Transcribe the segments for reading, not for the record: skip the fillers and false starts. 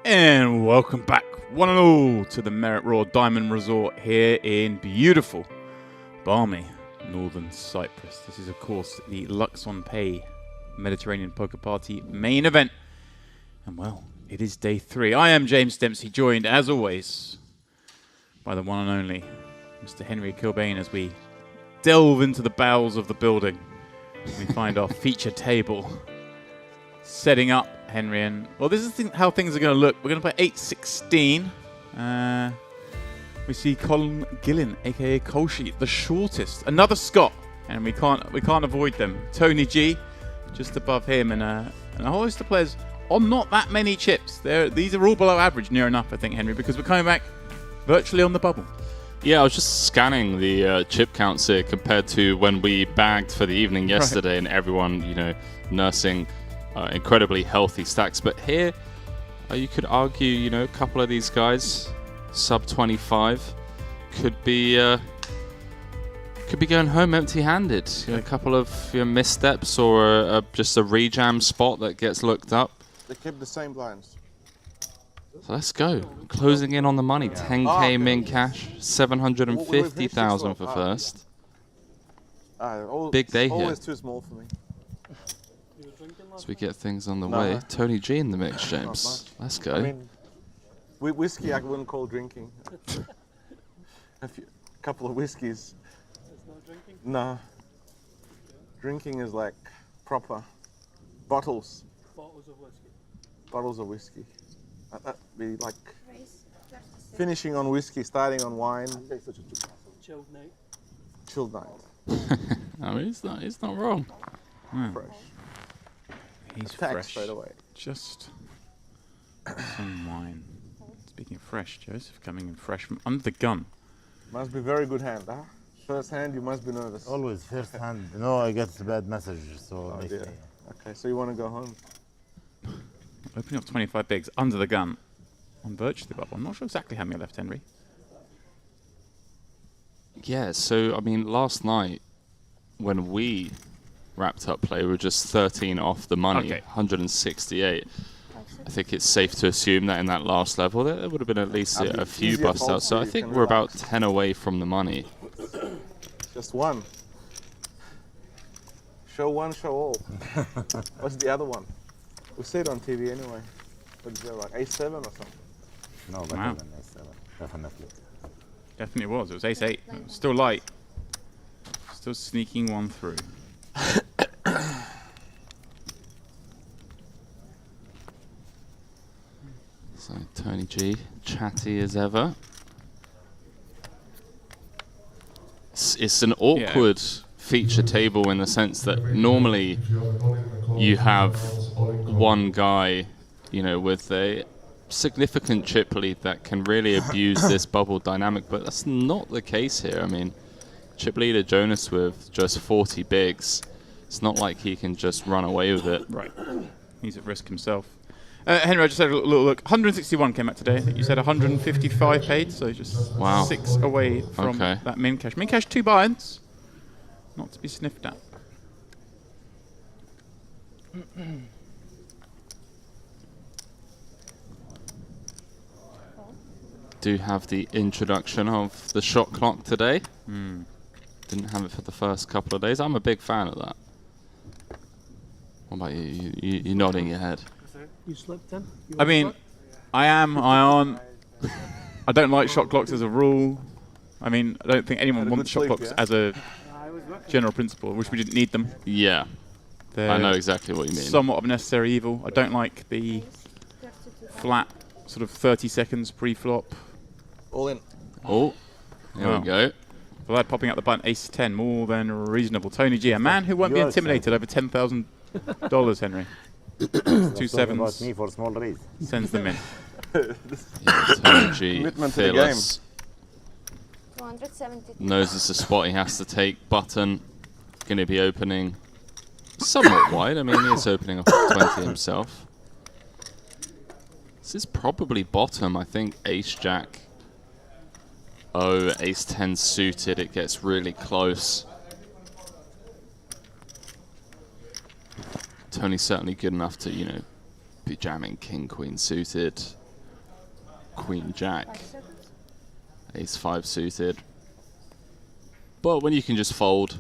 And welcome back, one and all, to the Merit Raw Diamond Resort here in beautiful, balmy northern Cyprus. This is, of course, the Lux on Pay Mediterranean Poker Party main event. And, well, it is day 3. I am James Dempsey, joined, as always, by the one and only Mr. Henry Kilbane, as we delve into the bowels of the building. We find our feature table setting up, Henry, and well, this is how things are going to look. We're going to play 8-16. We see Colin Gillen, aka Colsheet, the shortest, another Scot, and we can't avoid them. Tony G, just above him, and a whole host of players on not that many chips. These are all below average, near enough, I think, Henry, because we're coming back virtually on the bubble. Yeah, I was just scanning the chip counts here compared to when we bagged for the evening yesterday, right. And everyone, nursing incredibly healthy stacks. But here, you could argue, a couple of these guys, sub 25, could be going home empty-handed. A couple of missteps or just a rejam spot that gets looked up. They kept the same blinds. So let's go. Closing in on the money. 10k min cash, 750,000 for first. Big day here. Always too small for me. So we get things on the way. Tony G in the mix, James. Let's go. I mean, whiskey I wouldn't call drinking. A couple of whiskeys. It's not drinking? No. Drinking is like proper bottles. Bottles of whiskey. Bottles of whiskey. That'd be like finishing on whiskey, starting on wine. Chilled night. Chilled night. I mean, it's not wrong. Fresh. He's Attack fresh. straight away. Just some wine. Speaking of fresh, Joseph coming in fresh from under the gun. Must be very good hand, huh? First hand, you must be nervous. Always first hand. No, I get a bad message, so Oh makes dear. me. Okay, so you want to go home? Opening up 25 bigs under the gun on virtually bubble. I'm not sure exactly how many left, Henry. Yeah, so, I mean, last night when we wrapped up play, we were just 13 off the money, 168. I think it's safe to assume that in that last level there would have been at least a few bust outs. So I think we're about 10 away from the money. Just one. Show one, show all. What's the other one? We see it on TV anyway. What is that, like A7 or something? No, better Wow. than S7, definitely. Definitely was. It was ace 8. It was still light. Still sneaking one through. So Tony G, chatty as ever. It's an awkward feature table in the sense that normally you have one guy, with a significant chip lead that can really abuse this bubble dynamic, but that's not the case here. I mean, chip leader Jonas with just 40 bigs. It's not like he can just run away with it. Right. He's at risk himself. Henry, I just had a little look. 161 came out today. I think you said 155 paid, so just 6 away from that min cash. Min cash 2 binds. Not to be sniffed at. Do have the introduction of the shot clock today. Didn't have it for the first couple of days. I'm a big fan of that. What about you? You're nodding your head. You slipped in? I mean, I am, I aren't. I don't like shot clocks as a rule. I mean, I don't think anyone wants shot clocks as a general principle. I wish we didn't need them. Yeah. I know exactly what you mean. Somewhat of a necessary evil. I don't like the flat sort of 30 seconds pre-flop. All in. Oh, here we go. For that popping out the button, ace 10, more than reasonable. Tony G, a man who won't be intimidated over $10,000, Henry. 2 sevens. About me for small raise. Sends them in. Tony G, Commitment to the fearless. 270. Knows it's a spot he has to take. Button, going to be opening somewhat wide. I mean, he is opening up at 20 himself. This is probably bottom. I think ace-jack. Oh, ace-10 suited. It gets really close. Tony's certainly good enough to, be jamming king-queen suited. Queen Jack, Ace 5 suited. But when you can just fold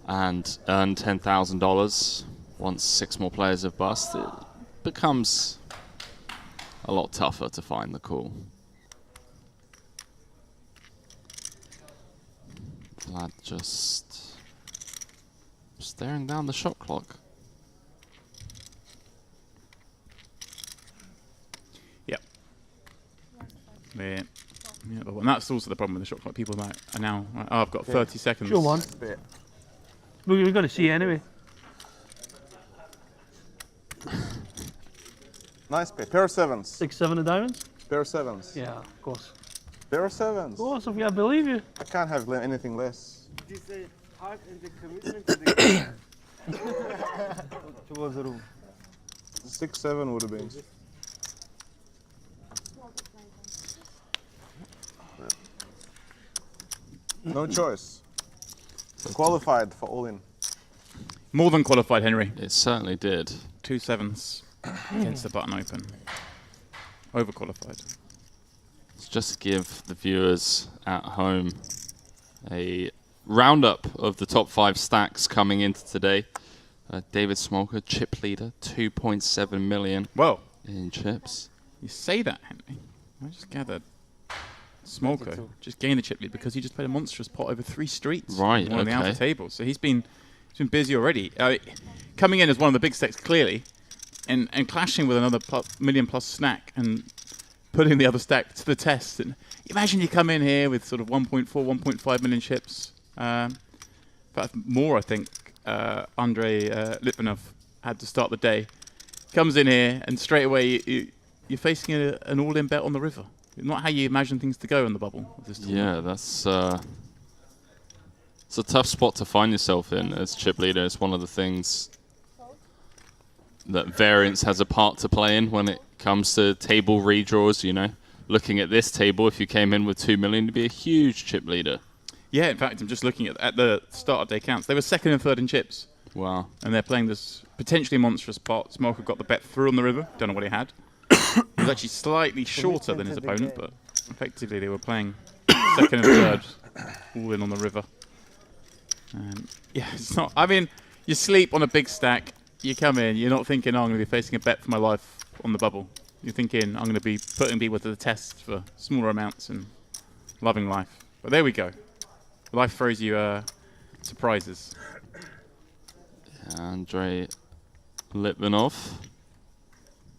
and earn $10,000 once 6 more players have bust, it becomes a lot tougher to find the call. Vlad just staring down the shot clock. Yep. Yeah. Yeah, and that's also the problem with the shot clock. People are now, oh, I've got 30 seconds. Show one. Bet. We're going to see anyway. Nice bet. Pair of sevens. 6, 7 of diamonds? Pair of sevens. Yeah, of course. Pair of sevens. Of course, I believe you. I can't have anything less. This is heart and the commitment to the game. towards the room. 6-7 would have been. No choice. Qualified for all in. More than qualified, Henry. It certainly did. 2 sevens against the button open. Overqualified. Let's just give the viewers at home a roundup of the top 5 stacks coming into today. David Smolka, chip leader, 2.7 million Well, in chips. you say that, Henry. I just gathered Smolka just gained the chip lead because he just played a monstrous pot over 3 streets. Right, on one of the outer okay. tables. So he's been busy already. Coming in as one of the big stacks, clearly, and clashing with another million-plus stack and putting the other stack to the test. And imagine you come in here with sort of 1.4, 1.5 million chips. But more, I think, Andrei Litvinov had to start the day. Comes in here, and straight away you're facing an all-in bet on the river. Not how you imagine things to go in the bubble of this tournament. Yeah, that's it's a tough spot to find yourself in as chip leader. It's one of the things that variance has a part to play in when it comes to table redraws. You know, looking at this table, if you came in with 2 million, you'd be a huge chip leader. Yeah, in fact, I'm just looking at the start of day counts. They were 2nd and 3rd in chips. Wow. And they're playing this potentially monstrous pot. Smolka got the bet through on the river. Don't know what he had. He was actually slightly shorter than his opponent, but effectively they were playing 2nd and 3rd all in on the river. Yeah, it's not... I mean, you sleep on a big stack. You come in, you're not thinking, oh, I'm going to be facing a bet for my life on the bubble. You're thinking, I'm going to be putting people to the test for smaller amounts and loving life. But there we go. Life throws you surprises. Andrei Litvinov,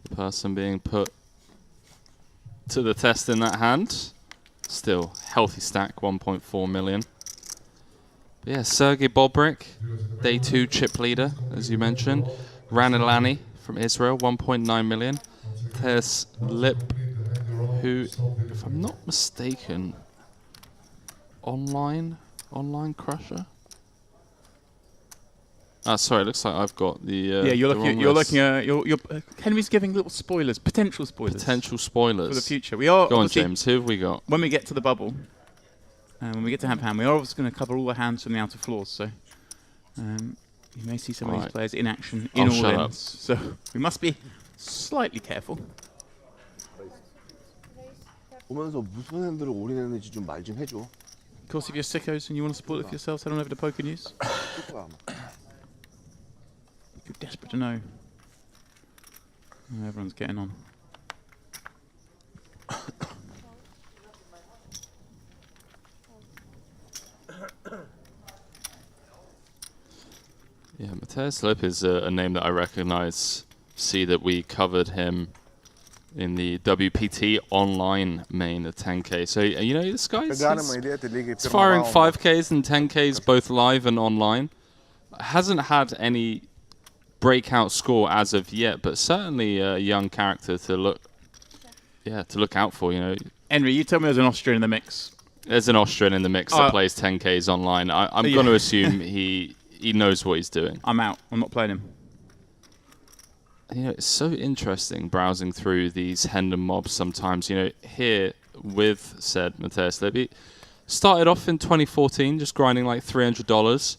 the person being put to the test in that hand. Still healthy stack, 1.4 million. But yeah, Sergei Bobrik, day 2 chip leader, as you mentioned. Ranilani from Israel, 1.9 million. There's Lip, who, if I'm not mistaken, online crusher. Sorry, it looks like I've got the yeah, you're looking. Henry's giving little spoilers, potential spoilers. Potential spoilers for the future. We are. Go on, James. Who have we got? When we get to the bubble, when we get to hand, we are obviously going to cover all the hands from the outer floors. So you may see some of these players in action in all ends. So we must be slightly careful. 보면서 무슨 핸들을 올인했는지 좀 말 좀 해줘. Of course, if you're sickos and you want to support it for yourselves, head on over to Poker News. If you're desperate to know. Everyone's getting on. Yeah, Mateusz Lip is a name that I recognize. See that we covered him in the WPT online main at 10K. So, you know, this guy's firing 5Ks and 10Ks both live and online. Hasn't had any breakout score as of yet, but certainly a young character to look out for, you know. Henry, you tell me there's an Austrian in the mix. There's an Austrian in the mix that plays 10Ks online. I'm going to assume he knows what he's doing. I'm out. I'm not playing him. You know, it's so interesting browsing through these Hendon mobs sometimes. You know, here with said Mateusz Lip, he started off in 2014 just grinding like $300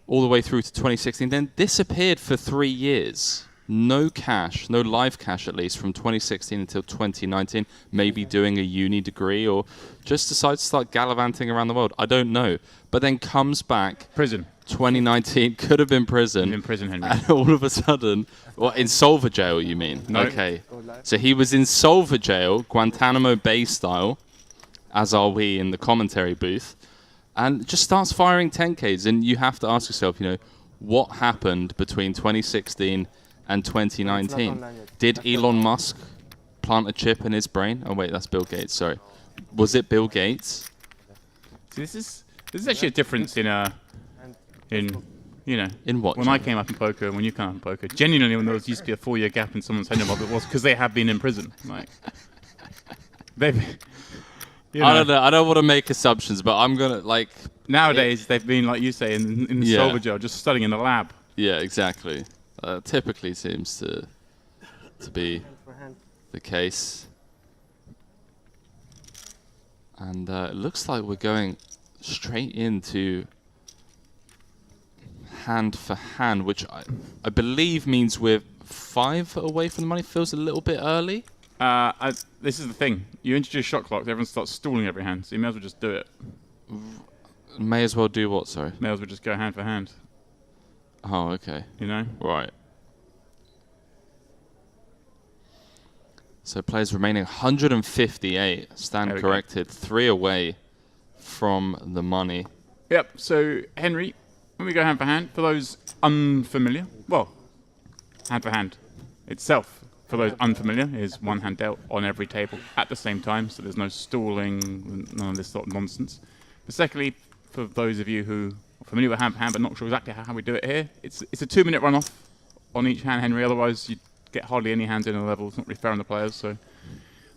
all the way through to 2016, then disappeared for 3 years. no cash, no live cash at least, from 2016 until 2019, maybe doing a uni degree or just decides to start gallivanting around the world. I don't know. But then comes back. Prison. 2019, could have been prison. In prison, Henry. And all of a sudden, well, in Solver jail, you mean? No. Okay. So he was in Solver jail, Guantanamo Bay style, as are we in the commentary booth, and just starts firing 10Ks. And you have to ask yourself, what happened between 2016 and 2019? Did Elon Musk plant a chip in his brain? Oh, wait, that's Bill Gates, sorry. Was it Bill Gates? See, this is actually a difference in what? when I came up in poker and when you came up in poker. Genuinely, when there used to be a 4-year gap in someone's head, it was because they have been in prison. Like, they've. I don't know. I don't want to make assumptions, but I'm gonna nowadays they've been, like you say, in the Solver jail, just studying in the lab. Yeah, exactly. Typically seems to be the case. And it looks like we're going straight into hand for hand, which I believe means we're 5 away from the money. Feels a little bit early. This is the thing. You introduce shot clocks, everyone starts stalling every hand, so you may as well just do it. May as well do what, sorry? May as well just go hand for hand. Oh, okay. Right. So players remaining 158. Stand corrected. 3 away from the money. Yep. So, Henry, when we go hand for hand, for those unfamiliar, hand for hand itself, for those unfamiliar, is one hand dealt on every table at the same time, so there's no stalling, none of this sort of nonsense. But secondly, for those of you who are familiar with hand for hand but not sure exactly how we do it here, it's a 2-minute run-off on each hand, Henry, otherwise you get hardly any hands in a level. It's not really fair on the players, so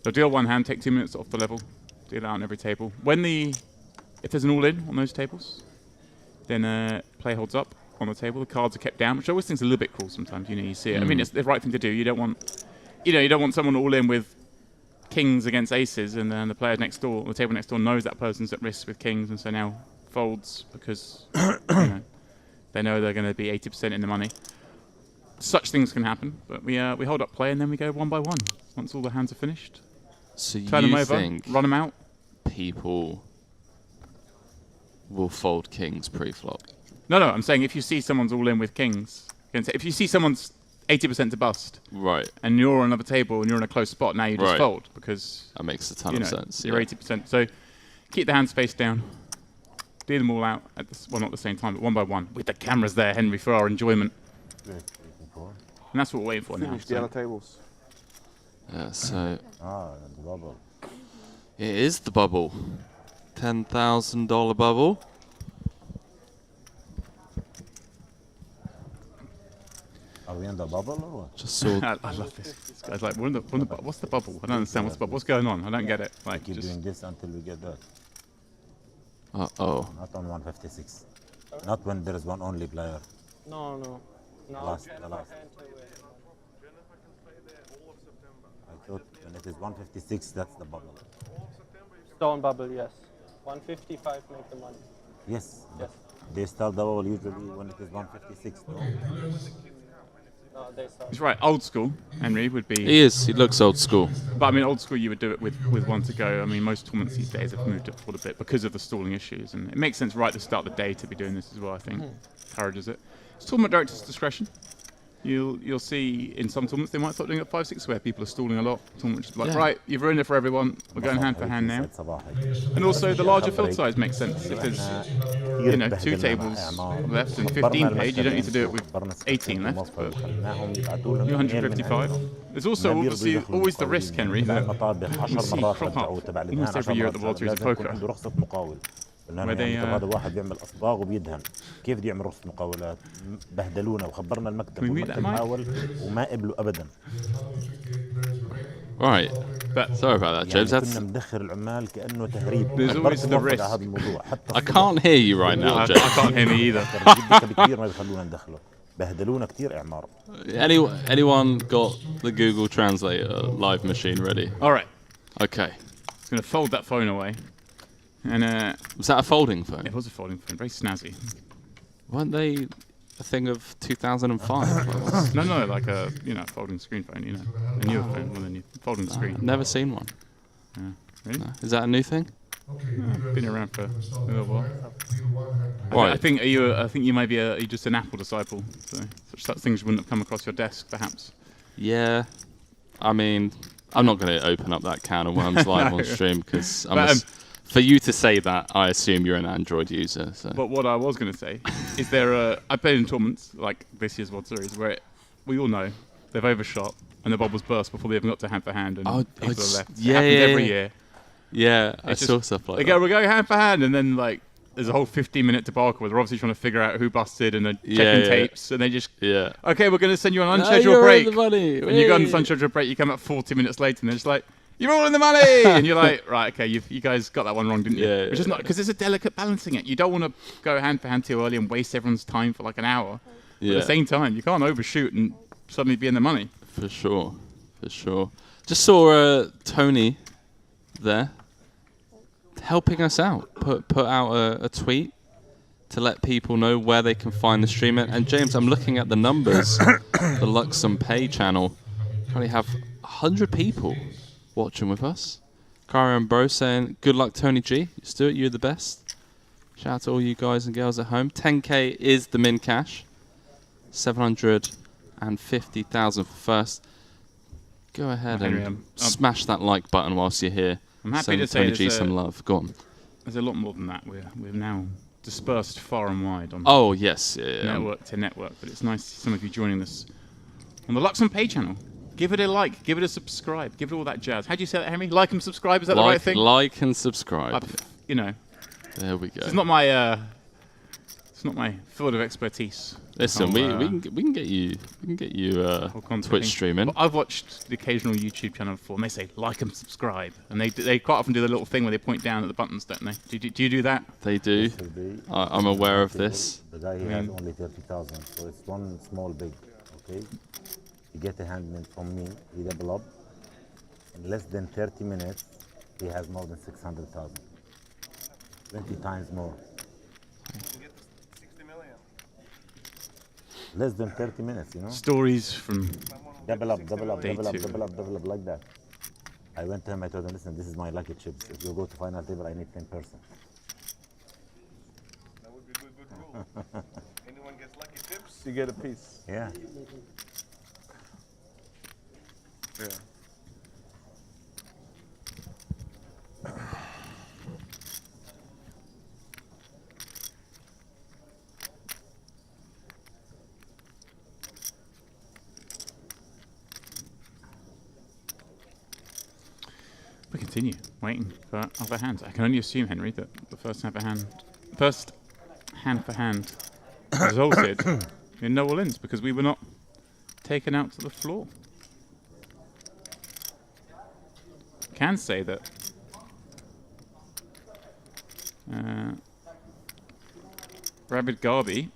they'll deal one hand, take 2 minutes off the level, deal out on every table. If there's an all-in on those tables, then play holds up on the table. The cards are kept down, which I always think is a little bit cruel sometimes. You see it. I mean, it's the right thing to do. You don't want someone all in with kings against aces, and then the player next door, the table next door, knows that person's at risk with kings, and so now folds because they know they're going to be 80% in the money. Such things can happen, but we hold up play and then we go one by one once all the hands are finished. So turn them over, run them out. People will fold kings pre-flop. No, I'm saying if you see someone's all in with kings, if you see someone's 80% to bust, right, and you're on another table and you're in a close spot, now you just fold because that makes a ton of sense. You're 80%. So keep the hands face down, deal them all out not at the same time, but one by one with the cameras there, Henry, for our enjoyment. And that's what we're waiting for now. Finish the other tables. Yeah, so the bubble. It is the bubble. $10,000 bubble. Are we in the bubble or what? Just saw. I love this. This guy's like, what's the bubble? I don't understand what's the bubble. What's going on? I don't get it. Like, keep doing this until we get that. Uh-oh. Not on 156. Not when there is one only player. No. The last. I thought when it is 156, that's the bubble. Stone bubble, yes. 155 make the money. Yes. Yes. They start the bubble usually when it is 156. No, they start. He's right. Old school, Henry, would be. He is. He looks old school. But I mean, old school, you would do it with one to go. I mean, most tournaments these days have moved it forward a bit because of the stalling issues, and it makes sense right at the start of the day to be doing this as well. I think encourages it. It's tournament director's discretion. You'll see in some tournaments they might start doing it 5-6 where people are stalling a lot. Tournaments like right, you've ruined it for everyone. We're going hand for hand now. And also the larger field size makes sense. If there's 2 tables left and 15 page, you don't need to do it with 18 left. But 255. There's also obviously always the risk, Henry, that you see crop up almost every year at the World Series of Poker. هذا واحد بيعمل اصباغ وبيدهن كيف بده يعمل رخصة مقاولات بهدلونا وخبرنا المكتب والمكتب حاول وما قبلوا ابدا. Right. But sorry about that, James. كنا مدخر العمال كأنه تهريب. There's always the risk. هذا الموضوع. I can't hear you right now, James. I can't hear me either. كثير ما بيخلونا ندخله. بهدلونا كثير إعمار. Anyone got the Google Translator live machine ready? All right. Okay. Just gonna fold that phone away. And was that a folding phone? It was a folding phone, very snazzy. Weren't they a thing of 2005. No, like a folding screen phone. A newer phone, more than a folding screen. Never seen one. Yeah. Really? No. Is that a new thing? Been around for a little while. Right. I think you might be you're just an Apple disciple. So such things wouldn't have come across your desk, perhaps. Yeah. I mean, I'm not going to open up that can of worms live on stream because for you to say that, I assume you're an Android user. So. But what I was going to say is I played in tournaments like this year's World Series where we all know they've overshot and the bubbles burst before they even got to hand for hand and people are left. Yeah, it happens every year. Yeah, I saw stuff like that. We're going hand for hand, and then like there's a whole 15-minute debacle where they're obviously trying to figure out who busted and they're checking tapes, and they just okay, we're going to send you on an unscheduled break. The money. When you go on the unscheduled break, you come up 40 minutes later, and they're just like, "You're all in the money," and you're like, "Right, okay, you guys got that one wrong, didn't you?" Yeah, Which is not because it's a delicate balancing it. You don't want to go hand for hand too early and waste everyone's time for like an hour. Yeah. But at the same time, you can't overshoot and suddenly be in the money. For sure. Just saw Tony there. Helping us out, put out a tweet to let people know where they can find the stream. And James, I'm looking at the numbers. The Lux and Pay channel currently have 100 people watching with us. Kara and Bro saying, good luck, Tony G. Stuart, you're the best. Shout out to all you guys and girls at home. 10k is the min cash. 750,000 for first. Go ahead and smash that like button whilst you're here. I'm happy to say Tony G some love. Go on. There's a lot more than that. We're now dispersed far and wide on yes, network to network, but it's nice to see some of you joining us on the Lux and Pay channel. Give it a like, give it a subscribe, give it all that jazz. How do you say that, Henry? Like and subscribe, is that the right thing? Like and subscribe. There we go. It's not my field of expertise. Listen, we can get you Twitch streaming. But I've watched the occasional YouTube channel before, and they say like and subscribe, and they quite often do the little thing where they point down at the buttons, don't they? Do you do that? They do. I'm aware of this. The guy has only 30,000, so it's one small big. Okay, you get a hand mint from me. He double up. In less than 30 minutes, he has more than 600,000. 20 times more. Less than 30 minutes, Stories from double up like that. I went to him, I told him, listen, this is my lucky chips. If you go to final table, I need 10%. That would be good rule. Anyone gets lucky tips, You get a piece. Yeah. We continue waiting for other hands. I can only assume, Henry, that the first hand for hand resulted in no all-ins because we were not taken out to the floor. Can say that Rabid Garby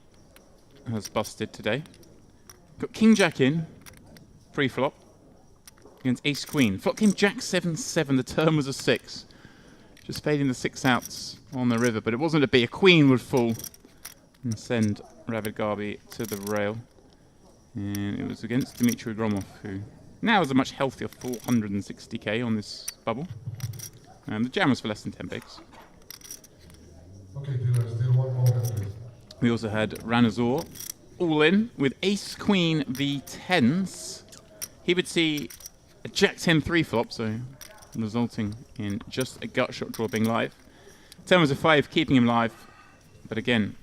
has busted today. Got King Jack in, pre-flop. Against Ace Queen. Flop came Jack 7-7. The turn was a 6. Just fading the 6 outs on the river, but it wasn't to be. A Queen would fall and send Rabid Garby to the rail. And it was against Dmitry Gromov, who now has a much healthier 460k on this bubble. The jam was for less than 10 bigs. Okay, still one more hand, please. We also had Ranazor all in with Ace Queen V10s. He would see a Jack 10 3 flop, so resulting in just a gut shot draw being live. 10 was a 5, keeping him live. But again,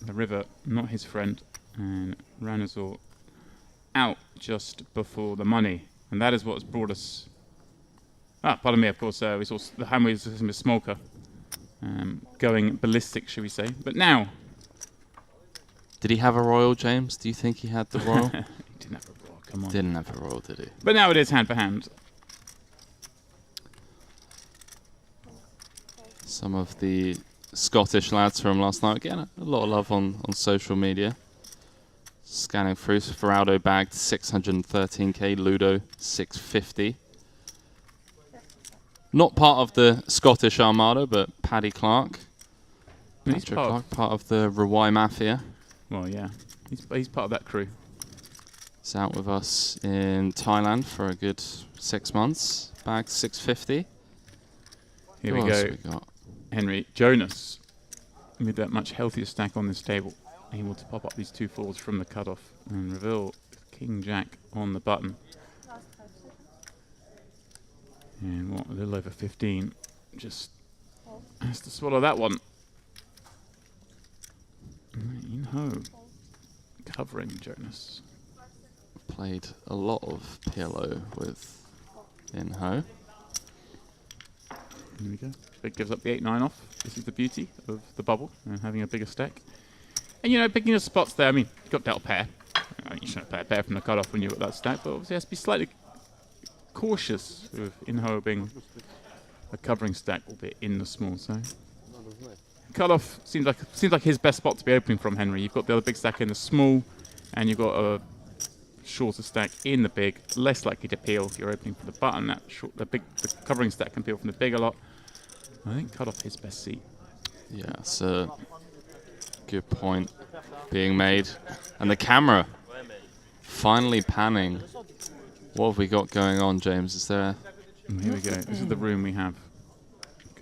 the river not his friend, and Ranazor out just before the money. And that is what's brought us. Pardon me, of course, we saw the hand was with Smolka going ballistic, should we say. But now. Did he have a royal, James? Do you think he had the royal? He didn't have a royal, come on. Didn't have a royal, did he? But now it is hand for hand. Some of the Scottish lads from last night. Again, a lot of love on social media. Scanning through, Ferraldo bagged 613k, Ludo 650. Not part of the Scottish Armada, but Paddy Clark. Patrick Clark, part of the Rawai Mafia. Well, yeah. He's part of that crew. He's out with us in Thailand for a good 6 months. Bagged 650. Here Who we else go. we got? Henry Jonas with that much healthier stack on this table, able to pop up these 2 fours from the cutoff and reveal King Jack on the button. And what, a little over 15. Just has to swallow that one. In ho, covering Jonas. Played a lot of PLO with In-Ho. Here we go. It gives up the 8-9 off. This is the beauty of the bubble and having a bigger stack. And you know, picking your spots there, I mean, you've got dealt pair. You shouldn't play a pair from the cutoff when you've got that stack, but obviously it has to be slightly cautious with In-Ho being a covering stack, albeit in the small. So cutoff seems like his best spot to be opening from, Henry. You've got the other big stack in the small, and you've got a shorter stack in the big, less likely to peel if you're opening for the button. The covering stack can peel from the big a lot. I think cutoff his best seat. Yeah, it's a good point being made. And the camera finally panning. What have we got going on, James? Is there... Here we go. This is the room we have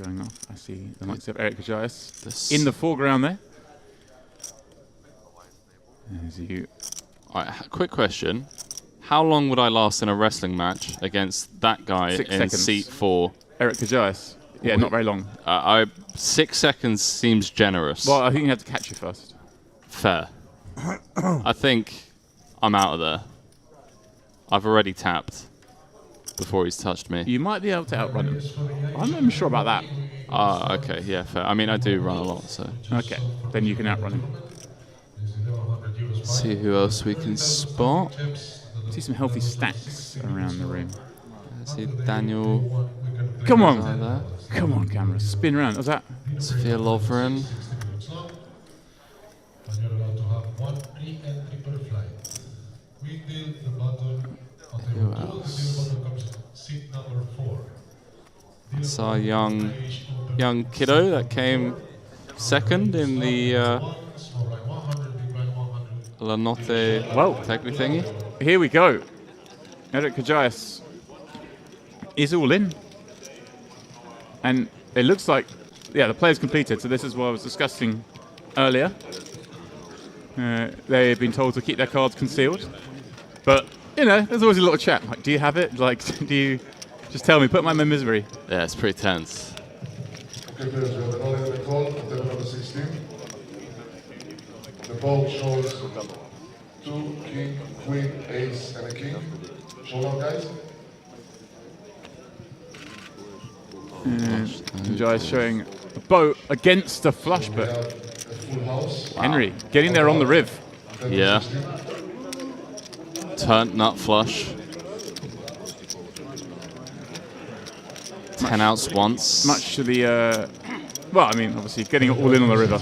going off. I see the likes of Eric Kajais in the foreground there. There's you. All right, quick question. How long would I last in a wrestling match against that guy 6 in seconds. seat 4? Eric Kajais. Yeah, not very long. 6 seconds seems generous. Well, I think you have to catch you first. Fair. I think I'm out of there. I've already tapped before he's touched me. You might be able to outrun him. I'm not even sure about that. Okay, yeah, fair. I mean, I do run a lot, so. Okay, then you can outrun him. See who else we can spot. See some healthy stacks around the room. I see Daniel. Come on! Come on, camera. Spin around. What's that? Sophia Lovren. And you're allowed to have 1 pre-entry per flight. We deal the button on Who table 2. else? The deal button comes seat number 4. I saw a young kiddo that came second in the La Notte technical thingy. Here we go. Eric Kajais is all in. And it looks like, yeah, the play's completed. So this is what I was discussing earlier. They've been told to keep their cards concealed. But, you know, there's always a little chat. Like, do you have it? Like, do you just tell me, put my in misery? Yeah, it's pretty tense. Okay, players, we have an all in the call on table number 16. The ball shows 2, king, queen, ace, and a king. Show on, guys. Kajais showing a boat against a flush, We but have a full house. Henry getting there on the riv. Yeah. Turn nut flush. 10 outs once. Much to the, well, I mean, obviously getting it all in on the river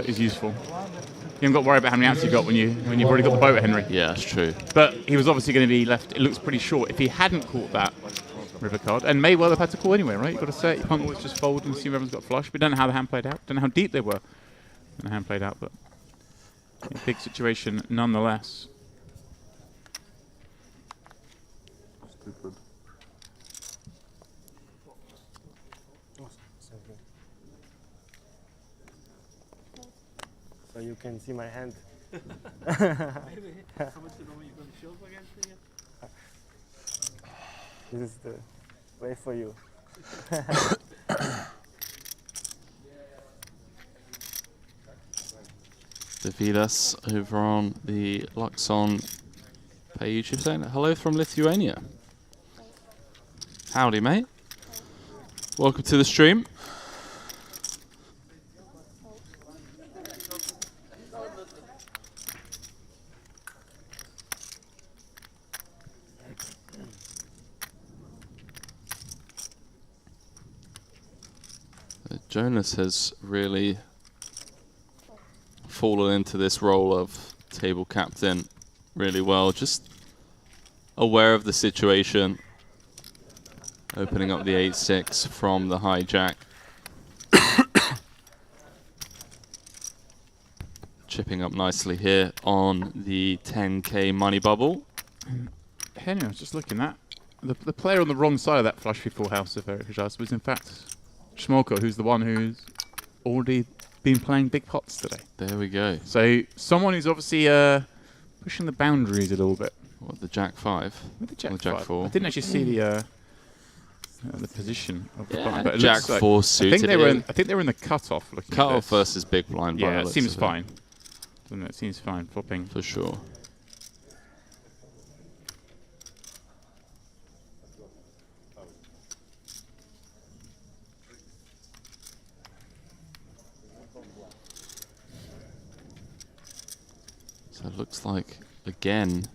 is useful. You haven't got to worry about how many outs you got when you've already got the boat, Henry. Yeah, it's true. But he was obviously going to be left. It looks pretty short. If he hadn't caught that river card, and may well have had to call anyway, right? You've got to say it. You can't always just fold and assume everyone's got flush. We don't know how the hand played out. Don't know how deep they were when the hand played out, but a big situation nonetheless. Stupid. So you can see my hand. This is the way for you. Davidas over on the Luxon Pay YouTube saying hello from Lithuania. Howdy, mate. Welcome to the stream. Jonas has really fallen into this role of table captain really well. Just aware of the situation. Opening up the 8-6 from the hijack. chipping up nicely here on the 10k money bubble. Henry, I was just looking at the player on the wrong side of that flush before house of Eric Hajas was in fact Schmolko, who's the one who's already been playing big pots today. There we go. So someone who's obviously pushing the boundaries a little bit. What, the Jack 5? With the Jack, Or Jack 5. 4. I didn't actually see the position of the button, but it Jack looks like 4 I suited think they were in the cutoff. Looking Cut at off this. versus big blind. by the Yeah, it looks seems of fine. Doesn't it? It seems fine. Flopping. For sure. So it looks like, again,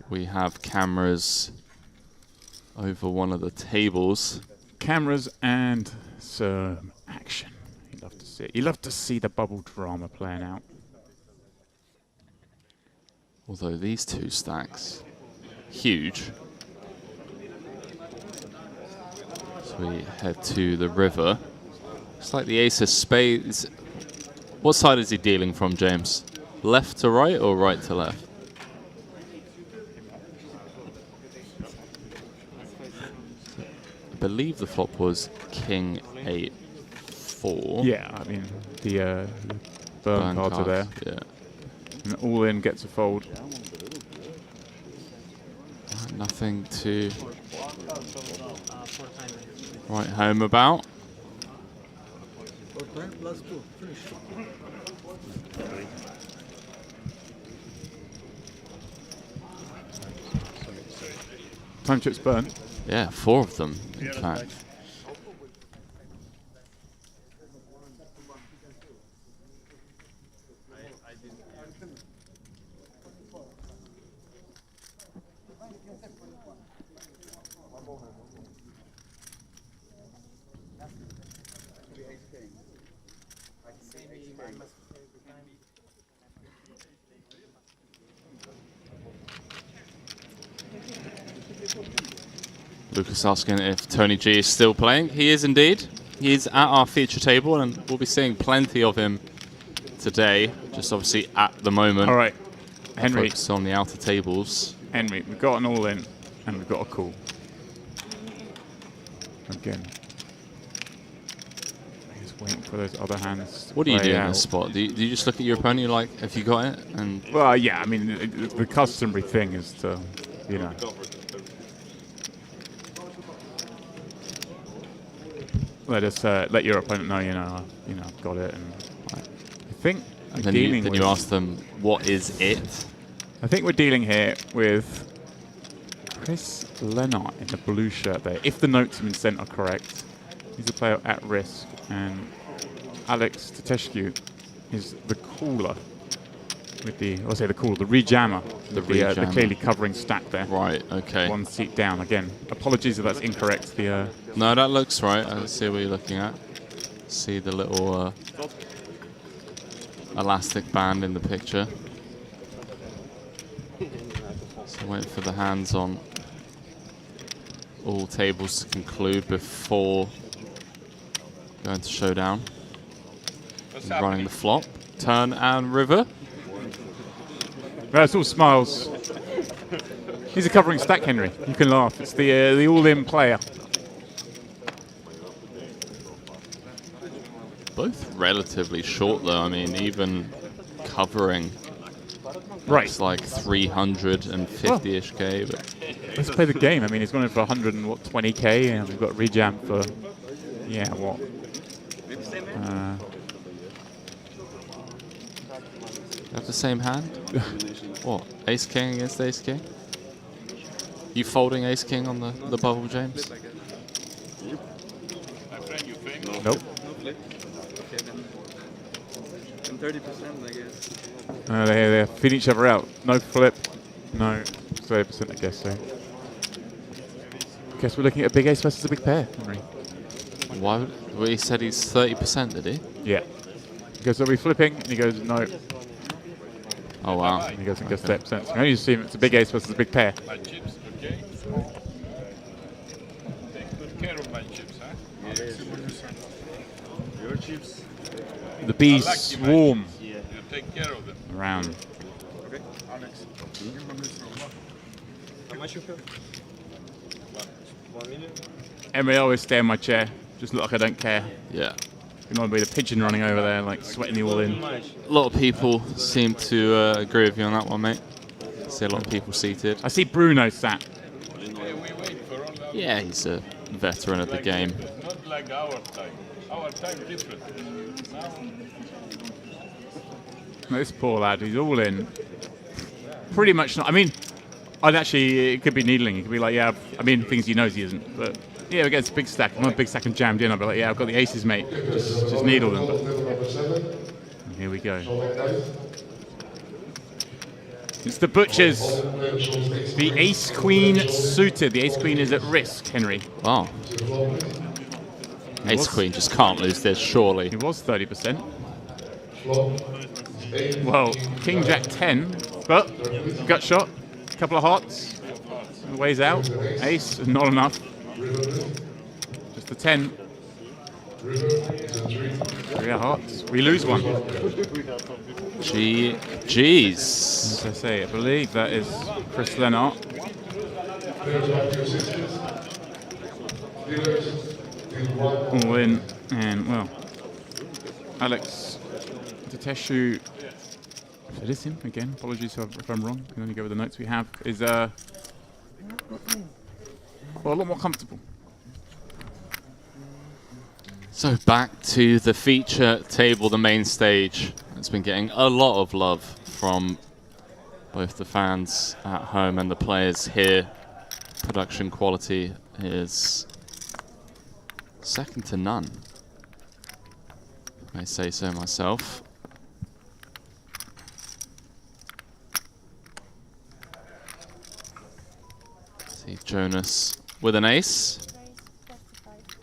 we have cameras over one of the tables. Cameras and some action. You love to see it. You love to see the bubble drama playing out. Although these two stacks, huge. So we head to the river. It's like the ace of spades. What side is he dealing from, James? Left to right or right to left? I believe the flop was king 8-4. Yeah, I mean the burn cards are there. Yeah. And all in gets a fold. Nothing to write home about. Time chips burn. Yeah, 4 of them, in fact. Lucas asking if Tony G is still playing. He is indeed. He is at our feature table, and we'll be seeing plenty of him today. Just obviously at the moment. All right, Henry. Focus on the outer tables. Henry, we've got an all in, and we've got a call. Again. He's waiting for those other hands. To What do you play do in out. this spot? Do you just look at your opponent? You're like, have you got it? And Well, yeah. I mean, the customary thing is to, you know. Let your opponent know, I've got it, and I think I'm then dealing you with. ask them, what is it? I think we're dealing here with Chris Lennart in the blue shirt there. If the notes have been sent are correct, he's a player at risk, and Alex Tetescu is the caller with the rejammer, The the rejammer. clearly covering stack there. Right, okay. One seat down again. Apologies if that's incorrect. No, that looks right. I see what you're looking at. See the little elastic band in the picture. So wait for the hands on all tables to conclude before going to showdown. Running the flop, turn and river. That's all smiles. He's a covering stack, Henry. You can laugh. It's the all-in player. Both relatively short though. I mean, even covering. Right. It's like 350-ish K, but Let's play the game. I mean, he's going in for 120k, and we've got rejam for, what? you have the same hand? What? Ace King against Ace King? You folding Ace King on the bubble, James? Nope. 30%, I guess. They feed each other out. No flip. No 30%, I guess so. Guess we're looking at a big ace versus a big pair, Henry. Why would, well, he said he's 30%, did he? Yeah. He goes, are we flipping? And he goes, no. Oh, wow. And he goes and gets 30%. So you can only assume it's a big ace versus a big pair. My chips, okay? Take good care of my chips, huh? Your chips. The bees swarm take care of them. Around. Okay, Alex. How much you have? 1 million? Emery, I always stay in my chair. Just look like I don't care. Yeah. You know, be the pigeon running over there, like sweating you all in. A lot of people seem to agree with you on that one, mate. I see a lot of people seated. I see Bruno sat. Yeah, he's a veteran of the game. Not like our time. Our time different. This poor lad, he's all in. Pretty much not. I mean, I'd actually, it could be needling. It could be like, yeah, I mean, things he knows he isn't. But yeah, against a big stack. I'm a big stack and jammed in. I'd be like, yeah, I've got the aces, mate. Just needle them. But here we go. It's the butchers. The ace queen suited. The ace queen is at risk, Henry. Oh. Ace queen just can't lose this, surely. He was 30%. Well, king jack 10, but gut shot, couple of hearts, ways out, ace, not enough. Just the 10. 3 hearts. We lose one. GG's. As I say, I believe that is Chris Lennart. All in, and well, Alex Teteshu, if it is him again, apologies if I'm wrong, I can only go with the notes we have, is well, a lot more comfortable. So back to the feature table, the main stage. It's been getting a lot of love from both the fans at home and the players here. Production quality is second to none, if I may say so myself. See Jonas with an ace,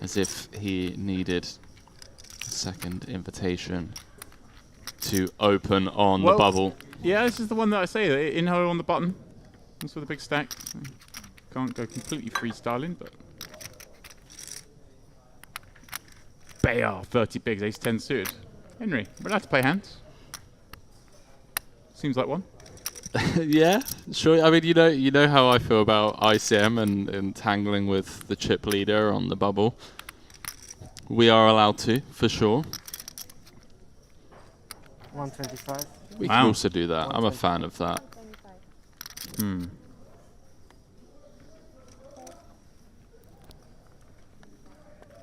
as if he needed a second invitation to open on the bubble. Yeah, this is the one that I say, in-ho on the button. Also with a big stack. Can't go completely freestyling, but... Bayar, 30 bigs, ace 10 suited. Henry, we're allowed to play hands. Seems like one. Yeah, sure. I mean, you know how I feel about ICM and tangling with the chip leader on the bubble. We are allowed to, for sure. 125. We can also do that. I'm a fan of that.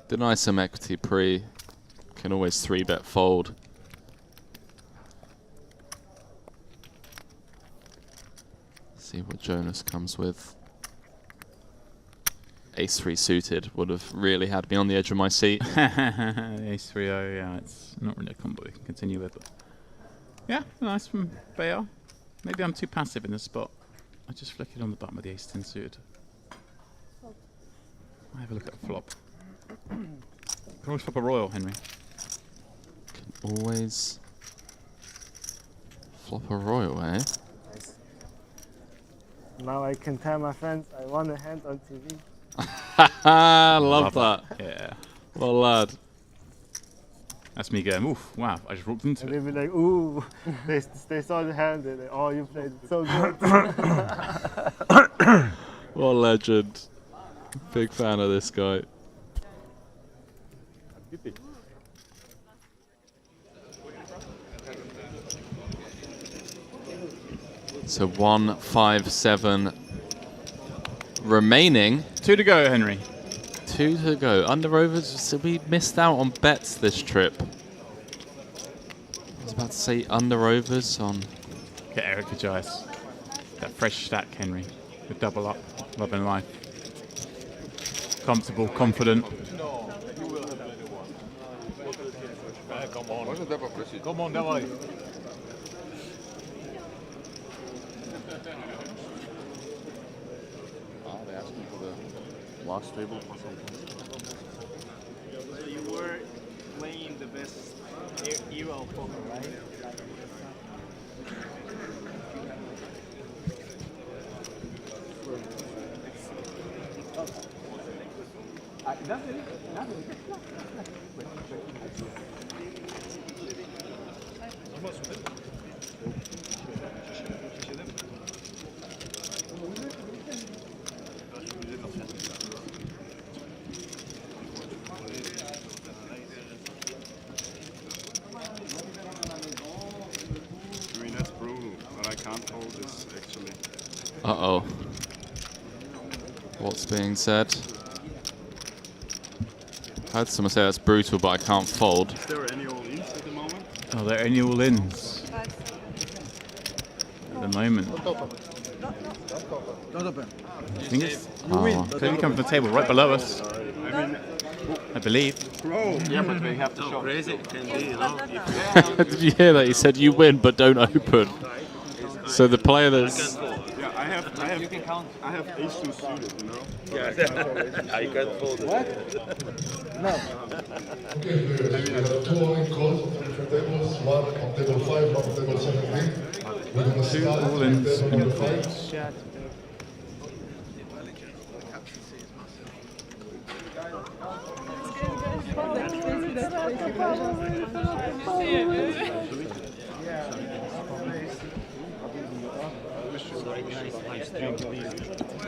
Deny some equity pre. Can always 3-bet fold. See what Jonas comes with. Ace 3 suited would have really had me on the edge of my seat. Ace 3-0, yeah, it's not really a combo we can continue with. But yeah, nice from Bayar. Maybe I'm too passive in this spot. I just flick it on the button with the ace 10 suited. I have a look at a flop. Can always flop a royal, Henry. Can always flop a royal, eh? Now I can tell my friends I won a hand on TV. Love that. Yeah. Well, lad. That's me going, oof, wow, I just walked into And it. they'll be like, ooh, they saw the hand and they, oh, you played so good. What a legend. Big fan of this guy. So 1-5-7 remaining. 2 to go, Henry. 2 to go. Under overs, so we missed out on bets this trip. I was about to say under overs on. Get Eric Agias. That fresh stack, Henry. The double up, love and life. Comfortable, confident. Come on, давай. They asked me for the last table or something. So you were playing the best era of poker, right? I mean, that's brutal, but I can't hold this actually. Uh-oh. What's being said? I heard someone say that's brutal, but I can't fold. Is there any all-ins at the moment? Oh, they're any all-ins at the moment. Don't open. I think it's clearly come from the table right below us, I believe. Yeah, but we have to show. Crazy it can be, you know. Did you hear that? He said you win, but don't open. So the player that's... Yeah, I have ace-2 suited, you know? I can't fold it. What? No. Okay, players, we have 2 all-in calls on different tables, one on table 5, one on table 17. We're going to start with table number 5.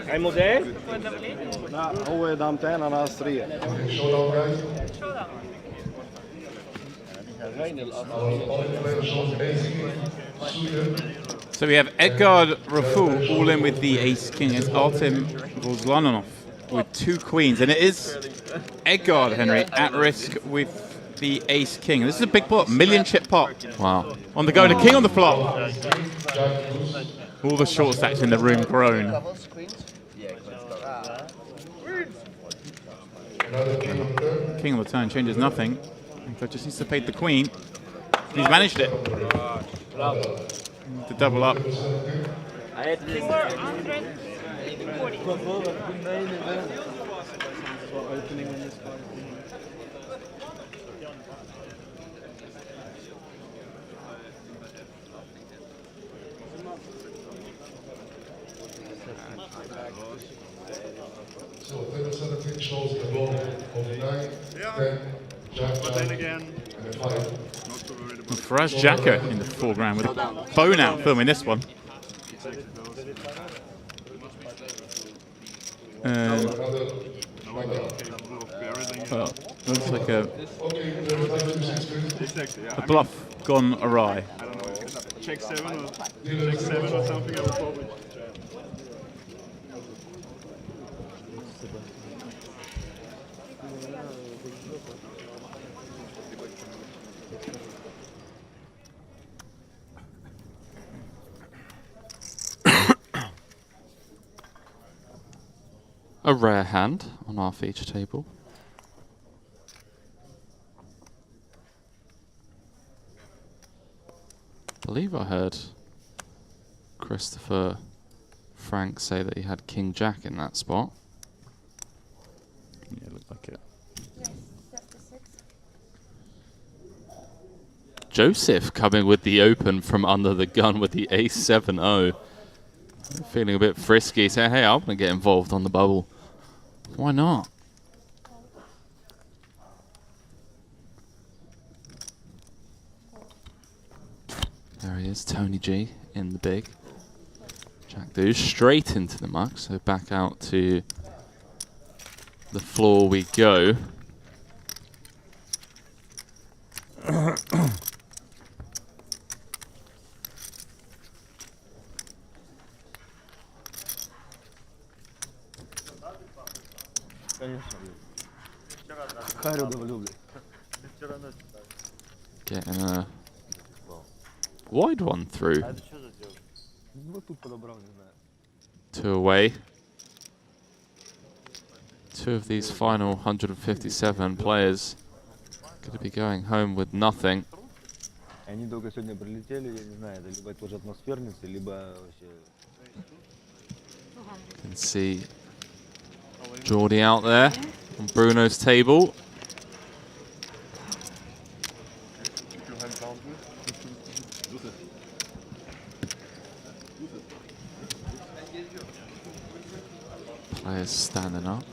Ajmo gdje? Ovo je dam 10, a nas 3. Okay, showdown, guys. Our all-in player shows ace king suited. So we have Edgard Raful all in with the ace king. It's Artem Vozlanov with 2 queens, and it is Edgard, Henry, at risk with the ace king. This is a big pot, million chip pot. Wow. On the go, the king on the flop. All the short stacks in the room groan. Another king on the turn. King on the turn changes nothing. So just needs to pay the queen. He's managed it. To double up. So table 17 shows a board of 9, 10, jack, But then jack, again, and a 5. not too worried about Faraz Jaka in the foreground with a bone out filming this one. Another capable of barreling. Well, looks like a okay, table 26, please. Exactly, yeah. bluff gone awry. I don't know, check 7 or something, I would probably jam. A rare hand on our feature table. I believe I heard Christopher Frank say that he had King Jack in that spot. Yeah, looked like it. Joseph coming with the open from under the gun with the ace 7-0. Feeling a bit frisky, saying, hey, I'm going to get involved on the bubble. Why not? There he is, Tony G in the big. Jack deuce straight into the muck, so back out to the floor we go. Getting a wide one through. 2 away. 2 of these final 157 players going to be going home with nothing. Они только сегодня прилетели, я не знаю, это либо тоже атмосферницы, либо вообще... You can see Geordie out there on Bruno's table. Players standing up.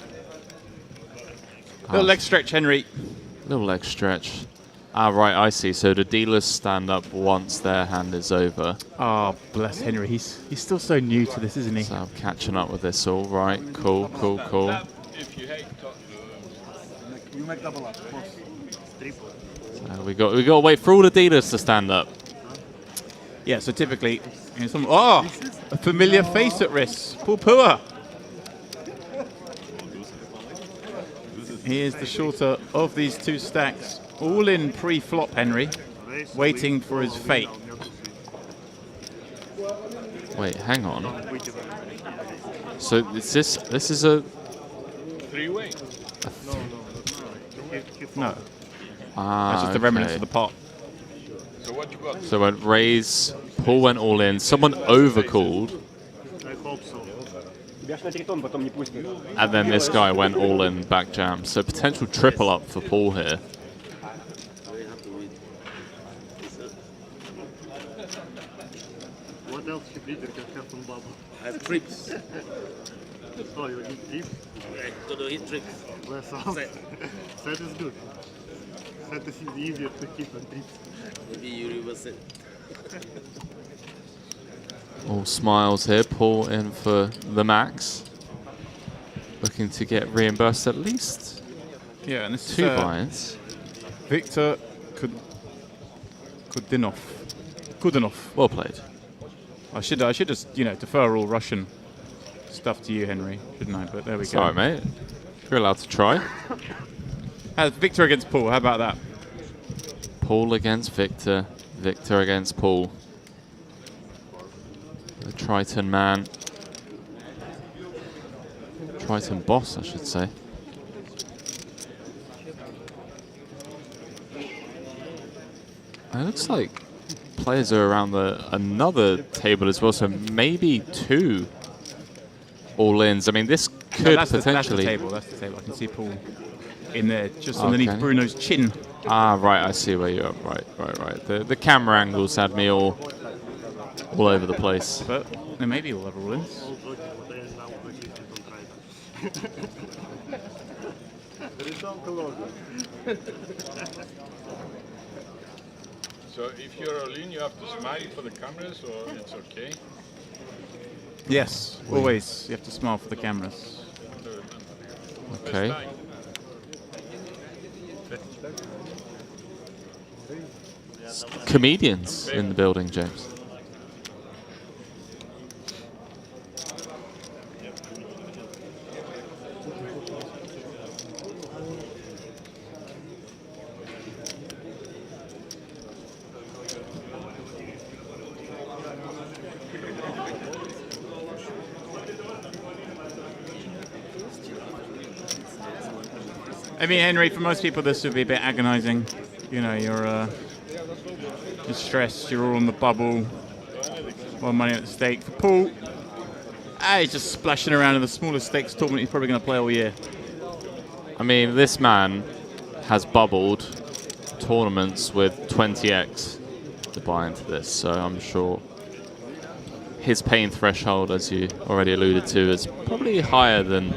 Little leg stretch, Henry. Little leg stretch. Ah, right, I see. So the dealers stand up once their hand is over. Oh, bless Henry. He's still so new to this, isn't he? So I'm catching up with this all. Right, cool, cool, cool. You make double up. So we got to wait for all the dealers to stand up. Yeah, so typically, a familiar face at risk. Pupua. Here's the shorter of these two stacks. All in pre-flop, Henry, waiting for his fate. Wait, hang on. So this is a three-way. No. Ah, that's just the remnants of the pot. So what you got? So went raise, Paul went all in. Someone overcalled. I hope so. And then this guy went all in back jam. So potential triple up for Paul here. What else should leader can have from Baba? I have trips. Oh, you need trips? To do hit trips. Less out. Set is good. Set is easier to keep than trips. Maybe you reverse it. All smiles here. Paul in for the max. Looking to get reimbursed at least. Yeah, and this two is buys. Victor Kudinov. Well played. I should just defer all Russian stuff to you, Henry, shouldn't I? But there we go. Sorry, mate. You're allowed to try. Victor against Paul. How about that? Paul against Victor. Victor against Paul. The Triton man. Triton boss, I should say. It looks like players are around another table as well, so maybe two all-ins. I mean, this could potentially... That's the table. That's the table. I can see Paul in there, just underneath Bruno's chin. Ah, right. I see where you are. Right. The camera angles had me all over the place. But there may be all over all-ins. So if you're all in, you have to smile for the cameras, or it's okay? Yes, always. You have to smile for the cameras. Okay. Comedians in the building, James. I mean, Henry, for most people this would be a bit agonizing. You know, you're stressed, you're all on the bubble, one money at the stake. For Paul, he's just splashing around in the smallest stakes tournament he's probably going to play all year. I mean, this man has bubbled tournaments with 20x to buy into this, so I'm sure his pain threshold, as you already alluded to, is probably higher than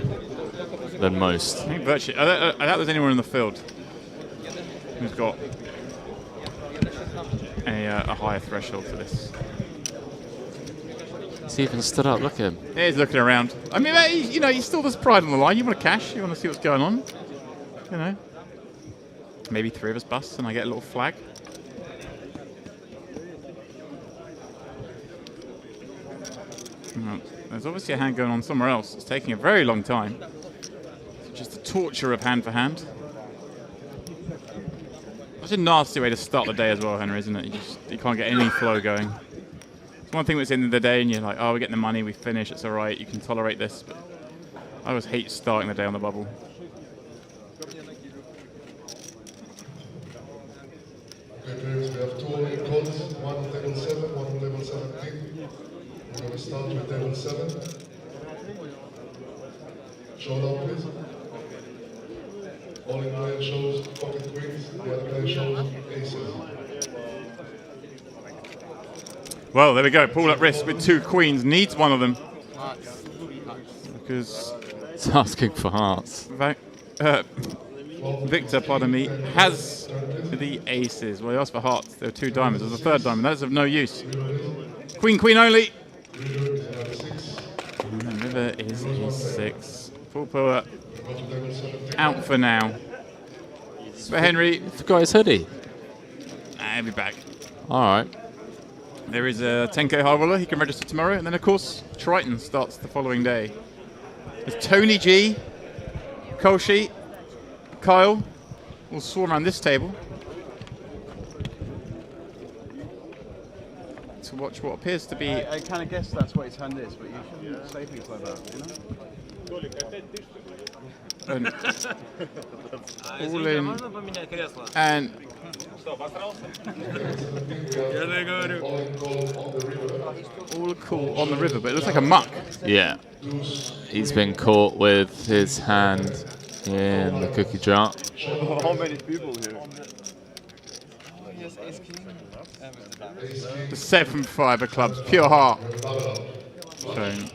most. I think virtually, I doubt there's anyone in the field who's got a higher threshold for this. He's even stood up. Look at him. Yeah, he's looking around. I mean, he still does pride on the line. You want to cash. You want to see what's going on. You know, maybe three of us bust and I get a little flag. There's obviously a hand going on somewhere else. It's taking a very long time. It's just the torture of hand for hand. That's a nasty way to start the day as well, Henry, isn't it? You can't get any flow going. It's one thing that's in the day and you're like, oh, we're getting the money, we finish, it's all right, you can tolerate this. But I always hate starting the day on the bubble. Okay, players, we have two all-in calls, one on table 7, one on level 17. We're going to start with table 7. Showdown, please. All-in player shows pocket queens, the other player shows aces. Well, there we go. Paul at risk with two queens. Needs one of them. Because it's asking for hearts. Victor, pardon me, has the aces. Well, he asked for hearts. There were 2 diamonds. There's a 3rd diamond. That is of no use. Queen, queen only. And the river is e6. Full puller out for now. But Henry forgot his hoodie. He'll be back. All right. There is a 10k high roller. He can register tomorrow. And then, of course, Triton starts the following day. There's Tony G, Kolshi, Kyle will swarm around this table to watch what appears to be... I kind of guess that's what his hand is, but you shouldn't say things like that, you know? All in and all cool on the river, but it looks like a muck. Yeah. He's been caught with his hand in the cookie jar. How many people here? The 7-5 of clubs, pure heart. Shown.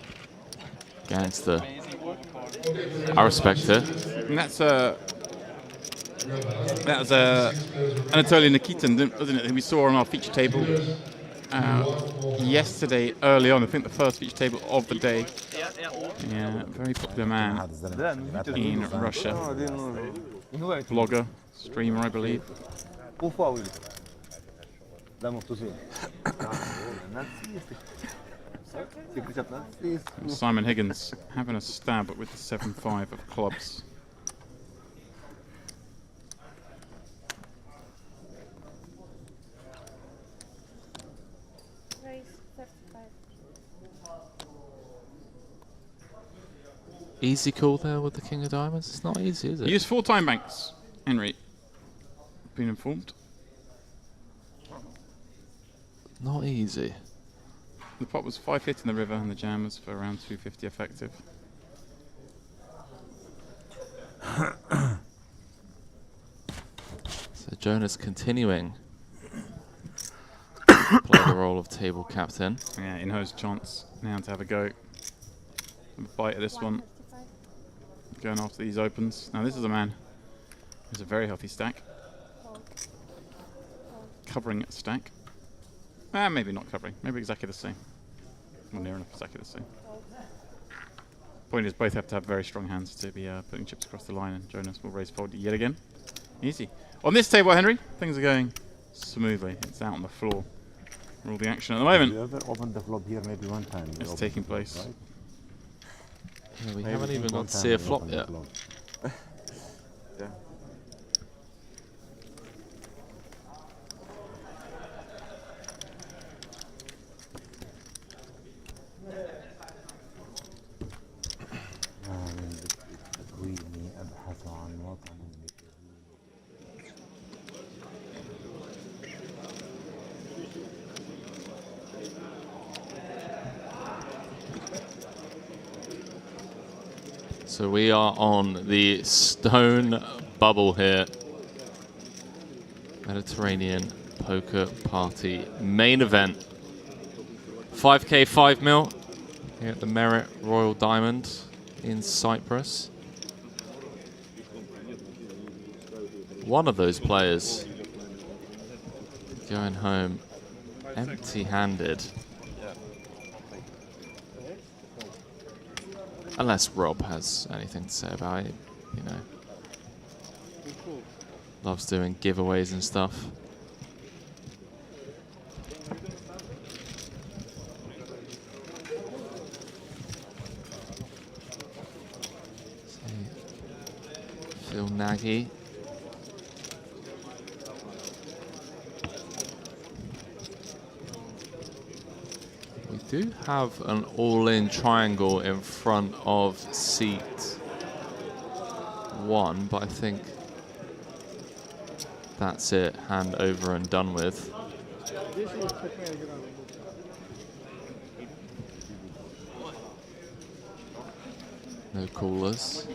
Gangster. I respect it. And that's a... That was Anatoly Nikitin, wasn't it, who we saw on our feature table yesterday early on. I think the first feature table of the day. Yeah, very popular man in Russia. Blogger, streamer, I believe. Simon Higgins having a stab with the 7-5 of clubs. Easy call there with the King of Diamonds. It's not easy, is it? Use 4 time banks, Henry. Been informed. Not easy. The pot was 5 hit in the river and the jam was for around 250 effective. So Jonas continuing to play the role of table captain. Yeah, in his chance now to have a go. Have a bite at this one. Going after these opens. Now this is a man who's a very healthy stack. Covering stack. Maybe not covering. Maybe exactly the same. Or near enough exactly the same. Point is, both have to have very strong hands to be putting chips across the line, and Jonas will raise fold yet again. Easy. On this table, Henry, things are going smoothly. It's out on the floor. All the action at the moment. You ever opened the flop here maybe one time? It's taking place. Flop, right? Yeah, we haven't even got to see a flop yet. Yeah. So we are on the stone bubble here. Mediterranean Poker Party main event. 5k 5 mil here at the Merit Royal Diamond in Cyprus. One of those players going home empty-handed. Unless Rob has anything to say about it, you know. Loves doing giveaways and stuff. Phil Nagy. We do have an all-in triangle in front of seat 1, but I think that's it, hand over and done with. No callers.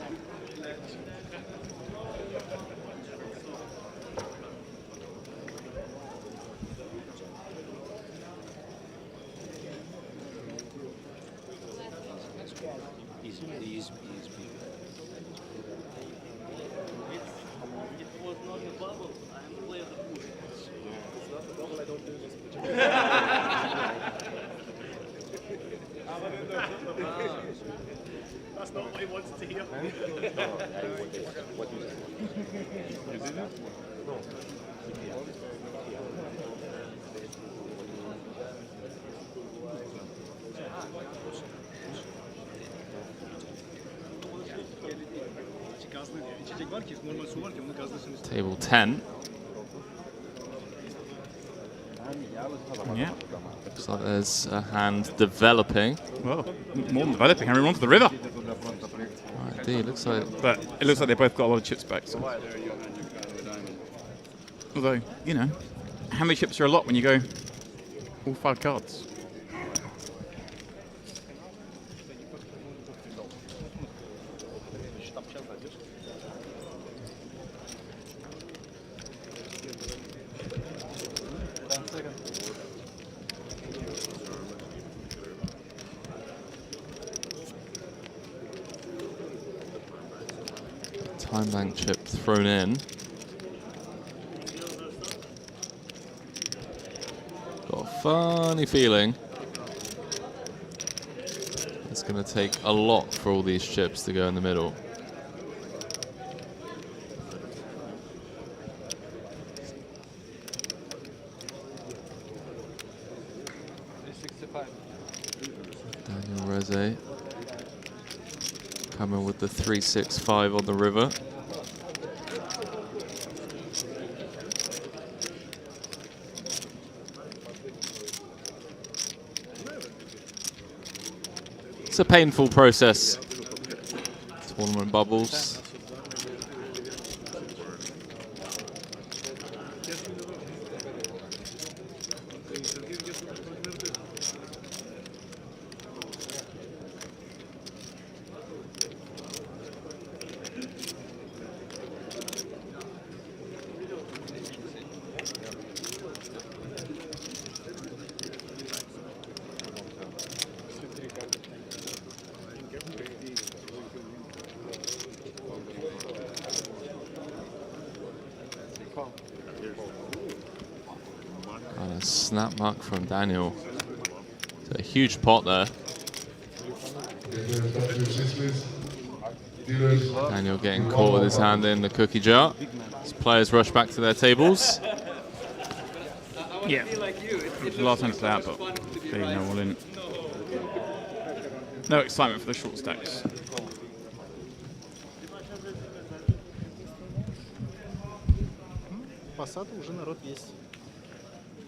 Nobody wants to hear. Table 10. Yeah. Looks like there's a hand developing. Well, more than developing. Henry onto the river. Indeed, looks like. But it looks like they both got a lot of chips back. So. Although, you know, how many chips are a lot when you go all 5 cards? Time bank chip thrown in. Got a funny feeling it's going to take a lot for all these chips to go in the middle. Daniel Rose coming with the 3-6-5 on the river. It's a painful process. Tournament bubbles. And a snap mark from Daniel. It's a huge pot there. Daniel getting caught with his hand in the cookie jar. As players rush back to their tables. Yeah. It's the last time to play out, but they know all in. No excitement for the short stacks. уже народ есть.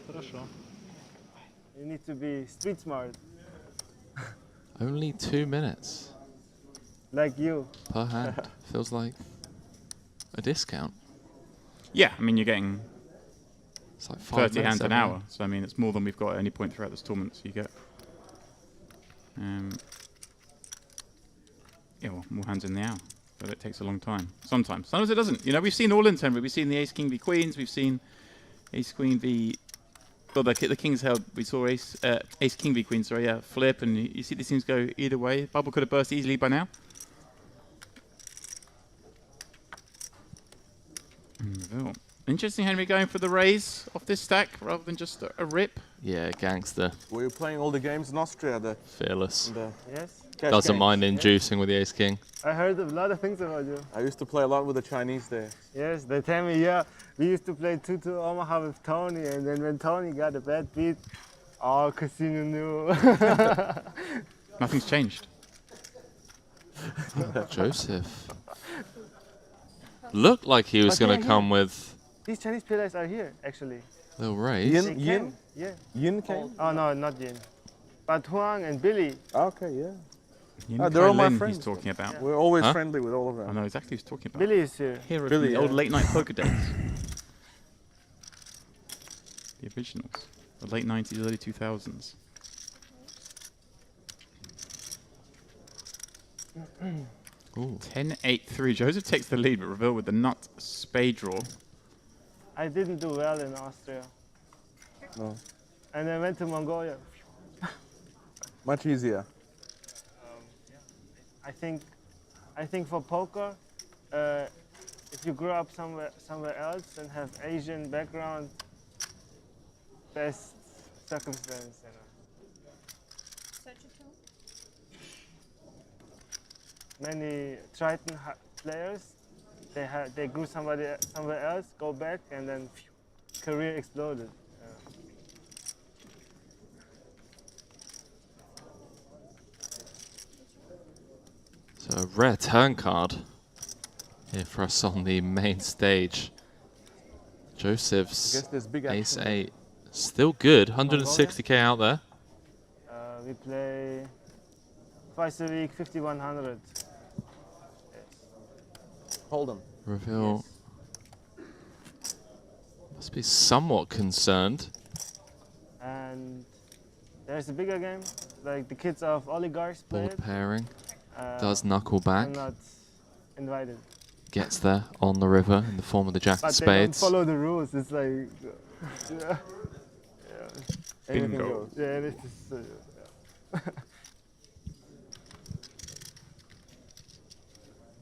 Хорошо. You need to be street smart. Only 2 minutes. Like you. Per hand. Feels like a discount. Yeah, I mean, you're getting it's like 5 30 hands an every. hour. So, I mean, it's more than we've got at any point throughout this tournament. So you get yeah, well, more hands in the hour. But it takes a long time. Sometimes it doesn't. You know, we've seen all in 10, but we've seen the Ace King v Queens. We've seen Ace Queen v... Well, the King's held. We saw Ace King v Queen, sorry, yeah, flip. And you see these things go either way. Bubble could have burst easily by now. Interesting, Henry, going for the raise off this stack rather than just a rip. Yeah, gangster. Were you playing all the games in Austria? Fearless. Yes. Doesn't mind inducing with the Ace King. I heard a lot of things about you. I used to play a lot with the Chinese there. Yes, they tell me, yeah, we used to play 2-2 Omaha with Tony, and then when Tony got a bad beat, all casino knew. Nothing's changed. Joseph. Looked like he was going to come with... These Chinese players are here, actually. Little raise. Yin? Yeah. Yin came? Oh, no, not Yin. But Huang and Billy. Okay, yeah. They're all my friends he's talking about. Yeah. We're always friendly with all of them. I know exactly who he's talking about. Billy is here. Heroes from the old late night poker days. The originals. The late 90s, early 2000s. Ooh. 10-8-3. Joseph takes the lead, but Reveal with the nut spade draw. I didn't do well in Austria. No. And I went to Mongolia. Much easier. I think for poker, if you grew up somewhere else and have Asian background, best circumstance, you know. many Triton players, they grew somewhere else, go back, and then career exploded. So a rare turn card here for us on the main stage. Joseph's ace 8, still good, 160k out there. We play twice a week, 5100. Yes. Hold 'em. Reveal. Must be somewhat concerned. And there's a bigger game, like the kids of oligarchs play Board it. pairing. Does knuckle back. I'm not invited. Gets there on the river in the form of the jack But of they don't spades. follow the rules. It's like, yeah. Anything Bingo. goes. Yeah, it is.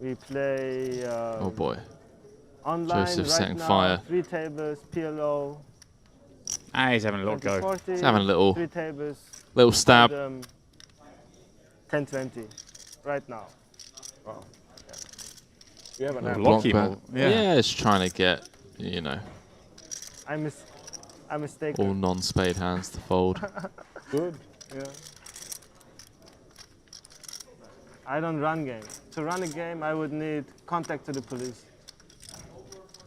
We play. Oh boy. Online Joseph right setting now, fire. 3 tables, PLO. Ah, he's having a little go. 2040, He's having a little- 3 tables. little stab. And, 10-20 right now. Wow. You haven't Little had Locky Block ball. bet. Yeah. Yeah, it's trying to get, you know, I'm mistaken. all non-spade hands to fold. Good. Yeah. I don't run games. To run a game, I would need contact to the police.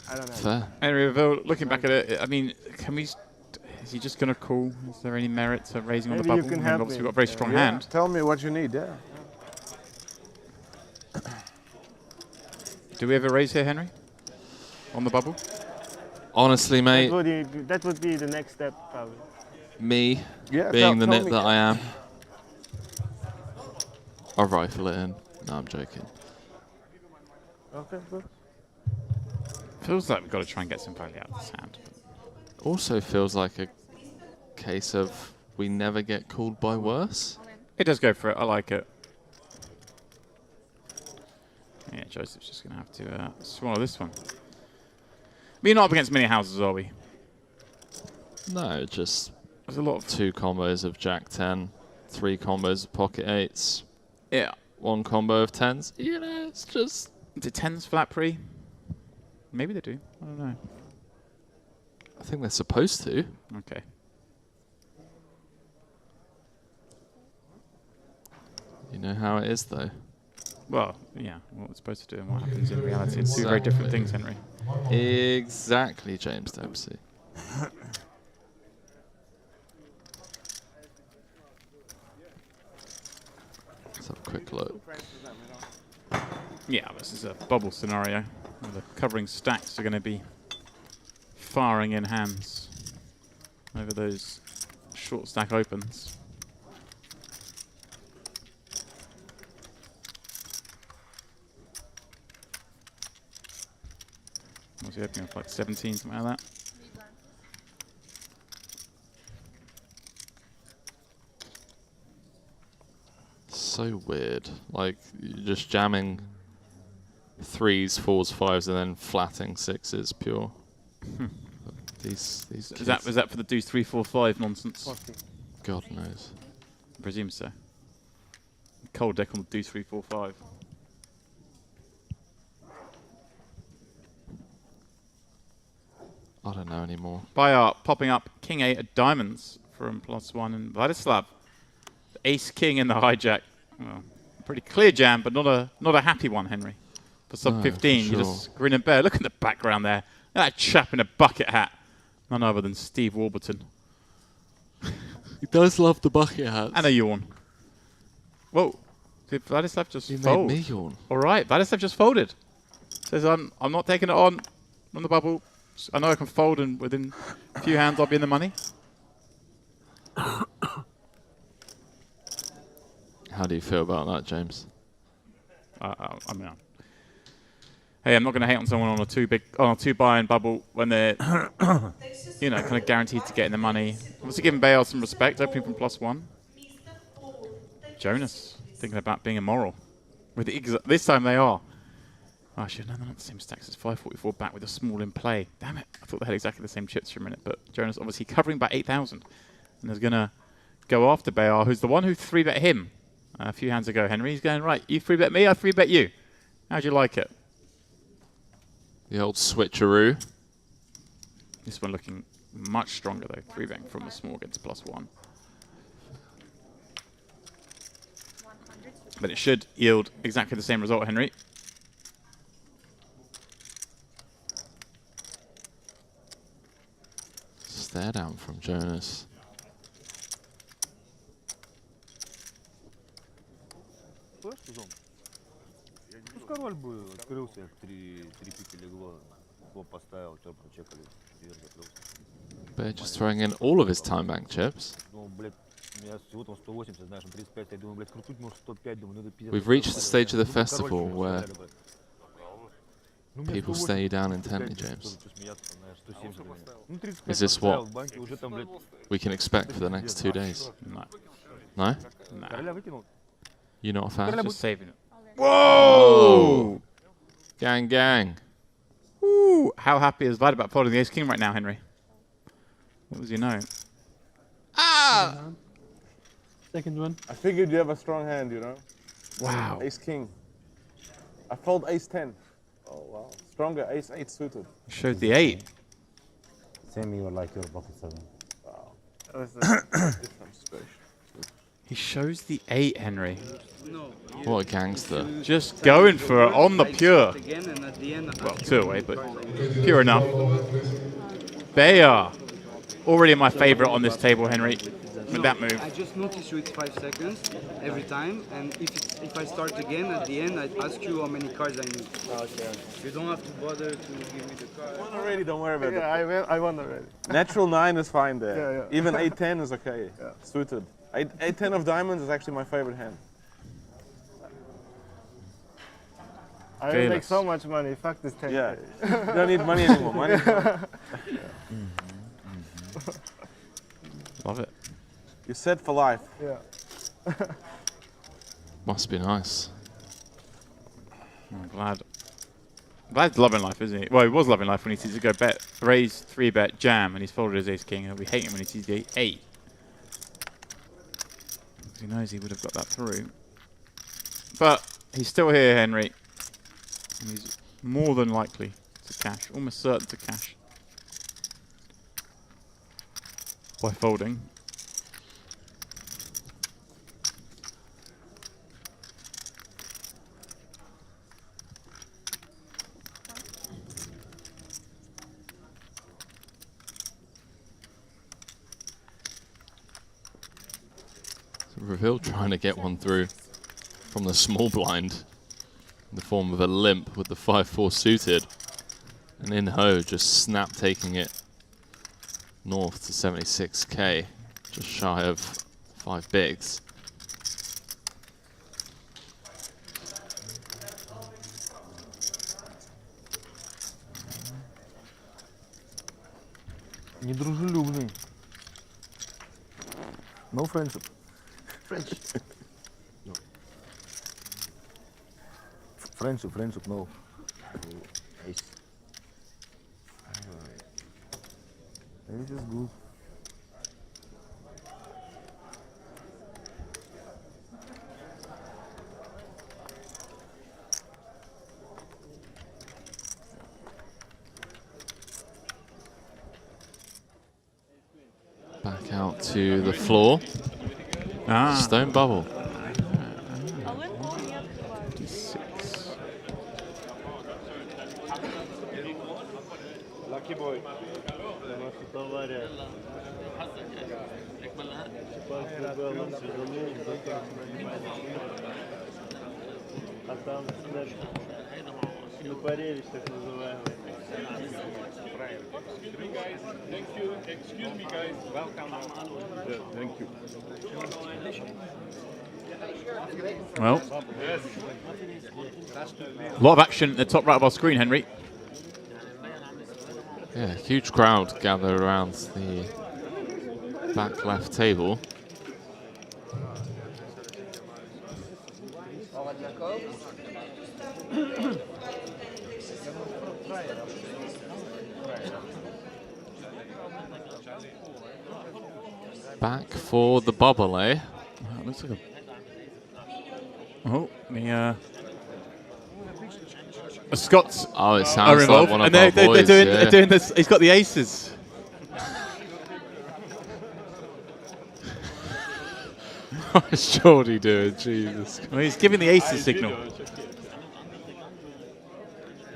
I don't have. Fair. Henry Reveal, looking back at it, I mean, can we? Is he just going to call? Is there any merit to raising on the Maybe you bubble? can I mean, help obviously, me. we've got a very strong Yeah. hand. Tell me what you need, yeah. Do we ever raise here, Henry? On the bubble? Honestly, mate, That would be the next step, probably. me Yeah, being the tell nit me. that I am, I'll rifle it in. No, I'm joking. Okay, good. Feels like we've got to try and get some value out of this hand. Also feels like a case of we never get called by worse. It does go for it. I like it. Yeah, Joseph's just going to have to swallow this one. We're not up against many houses, are we? No, just There's a lot of 2 combos of Jack 10, 3 combos of pocket 8s, yeah. 1 combo of 10s. You know, it's just Do 10s flat pre? Maybe they do. I don't know. I think they're supposed to. Okay. You know how it is, though. Well, yeah. What we're supposed to do and what happens in reality. It's 2 very different things, Henry. Exactly, James Dempsey. Let's have a quick look. Yeah, this is a bubble scenario where the covering stacks are going to be firing in hands over those short stack opens. Was he opening up like 17, something like that? So weird. Like, you're just jamming 3s, 4s, 5s, and then flatting 6s pure. These Is that for the deuce 3, 4, 5 nonsense? God knows. I presume so. Cold deck on the deuce 3, 4, 5. I don't know anymore. By art, popping up King 8 of diamonds from +1 and Vladislav. Ace King in the hijack. Well, pretty clear jam, but not a happy one, Henry. For sub No, 15, for you sure. just grin and bear. Look at the background there. Look at that chap in a bucket hat. None other than Steve Warburton. He does love the bucket hats. And a yawn. Whoa. Did Vladislav just You made fold? me yawn. All right, Vladislav just folded. Says, I'm not taking it on the bubble. I know I can fold, and within a few hands I'll be in the money. How do you feel about that, James? I mean, hey, I'm not going to hate on someone on a two buy-in bubble when they're, you know, kind of guaranteed to get in the money. Obviously, giving Bale some respect, opening from +1. Jonas thinking about being immoral. With this time they are. Oh, actually, no, they're not the same stacks. It's 544 back with a small in play. Damn it! I thought they had exactly the same chips for a minute, but Jonas obviously covering by 8,000, and is going to go after Bayar, who's the one who 3-bet him A few hands ago, Henry. He's going, right, you 3-bet me, I 3-bet you. How'd you like it? The old switcheroo. This one looking much stronger, though. 3-betting from the small against +1. But it should yield exactly the same result, Henry. Stare down from Jonas. Король бы открылся, три пики легло, флоп поставил, все прочекали, вверх закрылся. Bear just throwing in all of his time bank chips. Ну, блядь, я всего там 180, знаешь, 35, я думаю, блядь, крутить может 105, думаю, ну это пиздец. We've reached the stage of the festival where people stare you down intently, James. Is this what we can expect for the next 2 days? No. No? Nah. You're not a fan? Just saving it. Whoa! Gang, gang. Ooh, how happy is Vlad about folding the ace-king right now, Henry? What does he know? Ah! Second one. I figured you have a strong hand, you know? Wow. Ace-king. I fold ace-10. Oh, wow. Stronger, ace-8 suited. Showed the 8. Same you like your pocket 7. Wow. That's a different situation. He shows the 8, Henry. What a gangster. Just going for it on the pure. Well, 2 away, but pure enough. They are already my favorite on this table, Henry, with that move. I just notice you it's 5 seconds every time, and if I start again at the end, I'd ask you how many cards I need. Okay. You don't have to bother to give me the card. I won already, don't worry about it. I won already. Natural 9 is fine there. Yeah. Even 8-10 is okay. Yeah. Suited. 8-10 of diamonds is actually my favorite hand. I will make so much money. Fuck this 10. Yeah. You don't need money anymore. Money. Love it. You're set for life. Yeah. Must be nice. I'm glad. Vlad's loving life, isn't he? Well, he was loving life when he sees it go bet, raise, 3-bet, jam, and he's folded his ace-king. He'll be hating when he sees the 8. He knows he would have got that through. But he's still here, Henry. And he's more than likely to cash, almost certain to cash. By folding. Reveal trying to get one through from the small blind in the form of a limp with the 5-4 suited. And in Ho just snap taking it north to 76k, just shy of 5 bigs. Недружелюбный. No friendship. Friendship. No. Friendship, no. Ace. Ace is good. Back out to the floor. Stone bubble. Lucky boy. Excuse me, guys. Welcome. Thank you. Well, a lot of action at the top right of our screen, Henry. Yeah, huge crowd gathered around the back left table. Back for the bubble, eh? Wow, looks like Oh, the Scots Oh, it are sounds like involved, one of and our boys. they're doing this. He's got the aces. What's Jordy doing? Jesus. Well, he's giving the aces signal.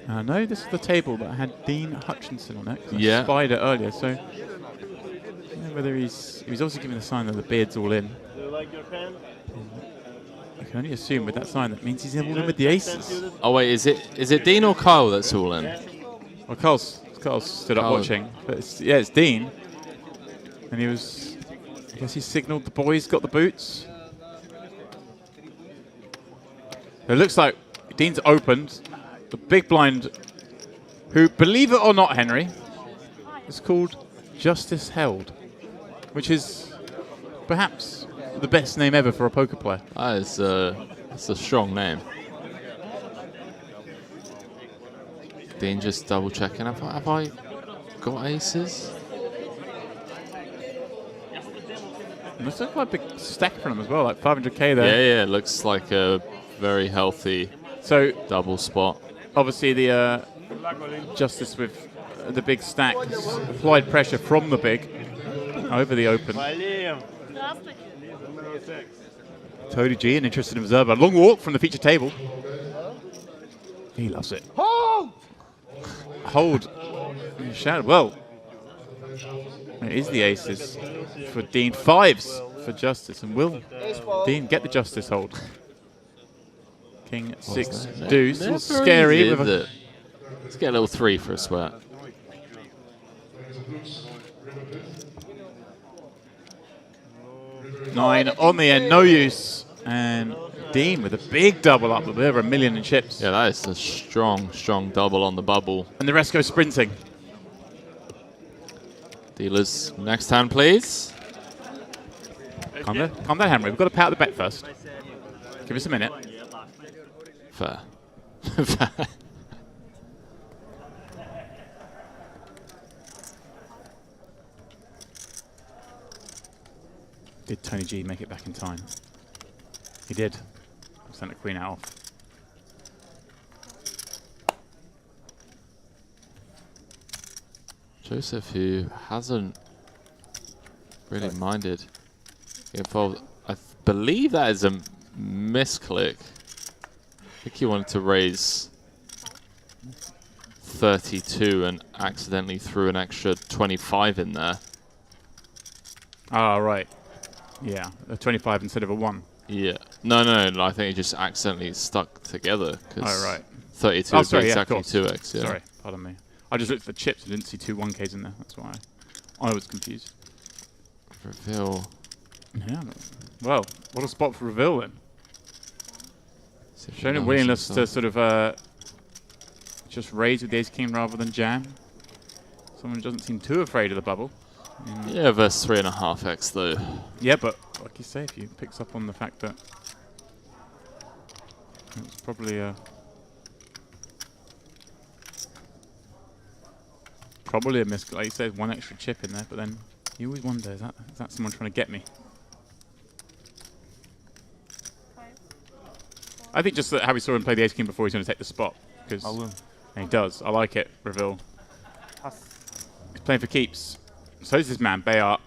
No, this is the table that had Dean Hutchinson on it. I spied it earlier, so I don't know whether he's also giving the sign that the beard's all in. Do you like your pen? I can only assume with that sign that means he's all in with the aces. Oh wait, is it Dean or Kyle that's all in? Well, Carl's stood up watching, but it's Dean, and he was. I guess he signalled the boys got the boots. It looks like Dean's opened the big blind, who, believe it or not, Henry, is called Justice Held, which is perhaps the best name ever for a poker player. That's a strong name. Dean just double checking. Have I got aces? Looks like quite a big stack for him as well, like 500k there. Yeah, it looks like a very healthy double spot. Obviously, the Justice with the big stack applied pressure from the big over the open. Tony G, an interested observer. Long walk from the feature table. He loves it. Hold. Shout. Well, it is the aces for Dean. Fives for Justice. And will Dean get the Justice hold? King 6 deuce. A little scary. Let's get a little 3 for a sweat. Nine on the end, no use. And Dean with a big double up, over $1 million in chips. Yeah, that is a strong, strong double on the bubble. And the rest go sprinting. Dealers, next hand, please. Calm down, Henry. We've got to pay out the bet first. Give us a minute. Fair. Did Tony G make it back in time? He did. Sent the queen out off. Joseph, who hasn't really minded involved. I believe that is a misclick. I think he wanted to raise 32 and accidentally threw an extra 25 in there. Ah, right. Yeah, a 25 instead of a 1. Yeah. No, I think it just accidentally stuck together. Oh, right. 32 oh, sorry, exactly yeah, 2x. Yeah. Sorry, pardon me. I just looked at the chips and didn't see 2 1Ks in there. That's why I was confused. Reveal. Yeah. Well, what a spot for reveal then. Showing a willingness to sort of just raise with the ace king rather than jam. Someone who doesn't seem too afraid of the bubble. Yeah, versus 3.5x though. Yeah, but like you say, if you picks up on the fact that it's probably a miss. Like you said, 1 extra chip in there, but then you always wonder, is that someone trying to get me? I think just that how we saw him play the ace king before, he's going to take the spot. And he does. I like it, reveal. He's playing for keeps. So is this man, Bayard.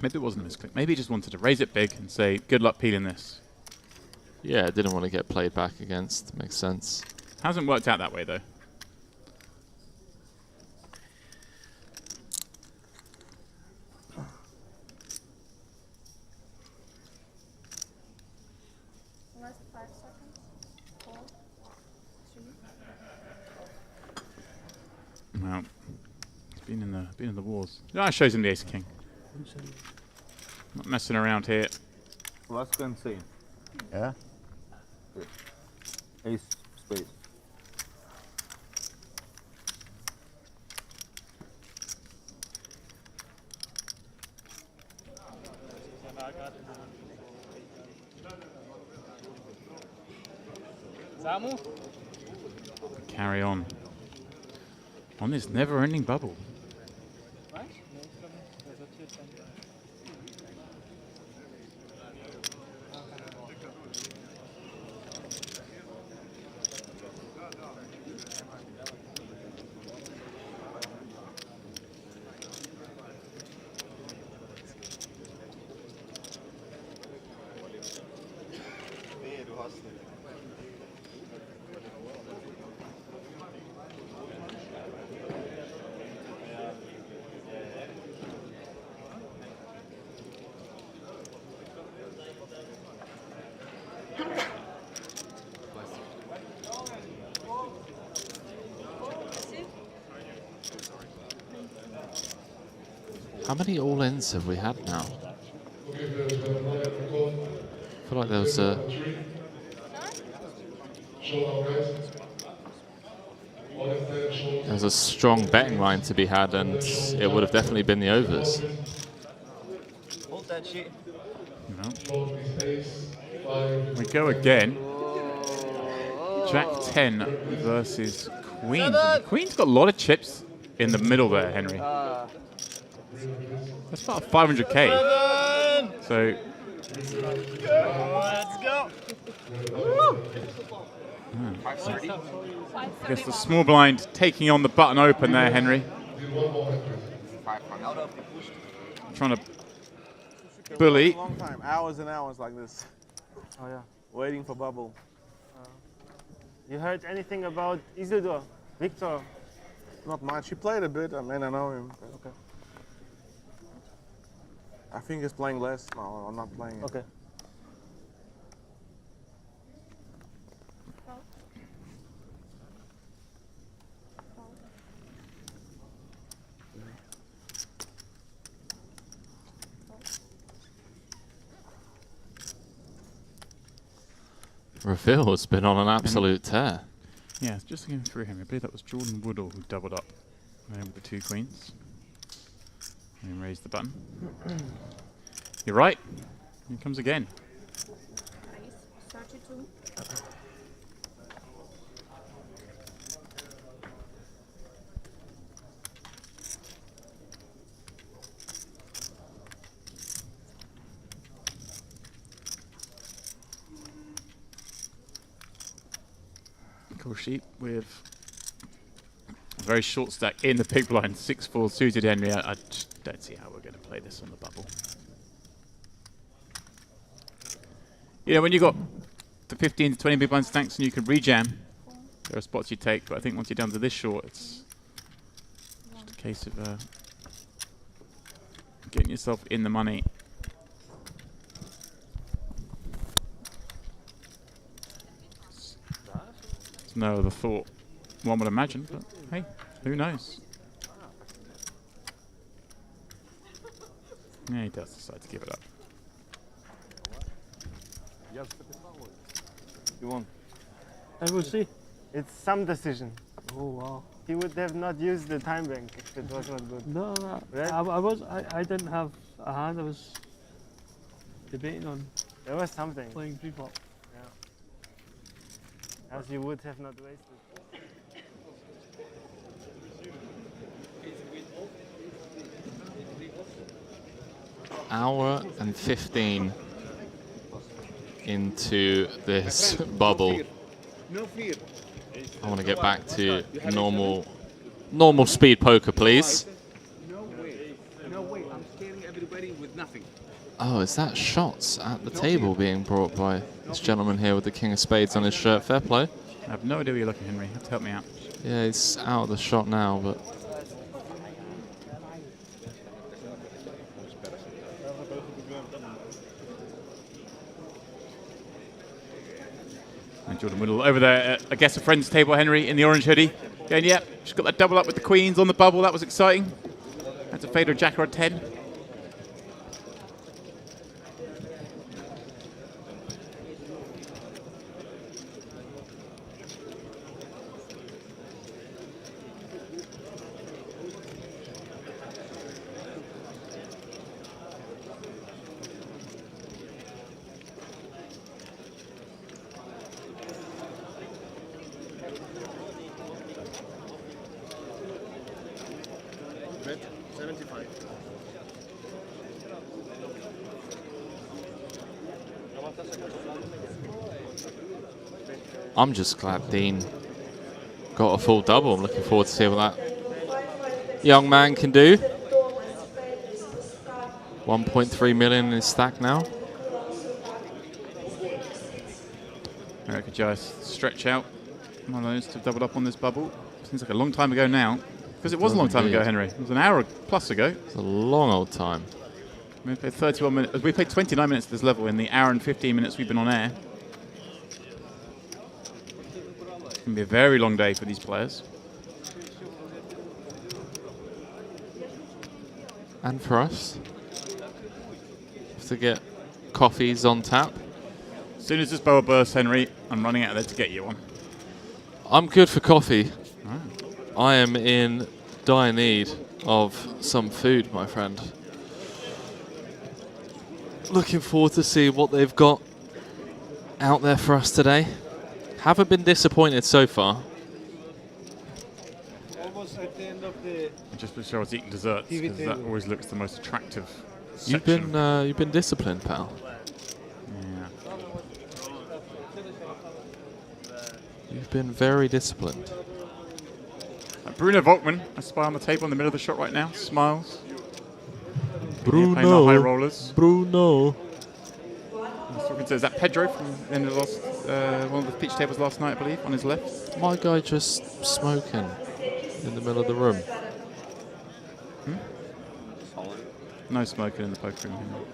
Maybe it wasn't a misclick. Maybe he just wanted to raise it big and say, good luck peeling this. Yeah, didn't want to get played back against. Makes sense. Hasn't worked out that way, though. Last 5 seconds. 4, 3. Well, he's been in the wars. Ah, shows him the ace king. Not messing around here. Let's go and see. Yeah? Ace spade. Carry on this never-ending bubble. How many all-ins have we had now? I feel like there was a strong betting line to be had, and it would have definitely been the overs. Hold that shit. No. We go again. Jack 10 versus Queen. Queen's got a lot of chips in the middle there, Henry. That's about 500k. So. Let's go. I guess the small blind taking on the button open there, Henry. Trying to bully. Long time, hours and hours like this. Oh yeah. Waiting for bubble. You heard anything about Isidore, Victor? Not much. He played a bit. I mean, I know him. Okay. I think he's playing less. No, I'm not playing. Okay. Reveal has been on an absolute tear. Yeah, just looking through him. I believe that was Jordan Woodall who doubled up with the 2 queens. And raised the button. You're right. Here comes again. 32. Cool sheep with a very short stack in the big blind. 6-4 suited Henry. I just don't see how we're going to play this on the bubble. You know, when you've got the 15 to 20 big blind stacks and you can rejam, there are spots you take, but I think once you're down to this short, it's just a case of getting yourself in the money. It's no other thought one would imagine, but hey, who knows? Yeah, he does decide to give it up. You won. I will see. It's some decision. Oh wow. He would have not used the time bank if it was not good. No, no. Right? I didn't have a hand. I was debating on. There was something. Playing pre-flop. Yeah. As you would have not wasted. Hour and 15 into this bubble. No fear. I want to get back to normal speed poker, please. No way. No way. I'm scaring everybody with nothing. Oh, is that shots at the table being brought by this gentleman here with the king of spades on his shirt? Fair play. I have no idea where you're looking, Henry. You have to help me out. Yeah, he's out of the shot now, but... And Jordan Woodall over there, I guess a friend's table, Henry, in the orange hoodie. Going, yep, just got that double up with the queens on the bubble. That was exciting. That's a fader jack or a 10. Bet 75. I'm just glad Dean got a full double. I'm looking forward to seeing what that young man can do. 1.3 million in his stack now. Eric just stretch out. One of those to double up on this bubble. Seems like a long time ago now. Because it was a long time ago, Henry. It was an hour plus ago. It's a long old time. We played 31 minutes. We played 29 minutes at this level in the hour and 15 minutes we've been on air. It's going to be a very long day for these players. And for us. Have to get coffees on tap. As soon as this boa bursts, Henry, I'm running out of there to get you one. I'm good for coffee. I am in dire need of some food, my friend. Looking forward to see what they've got out there for us today. Haven't been disappointed so far. Almost at the end of the... Just because I was eating desserts, because that always looks the most attractive You've been disciplined, pal. Yeah. You've been very disciplined. Bruno Volkmann, I spy on the table in the middle of the shot right now. Smiles. Bruno. Playing the high rollers. Bruno. Is that Pedro from the end of the last, one of the pitch tables last night, I believe, on his left? My guy just smoking in the middle of the room. No smoking in the poker room.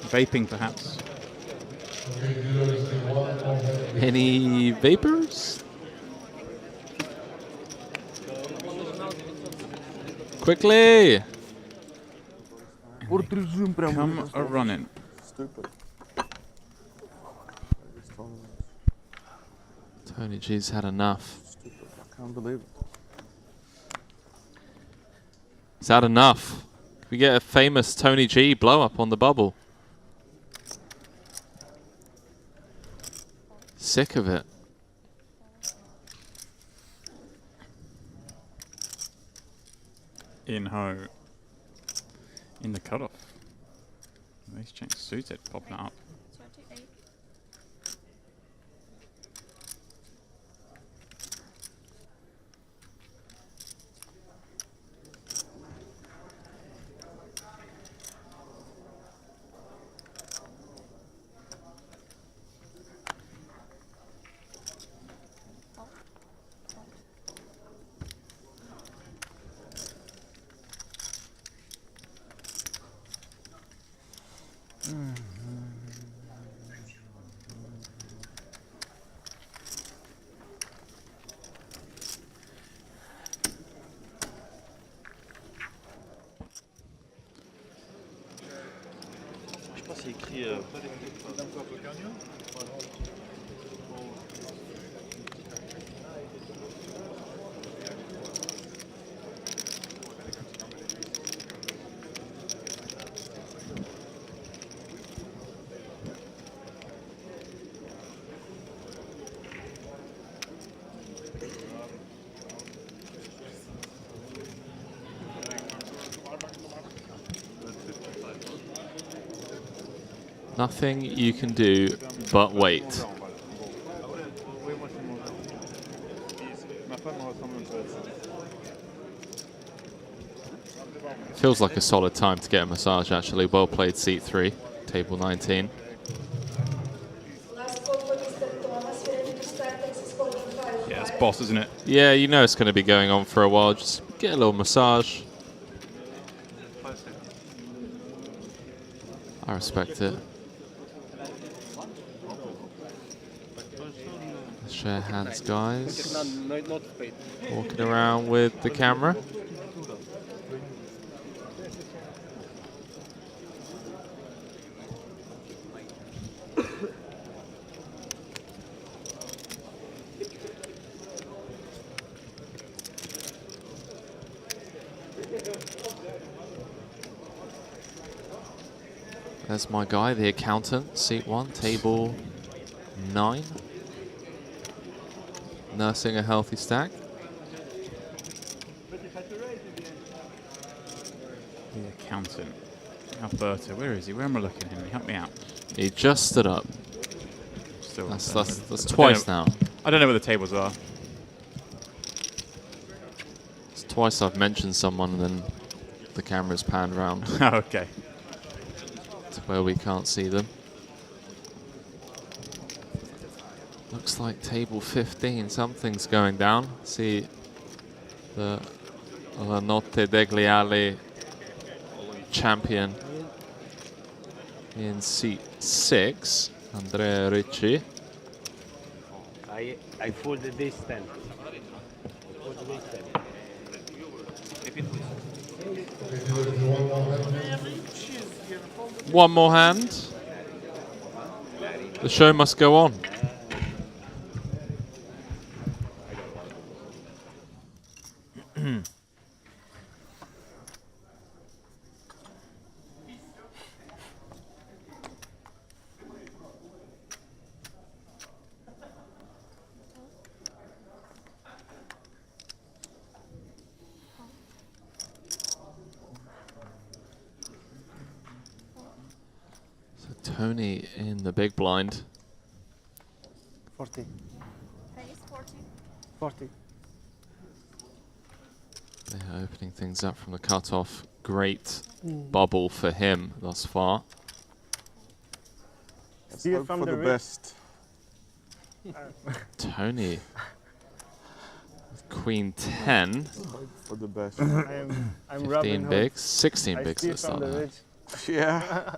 Vaping, perhaps. Any vapors? Quickly! Come a running. Stupid. Tony G's had enough. Stupid. I can't believe it. Is that enough? Can we get a famous Tony G blow up on the bubble? Sick of it. In ho. In the cutoff. Ace Jack suited, popping it up. 28. C'est écrit... Nothing you can do but wait. Feels like a solid time to get a massage, actually. Well played, seat 3, table 19. Yeah, it's boss, isn't it? Yeah, you know it's going to be going on for a while. Just get a little massage. I respect it. Share hands, guys. Walking around with the camera. There's my guy, the accountant, seat 1, table 9. Nursing a healthy stack. The accountant. Alberto, where is he? Where am I looking, Henry? Help me out. He just stood up. Still That's twice now. I don't know where the tables are. It's twice I've mentioned someone and then the camera's panned round. Okay. To where we can't see them. Looks like table 15, something's going down. See the La Notte degli Ali champion in seat 6, Andrea Ricci. I fold this 10. One more hand. The show must go on. Tony in the big blind. 40. Face 40. 40. They're opening things up from the cutoff. Great bubble for him thus far. See it from for the ridge. best. Tony. Queen 10. For the best. I'm 15 Robin Hood. bigs. 16 I bigs see at it the from start. the of that. ridge. Yeah.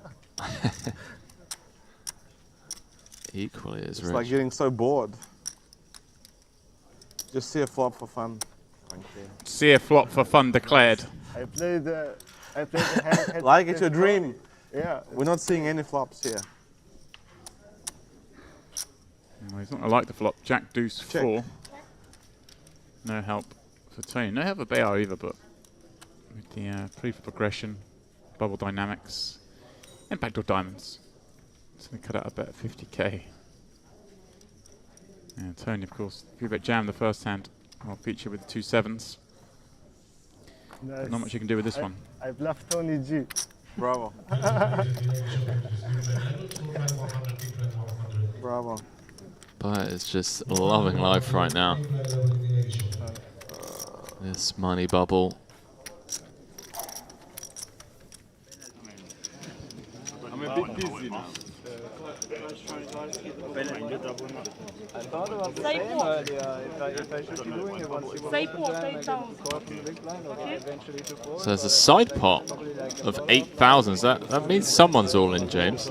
Equally as It's rich. like getting so bored. Just see a flop for fun. Thank you. See a flop for fun declared. I played the head. Like it's your dream. Yeah. We're not seeing any flops here. Well, he's not going to like the flop. Jack deuce Check. 4. No help for Tony. No help for Bayar either, but with the pre for progression, bubble dynamics, and backdoor diamonds. It's going to cut out a bet at 50k. And Tony, of course, 3-bet jam the first hand. I'll feature with the 2 7s. Nice. Not much you can do with this one. I bluffed Tony G. Bravo. Bravo. But it's just loving life right now. This money bubble. I'm a bit busy now. I thought about the same earlier, if I should be doing it once you Say open poor, jam say and get down. the score from the big blind, or eventually to fold. So there's a side pot of 8,000. That means someone's all in, James.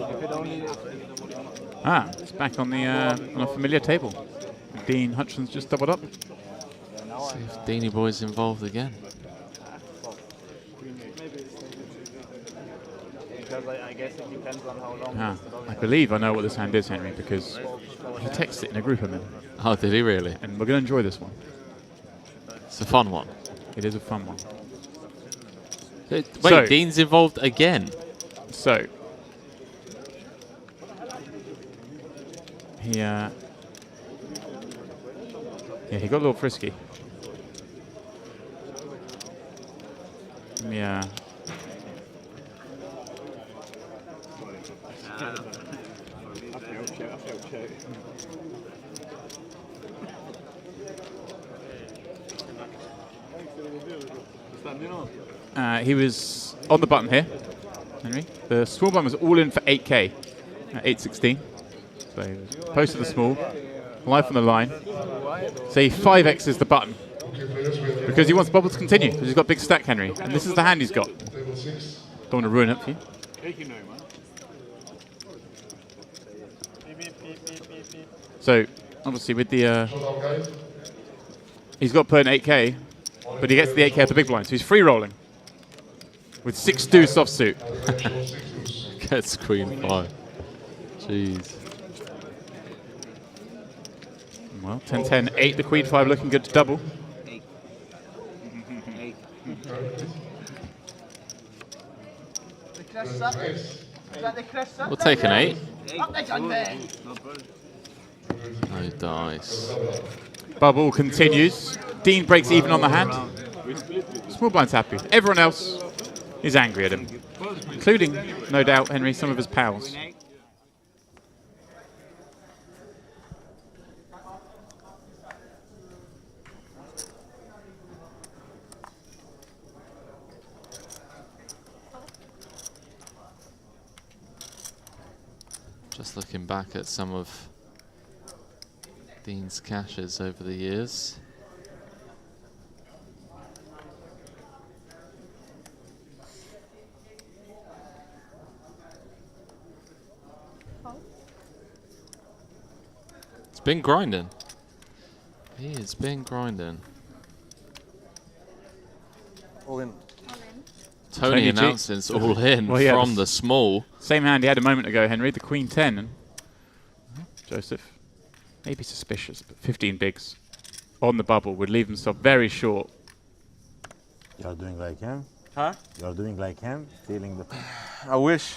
Ah, it's back on the on a familiar table. Dean Hutchinson's just doubled up. See if Deanie Boy's involved again. Because I guess it depends on how long. Ah, I believe I know what this hand is, Henry, because he texted it in a group of men. Oh, did he really? And we're going to enjoy this one. It's a fun one. It is a fun one. Wait, So- Dean's involved again. So, he yeah, he got a little frisky. Yeah. He was on the button here, Henry. The small button was all in for 8k at 8.16. So he was posted the small, life on the line. So he 5x's the button because he wants the bubble to continue because he's got big stack, Henry. And this is the hand he's got. Don't want to ruin it for you. So obviously with the he's got to put in 8k, but he gets the 8k at the big blind, so he's free rolling with 6 deuce offsuit. Gets queen 5. Jeez. Well, 10-10, 8 the queen 5 looking good to double. We'll take an 8. Up there, John Bear. No dice. Bubble continues. Dean breaks even on the hand. Small blind's happy. Everyone else is angry at him, including, no doubt, Henry, some of his pals. Just looking back at some of Dean's caches over the years. It's been grinding. He has been grinding. All in. All in. Tony G. announces all in Well, yeah, from the small. Same hand he had a moment ago, Henry, the Queen 10. And Joseph, maybe suspicious, but 15 bigs on the bubble would leave himself very short. You're doing like him? Huh? You're doing like him? Stealing the... I wish.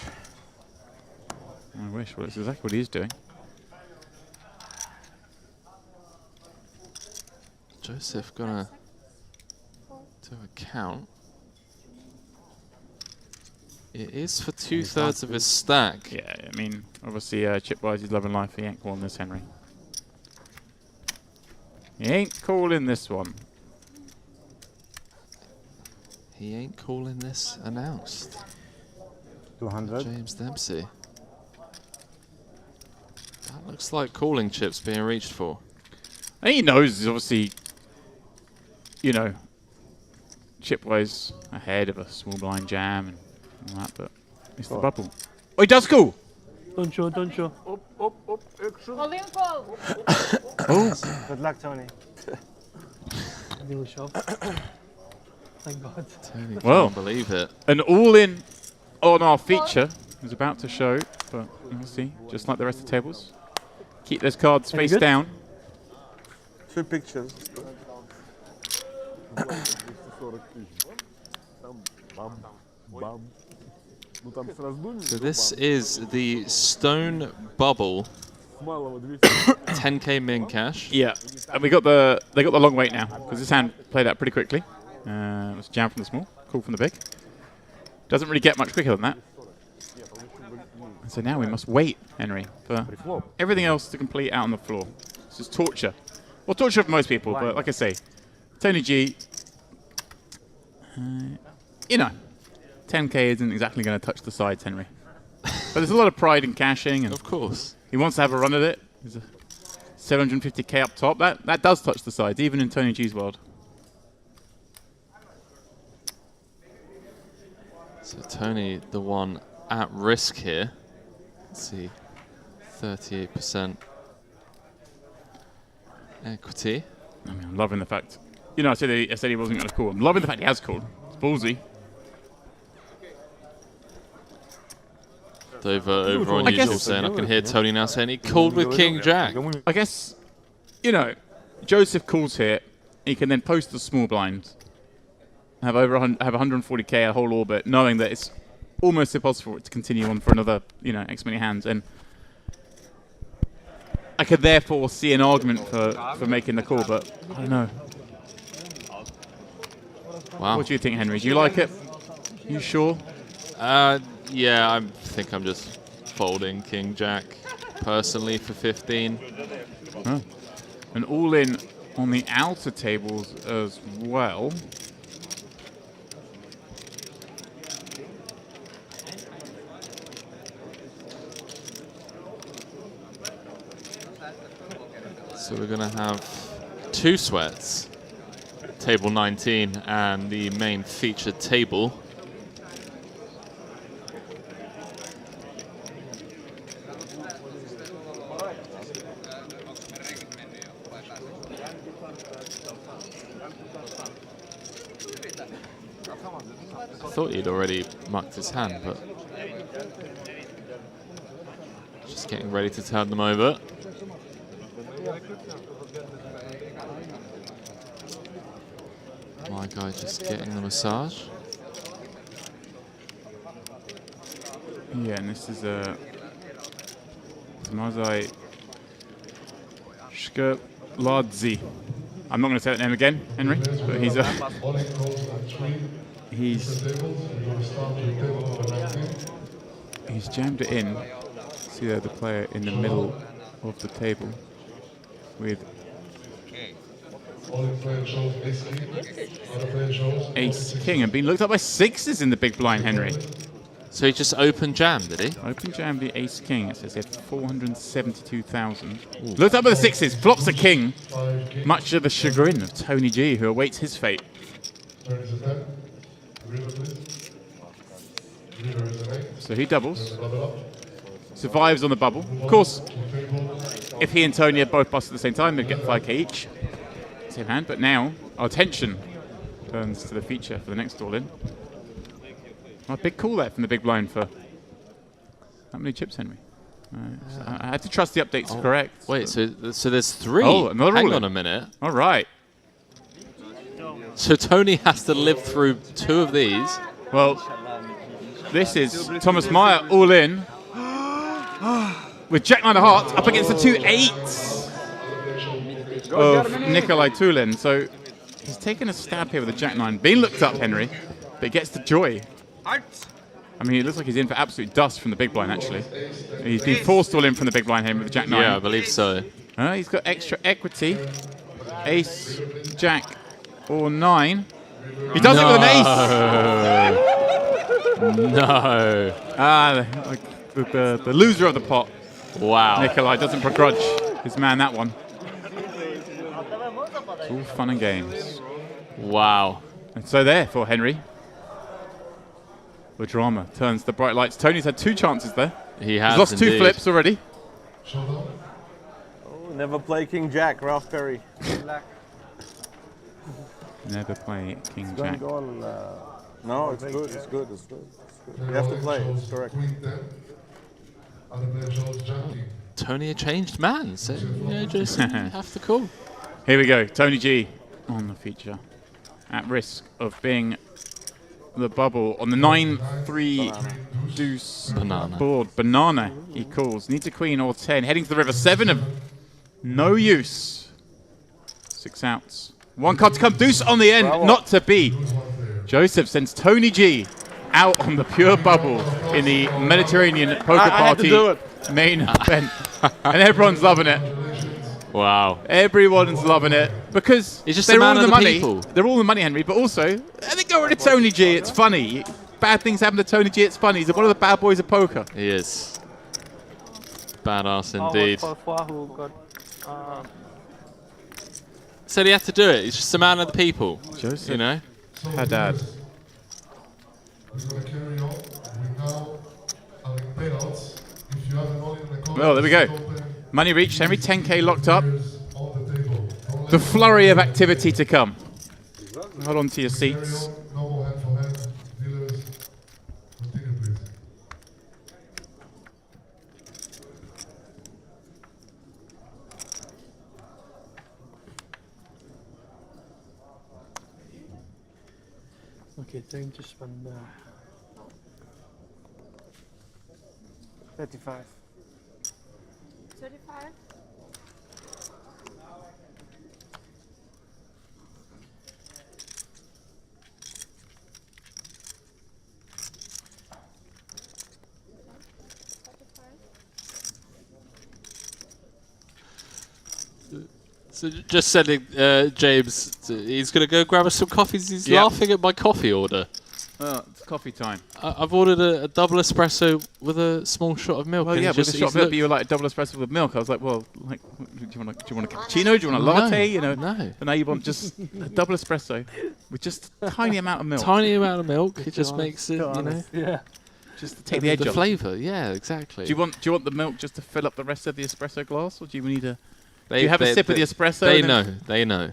I wish. Well, it's exactly what he's doing. Joseph gonna do a count. It is for 2/3 of his stack. Yeah, I mean, obviously, chip-wise, he's loving life. He ain't calling this, Henry. He ain't calling this one. He ain't calling this announced. 200. James Dempsey. That looks like calling chips being reached for. I think he knows he's obviously, you know, chip-wise ahead of a small blind jam and all that, but it's the bubble. Oh, he does call! Don't show, don't show. All in call. Oh! Good luck, Tony. He will show. Thank God. Tony Well, can't believe it. An all-in on our feature is about to show, but we'll see, just like the rest of the tables. Keep those cards face down. 2 pictures. So this is the Stone Bubble 10k min cash. Yeah, and they got the long wait now because this hand played out pretty quickly. It was jam from the small, cool from the big. Doesn't really get much quicker than that. And so now we must wait, Henry, for everything else to complete out on the floor. This is torture. Well, torture for most people, but like I say, Tony G, you know, 10k isn't exactly going to touch the sides, Henry. But there's a lot of pride in cashing, and of course, he wants to have a run at it. There's a 750k up top. That does touch the sides, even in Tony G's world. So Tony, the one at risk here. Let's see, 38% equity. I mean, I'm loving the fact. You know, I said he wasn't going to call. I'm loving the fact he has called. It's ballsy. Over on YouTube saying, I can hear Tony now saying he called with King Jack. I guess, you know, Joseph calls here. He can then post the small blind, have 140k a whole orbit, knowing that it's almost impossible for it to continue on for another, you know, X many hands. And I could therefore see an argument for making the call, but I don't know. Wow. What do you think, Henry? Do you like it? You sure? Yeah, I think I'm just folding King Jack personally for 15. Huh. And all in on the outer tables as well. So we're going to have 2 sweats, table 19 and the main featured table. I thought he'd already mucked his hand, but just getting ready to turn them over. My guy just getting the massage. Yeah, and this is Tomazai Shkeladze. I'm not going to say that name again, Henry, but he's jammed it in. See there, the player in the middle of the table with Ace King and being looked up by 6s in the big blind, Henry. So he just open jammed, did he? Open jammed the Ace King. It says he had 472,000. Looked up by the 6s, flops a king, much to the chagrin of Tony G, who awaits his fate. So he doubles, survives on the bubble. Of course, if he and Tony had both busted at the same time, they'd get 5k each. Same hand, but now, our attention turns to the feature for the next all-in. Oh, big call there from the big blind for how many chips, Henry? I had to trust the updates correct. Wait, so there's 3. Oh, another Hang all-in. on a minute. All right. So Tony has to live through 2 of these. Well, this is Thomas Meyer all in with Jack 9 of hearts up against the 2 8s of Nikolai Tulin. So he's taken a stab here with a Jack 9. Being looked up, Henry, but he gets the joy. I mean, it looks like he's in for absolute dust from the big blind, actually. He's been forced all in from the big blind here with the Jack 9. Yeah, I believe so. He's got extra equity. Ace, Jack, or 9. He does it with an ace! No. Like the loser of the pot. Wow. Nikolai doesn't begrudge his man that one. It's all fun and games. Wow. And so there for Henry. The drama turns the bright lights. Tony's had 2 chances there. He has. He's lost indeed. 2 flips already. Oh, never play King Jack, Ralph Perry. Never play King Jack. No, it's good. It's good. It's good. You have to play. It's correct. Tony a changed man, so just have to call. Here we go. Tony G on the feature. At risk of being the bubble on the 9-3 deuce board. Banana, he calls. Needs a queen or 10. Heading to the river. 7 of no use. 6 outs. 1 card to come. Deuce on the end. Bravo. Not to be. Joseph sends Tony G out on the pure bubble in the Mediterranean Poker Party main event. And everyone's loving it. Wow. Everyone's loving it because he's just they're a man all of the the money. people. They're all the money, Henry, but also I think go to Tony G. It's funny. Bad things happen to Tony G. It's funny. He's one of the bad boys of poker. He is. Badass indeed. Said he had to do it. He's just a man of the people. Joseph. You know? Haddad. Well, there we go. Money reached, Henry. 10K locked up. The flurry of activity to come. Hold on to your seats. Okay, time to spend 35. 35. So just sending James, he's going to go grab us some coffees. He's laughing at my coffee order. Oh, it's coffee time. I've ordered a double espresso with a small shot of milk. Well, yeah, with a shot of milk, but you were like a double espresso with milk. I was like, well, like, do you want a cappuccino? Do you want a latte? You know, no. But now you want just a double espresso with just a tiny amount of milk. Tiny amount of milk. It just makes it, you know. Yeah. Just to take the edge off. The flavour, yeah, exactly. Do you want the milk just to fill up the rest of the espresso glass, or do you need a? Do you have a sip of the espresso? They know.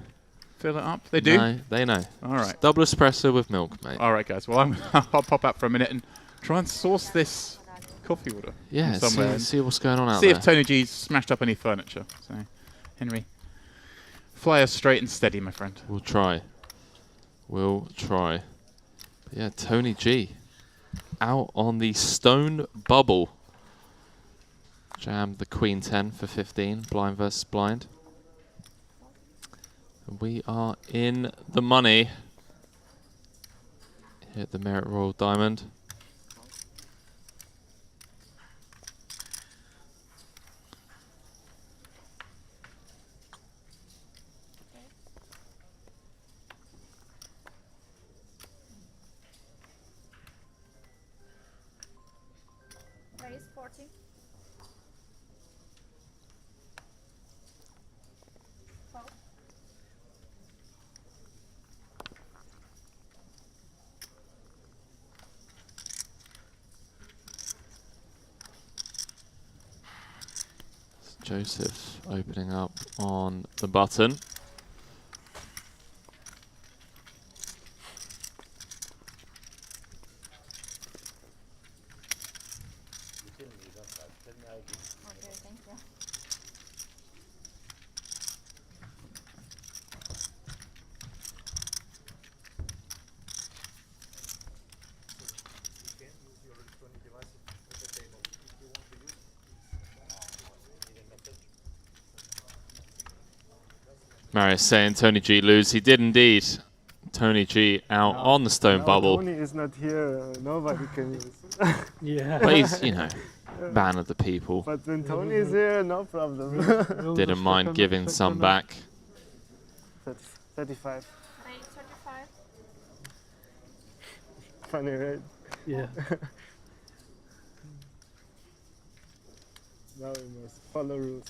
Fill it up. They do. No, they know. All right. It's double espresso with milk, mate. All right, guys. Well, I'll pop out for a minute and try and source this coffee order. Yeah, somewhere. see what's going on out see there. if Tony G's smashed up any furniture. So, Henry, fly us straight and steady, my friend. We'll try. We'll try. But yeah, Tony G out on the stone bubble. Jammed the Queen 10 for 15, blind versus blind. And we are in the money here at the Merit Royal Diamond. Raise 40. Joseph opening up on the button. Marius saying Tony G lose. He did indeed. Tony G out on the stone bubble. Tony is not here. Nobody can use. Yeah. But he's, you know, man of the people. But when Tony is here, no problem. Didn't mind giving some back. 35. 35. Funny, right? Yeah. Now we must follow rules.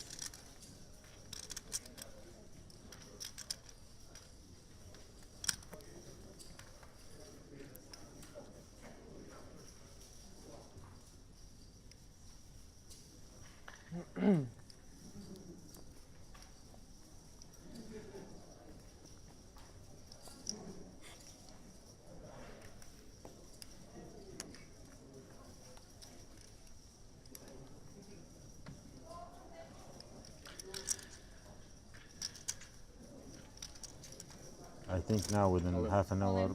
I think now within half an hour.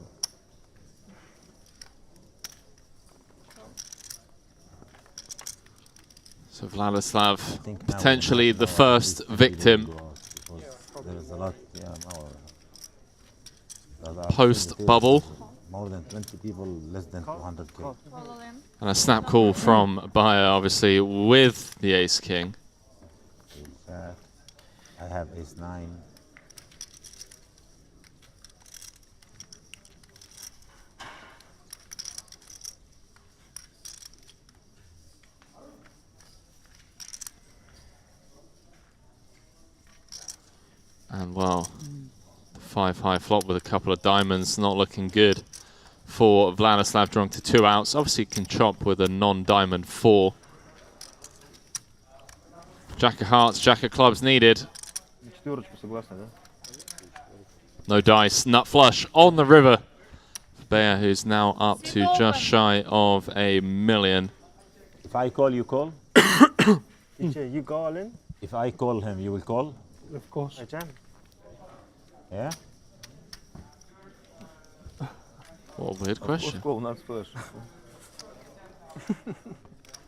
So Vladislav, potentially the first victim There's a lot, post-bubble. More than 20 people, less than 200k. And a snap call from Bayer, obviously, with the ace-king. I have ace-9. And well, the 5-high flop with a couple of diamonds, not looking good for Vladislav, drawing to 2 outs. Obviously can chop with a non-diamond 4. Jack of hearts, jack of clubs needed. No dice, nut flush on the river. Bayer, who's now up to just shy of $1 million. If I call, you call? You call in? If I call him, you will call? Of course. I can. Yeah? What a weird question.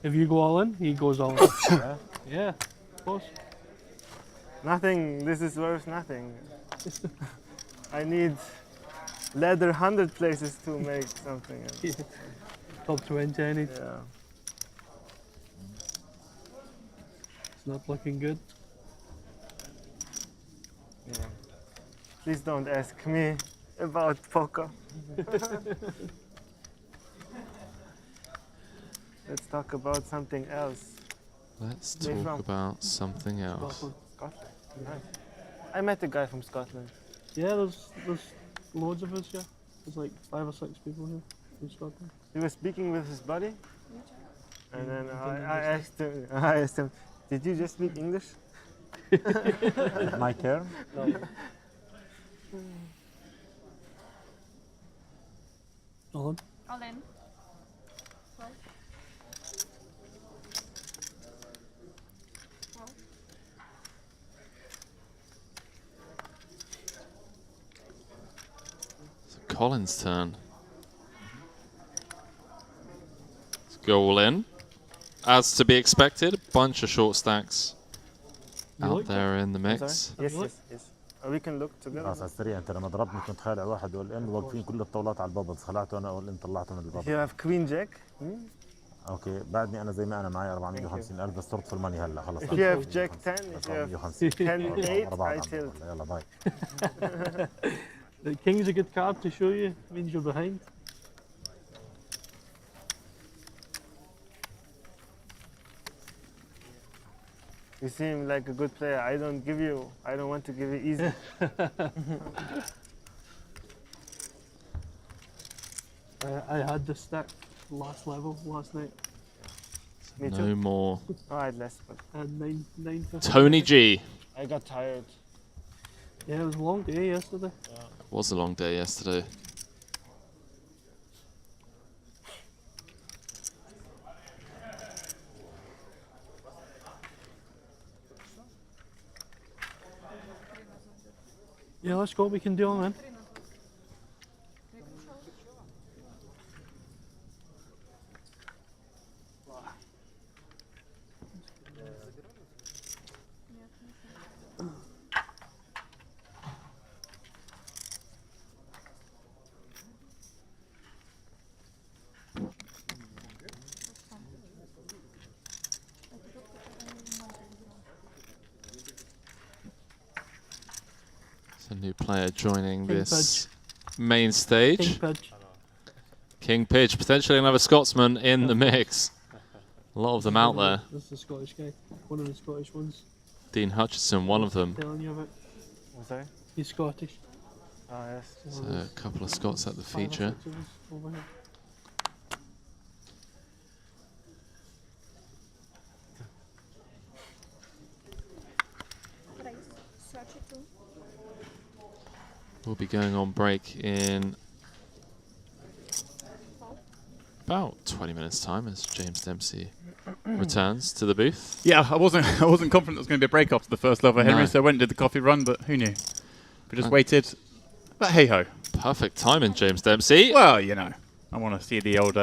If you go all in, he goes all in. Yeah? Yeah, of course. Nothing, this is worth nothing. I need ladder 100 places to make something. Yeah. Top 20, I need. Yeah. It's not looking good. Yeah. Please don't ask me about poker. Let's talk about something else. Let's talk about something else. Scotland. Nice. I met a guy from Scotland. Yeah, there's loads of us here. There's like 5 or 6 people here from Scotland. He was speaking with his buddy, and then I asked him, did you just speak English? My turn? No. All in? All in. 12. 12. So Colin's turn. Let's go all in. As to be expected, a bunch of short stacks out there in the mix. Yes. We can look together. خلاص على السريع انت لما ضربني كنت خالع واحد اول ان واقفين كل الطاولات على البابلز خلعته انا اول ان طلعته من البابلز. You have queen jack. اوكي بعدني انا زي ما انا معي 450,000 بس صرت في الماني هلا خلص. If you have jack 10, if you have 10-8, I tilt. يلا باي. The king's a good card to show you. Means you're behind. You seem like a good player. I don't want to give you easy. I had this stack last level last night. Me No too. more. Oh, I had less, but I had 950. Tony G. I got tired. Yeah, it was a long day yesterday. It was a long day yesterday. Yeah, let's go. We can do it, man. It's a new player joining King this main stage. King Pidge. King Pidge, potentially another Scotsman in the mix. A lot of them out there. This is the Scottish guy. One of the Scottish ones. Dean Hutchison, one of them. Telling you about. What's that? He's Scottish. Oh, yes. So a couple of Scots at the feature. 5 or 6 of us over here. We'll be going on break in about 20 minutes time as James Dempsey returns to the booth. Yeah, I wasn't confident it was going to be a break after the first level, Henry, so I went and did the coffee run, but who knew? We just waited. But hey ho. Perfect timing, James Dempsey. Well, you know, I want to see the old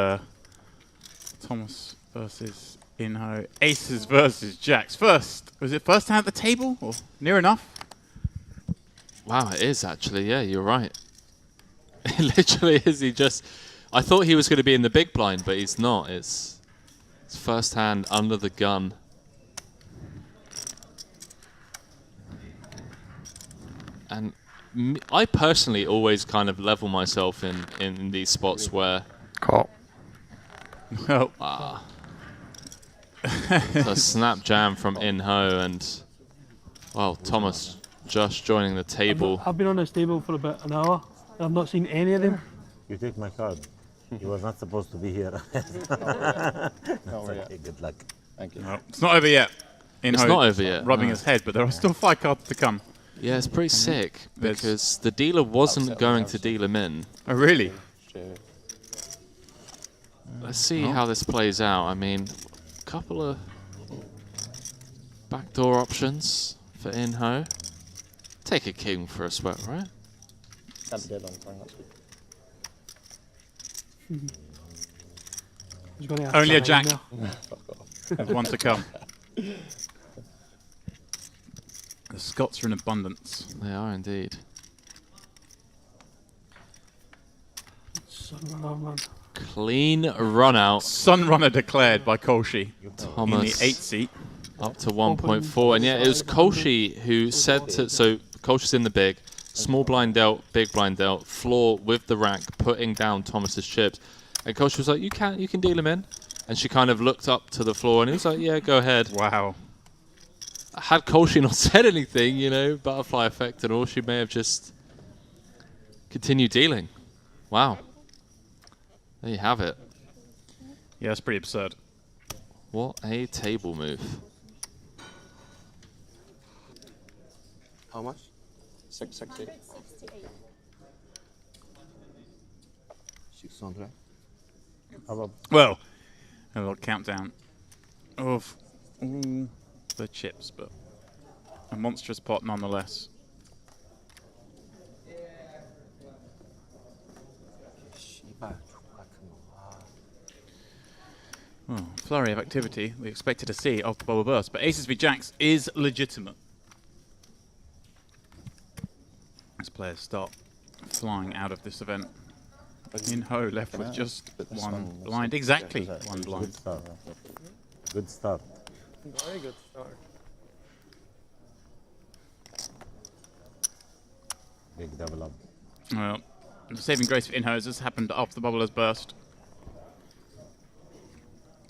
Thomas versus Inho, Aces versus Jacks. First, was it first hand at the table or near enough? Wow, it is actually. Yeah, you're right. It literally is. I thought he was going to be in the big blind, but he's not. It's first hand under the gun. And I personally always kind of level myself in these spots where... Call. Oh. A snap jam from Inho and... Well, Thomas just joining the table. I've been on this table for about an hour. I've not seen any of them. You take my card. He was not supposed to be here. Okay, good luck. Thank you. No, it's not over yet. It's not over yet. Rubbing no. his head, but there are still 5 cards to come. Yeah, it's pretty sick because the dealer wasn't going to deal him in. Oh, really? Let's see how this plays out. I mean, a couple of backdoor options for Inho. Take a king for a sweat, right? Only a jack. There's one to come. The Scots are in abundance. They are indeed. Clean run out. Sunrunner declared by Kolshi. Thomas in the 8th seat. Up to 1.4. And yeah, it was Kolshi who said to... So Kolshi's in the big. Small blind dealt, big blind dealt. Floor with the rack, putting down Thomas's chips. And Kolshi was like, you can deal him in. And she kind of looked up to the floor and he was like, yeah, go ahead. Wow. Had Kolshi not said anything, you know, butterfly effect and all, she may have just continued dealing. Wow. There you have it. Yeah, that's pretty absurd. What a table move. How much? 668. 600. Well, a little countdown of all the chips, but a monstrous pot nonetheless. Oh, flurry of activity we expected to see after bubble burst, but Aces v Jacks is legitimate. As players start flying out of this event. Inho left with just one blind. Exactly one blind. Good start. Good start. Very good start. Big double up. Well, the saving grace for Inho has happened after the bubble has burst.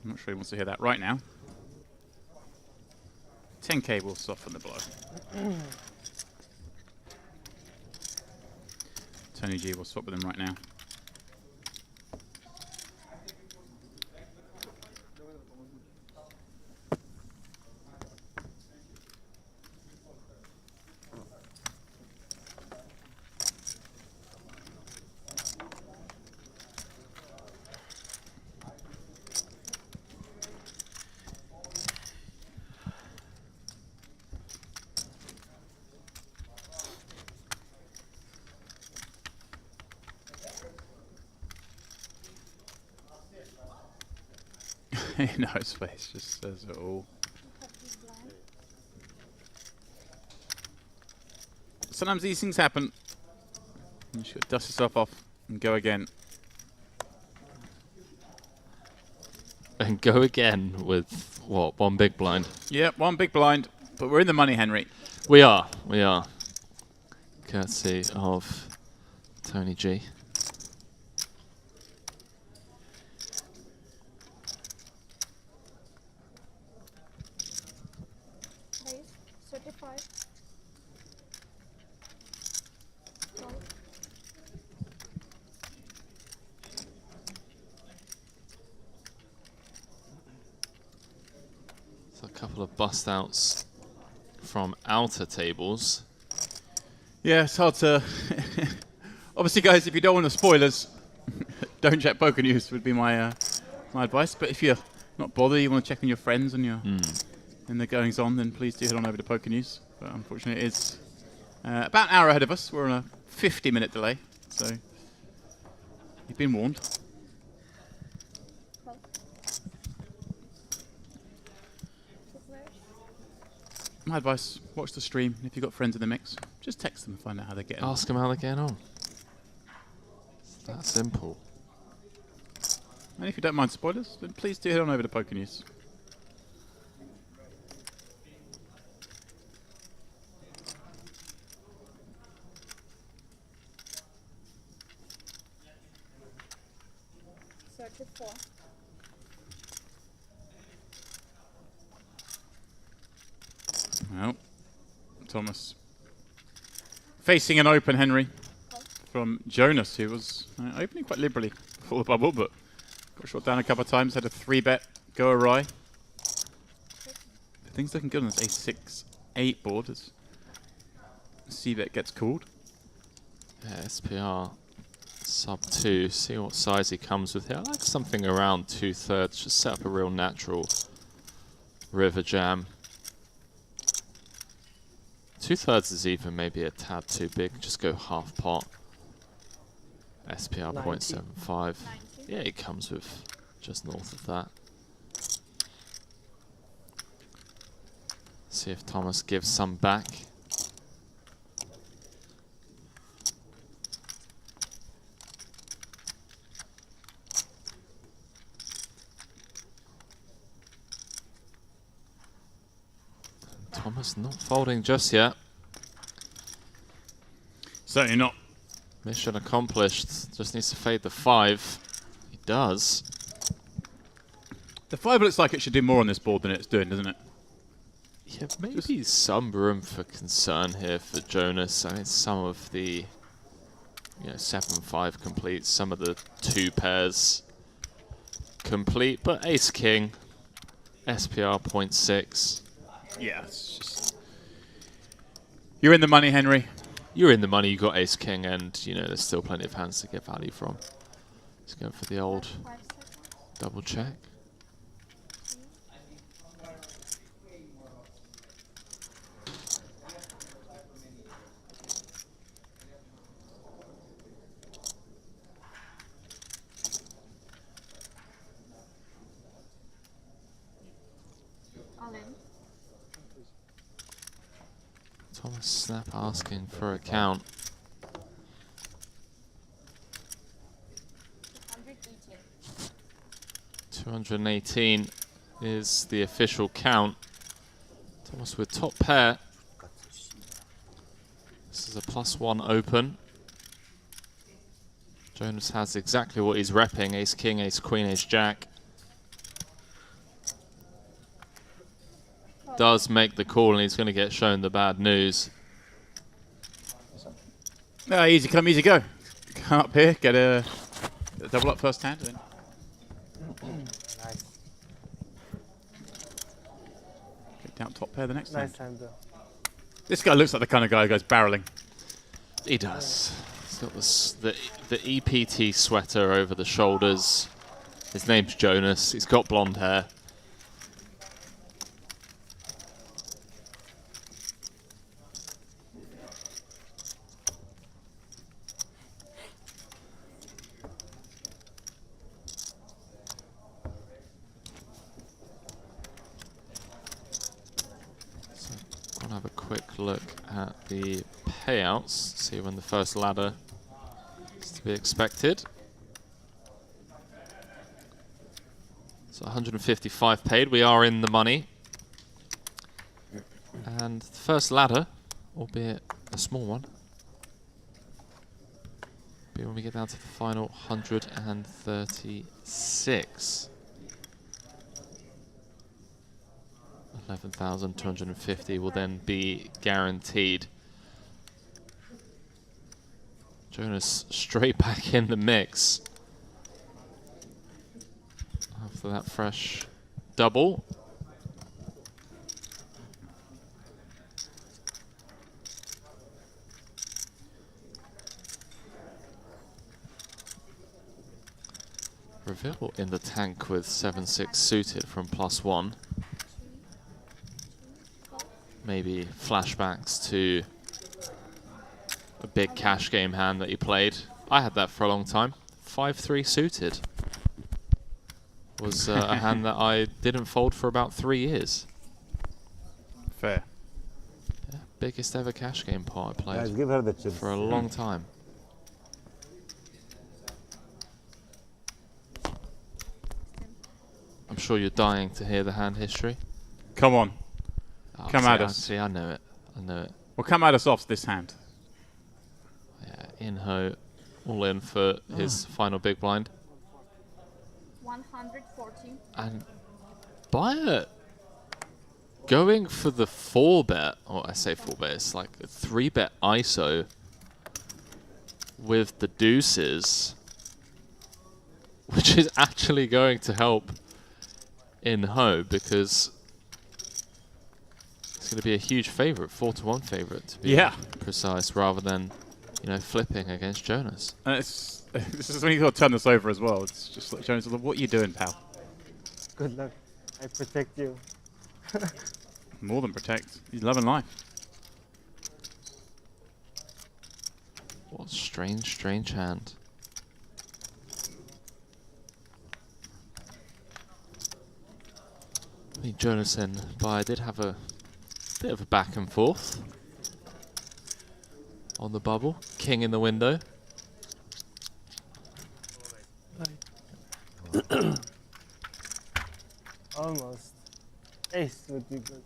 I'm not sure he wants to hear that right now. 10k will soften the blow. Tony G will swap with him right now. No, his face just says it all. Sometimes these things happen. You should dust yourself off and go again. And go again with, what, one big blind? Yep, one big blind. But we're in the money, Henry. We are. courtesy of Tony G. Raise 35. Call. So a couple of bust outs from outer tables. Yeah, it's hard to... Obviously, guys, if you don't want the spoilers, don't check Poker News would be my my advice. But if you're not bothered, you want to check on your friends and your and the goings on, then please do head on over to Poker News. But unfortunately, it is about an hour ahead of us. We're on a 50-minute delay, so you've been warned. Call. Two players. My advice: watch the stream. If you've got friends in the mix, just text them and find out how they're getting on. Ask them how they're getting on. It's that simple. And if you don't mind spoilers, then please do head on over to Poker News. Search it for. Well, Thomas facing an open Henry from Jonas, who was opening quite liberally before the bubble, but got shot down a couple of times, had a 3-bet go awry. Things looking good on this A6-8 board as C-bet gets called. Yeah, SPR sub 2. See what size he comes with here. I like something around 2/3. Just set up a real natural river jam. 2/3 is even maybe a tad too big. Just go half pot. SPR 0.75. Yeah, it comes with just north of that. See if Thomas gives some back. Thomas not folding just yet. Certainly not. Mission accomplished. Just needs to fade the 5. He does. The 5 looks like it should do more on this board than it's doing, doesn't it? Yeah, maybe some room for concern here for Jonas. I mean, some of the 7-5 complete, some of the 2 pairs complete, but Ace King, SPR 0.6. Yeah, it's just... You're in the money, Henry. You're in the money, you got Ace King, and there's still plenty of hands to get value from. Let's go for the old double check. All in. Thomas Snap asking for a count. 218 is the official count. Thomas with top pair. This is a +1 open. Jonas has exactly what he's repping. Ace King, Ace Queen, Ace Jack. Does make the call, and he's going to get shown the bad news. Easy come, easy go. Come up here, get a double up first hand. Nice. Get down top pair the next Nice hand. hand though. This guy looks like the kind of guy who goes barreling. He does. He's got the EPT sweater over the shoulders. His name's Jonas. He's got blonde hair. Have a quick look at the payouts, see when the first ladder is to be expected. So 155 paid, we are in the money. And the first ladder, albeit a small one, be when we get down to the final 136. 11,250 will then be guaranteed. Jonas straight back in the mix after that fresh double. Reveal in the tank with 7-6 suited from +1. Maybe flashbacks to a big cash game hand that he played. I had that for a long time. 5-3 suited was a hand that I didn't fold for about 3 years. Fair. Yeah, biggest ever cash game pot I played. Guys, give her the chips. For a long time. I'm sure you're dying to hear the hand history. Come on. Oh, Come at us. See, I know it. I know it. Well, come at us off this hand. Yeah, in-ho, all in for his final big blind. 140. And Bayer going for the 4-bet, or I say 4-bet, it's like a 3-bet ISO with the deuces, which is actually going to help in-ho because it's going to be a huge favourite, 4-1 favourite to be precise, rather than, you know, flipping against Jonas. This is when you got to turn this over as well. It's just like Jonas, what are you doing, pal? Good luck. I protect you. More than protect. He's loving life. What a strange, strange hand. I mean, Jonas and Bayer did have a bit of a back and forth on the bubble. King in the window. Almost. Ace would be good.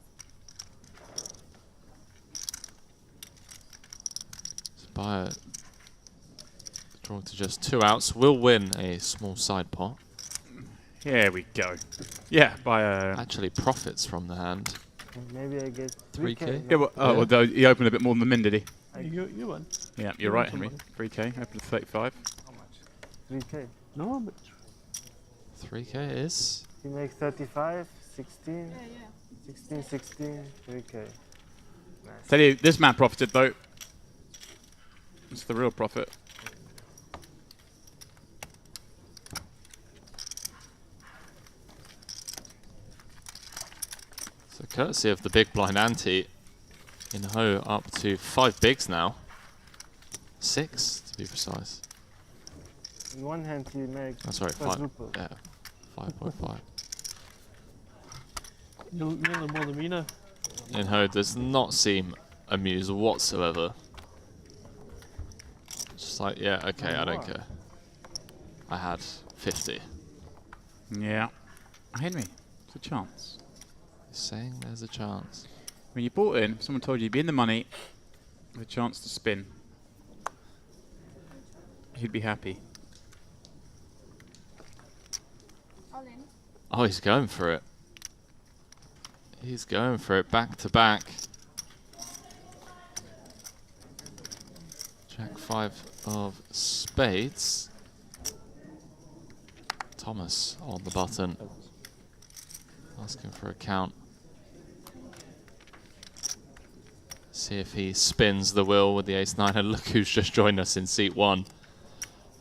So Bayer drawing to just 2 outs will win a small side pot. Here we go. Yeah, Bayer actually profits from the hand. Maybe I get 3K. Yeah, well, oh, well, he opened a bit more than the min, did he? You won. Yeah, you're right, Henry. 3K, opened 35. How much? 3K. No, but 3K is. You make 35, 16, 16, 16, 3K. Nice. Tell you, this man profited though. It's the real profit. So courtesy of the big blind ante, in-ho up to 5 bigs now. 6 to be precise. In one hand he makes. Oh, sorry, 5. quadruple. Yeah, 5.5. you're the more than me now. In-ho does not seem amused whatsoever. Just like, yeah, okay, I don't care. I had 50. Yeah. Henry, it's a chance. Saying there's a chance. When you bought in, someone told you you'd be in the money with a chance to spin. He'd be happy. All in. Oh, he's going for it. He's going for it back to back. Jack 5 of spades. Thomas on the button. Asking for a count. See if he spins the wheel with the ace-9. And look who's just joined us in seat 1.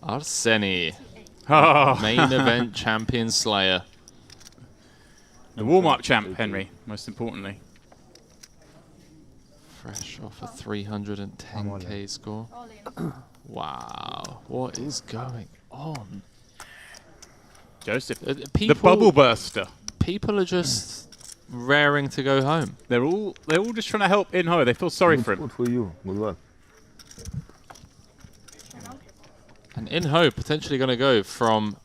Arseni. Main event champion slayer. The warm-up champ, Henry, most importantly. Fresh off a 310k score. Wow, what is going on? Joseph, people, the bubble burster. People are just raring to go home. They're all just trying to help in-ho. They feel sorry for him. Good for you. Good luck. And in-ho potentially going to go from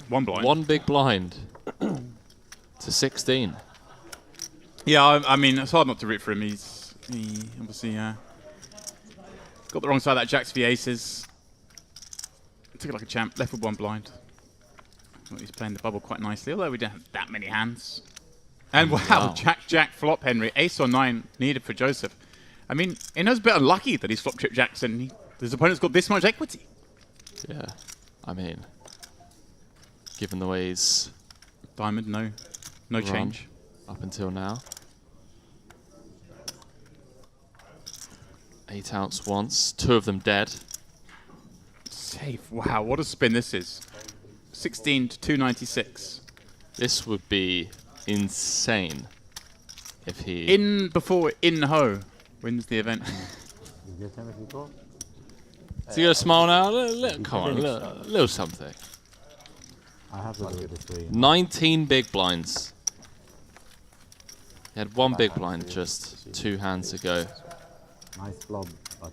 one big blind to 16. Yeah, I mean, it's hard not to root for him. He obviously got the wrong side of that Jacks v Aces. Took it like a champ. Left with one blind. Well, he's playing the bubble quite nicely, although we don't have that many hands. And wow, Jack flop, Henry. Ace or 9 needed for Joseph. I mean, Inno's a bit unlucky that he's flop trip jacks and his opponent's got this much equity. Yeah, I mean, given the way he's diamond, no change up until now. 8 outs once, 2 of them dead. Safe. Wow, what a spin this is. 16 to 296. This would be insane if he before In-Ho wins the event. Is he gonna smile now? Come on, a little something. I have to do it this way. 19 big blinds. He had 1 big blind just 2 hands ago. Nice flop, but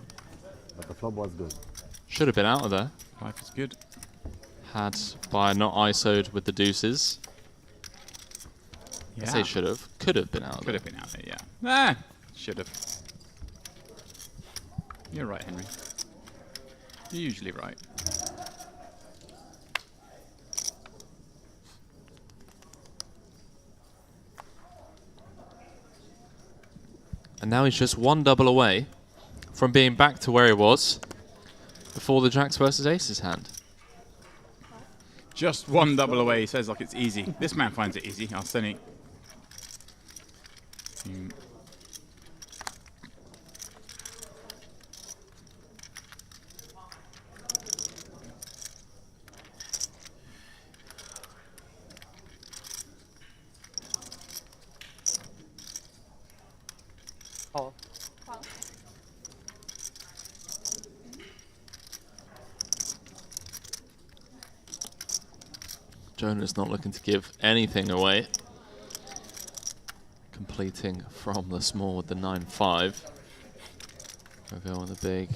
the flop was good. Should have been out of there. Life is good. Had by not ISO'd with the deuces. Yeah. I say should have. Could have been out Could have been out there, yeah. Should have. You're right, Henry. You're usually right. And now he's just 1 double away from being back to where he was before the Jacks versus Aces hand. Just 1 double away, he says like it's easy. This man finds it easy, Arsenic. Jonah's not looking to give anything away. Completing from the small with the 9-5. We'll go on the big.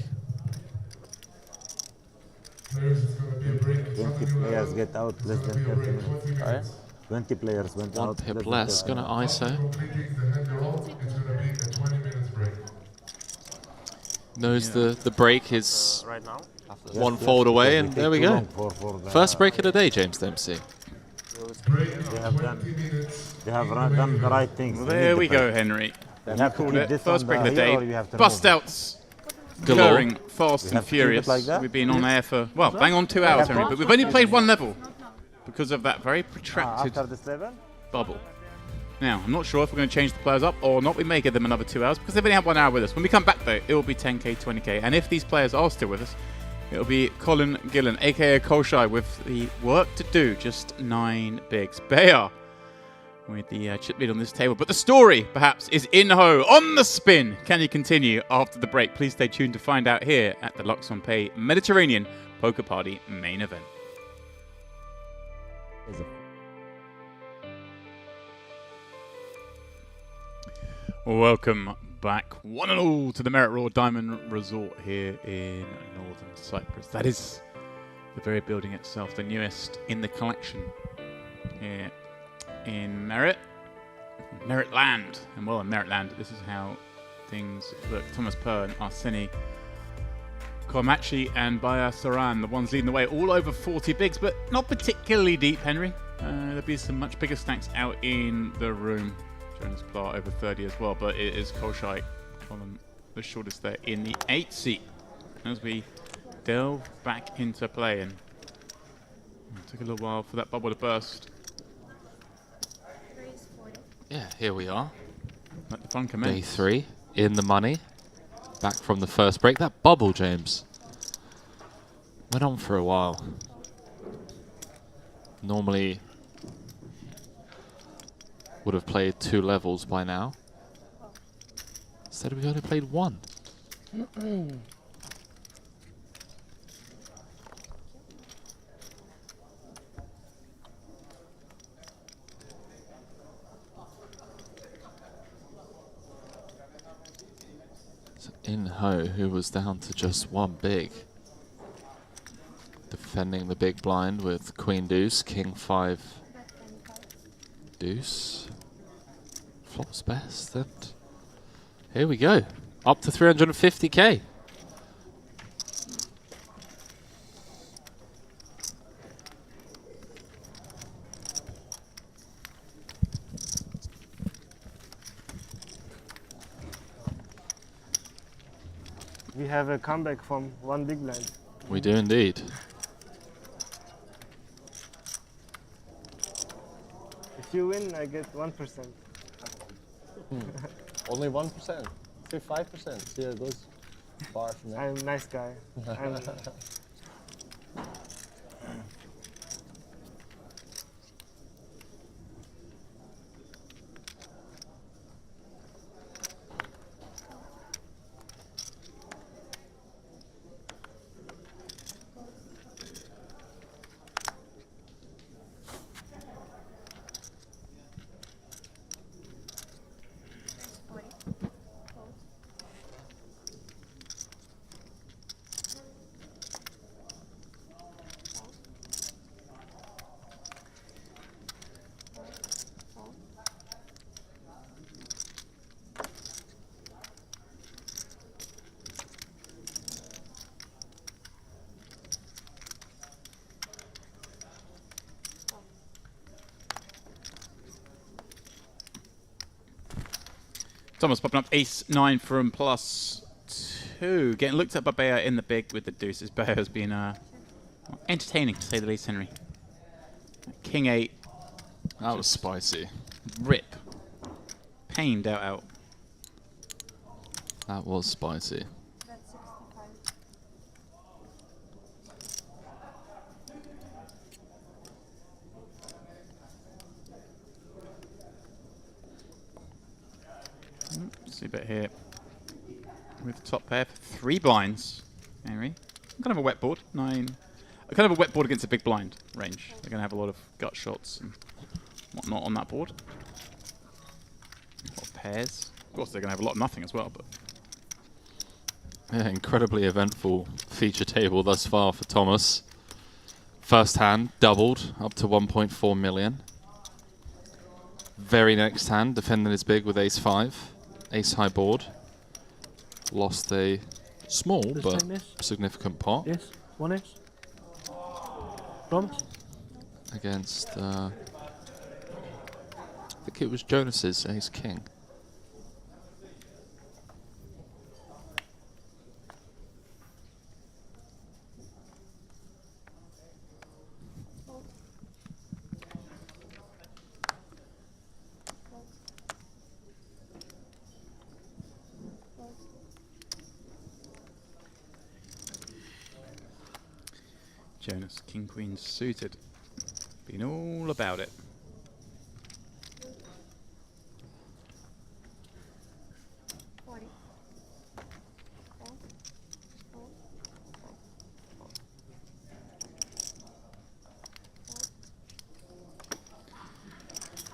20 players get out less than 30 minutes. Right. 20 players went 1 out. pip less. Gonna ISO. Knows the break is right now? 1 fold away, and there we go. First break of the day, James Dempsey. They have done the right things. Well, there we go, Henry. You called it. First break of the day. Bust outs. Going fast and furious. We've been on air for, well, bang on 2 hours, Henry, but we've only played 1 level because of that very protracted bubble. Now, I'm not sure if we're going to change the players up or not. We may give them another 2 hours because they've only had 1 hour with us. When we come back, though, it will be 10k, 20k. And if these players are still with us, it'll be Colin Gillen, a.k.a. Kolshai, with the work to do. Just 9 bigs. Bayer with the chip lead on this table. But the story, perhaps, is In-Ho on the spin. Can you continue after the break? Please stay tuned to find out here at the Lux on Pay Mediterranean Poker Party main event. Welcome back, one and all, to the Merit Raw Diamond Resort here in northern Cyprus. That is the very building itself, the newest in the collection here in Merit Land. And well, in Merit Land, this is how things look. Thomas Purr and Arseni Kormachi and Baya Saran, the ones leading the way, all over 40 bigs, but not particularly deep, Henry. There'll be some much bigger stacks out in the room. Jonas Plar over 30 as well, but it is Kolshai, Colin, the shortest there in the 8 seat. As we delve back into play, and it took a little while for that bubble to burst. Yeah, here we are. Let the fun commence. Day 3 in the money. Back from the first break. That bubble, James, went on for a while. Normally would have played 2 levels by now. Instead, we only played 1. So In-Ho, who was down to just 1 big, defending the big blind with Queen Deuce, King 5 Deuce. Flops best, and here we go. Up to 350k. we have a comeback from one big blind. We do indeed. If you win, I get 1%. Only 1%. Say 5%. See how it goes. Far from that. I'm a nice guy. Thomas popping up ace-9 from +2. Getting looked at by Bayer in the big with the deuces. Bayer has been entertaining, to say the least, Henry. King-8. That was spicy. Rip. Pained out. That was spicy. That's 65. See a bit here with the top pair. 3 blinds, Henry. Kind of a wet board. 9. Kind of a wet board against a big blind range. They're going to have a lot of gut shots and whatnot on that board. A lot of pairs. Of course, they're going to have a lot of nothing as well. But yeah, incredibly eventful feature table thus far for Thomas. First hand doubled up to 1.4 million. Very next hand, defending his big with ace-5. Ace-high board. Lost a small This but time, yes. significant pot. Yes, 1 ace. Promise? Against, I think it was Jonas's ace-king. Jonas, King, Queen suited. Been all about it.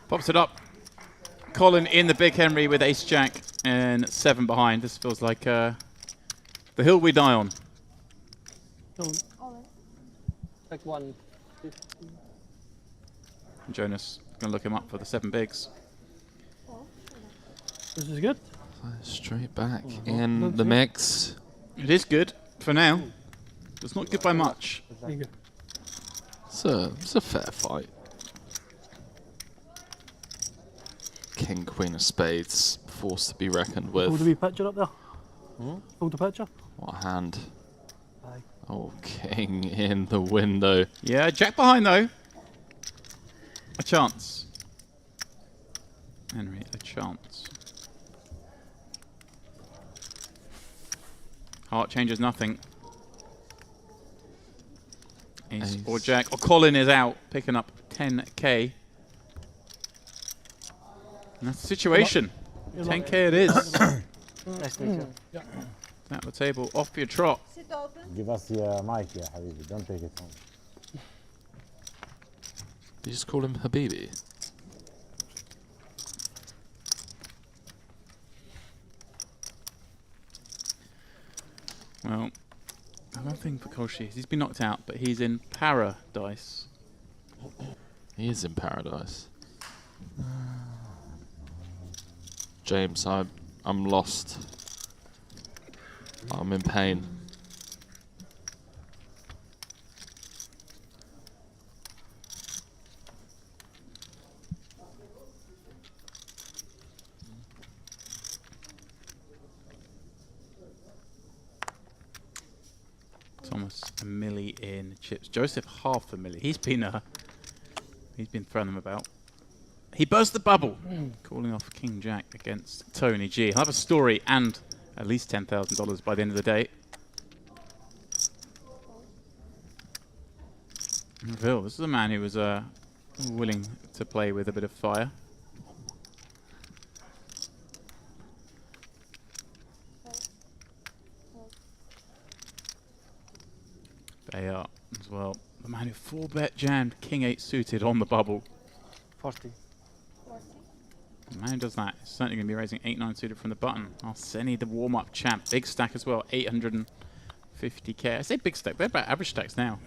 Pops it up. Colin in the big Henry with ace-jack and 7 behind. This feels like the hill we die on. Like 1. Jonas going to look him up for the 7 bigs. This is good. Straight back in the mix. It is good for now. It's not good by much. It's a fair fight. King, Queen of Spades, forced to be reckoned with. Hold the wee picture up there. Hold the picture. What a hand. Aye. Oh, King in the window. Yeah, jack behind though. A chance. Henry, a chance. Heart changes nothing. Ace or jack. Oh, Colin is out, picking up 10k. And that's the situation. 10k it is. Nice to meet you. At the table, off your trot. Sit open. Give us your mic, yeah, Habibi. Don't take it home. Did you just call him Habibi? Well, another thing for Koshi is he's been knocked out, but he's in paradise. He is in paradise. James, I'm lost. I'm in pain. Thomas a milli in chips. Joseph half a milli. He's been throwing them about. He burst the bubble, calling off King Jack against Tony G. He'll have a story and at least $10,000 by the end of the day. Phil, this is a man who was willing to play with a bit of fire. They are as well. The man who 4-bet jammed King 8 suited on the bubble. 40. The man who does that is certainly going to be raising 8-9 suited from the button. Arseni, the warm-up champ. Big stack as well, 850k. I say big stack, they're about average stacks now.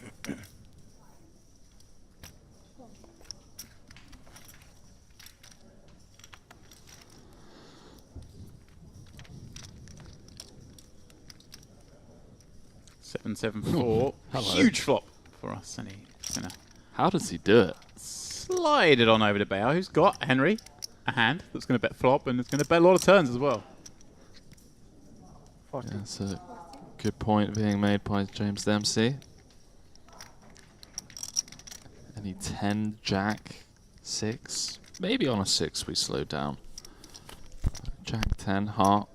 Seven, 4. Huge flop for Arseni. How does he do it? Slide it on over to Bayer, who's got Henry, a hand that's going to bet flop and it's going to bet a lot of turns as well. Yeah, that's a good point being made by James Dempsey. Any 10, Jack, 6. Maybe on a 6 we slow down. Jack 10, heart.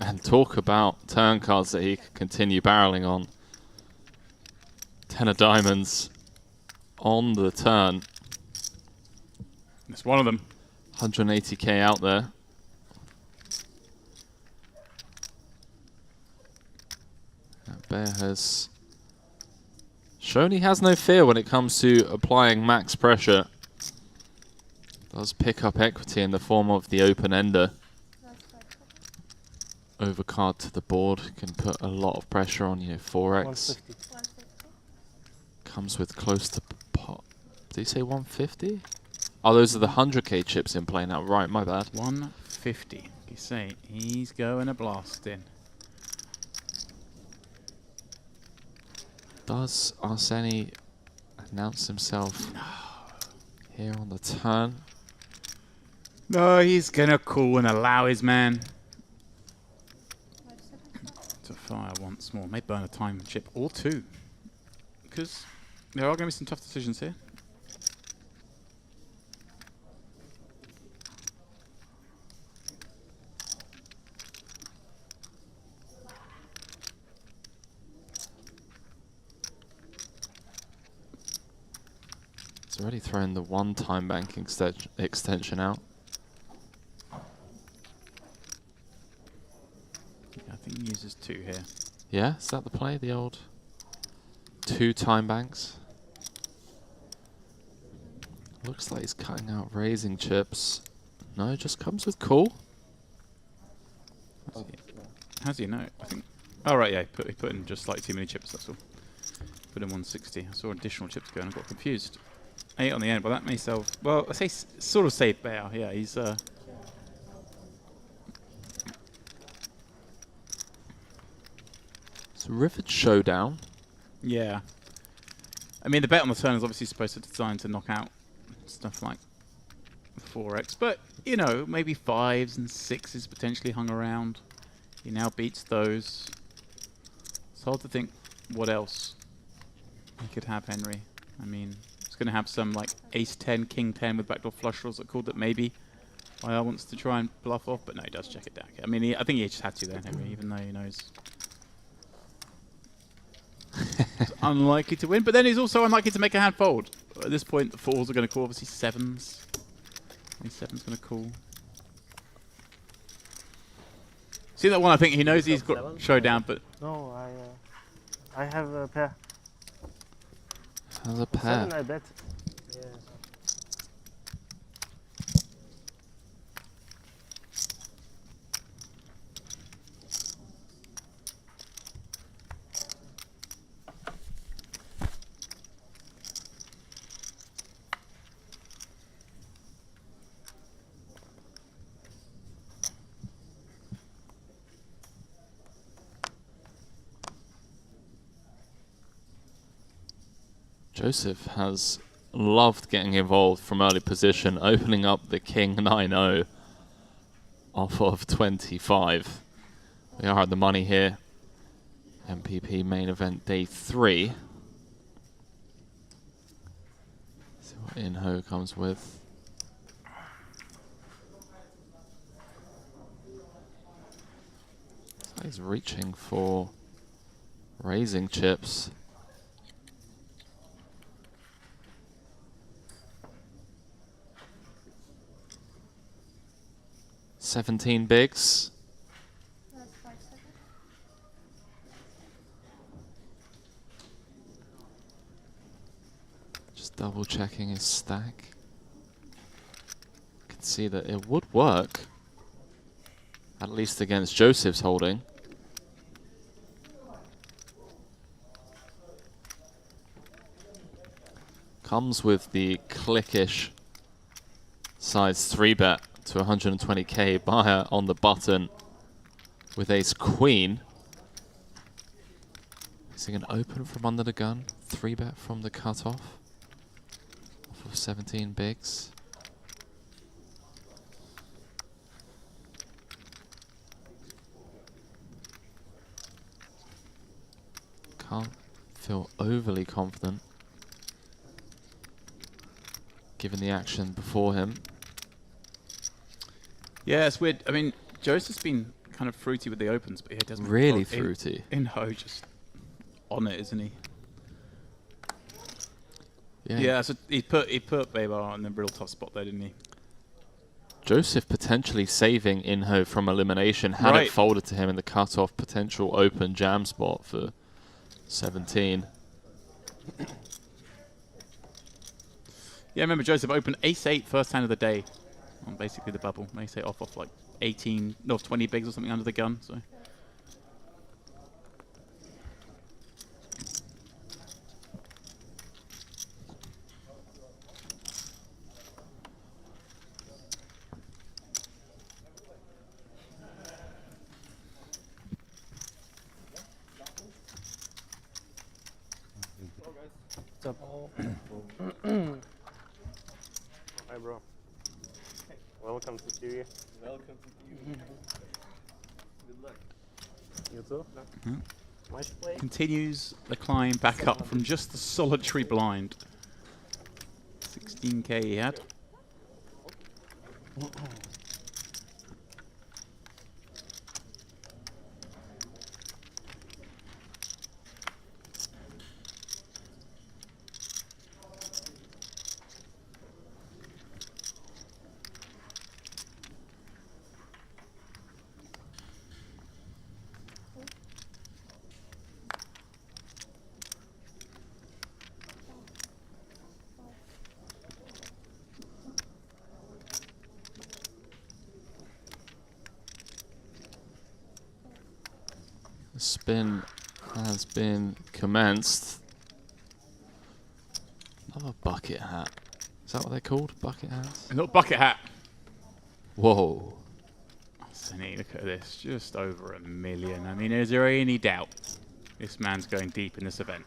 And talk about turn cards that he could continue barreling on. 10 of diamonds on the turn. It's one of them. 180k out there. Bear has shown he has no fear when it comes to applying max pressure. Does pick up equity in the form of the open-ender. Overcard to the board can put a lot of pressure on you. 4x. 150. Comes with close to pot. Did he say 150? Oh, those are the 100k chips in play now. Right, my bad. 150. You say he's going a blast in. Does Arseni announce himself here on the turn? No, he's going to call and allow his man to fire once more. May burn a time chip or two. Because there are going to be some tough decisions here. He's already thrown the one time bank extension out. I think he uses 2 here. Yeah, is that the play? The old 2 time banks? Looks like he's cutting out raising chips. No, just comes with call. How's he know? I think. Oh right, yeah. He put in just slightly too many chips. That's all. Put in 160. I saw additional chips going. I got confused. 8 on the end. Well, that may sell. Well, I say sort of save Bear. Yeah, he's. It's a Rivet Showdown. Yeah. I mean, the bet on the turn is obviously supposed to design to knock out stuff like 4x, but you know, maybe 5s and 6s potentially hung around. He now beats those. It's hard to think what else he could have, Henry. I mean, he's going to have some like ace 10, king 10 with backdoor flush draws that called that maybe IR wants to try and bluff off, but no, he does check it down. I mean, I think he just had to there, Henry, even though he knows it's unlikely to win, but then he's also unlikely to make a hand fold. At this point, the 4s are going to call, obviously 7s. I think 7's going to call. See that one? I think he knows he's got showdown, but no, I have a pair. Has a pair. 7, I bet. Yeah. Joseph has loved getting involved from early position, opening up the King 9-0 off of 25. We are at the money here. MPP main event day 3. See what In-Ho comes with. So he's reaching for raising chips. $17 bigs. That's 5 seconds. Just double checking his stack. Can see that it would work, at least against Joseph's holding. Comes with the clickish size 3 bet to 120k buyer on the button with ace queen. Is he going to open from under the gun? 3 bet from the cutoff off of 17 bigs. Can't feel overly confident given the action before him. Yeah, it's weird. I mean, Joseph's been kind of fruity with the opens, but he doesn't really fruity. In-Ho just on it, isn't he? Yeah. Yeah. So he put Weber in the real tough spot there, didn't he? Joseph potentially saving In-Ho from elimination had it folded to him in the cutoff potential open jam spot for 17. Yeah, I remember Joseph opened ace-8 first hand of the day on basically the bubble. Ace-8 off like 20 bigs or something under the gun. So. What's up? Hi, bro. Welcome to Syria. Welcome to you. Good luck. You too? Nice play. Continues the climb back up from just the solitary blind. 16k he had. The spin has been commenced. Another bucket hat. Is that what they're called? Bucket hats? A little bucket hat. Whoa. Sunny, look at this. Just over 1 million. I mean, is there any doubt this man's going deep in this event?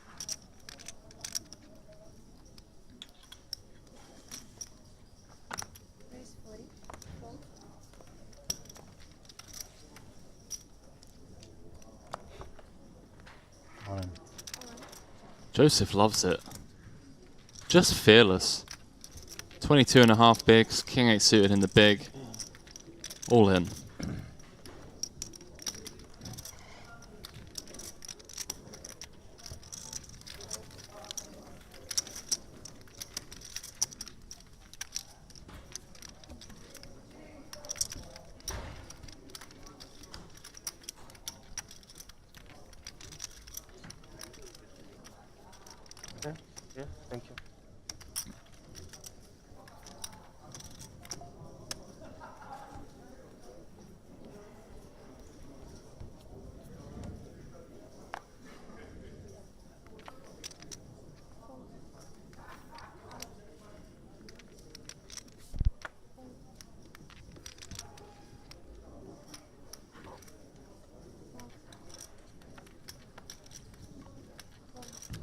Joseph loves it. Just fearless. 22.5 bigs, king 8 suited in the big. All in. Yeah, thank you.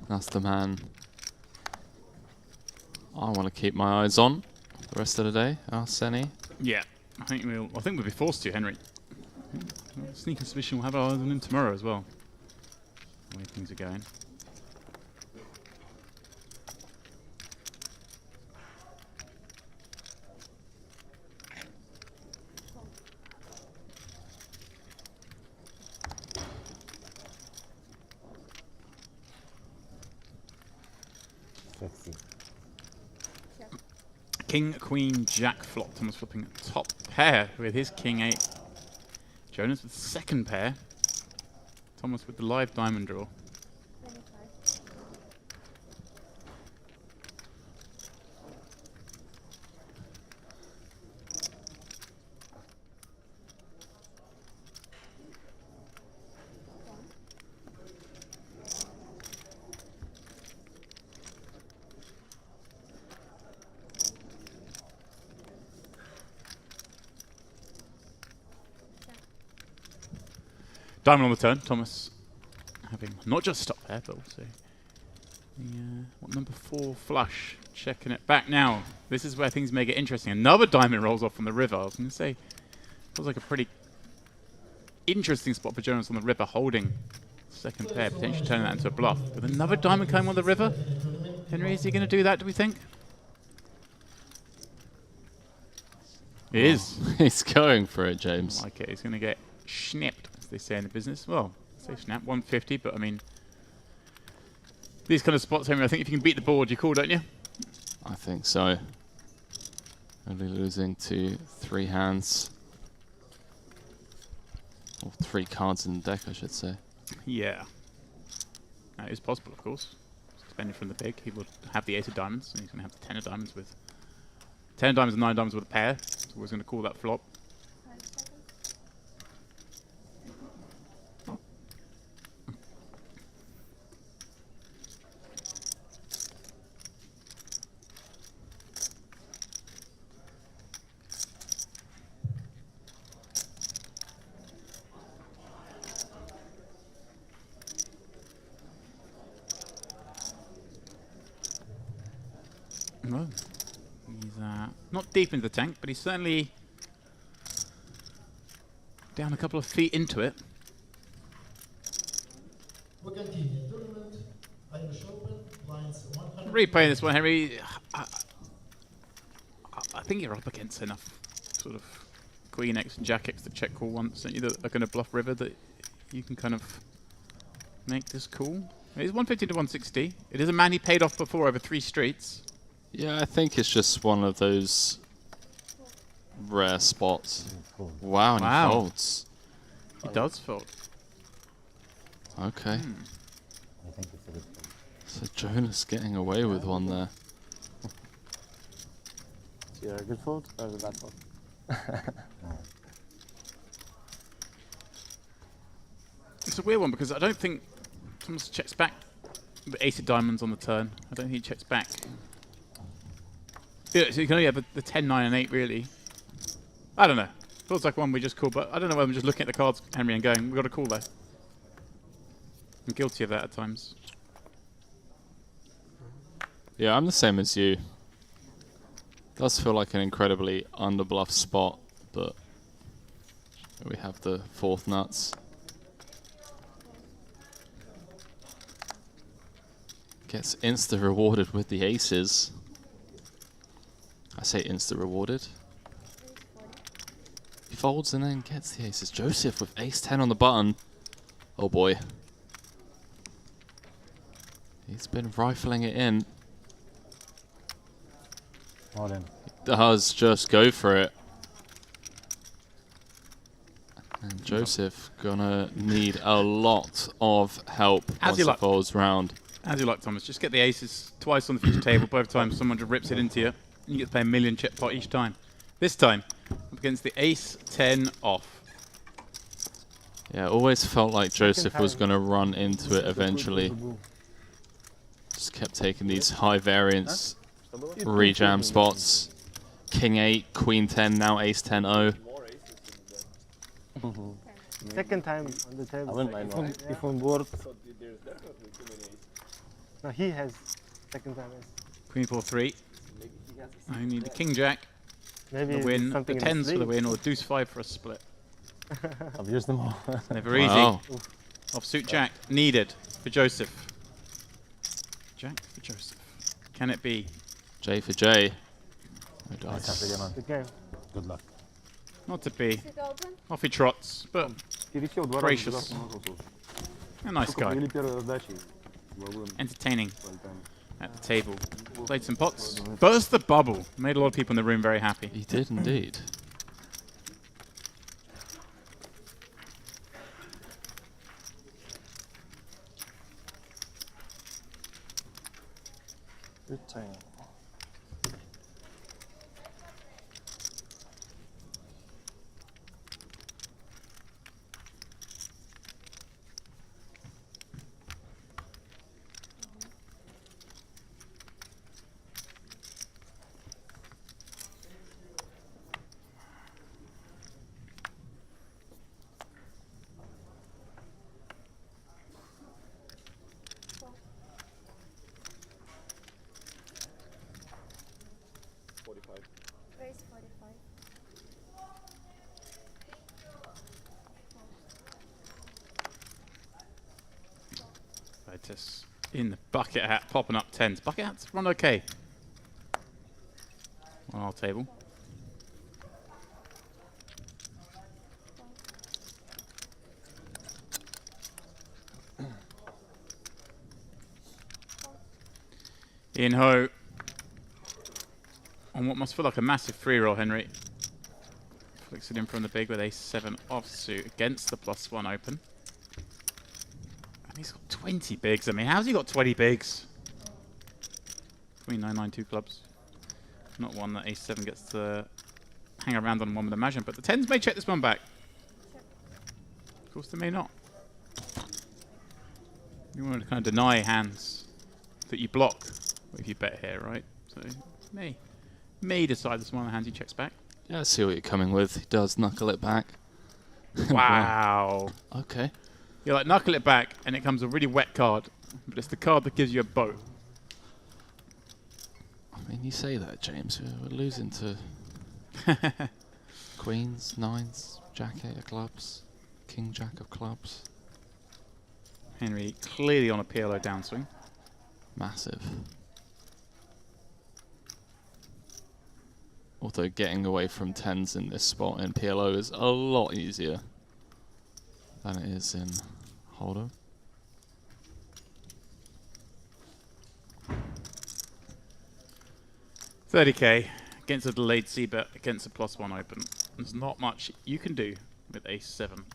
That's the man. I want to keep my eyes on the rest of the day. Arseni. Yeah, I think we'll be forced to, Henry. Sneaking suspicion we'll have our eyes on him tomorrow as well. The way things are going. Sexy. King, Queen, Jack flop. Thomas flipping top pair with his King 8. Jonas with second pair. Thomas with the live diamond draw. Diamond on the turn. Thomas having not just stop pair, but also the what, number 4 flush. Checking it back now. This is where things may get interesting. Another diamond rolls off on the river. I was going to say, feels like a pretty interesting spot for Jonas on the river, holding second pair, potentially turning that into a bluff. With another diamond coming on the river. Henry, is he going to do that, do we think? He is. He's going for it, James. I like it. He's going to get schnipped, as they say in the business. Well, say snap, 150, but I mean, these kind of spots, Henry, I think if you can beat the board, you call, don't you? I think so. Only losing to 3 hands. Or 3 cards in the deck, I should say. Yeah. That is possible, of course. Suspended from the big, he would have the 8 of diamonds, and he's going to have the 10 of diamonds with 10 of diamonds and 9 diamonds with a pair. So we're going to call that flop. Well, he's not deep into the tank, but he's certainly down a couple of feet into it. We continue. Tournament, Irish Open, lines 100. Replaying this one, Henry. I think you're up against enough sort of Queen X and Jack X to check call once, don't you, that are going to bluff river, that you can kind of make this call. It is 150 to 160. It is a man he paid off before over 3 streets. Yeah, I think it's just one of those rare spots. Wow, and he folds. He does fold. Okay. So Jonas getting away with one there. Is it a good fold or is it a bad fold? It's a weird one because I don't think Thomas checks back the 8 of diamonds on the turn. I don't think he checks back. Yeah, so you can only have the 10, 9, and 8, really. I don't know. Feels like one we just called, but I don't know whether I'm just looking at the cards, Henry, and going, we've got to call there. I'm guilty of that at times. Yeah, I'm the same as you. Does feel like an incredibly underbluff spot, but we have the 4th nuts. Gets insta-rewarded with the aces. I say insta-rewarded. He folds and then gets the aces. Joseph with ace-10 on the button. Oh boy. He's been rifling it in. All in. He does just go for it. And Joseph gonna need a lot of help once the folds round. As you like, Thomas. Just get the aces twice on the future table. Both times someone just rips it into you. And you get to pay a million chip pot each time. This time, up against the ace-10 off. Yeah, always felt like Joseph was going to run into it eventually. Just kept taking these high variance rejam spots. King 8, Queen 10, now ace-10-0. Second time on the table. I wouldn't mind one. If on board. No, he has second time. Queen 4-3. I need the king jack Maybe for the win, the something in the tens for the sleeve. win, or deuce 5 for a split. I've used them all. Never easy. Wow. Offsuit jack needed for Joseph. Jack for Joseph. Can it be? J for J. No Nice dice. again, man. Good game. Good luck. Not to be. Is it open? Off he trots, but Пересел 2 раза. gracious. A nice guy. Или первой раздачи. Entertaining at the table. Played some pots. Burst the bubble. Made a lot of people in the room very happy. He did indeed. Good time. Raise 45. Vitus in the bucket hat, popping up tens. Bucket hats run okay on our table. In ho on what must feel like a massive free roll, Henry. Flicks it in from the big with ace-7 offsuit against the +1 open. And he's got 20 bigs. I mean, how's he got 20 bigs? Queen 992 clubs. Not one that ace-7 gets to hang around on, one would imagine. But the 10s may check this one back. Of course, they may not. You want to kind of deny hands that you block if you bet here, right? So, may decide this one of the hands he checks back. Yeah, I see what you're coming with. He does knuckle it back. Wow. Okay. You're like, knuckle it back, and it comes a really wet card. But it's the card that gives you a boat. I mean, you say that, James. We're losing to queens, nines, jack 8 of clubs, king jack of clubs. Henry clearly on a PLO downswing. Massive. Although getting away from 10s in this spot in PLO is a lot easier than it is in Hold'em. $30K against a delayed c-bet against a +1 open. There's not much you can do with ace-7.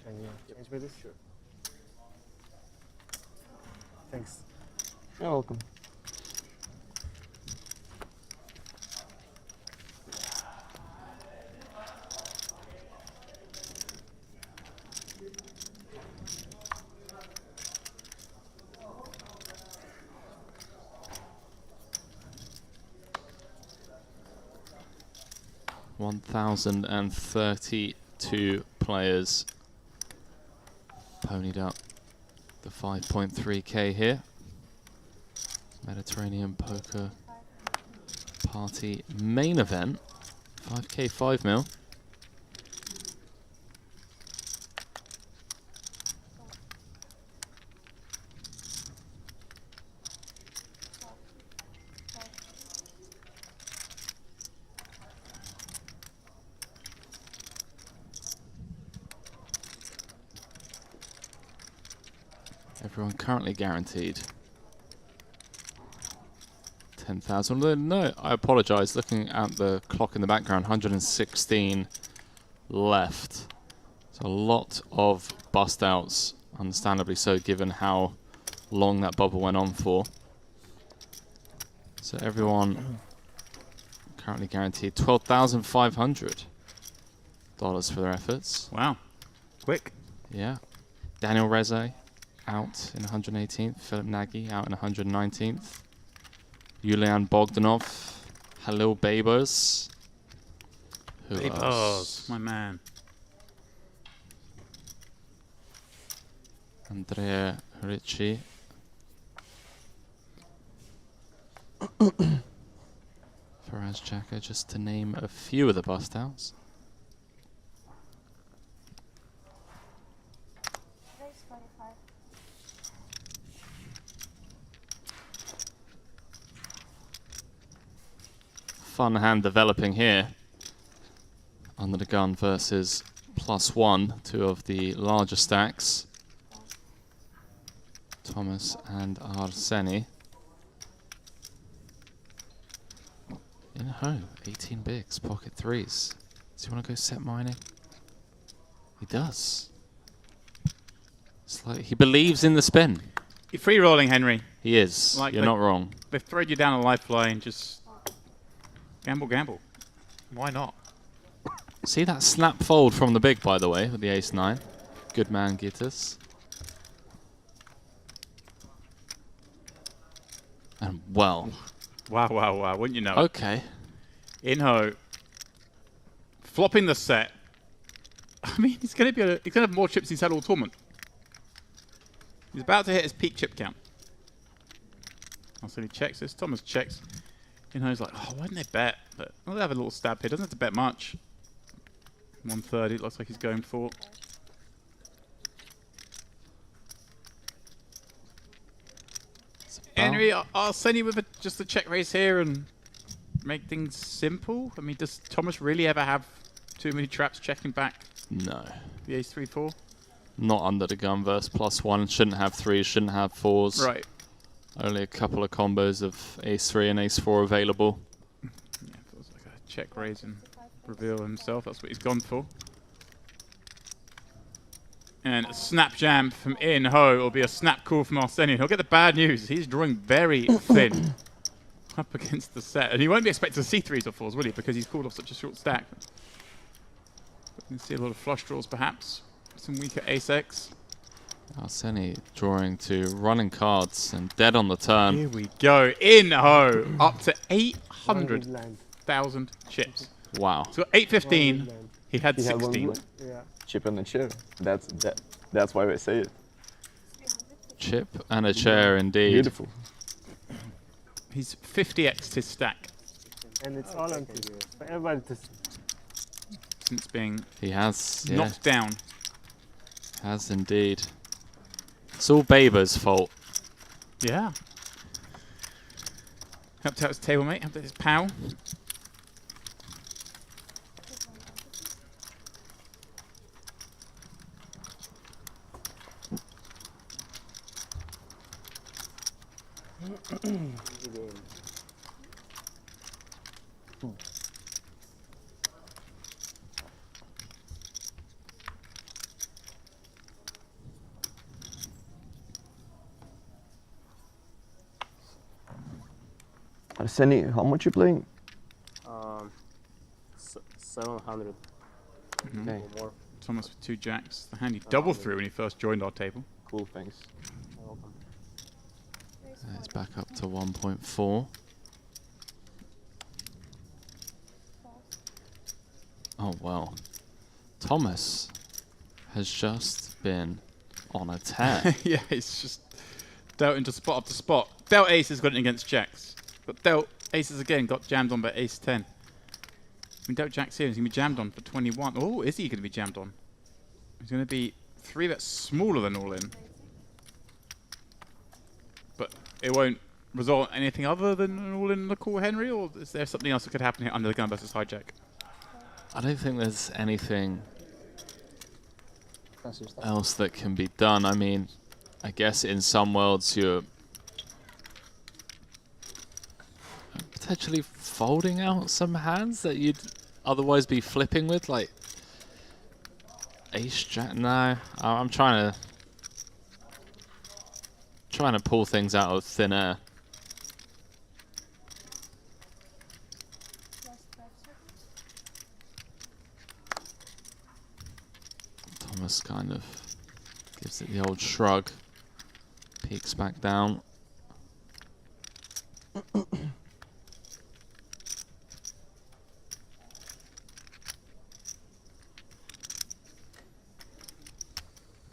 Can you change me this? Sure. Thanks. You're welcome. $1,032 players ponied up the 5.3K here. Mediterranean Poker Party main event. 5K 5 mil. Everyone currently guaranteed 10,000. No, I apologize. Looking at the clock in the background, 116 left. So a lot of bust outs, understandably so, given how long that bubble went on for. So everyone currently guaranteed $12,500 for their efforts. Wow. Quick. Yeah. Daniel Reze out in 118th. Philip Nagy out in 119th. Yulian Bogdanov, Halil Babos, Who Big else? Bars, my man. Andrea Ricci. Faraz Jaka, just to name a few of the bust outs. Raise 45. Fun hand developing here. Under the gun versus +1, two of the larger stacks. Thomas and Arseni. In home, 18 bigs, pocket threes. Does he want to go set mining? He does. It's like he believes in the spin. You're free rolling, Henry. He is. Like You're not wrong. They've thrown you down a lifeline. Just gamble, gamble. Why not? See that snap fold from the big, by the way, with the ace-9. Good man, Gitters. And well. Wow, wow, wow. Wouldn't you know? Okay. In-ho. Flopping the set. I mean, he's going to have more chips than he's had all tournament. He's about to hit his peak chip count. So he checks this. Thomas checks. In-ho's like, oh, why didn't they bet? But well, they have a little stab here. Doesn't have to bet much. 130, it looks like he's going for. Henry, I'll send you with just a check raise here and make things simple. I mean, does Thomas really ever have too many traps checking back? No. The ace 3-4? Not under the gun verse +1. Shouldn't have threes, shouldn't have fours. Right. Only a couple of combos of ace-3 and ace-4 available. Yeah, feels like a check raise and reveal himself. That's what he's gone for. And a snap jam from In-ho. It'll be a snap call from Arsenian. He'll get the bad news. He's drawing very thin up against the set. And he won't be expected to see 3s or 4s, will he? Because he's called off such a short stack. But you can see a lot of flush draws, perhaps. Some weaker ace-X. Arseni drawing to running cards and dead on the turn. Here we go. In-ho. Up to 800,000 chips. Wow. So 815. He had 16. Yeah. Chip and a chair. That's why we say it. Chip and a chair, indeed. Beautiful. He's 50x'd his stack. And it's all on TV. For everybody to see. Since being knocked down. Has indeed. It's all Baber's fault. Yeah. Helped out his table mate, helped out his pal. Arseni, how much you playing? 700. Okay. Or more. Thomas with 2 jacks. The hand he double threw when he first joined our table. Cool, thanks. You're welcome. It's back up to 1.4. Oh, well. Thomas has just been on a tear. Yeah, he's just dealt into spot after spot. Dealt aces, got it against jacks. But dealt aces again, got jammed on by ace 10. I mean, dealt jacks here, he's going to be jammed on for 21. Oh, is he going to be jammed on? He's going to be 3 bets smaller than all in. But it won't result in anything other than an all in the call, Henry? Or is there something else that could happen here under the gun versus hijack? I don't think there's anything else that can be done. I mean, I guess in some worlds you're potentially folding out some hands that you'd otherwise be flipping with, like ace jack. No, I'm trying to pull things out of thin air. Thomas kind of gives it the old shrug, peeks back down.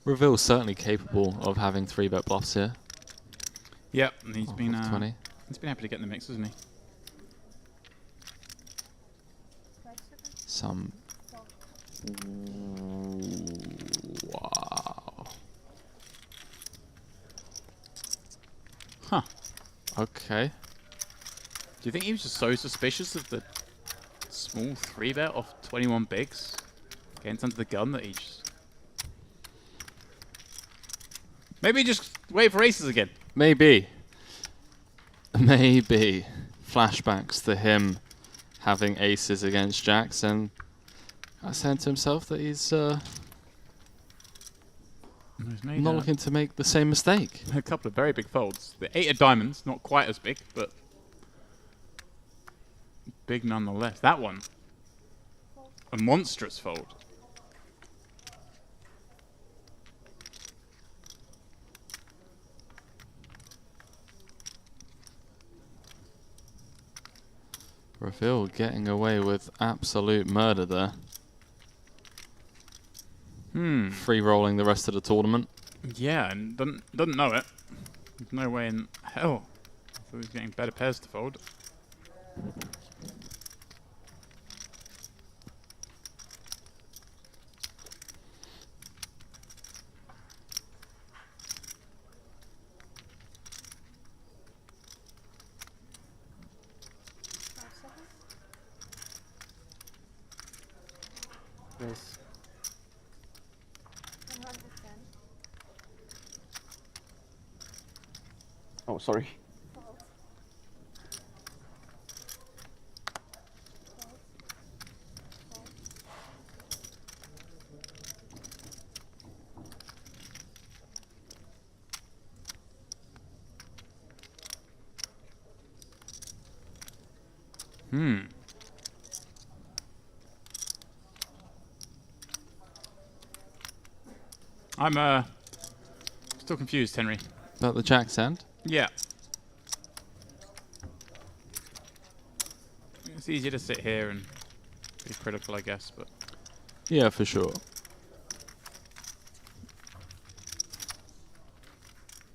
Reveal's certainly capable of having 3-bet bluffs here. Yep, and he's been 20. He's been happy to get in the mix, hasn't he? Some. Wow. Huh. Okay. Do you think he was just so suspicious of the small 3-bet off 21 bigs against under the gun that he just... Maybe just wait for aces again. Maybe. Maybe. Flashbacks to him having aces against jacks, and saying to himself that he's not looking to make the same mistake. A couple of very big folds. The 8 of diamonds, not quite as big, but big nonetheless. That one, a monstrous fold. Reveal getting away with absolute murder there. Free rolling the rest of the tournament. Yeah, and doesn't know it. There's no way in hell. So he's getting better pairs to fold. Yes. 110. Oh, sorry. Fold. I'm still confused, Henry. About the jack's hand? Yeah. It's easier to sit here and be critical, I guess, but... Yeah, for sure.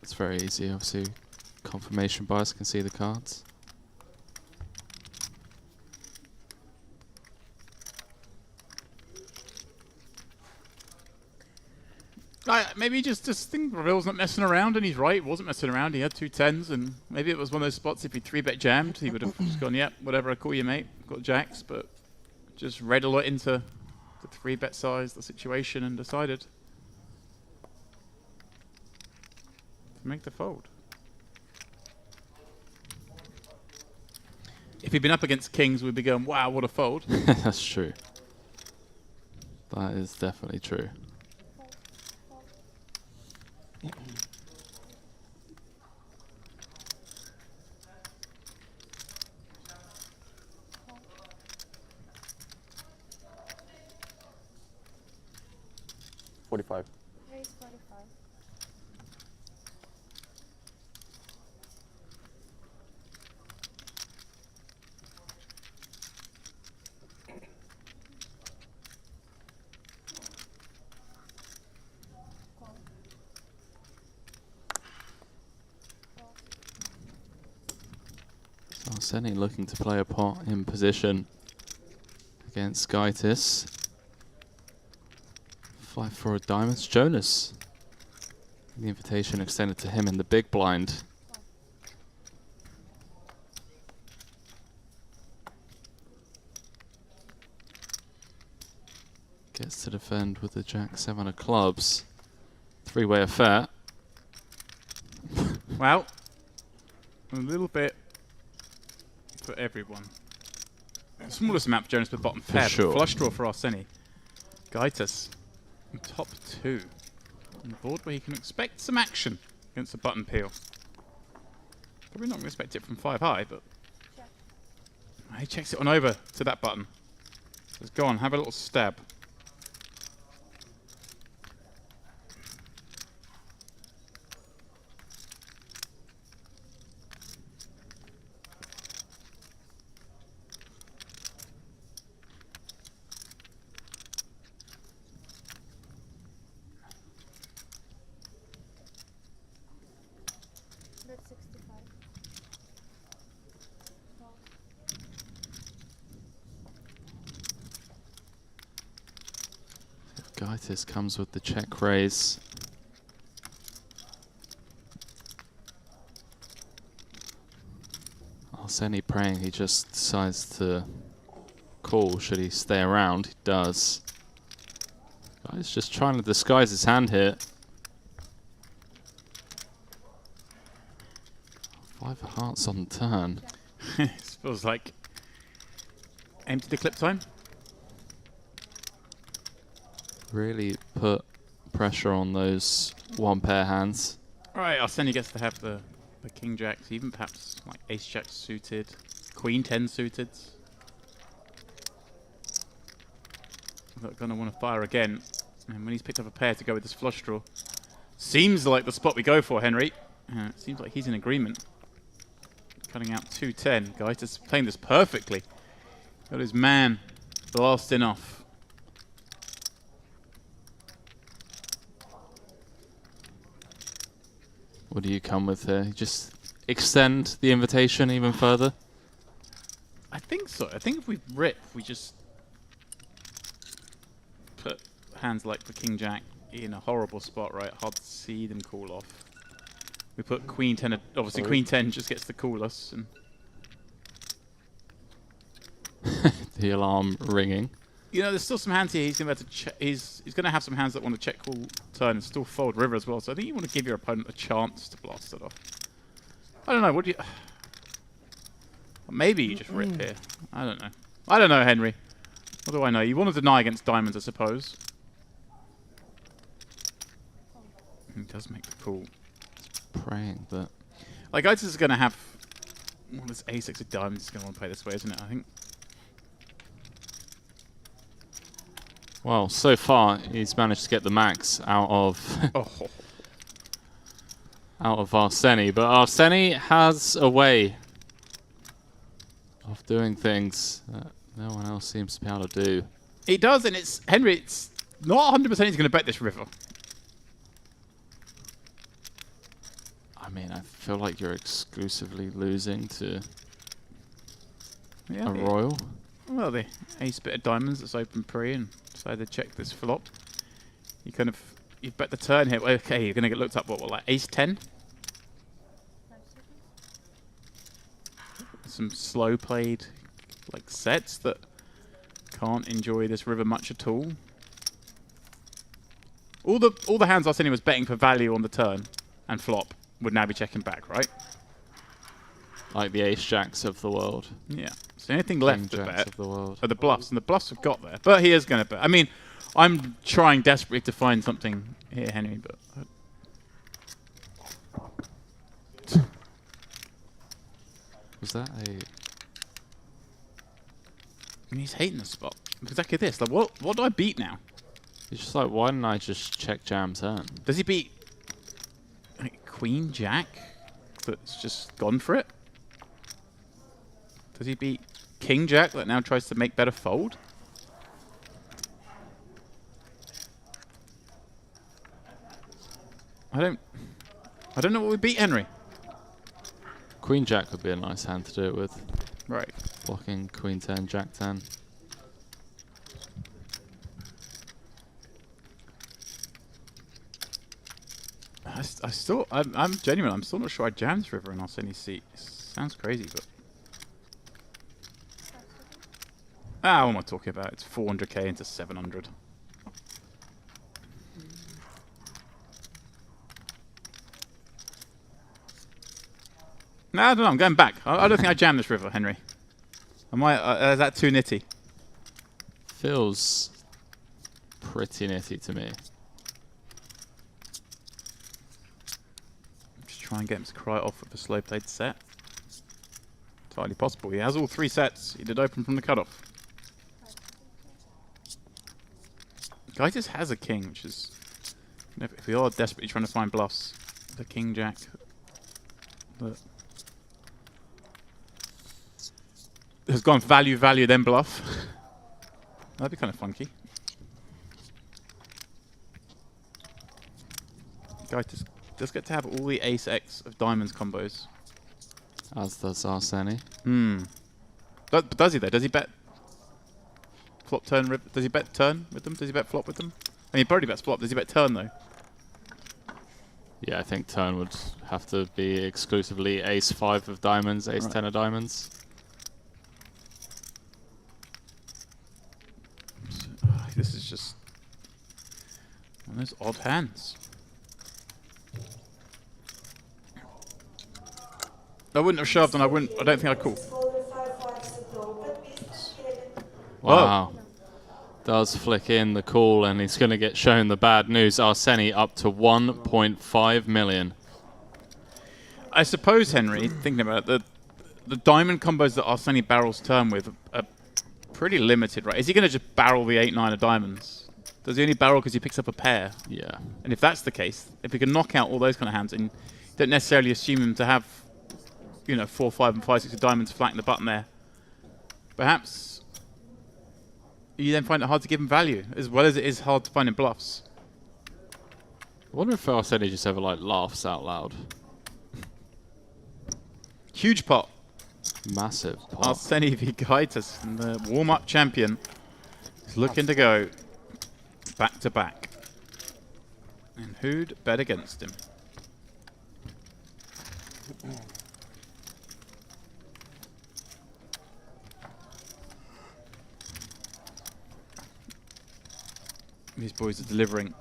It's very easy, obviously. Confirmation bias can see the cards. Maybe just think Reveal's not messing around, and he's right. He wasn't messing around. He had 2 10s, and maybe it was one of those spots if he 3-bet jammed, he would have just gone, yep, whatever I call you, mate. Got jacks, but just read a lot into the 3-bet size, the situation, and decided to make the fold. If he'd been up against kings, we'd be going, wow, what a fold. That's true. That is definitely true. Raise 45. So Senny looking to play a pot in position against Skytis. 5-4 of diamonds. Jonas. The invitation extended to him in the big blind. Gets to defend with the Jack-7 of clubs. 3-way affair. Well, a little bit for everyone. Smallest amount for Jonas with bottom pair. sure. Flush draw for Arseni. Gaitis in top 2. On the board where he can expect some action against a button peel. Probably not going to expect it from 5 high, but he checks it on over to that button. Says, go on, have a little stab. Gaitis comes with the check raise. Arseni praying he just decides to call. Should he stay around? He does. Guy's just trying to disguise his hand here. 5 of hearts on the turn. This feels like empty the clip time. Really put pressure on those one pair hands. Right, Arseni gets to have the king jacks, even perhaps like ace jack suited, queen 10 suited. They're going to want to fire again. And when he's picked up a pair to go with this flush draw, seems like the spot we go for, Henry. It seems like he's in agreement. Cutting out 210. Guys, just playing this perfectly. Got his man blasting off. What do you come with here? Just extend the invitation even further? I think so. I think if we rip, we just put hands like the king jack in a horrible spot, right? Hard to see them call off. We put queen 10, obviously queen 10 just gets to call us. And the alarm ringing. you know, there's still some hands here. He's going to have to he's going to have some hands that want to check call turn and still fold river as well. So I think you want to give your opponent a chance to blast it off. I don't know. What do you? Maybe you just rip here. I don't know. I don't know, Henry. What do I know? You want to deny against diamonds, I suppose. He does make the call. Praying that. Like, Gaitis is going to have. Well, this a6 of diamonds is going to want to play this way, isn't it? I think. Well, so far he's managed to get the max out of out of Arseni, but Arseni has a way of doing things that no one else seems to be able to do. He does, and it's Henry. It's not 100% he's going to bet this river. I mean, I feel like you're exclusively losing to a royal. Well, the ace bit of diamonds that's open pre and decided to check this flop. You kind of you bet the turn here. Okay, you're going to get looked up. What like ace 10? Some slow played like sets that can't enjoy this river much at all. All the hands Arseni was betting for value on the turn and flop would now be checking back, right? Like the ace jacks of the world. Yeah. So anything left to bet of the world. are the bluffs, and the bluffs have got there. But he is going to bet. I mean, I'm trying desperately to find something here, Henry, but... Was that a... And he's hating the spot. Exactly this. Like, what do I beat now? He's just like, why didn't I just check jam turn? Does he beat like, Queen Jack that's just gone for it? Does he beat King Jack that now tries to make better fold? I don't know what we beat, Henry. Queen Jack would be a nice hand to do it with. Right. Blocking Queen 10, Jack 10. I'm genuine. I'm still not sure I jammed this river in Arseni's seat. Sounds crazy, but... what am I talking about? It's 400k into 700. No, I don't know. I'm going back. I don't think I jammed this river, Henry. Am I? Is that too nitty? Feels pretty nitty to me. Just try and get him to cry off with a slow played set. Entirely possible. He has all 3 sets. He did open from the cutoff. Guy just has a king, which is... You know, if we are desperately trying to find bluffs, the king jack. But has gone value, then bluff. That'd be kind of funky. Guy just get to have all the ace X of diamonds combos. As does Arseni. But does he though? Does he bet flop turn? Does he bet turn with them? Does he bet flop with them? I mean, probably bets flop. Does he bet turn though? Yeah, I think turn would have to be exclusively ace 5 of diamonds, ace 10 of diamonds. This is just one of those odd hands. I wouldn't have shoved, and I don't think I call. Wow. Does flick in the call, and he's going to get shown the bad news. Arseni up to 1.5 million. I suppose, Henry, thinking about it, the diamond combos that Arseni barrels turn with are pretty limited, right? Is he going to just barrel the 8-9 of diamonds? Does he only barrel because he picks up a pair? Yeah. And if that's the case, if he can knock out all those kind of hands, and you don't necessarily assume him to have, you know, 4, 5, and 5, 6 of diamonds flanking the button there, perhaps you then find it hard to give him value, as well as it is hard to find him bluffs. I wonder if Arseni just ever like laughs out loud. Huge pot. Massive pot. Arseni v Gaitas, the warm-up champion, is looking to go back to back. And who'd bet against him? These boys are delivering.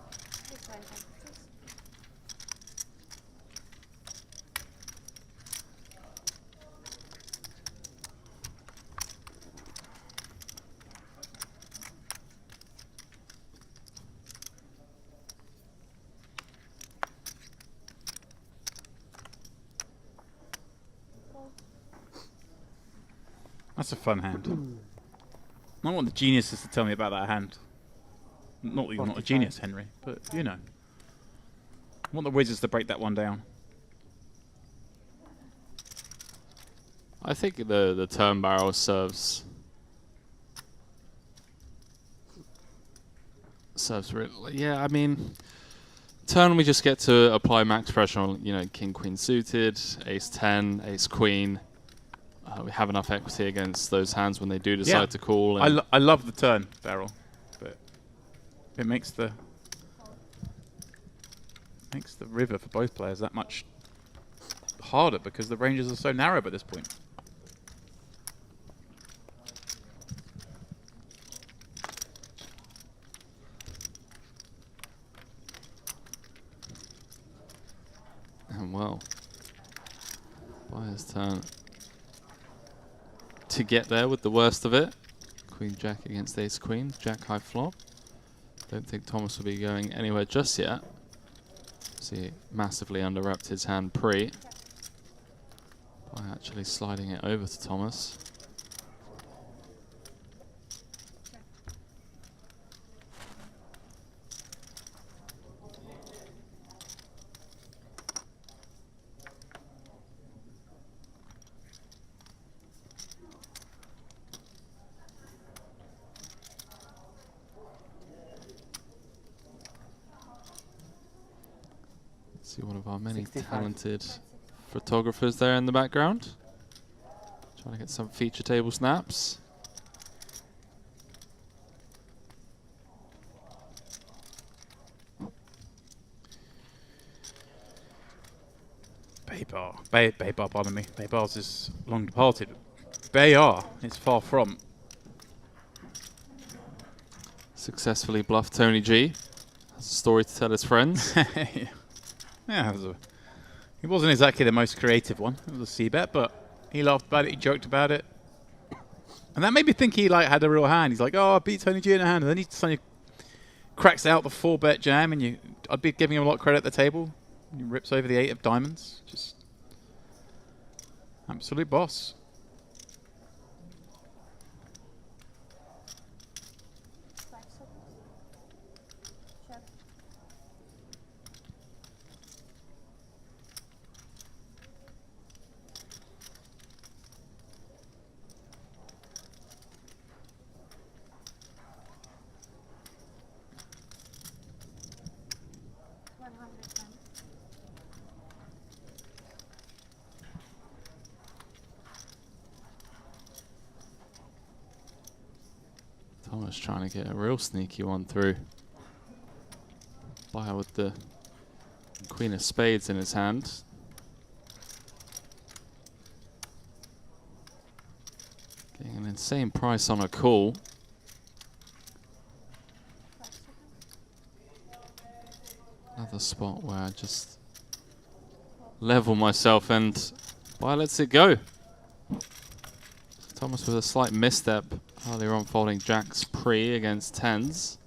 That's a fun hand. I want the geniuses to tell me about that hand. Not that you're not a genius, Henry, but you know. I want the wizards to break that one down. I think the turn barrel serves really. Yeah, I mean, turn we just get to apply max pressure on, you know, king queen suited, ace 10, ace queen. We have enough equity against those hands when they do decide to call. And I love the turn barrel, but it makes the river for both players that much harder because the ranges are so narrow at this point. And well, Bayer's turn to get there with the worst of it. Queen Jack against Ace Queen, Jack high flop. Don't think Thomas will be going anywhere just yet. See, massively underwrapped his hand pre by actually sliding it over to Thomas. See one of our many 65. talented photographers there in the background. Trying to get some feature table snaps. Baybar, pardon me. Baybar's is long departed. Bayar is far from. Successfully bluffed Tony G. Has a story to tell his friends. Yeah, he wasn't exactly the most creative one. It was a C-bet, but he laughed about it, he joked about it. And that made me think he like had a real hand. He's like, oh, I beat Tony G in a hand. And then he suddenly cracks out the 4-bet jam, and I'd be giving him a lot of credit at the table. He rips over the 8 of diamonds. Just absolute boss. Thomas trying to get a real sneaky one through. Player with the Queen of Spades in his hand. Getting an insane price on a call. Another spot where I just level myself and lets it go. Thomas with a slight misstep earlier on, folding jacks pre against tens.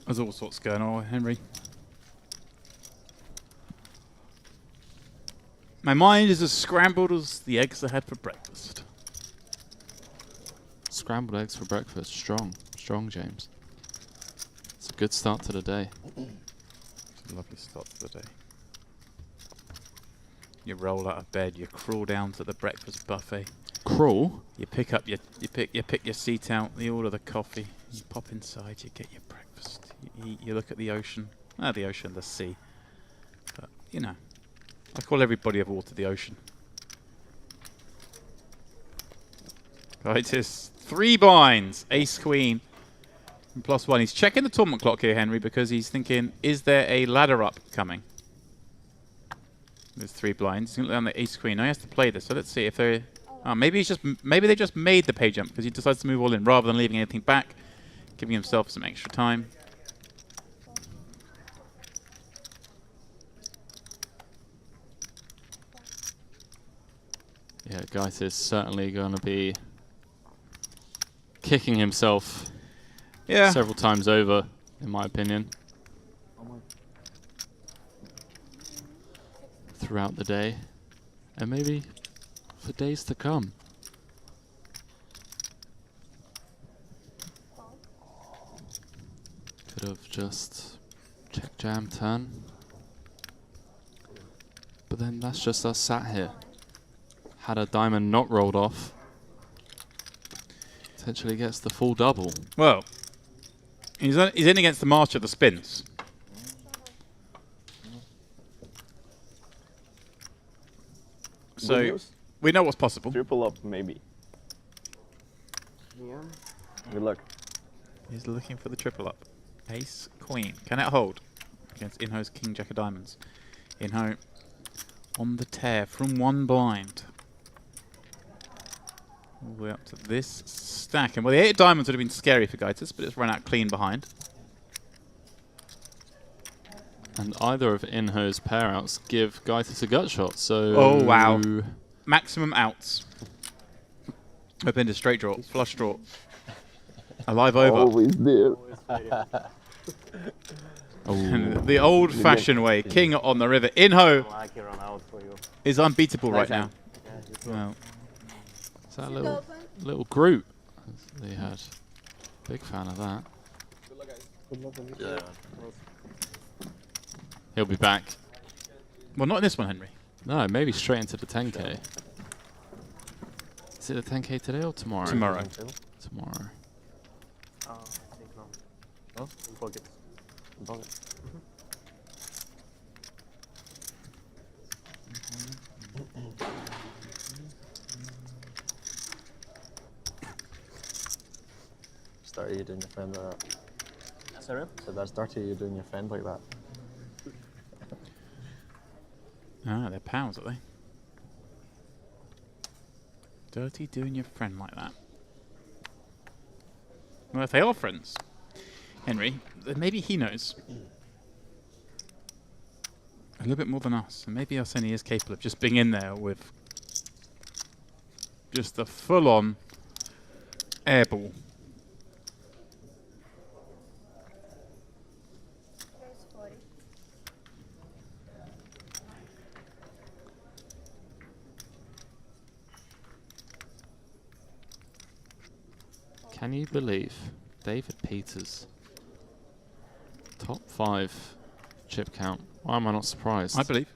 There's all sorts going on, Henry. My mind is as scrambled as the eggs I had for breakfast. Scrambled eggs for breakfast. Strong. Strong, James. It's a good start to the day. It's a lovely start to the day. You roll out of bed, you crawl down to the breakfast buffet. Crawl? You pick up your you pick your seat out, you order the coffee, you pop inside, you get your breakfast. You eat, you look at the ocean. The ocean, the sea. But you know, I call every body of water the ocean. Right, it's 3 blinds, ace queen, and +1. He's checking the tournament clock here, Henry, because he's thinking, is there a ladder up coming? There's 3 blinds. He's going to look down the ace queen. Now he has to play this, so let's see if they're... maybe they just made the pay jump because he decides to move all in rather than leaving anything back, giving himself some extra time. Yeah, Geit is certainly going to be kicking himself several times over, in my opinion, throughout the day, and maybe for days to come. Could have just check jam turn, but then that's just us sat here. Had a diamond not rolled off, potentially gets the full double. Well, he's in against the march of the spins. So we know what's possible. Triple up, maybe. Yeah. Good luck. He's looking for the triple up. Ace, queen. Can it hold against Inho's king jack of diamonds? Inho on the tear from 1 blind. All the way up to this stack. And well, the 8 of diamonds would have been scary for Geitus, but it's run out clean behind. And either of Inho's pair outs give Geitus a gut shot, so... Oh, wow. Maximum outs. Open to straight draw, flush draw. A live over. Always there. The old-fashioned way. King on the river. Inho is unbeatable right now. Well, is that a little group they had? Big fan of that. Yeah. He'll be back. Well, not in this one, Henry. No, maybe straight into the 10k. Is it the 10k today or tomorrow? Tomorrow. Tomorrow. Start you doing your friend like that. Sorry? So that's dirty, you doing your friend like that. They're pals, are they? Dirty doing your friend like that. Well, if they are friends, Henry, then maybe he knows a little bit more than us. And maybe Arseni is capable of just being in there with just a full-on airball. Can you believe David Peters, top 5 chip count? Why am I not surprised? I believe.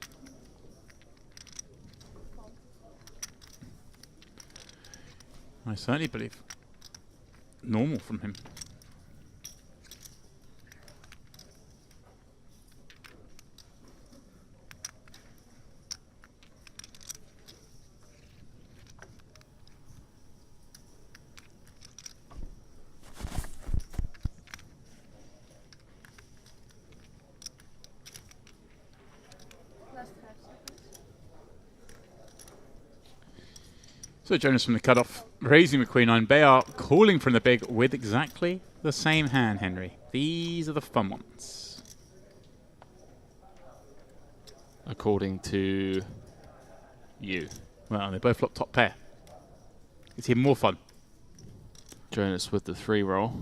I certainly believe. Normal from him. So Jonas from the cutoff, raising with queen nine. Bayard calling from the big with exactly the same hand, Henry. These are the fun ones. According to you. Well, they both flop top pair. It's even more fun. Jonas with the 3 roll.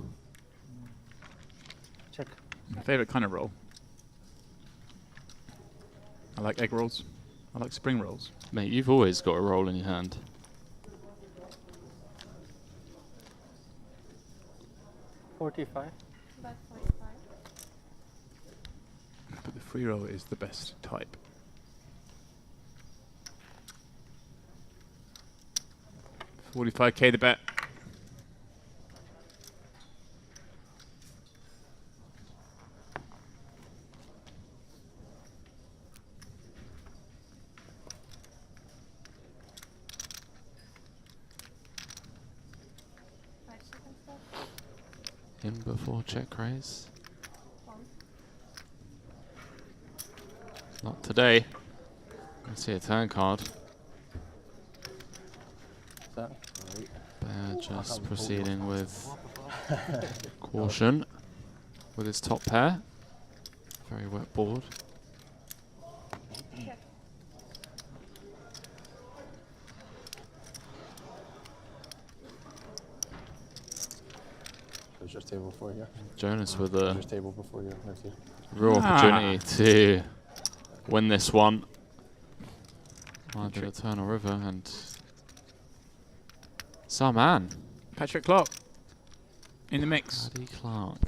Check. My favourite kind of roll. I like egg rolls. I like spring rolls. Mate, you've always got a roll in your hand. About 45. But the free roll is the best type. $45K the bet. In before check raise. Not today. I see a turn card. Bear just proceeding with caution with his top pair. Very wet board. There's your table for you. Jonas with a There's table before you. Next year. real opportunity to win this one. Either a turn or river, and some man. Patrick Clark in the mix. Paddy Clark.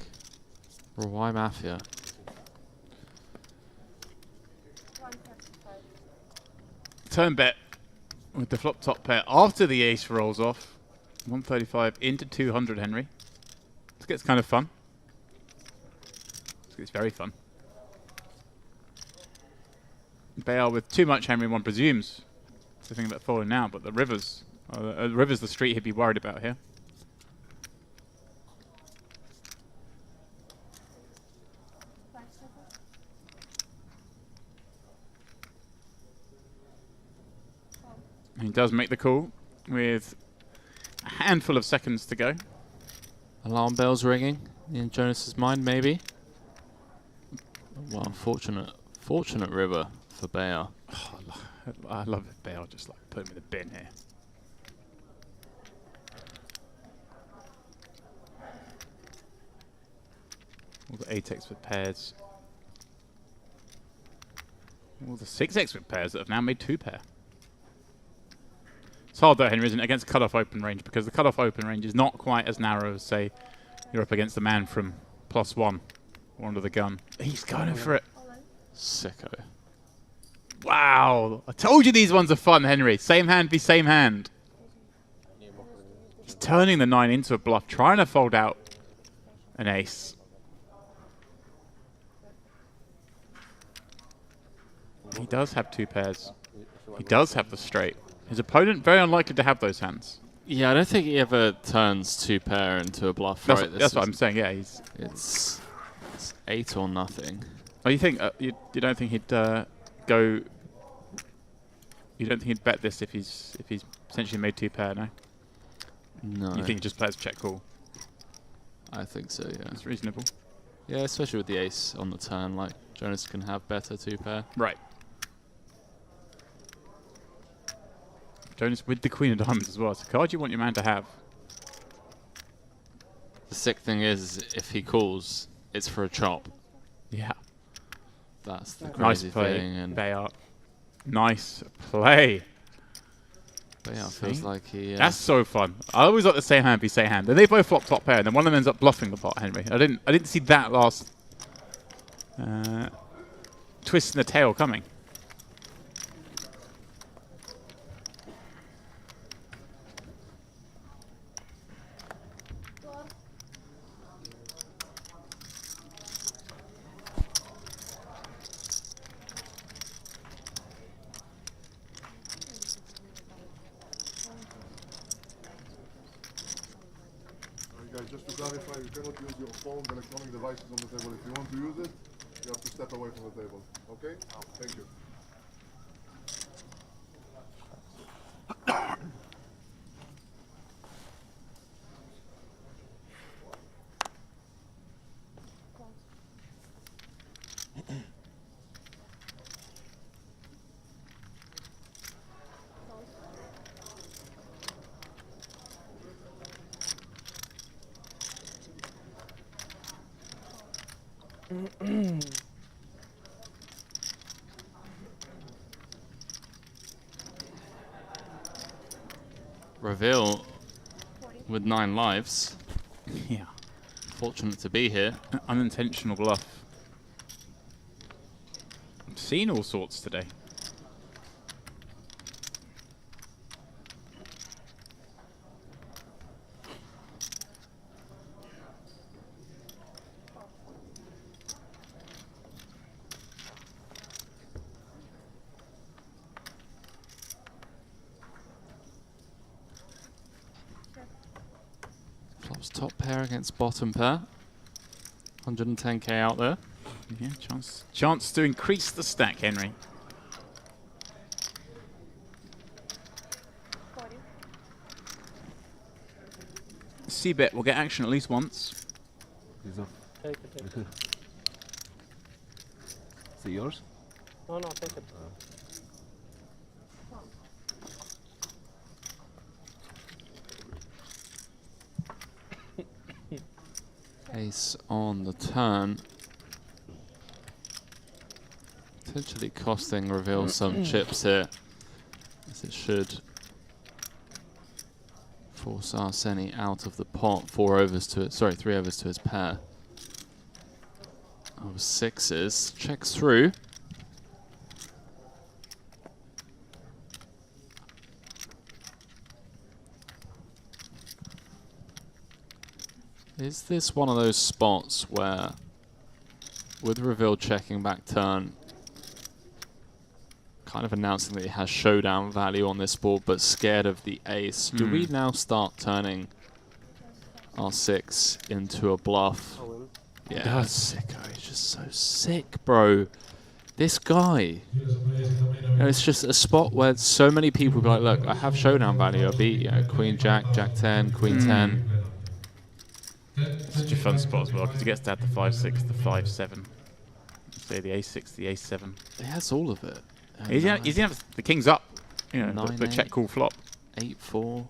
Why Mafia? Turn bet with the flop top pair after the ace rolls off. 135 into 200, Henry. This gets kind of fun. This gets very fun. Bayard with too much, Henry, one presumes. It's the thing about folding now, but the river's the street he'd be worried about here. He does make the call with a handful of seconds to go. Alarm bells ringing in Jonas's mind, maybe. Well, fortunate river for Bayard. Oh, I love it. Bayard just like put him in the bin here. All the 8x with pairs. All the 6x with pairs that have now made 2 pair. It's hard though, Henry, isn't it, against cut-off open range, because the cut-off open range is not quite as narrow as, say, you're up against the man from +1 or under the gun. He's going for it. Sicko. Wow. I told you these ones are fun, Henry. Same hand be same hand. He's turning the 9 into a bluff, trying to fold out an ace. He does have 2 pairs. He does have the straight. His opponent very unlikely to have those hands. Yeah, I don't think he ever turns 2 pair into a bluff. That's, right? That's what I'm saying. Yeah, it's 8 or nothing. Oh, you think you don't think he'd go? You don't think he'd bet this if he's essentially made 2 pair? No. No. You think he just plays check call? I think so. Yeah. It's reasonable. Yeah, especially with the ace on the turn. Like Jonas can have better 2 pair. Right. Jonas with the queen of diamonds as well. It's a card you want your man to have. The sick thing is, if he calls, it's for a chop. Yeah. That's the Nice crazy play, thing. And Bayard. Nice play. Bayard feels like he... That's so fun. I always like the same hand be same hand. Then they both flop top pair, and then one of them ends up bluffing the pot, Henry. I didn't see that last twist in the tail coming. Guys, just to clarify, you cannot use your phone, the electronic devices on the table. If you want to use it, you have to step away from the table. Okay? Thank you. Reveal with 9 lives. Yeah. Fortunate to be here. An unintentional bluff. I've seen all sorts today. Flops top pair against bottom pair. 110k out there. Yeah, chance to increase the stack, Henry. C-bet will get action at least once. Take it, take it. Is it yours? No, no, take it. Ace on the turn. Potentially costing Reveal some chips here, as it should force Arseni out of the pot. 4 overs to it, sorry, 3 overs to his pair of 6s. Checks through. Is this one of those spots where, with Reveal checking back turn, kind of announcing that he has showdown value on this board, but scared of the ace, do we now start turning our 6 into a bluff? Yeah, sicko. He's just so sick, bro. This guy. You know, it's just a spot where so many people be like, look, I have showdown value. I beat, Queen Jack, Jack 10, Queen 10. Such a fun spot as well, because he gets to add the 5-6, the 5-7. Say the ace-6, the ace-7. He has all of it. He's gonna have the king's up, the check call flop. 8-4.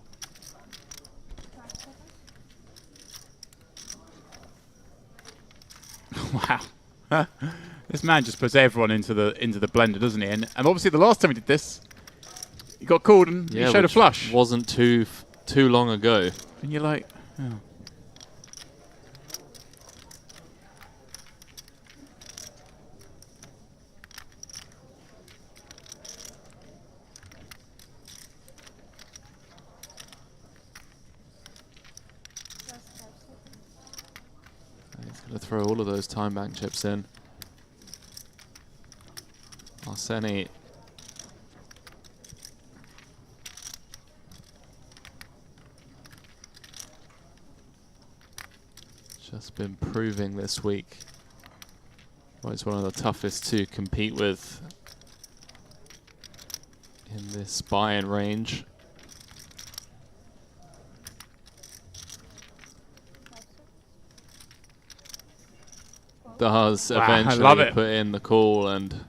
Wow. This man just puts everyone into the blender, doesn't he? And obviously the last time he did this, he got called and he showed a flush. Wasn't too long ago. And you're like, oh. He's going to throw all of those time bank chips in. Arseni just been proving this week why he's one of the toughest to compete with in this buy-in range. Does eventually put in the call, and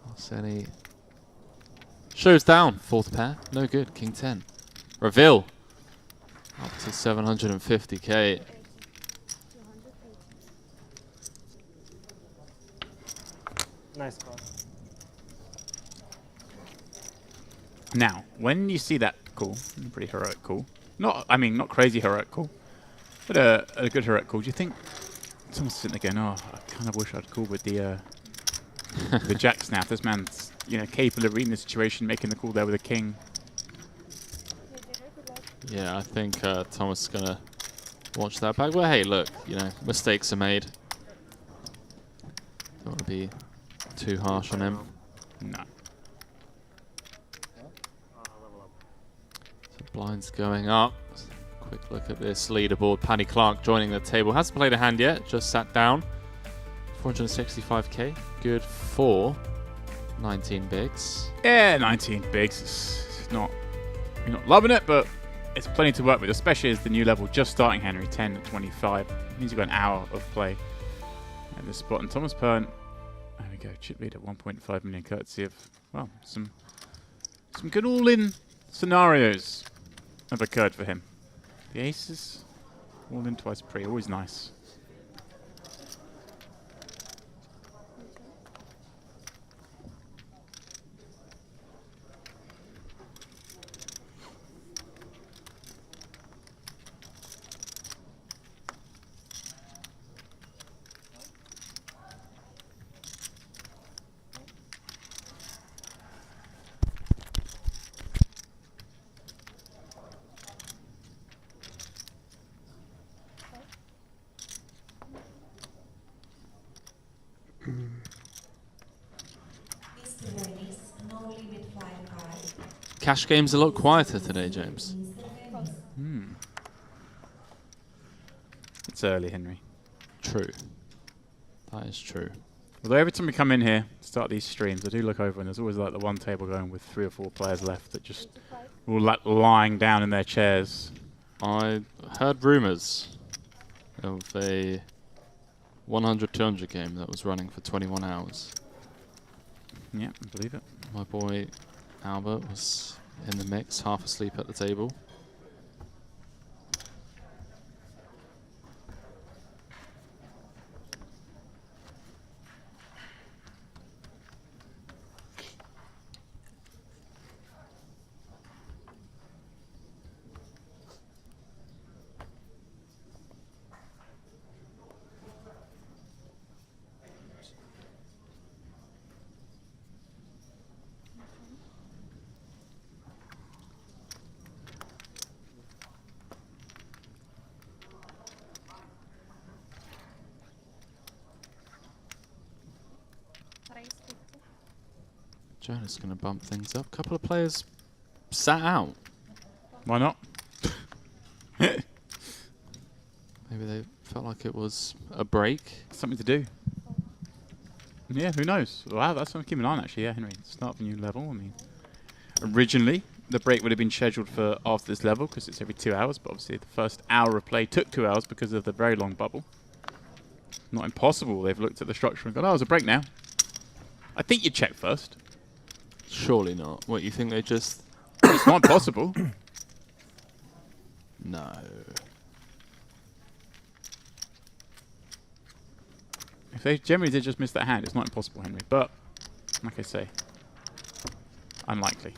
Arseni shows down. 4th pair, no good. King 10. Reveal up to 750k. Nice call. Now, when you see that call, pretty heroic call. Not crazy heroic call, but a good heroic call. Do you think someone's sitting there going, "Oh, I kind of wish I'd called with the jacks now. This man's capable of reading the situation, making the call there with a king." Yeah, I think Thomas is gonna watch that back. Well, hey, look, mistakes are made. Don't want to be too harsh on him. No. So blinds going up. Quick look at this leaderboard. Paddy Clark joining the table. Hasn't played a hand yet, just sat down. 465k. Good for 19 bigs. Yeah, 19 bigs. It's not, you're not loving it, but it's plenty to work with, especially as the new level just starting, Henry. 10 at 25. It means you've got an hour of play at this spot. And Thomas Pern, there we go, chip lead at 1.5 million, courtesy of, well, some good all-in scenarios have occurred for him. The aces, all in twice pre, always nice. Cash game's a lot quieter today, James. It's early, Henry. True. That is true. Although every time we come in here, start these streams, I do look over and there's always like the one table going with 3 or 4 players left that just all like lying down in their chairs. I heard rumours of a 100-200 game that was running for 21 hours. Yeah, I believe it. My boy Albert was in the mix, half asleep at the table. Jonas going to bump things up. Couple of players sat out. Why not? Maybe they felt like it was a break. Something to do. Yeah, who knows? Wow, that's something to keep an eye on, actually. Yeah, Henry, start of a new level. I mean, originally the break would have been scheduled for after this level because it's every 2 hours, but obviously the first hour of play took 2 hours because of the very long bubble. Not impossible. They've looked at the structure and gone, oh, there's a break now. I think you'd check first. Surely not. What, you think they just... It's not impossible. No. If they generally did just miss that hand, it's not impossible, Henry. But, like I say, unlikely.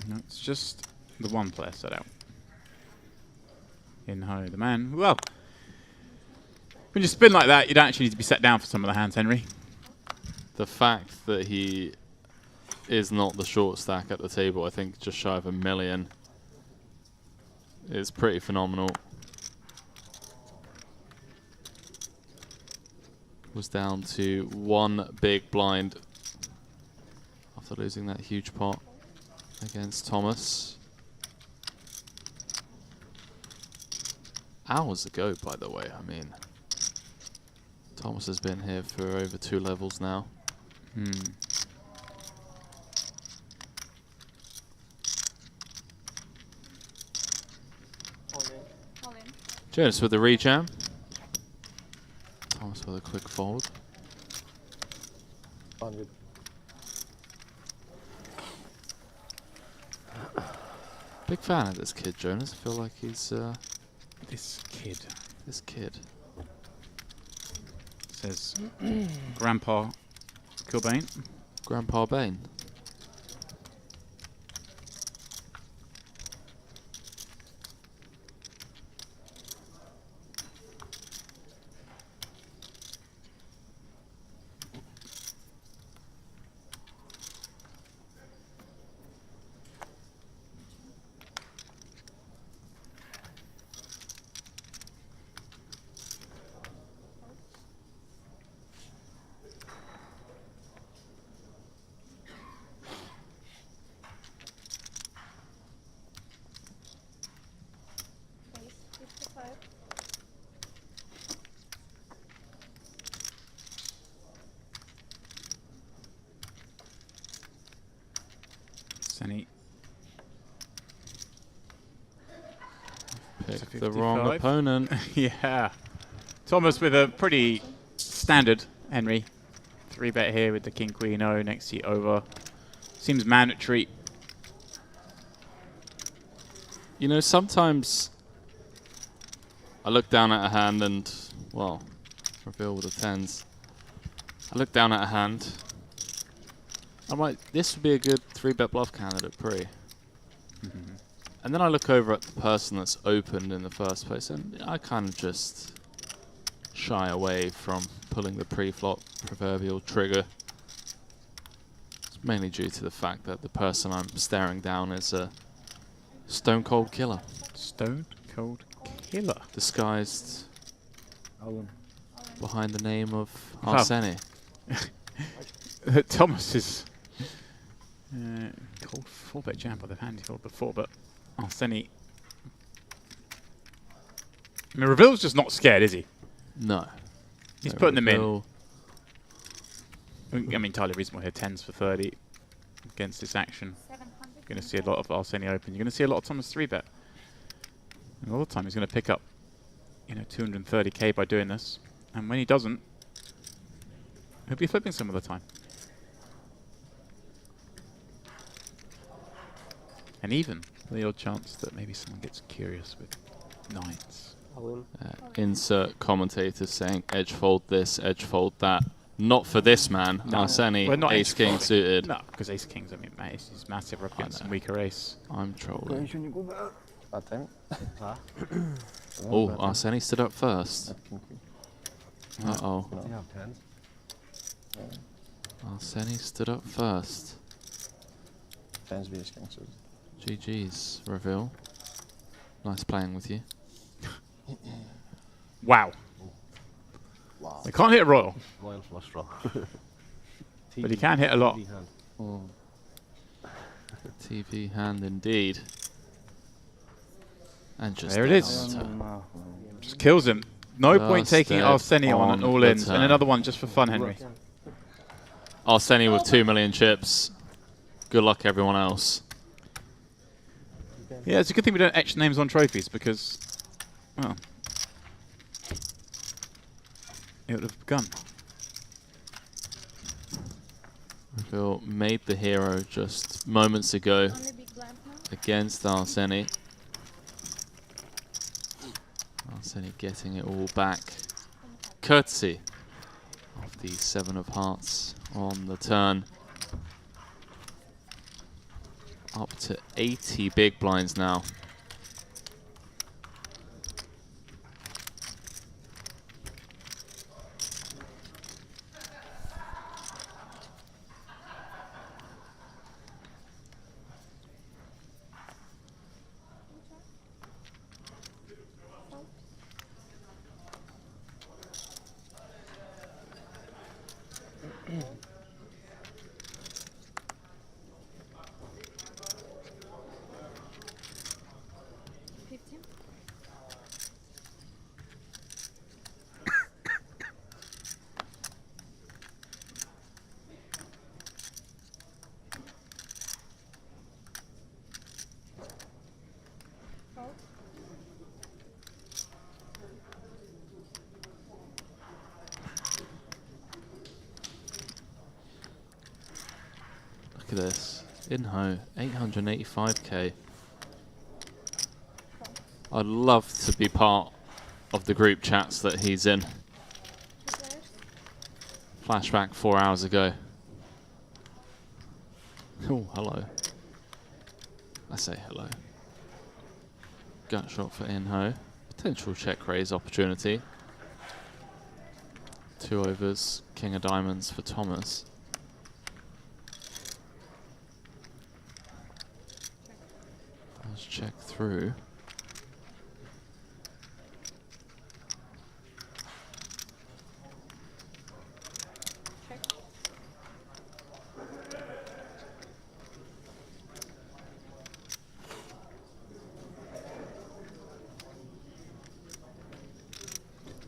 No, it's just the one player set out. In ho, the man. Well, when you spin like that, you don't actually need to be set down for some of the hands, Henry. The fact that he is not the short stack at the table, I think just shy of 1 million, is pretty phenomenal. Was down to 1 big blind after losing that huge pot against Thomas. Hours ago, by the way. I mean, Thomas has been here for over 2 levels now. Jonas with the rejam. Thomas with a quick fold. Big fan of this kid, Jonas. I feel like he's... This kid. This kid. Says Grandpa Kilbane. Grandpa Bane. Senny. Picked the wrong opponent. Yeah. Thomas with a pretty standard Henry. 3-bet here with the King Queen O next seat over. Seems mandatory. You know, sometimes I look down at a hand and, well, reveal with the 10s. I look down at a hand. I'm like, this would be a good 3-bet bluff candidate pre. And then I look over at the person that's opened in the first place, and I kind of just shy away from pulling the pre-flop proverbial trigger. It's Mainly due to the fact that the person I'm staring down is a stone cold killer. Stone cold killer? Disguised behind the name of Oh. Arsene. Thomas is called 4-bet jam by the hand he called before, but Arsene. I mean, Reveal's just not scared, is he? No. He's No, putting them Reveal. in. I mean, entirely reasonable here. 10s for 30 against this action. You're going to see a lot of Arsene open. You're going to see a lot of Thomas 3-bet. And a lot of the time he's going to pick up, 230k by doing this. And when he doesn't, he'll be flipping some of the time. And even the odd chance that maybe someone gets curious with 9s. Insert commentators saying edge fold this, edge fold that. Not for this man, No. Arsene, Well, not ace king folding. suited. No, because ace kings, I mean, ace is massive up against some weaker ace. I'm trolling. Bad time. Oh, Arsene stood up first. Uh-oh. Arsene stood up first. Tens vs king suited. GG's, Reveal. Nice playing with you. Wow. Wow. They can't hit a royal, Royal flush draw. but he can hit a lot. TV hand indeed. And just There it is. down. Just kills him. No point Just taking dead Arsene on on an the all-ins. And turn. another one just for fun, Henry. Arsene with 2 million chips. Good luck, everyone else. Yeah, it's a good thing we don't etch names on trophies because, well, it would have begun. Reveal made the hero just moments ago against Arsene. Arsene getting it all back. Courtesy of the 7 of hearts on the turn. Up to 80 big blinds now. Look at this. Inho, 885k. I'd love to be part of the group chats that he's in. Flashback 4 hours ago. Oh, hello. I say hello. Gut shot for Inho. Potential check raise opportunity. 2 overs, king of diamonds for Thomas. Let's check through.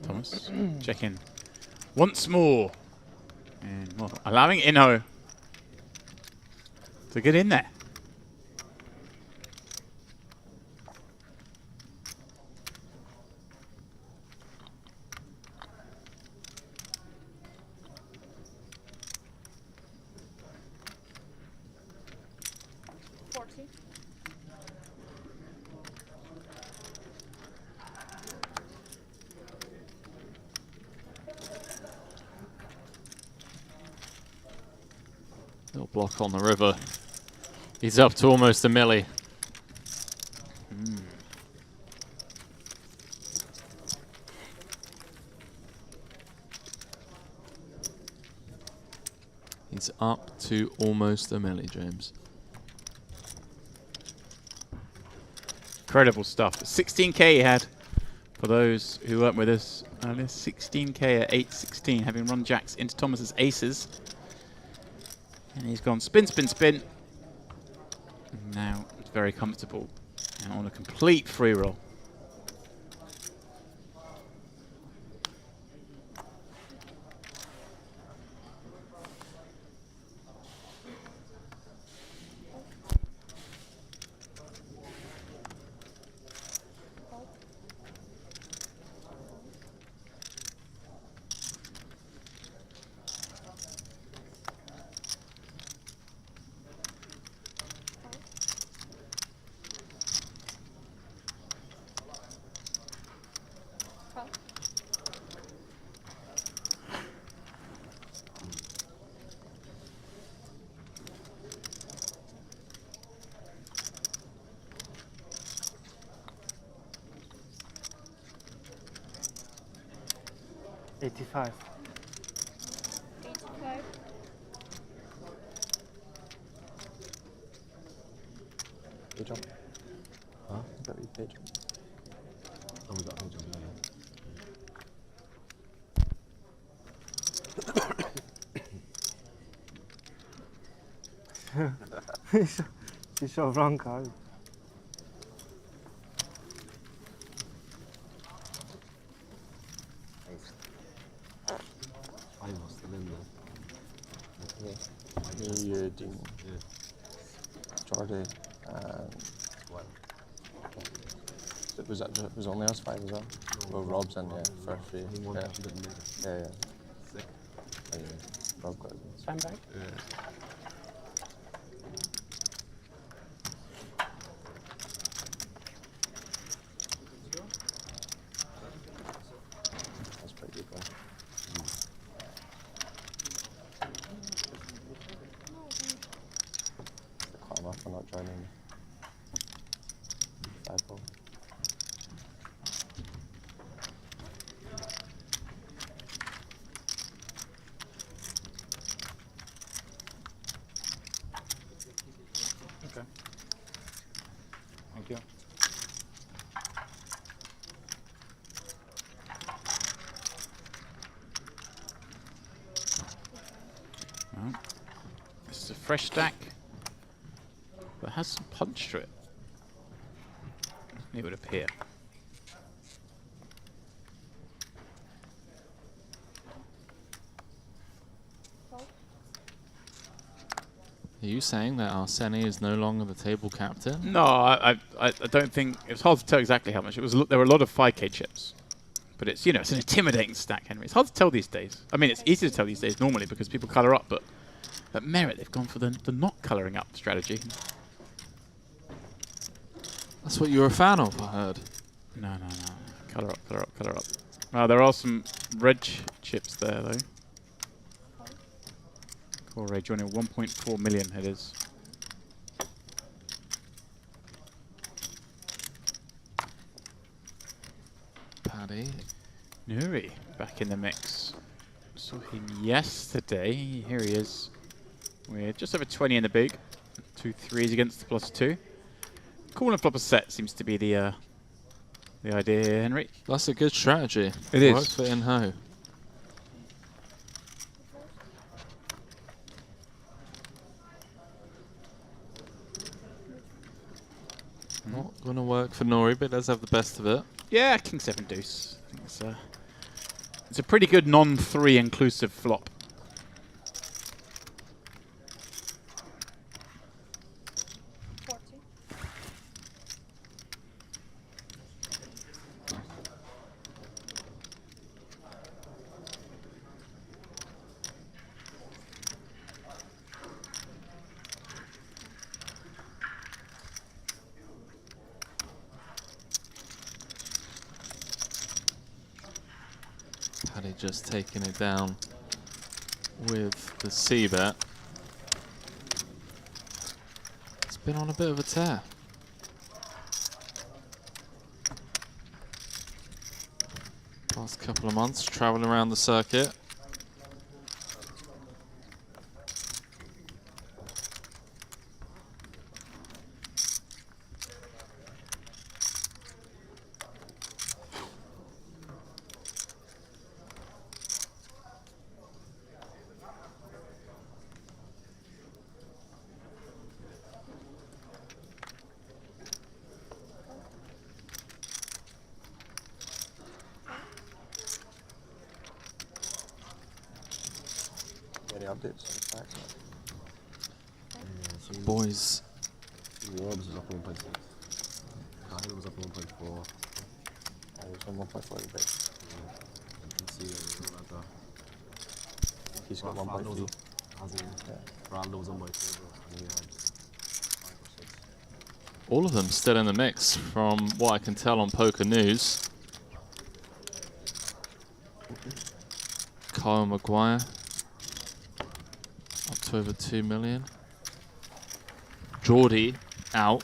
Thomas, check in once more. And well, allowing Inho to get in there. Little block on the river. He's up to almost a milli. He's It's up to almost a milli, James. Incredible stuff. 16k he had for those who weren't with us. 16k at 8.16, having run jacks into Thomas's aces. And he's gone spin, spin, spin. And now it's very comfortable and on a complete free roll. $85. 85. Page up. Huh? Got your page. Oh, we got page up. She showed wrong card. I must have been there. Yeah, Dean. Jordy. What? It was only us 5 as well. Well, Rob's in, yeah, for free. He won, Yeah. he didn't make it. Yeah. Sick. Oh, yeah. Rob got it. Stand back. Yeah. That's pretty good, one. Karma for not joining. 5-0. Okay. Thank you. Well, this is a fresh stack, but has some punch to it. It would appear. Are you saying that Arseni is no longer the table captain? No, I don't think it was hard to tell exactly how much. It was. There were a lot of 5k chips, but it's it's an intimidating stack, Henry. It's hard to tell these days. I mean, it's easy to tell these days normally because people colour up, but at Merit they've gone for the not colouring up strategy. That's what you were a fan of, I heard. No. Colour up, colour up, colour up. Well, there are some red chips there though. Corey joining 1.4 million it is. Paddy. Nuri back in the mix. Saw him yesterday. Here he is. We're just over 20 in the big. 2 3s against the +2. Corner flopper set seems to be the idea here, Henry. That's a good strategy. It is. Works for in-ho. Not going to work for Nori, but let's have the best of it. Yeah, King 7 deuce. I think it's a pretty good non-3 inclusive flop. Paddy just taking it down with the C-bet. It's been on a bit of a tear. Past couple of months, traveling around the circuit. dips on the stacks. Boys. Robs is up 1.6. Kyle was up 1.4. I was on 1.4 today. You can see he's got 1.3. Ronaldo was on by 4, and he had 5 or 6. All of them still in the mix from what I can tell on Poker News. Kyle Maguire up to over 2 million. Geordie out.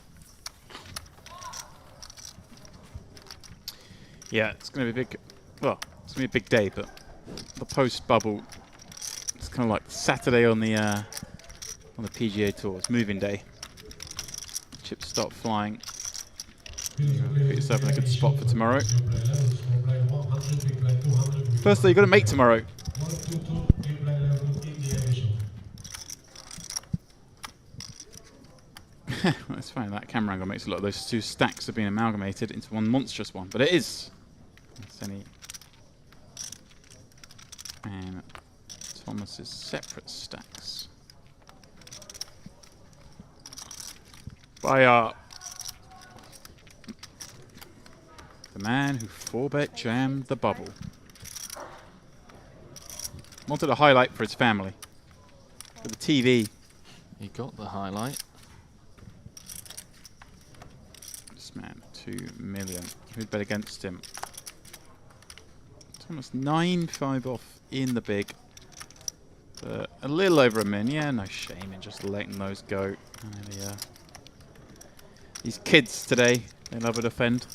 Yeah, it's going to be a big. Well, it's going to be a big day, but the post bubble. It's kind of like Saturday on the PGA Tour. It's moving day. Chips start flying. Put yourself in a good spot for tomorrow. Firstly, you've got to make tomorrow. That's fine. That camera angle makes a lot of those two stacks have been amalgamated into one monstrous one, but it is. And Thomas's separate stacks. By the man who 4-bet jammed the bubble. Wanted a highlight for his family. For the TV. He got the highlight. This man, 2 million. Who'd bet against him? Thomas 9-5 off in the big. A little over a min. Yeah, no shame in just letting those go. These kids today, they love a defend.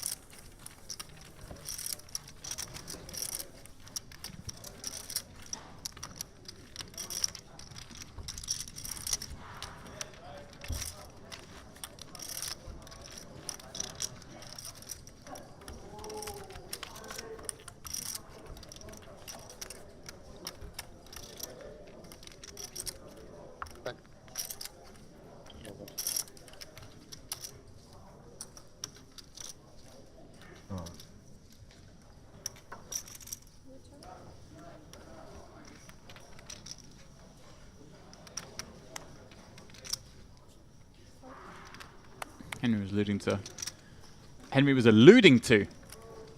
Henry was alluding to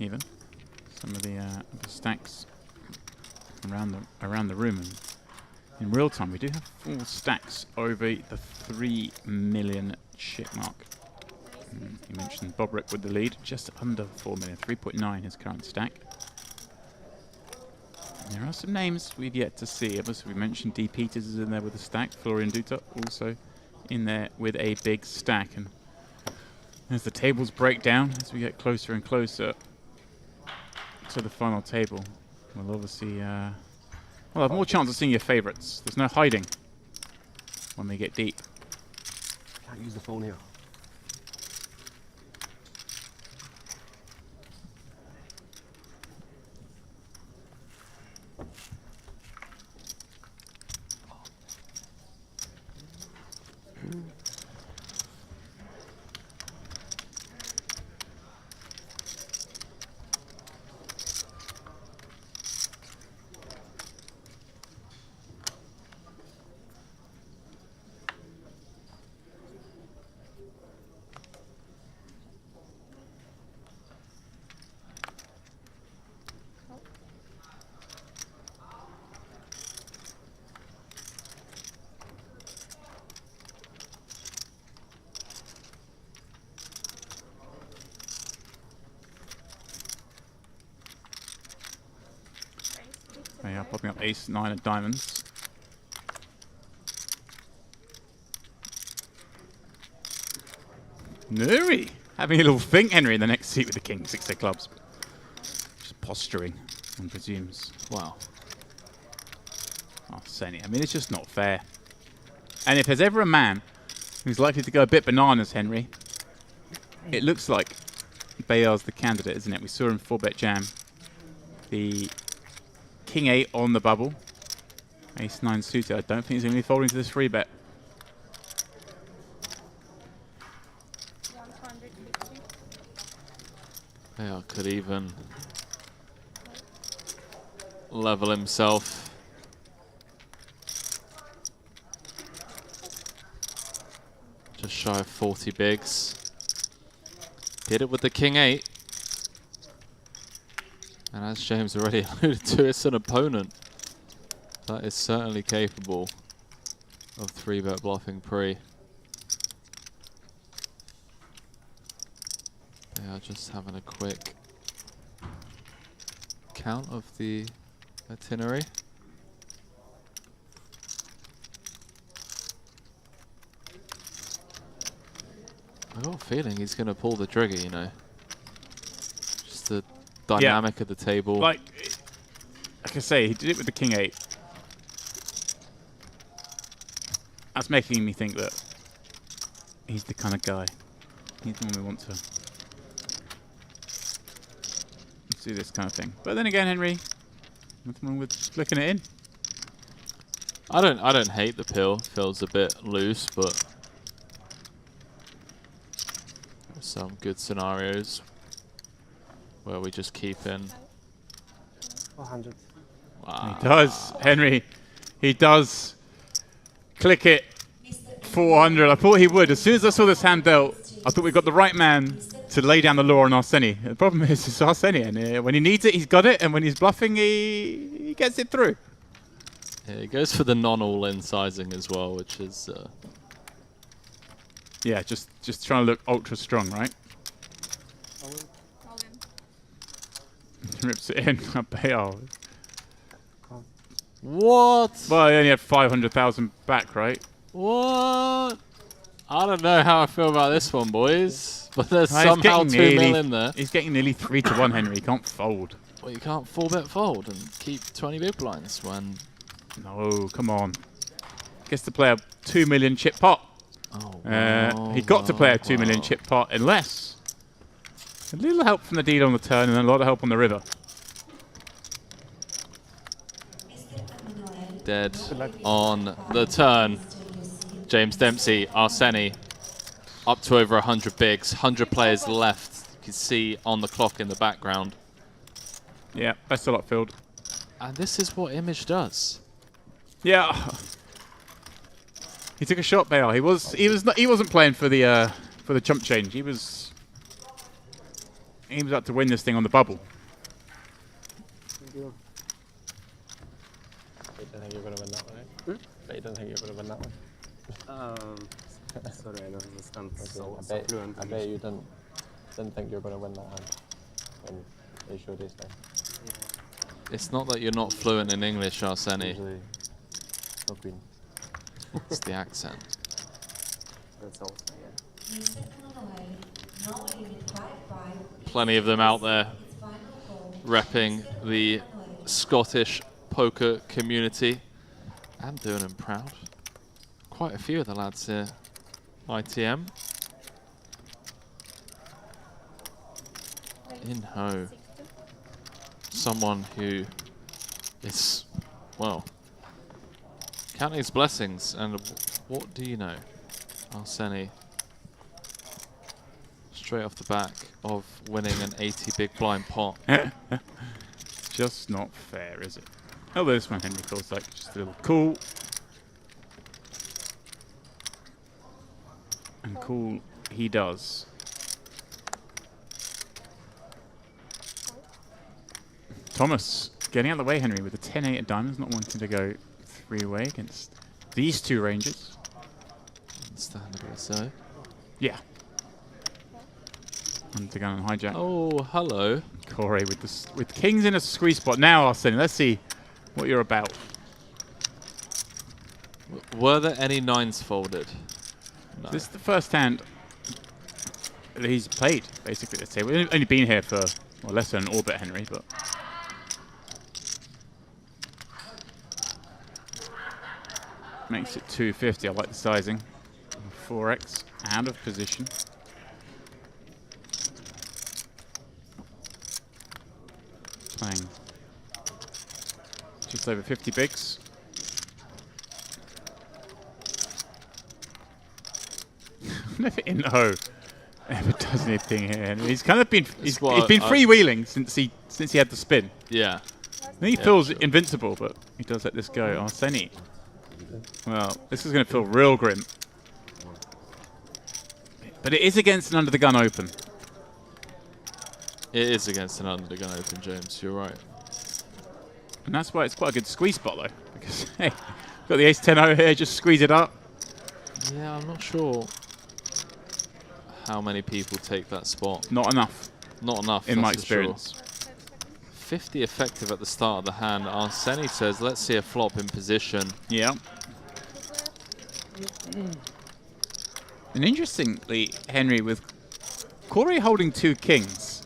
even some of the stacks around the room. And in real time, we do have 4 stacks over the 3 million chip mark. You mentioned Bobrick with the lead, just under 4 million, 3.9 his current stack. And there are some names we've yet to see. Obviously, we mentioned D. Peters is in there with a stack. Florian Duta also in there with a big stack. And as the tables break down, as we get closer and closer to the final table, we'll obviously we'll have more chance of seeing your favourites. There's no hiding when we get deep. Can't use the phone here. They are popping up ace, 9 of diamonds. Nuri having a little think, Henry, in the next seat with the king, 6 of clubs. Just posturing, one presumes. Wow. Oh, Senny. I mean, it's just not fair. And if there's ever a man who's likely to go a bit bananas, Henry, it looks like Bayar's the candidate, isn't it? We saw him 4-bet jam the King 8 on the bubble. Ace 9 suited. I don't think he's going to be folding to this 3-bet. Yeah, could even level himself. shy of 40 bigs. Did it with the king 8. And as James already alluded to, it's an opponent that is certainly capable of 3-bet bluffing pre. They are just having a quick count of the itinerary. I got a feeling he's going to pull the trigger, you know. Just the dynamic of the table. Like I say, he did it with the king 8. That's making me think that he's the kind of guy. He's the one we want to do this kind of thing. But then again, Henry, nothing wrong with flicking it in. I don't hate the pill. Feels a bit loose, but there's some good scenarios where we just keep in. 400. Wow. He does, Henry. He does. Click it. 400. I thought he would. As soon as I saw this hand dealt, I thought we got the right man to lay down the law on Arseni. The problem is, it's Arseni, and when he needs it, he's got it, and when he's bluffing, he gets it through. Yeah, he goes for the non-all-in sizing as well, which is yeah, just trying to look ultra strong, right? Rips it in. Oh. What? Well, he only had 500,000 back, right? What? I don't know how I feel about this one, boys. But there's somehow 2 mil in there. He's getting nearly 3 to 1, Henry. He can't fold. Well, you can't 4-bet fold and keep 20 big blinds when... No, come on. Gets to play a 2 million chip pot. Oh, he got to play a 2 million chip pot unless a little help from the dealer on the turn and a lot of help on the river. Dead on the turn. James Dempsey, Arseni, up to over 100 bigs, 100 players left. You can see on the clock in the background. Yeah, best of luck, Field. And this is what Image does. Yeah, he took a shot, Bale. He wasn't playing for the chump change. He was out to win this thing on the bubble. You don't think you're going to win that one, eh? But you don't think you're going to win that one? Sorry, I don't understand. Okay, I bet you didn't think you were going to win that hand when they showed this thing. It's not that you're not fluent in English, Arseni. Usually, no queen. It's the accent. That's all. Plenty of them out there repping the Scottish poker community and doing them proud. Quite a few of the lads here. ITM. In Ho. Someone who is, well, counting his blessings, and what do you know? Arseni, straight off the back of winning an 80 big blind pot. Just not fair, is it? Although this one, Henry, feels like just a little cool. And cool he does. Thomas getting out of the way, Henry, with a 10-8 of diamonds, not wanting to go 3-way against these two ranges. Understandably so. Yeah. Undergun and hijack. Oh, hello. Corey with kings in a squeeze spot. Now, Arsene, let's see what you're about. Were there any nines folded? No. This is the first hand that he's played, basically. Let's say we've only been here for less than an orbit, Henry, but. Makes it 250. I like the sizing. 4x out of position. Playing just over 50 bigs. Never in O ever does anything here. And he's kind of been he's been freewheeling since he had the spin. Yeah. I think he feels invincible, but he does let this go. Arseni. Well, this is going to feel real grim. But it is against an under-the-gun open. It is against an under-the-gun open, James. You're right. And that's why it's quite a good squeeze spot, though. Because, hey, got the ace-10 over here, just squeeze it up. Yeah, I'm not sure how many people take that spot. Not enough. Not enough, in my that's for experience. Sure. 50 effective at the start of the hand. Arseni says, let's see a flop in position. Yeah. And interestingly, Henry, with Corey holding 2 kings,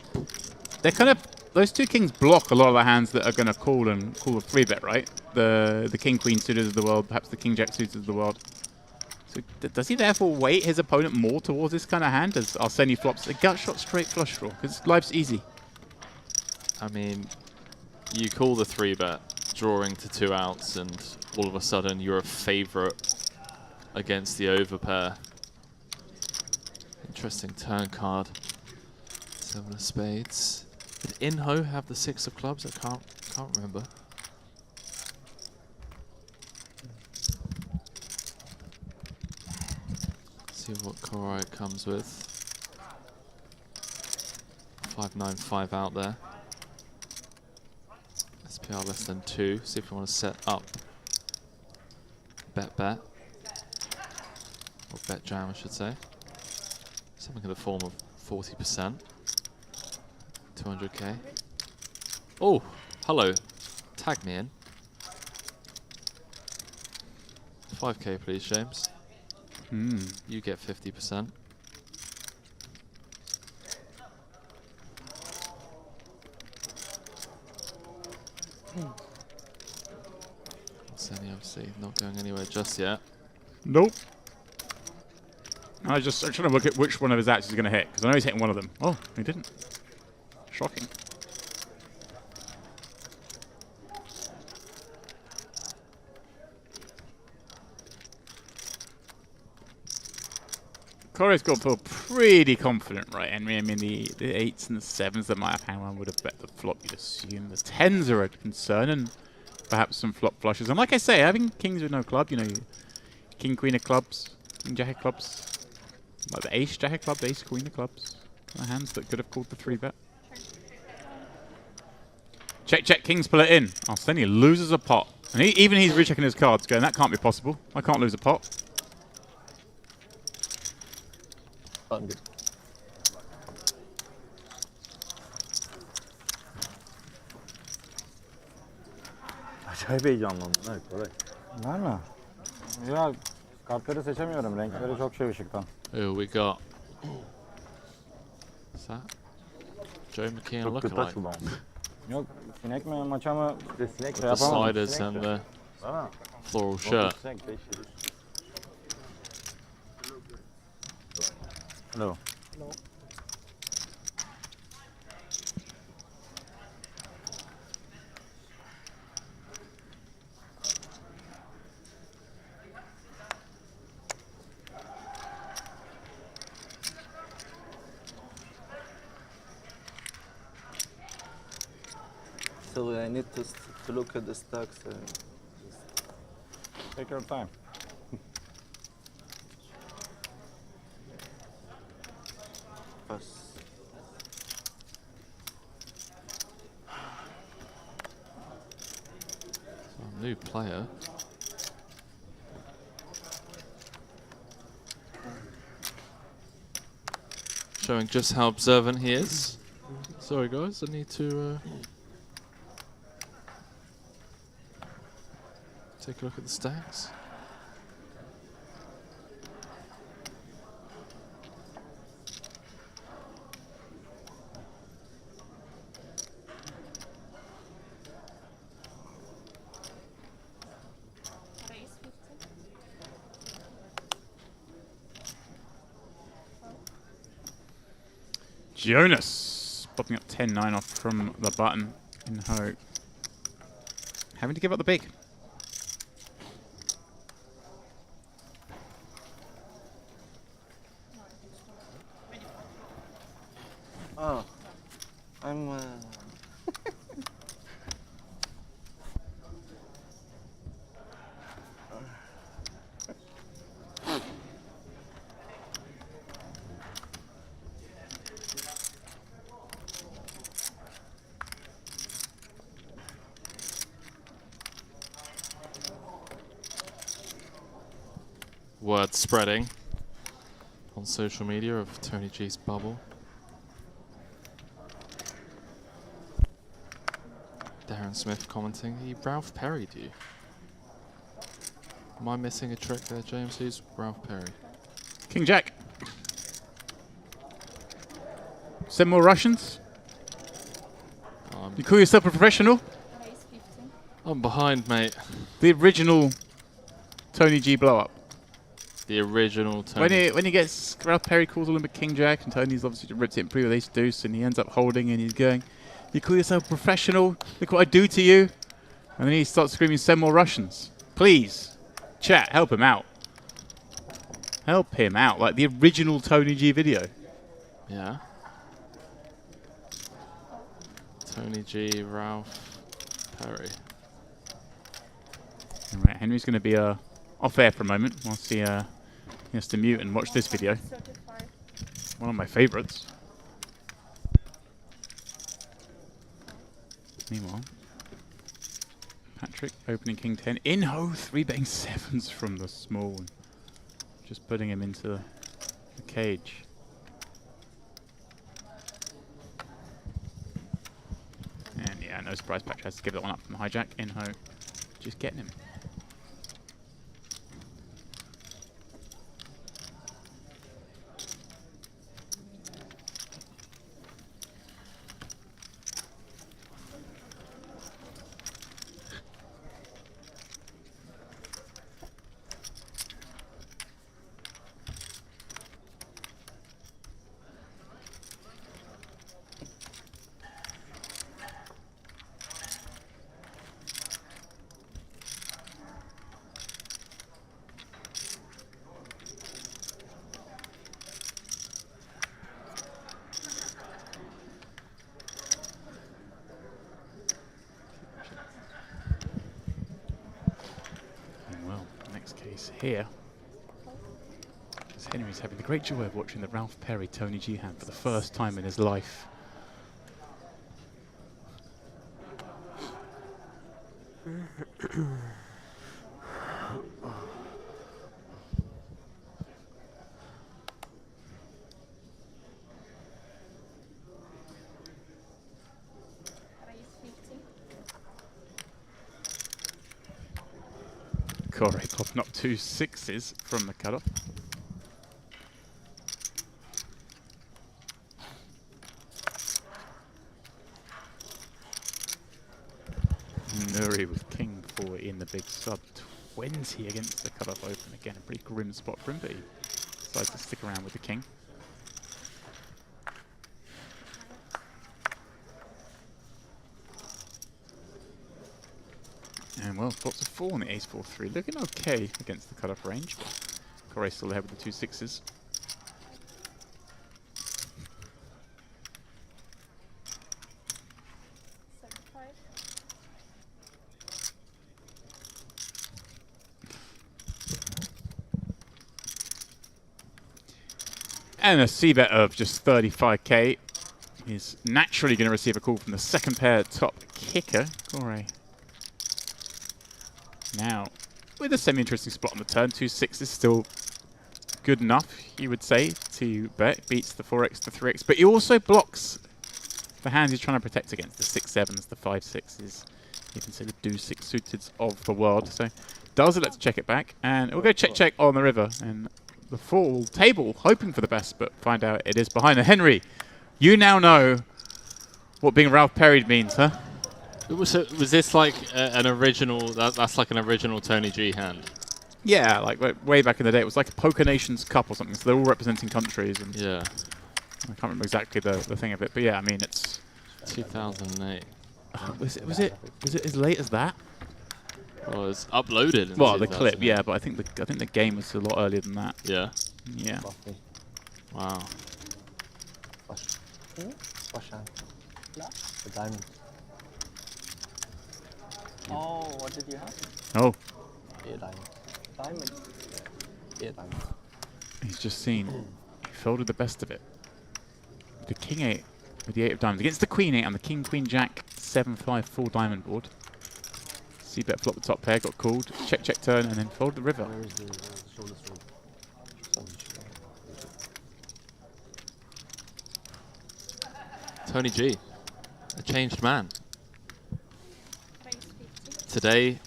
they're kind of, those 2 kings block a lot of the hands that are going to call a 3-bet, right? The king-queen suited of the world, perhaps the king-jack suited of the world. So does he therefore weight his opponent more towards this kind of hand as Arseni flops a gut shot straight flush draw? Because life's easy. I mean, you call the 3-bet, drawing to 2 outs, and all of a sudden you're a favorite against the overpair. Interesting turn card. 7 of spades. Did Inho have the 6 of clubs? I can't remember. See what Korai comes with. 5-9-5 out there. SPR less than 2. See if you want to set up. Bet. Or bet jam, I should say. Something in the form of 40%. 200k. Oh, hello. Tag me in. 5k please, James. You get 50%. Arseni obviously not going anywhere just yet. Nope. I'm trying to look at which one of his axes is going to hit, because I know he's hitting one of them. Oh, he didn't. Shocking. Corey's got to feel pretty confident, right, Henry? I mean, the 8s and the 7s that might have had one would have bet the flop, you'd assume. The 10s are a concern, and perhaps some flop flushes. And like I say, having kings with no club, you know, king, queen of clubs, king, jack of clubs, like the ace, jack of clubs, ace, queen of clubs. Kind of hands that could have called the 3-bet. Check, kings pull it in. Arseni loses a pot. And even he's rechecking his cards, going, that can't be possible. I can't lose a pot. Good. Acayip heyecanlandım. Evet, Koray. Ben mi? Ya kartları seçemiyorum. Renkleri çok şey ışıktan. Who we got? Is that Joe McKeon Çok kötü lookalike? açıldı ama. Yok, sinek mi maça mı? Sinek With the sliders and the floral shirt. Hello. So I need to look at the stacks. Take your time. Pass. So a new player. Showing just how observant he is. Sorry guys, I need to take a look at the stacks. Jonas popping up 10-9 off from the button in hope. Having to give up the big. Oh, I'm. word spreading on social media of Tony G's bubble. Darren Smith commenting, he Ralph Perry'd you. Am I missing a trick there, James? Who's Ralph Perry? King Jack. 7 more Russians? You call yourself a professional? I'm behind, mate. The original Tony G blow up. The original Tony. When he gets Ralph Perry calls all him a King Jack, and Tony's obviously ripped it in pre with ace deuce, and he ends up holding, and he's going, "You call yourself a professional? Look what I do to you!" And then he starts screaming, "Send more Russians, please, chat, help him out, help him out!" Like the original Tony G video. Yeah. Tony G, Ralph Perry. All right, Henry's going to be off air for a moment whilst he has to mute and watch this video. One of my favourites. Meanwhile, Patrick opening King 10. In-ho 3-betting 7s from the small. Just putting him into the cage. And yeah, no surprise, Patrick has to give that one up from the hijack. In-ho just getting him. Here, as Henry's having the great joy of watching the Ralph Perry Tony G hand for the first time in his life. Corey popping up 2 6s from the cutoff. Nuri with King 4 in the big sub. 20 against the cutoff open. Again, a pretty grim spot for him, but he decides to stick around with the King. And well, lots of 4 on the ace 4-3, looking okay against the cutoff range, but Corey still ahead with the 2 6s. And a c-bet of just 35k is naturally going to receive a call from the second pair top kicker, Corey. Now, with a semi-interesting spot on the turn, 2 6 is still good enough, you would say, to bet. Beats the 4x, the 3x, but he also blocks the hands he's trying to protect against, the 6 7s, the 5 6s, you can say the do 6 suiteds of the world. So, does it? Let's check it back, and we'll go check on the river, and the full table, hoping for the best, but find out it is behind. And Henry, you now know what being Ralph Perry means, huh? So was this like an original? That's like an original Tony G hand. Yeah, like way back in the day, it was like a Poker Nations Cup or something. So they're all representing countries, and yeah, I can't remember exactly the thing of it, but yeah, I mean it's 2008. Was it as late as that? Well, it's uploaded. Well, the clip, yeah, but I think the game was a lot earlier than that. Yeah. Yeah. Wow. The diamond. Oh, what did you have? Oh. 8 diamond. Diamond. 8 diamond. He's just seen. He folded the best of it. The King 8 with the 8 of diamonds against the Queen 8 and the King Queen Jack 7-5 full diamond board. C-bet flop the top pair, got called. Check turn and then fold the river. Where's the shoulder stroke? Tony G, a changed man. Today,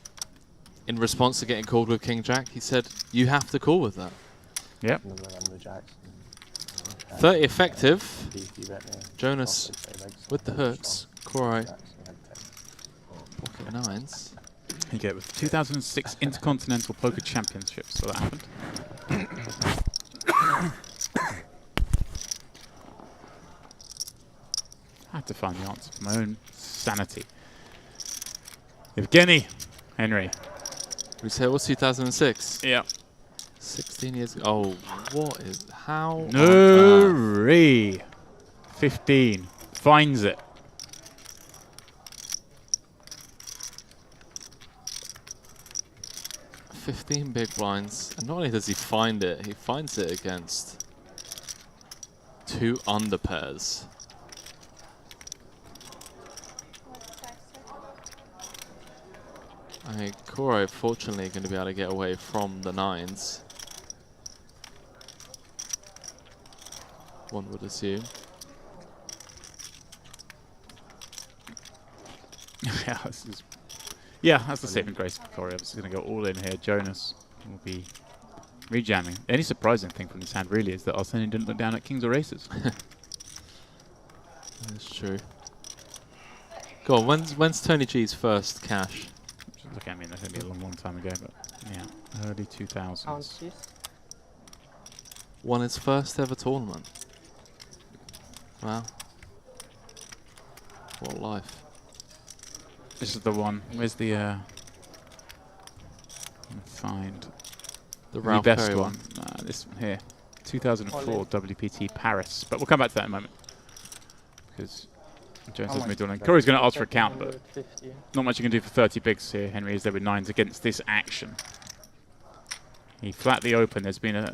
in response to getting called with King Jack, he said, you have to call with that. Yep. 30 effective. Jonas with the hooks. Korai. Pocket nines. You get with 2006 Intercontinental Poker Championships, so that happened. I had to find the answer for my own sanity. Evgeny Henry. We say it was 2006? Yeah. 16 years ago. Oh, what is... How... Nuri. 15. Finds it. $15 big blinds. And not only does he find it, he finds it against 2 under pairs. I mean, Korai fortunately going to be able to get away from the nines. One would assume. Yeah, this is. Yeah, that's the saving grace for Korai. Obviously going to go all in here. Jonas will be rejamming. The only surprising thing from this hand really is that Arsene didn't look down at kings or aces. That's true. Go on, when's Tony G's first cash? Look, I mean, that's going to be a long time ago, but yeah, early 2000s. Won his first ever tournament. Wow. What life. This is the one. Where's the, find the Ralph best Perry one. This one here. 2004 WPT Paris. But we'll come back to that in a moment. Because Jones has moved on. Corey's going to ask for a count, but not much you can do for 30 bigs here, Henry, is there with nines against this action. He flat the open. There's been a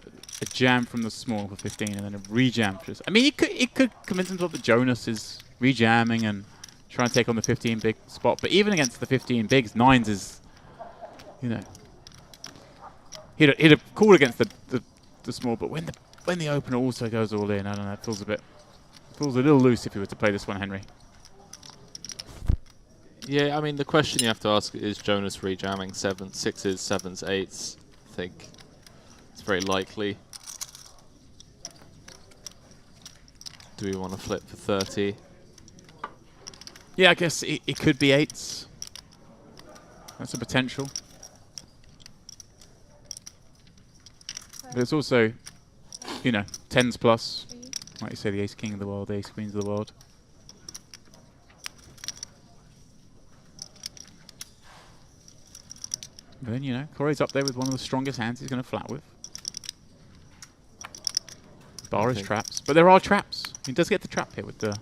jam from the small for 15 and then a rejam. For I mean, he could convince himself that Jonas is rejamming and trying to take on the 15 big spot. But even against the 15 bigs, nines is, you know, he'd have called against the small. But when the opener also goes all in, I don't know, it feels a little loose if he were to play this one, Henry. Yeah, I mean, the question you have to ask is Jonas rejamming 7s, 6s, 7s, 8s. I think it's very likely. Do we want to flip for 30? Yeah, I guess it could be 8s. That's a potential. But it's also, you know, 10s plus. Like you say, the ace king of the world, ace queens of the world. But then, you know, Corey's up there with one of the strongest hands he's going to flat with. Bar is traps. But there are traps. He does get the trap here with the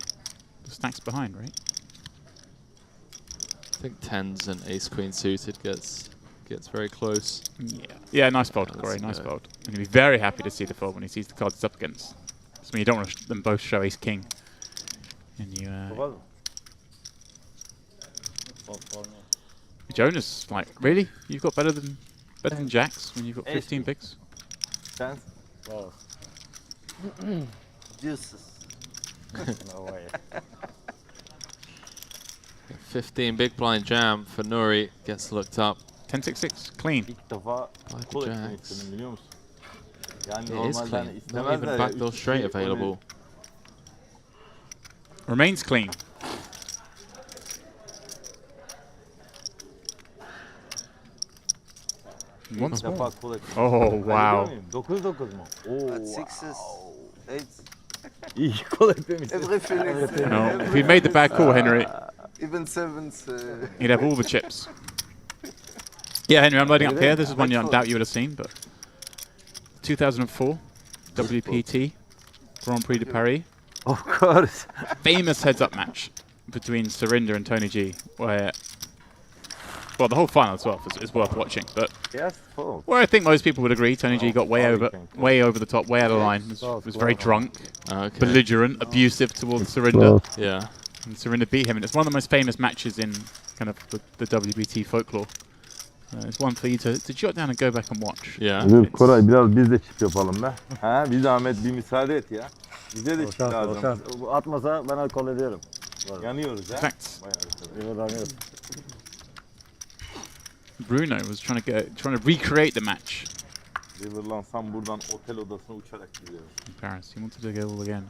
stacks behind, right? I think 10s and ace queen suited gets very close. Yeah. Yeah, nice fold, Corey. Nice fold. And he'll be very happy to see the fold when he sees the cards it's up against. I mean, you don't want them both show ace king. And you. Jonas, like, really? You've got better than jacks when you've got 15 picks? Chance? Wow. Juices. No way. 15 big blind jam for Nuri gets looked up. 10-6-6, clean. Jacks. It is clean. Not even backdoor straight available. Remains clean. Once more. Oh, wow. Sixes, eights. No, if he'd made the bad call, Henry, Even sevens. he'd have all the chips. Yeah, Henry, I'm loading up here. This is one I doubt you would have seen, but 2004 WPT Grand Prix de Paris. Of course. Famous heads-up match between Surinder and Tony G, where, well, the whole final itself is worth watching, but where I think most people would agree, Tony G got way over the top, way out of line. Was very drunk, belligerent, abusive towards Surinder. Yeah. And Surinder beat him, and it's one of the most famous matches in kind of the WBT folklore. It's one for you to jot down and go back and watch. Yeah. Dur Koray biraz biz de çip yapalım be. Ha bir zahmet bir müsaade et ya. Bize de çip Ortak, lazım. ortak. Bu atmasa ben alkol ediyorum. Yanıyoruz ha. Thanks. Yanıyoruz. Bruno was trying to recreate the match Riverlansam buradan otel odasına uçarak gidiyoruz. in Paris. He wanted to go all again.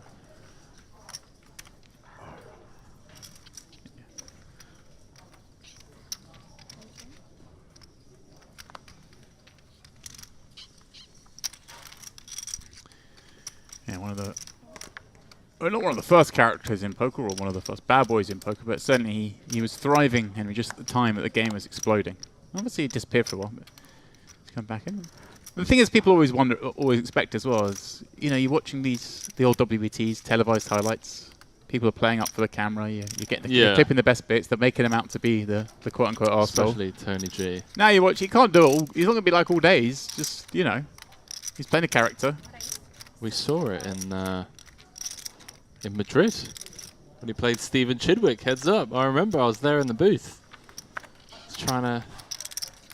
Yeah, not one of the first characters in poker, or one of the first bad boys in poker, but certainly he was thriving, Henry, just at the time that the game was exploding. Obviously, he disappeared for a while, but he's come back in. The thing is, people always expect as well is, you're watching the old WBTs, televised highlights. People are playing up for the camera. You're clipping the best bits. They're making them out to be the quote unquote arsehole. Especially Tony G. Now you watch. He can't do it all. He's not going to be like all day. He's just, he's playing a character. We saw it in Madrid when he played Stephen Chidwick. Heads up! I remember I was there in the booth. He's trying to.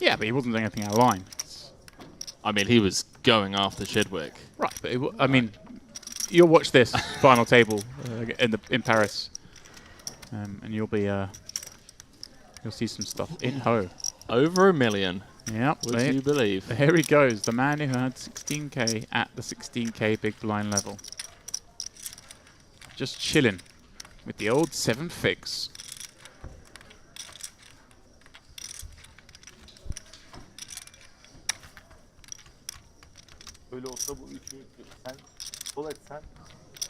Yeah, but he wasn't doing anything out of line. I mean, he was going after Chidwick. Right, but you'll watch this final table in Paris, and you'll see some stuff in Ho. Over $1 million. Yep. Would you believe? Here he goes, the man who had 16k at the 16k big blind level. Just chilling with the old 7 figs. Öyle olsa bu üçü sen sol etsen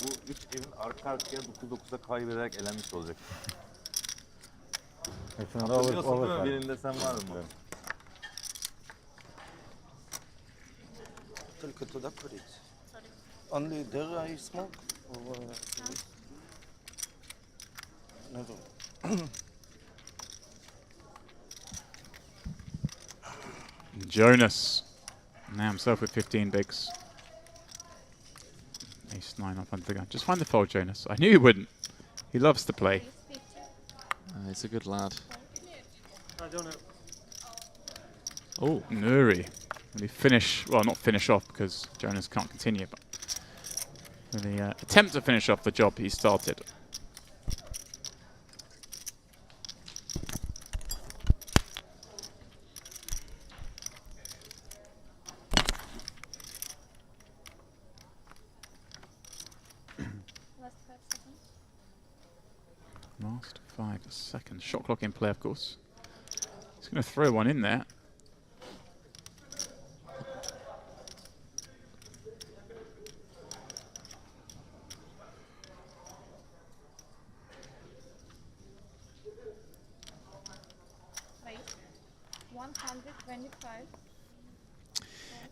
bu 3 evin arka arkaya 9-9'a kaybederek elenmiş olacak. Hatırlıyorsun değil mi? Birinde sen var mı? Только туда курить. Only there I smoke? Or, never. Jonas. Now himself with 15 bigs. Ace 9 up under the gun. Just find the fold, Jonas. I knew he wouldn't. He loves to play. He's a good lad. I don't know. Oh, Nuri. Really finish, well, not finish off because Jonas can't continue, but really attempt to finish off the job he started. Last 5 seconds. Shot clock in play, of course. He's going to throw one in there.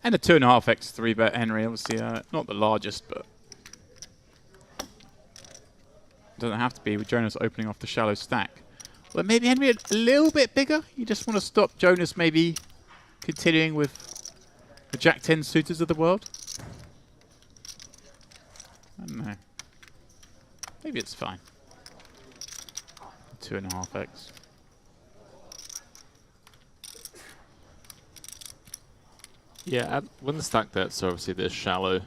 And a 2.5x 3-bet Henry, obviously not the largest, but doesn't have to be with Jonas opening off the shallow stack. Well, maybe Henry a little bit bigger. You just want to stop Jonas maybe continuing with the Jack-10 suitors of the world. I don't know. Maybe it's fine. 2.5x. Yeah, when the stack depths are obviously this shallow,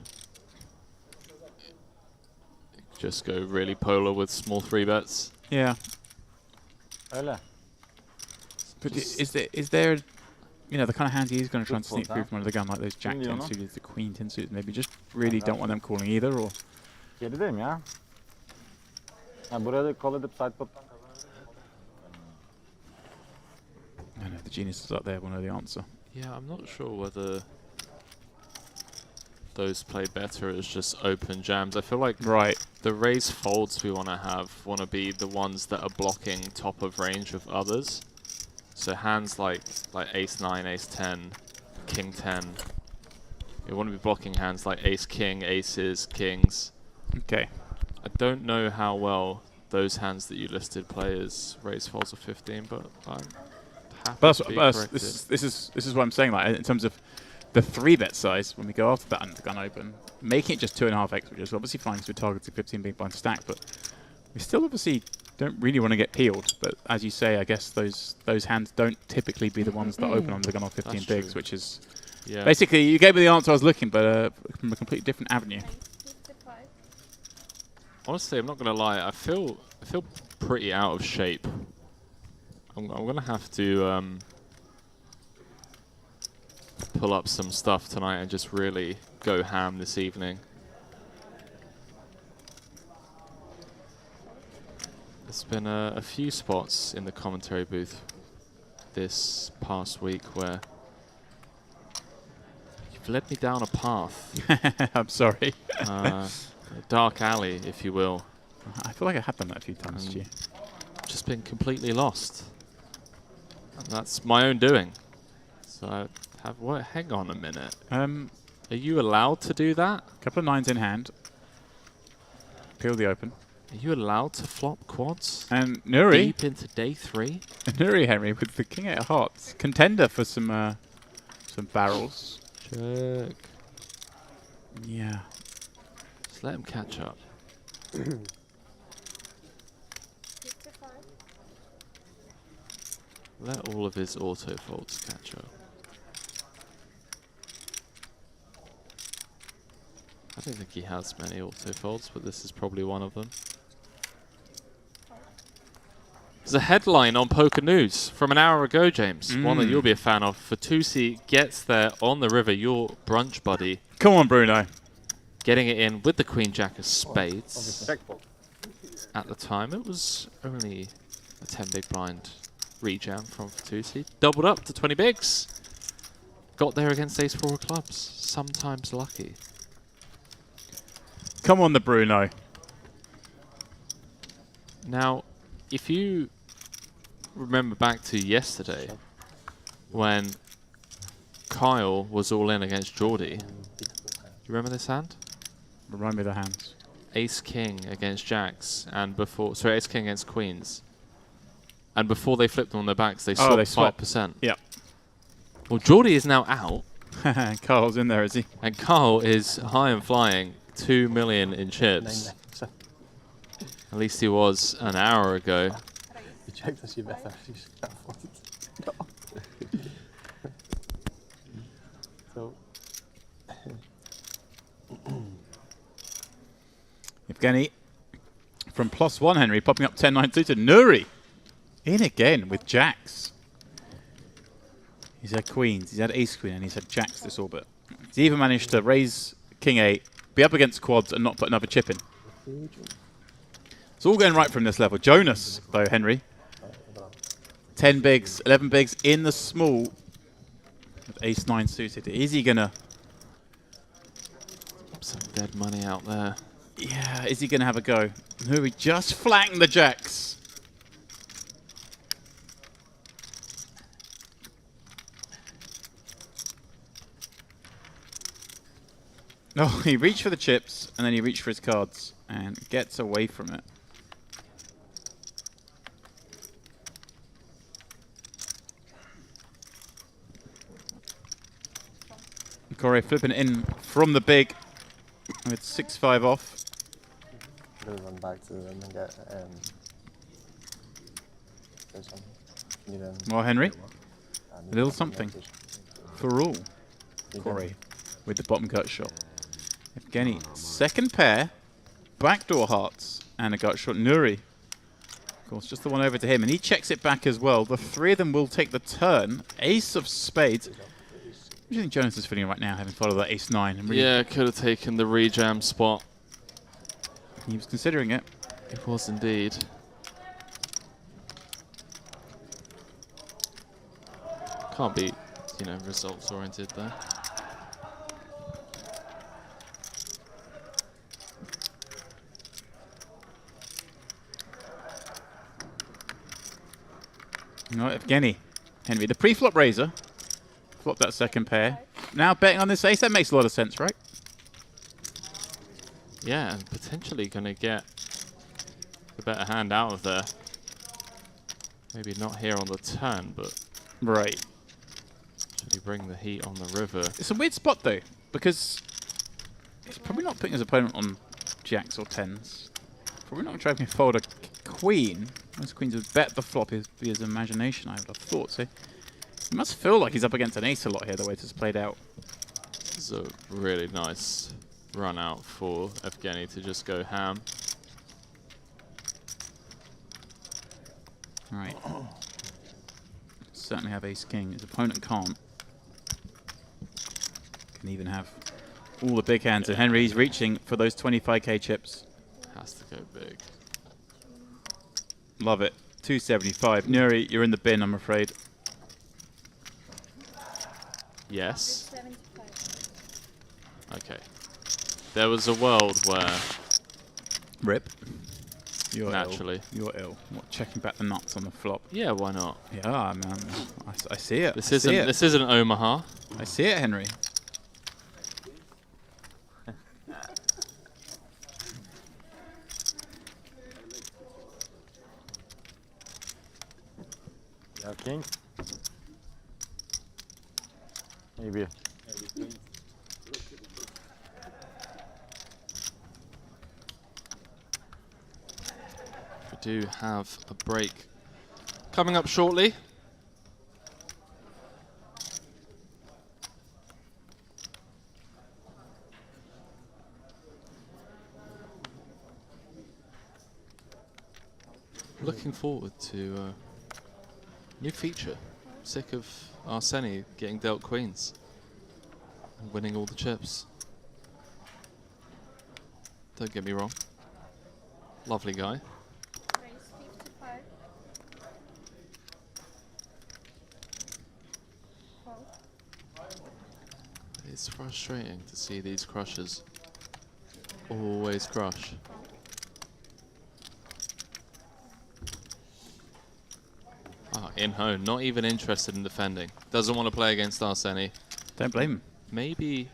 just go really polar with small 3-bets. Yeah. Öyle. But is there the kind of hands he's going to try and sneak through from under the gun, like those Jack-10 suited, the Queen-10 suited, maybe just really don't want them calling either, or? Gerideyim ya. Buraya da call edip side pot'tan I know, the geniuses up there will know the answer. Yeah, I'm not sure whether those play better as just open jams. I feel like the raise folds we want to be the ones that are blocking top of range of others. So hands like ace 9, ace 10, king 10. You want to be blocking hands like ace king, aces, kings. Okay. I don't know how well those hands that you listed play as raise folds of 15, but I'm happy to be corrected. This is what I'm saying. Like in terms of the 3-bet size, when we go after that undergun open, making it just 2.5x, which is obviously fine because we're targeting 15 big blind stack, but we still obviously Don't really want to get peeled, but as you say, I guess those hands don't typically be the ones that open on the gun on 15 bigs, which is basically you gave me the answer I was looking, but from a completely different avenue. Honestly, I'm not going to lie. I feel pretty out of shape. I'm going to have to pull up some stuff tonight and just really go ham this evening. There's been a few spots in the commentary booth this past week where you've led me down a path. I'm sorry. A dark alley, if you will. I feel like I have done that a few times to you. Just been completely lost. And that's my own doing. So I have what? Hang on a minute. Are you allowed to do that? Couple of 9s in hand. Peel the open. Are you allowed to flop quads? And Nuri. Deep into day 3? Nuri Henry with the King 8 of Hearts. Contender for some barrels. Check. Yeah. Just let him catch up. Let all of his auto folds catch up. I don't think he has many auto folds, but this is probably one of them. There's a headline on Poker News from an hour ago, James. One that you'll be a fan of. Fatoussi gets there on the river, your brunch buddy. Come on, Bruno. Getting it in with the Queen Jack of Spades. At the time, it was only a 10 big blind rejam from Fatoussi. Doubled up to 20 bigs. Got there against Ace 4 of clubs. Sometimes lucky. Come on, the Bruno. Now, if you remember back to yesterday, when Kyle was all in against Geordie, you remember this hand? Remind me of the hands. Ace King against Jacks, and before, sorry, Ace King against Queens. And before they flipped them on their backs, they swapped 5%. Yep. Well, Geordie is now out. Carl's in there, is he? And Carl is high and flying, 2 million in chips. At least he was an hour ago. Evgeny from +1, Henry, popping up 10-9 suited. Nuri in again with jacks. He's had queens, he's had ace queen, and he's had jacks this orbit. He's even managed to raise King 8, be up against quads, and not put another chip in. It's all going right from this level. Jonas, though, Henry. 10 bigs, 11 bigs in the small. With ace 9 suited. Is he going to... Some dead money out there. Yeah, is he going to have a go? Nuri just flanking the jacks. No, he reached for the chips, and then he reached for his cards, and gets away from it. Corey flipping it in from the big with 6-5 off. Gonna run back to them and get Well, Henry, a little something for all. Corey with the bottom gut shot. Evgeny, second pair, backdoor hearts, and a gut shot. Nuri, of course, just the one over to him, and he checks it back as well. The three of them will take the turn. Ace of spades. What do you think Jonas is feeling right now, having followed that ace 9? And really Yeah, could have taken the rejam spot. He was considering it. It was indeed. Can't be, you know, results oriented there. No, Evgeny. Henry, the pre-flop raiser. Flop that second pair. Now betting on this ace, that makes a lot of sense, right? Yeah, and potentially going to get the better hand out of there. Maybe not here on the turn, but... Right. Should he bring the heat on the river? It's a weird spot, though, because he's probably not putting his opponent on jacks or 10s. Probably not trying to fold a queen. Most queens would bet the flop is his imagination, I would have thought. So he must feel like he's up against an ace a lot here, the way it's played out. This is a really nice run out for Evgeny to just go ham. All right. Certainly have ace-king. His opponent can't. Can even have all the big hands. And Henry's reaching for those 25k chips. Has to go big. Love it. 275. Nuri, you're in the bin, I'm afraid. Yes. Okay. There was a world where... Rip. You're naturally. Ill. You're ill. What, checking back the nuts on the flop? Yeah, why not? Yeah, man. I see it. This isn't Omaha. I see it, Henry. Yeah, king. Maybe. We do have a break coming up shortly. Looking forward to new feature. Sick of Arseny getting dealt queens and winning all the chips. Don't get me wrong. Lovely guy. It's frustrating to see these crushes always crush. Ah, in-home, not even interested in defending. Doesn't want to play against Arseny. Don't blame him. Maybe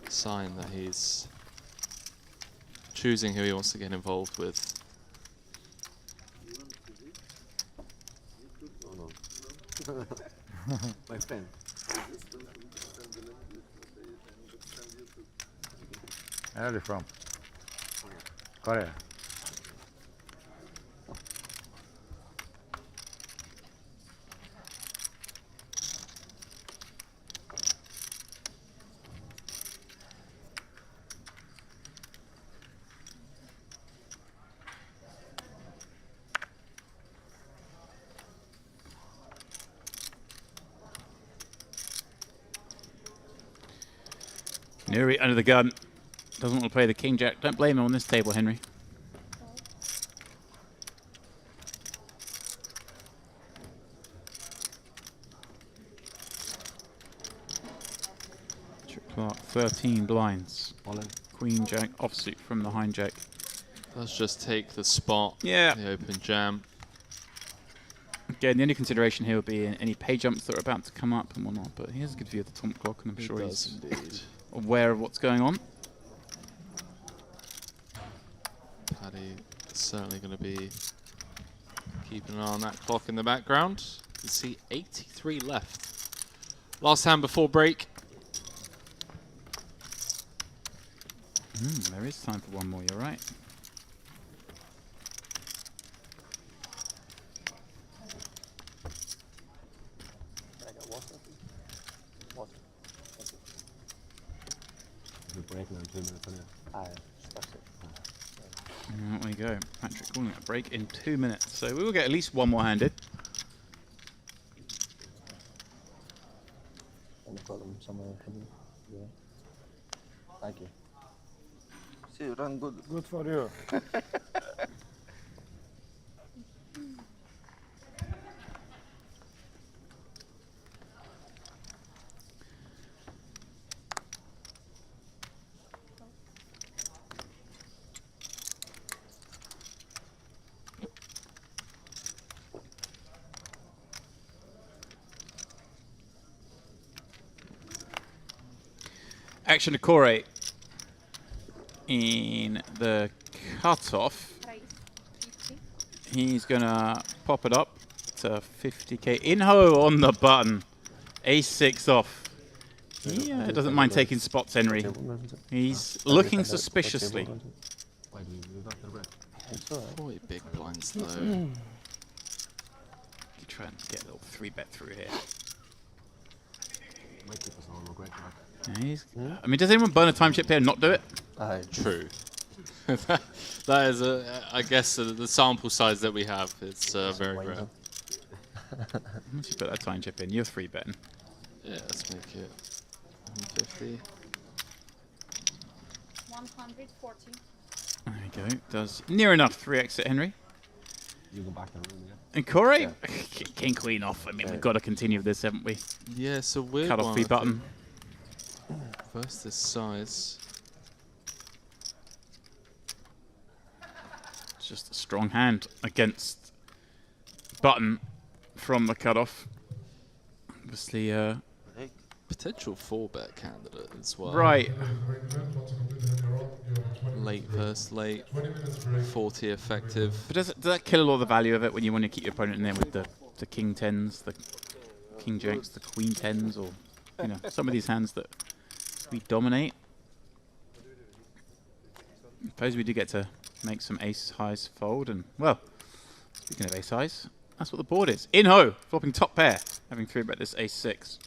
a sign that he's choosing who he wants to get involved with. Oh no. My friend. Where are you from? Korea. Nuri under the gun. Doesn't want to play the king jack. Don't blame him on this table, Henry. Trick Clark, 13 blinds. Queen jack offsuit from the hind jack. Let's just take the spot. Yeah. The open jam. Again, the only consideration here would be any pay jumps that are about to come up and whatnot. But he has a good view of the top clock, and I'm sure he's aware of what's going on. Paddy is certainly going to be keeping an eye on that clock in the background. You can see 83 left. Last hand before break. There is time for one more, you're right. Break now in 2 minutes anyway. And there we go. Patrick calling it a break in 2 minutes. So we will get at least one more handed. Any problem somewhere hidden? Yeah. Thank you. See, you run good. Good for you. Action to Corey in the cutoff. He's gonna pop it up to 50k. In-ho on the button. Ace-6 off. Yeah, doesn't mind taking spots, Henry. He's looking suspiciously. 40 big blinds though. You try and get a little 3-bet through here. Might keep us on a little great mark. Yeah, I mean, does anyone burn a time chip here and not do it? True. That is, I guess, the sample size that we have. It's very rare. Once you put that time chip in, you're 3-betting. Yeah, let's make it 150. 140. There we go. Does near enough 3x at Henry. You go back in the room again. And Corey, king queen off. I mean, we've got to continue with this, haven't we? Yeah, so weird Cut off the button. First, this size. It's just a strong hand against button from the cutoff. Obviously, potential 4-bet candidate as well. Right. Late versus late. 40 effective. But does that kill a lot of the value of it when you want to keep your opponent in there with the king 10s, the king jacks, the queen 10s, or you know some of these hands that we dominate? I suppose we do get to make some ace highs fold, and well, speaking of ace highs, that's what the board is. In-ho, flopping top pair, having 3-bet this ace 6.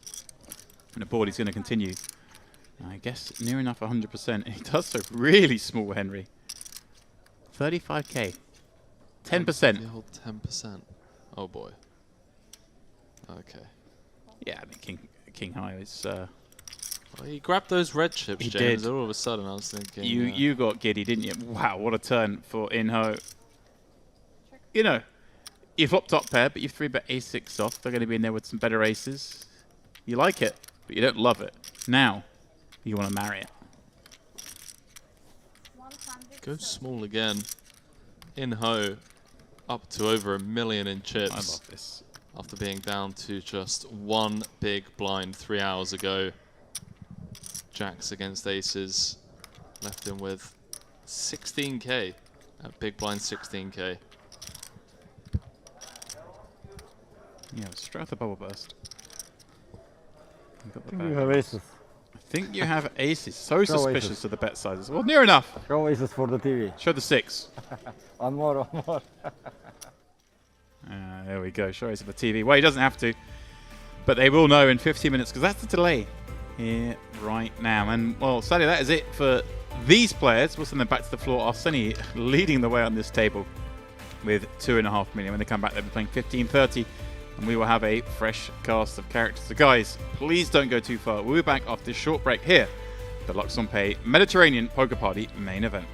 And the board is going to continue. I guess near enough 100%. He does so really small, Henry. 35k. 10%. The old 10%. Oh boy. Okay. Yeah, I mean, king high is... well, he grabbed those red chips, he James. did. All of a sudden, I was thinking... You got giddy, didn't you? Wow, what a turn for in-ho. You know, you flop top pair, but you 3-bet ace-6 off. They're going to be in there with some better aces. You like it, but you don't love it. Now, you want to marry it. Go small again. In-ho, up to over 1 million in chips. I love this. After being down to just one big blind 3 hours ago. Jacks against aces. Left him with 16k. At big blind 16k. Yeah, straight off the bubble burst. I think you have aces. I think you have aces. So suspicious of the bet sizes. Well, near enough. Show aces for the TV. Show the 6. One more. There we go. Show aces for the TV. Well, he doesn't have to. But they will know in 15 minutes because that's the delay here right now. And, well, sadly, that is it for these players. We'll send them back to the floor. Arseni leading the way on this table with 2.5 million. When they come back, they'll be playing 15-30. And we will have a fresh cast of characters. So guys, please don't go too far. We'll be back after this short break here. The Lux on Pay Mediterranean Poker Party main event.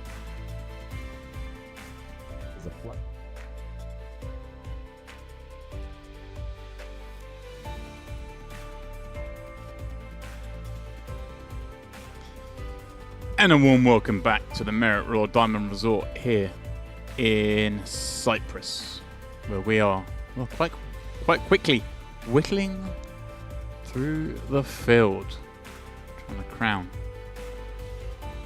And a warm welcome back to the Merit Raw Diamond Resort here in Cyprus, where we are quite quickly whittling through the field, trying to crown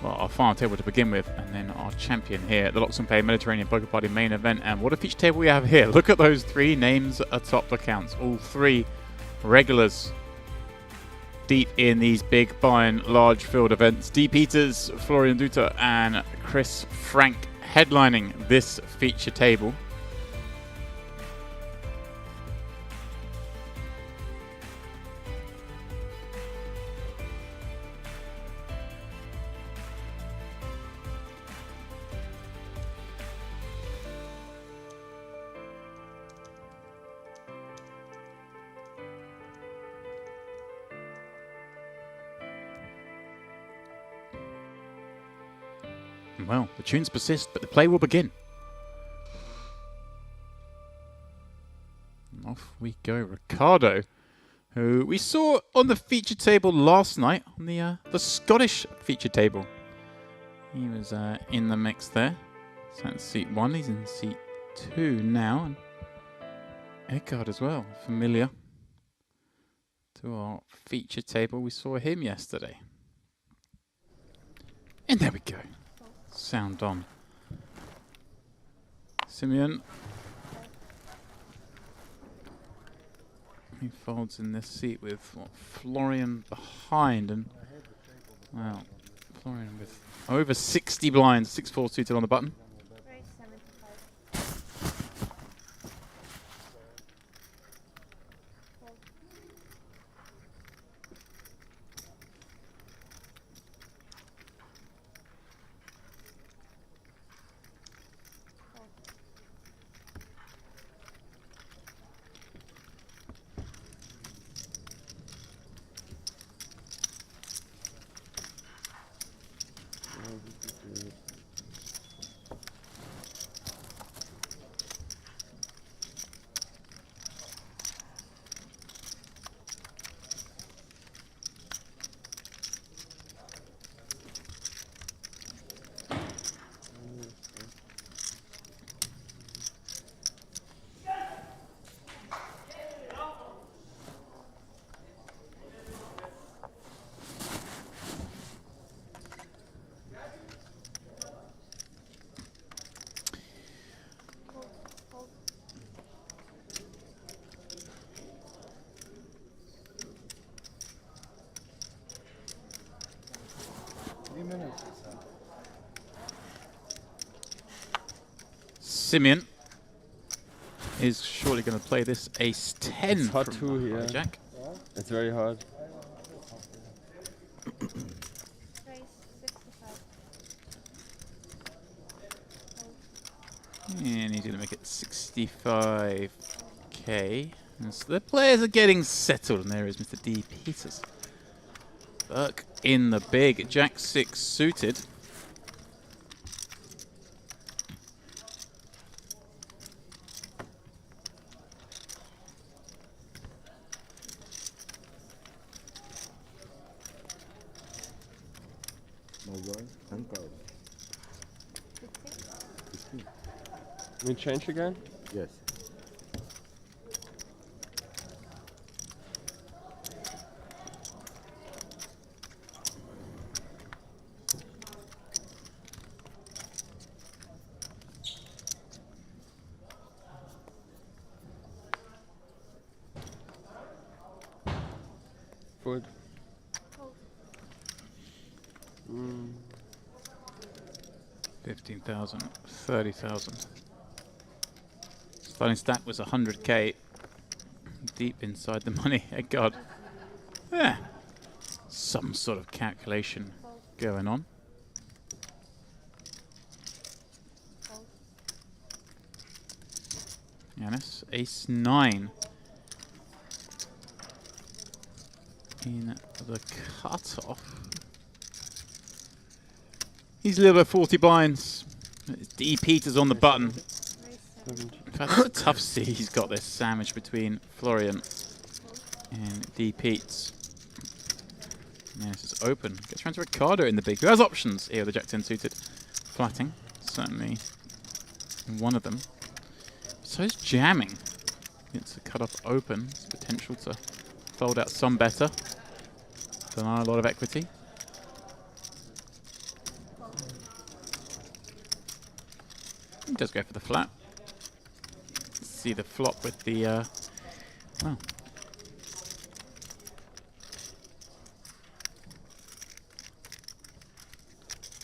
our final table to begin with, and then our champion here at the Lux and Pay Mediterranean Poker Party main event. And what a feature table we have here. Look at those 3 names atop the counts. All 3 regulars deep in these big buy-in large field events. D. Peters, Florian Duta, and Chris Frank headlining this feature table. Well, the tunes persist, but the play will begin. And off we go. Ricardo, who we saw on the feature table last night, on the Scottish feature table. He was in the mix there. So that's seat 1. He's in seat 2 now. And Eckhard as well, familiar to our feature table. We saw him yesterday. And there we go. Sound on. Simeon. He folds in this seat with Florian behind, and Florian with over 60 blinds, 6-4 suited on the button. Simeon is surely going to play this ace 10. It's hard from too here. Jack. It's very hard. And he's going to make it 65k. And so the players are getting settled, and there is Mr. D. Peters. Burke in the big, Jack 6 suited. No going, 10,000. We change again? Yes. Fold. 15,000, 30,000. Starting stack was 100k. Deep inside the money. Hey God. Yeah. Some sort of calculation going on. Yanis, ace 9. In the cutoff. He's a little bit 40 blinds. It's D. Peters on the button. In fact, it's a tough see. He's got this sandwich between Florian and D. Petes. Yeah, this is open. Gets around to Ricardo in the big, who has options here with the Jack 10 suited. Flatting, certainly one of them. So is jamming. It's a cut off open. It's potential to fold out some better. Deny a lot of equity. He does go for the flat. See the flop with the, well.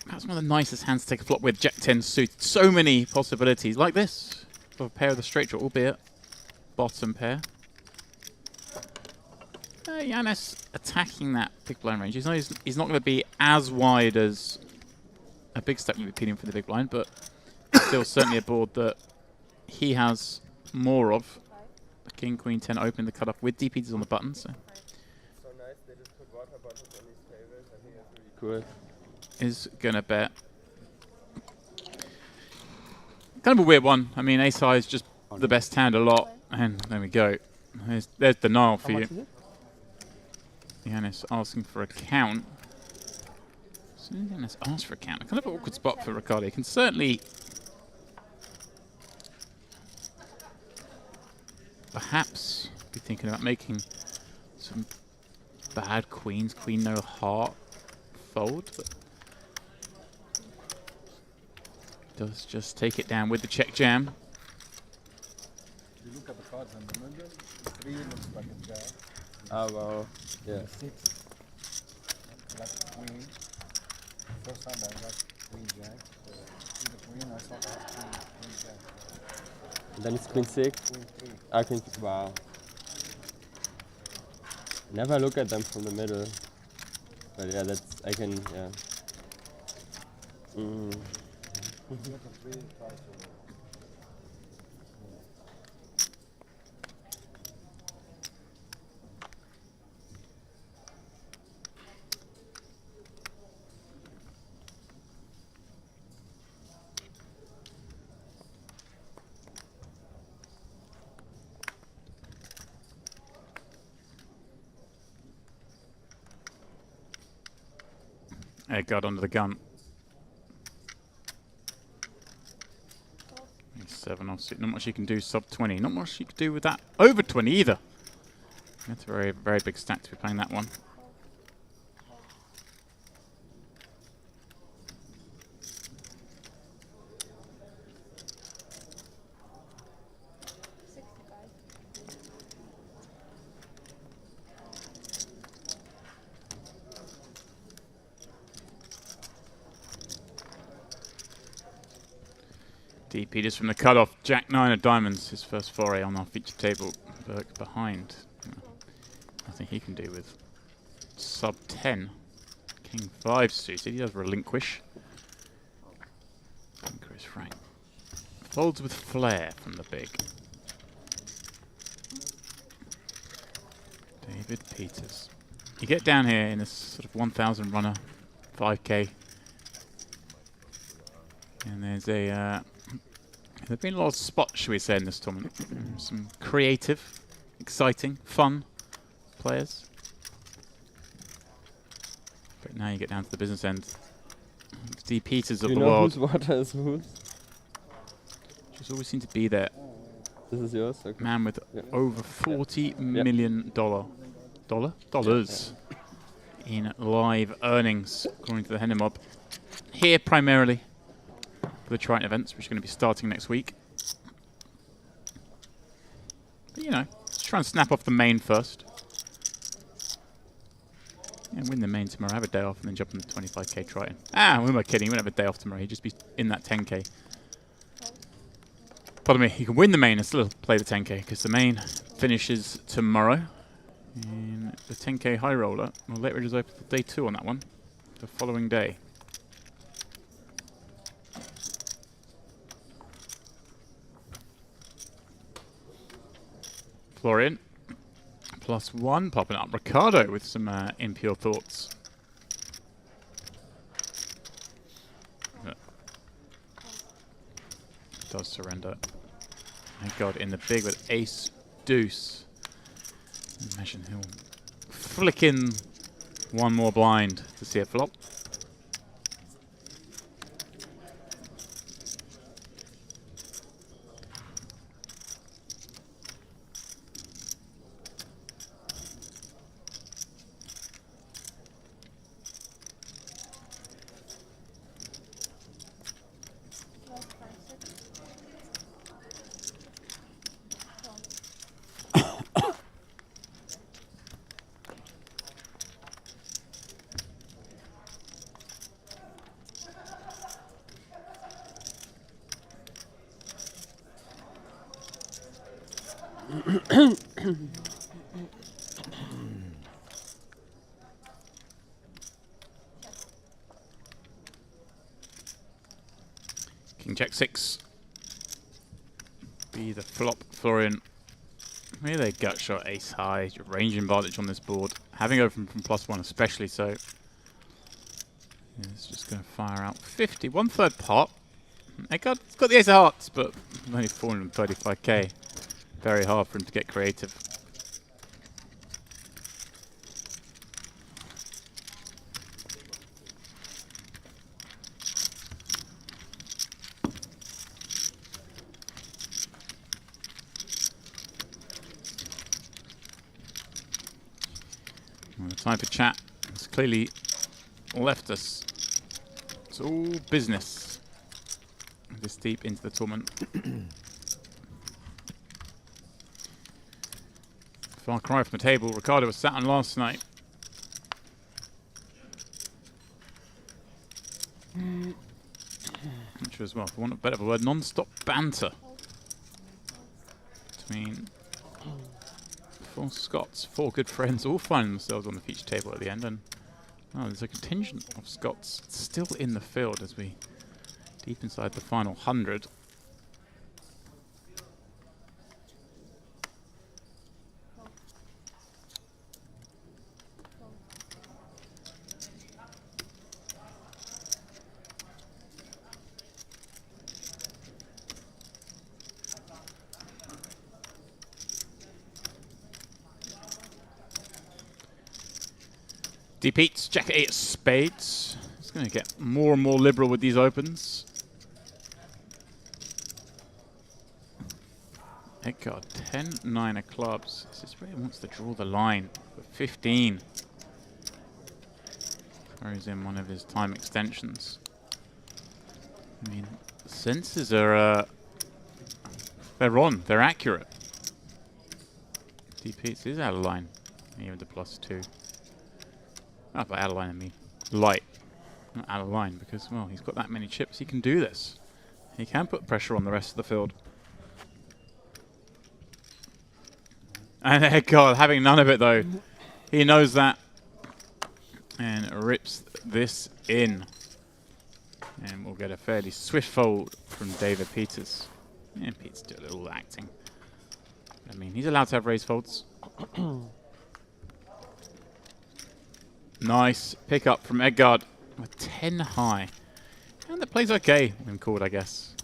That's one of the nicest hands to take a flop with, Jack 10 suited. So many possibilities, like this, of a pair of the straight draw, albeit bottom pair. Yanis attacking that big blind range. He's not going to be as wide as a big stack would be appealing for the big blind, but still certainly a board that he has more of. The King, Queen, 10 open the cutoff with D. Peters on the button. So nice, they just put water bottles on his tables. I think that's really cool. Is going to bet. Kind of a weird one. I mean, ace high is just the best hand a lot. And there we go. There's denial for you. Yanis asking for a count. So Yanis asks for a count. A kind of awkward spot for Ricardo. He can certainly perhaps be thinking about making some bad queens. Queen no heart fold. But does just take it down with the check jam. You look at the cards in the middle. 3 looks like a jack. Oh wow. Yeah. 6 like queen. First time I got queen jack. So the queen I saw that queen jack. And then it's queen 6. Queen 3. Queen 3. Wow. Never look at them from the middle. But yeah, that's I can yeah. Got under the gun. 7 off suit. Not much you can do sub 20. Not much you can do with that over 20 either. That's a very, very big stack to be playing that one. Deep Peters from the cutoff. Jack 9 of diamonds, his first foray on our feature table. Burke behind. Nothing he can do with sub 10. King 5 suited. He does relinquish. Chris Frank. Folds with flair from the big. David Peters. You get down here in this sort of 1,000 runner, 5k. And there's a... there've been a lot of spots, should we say, in this tournament. Some creative, exciting, fun players. But now you get down to the business end. Deep Peters of the world. Whose water is whose? Just always seem to be there. This is yours? Okay. Man with over $40 million dollars in live earnings, according to the Henna Mob. Here primarily for the Triton events, which are going to be starting next week. But you know, let's try and snap off the main first. And win the main tomorrow, have a day off, and then jump on the 25k Triton. Ah, who am I kidding? He won't have a day off tomorrow, he'd just be in that 10k. Pardon me, you can win the main and still play the 10k, because the main finishes tomorrow. In the 10k high roller, well, late is open for day 2 on that one, the following day. Florian. +1 popping up. Ricardo with some impure thoughts. Does surrender. Thank God, in the big with ace deuce. Imagine he'll flick in one more blind to see it flop. King Jack 6. Be the flop, Florian. Really a gut shot, ace high, your range advantage on this board. Having opened from +1 especially so. Yeah, it's just going to fire out 50, 1/3 pot. It's got the ace of hearts, but only 435k. Very hard for him to get creative. Well, the time for chat has clearly left us. It's all business this deep into the tournament. Far cry from the table. Ricardo was sat on last night. Which was, well, for want of a better word, non-stop banter between 4 Scots, 4 good friends, all finding themselves on the feature table at the end. And there's a contingent of Scots still in the field as we deep inside the final 100. Deep Eats, Jack 8 spades. He's going to get more and more liberal with these opens. Thank God, 10, 9 of clubs. This is where he wants to draw the line for 15. Throws in one of his time extensions. I mean, the senses are, they're on, they're accurate. Deep Eats is out of line, even to +2. Not by out of line, I mean light. Not out of line, because, well, he's got that many chips, he can do this. He can put pressure on the rest of the field. And God, having none of it though. He knows that. And rips this in. And we'll get a fairly swift fold from David Peters. And Peters do a little acting. I mean, he's allowed to have raise folds. Nice pick up from Edgard with 10 high. And the play's okay when called, I guess.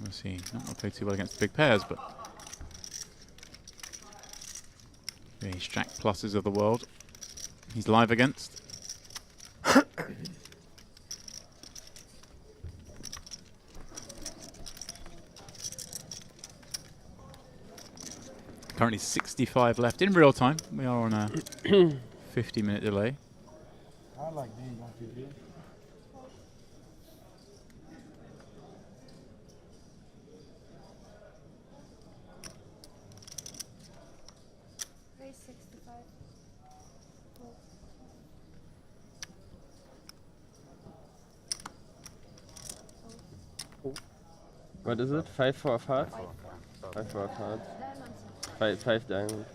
We'll see. Not going to play too well against big pairs, but the Strack pluses of the world he's live against. Currently 65 left in real time. We are on a 50-minute delay. I like being on TV. Raise 65. What is it? 5 for a heart? 5 for a heart. 5 diamonds.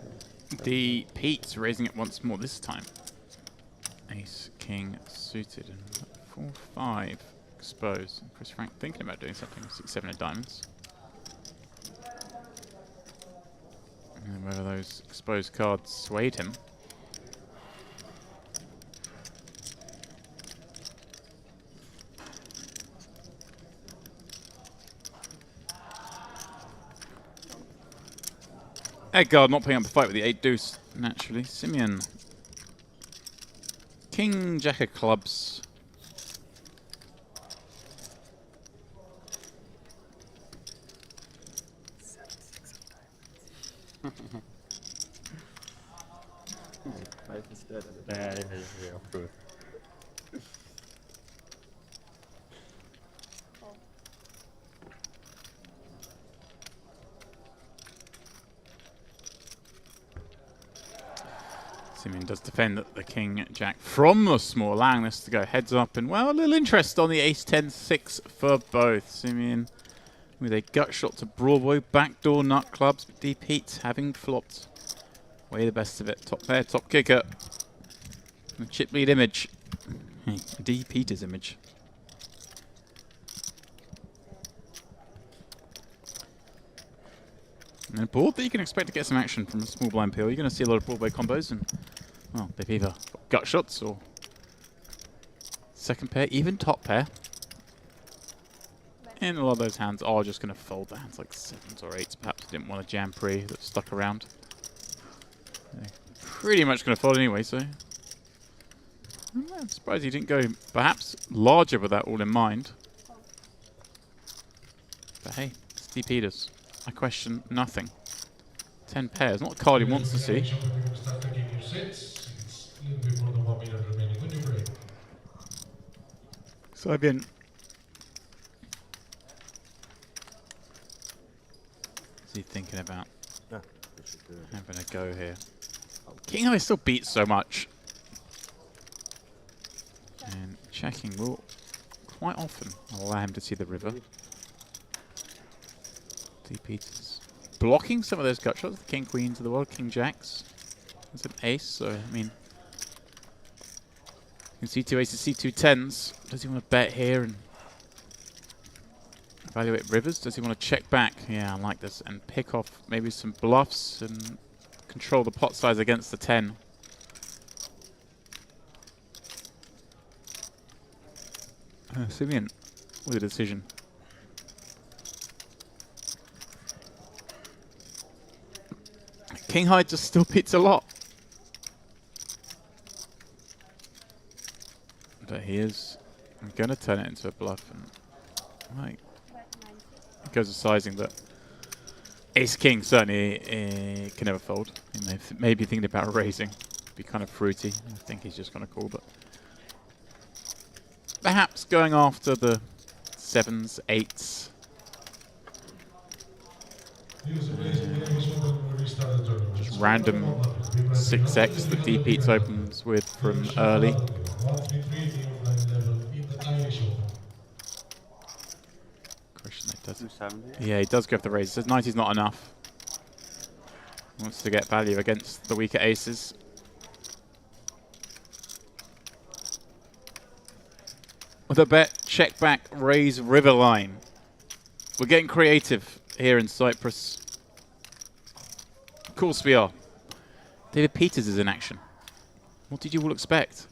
The Pete's raising it once more this time. Ace, king, suited, and 4-5 exposed. And Chris Frank thinking about doing something with 6-7 of diamonds. And whether those exposed cards swayed him. Edgard not putting up a fight with the 8 deuce, naturally. Simeon. King, jack of clubs. Life is dead. Yeah, of course. Simeon does defend the king jack from the small, allowing this to go heads up. And, well, a little interest on the ace 10-6 for both. Simeon with a gut shot to Broadway, backdoor nut clubs. But D. Pete having flopped way the best of it. Top pair, top kicker. The chip lead image. D. Peter's image. And a board that you can expect to get some action from a small blind peel. You're going to see a lot of Broadway combos, and well, they've either got gut shots or second pair, even top pair. And a lot of those hands are just going to fold. The hands like 7s or 8s, perhaps didn't want a jam pre that stuck around. They're pretty much going to fold anyway, so I'm surprised he didn't go perhaps larger with that all in mind. But hey, it's D. Peters. I question nothing. 10 pairs, not a card he wants to see. So I've been. What's he thinking about? Having a go here. King High still beats so much. And checking will quite often allow him to see the river. D. Peters blocking some of those gut shots. The king queens of the world, king jacks. There's an ace, so I mean, you can see 2 aces, see 2 10s. Does he want to bet here and evaluate rivers? Does he want to check back? Yeah, I like this, and pick off maybe some bluffs and control the pot size against the 10. Simeon with a decision. King High just still beats a lot. But he is going to turn it into a bluff. And right, it goes to sizing, but Ace King certainly can never fold. He may be thinking about raising. Be kind of fruity. I think he's just going to call, but perhaps going after the 7s, 8s. Just random 6x that D. Pete's opens with from early. Does 270. Yeah, he does go for the raise. Says 90's not enough. Wants to get value against the weaker aces. With a bet, check back, raise river line. We're getting creative here in Cyprus. Of course we are. David Peters is in action. What did you all expect?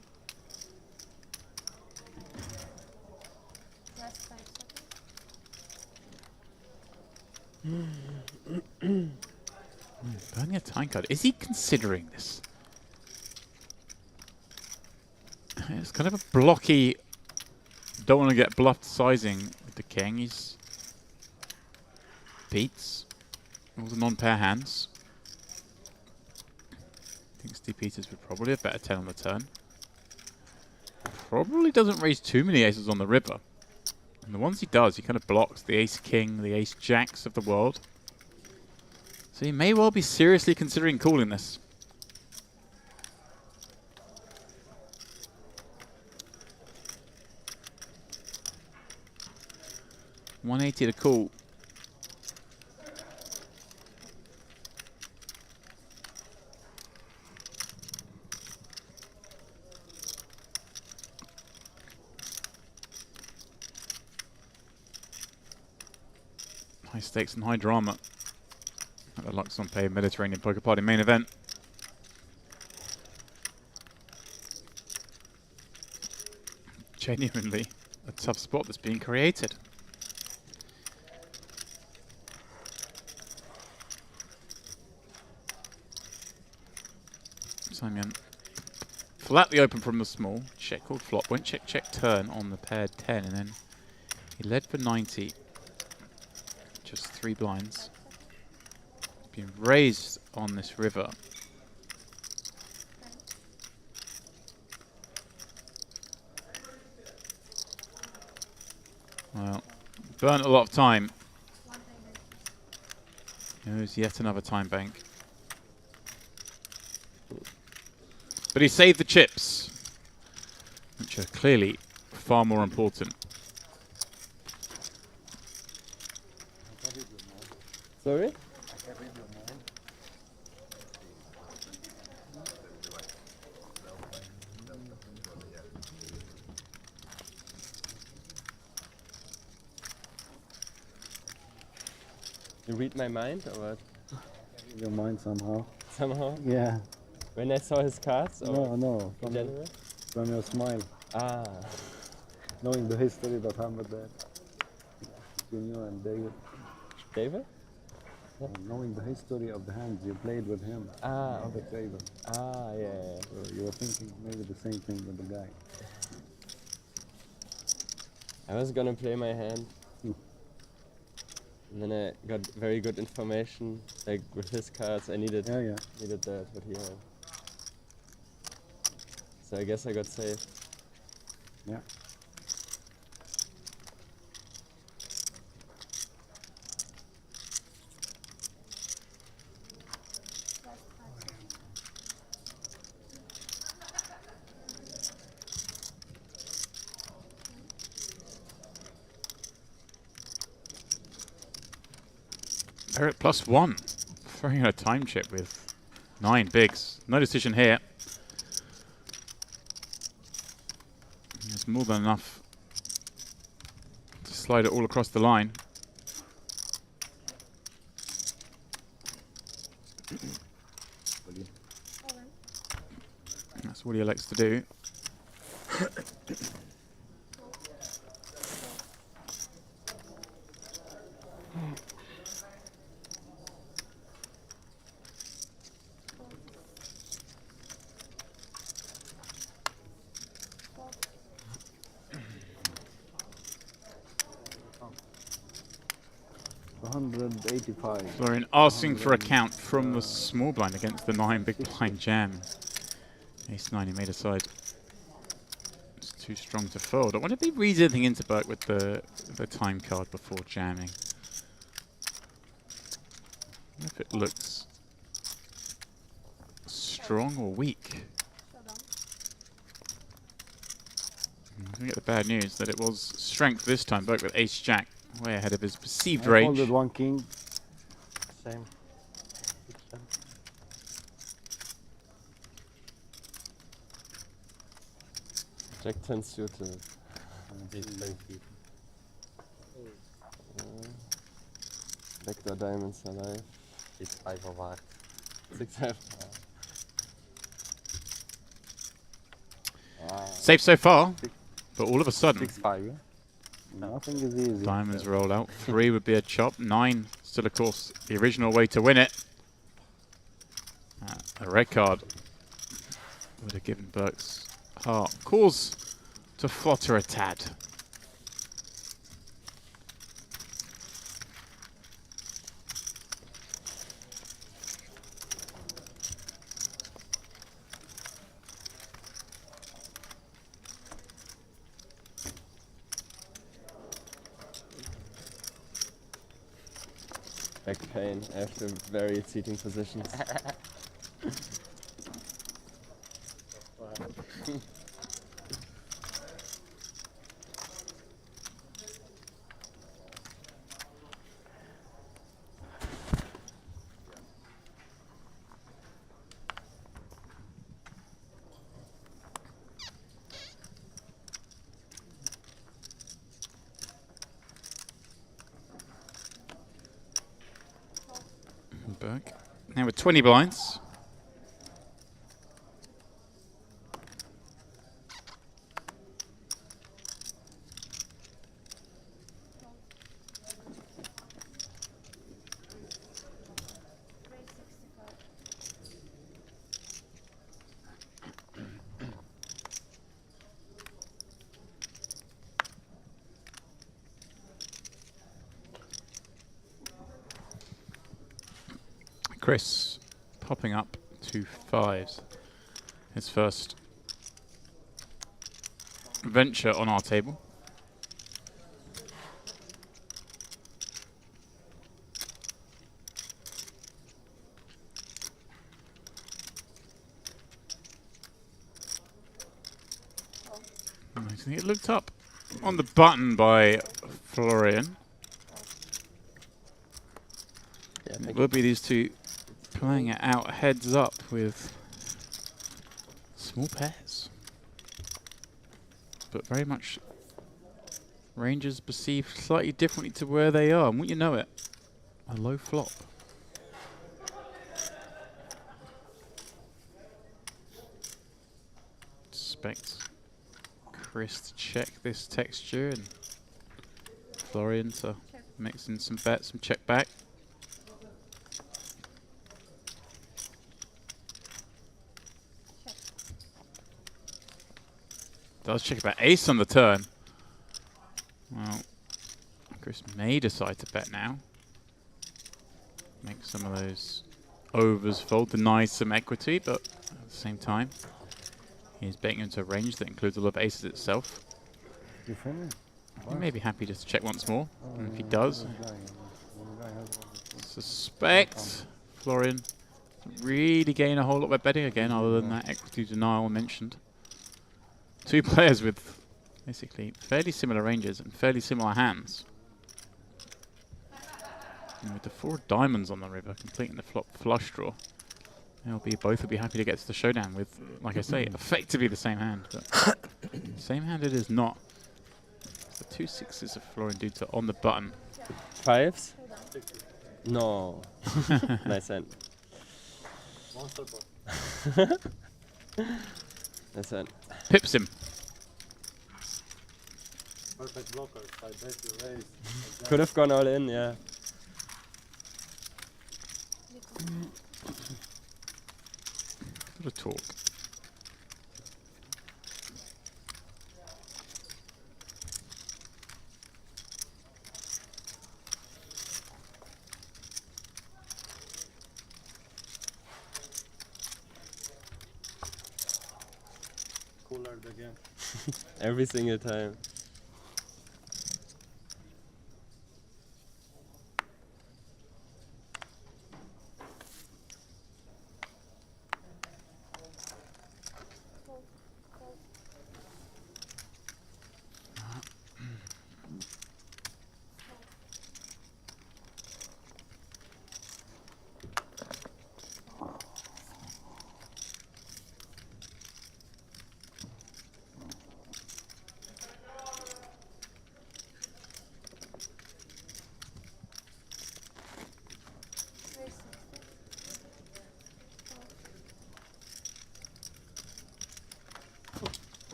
Burning a time card. Is he considering this? It's kind of a blocky, don't want to get bluffed sizing with the king. He's beats all the non-pair hands. I think Steve Peters would probably have better 10 on the turn. Probably doesn't raise too many aces on the river. And the ones he does, he kind of blocks the ace-king, the ace-jacks of the world. So he may well be seriously considering calling this. $180 to call. High stakes and high drama at the Luxon Pay Mediterranean Poker Party main event. Genuinely a tough spot that's being created. Simon flatly open from the small. Check called flop. Went check, check, turn on the paired 10, and then he led for 90. Just 3 blinds. Being raised on this river. Well, burnt a lot of time. There's yet another time bank. But he saved the chips, which are clearly far more important. Sorry? You read my mind or what? Your mind somehow. Somehow? Yeah. When I saw his cards? Or No. in general? From your smile. Ah. Knowing the history that happened there. Between you and David. David? Knowing the history of the hands you played with him. Ah, on the okay. table. Ah, yeah. So you were thinking maybe the same thing with the guy. I was gonna play my hand. And then I got very good information, like with his cards. I needed needed that, what he had. So I guess I got saved. Yeah. Barrett +1. Throwing in a time chip with 9 bigs. No decision here. There's more than enough to slide it all across the line. That's what he elects to do. Florian asking for a count from the small blind against the 9 big blind jam. Ace-9, he made a side. It's too strong to fold. I wonder if he reads anything into Burke with the time card before jamming. I wonder if it looks strong or weak. I'm going to get the bad news that it was strength this time. Burke with Ace-Jack way ahead of his perceived I range. folded one king. Same. Jack 10 suited. Backdoor diamonds alive. It's 5 of hearts. 6 half. Safe so far, but all of a sudden, 6-5, yeah? Nothing is easy. diamonds roll out. 3 would be a chop. 9 still, of course, the original way to win it. A red card would have given Burke's heart cause to flutter a tad. Back pain after varied seating positions. Burke. Now with 20 blinds. Chris popping up to 5s. His first venture on our table. It looked up on the button by Florian. It will be these two playing it out heads up with small pairs. But very much ranges perceived slightly differently to where they are. And wouldn't you know it, a low flop. Expect Chris to check this texture and Florian to mix in some bets, some check back. Does check about ace on the turn. Well, Chris may decide to bet now. Make some of those overs fold, deny some equity, but at the same time, he's betting into a range that includes a lot of aces itself. You finished? He may be happy just to check once more, and if he does, suspect Florian doesn't really gain a whole lot by betting again, other than that equity denial mentioned. Two players with basically fairly similar ranges and fairly similar hands. And with the 4 diamonds on the river, completing the flop flush draw, both will be happy to get to the showdown with, like I say, effectively the same hand. But same hand it is not. The 2 6s of Florian Duta on the button. 5s? No. Nice hand. Monster pot. Nice hand. Pips him. Perfect blocker. I bet you raise. Could have gone all in, yeah. What a talk. Cooler the game. Every single time.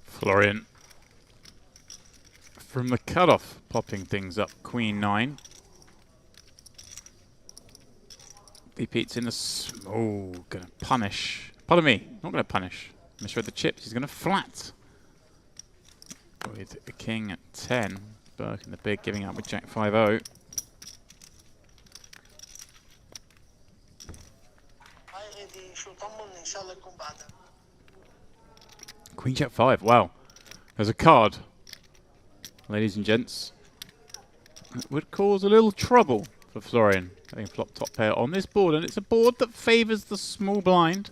Florian from the cutoff, popping things up. Queen 9. Pete's in the gonna punish. Pardon me, not gonna punish. Misread the chips. He's gonna flat with the king at 10. Burke in the big, giving up with Jack 5-0. Queen Jack 5. Wow, there's a card, ladies and gents, that would cause a little trouble for Florian, having flopped top pair on this board, and it's a board that favours the small blind.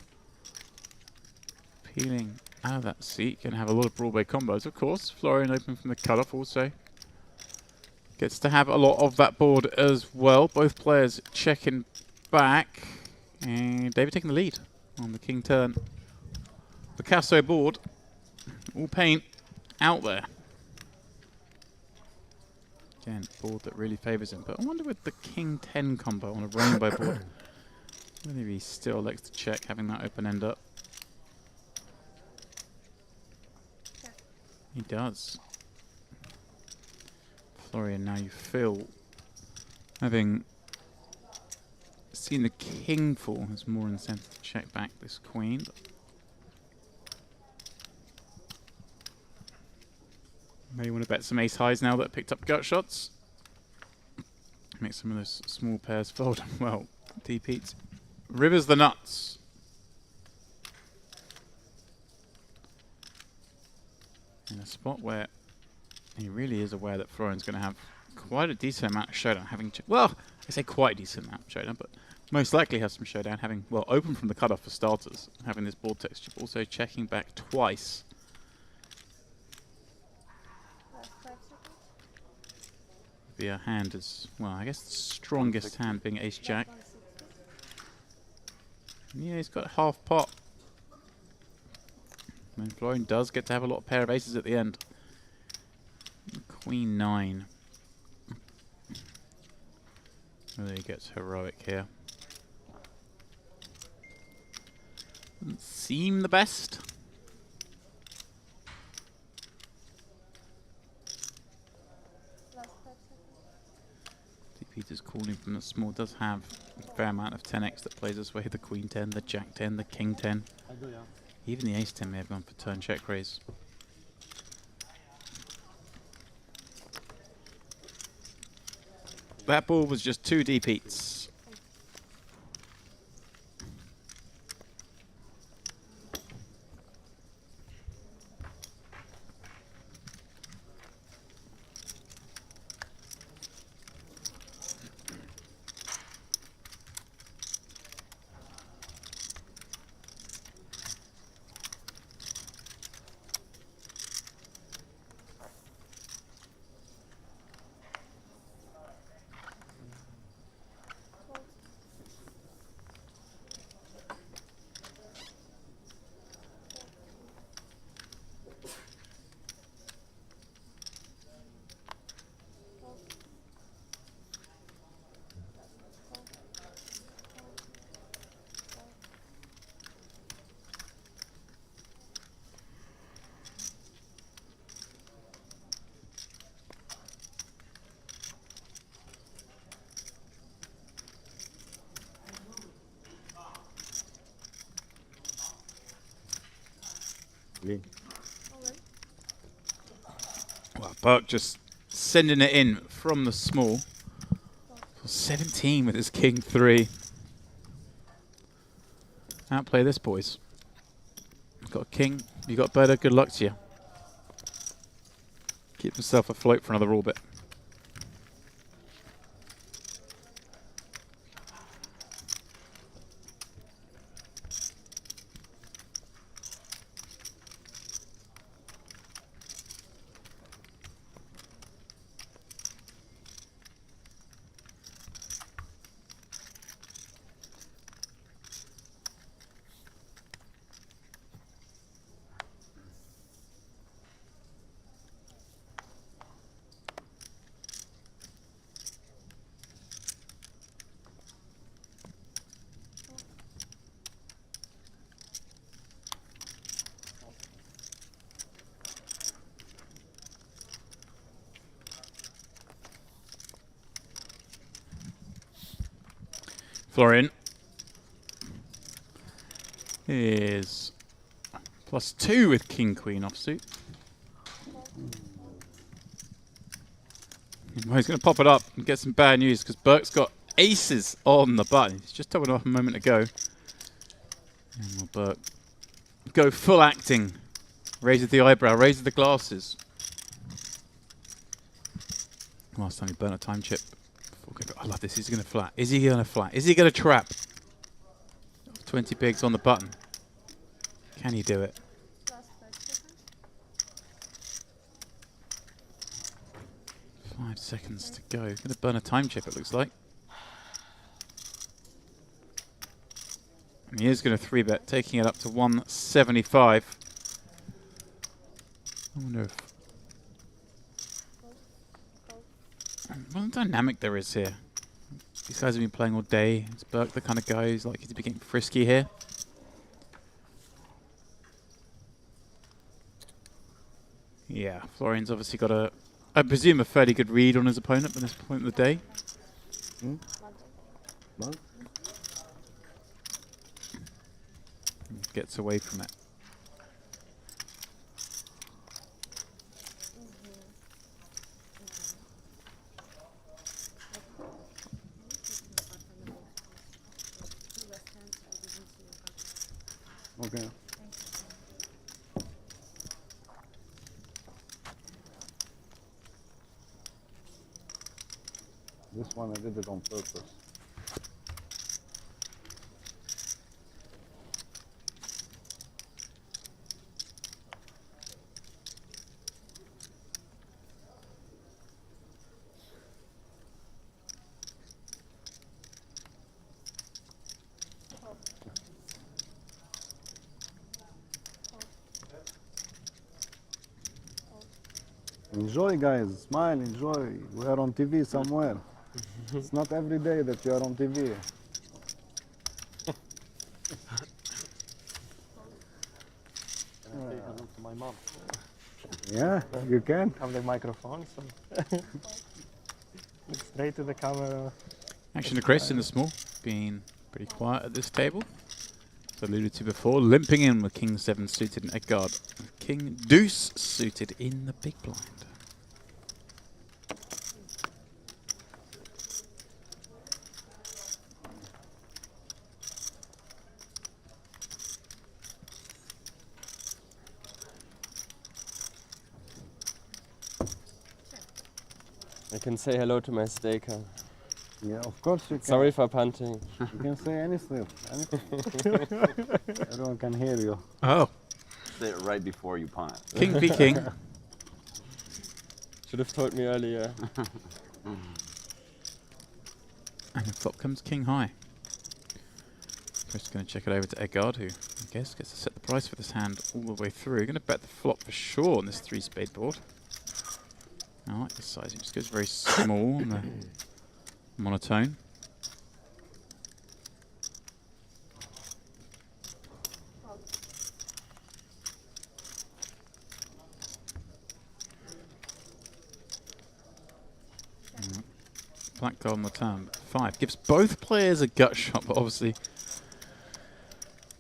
Peeling out of that seat, going to have a lot of Broadway combos, of course. Florian open from the cutoff also gets to have a lot of that board as well. Both players checking back, and David taking the lead on the king turn. Picasso board, all paint out there. Again, board that really favours him. But I wonder with the king 10 combo on a rainbow board, whether he still elects to check, having that open end up. He does. Florian, now you feel, having seen the king fall, has more incentive to check back this queen. Maybe want to bet some ace highs now that picked up gut shots. Make some of those small pairs fold. Well, D Pete rivers the nuts. In a spot where he really is aware that Florian's going to have quite a decent amount of showdown. Well, I say quite a decent amount of showdown, but most likely have some showdown. Having, well, open from the cutoff for starters. Having this board texture, but also checking back twice. Be a hand as well. I guess the strongest hand being ace jack. Yeah, he's got half pot. And Florian does get to have a lot of pair of aces at the end. Queen 9. Whether he gets heroic here. Doesn't seem the best. Peter's calling from the small, does have a fair amount of 10x that plays this way. The queen 10, the jack 10, the king 10. Even the ace 10 may have gone for turn check raise. That ball was just 2 deep eats. Well, Burke just sending it in from the small. 17 with his king 3. Outplay this, boys. Got a king, you got better, good luck to you. Keep himself afloat for another orbit. Florian is +2 with King Queen offsuit. Well, he's going to pop it up and get some bad news because Burke's got aces on the button. He's just told it off a moment ago. And will Burke go full acting. Raises the eyebrow, raises the glasses. Last time he burnt a time chip. I love this. He's going to flat. Is he going to flat? Is he going to trap? 20 bigs on the button. Can he do it? 5 seconds to go. He's going to burn a time chip, it looks like. And he is going to 3-bet, taking it up to 175. I wonder if... What a dynamic there is here. These guys have been playing all day. Is Burke the kind of guy who's likely to be getting frisky here? Yeah, Florian's obviously got a, I presume, a fairly good read on his opponent at this point of the day. Gets away from it. Okay. This one I did it on purpose. Enjoy, guys. Smile, enjoy. We are on TV somewhere. It's not every day that you are on TV. Can I say hello to my mom? Yeah, you can. Have the microphone, so look straight to the camera. Action to Chris in the small, being pretty quiet at this table. As alluded to before, limping in with King 7 suited and Edgard. King Deuce suited in the big blind. I can say hello to my staker. Yeah, of course you can. Sorry for punting. You can say anything. Everyone can hear you. Oh. Say it right before you punt. King v King. Should have told me earlier. And the flop comes King High. Chris is going to check it over to Edgard, who I guess gets to set the price for this hand all the way through. Going to bet the flop for sure on this 3-spade board. I like the size. It just goes very small on the monotone. Black card on the turn. 5 gives both players a gut shot, but obviously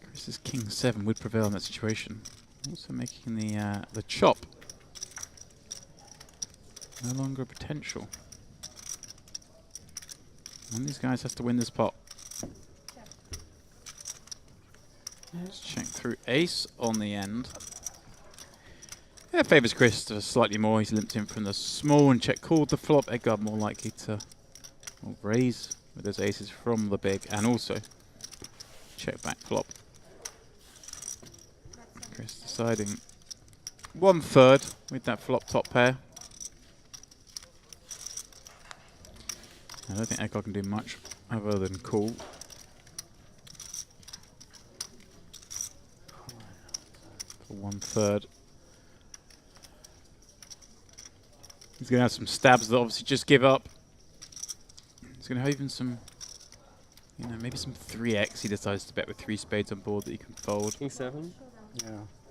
Chris's King 7 would prevail in that situation. Also making the chop no longer a potential. One of these guys has to win this pot. Let's check through ace on the end. Yeah, favours Chris slightly more. He's limped in from the small and check called the flop. Edgard more likely to raise with those aces from the big and also check back flop. Chris deciding 1/3 with that flop top pair. I don't think Edgard can do much other than call. For 1/3. He's going to have some stabs that obviously just give up. He's going to have even some, you know, maybe some 3x. He decides to bet with 3 spades on board that he can fold. King 7? Yeah,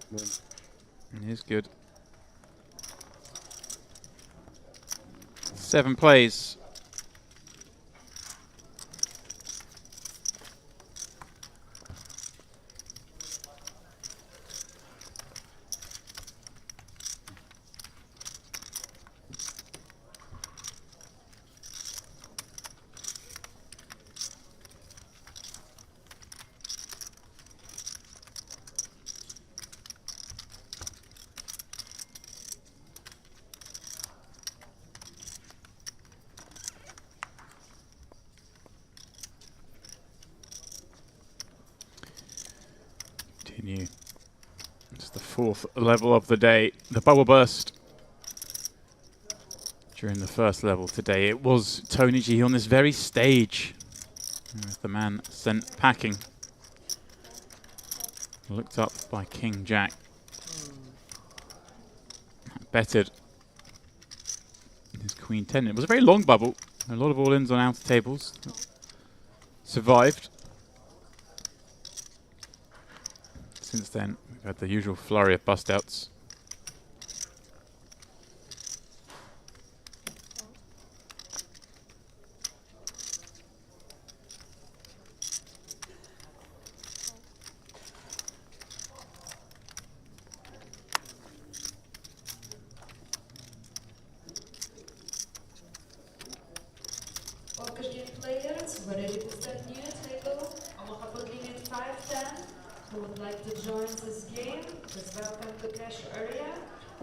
good. And it is good. 7 plays. the fourth level of the day. The bubble burst during the first level today. It was Tony G on this very stage. The man sent packing. Looked up by King Jack. Betted his Queen 10. It was a very long bubble. A lot of all-ins on outer tables. Survived. Since then, we've had the usual flurry of bust-outs. Players, we're ready to start new table. I'm looking at 5-10. Who would like to join this game? Please welcome to cash area.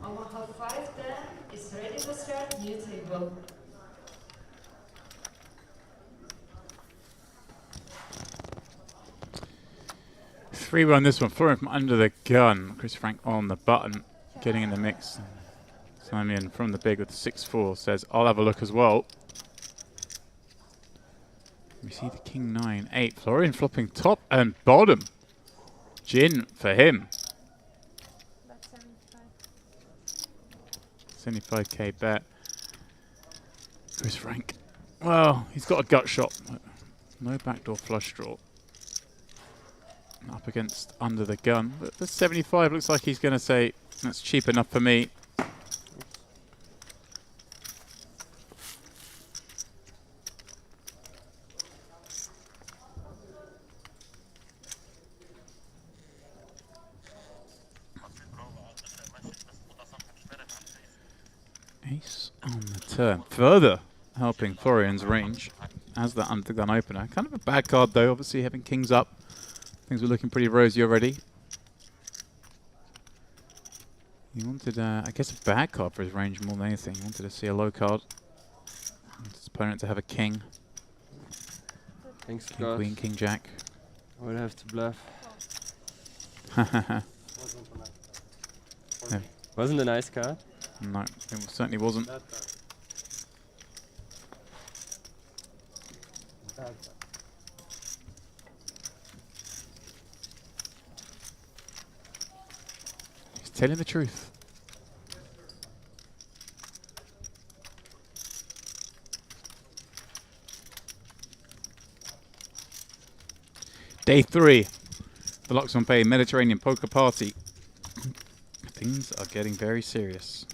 Omaha 510 is ready to start new table. Three on this one. Florian from under the gun. Chris Frank on the button, getting in the mix. Simon from the big with 6-4 says, I'll have a look as well. We see the King 9-8. Florian flopping top and bottom. Gin for him. 75k bet. Chris Frank. Well, he's got a gut shot. No backdoor flush draw. Up against under the gun. But the 75 looks like he's going to say, that's cheap enough for me. Ace on the turn. Further helping Florian's range as the undergun opener. Kind of a bad card though, obviously having kings up. Things were looking pretty rosy already. He wanted, I guess, a bad card for his range more than anything. He wanted to see a low card. He wanted his opponent to have a king. Thanks, King, queen, king, jack. I would have to bluff. No. Wasn't a nice card? No, it certainly wasn't. He's telling the truth. Day 3, the Lux on Pay Mediterranean Poker Party. Things are getting very serious.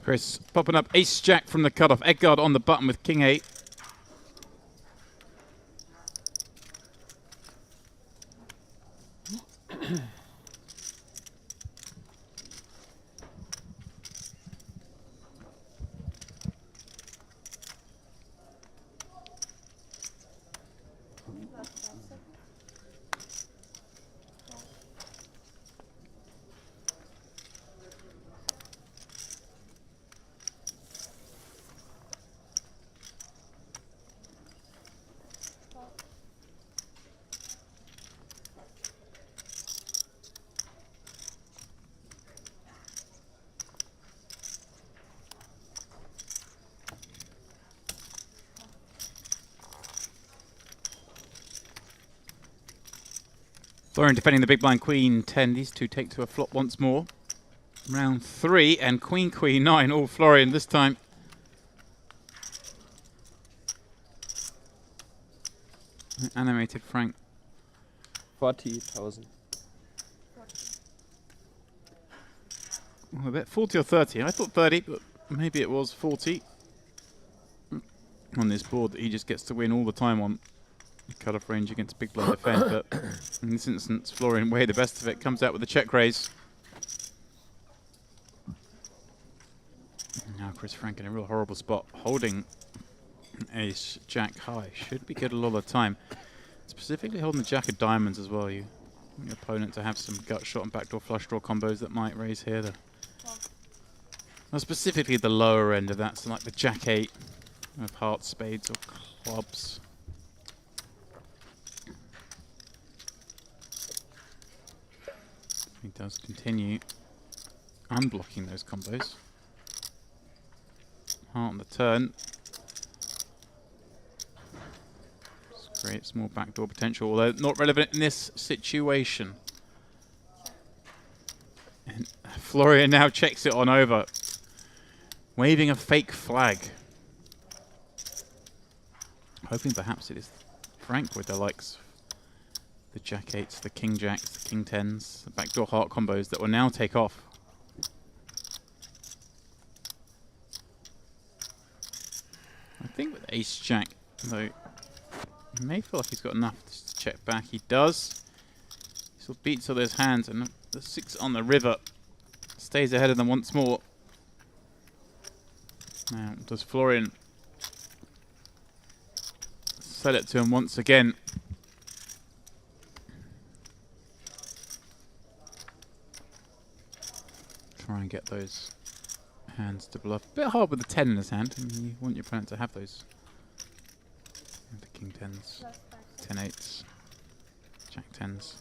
Chris popping up ace-jack from the cutoff. Edgard on the button with king 8. Florian defending the big blind queen 10. These two take to a flop once more. Round 3 and queen 9. All Florian this time. Animated Frank. 40,000. Well, a bit 40 or 30. I thought 30, but maybe it was 40 on this board that he just gets to win all the time on. Cut-off range against big blind defend, but in this instance, Florian way the best of it, comes out with a check raise. Now Chris Frank in a real horrible spot, holding ace jack high. Should be good a lot of the time. Specifically holding the jack of diamonds as well. You want your opponent to have some gut shot and backdoor flush draw combos that might raise here. Well, specifically the lower end of that, so like the jack 8 of hearts, spades, or clubs. He does continue unblocking those combos. Heart on the turn. Just creates more backdoor potential, although not relevant in this situation. And Florian now checks it on over, waving a fake flag. Hoping perhaps it is Frank with the likes of the jack 8s, the king jacks, the king 10s, the backdoor heart combos that will now take off. I think with ace jack, though, he may feel like he's got enough to check back. He does. He still beats all those hands, and the 6 on the river stays ahead of them once more. Now, does Florian sell it to him once again? Try and get those hands to bluff. A bit hard with the 10 in his hand. I mean, you want your opponent to have those. The king 10s, 10 8s, jack 10s.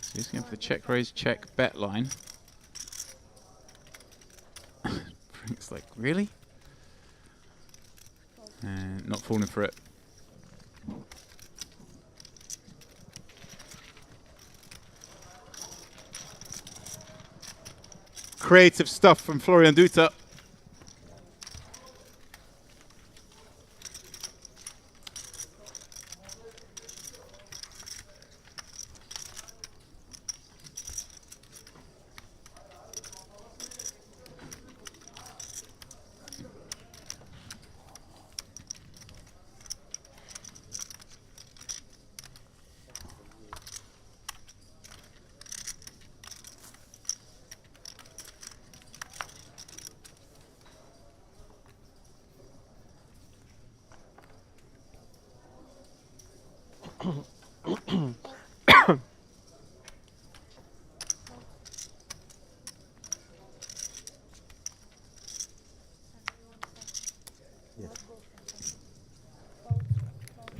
So he's going for the check raise, check bet line. Frank's like, really? And not falling for it. Creative stuff from Florian Duta.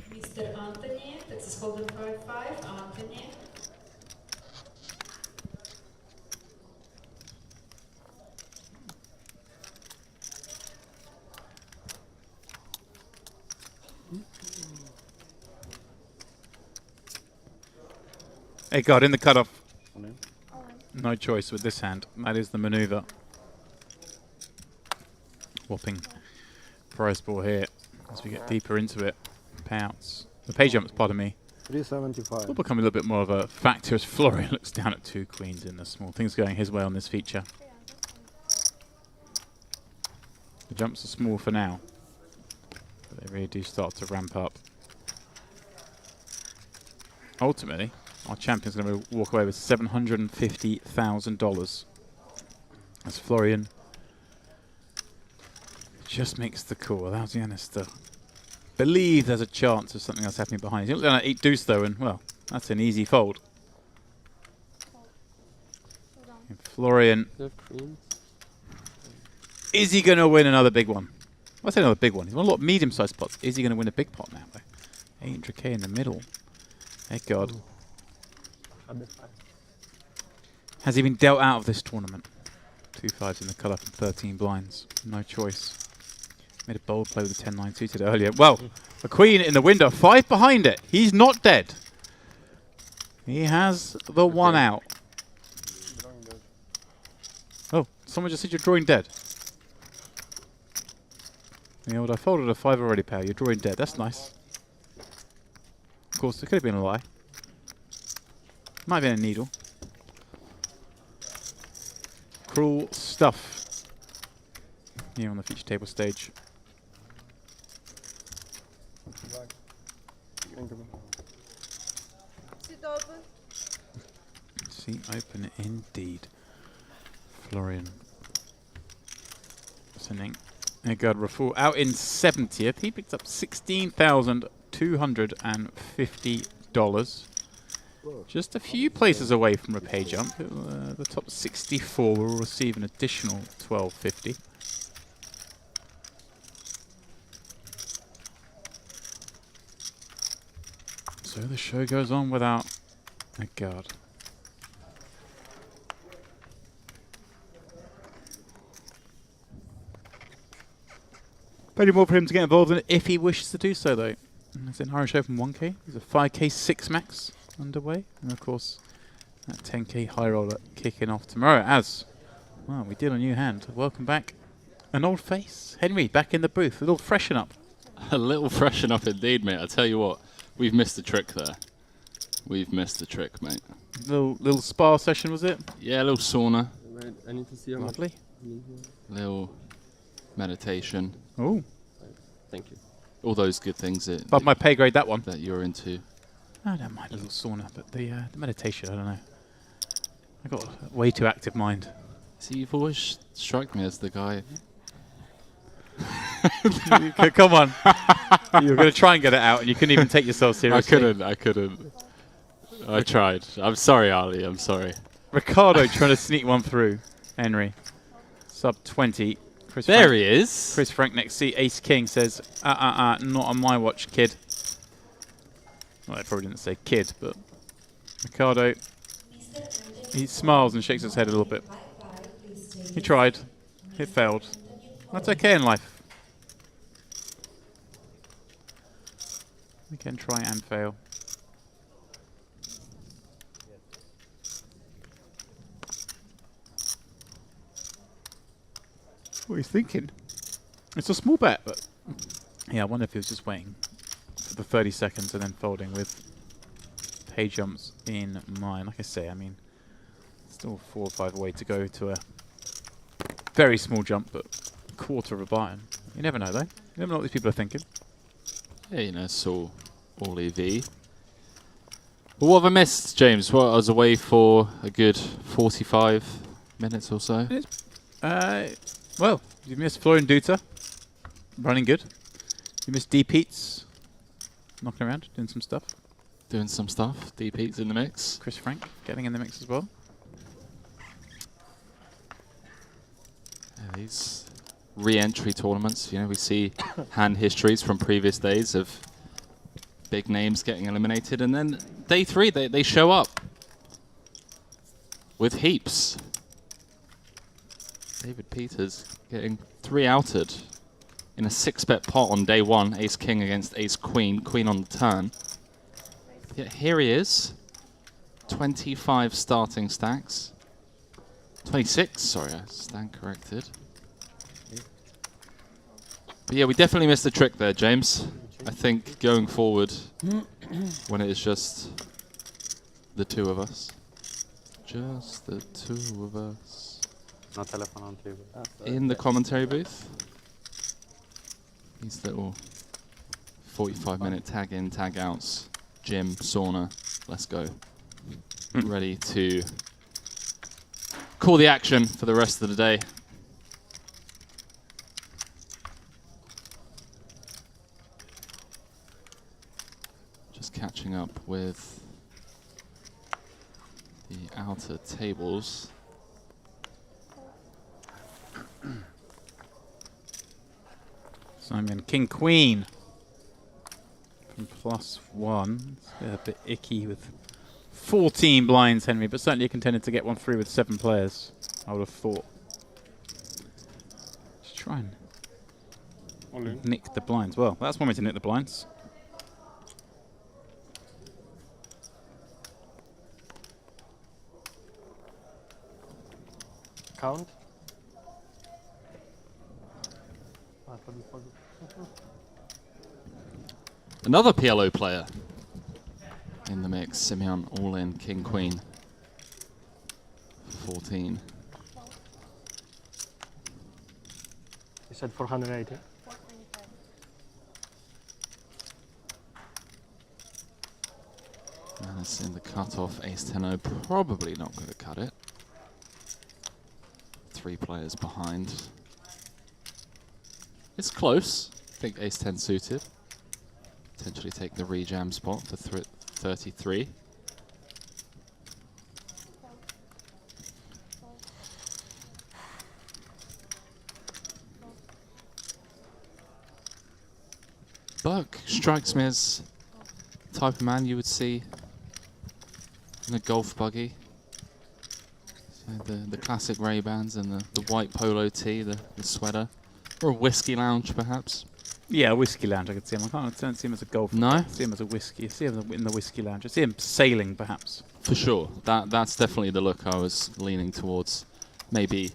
Mr. Anthony, Texas Hold'em 5-5, Anthony. Hey God, in the cutoff. No choice with this hand. That is the maneuver. Whopping price ball here as we get deeper into it. Payouts. The pay jumps, pardon me. 375. Will become a little bit more of a factor as Florian looks down at 2 queens in the small. Things going his way on this feature. The jumps are small for now, but they really do start to ramp up. Ultimately, our champion's going to walk away with $750,000 as Florian just makes the call, allows Yanis to believe there's a chance of something else happening behind. He's looking at 8 deuce though, and well, that's an easy fold. And Florian, is he going to win another big one? I say another big one. He's won a lot of medium-sized pots. Is he going to win a big pot now though? 800k in the middle. Thank God. Has he been dealt out of this tournament? 2 5s in the cut-up and 13 blinds. No choice. Made a bold play with the 10-9 suited earlier. Well, a queen in the window, 5 behind it. He's not dead. He has the 1 out. Oh, someone just said you're drawing dead. You know what, I folded a 5 already, pal. You're drawing dead. That's nice. Of course, it could have been a lie. Might have been a needle. Cruel stuff here on the feature table stage. the open indeed. Florian sending Egard Raful out in 70th. He picked up $16,250. Just a few places away from a pay jump. The top 64 will receive an additional $12.50. So the show goes on without a guard. Plenty more for him to get involved in if he wishes to do so, though. It's in Irish Open 1K. There's a 5K 6 max underway. And of course, that 10K high roller kicking off tomorrow. As, well, we did a new hand. Welcome back. An old face. Henry, back in the booth. A little freshen up. A little freshen up indeed, mate. I tell you what, we've missed the trick there. We've missed the trick, mate. Little spa session, was it? Yeah, a little sauna. Wait, I need to see how Lovely. Little meditation. Oh. Thank you. All those good things that Above my pay grade, that one. That you're into. I don't mind a little sauna, but the meditation, I don't know. I got a way too active mind. See, you've always struck me as the guy. Come on. You were going to try and get it out, and you couldn't even take yourself seriously. I couldn't. I tried. I'm sorry, Ali. I'm sorry. Ricardo trying to sneak one through. Henry. Sub 20. Chris there Frank, he is. Chris Frank next seat. Ace King says, not on my watch, kid. Well, I probably didn't say kid, but Ricardo, he smiles and shakes his head a little bit. He tried. It failed. That's okay in life. We can try and fail. What he's thinking. It's a small bet, but yeah, I wonder if he was just waiting for the 30 seconds and then folding with pay jumps in mind. Like I say, I mean, still 4 or 5 away to go to a very small jump, but a quarter of a buy-in. You never know, though. You never know what these people are thinking. Yeah, you know, it's all EV. But what have I missed, James? Well, I was away for a good 45 minutes or so. Well, you missed Florian Duta, running good. You missed D Pete's, knocking around, doing some stuff. Doing some stuff. D Pete's in the mix. Chris Frank getting in the mix as well. Yeah, these re-entry tournaments, you know, we see hand histories from previous days of big names getting eliminated, and then day 3 they show up with heaps. David Peters getting 3 outed in a 6-bet pot on day 1. Ace King against Ace Queen. Queen on the turn. Yet here he is. 25 starting stacks. 26, sorry, I stand corrected. But yeah, we definitely missed the trick there, James. I think going forward, when it is just the 2 of us. Just the 2 of us. No telephone on table. In the commentary booth. These little 45-minute tag in, tag outs. Gym, sauna. Let's go. Ready to call the action for the rest of the day. Just catching up with the outer tables. Simon King Queen from +1. It's a bit icky with 14 blinds, Henry, but certainly a contender to get one through with 7 players, I would have thought. Just try and nick the blinds. Well, that's one way to nick the blinds. Count. Another PLO player in the mix. Simeon all in, King Queen. 14. You said 480. As in the cut-off, ace-10-0, probably not going to cut it. 3 players behind. It's close. I think ace-10 suited. Potentially take the rejam spot for 33. Buck strikes me as the type of man you would see in a golf buggy. So the classic Ray-Bans and the white polo tee, the sweater. Or a whiskey lounge, perhaps. Yeah, a whiskey lounge, I could see him. I don't see him as a golfer. No? I see him as a whiskey. I see him in the whiskey lounge. I see him sailing, perhaps. For sure. That's definitely the look I was leaning towards. Maybe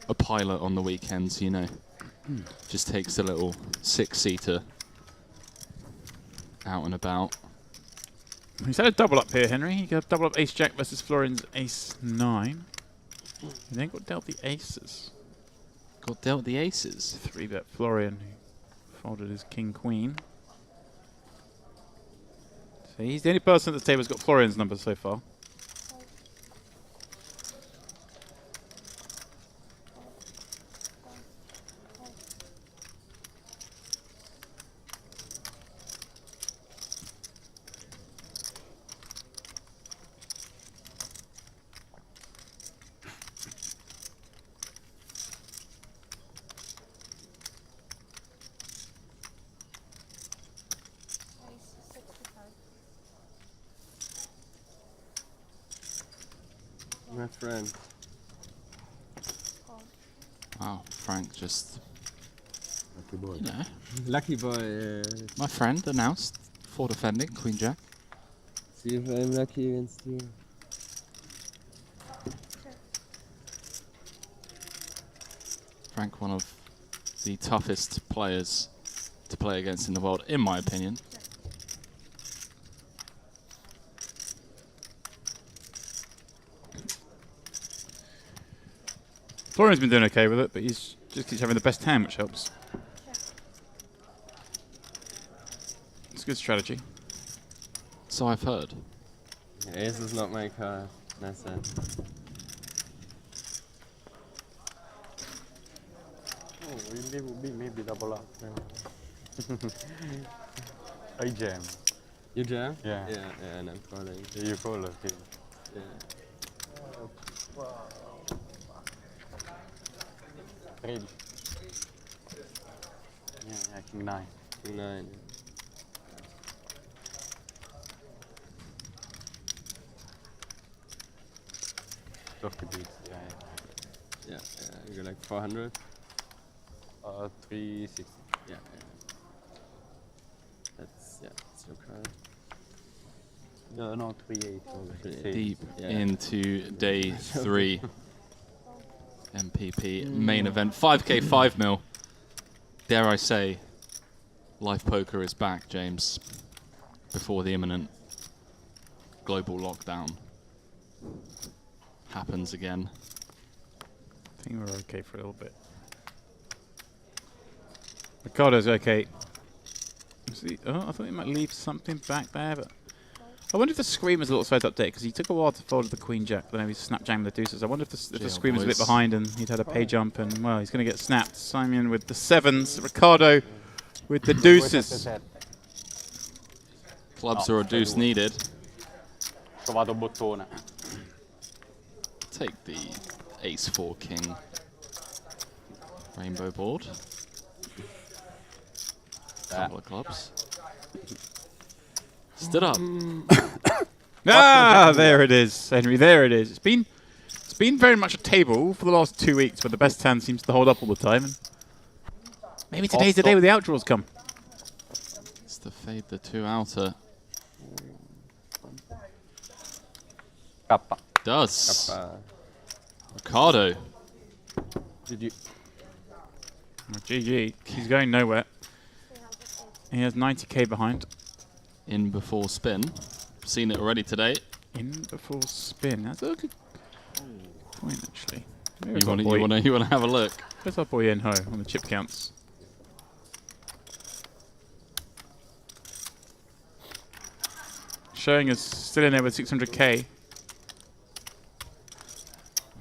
a pilot on the weekends, you know. Just takes a little 6-seater out and about. He's had a double up here, Henry. He got a double up ace-jack versus Florian's ace-9. He then got dealt the aces. Got dealt the aces? 3-bet Florian, who folded his king-queen. So he's the only person at the table who's got Florian's number so far. My friend. Wow, Frank just... Lucky boy. You know. Lucky boy. My friend announced for defending Queen Jack. See if I'm lucky against you. Frank, one of the toughest players to play against in the world, in my opinion. Florian's been doing okay with it, but he's just keeps having the best hand, which helps. It's a good strategy. So I've heard. Yeah, ace is not my card. Nice hand. Oh, it will be maybe double up. I jam. You jam? Yeah. Yeah, and I'm calling. You call, okay. Yeah. Ready. Yeah, king 9. King 9. Dirty beats, yeah. Yeah, you go like 400? 360. Yeah. That's your card. No, 3-8. Deep into day 3. MPP main event. 5K 5 mil. Dare I say, live poker is back, James, before the imminent global lockdown happens again. I think we're okay for a little bit. Ricardo's okay. I thought he might leave something back there, but I wonder if the screen was a little size update, because he took a while to fold the queen jack, but then he snapped jamming the deuces. I wonder if the screen was a bit behind and he'd had a pay jump, and well, he's going to get snapped. Simon with the 7s, Ricardo with the deuces. Clubs or a deuce needed. Trovato bottone. Take the ace-4 king rainbow board. Couple of clubs. Stood up. Ah, there it is, Henry. There it is. It's been very much a table for the last 2 weeks, where the best hand seems to hold up all the time. And maybe today's the day where the outdraws come. It's to fade the 2 outer. Kappa. Does. Kappa. Ricardo. GG. Oh, GG. He's going nowhere. He has 90k behind. In before spin. Seen it already today. In before spin. That's a good point, actually. You want to have a look. Where's our boy Ho on the chip counts? showing us still in there with 600k.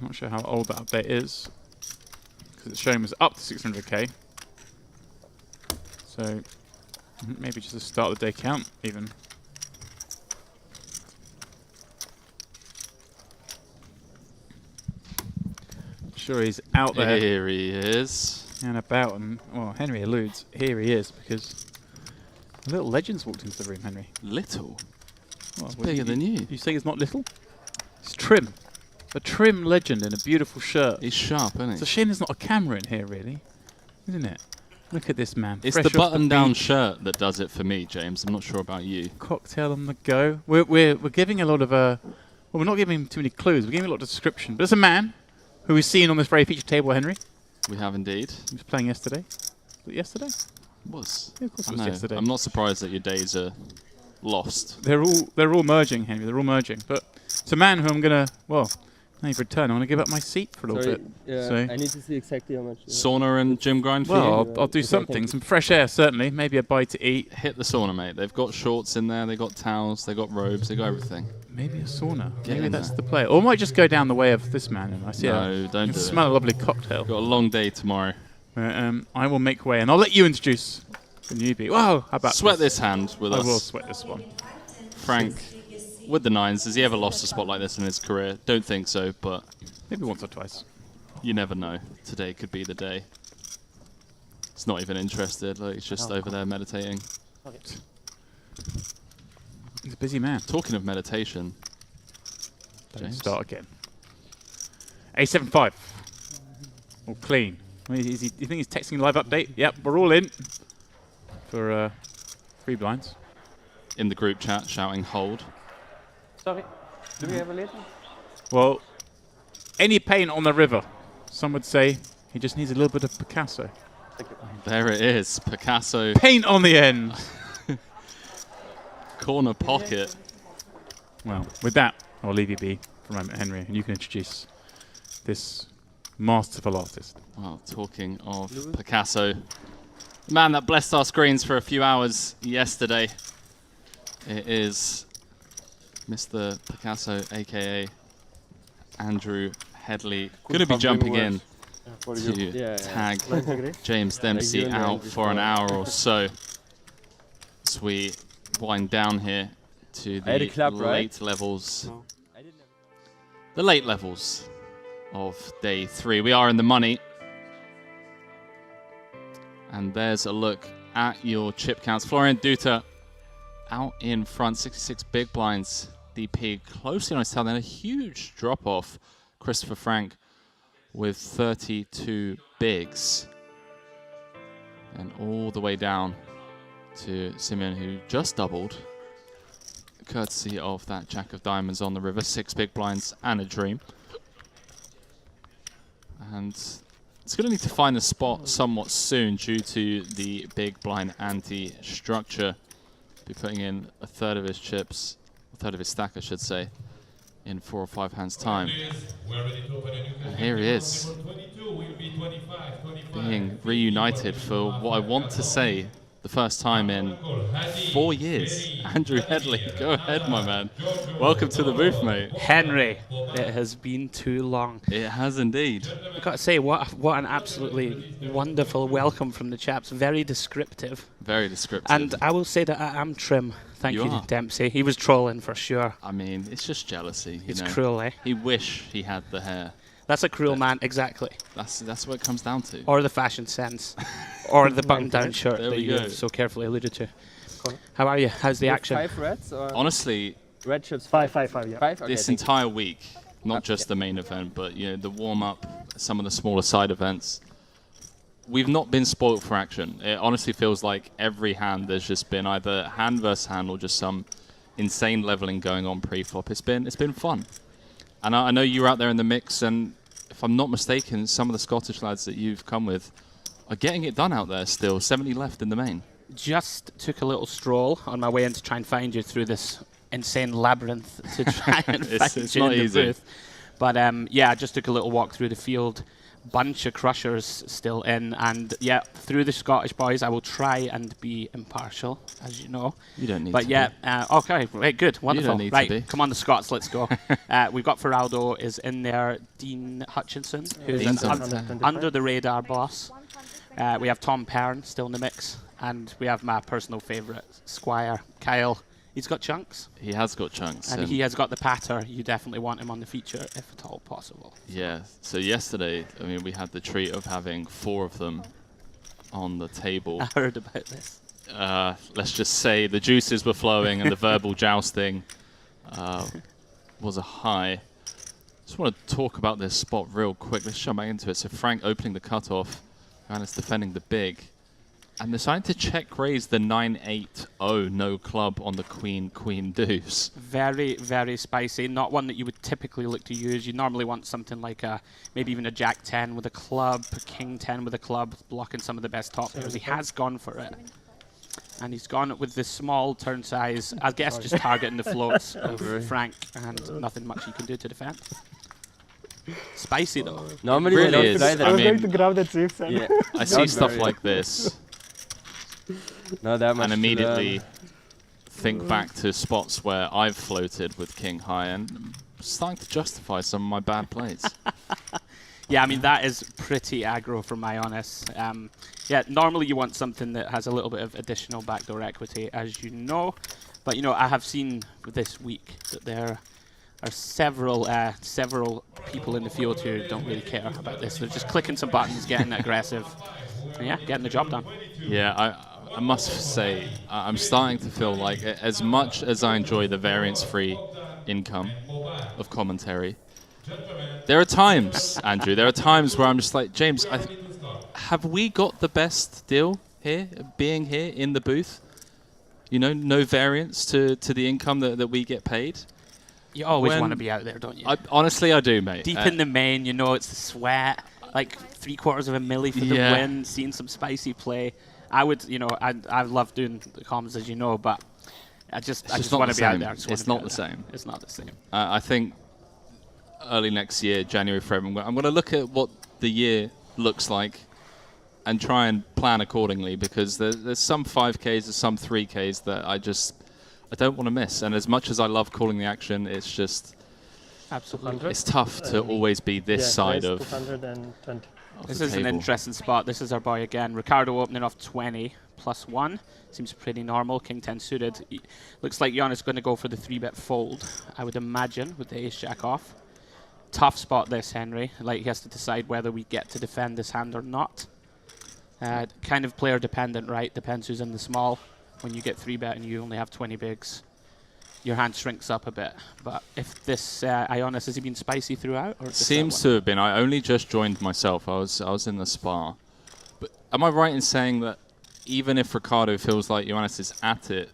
I'm not sure how old that update is, because it's showing us up to 600k. So maybe just a start of the day count even. Sure, he's out there. Here he is. And about, and well, Henry alludes, here he is, because a little legend's walked into the room, Henry. Little? Well, It's bigger than you. You say he's not little? He's trim. A trim legend in a beautiful shirt. He's sharp, isn't he? It's a shame there's not a camera in here, really. Isn't it? Look at this man. It's Fresh the off button-down beach. shirt that does it for me, James. I'm not sure about you. Cocktail on the go. We're giving a lot of well, we're not giving him too many clues. We're giving a lot of description. But it's a man who we've seen on this very featured table, Henry. We have indeed. He was playing yesterday. Was it yesterday? It was. Yeah, of course I it was know. yesterday. I'm not surprised that your days are lost. They're all merging, Henry. They're all merging. But it's a man who I'm gonna now you've returned. I'm gonna give up my seat for a little bit. Yeah, So I need to see exactly how much. Sauna and gym grind for well, you? I'll do something. Some fresh air, certainly. Maybe a bite to eat. Hit the sauna, mate. They've got shorts in there. They've got towels. They've got robes. They've got everything. Maybe a sauna. Get Maybe in that's there. the play. Or I might just go down the way of this man. And I see No, don't do it. smell a lovely cocktail. Got a long day tomorrow. I will make way, and I'll let you introduce the newbie. Wow, how about Sweat this hand with I us. will sweat this one. Frank, with the nines, has he ever lost a spot like this in his career? Don't think so, but maybe once or twice. You never know. Today could be the day. It's not even interested. Like, it's just over there meditating. Okay. He's a busy man. Talking of meditation, Don't James. start again. A75. All clean. Do you think he's texting live update? Yep, we're all in for 3 blinds. In the group chat, shouting hold. Sorry, do we have a lead? Well, any paint on the river. Some would say he just needs a little bit of Picasso. There it is, Picasso. Paint on the end. Corner pocket. Well, with that, I'll leave you be for a moment, Henry, and you can introduce this masterful artist. Well, talking of Picasso, the man that blessed our screens for a few hours yesterday, it is Mr. Picasso, aka Andrew Headley. Going to be jumping in to tag James Dempsey out for an hour or so as we wind down here to the late levels. The late levels of day 3. We are in the money. And there's a look at your chip counts. Florian Duta out in front, 66 big blinds. DP closely on his tail, then a huge drop off. Christopher Frank with 32 bigs. And all the way down to Simeon, who just doubled, courtesy of that Jack of Diamonds on the river. 6 big blinds and a dream. And it's going to need to find a spot somewhat soon due to the big blind anti-structure. Be putting in a third of his chips, a third of his stack, I should say, in 4 or 5 hands' time. And here he is, being reunited for what I want to say the first time in 4 years. Andrew Headley, go ahead, my man. Welcome to the booth, mate. Henry, it has been too long. It has indeed. I've got to say, what an absolutely wonderful welcome from the chaps. Very descriptive. Very descriptive. And I will say that I am trim. Thank you, Dempsey. He was trolling for sure. I mean, it's just jealousy. It's you know. cruel, eh? He wish he had the hair. That's a cruel man, exactly. That's what it comes down to. Or the fashion sense. Or the button-down shirt There that we you go. so carefully alluded to. How are you? How's the action? 5 reds or Honestly, red shirts? 5, yeah. 5? Okay, this entire week, not just the main event, but the warm-up, some of the smaller side events, we've not been spoilt for action. It honestly feels like every hand there's just been either hand versus hand or just some insane leveling going on pre-flop. It's been fun. And I know you're out there in the mix, and if I'm not mistaken, some of the Scottish lads that you've come with are getting it done out there still. 70 left in the main. Just took a little stroll on my way in to try and find you through this insane labyrinth to try and find it's you not in the easy. booth. But yeah, I just took a little walk through the field. bunch of crushers still in, and yeah, through the Scottish boys, I will try and be impartial, as you know. You don't need but to yeah, be. okay, right, good, wonderful. You don't need right, to be. come on, the Scots, let's go. We've got Feraldo is in there, Dean Hutchinson, who's Dean's an under the radar boss. We have Tom Pern still in the mix, and we have my personal favourite, Squire Kyle. He's got chunks. He has got chunks. And he has got the patter. You definitely want him on the feature, if at all possible. Yeah. So yesterday, I mean, we had the treat of having 4 of them on the table. I heard about this. Let's just say the juices were flowing and the verbal jousting was a high. Just want to talk about this spot real quick. Let's jump back into it. So Frank opening the cutoff, and it's defending the big. And deciding to check raise the 9-8-0 no club on the queen deuce. Very, very spicy. Not one that you would typically look to use. You normally want something like maybe even a Jack 10 with a club, King 10 with a club, blocking some of the best top players. He has gone for it. And he's gone with the small turn size, I guess just targeting the floats of Frank, and nothing much you can do to defend. Spicy though. Normally really don't is. try that. I was mean, going to grab that safe side. Yeah. I see stuff like this. Not that much And immediately think back to spots where I've floated with King High and I'm starting to justify some of my bad plays. Yeah, I mean, that is pretty aggro for my honest. Yeah, normally you want something that has a little bit of additional backdoor equity, as you know. But, you know, I have seen this week that there are several people in the field who don't really care about this. They're just clicking some buttons, getting aggressive, and yeah, getting the job done. Yeah, I must say, I'm starting to feel like as much as I enjoy the variance-free income of commentary, there are times, Andrew, there are times where I'm just like, James, have we got the best deal here, being here in the booth? You know, no variance to the income that we get paid? You always want to be out there, don't you? Honestly, I do, mate. Deep in the main, you know, it's the sweat, like 3/4 of a milli for the win, seeing some spicy play. I would, you know, I love doing the comms, as you know, but I just want to be out there. It's not the same. It's not the same. I think early next year, January, February, I'm going to look at what the year looks like and try and plan accordingly, because there's some 5Ks, there's some 3Ks that I don't want to miss. And as much as I love calling the action, it's just absolutely it's tough to always be this side of 220. This is an interesting spot. This is our boy again. Ricardo opening off 20 plus 1. Seems pretty normal. King 10 suited. Looks like Jan is going to go for the 3-bet fold, I would imagine, with the ace-jack off. Tough spot this, Henry. Like, he has to decide whether we get to defend this hand or not. Kind of player dependent, right? Depends who's in the small. When you get 3-bet and you only have 20 bigs, your hand shrinks up a bit. But if this Ionis, has he been spicy throughout? Or seems to have been. I only just joined myself. I was in the spa. But am I right in saying that even if Ricardo feels like Ionis is at it,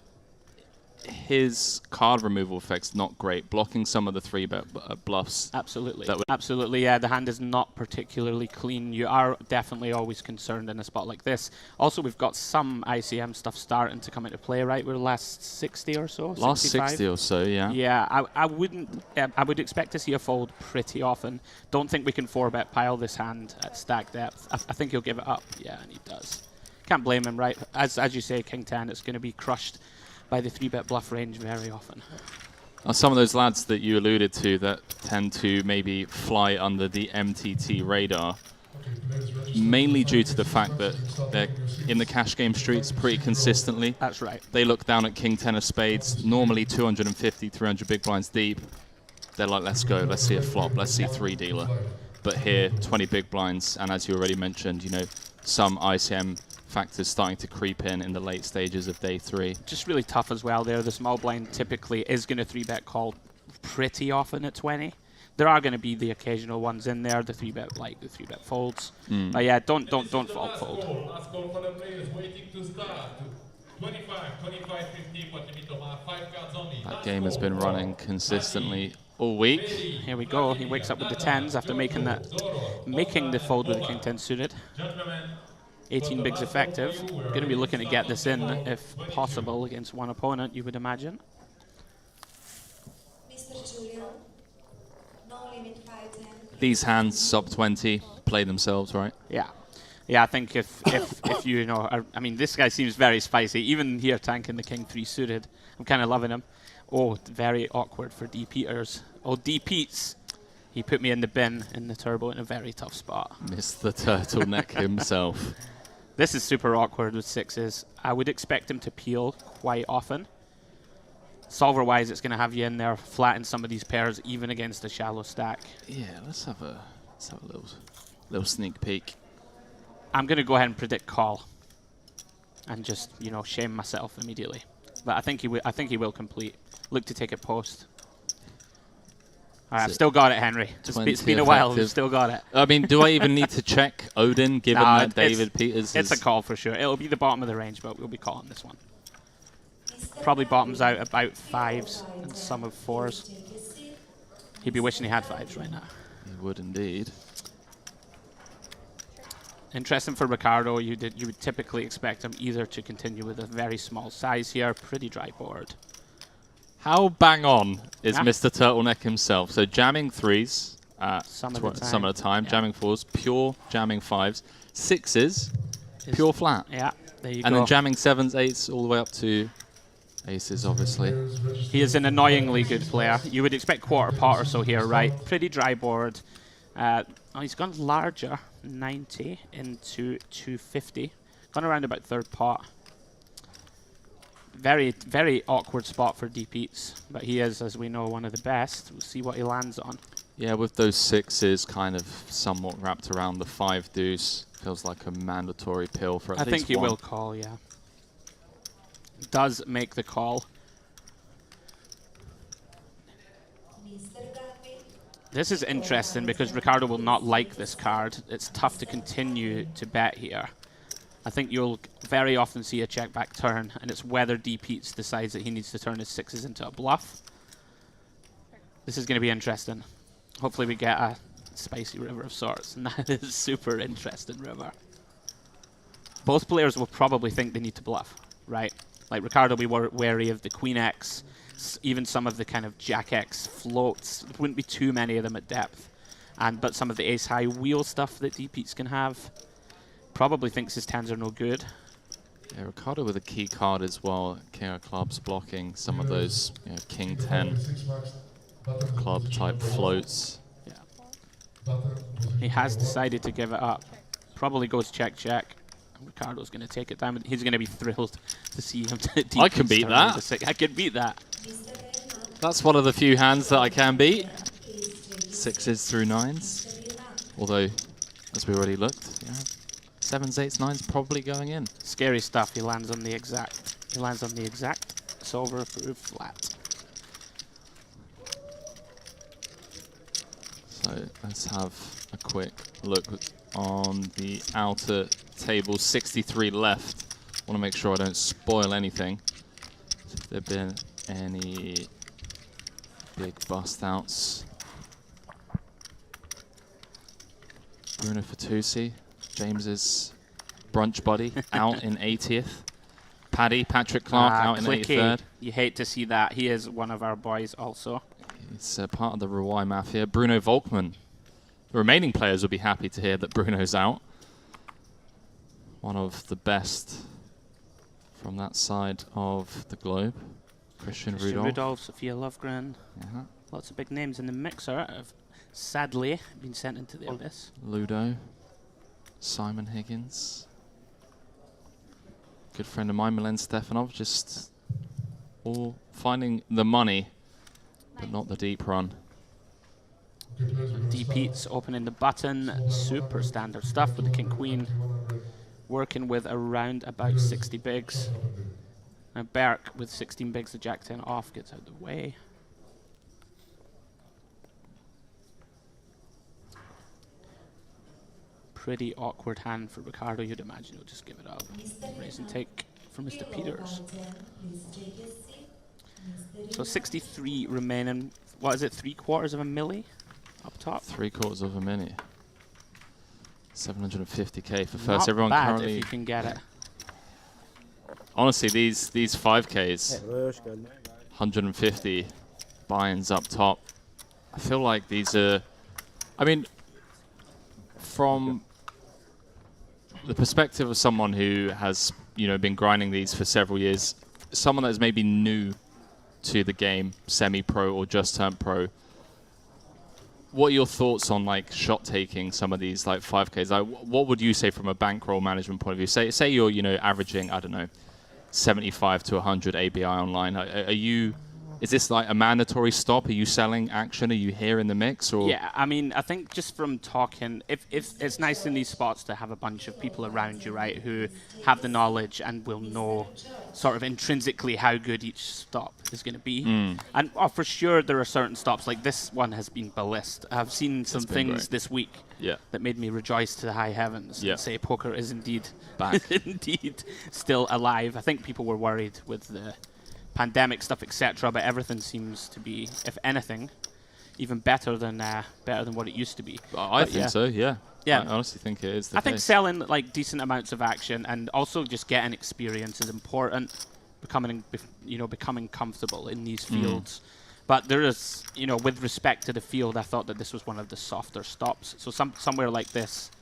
his card removal effect's not great, blocking some of the 3-bet bluffs? Absolutely. Absolutely, yeah. The hand is not particularly clean. You are definitely always concerned in a spot like this. Also, we've got some ICM stuff starting to come into play, right? We're last 60 or so? Last 60 or so, yeah. Yeah, I would expect to see a fold pretty often. Don't think we can 4-bet pile this hand at stack depth. I think he'll give it up. Yeah, and he does. Can't blame him, right? As you say, King 10, it's going to be crushed by the 3-bet bluff range very often. Some of those lads that you alluded to that tend to maybe fly under the MTT radar, mainly due to the fact that they're in the cash game streets pretty consistently. That's right. They look down at King 10 of spades, normally 250, 300 big blinds deep. They're like, let's go, let's see a flop, let's see 3-dealer. But here, 20 big blinds, and as you already mentioned, you know, some ICM factors starting to creep in the late stages of day 3. Just really tough as well there. The small blind typically is going to 3-bet call pretty often at 20. There are going to be the occasional ones in there, the 3-bet like the 3-bet folds. But yeah, don't fault fold. Last call for the players waiting to start. 25, 25, 50 for Timito, 5 cards only. That game has been running consistently all week. Here we go. He wakes up with the 10s after making the fold with the King 10 suited. 18 bigs effective. Going to be looking to get this in, if possible, against one opponent, you would imagine. These hands, sub 20, play themselves, right? Yeah. Yeah, I think if you know, I mean, this guy seems very spicy. Even here tanking the king 3 suited. I'm kind of loving him. Oh, very awkward for D. Peters. Oh, D. Pete's. He put me in the bin in the turbo in a very tough spot. Missed the turtleneck himself. This is super awkward with 6s. I would expect him to peel quite often. Solver-wise, it's going to have you in there, flatten some of these pairs, even against a shallow stack. Yeah, let's have a little sneak peek. I'm going to go ahead and predict call, and just shame myself immediately. But I think he will complete. Look to take it post. All right, I've still got it, Henry. It's been a while. We've still got it. I mean, do I even need to check Odin, given that David Peters is... It's a call for sure. It'll be the bottom of the range, but we'll be calling this one. Probably bottoms out about 5s and some of 4s. He'd be wishing he had 5s right now. He would indeed. Interesting for Ricardo. You would typically expect him either to continue with a very small size here, pretty dry board. How bang on is Mr. Turtleneck himself? So jamming 3s some of the time, jamming 4s, pure jamming 5s, 6s, pure flat. Yeah, there you go. And then jamming 7s, 8s, all the way up to aces, obviously. He is an annoyingly good player. You would expect quarter pot or so here, right? Pretty dry board. He's gone larger, 90 into 250. Gone around about third pot. Very, very awkward spot for D. Pete's, but he is, as we know, one of the best. We'll see what he lands on. Yeah, with those 6s kind of somewhat wrapped around the 5 deuce, feels like a mandatory pill for at least one. I think he will call, yeah. Does make the call. This is interesting because Ricardo will not like this card. It's tough to continue to bet here. I think you'll very often see a check back turn, and it's whether D. Pete's decides that he needs to turn his 6s into a bluff. This is going to be interesting. Hopefully we get a spicy river of sorts, and that is a super interesting river. Both players will probably think they need to bluff, right? Like Ricardo will be wary of the Queen X, even some of the kind of Jack X floats. There wouldn't be too many of them at depth. But some of the ace high wheel stuff that D. Pete's can have. Probably thinks his 10s are no good. Yeah, Ricardo with a key card as well. King of clubs blocking some of those King 10 club type floats. Yeah. He has decided to give it up. Probably goes check check. Ricardo's going to take it down. He's going to be thrilled to see him. I can beat that. I can beat that. That's one of the few hands that I can beat. 6s through 9s. Although, as we already looked, 7s, 8s, 9s probably going in. Scary stuff. He lands on the exact. He lands on the exact solver approved flat. So let's have a quick look on the outer table. 63 left. Want to make sure I don't spoil anything. If there have been any big bust outs. Bruno Fatoussi, James's brunch buddy, out in 80th. Patrick Clark out in 83rd. You hate to see that. He is one of our boys also. He's part of the Ruai Mafia. Bruno Volkmann. The remaining players will be happy to hear that Bruno's out. One of the best from that side of the globe. Christian Rudolph. Sophia Lovegren. Lots of big names in the mixer have sadly been sent into the abyss. Ludo. Simon Higgins. Good friend of mine, Milen Stefanov, just all finding the money, but not the deep run. D. Pete's opening the button. Super standard stuff with the King Queen. Working with around about 60 bigs. Now Berk with 16 bigs, the Jack 10 off, gets out of the way. Pretty awkward hand for Ricardo. You'd imagine he'll just give it up. Raise and take for Mr. Peters. So 63 remaining. What is it? 3/4 of a milli up top. 3/4 of a milli. 750k for first. Not Everyone bad currently. if you can get it. Honestly, these 5Ks, 150 buy-ins up top. I feel like these are. I mean, from the perspective of someone who has, been grinding these for several years, someone that is maybe new to the game, semi-pro or just turned pro, what are your thoughts on like shot taking some of these like 5Ks? Like, what would you say from a bankroll management point of view? Say you're averaging, I don't know, 75 to 100 ABI online. Is this like a mandatory stop? Are you selling action? Are you here in the mix? Or yeah, I mean, I think just from talking, if it's nice in these spots to have a bunch of people around you, right, who have the knowledge and will know sort of intrinsically how good each stop is going to be. And for sure, there are certain stops, like this one has been ballist. I've seen some things this week that made me rejoice to the high heavens and say poker is indeed back, indeed still alive. I think people were worried with the pandemic stuff, etc., but everything seems to be, if anything, even better than what it used to be. I think so. Yeah. I honestly think it is. I think selling like decent amounts of action and also just getting experience is important. Becoming comfortable in these fields. But there is, with respect to the field, I thought that this was one of the softer stops. So somewhere like this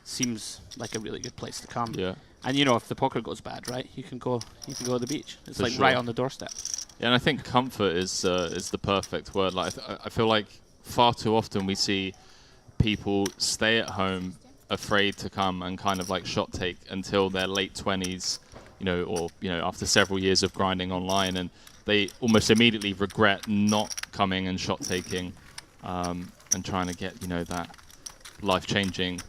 seems like a really good place to come. Yeah. And if the poker goes bad, right, you can go to the beach. It's like right on the doorstep. Yeah, and I think comfort is the perfect word. Like I feel like far too often we see people stay at home, afraid to come and kind of like shot take until their late 20s, or after several years of grinding online, and they almost immediately regret not coming and shot taking, and trying to get that life-changing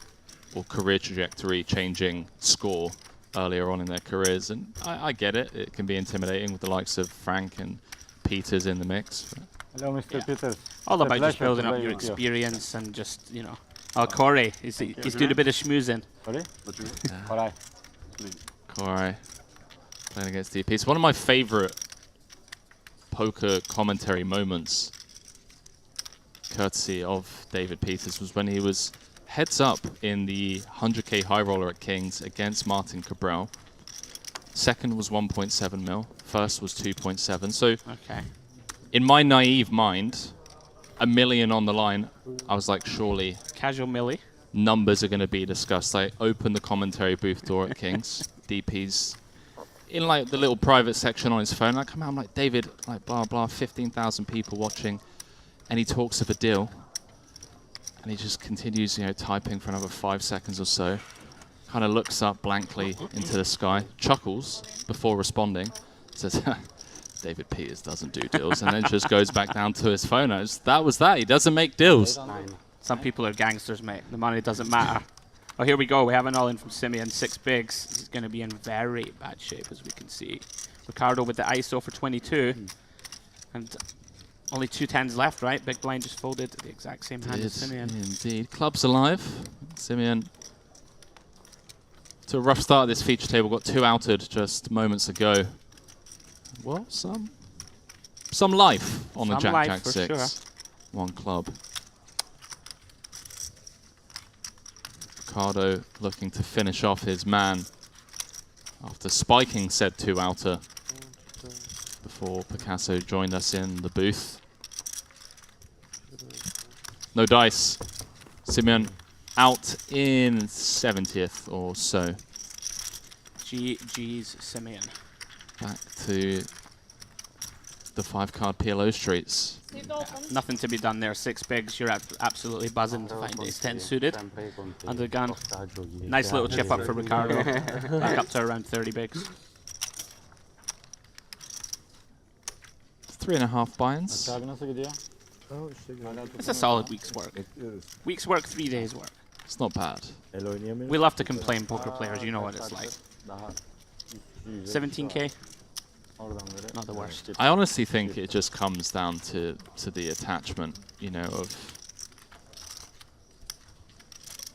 or career trajectory changing score earlier on in their careers. And I get it. It can be intimidating with the likes of Frank and Peters in the mix. Hello, Mr. Peters. All about just building up your experience and just, Oh, Corey, he's doing a bit of schmoozing. Sorry? Corey playing against DP. It's one of my favorite poker commentary moments, courtesy of David Peters, was when he was heads up in the 100k high roller at Kings against Martin Cabral. Second was 1.7 mil. First was 2.7. So in my naive mind, $1 million on the line, I was like, surely casual millie numbers are going to be discussed. I opened the commentary booth door at Kings. DP's in like the little private section on his phone. I come out, I'm like, David, like blah blah, 15,000 people watching, and he talks of a deal. And he just continues, typing for another 5 seconds or so. Kind of looks up blankly into the sky, chuckles before responding, says, David Peters doesn't do deals, and then just goes back down to his phone. That was that. He doesn't make deals. Some people are gangsters, mate. The money doesn't matter. Oh, here we go. We have an all-in from Simeon. 6 bigs. He's going to be in very bad shape, as we can see. Ricardo with the ISO for 22. And only 2 tens left, right? Big blind just folded the exact same hand as Simeon. Indeed. Club's alive. Simeon, to a rough start of this feature table, got 2 outed just moments ago. Well, some life on the Jack 6. Sure. 1 club. Ricardo looking to finish off his man after spiking said 2 outer before Picasso joined us in the booth. No dice. Simeon out in 70th or so. GG's Simeon. Back to the 5-card PLO streets. Nothing to be done there. 6 bigs. You're absolutely buzzing to find ace 10 suited under the gun. Nice little chip up for Ricardo. Back up to around 30 bigs. 3.5 buy-ins. It's a solid week's work. Week's work, 3 days work. It's not bad. We love to complain, poker players. You know what it's like. 17k. Not the worst. I honestly think it just comes down to the attachment,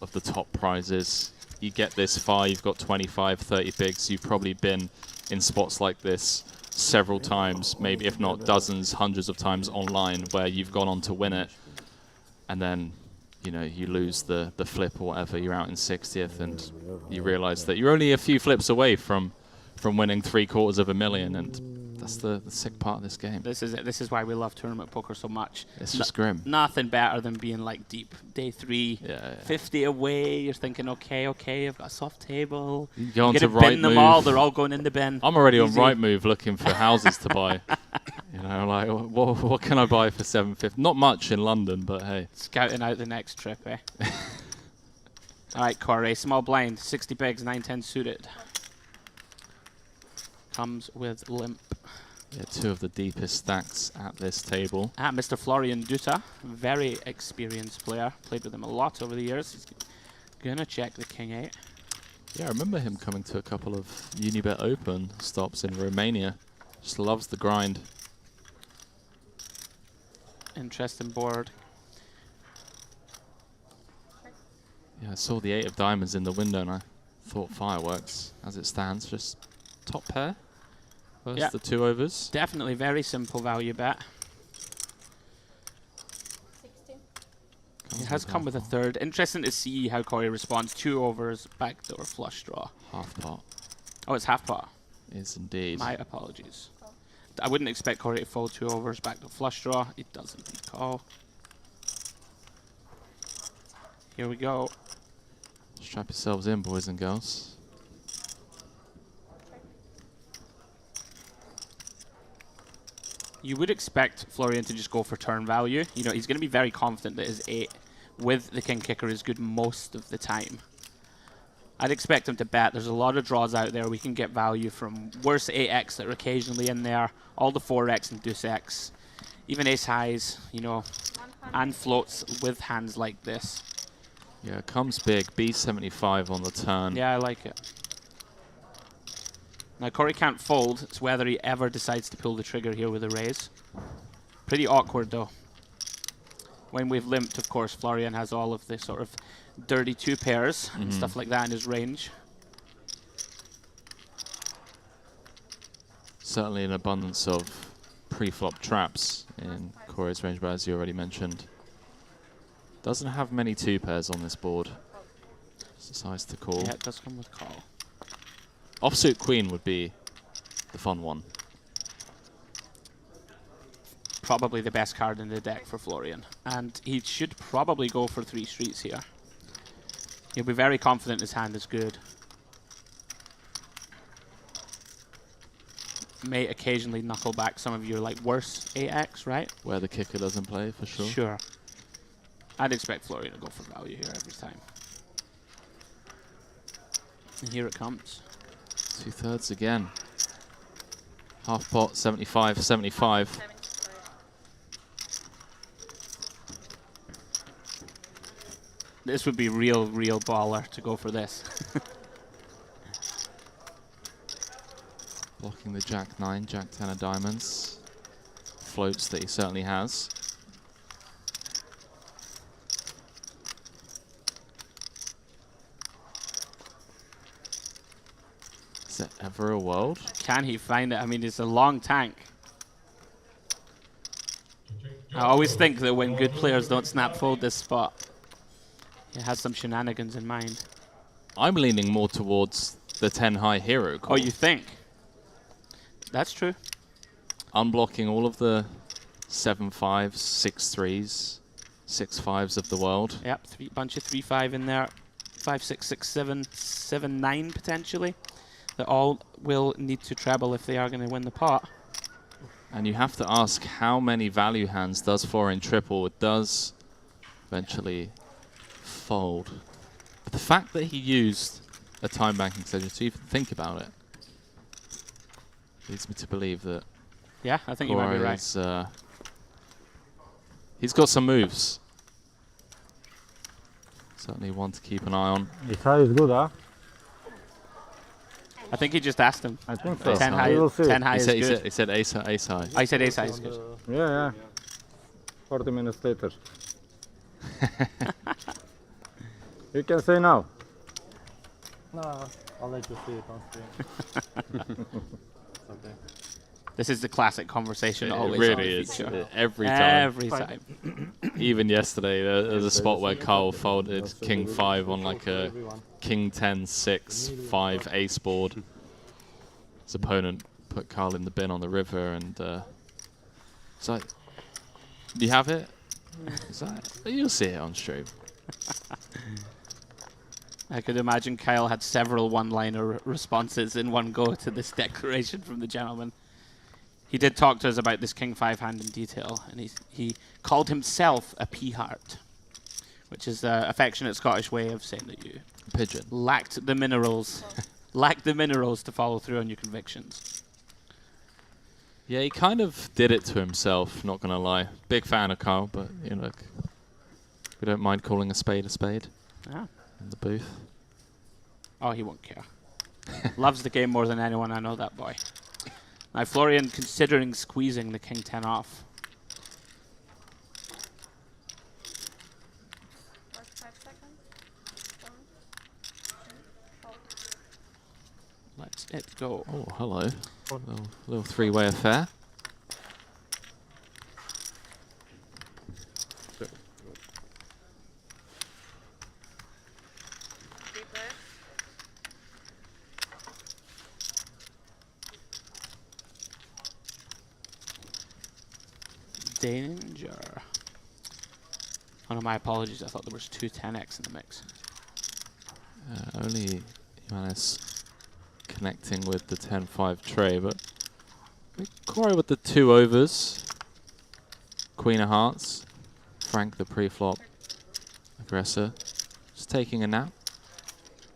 of the top prizes. You get this far, you've got 25, 30 bigs. You've probably been in spots like this several times, maybe if not dozens, hundreds of times online, where you've gone on to win it, and then you lose the flip or whatever. You're out in 60th, and you realize that you're only a few flips away from winning $750,000, and That's the sick part of this game. This is it. This is why we love tournament poker so much. It's just grim. Nothing better than being like deep. Day 3, 50 away. You're thinking, okay, I've got a soft table. You go on to bin them Rightmove. all. They're all going in the bin. I'm already Easy. on Rightmove looking for houses to buy. You know, like what can I buy for $750? Not much in London, but hey. Scouting out the next trip, eh? All right, Corey. Small blind, 60 bigs, 9-10 suited. Comes with limp. Yeah, 2 of the deepest stacks at this table. Mr. Florian Duta, very experienced player. Played with him a lot over the years. He's gonna check the King 8. Yeah, I remember him coming to a couple of Unibet Open stops in Romania. Just loves the grind. Interesting board. Yeah, I saw the 8 of diamonds in the window and I thought fireworks. As it stands, just top pair versus the 2 overs. Definitely very simple value bet. It has come with a third. Interesting to see how Corey responds. 2 overs, backdoor flush draw. Half pot. Oh, it's half pot. Is indeed. My apologies. I wouldn't expect Corey to fold 2 overs, backdoor flush draw. It does indeed call. Here we go. Strap yourselves in, boys and girls. You would expect Florian to just go for turn value. You know, he's going to be very confident that his 8 with the king kicker is good most of the time. I'd expect him to bet. There's a lot of draws out there. We can get value from worse 8x that are occasionally in there, all the 4x and deuce x, even ace highs, you know, and floats with hands like this. Yeah, it comes big. B75 on the turn. Yeah, I like it. Now, Corey can't fold. It's whether he ever decides to pull the trigger here with a raise. Pretty awkward, though. When we've limped, of course, Florian has all of the sort of dirty 2 pairs and stuff like that in his range. Certainly an abundance of pre-flop traps in Corey's range, but as you already mentioned, doesn't have many 2 pairs on this board. Just decides to call. Yeah, it does come with call. Offsuit queen would be the fun one. Probably the best card in the deck for Florian. And he should probably go for 3 streets here. He'll be very confident his hand is good. May occasionally knuckle back some of your like worse 8x, right? Where the kicker doesn't play, for sure. Sure. I'd expect Florian to go for value here every time. And here it comes. 2/3 again. Half pot, 75, 75. This would be real baller to go for this. Blocking the Jack 9, Jack 10 of diamonds. Floats that he certainly has. Is there ever a world? Can he find it? I mean, it's a long tank. I always think that when good players don't snap fold this spot, it has some shenanigans in mind. I'm leaning more towards the 10 high hero call. Oh, you think? That's true. Unblocking all of the 7-5s, 6-3s, 6-5s of the world. Yep, bunch of 3-5 in there. 5, 6, 6, 7, 7, 9 potentially. That all will need to treble if they are going to win the pot. And you have to ask how many value hands does 4 in triple? It does eventually fold. But the fact that he used a time banking schedule to even think about it leads me to believe that yeah, I think you might be right. He's got some moves. Certainly one to keep an eye on. Ace high is good, huh? I think he just asked him. I think so. 10 high, 10 high is good. He said ace high. I said ace high is good. Yeah. 40 minutes later. You can say now. No, I'll let you see it on screen. It's okay. This is the classic conversation. It always really is. Every time. Every time. Even yesterday, there was a spot where Carl folded King 5 on like a King 10, 6, 5 ace board. His opponent put Carl in the bin on the river, and it's like, do you have it? It's like, you'll see it on stream. I could imagine Kyle had several one-liner responses in one go to this declaration from the gentleman. He did talk to us about this King 5 hand in detail, and he called himself a peaheart, which is an affectionate Scottish way of saying that you pigeon lacked the minerals, lacked the minerals to follow through on your convictions. Yeah, he kind of did it to himself, not gonna lie. Big fan of Carl, but you know, we don't mind calling a spade a spade. Ah. In the booth. Oh, he won't care. Loves the game more than anyone, I know that boy. Now Florian considering squeezing the King 10 off. Let's it go. Oh, hello. Little three-way affair. Danger. Oh no, my apologies. I thought there was two 10x in the mix. Only Johannes connecting with the 10-5 tray, but Corey with the 2 overs. Queen of hearts. Frank the pre-flop aggressor. Just taking a nap.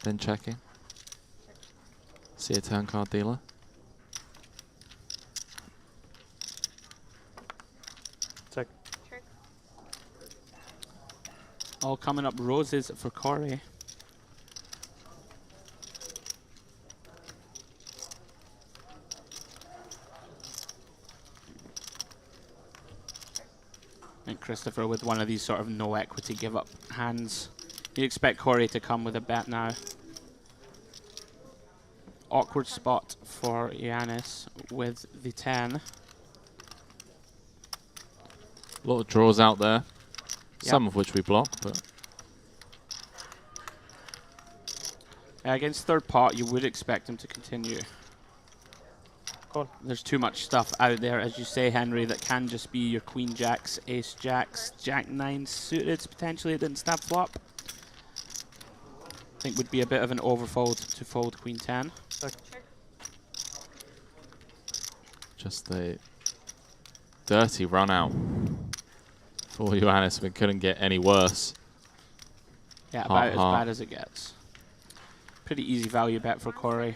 Then checking. See a turn card dealer. Check. All coming up roses for Corey. And Christopher with one of these sort of no equity give up hands. You expect Corey to come with a bet now. Awkward spot for Giannis with the 10. A lot of draws out there, some of which we block, but against third pot, you would expect him to continue. Cool. There's too much stuff out there, as you say, Henry, that can just be your queen jacks, ace jacks, jack nines suited, potentially it didn't snap flop. I think would be a bit of an overfold to fold queen 10. Check. just a dirty run out for Johannes. We couldn't get any worse. Yeah, about as bad as it gets. Pretty easy value bet for Corey.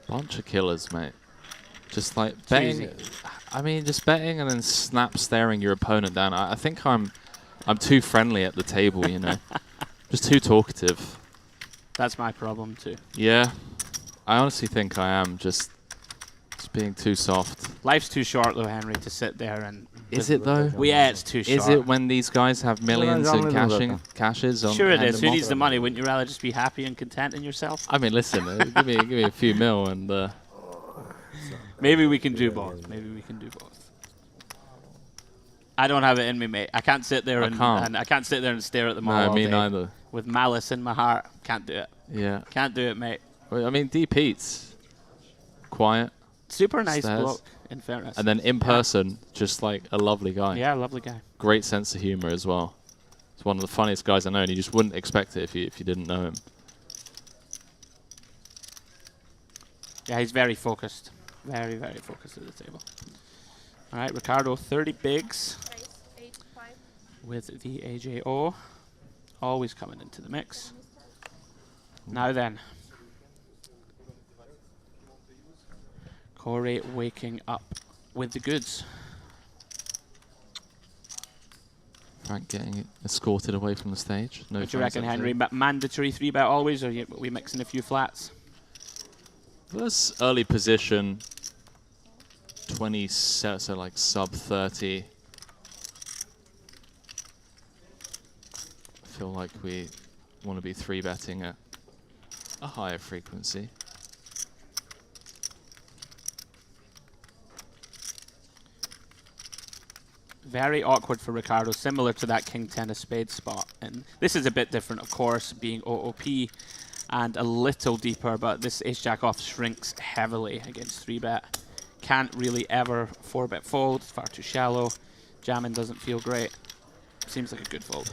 Bunch of killers, mate. Just like betting. I mean, just betting and then snap staring your opponent down. I think I'm too friendly at the table, you know. Just too talkative. That's my problem too. Yeah. I honestly think I am just being too soft. Life's too short though, Henry, to sit there and... Is it though? Well, yeah, it's too short. Is it when these guys have millions in cashes on? Sure it is. Who needs the money? Wouldn't you rather just be happy and content in yourself? I mean, listen, give me a few mil and... Maybe we can do both. Maybe we can do both. I don't have it in me, mate. I can't sit there and I can't sit there and stare at them all. No, me day neither. With malice in my heart, can't do it. Yeah. Can't do it, mate. Well, I mean, D. Pete's quiet. Super nice bloke, in fairness. And then in person, just like a lovely guy. Yeah, lovely guy. Great sense of humor as well. He's one of the funniest guys I know, and you just wouldn't expect it if you didn't know him. Yeah, he's very focused. Very, very focused at the table. All right, Ricardo, 30 bigs with the AJO. Always coming into the mix. Now then. Corey waking up with the goods. Frank getting escorted away from the stage. No. What do you reckon, Henry? Mandatory 3-bet always, or are we mixing a few flats? This early position, 20, so like sub 30. I feel like we want to be 3-betting at a higher frequency. Very awkward for Ricardo, similar to that King 10 of spades spot. And this is a bit different, of course, being OOP and a little deeper, but this ace-jack off shrinks heavily against 3-bet. Can't really ever 4-bet fold, it's far too shallow. Jamming doesn't feel great. Seems like a good fold.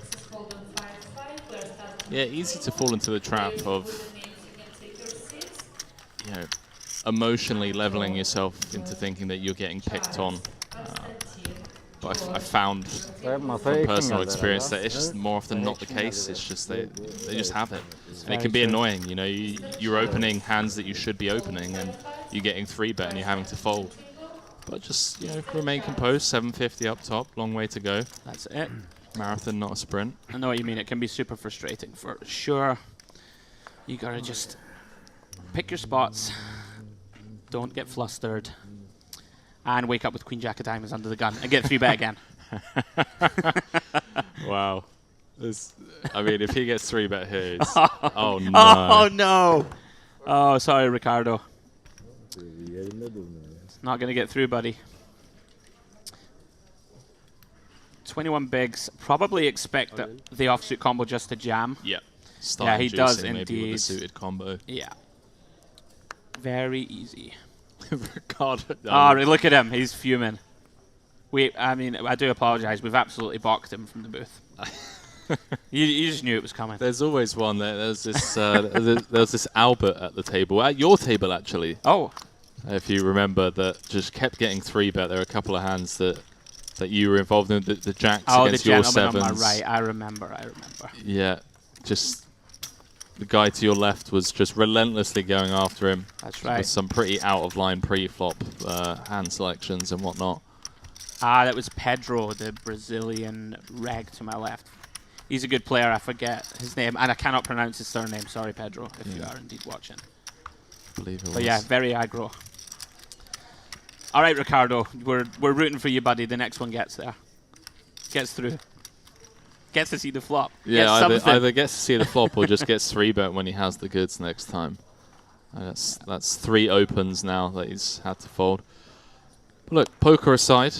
Yeah, easy to fall into the trap of, you know, emotionally leveling yourself into thinking that you're getting picked on. But I found from personal experience that it's just more often not the case. It's just they just have it, and it can be annoying. You know, you're opening hands that you should be opening, and you're getting 3-bet and you're having to fold. But just, you know, remain composed. 750 up top, long way to go. That's it. Marathon, not a sprint. I know what you mean. It can be super frustrating for sure. You gotta just pick your spots. Don't get flustered. And wake up with Queen Jack of Diamonds under the gun and get 3-bet again. Wow. I mean, if he gets 3-bet here, it's oh no. Oh no. Oh, sorry, Ricardo. It's not going to get through, buddy. 21 bigs. Probably expect the offsuit combo just to jam. Yeah. Yeah, he does maybe indeed. with a suited combo. Yeah. Very easy. Ricardo. Oh, look at him. He's fuming. I mean, I do apologize. We've absolutely balked him from the booth. you just knew it was coming. There's always one. There's this there's this Albert at the table, at your table actually. Oh. If you remember, that just kept getting 3-bet. There are a couple of hands that you were involved in, the jacks against your sevens. Oh, the gentleman on my right. I remember. Yeah, just the guy to your left was just relentlessly going after him. That's right. With some pretty out-of-line pre-flop hand selections and whatnot. Ah, that was Pedro, the Brazilian reg to my left. He's a good player. I forget his name, and I cannot pronounce his surname. Sorry, Pedro, if you are indeed watching. I believe it was. But yeah, very aggro. All right, Ricardo, we're rooting for you, buddy. The next one gets there. Gets through. Gets to see the flop. Yeah, either gets to see the flop or just gets 3-bet when he has the goods next time. That's 3 opens now that he's had to fold. But look, poker aside,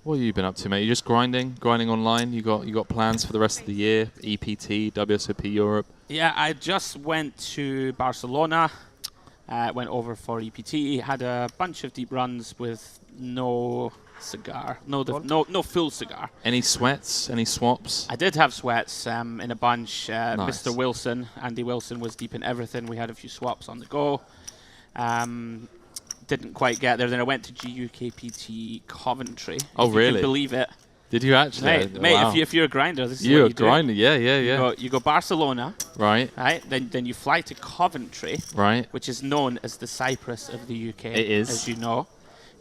what have you been up to, mate? You just grinding online. You got plans for the rest of the year? EPT, WSOP Europe. Yeah, I just went to Barcelona. Went over for EPT. Had a bunch of deep runs with no cigar, no full cigar. Any sweats? Any swaps? I did have sweats in a bunch. Nice. Mr. Wilson, Andy Wilson, was deep in everything. We had a few swaps on the go. Didn't quite get there. Then I went to GUKPT Coventry. Oh, if really? You can believe it. Did you actually? Mate, wow. if you're a grinder, this is you're what you a grinder. do. Yeah. You go Barcelona. Right. Right. Then you fly to Coventry. Right. Which is known as the Cyprus of the UK. It is. As you know.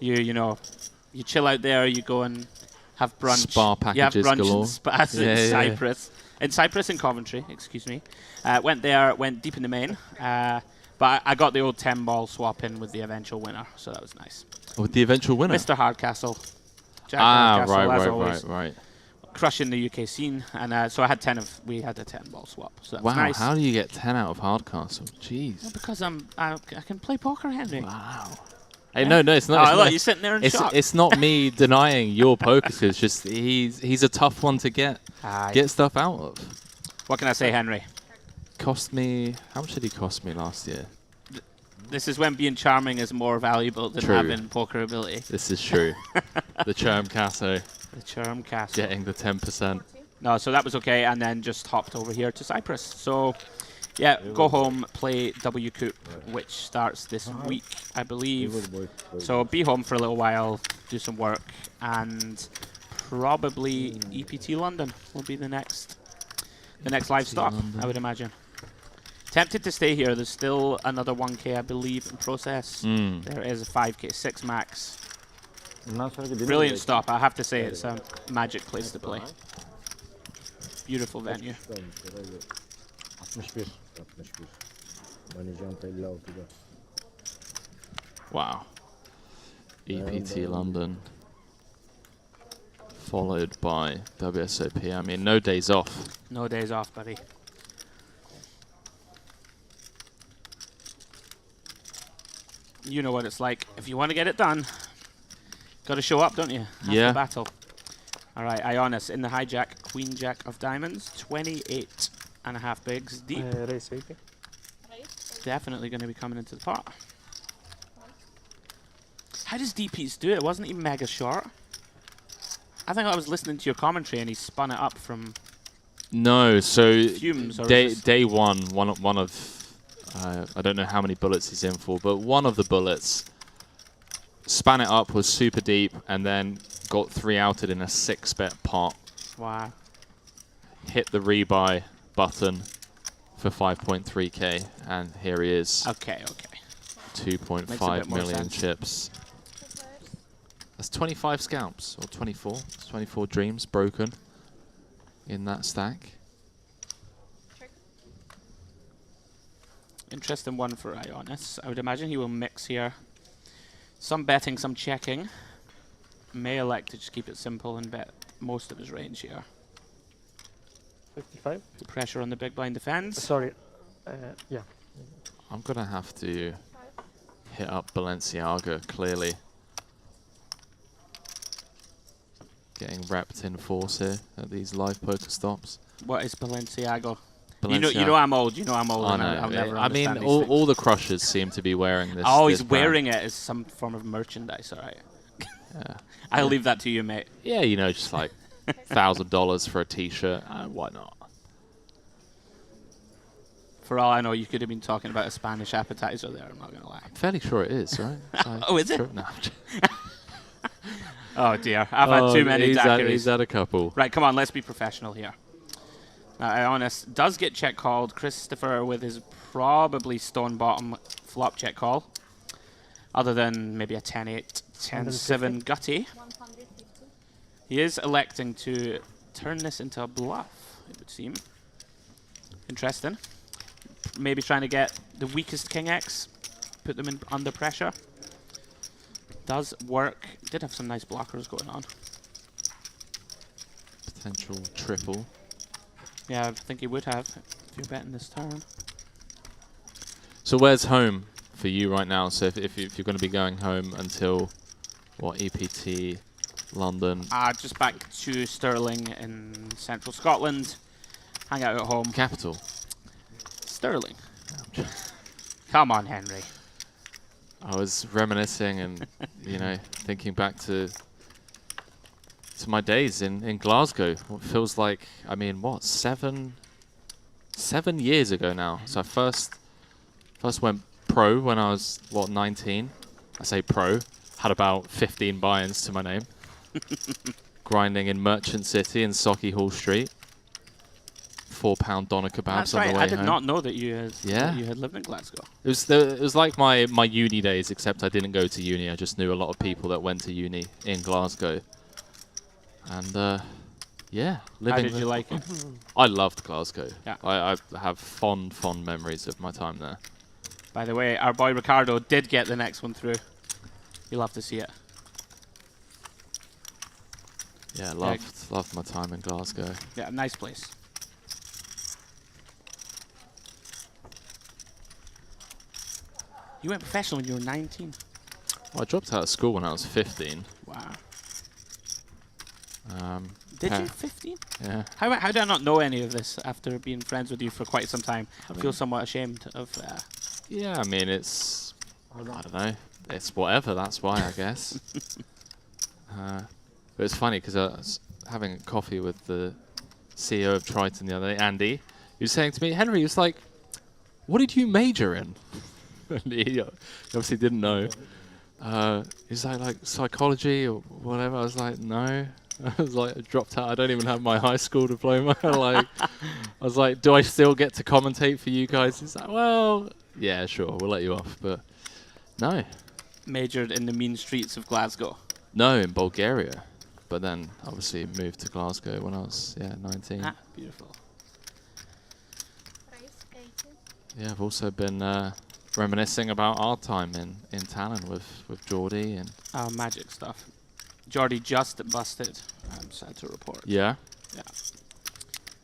You chill out there. You go and have brunch. Spa packages you have brunch galore. and spas in Cyprus. In Cyprus and Coventry, excuse me. Went there. Went deep in the main. But I got the old 10-ball swap in with the eventual winner, so that was nice. With the eventual winner? Mr. Hardcastle. Jack Hardcastle, as always. Right. Crushing the UK scene, and so we had a 10-ball swap. So that was Wow, nice. how do you get 10 out of Hardcastle? Jeez. Well, because I can play poker, Henry. Wow. Hey, no, it's not. Oh, look, you're sitting there in shock. It's not me denying your poker skills. It's just he's a tough one to get stuff out of. What can I say, Henry? Cost me. How much did he cost me last year? This is when being charming is more valuable than having poker ability. This is true. The Charm Casso. The Charm Casso. Getting the 10%. No, so that was okay, and then just hopped over here to Cyprus. So, yeah, go home, play W Coop, which starts this week, I believe. So be home for a little while, do some work, and probably EPT London will be the next live stop, I would imagine. Tempted to stay here. There's still another 1K, I believe, in process. There is a 5K 6 max. Brilliant stop. I have to say, it's a magic place to play. Beautiful venue. Wow. EPT London. Followed by WSOP. I mean, no days off. No days off, buddy. You know what it's like. If you want to get it done, Got to show up, don't you? Half Yeah. the battle. All right, Ionis in the hijack, Queen Jack of Diamonds, 28.5 bigs deep. Race 80. Definitely going to be coming into the pot. How does DPs do it? Wasn't he mega short? I think I was listening to your commentary and he spun it up from No, so fumes. Or day one of I don't know how many bullets he's in for, but one of the bullets span it up, was super deep, and then got 3-outed in a 6-bet pot. Wow. Hit the rebuy button for 5.3k, and here he is. Okay. 2.5 million chips. That's 25 scalps, or 24. It's 24 dreams broken in that stack. Interesting one for Ionis. I would imagine he will mix here. Some betting, some checking. May elect to just keep it simple and bet most of his range here. 55. Pressure on the big blind defense. Sorry. Yeah. I'm going to have to hit up Balenciaga, clearly. Getting repped in force here at these live poker stops. What is Balenciaga? Balenciaga. You know I'm old. You know I'm old. I and know. I'll never I mean, understand these things. all the crushers seem to be wearing this. Oh, this he's brand. wearing it as some form of merchandise. All right. Yeah. I'll leave that to you, mate. Yeah, you know, just like $1,000 for a T-shirt. Why not? For all I know, you could have been talking about a Spanish appetizer there. I'm not going to lie. I'm fairly sure it is, right? Oh, is it? No. Oh dear, I've had too many daiquiris. He's had a couple. Right, come on, let's be professional here. Now, Ionis does get check called. Christopher with his probably stone bottom flop check call. Other than maybe a 10-8, 10-7 gutty. He is electing to turn this into a bluff, it would seem. Interesting. Maybe trying to get the weakest King X, put them in under pressure. Does work. Did have some nice blockers going on. Potential triple. Yeah, I think he would have if you're betting this turn. So where's home for you right now? So if you're going to be going home until, what, EPT, London? Just back to Stirling in central Scotland. Hang out at home. Capital? Stirling. Come on, Henry. I was reminiscing and, you know, thinking back to my days in Glasgow. What feels like, I mean, what, 7 years ago now. So I first went pro when I was, what, 19. I say pro. Had about 15 buy-ins to my name. Grinding in Merchant City and Socky Hall Street. £4 doner kebabs That's on right. the way I did home. not know that you had, Yeah. that you had lived in Glasgow. It was like my uni days, except I didn't go to uni. I just knew a lot of people that went to uni in Glasgow. And yeah, living. How did you like it? I loved Glasgow. Yeah. I have fond memories of my time there. By the way, our boy Ricardo did get the next one through. You'll have to see it. Yeah, loved my time in Glasgow. Yeah, nice place. You went professional when you were 19. Well, I dropped out of school when I was 15. Wow. Did you? 15? Yeah. How do I not know any of this after being friends with you for quite some time? I feel somewhat ashamed of... Yeah, I mean, it's... I don't know. It's whatever, that's why, I guess. But it's funny, because I was having a coffee with the CEO of Triton the other day, Andy. He was saying to me, Henry, he was like, what did you major in? And he obviously didn't know. He's like psychology or whatever. I was like, no. I was like, I dropped out. I don't even have my high school diploma. I was like, do I still get to commentate for you guys? He's like, well, yeah, sure, we'll let you off. But no. Majored in the mean streets of Glasgow. No, in Bulgaria. But then obviously moved to Glasgow when I was 19. Ah, beautiful. Yeah, I've also been reminiscing about our time in Tallinn with Geordie and Magic stuff. Geordie just busted, I'm sad to report. Yeah? Yeah.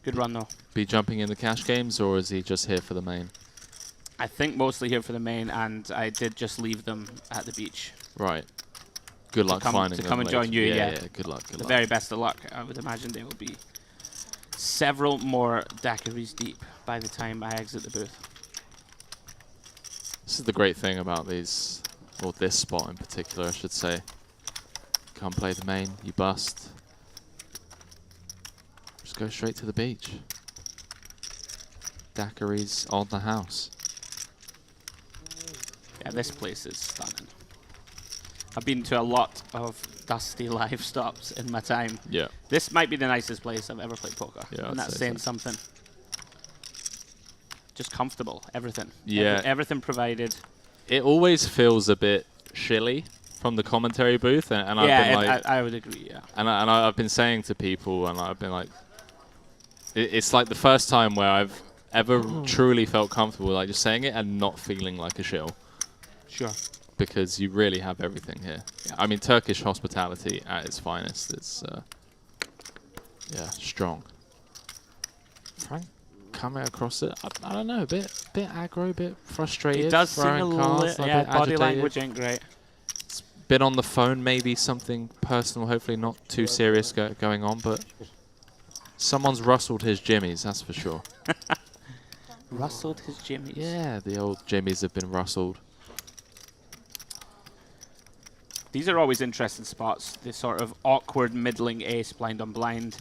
Good run though. Be jumping in the cash games, or is he just here for the main? I think mostly here for the main, and I did just leave them at the beach. Right. Good luck finding to them come and join later. you. Yeah, good luck. Good the luck. very best of luck. I would imagine they will be several more daiquiris deep by the time I exit the booth. This is the great thing about these, or this spot in particular, I should say. Come play the main, you bust. Just go straight to the beach. Daiquiris on the house. Yeah, this place is stunning. I've been to a lot of dusty live stops in my time. Yeah. This might be the nicest place I've ever played poker. Yeah, and I'd that's say saying so. something. Just comfortable, everything. Yeah. Everything provided. It always feels a bit shilly from the commentary booth, and Yeah, I've been like, I would agree. Yeah. And I've been saying to people, and I've been like, it's like the first time where I've ever truly felt comfortable, like just saying it and not feeling like a shill. Sure. Because you really have everything here. Yeah. I mean, Turkish hospitality at its finest. It's yeah, strong. Frank coming across it, I don't know, a bit aggro, a bit frustrated. It does seem a cards, little, a yeah, bit body agitated. language ain't great. It's been on the phone, maybe something personal, hopefully not too serious going on, but someone's rustled his jimmies, that's for sure. Rustled his jimmies? Yeah, the old jimmies have been rustled. These are always interesting spots. The sort of awkward middling ace blind on blind.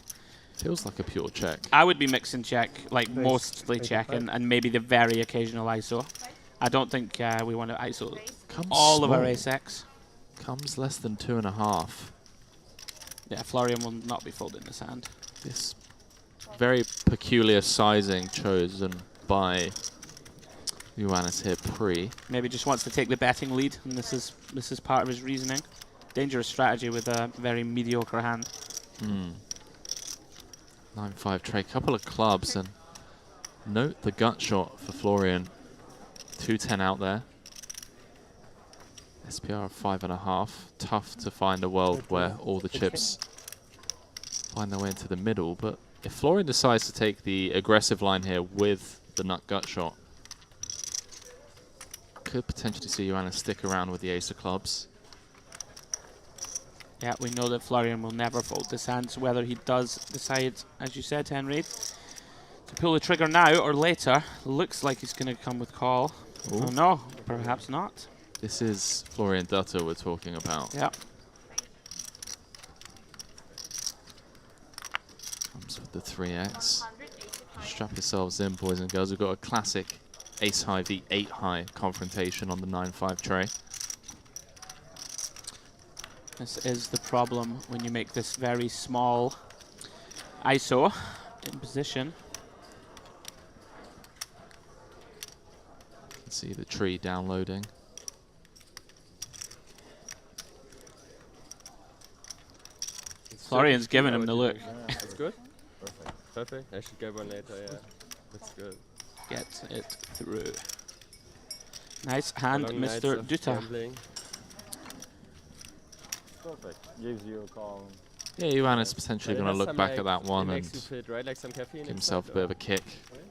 Feels like a pure check. I would be mixing check, like mostly checking, and maybe the very occasional ISO. I don't think we want to ISO all of our ace X. Comes less than 2.5. Yeah, Florian will not be folding this hand. This very peculiar sizing chosen by Ioannis here pre. Maybe just wants to take the betting lead, and this is part of his reasoning. Dangerous strategy with a very mediocre hand. 9-5 tray, couple of clubs, and note the gut shot for Florian. 2-10 out there. SPR of 5.5. Tough to find a world where all the chips find their way into the middle, but if Florian decides to take the aggressive line here with the nut gut shot, could potentially see Ioannis stick around with the ace of clubs. Yeah, we know that Florian will never fold this hand, so whether he does decide, as you said, Henry, to pull the trigger now or later, looks like he's going to come with call. Ooh. Oh no, perhaps not. This is Florian Dutta we're talking about. Yeah. Comes with the 3x. Strap yourselves in, boys and girls. We've got a classic ace high v 8 high confrontation on the 9-5 tray. This is the problem when you make this very small ISO in position. You can see the tree downloading. Florian's giving him the look. That's good. Perfect. Perfect. I should get one later. Yeah, that's good. Gets it through. Nice hand, Long nights Mr. of Dutta. gambling. Perfect. Gives you a call. Yeah, Ioannis potentially But it going to has look some, back like, at that one it and makes you fit, right? Like some caffeine give himself a inside, bit or- of a kick.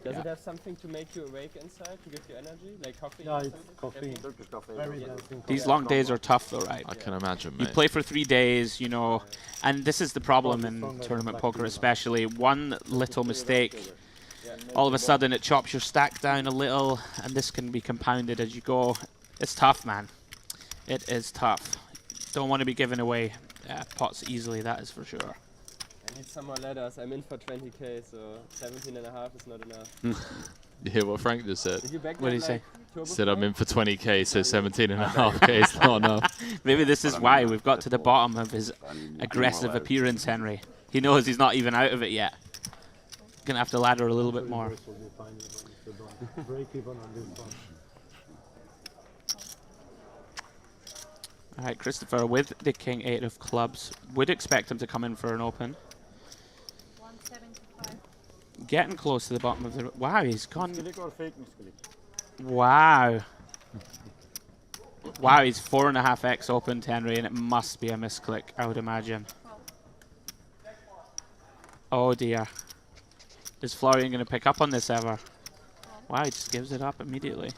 Does Yeah. it have something to make you awake inside, to give you energy? Like coffee? Yeah, it's coffee. Very Yeah. nice. These long days are tough though, right? I can imagine, You mate. play for 3 days, you know, and this is the problem in tournament poker especially. One little mistake, all of a sudden it chops your stack down a little, and this can be compounded as you go. It's tough, man. It is tough. Don't want to be giving away pots easily, that is for sure. I need some more ladders. I'm in for 20k, so 17.5 is not enough. You hear what Frank just said? Did you back What did he that, say? like, turbo Said I'm fly? in for 20k, so 17.5k is not enough. Maybe this is why we've got to the bottom of his aggressive appearance, Henry. He knows he's not even out of it yet. Gonna have to ladder a little bit more. Break even on this one. All right, Christopher with the king 8 of clubs. Would expect him to come in for an open. 175. Getting close to the bottom of the... Wow, he's gone... Misclick or fake misclick? Wow. Wow, he's 4.5x opened, Henry, and it must be a misclick, I would imagine. Oh dear. Is Florian going to pick up on this ever? Wow, he just gives it up immediately.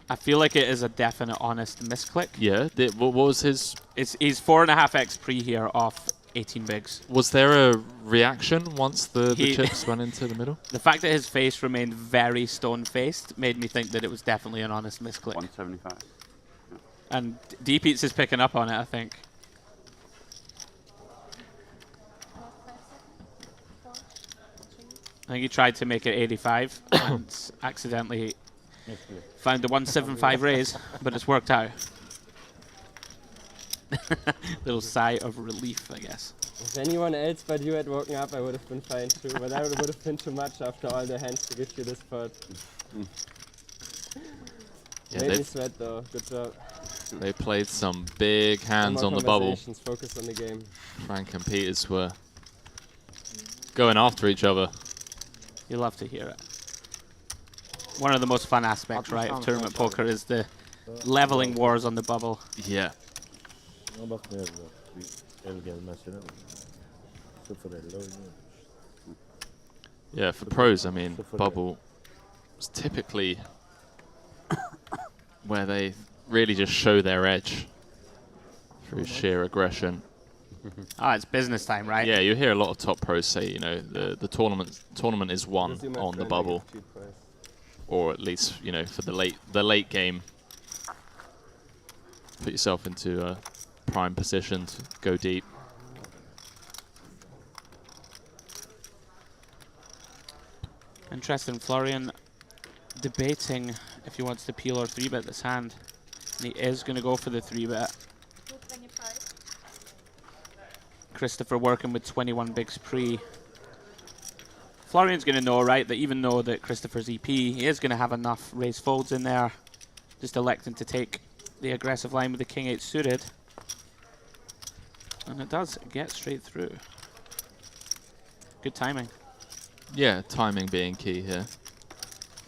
I feel like it is a definite honest misclick. Yeah. What was his? He's 4.5x pre here off 18 bigs. Was there a reaction once the chips went into the middle? The fact that his face remained very stone-faced made me think that it was definitely an honest misclick. 175. And D-Peats is picking up on it, I think. I think he tried to make it 85 and accidentally found the 175 raise, but it's worked out. Little sigh of relief, I guess. If anyone else but you had woken up, I would have been fine too, but that would have been too much after all the hands to give you this part. Yeah, Made me sweat though, good job. They played some big hands on the bubble. Focus on the game. Frank and Peters were going after each other. You love to hear it. One of the most fun aspects, right, of tournament poker is the leveling wars on the bubble. Yeah. Yeah, for pros, I mean, bubble is typically where they really just show their edge through sheer aggression. Ah, it's business time, right? Yeah, you hear a lot of top pros say, you know, the tournament is won on the bubble, or at least, you know, for the late game. Put yourself into a prime position to go deep. Interesting, Florian debating if he wants to peel or 3-bet this hand. And he is going to go for the 3-bet. Christopher working with 21 bigs pre. Florian's going to know, right, that even though that Christopher's EP, he is going to have enough raise folds in there. Just electing to take the aggressive line with the King 8 suited. And it does get straight through. Good timing. Yeah, timing being key here.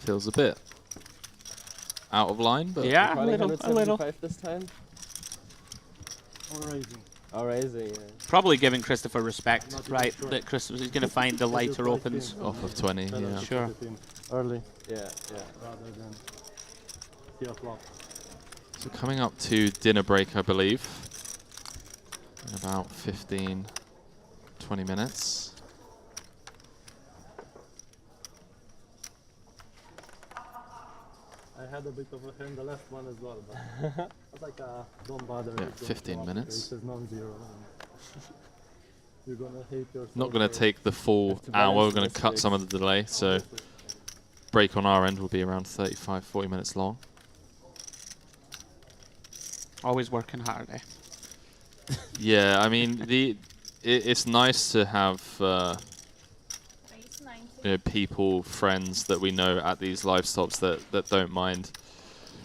Feels a bit out of line, but yeah, a little. This time. Or raising, yeah. Probably giving Christopher respect, right? That Christopher is going to find the lighter opens. Off of 20, yeah. Sure. Early. Yeah. Rather than 3 o'clock. So coming up to dinner break, I believe, in about 15, 20 minutes. I had a bit of a hand the last one as well, but I was like, don't bother. Yeah, 15 minutes. It's non-zero. You're gonna hate yourself. Not going to take the full hour. We're going to cut some of the delay, so break on our end will be around 35, 40 minutes long. Always working hard, eh? Yeah, I mean, it's nice to have you know, people, friends that we know at these live stops that don't mind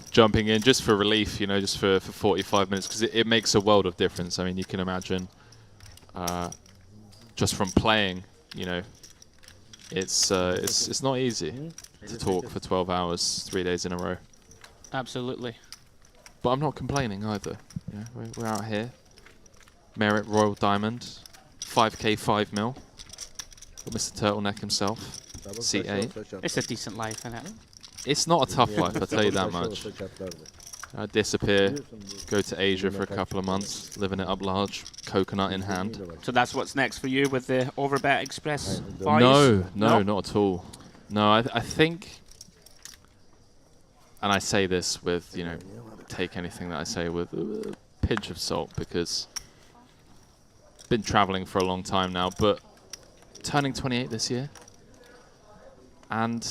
jumping in just for relief, you know, just for 45 minutes, because it makes a world of difference. I mean, you can imagine just from playing, you know, it's not easy to talk for 12 hours, 3 days in a row. Absolutely. But I'm not complaining either. Yeah, we're out here. Merit Royal Diamond, 5K 5 mil. Got Mr. Turtleneck himself, C8. It's a decent life, isn't it? It's not a tough life, I'll tell you that much. I disappear, go to Asia for a couple of months, living it up large, coconut in hand. So that's what's next for you with the Overbet Express boys? No, not at all. No, I think, and I say this with, you know, take anything that I say with a pinch of salt, because I've been traveling for a long time now, but turning 28 this year, and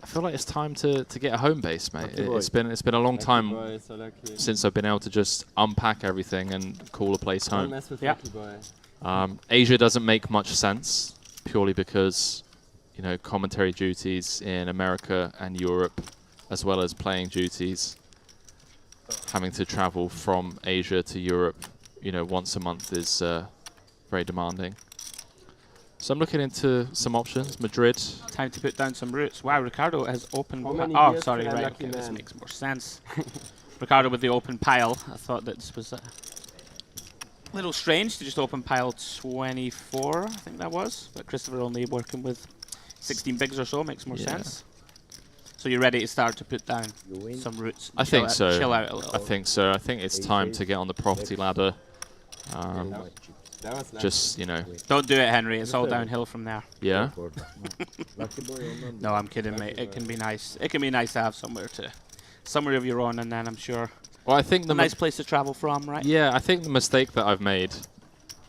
I feel like it's time to get a home base, mate. It's been a long time since I've been able to just unpack everything and call a place home. Asia doesn't make much sense, purely because, you know, commentary duties in America and Europe, as well as playing duties, having to travel from Asia to Europe, you know, once a month is very demanding. So I'm looking into some options. Madrid. Time to put down some roots. Wow, Ricardo has opened. Oh, sorry, right. Okay, this makes more sense. Ricardo with the open pile. I thought that this was a little strange to just open pile 24, I think that was. But Christopher only working with 16 bigs or so makes more sense. So you're ready to start to put down some roots? I think so. Chill out a little. I think so. I think it's time to get on the property ladder. Just, you know. Don't do it, Henry. It's all downhill from there. Yeah? No, I'm kidding, mate. It can be nice. It can be nice to have somewhere of your own, and then I'm sure. Well, I think a nice place to travel from, right? Yeah, I think the mistake that I've made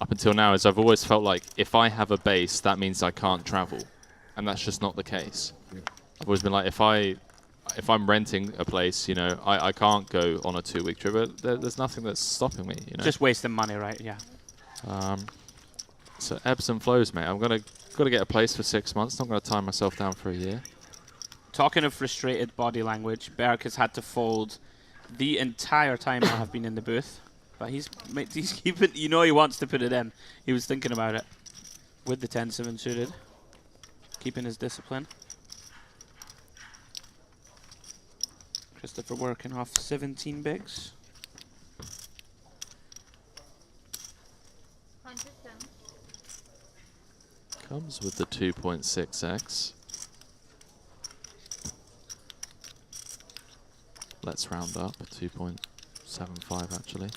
up until now is I've always felt like if I have a base, that means I can't travel, and that's just not the case. I've always been like, if I'm renting a place, you know, I can't go on a 2-week trip. But there's nothing that's stopping me, you know. Just wasting money, right? Yeah. So ebbs and flows, mate. Got to get a place for 6 months. Not going to tie myself down for a year. Talking of frustrated body language, Berk has had to fold the entire time I have been in the booth, but he's keeping. You know, he wants to put it in. He was thinking about it with the 10-7 suited, keeping his discipline. Christopher working off 17 bigs. Comes with the 2.6x. Let's round up, 2.75 actually.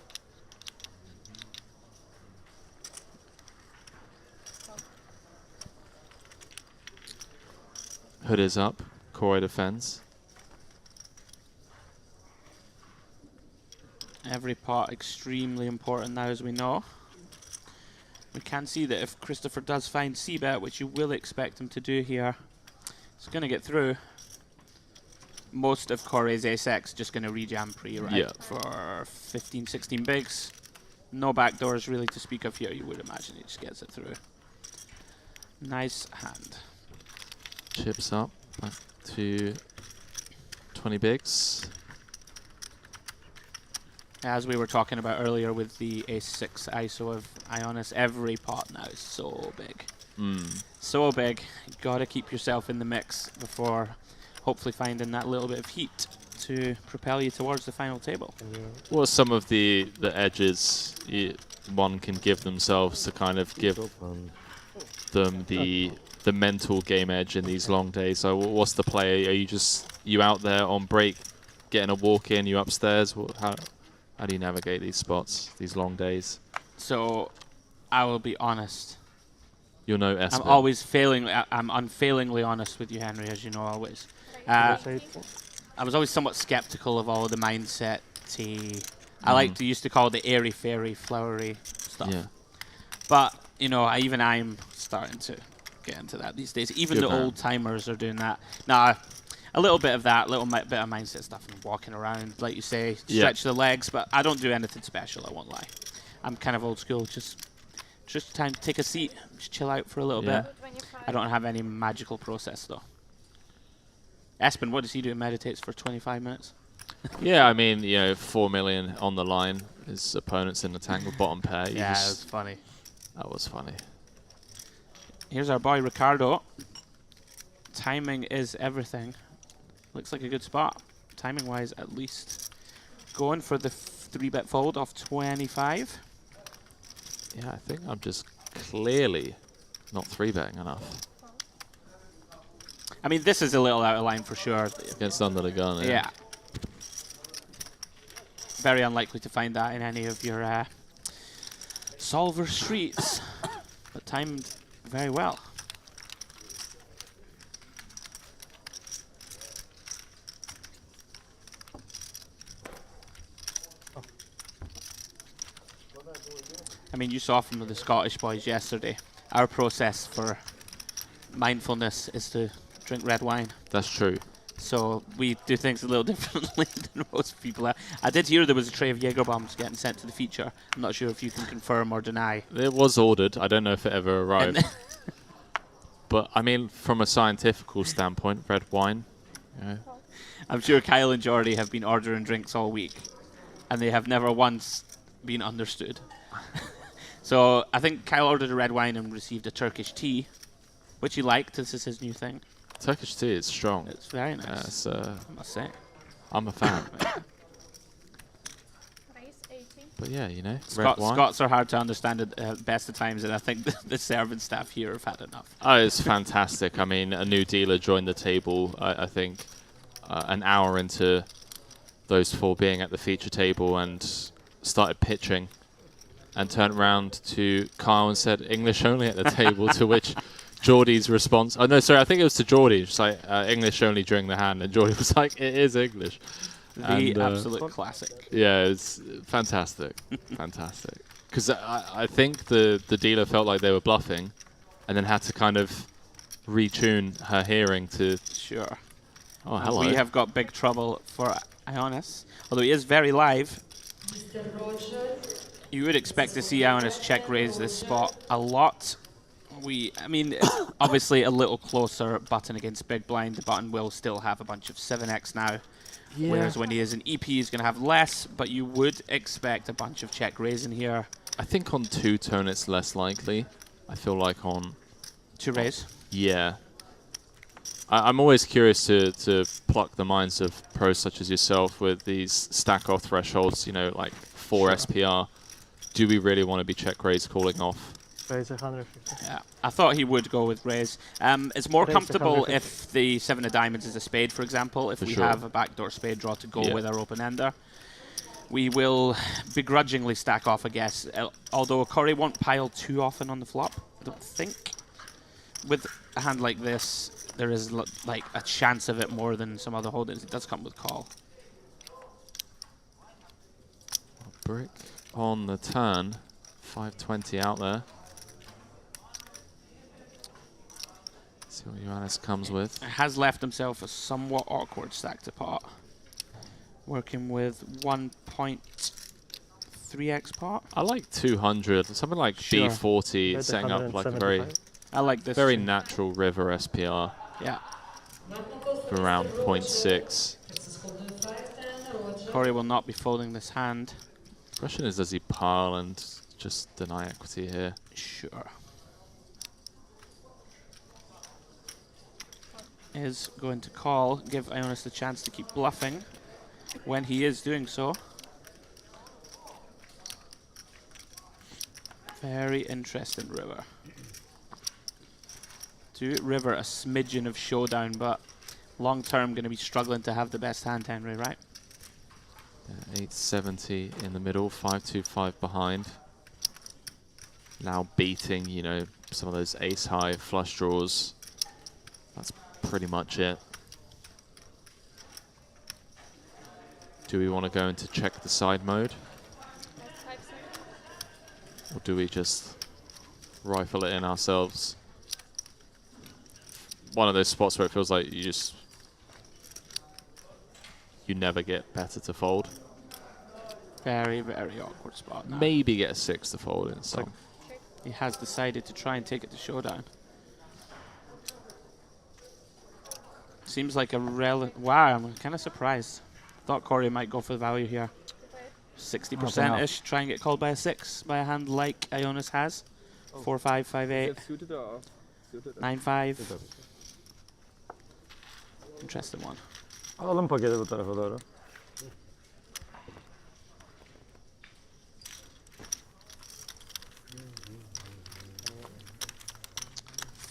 Hood is up, Koi defends. Every pot extremely important now, as we know. We can see that if Christopher does find c-bet, which you will expect him to do here, he's going to get through. Most of Corey's ace-x just going to rejam pre, right? Yeah. For 15, 16 bigs. No backdoors really to speak of here, you would imagine. He just gets it through. Nice hand. Chips up, back to 20 bigs. As we were talking about earlier with the ace-6 ISO of Ionis, every pot now is so big. So big. You've got to keep yourself in the mix before hopefully finding that little bit of heat to propel you towards the final table. What are some of the edges one can give themselves to kind of give them the mental game edge in these long days? So what's the play? Are you out there on break, getting a walk in, you upstairs? How do you navigate these spots, these long days? So, I will be honest. You'll know Espen. I'm always I'm unfailingly honest with you, Henry, as you know, always. I was always somewhat skeptical of all the mindset I used to call it the airy-fairy, flowery stuff. Yeah. But, you know, I'm starting to get into that these days. Even the old-timers are doing that. Now, a little bit of that, bit of mindset stuff and walking around, like you say, stretch the legs, but I don't do anything special, I won't lie. I'm kind of old school, just time to take a seat, just chill out for a little bit. I don't have any magical process, though. Espen, what does he do? Meditates for 25 minutes? Yeah, I mean, you know, 4 million on the line. His opponent's in the tank with bottom pair. Yeah, that was funny. That was funny. Here's our boy Ricardo. Timing is everything. Looks like a good spot, timing-wise at least. Going for the 3-bet fold off 25. Yeah, I think I'm just clearly not 3-betting enough. I mean, this is a little out of line for sure. Against under the gun, yeah. Very unlikely to find that in any of your solver streets, but timed very well. I mean, you saw from the Scottish boys yesterday, our process for mindfulness is to drink red wine. That's true. So we do things a little differently than most people. I did hear there was a tray of Jaeger bombs getting sent to the feature. I'm not sure if you can confirm or deny. It was ordered. I don't know if it ever arrived. But, I mean, from a scientific standpoint, red wine. Yeah. I'm sure Kyle and Jordy have been ordering drinks all week, and they have never once been understood. So I think Kyle ordered a red wine and received a Turkish tea, which he liked. This is his new thing. Turkish tea is strong. It's very nice. I must say. I'm a fan. But yeah, you know, red wine. Scots are hard to understand at best of times, and I think the serving staff here have had enough. Oh, it's fantastic. I mean, a new dealer joined the table, I think, an hour into those four being at the feature table and started pitching and turned around to Kyle and said English only at the table, to which Geordie's response, oh no, sorry, I think it was to Geordie, just like English only during the hand, and Geordie was like, it is English. The absolute classic. Yeah, it's fantastic, fantastic. Because I think the dealer felt like they were bluffing and then had to kind of retune her hearing to... Sure. Oh, hello. We have got big trouble for Ionis, although he is very live. You would expect to see Ionis check raise this spot a lot. I mean, it's obviously a little closer button against big blind. The button will still have a bunch of 7x now. Yeah. Whereas when he is an EP, he's going to have less, but you would expect a bunch of check raise in here. I think on two-tone it's less likely. I feel like on... To raise? Yeah. I'm always curious to pluck the minds of pros such as yourself with these stack-off thresholds, you know, like 4 SPR. Do we really want to be check raise calling off? Raise 150. Yeah, I thought he would go with raise. It's more Raise comfortable 150. if the 7 of diamonds is a spade, for example. If For we sure. have a backdoor spade draw to go with our open ender. We will begrudgingly stack off, I guess. Although Corey won't pile too often on the flop, I don't think. With a hand like this, there is like a chance of it more than some other holdings. It does come with call. Brick on the turn. 520 out there. See what Ioannis comes with. Has left himself a somewhat awkward stack to pot. Working with 1.3x pot. I like 200. Something like Sure. B40, setting up like a very, I like this very too. natural river SPR. Yeah. For around 0.6. Corey will not be folding this hand. Question is, does he pile and just deny equity here? Sure. Is going to call, give Ionis the chance to keep bluffing when he is doing so. Very interesting river. To river a smidgen of showdown, but long term going to be struggling to have the best hand, Henry, right? Yeah, 870 in the middle, 525 behind. Now beating, you know, some of those ace-high flush draws. That's pretty much it. Do we want to go into check the side mode? Or do we just rifle it in ourselves? One of those spots where it feels like you never get better to fold. Very, very awkward spot now. Maybe get a 6 to fold in some. He has decided to try and take it to showdown. Seems like a wow, I'm kind of surprised. Thought Corey might go for the value here. 60%-ish, try and get called by a 6 by a hand like Ionis has. 4-5, 5-8, 9-5. Interesting one. Alalım paketi bu tarafa doğru.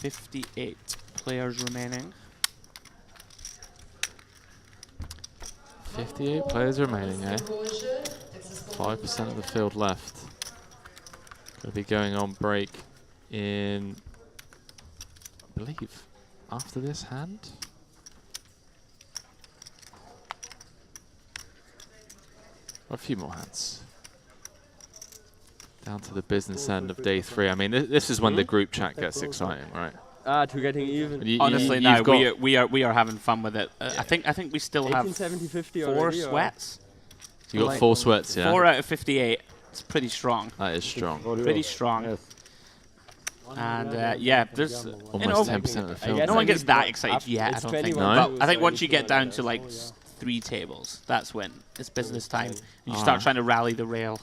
$58 players remaining. 58 players remaining, eh? 5% of the field left. Going to be going on break in, I believe, after this hand. Or a few more hands. Down to the business end of day 3. I mean, this is when the group chat gets exciting, right? To getting even. Honestly, now we are having fun with it. I think we still have 50 4 already, sweats. You got 4 sweats, yeah? 4 out of 58. It's pretty strong. That is strong. Pretty strong. And yeah, there's almost 10% of the field. No one gets that excited yet. I don't think. No. But I think once you get down to like 3 tables, that's when it's business time. You start trying to rally the rail.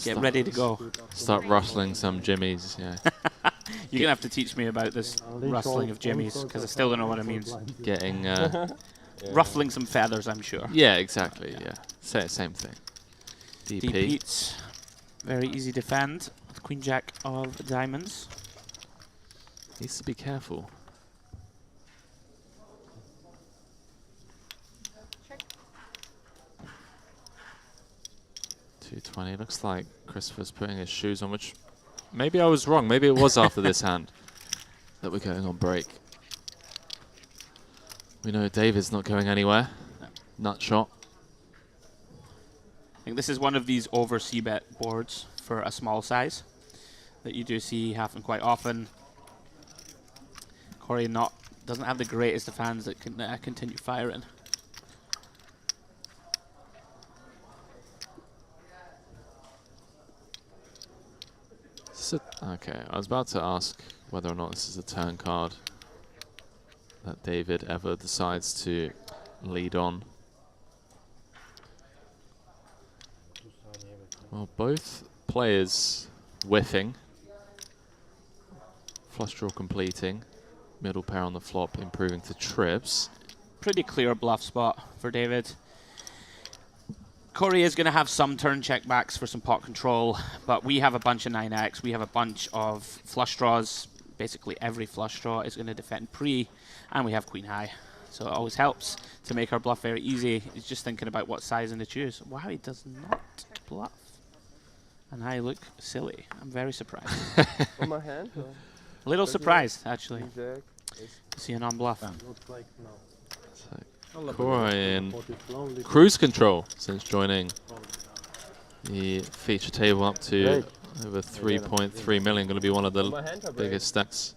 Get ready to go. Start rustling some jimmies, yeah. You're going to have to teach me about this rustling of jimmies, because I still don't know what it means. Getting... ruffling some feathers, I'm sure. Yeah, exactly, yeah. Same thing. Deep Heats. Very easy to defend. With Queen Jack of diamonds. Needs to be careful. 20. Looks like Christopher's putting his shoes on, which maybe I was wrong. Maybe it was after this hand that we're going on break. We know David's not going anywhere. Nut shot. I think this is one of these over c-bet boards for a small size that you do see happen quite often. Corey doesn't have the greatest of hands that can continue firing. Okay, I was about to ask whether or not this is a turn card that David ever decides to lead on. Well, both players whiffing. Flush draw completing. Middle pair on the flop, improving to trips. Pretty clear bluff spot for David. Corey is going to have some turn check backs for some pot control, but we have a bunch of 9x. We have a bunch of flush draws. Basically every flush draw is going to defend pre, and we have queen high. So it always helps to make our bluff very easy. He's just thinking about what sizing to choose. Wow, he does not bluff. And I look silly. I'm very surprised. On my hand? A little surprised, actually. Jack. To see a non-bluff. Looks like no. Corey in cruise control since joining the feature table up to over 3.3 million. Going to be one of the biggest stacks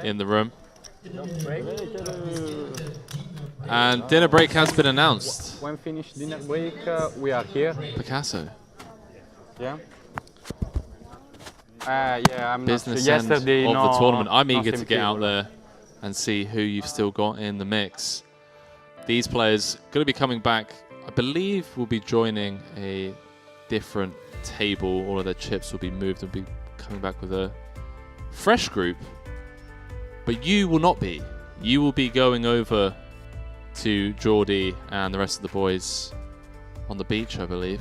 in the room. And dinner break has been announced. When finished dinner break, we are here. Picasso. Yeah. Yeah, I'm Business not end yesterday, of the tournament. I'm no eager to get out there and see who you've still got in the mix. These players going to be coming back. I believe will be joining a different table. All of their chips will be moved and be coming back with a fresh group. But you will not be. You will be going over to Geordie and the rest of the boys on the beach, I believe.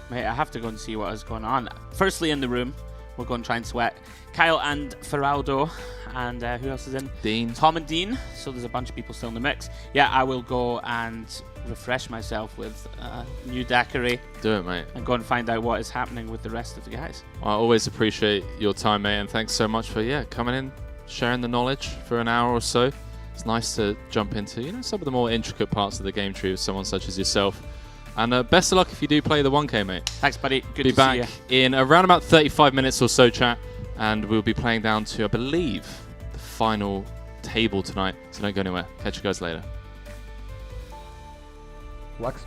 Mate, I have to go and see what is going on. Firstly, in the room, we'll go and try and sweat Kyle and Feraldo, and who else is in? Dean. Tom and Dean. So there's a bunch of people still in the mix. Yeah, I will go and refresh myself with new daiquiri. Do it, mate. And go and find out what is happening with the rest of the guys. I always appreciate your time, mate, and thanks so much for coming in, sharing the knowledge for an hour or so. It's nice to jump into some of the more intricate parts of the game tree with someone such as yourself. And best of luck if you do play the 1K, mate. Thanks, buddy. Good to see back you. In around about 35 minutes or so, chat, and we'll be playing down to, I believe, the final table tonight. So don't go anywhere. Catch you guys later. Lux.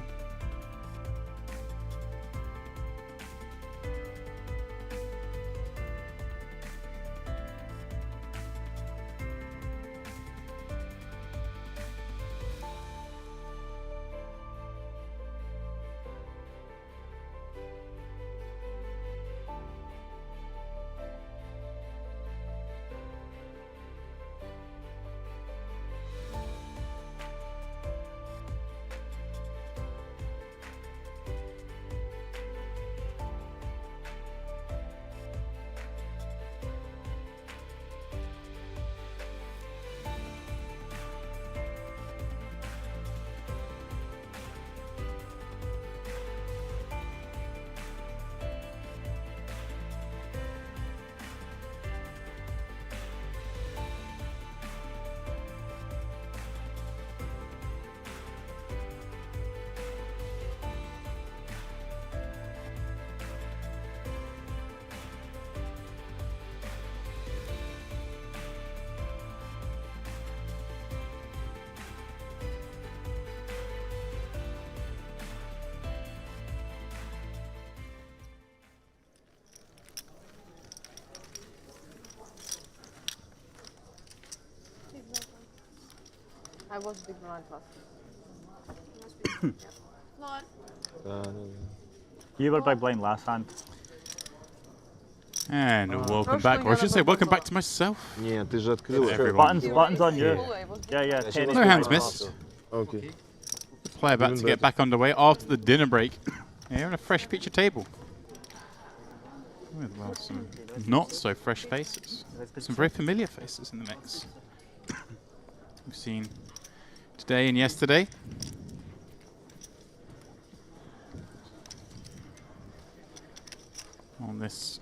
I was big blind last. You were big blind last hand. And welcome back, or I should say welcome back to myself. Yeah, ты же открыл. Buttons on you. Yeah. No hands missed. Okay. Play about to get back underway after the dinner break. Here on a fresh picture table. With some not so fresh faces. Some very familiar faces in the mix. We've seen today and yesterday. on this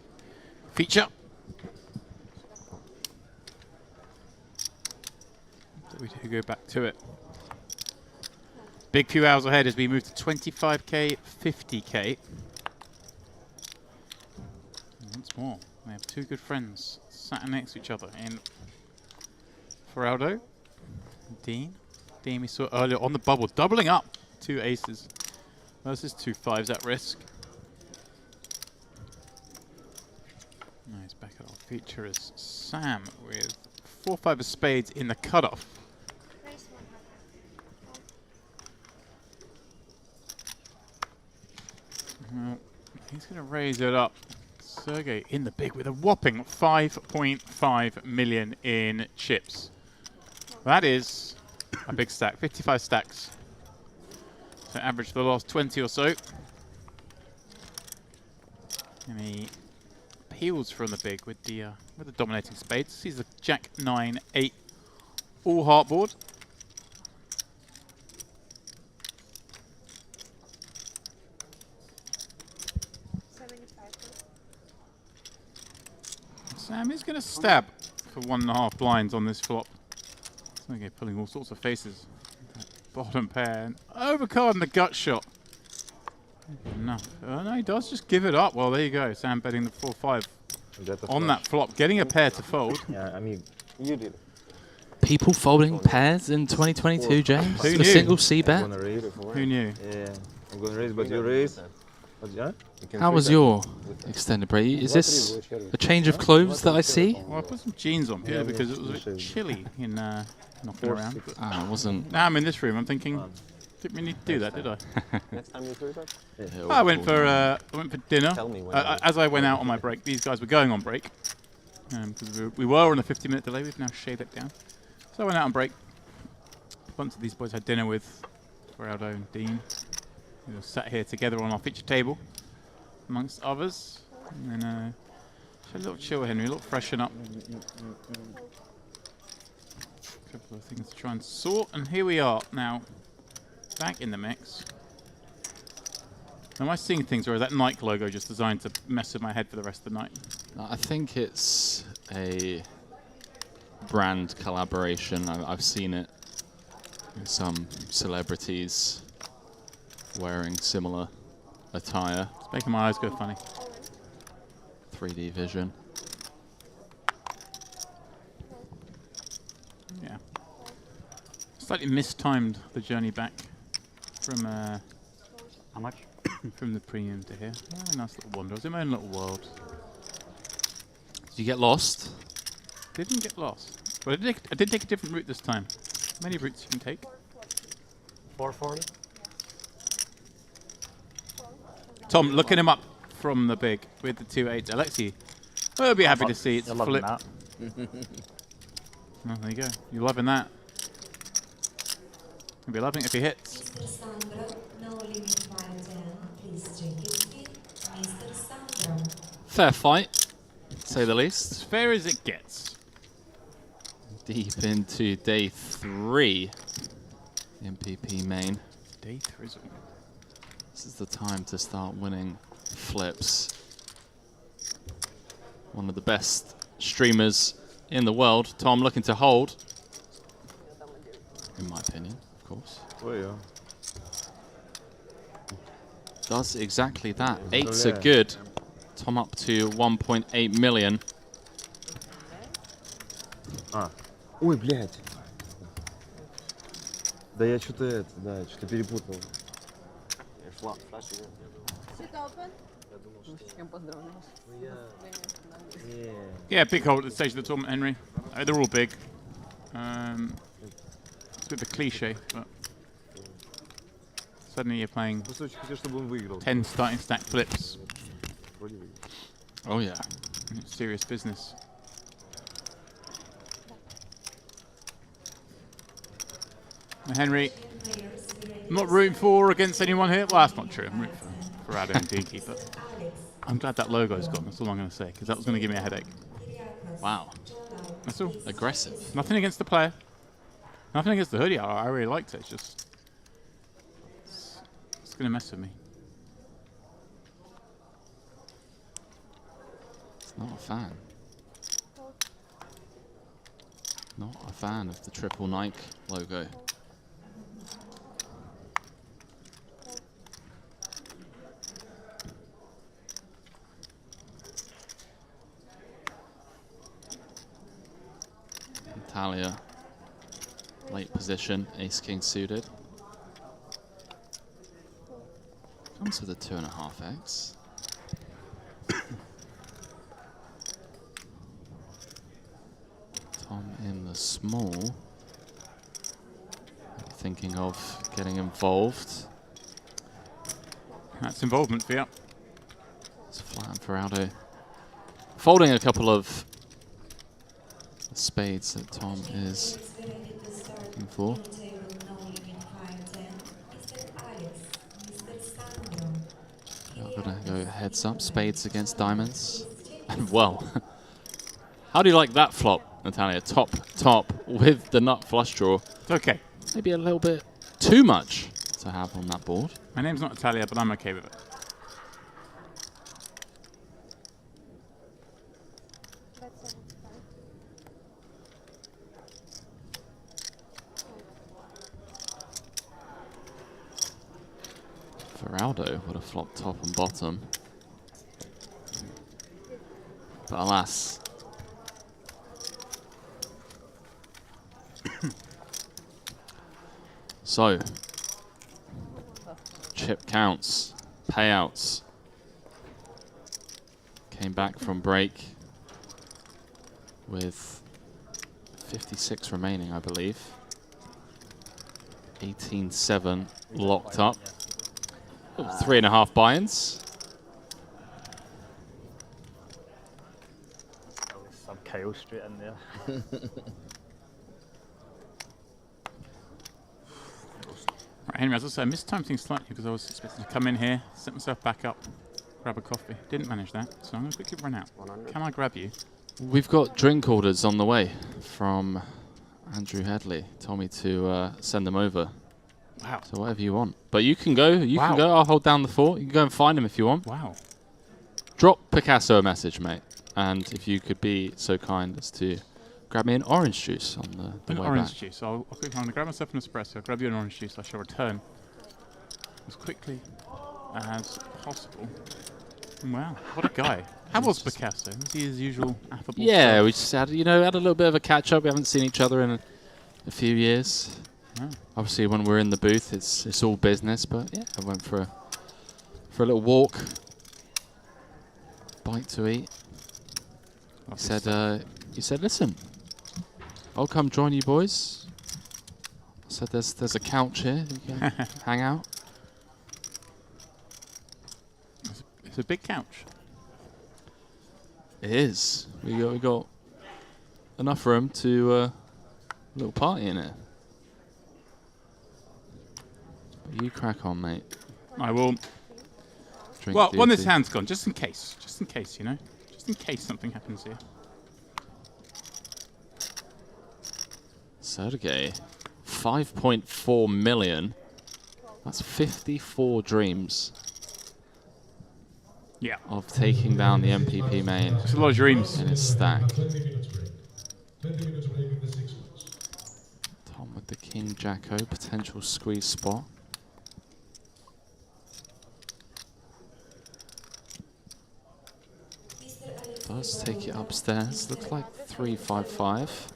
feature. So we do go back to it. Big few hours ahead as we move to 25k, 50k. And once more, we have two good friends sat next to each other in Feraldo, Dean. Dean we saw earlier on the bubble, doubling up 2 aces versus 2 5s at risk. Nice, back at our feature is Sam with 4 5 of spades in the cutoff. Well, he's going to raise it up. Sergey in the big with a whopping 5.5 million in chips. That is a big stack, 55 stacks. So average for the last 20 or so. And he peels from the big with the dominating spades. Sees the Jack 9 8 all heart board. Sam is going to stab for 1.5 blinds on this flop. Okay, pulling all sorts of faces. Bottom pair and overcard the gut shot. Enough. No, he does just give it up. Well, there you go. Sam betting the 4-5 on that flop, getting a pair to fold. Yeah, I mean, you did it. People folding pairs in 2022, James? Who A knew? single C bet? Who knew? Yeah, I'm going to raise, but you raise. How was your extended break? Is this a change of clothes that I see? Well, I put some jeans on purely because it was a bit chilly in knocking around. Ah, it wasn't. Now I'm in this room. I'm thinking, didn't we need to do that, did I? Next time you do that? I went for dinner. As I went out on my break, these guys were going on break because we were on a 50-minute delay. We've now shaved it down. So I went out on break. A bunch of these boys had dinner with Feraldo and Dean. We were sat here together on our feature table, amongst others. And then a little chill, Henry, a little freshen up. A couple of things to try and sort. And here we are now, back in the mix. Am I seeing things, or is that Nike logo just designed to mess with my head for the rest of the night? I think it's a brand collaboration. I've seen it in some celebrities wearing similar attire. It's making my eyes go funny. 3D vision. Yeah. Slightly mistimed the journey back from how much? From the premium to here. Oh, nice little wander. I was in my own little world. Did you get lost? Didn't get lost. But I did take a different route this time. Many routes you can take. 440. Tom, looking him up from the big with the 2-8. Alexi, we'll be happy to see it's flip. Oh, there you go. You're loving that. You'll be loving it if he hits. Fair fight, to say the least. As fair as it gets. Deep into day 3, MPP main. Day 3. This is the time to start winning flips. One of the best streamers in the world. Tom looking to hold. In my opinion, of course. Oh, yeah. Does exactly that. 8s are good. Tom up to 1.8 million. Ой, блядь. Да я что-то перепутал. Yeah, big hold at the stage of the tournament, Henry. They're all big. It's a bit of a cliche, but suddenly you're playing 10 starting stack flips. Oh yeah. It's serious business. Now, Henry, I'm not rooting for or against anyone here. Well, that's not true. I'm rooting for Adam and Dinky, but I'm glad that logo's gone. That's all I'm going to say, because that was going to give me a headache. Wow. That's all. Aggressive. Nothing against the player. Nothing against the hoodie. I really liked it. It's just it's going to mess with me. Not a fan. Not a fan of the triple Nike logo. Natalia, late position, ace-king suited. Comes with a 2.5x. Tom in the small. Thinking of getting involved. That's involvement for you. It's flat for Aldo. Folding a couple of spades that Tom is looking for. We're gonna go heads up, spades against diamonds. And well, how do you like that flop, Natalia? Top with the nut flush draw. It's okay. Maybe a little bit too much to have on that board. My name's not Natalia, but I'm okay with it. Aldo would have flopped top and bottom. But alas. So, chip counts, payouts. Came back from break with 56 remaining, I believe. 18-7 locked up. 3.5 buy-ins. Some KO straight in there. Right, Henry, as I said, I mistimed things slightly because I was expecting to come in here, set myself back up, grab a coffee. Didn't manage that, so I'm going to quickly run out. 100. Can I grab you? We've got drink orders on the way from Andrew Headley. Told me to send them over. Wow. So whatever you want. But you can go. You can go. I'll hold down the fort. You can go and find him if you want. Wow. Drop Picasso a message, mate. And if you could be so kind as to grab me an orange juice on the way orange back. juice. I'll quickly, I'm going to grab myself an espresso. I'll grab you an orange juice. I shall return as quickly as possible. Wow, what a guy. How was Picasso? Was he his usual affable? Yeah, we just had, had a little bit of a catch-up. We haven't seen each other in a few years. Oh. Obviously, when we're in the booth, it's all business. But yeah, I went for a little walk, bite to eat. He said, listen, I'll come join you boys. I said, there's a couch here. You can hang out. It's a big couch. It is. We got enough room to a little party in it. But you crack on, mate. I will. Drink Well, when this duty. hand's gone, just in case, just in case something happens here. Sergey, 5.4 million. That's 54 dreams. Yeah. Of taking down the MPP main. It's a lot of dreams. In his stack. 20 minutes break. 20 minutes break in the 6 months. Tom with the King Jacko, potential squeeze spot. Does take it upstairs. Looks like 355.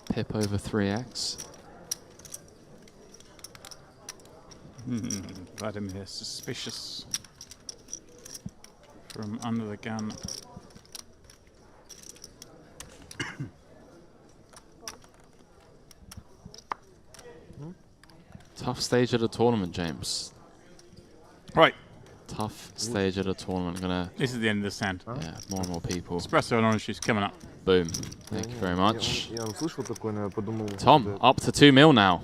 Pip over 3x. Vladimir, suspicious from under the gun. Tough stage at a tournament, James. Right. Tough stage at a tournament. This is the end of this hand. Yeah, more and more people. Espresso and orange juice coming up. Boom. Thank you very much. Я слышал такое, но я подумал. Tom, up to 2 mil now.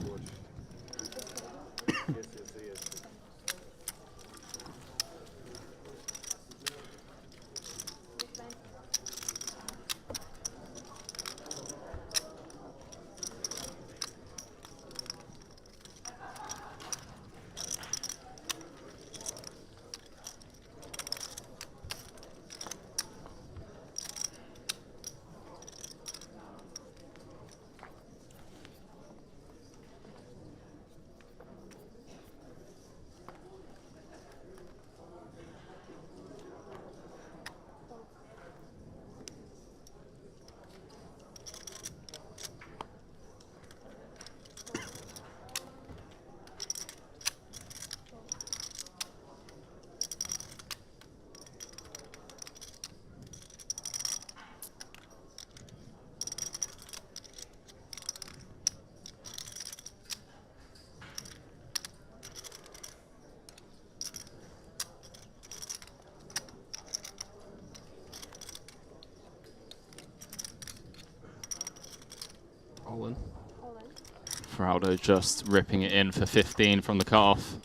Feraldo just ripping it in for 15 from the cutoff.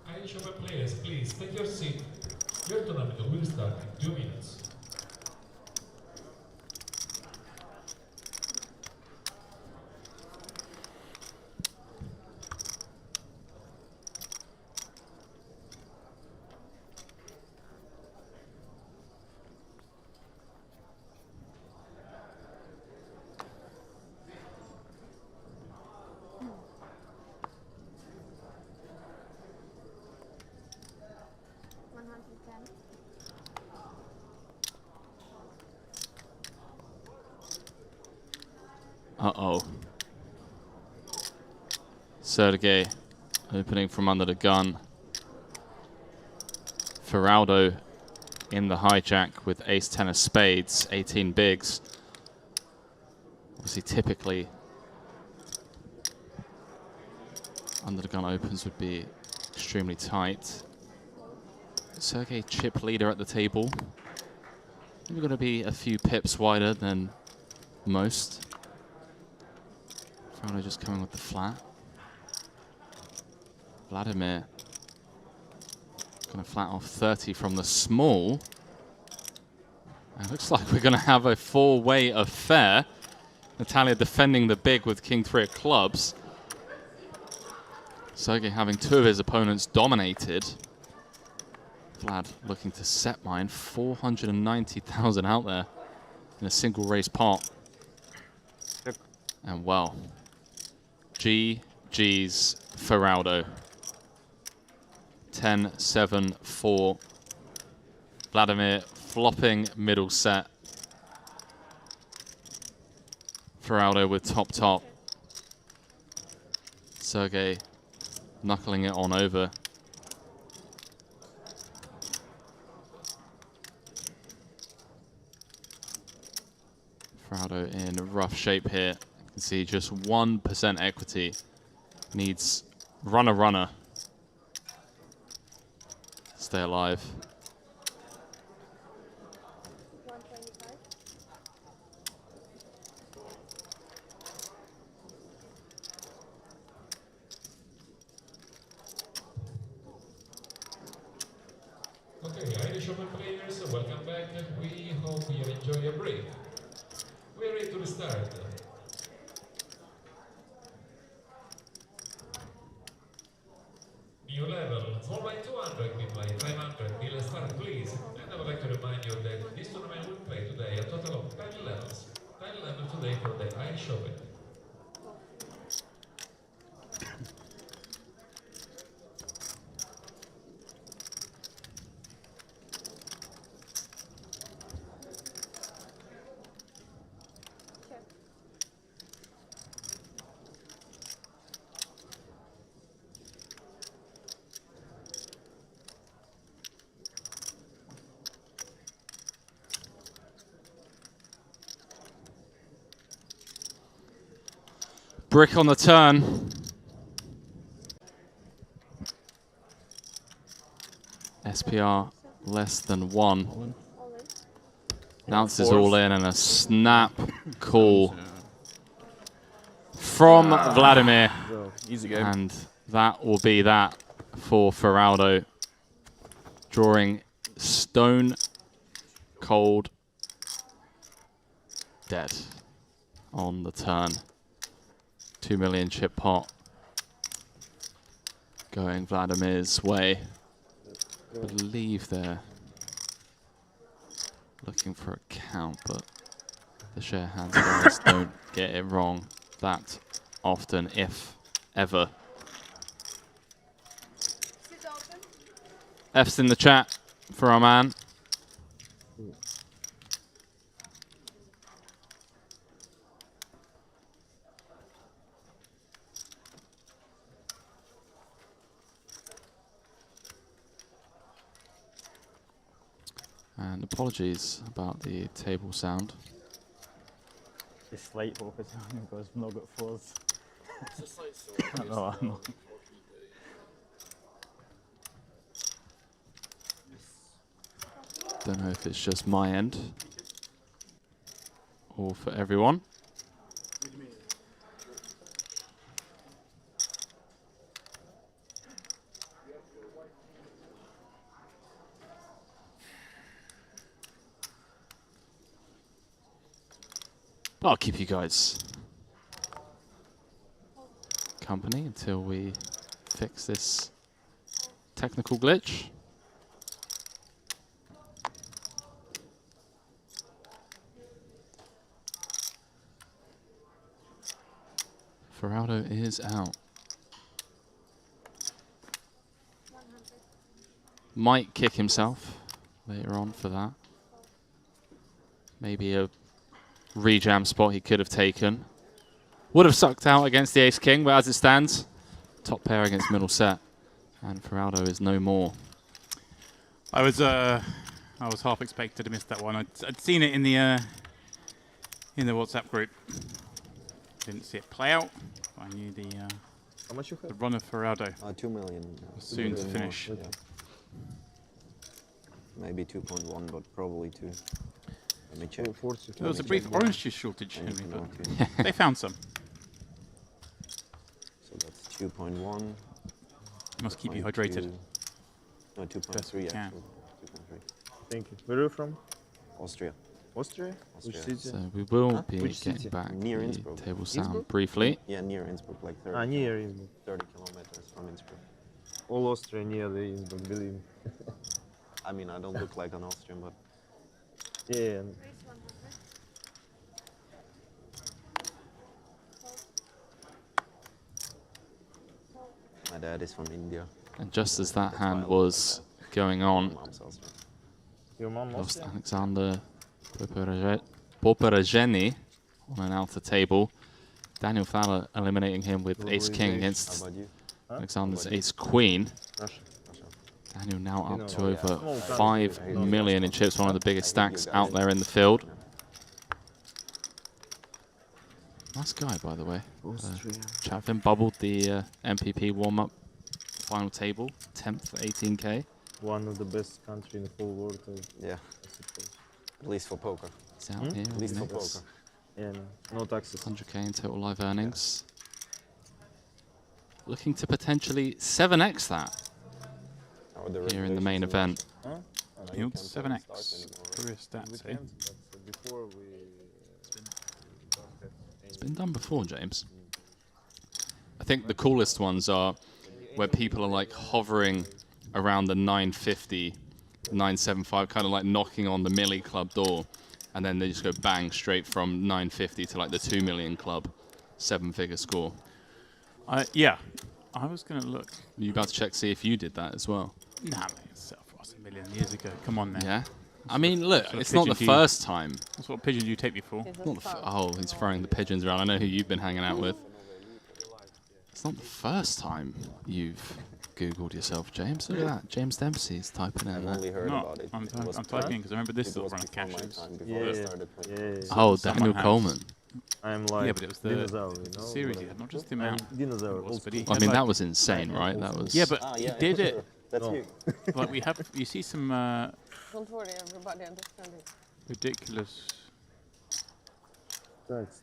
Irish Open players, please take your seat. Your tournament will start in 2 minutes. Uh-oh. Sergey opening from under the gun. Feraldo in the hijack with ace-10 of spades, 18 bigs. Obviously, typically, under the gun opens would be extremely tight. Sergey chip leader at the table. We're going to be a few pips wider than most. Feraldo just coming with the flat. Vladimir going to flat off 30 from the small. It looks like we're going to have a four-way affair. Natalia defending the big with king-3 of clubs. Sergey having two of his opponents dominated. Vlad looking to set mine. 490,000 out there in a single race pot. And well, GG's Feraldo. 10-7-4. Vladimir flopping middle set. Feraldo with top. Sergey knuckling it on over. Feraldo in rough shape here. You can see just 1% equity. Needs runner. Stay alive. Okay, Irish Open players, welcome back. We hope you enjoy your break. We're ready to restart. New level, 4x200, we play 500. Will start, please. And I would like to remind you that this tournament will play today a total of 10 levels. 10 levels today for the Irish Open. Brick on the turn. SPR less than 1. Bounces all in and a snap call from Vladimir. Easy game. And that will be that for Feraldo. Drawing stone cold dead on the turn. 2 million chip pot going Vladimir's way. I believe they're looking for a count, but the share hands guys don't get it wrong that often, if ever. F's in the chat for our man. And the Apologies about the table sound. Just slight focus because we've not got fours. No, I'm not. Don't know if it's just my end or for everyone. I'll keep you guys company until we fix this technical glitch. Ferraldo is out. Might kick himself later on for that. Maybe a rejam spot he could have taken. Would have sucked out against the ace-king, but as it stands, top pair against middle set. And Ferraldo is no more. I was half expected to miss that one. I'd seen it in the WhatsApp group. Didn't see it play out. I knew the how much you the run of Ferraldo 2 million. was soon to finish. Yeah. Maybe 2.1, but probably 2. Let me check. There was a brief orange juice shortage, Henry, but they found some. So that's 2.1. Must keep you hydrated. No, 2.3 actually. 2.3. Thank you. Where are you from? Austria. Austria? Which city? So we will be Which getting city? back Near the Innsbruck. table sound Innsbruck? briefly. Yeah, near Innsbruck, like 30. Near Innsbruck. 30 kilometers from Innsbruck. All Austria near the Innsbruck, believe me. I mean, I don't look like an Austrian, but Yeah. my dad is from India. And just as that hand was going on, Your mom lost Austrian? Alexander Poperajeni on an outer table. Daniel Fowler eliminating him with ace-king against Alexander's ace-queen. Daniel now up to over 5 million in chips, one of the biggest stacks out there in the field. Nice guy, by the way. Chatvin bubbled the MPP warm-up final table, 10th for 18K. One of the best country in the whole world. Yeah. At least for poker. He's out here. At least for poker. Yeah, no taxes. 100K in total live earnings. Looking to potentially 7x that here in the main event. Yield 7x. Career stats, eh? It's been done before, James. I think the coolest ones are where people are like hovering around the 950, 975, kind of like knocking on the Millie Club door, and then they just go bang straight from 950 to like the 2 million club, 7-figure score. Yeah, I was going to look. Are you about to check, see if you did that as well? Nah, mate, self-lost a million years ago. Come on now. Yeah? I mean, look, What it's not the pigeon first time. That's what pigeon do you take me for? Not the oh, he's throwing the pigeons around. I know who you've been hanging out with. It's not the first time you've Googled yourself, James. Look at that. James Dempsey's typing in I've there. only heard about it. I'm typing because I remember this little run of caches. Oh, Daniel Coleman. I'm like yeah, but it was the dinosaur, you know, series he had, not just the amount. Dinosaur. But he I had mean, like, that was insane, right? That was. Yeah, but he did it. That's you. Like we have, you see some Don't worry, everybody understands it. ridiculous. That's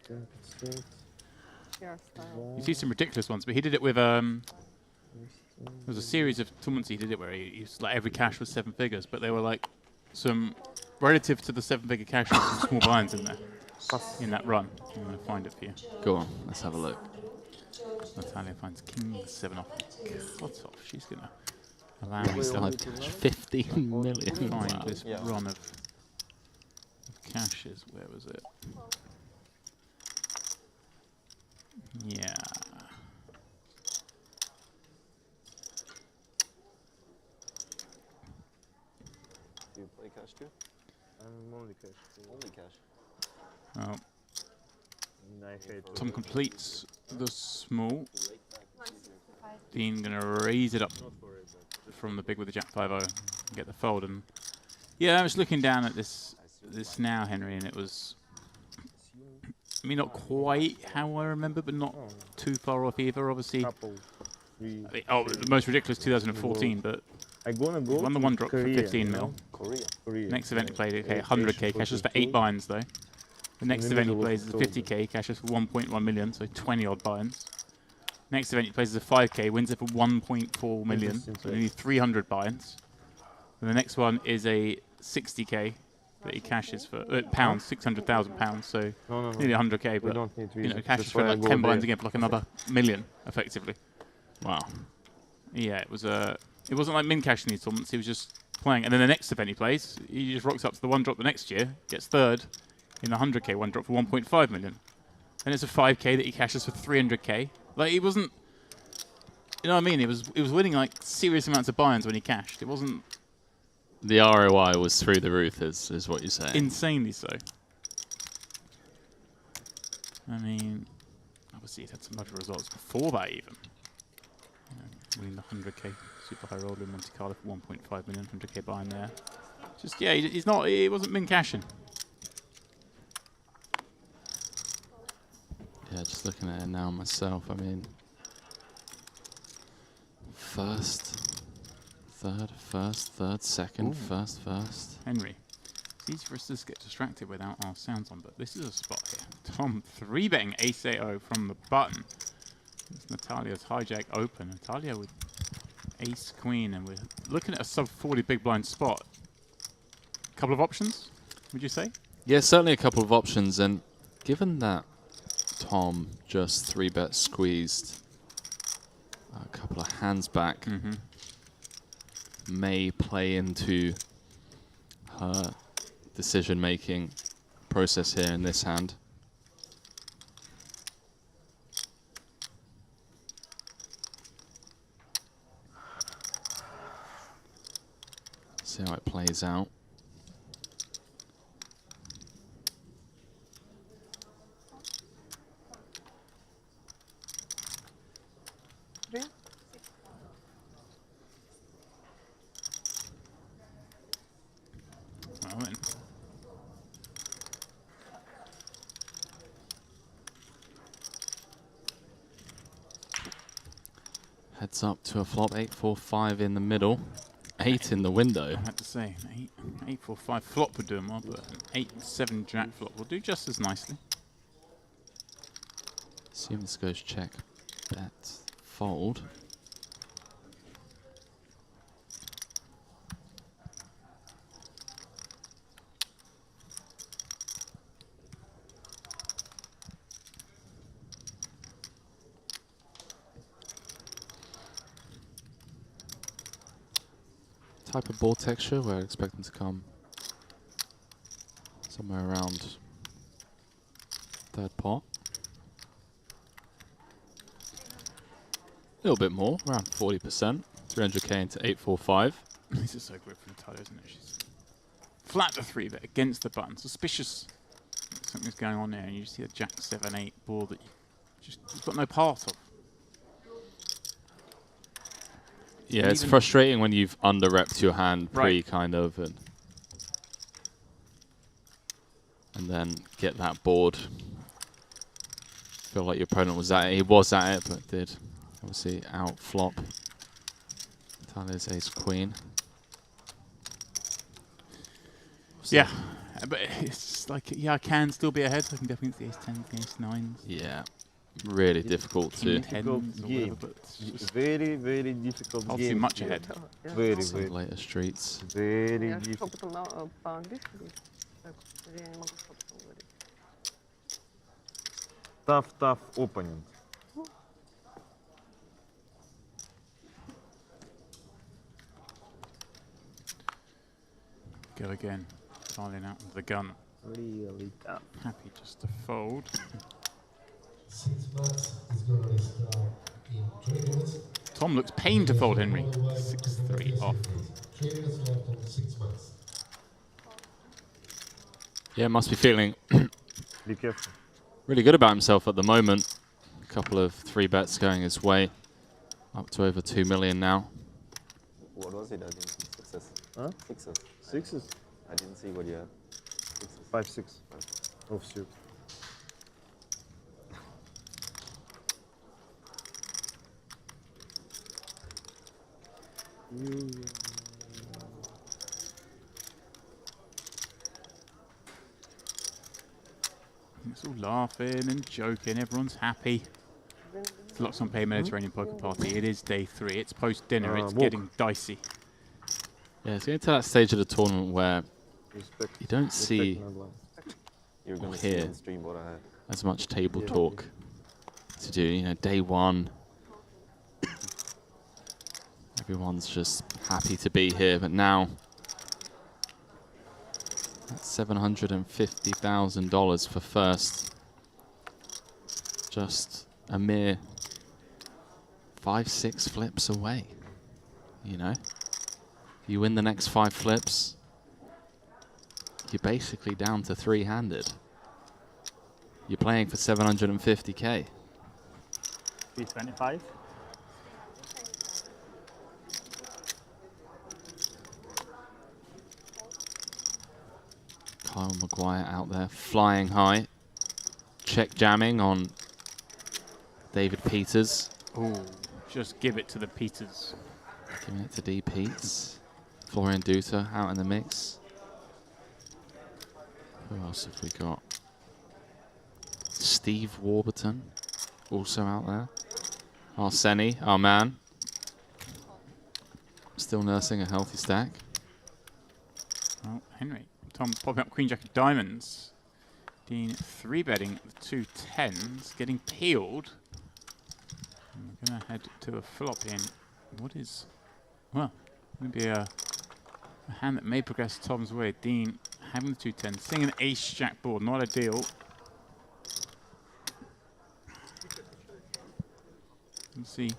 You see some ridiculous ones, but he did it with there was a series of tournaments he did it where he used like every cash was 7 figures, but they were like some relative to the 7-figure cash with some small blinds in there in that run. I'm gonna find it for you. Go on, let's have a look. Natalia finds king 7 off. Cut off. She's gonna allow me to Live cash, 15 million. find Wow. this run of caches. Where was it? Yeah. Do you play cash too? I'm only cash. Only cash. Well, I hate Tom completes the small. Dean gonna raise it up from the big with the Jack 5-0 and get the fold, and Yeah, I was looking down at this now, Henry, and it was, I mean, not quite how I remember, but not too far off either. Obviously, the most ridiculous 2014, but he won the one drop for 15 mil. Next event he played, okay, 100k, cashes for 8 buy-ins though. The next event he plays is a 50k, cashes for 1.1 million, so 20 odd buy-ins. Next event he plays is a 5k, wins it for 1.4 million, so nearly 300 buy-ins. And the next one is a 60k that he cashes for pounds, 600,000 pounds, so nearly 100k, but you know, cashes for like 10 buy-ins again for like another million, effectively. Wow. Yeah, it wasn't like min cashing these tournaments. He was just playing, and then the next event he plays, he just rocks up to the one drop the next year, gets third in the 100k one drop for 1.5 million. Then it's a 5k that he cashes for 300k. Like he wasn't, you know what I mean? He was winning like serious amounts of buy-ins when he cashed. It wasn't. The ROI was through the roof, is what you're saying. Insanely so. I mean, obviously he's had some other results before that even. You know, winning the 100k super high roller in Monte Carlo for 1.5 million, 100k buy-in there. Just yeah, he wasn't min cashing. Yeah, just looking at it now myself, I mean, first, third, second, first. Henry, it's easy for us to just get distracted without our sounds on, but this is a spot here. Tom 3-betting ace-8-0 from the button. It's Natalia's hijack open. Natalia with ace-queen, and we're looking at a sub-40 big blind spot. Couple of options, would you say? Yeah, certainly a couple of options, and given that Tom just 3-bet squeezed a couple of hands back, may play into her decision-making process here in this hand. See how it plays out. Well then. Heads up to a flop, 8-4-5 in the middle, 8 in the window. I have to say, 8-4-5 flop would do him well, but an 8-7 jack flop will do just as nicely. Assume this goes check, bet, fold. Type of ball texture where I expect them to come somewhere around third pot. A little bit more, around 40%, 300k into 8-4-5. This is so good for Natalia, isn't it? She's flat to 3-bet against the button. Suspicious something's going on there, and you just see a jack 7-8 board that you've got no part of. Yeah, it's frustrating when you've under-repped your hand pre, kind of, and then get that board. Feel like your opponent was at it. He was at it, but did obviously out flop. Natalia's ace-queen. Yeah, but it's just like, yeah, I can still be ahead. I can definitely see ace-10s, ace-9s. Yeah. Really difficult to game. Very, very difficult game. Obviously much ahead. Very, some very. later streets. Very difficult. Tough opponent. Go again, filing out with the gun. Really tough. Happy just to fold. 6 bets is going to restart in 3 minutes. Tom looks pained to fold, Henry. 6-3 off. 3 minutes left on 6 bets. Yeah, must be feeling Be careful. really good about himself at the moment. A couple of 3-bets going his way. Up to over 2 million now. What was it again? Sixes. Huh? Sixes. Sixes. I didn't see what you had. 5-6. Offsuit. It's all laughing and joking. Everyone's happy. It's Lux on Pay Mediterranean Poker Party. It is day 3. It's post dinner. It's getting dicey. Yeah, it's getting to that stage of the tournament where you don't see or hear as much table talk to do. You know, day 1, everyone's just happy to be here, but now that's $750,000 for first. Just a mere 5-6 flips away, you know. If you win the next 5 flips, you're basically down to 3-handed. You're playing for 750K. 325. Kyle Maguire out there flying high. Check jamming on David Peters. Oh, just give it to the Peters. Giving it to D. Peets. Florian Duta out in the mix. Who else have we got? Steve Warburton also out there. Arseni, our man. Still nursing a healthy stack. Well, Henry. Tom popping up Queen Jack of Diamonds. Dean 3-betting the 2 10s. Getting peeled. I'm going to head to a flop in what is, well, going to be a hand that may progress Tom's way. Dean having the 2 10s. Seeing an ace-jack board. Not ideal. Let's see.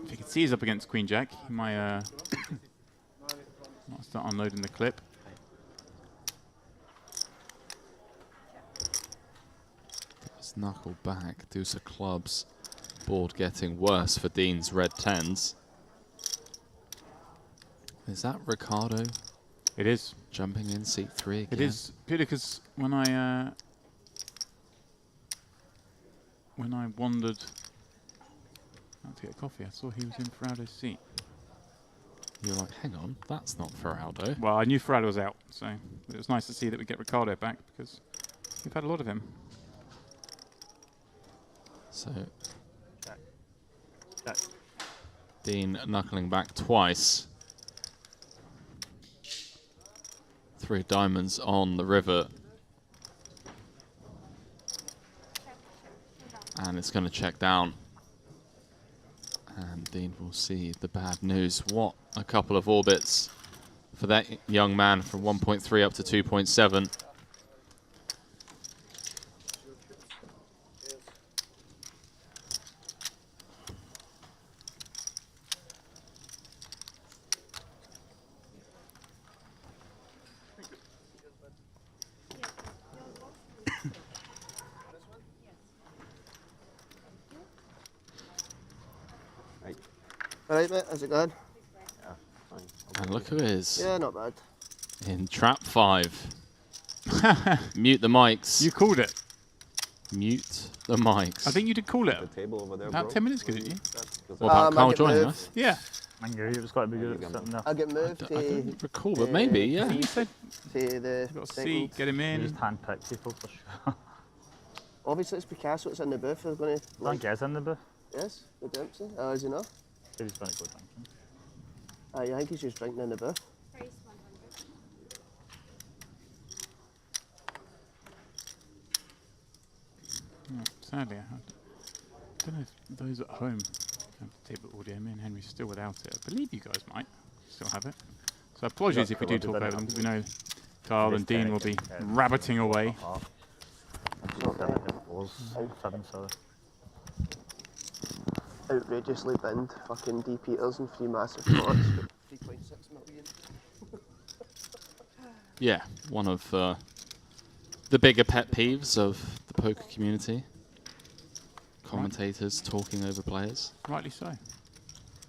If he can see he's up against Queen Jack, he might start unloading the clip. Let's knuckle back. Deuce of clubs. Board getting worse for Dean's red 10s. Is that Ricardo? It is. Jumping in seat 3 again. It is purely because when I wandered out to get coffee, I saw he was in Ferrado's seat. You're like, hang on, that's not Ferrado. Well, I knew Ferrado was out, so it was nice to see that we get Ricardo back because we've had a lot of him. So, Dean knuckling back twice. 3 diamonds on the river. And it's going to check down. And Dean will see the bad news. What a couple of orbits for that young man from 1.3 up to 2.7. Alright, mate, how's it going? Yeah, fine. And look who is. Yeah, not bad. In trap 5. Mute the mics. You called it. Mute the mics. I think you did call it. The table over there, About bro. 10 minutes ago, didn't you? What about Carl joining moved. us? Yeah. I knew he was going to be good at something else. I get moved I don't recall, but maybe, yeah. You said to the got a second. seat, get him You in. just handpicked people for sure. Obviously, it's Picasso. It's in the booth. We're going to. I think he's in the booth. Yes, the Dempsey. Oh, is he not? He's going to go drinking. I think he's just drinking in the booth. Sadly, I don't know if those at home have the table audio. Me and Henry's still without it. I believe you guys might still have it. So apologies if we do talk over them, because we know Carl and Dean will be rabbiting away. Outrageously binned fucking D. Peters and 3 massive pots for 3.6 million. Yeah, one of the bigger pet peeves of the poker community. Commentators talking over players. Rightly so.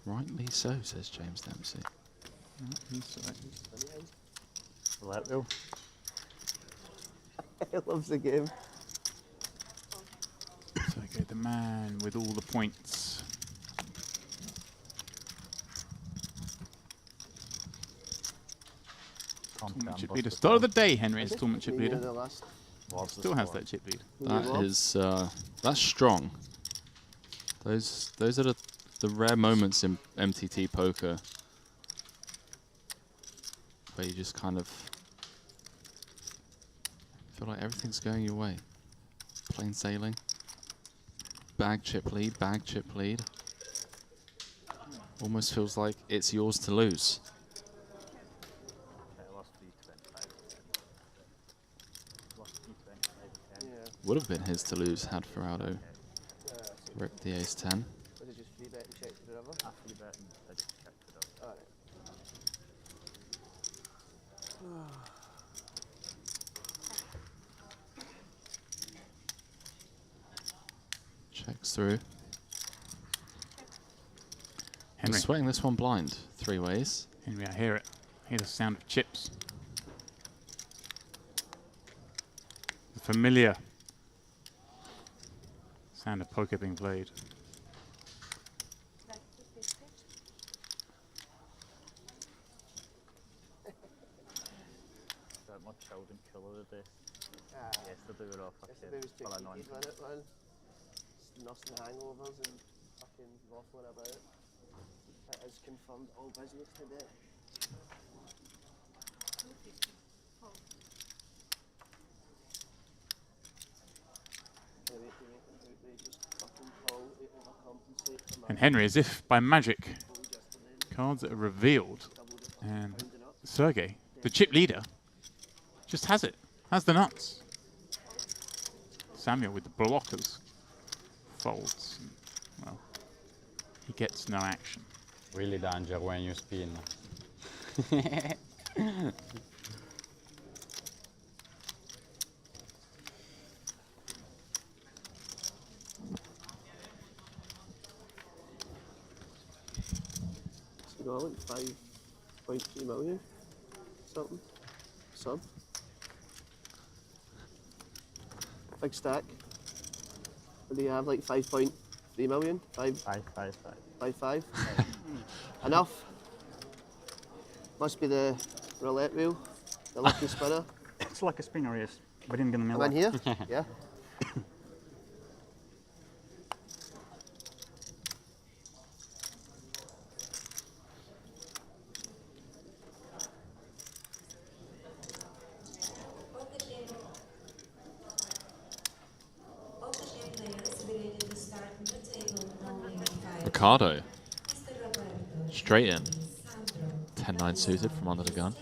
Rightly so, says James Dempsey. Rightly so. Roulette wheel. He loves the game. So go the man with all the points. Tournament chip leader. Start of the day, Henry is tournament chip leader. Still has that chip lead. That is that's strong. Those are the rare moments in MTT poker where you just kind of feel like everything's going your way. Plain sailing. Bag chip lead, bag chip lead. Almost feels like it's yours to lose. Would have been his to lose had Ferrado ripped the ace-10. Was it just free bet and checked the river? I free bet and I just checked the river. Alright. Checks through. Henry. I'm sweating this one blind, 3 ways. Henry, I hear it. I hear the sound of chips. The familiar sound of poker being played. That much children killer today. Yesterday we were all Yesterday was fucking pulling on. minute, man. Nursing hangovers and fucking waffling about it. It is confirmed all business today. And Henry, as if by magic, cards that are revealed, and Sergey, the chip leader, just has it, has the nuts. Samuel with the blockers, folds, and, well, he gets no action. Really danger when you spin. So I went 5.3 million, something, sub. Big stack. What do you have, like 5.3 million? 5.5. Enough. Must be the roulette wheel, the lucky spinner. It's like a spinner race. We didn't get the Am I in here? Yeah. Ricardo. Straight in. 10-9 suited from under the gun.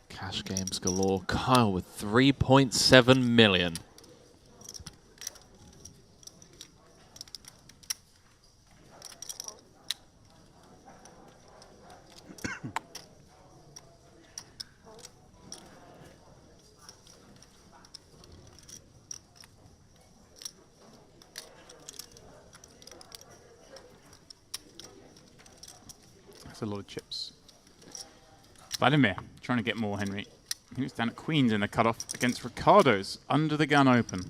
Cash games galore. Kyle with 3.7 million. That's a lot of chips. Vladimir trying to get more, Henry. He was down at Queens in the cutoff against Ricardo's under the gun open.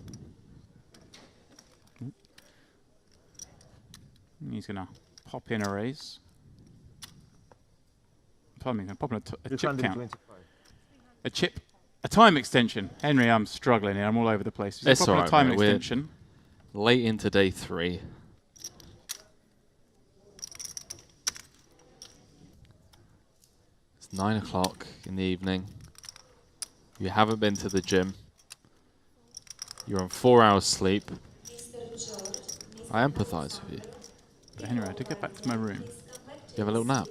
He's going to pop in a raise. Pardon me, he's going to pop in a chip count. A time extension. Henry, I'm struggling here. I'm all over the place. It's all right, a time mate. extension. We're late into day 3. It's 9 o'clock in the evening. You haven't been to the gym. You're on 4 hours sleep. I empathise with you. But anyway, I did get back to my room. You have a little nap?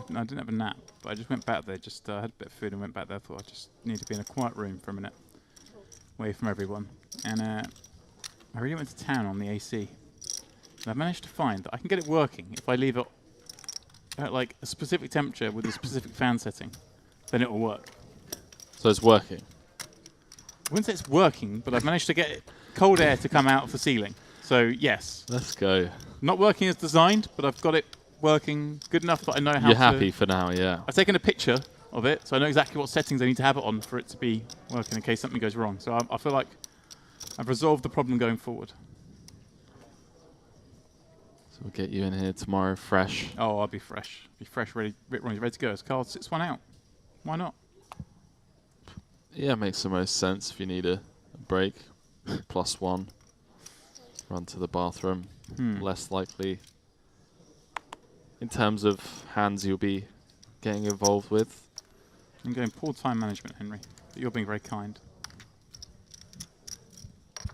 No, I didn't have a nap, but I just went back there. Just had a bit of food and went back there. Thought I just need to be in a quiet room for a minute, away from everyone. And I really went to town on the AC. And I managed to find that I can get it working if I leave it at like a specific temperature with a specific fan setting. Then it will work. So it's working? wouldn't say it's working, but I've managed to get cold air to come out of the ceiling. So, yes. Let's go. Not working as designed, but I've got it working good enough that I know how to... You're happy for now, yeah. I've taken a picture of it, so I know exactly what settings I need to have it on for it to be working in case something goes wrong. So I feel like I've resolved the problem going forward. So we'll get you in here tomorrow fresh. Oh, I'll be fresh. Be fresh, ready to go. As Carl sits one out. Why not? Yeah, makes the most sense if you need a break. +1. Run to the bathroom. Less likely in terms of hands you'll be getting involved with. I'm going poor time management, Henry. But you're being very kind.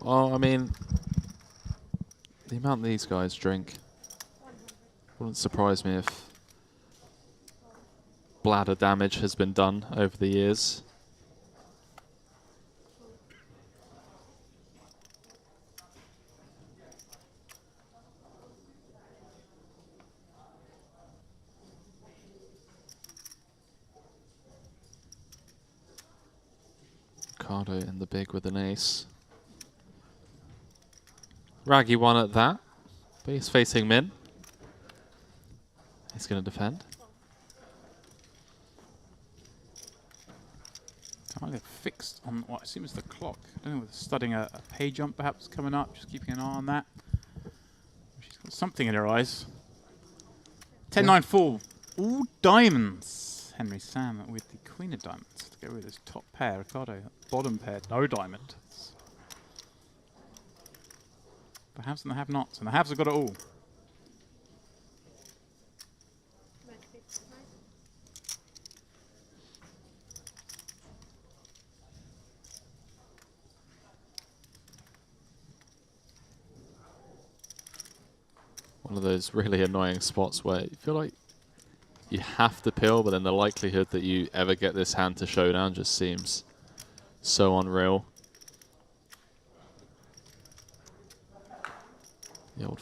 Well, I mean, the amount these guys drink wouldn't surprise me if bladder damage has been done over the years. Ricardo in the big with an ace. Raggy won at that, but he's facing min. He's going to defend. Can't get fixed on what seems the clock. I don't know, studying a pay jump perhaps coming up, just keeping an eye on that. She's got something in her eyes. 10-9-4. All diamonds. Henry Sam with the queen of diamonds to go with his top pair. Ricardo, bottom pair, no diamond. The haves and the have-nots, and the haves have got it all. One of those really annoying spots where you feel like you have to pill, but then the likelihood that you ever get this hand to showdown just seems so unreal. The old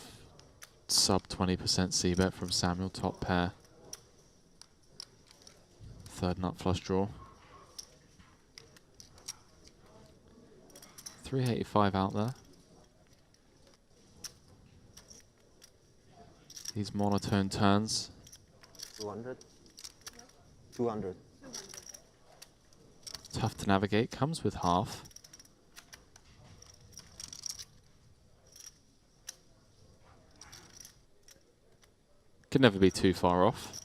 sub 20% c-bet from Samuel, top pair. Third nut flush draw. 385 out there. These monotone turns. 200. 200. Tough to navigate, comes with half. Could never be too far off.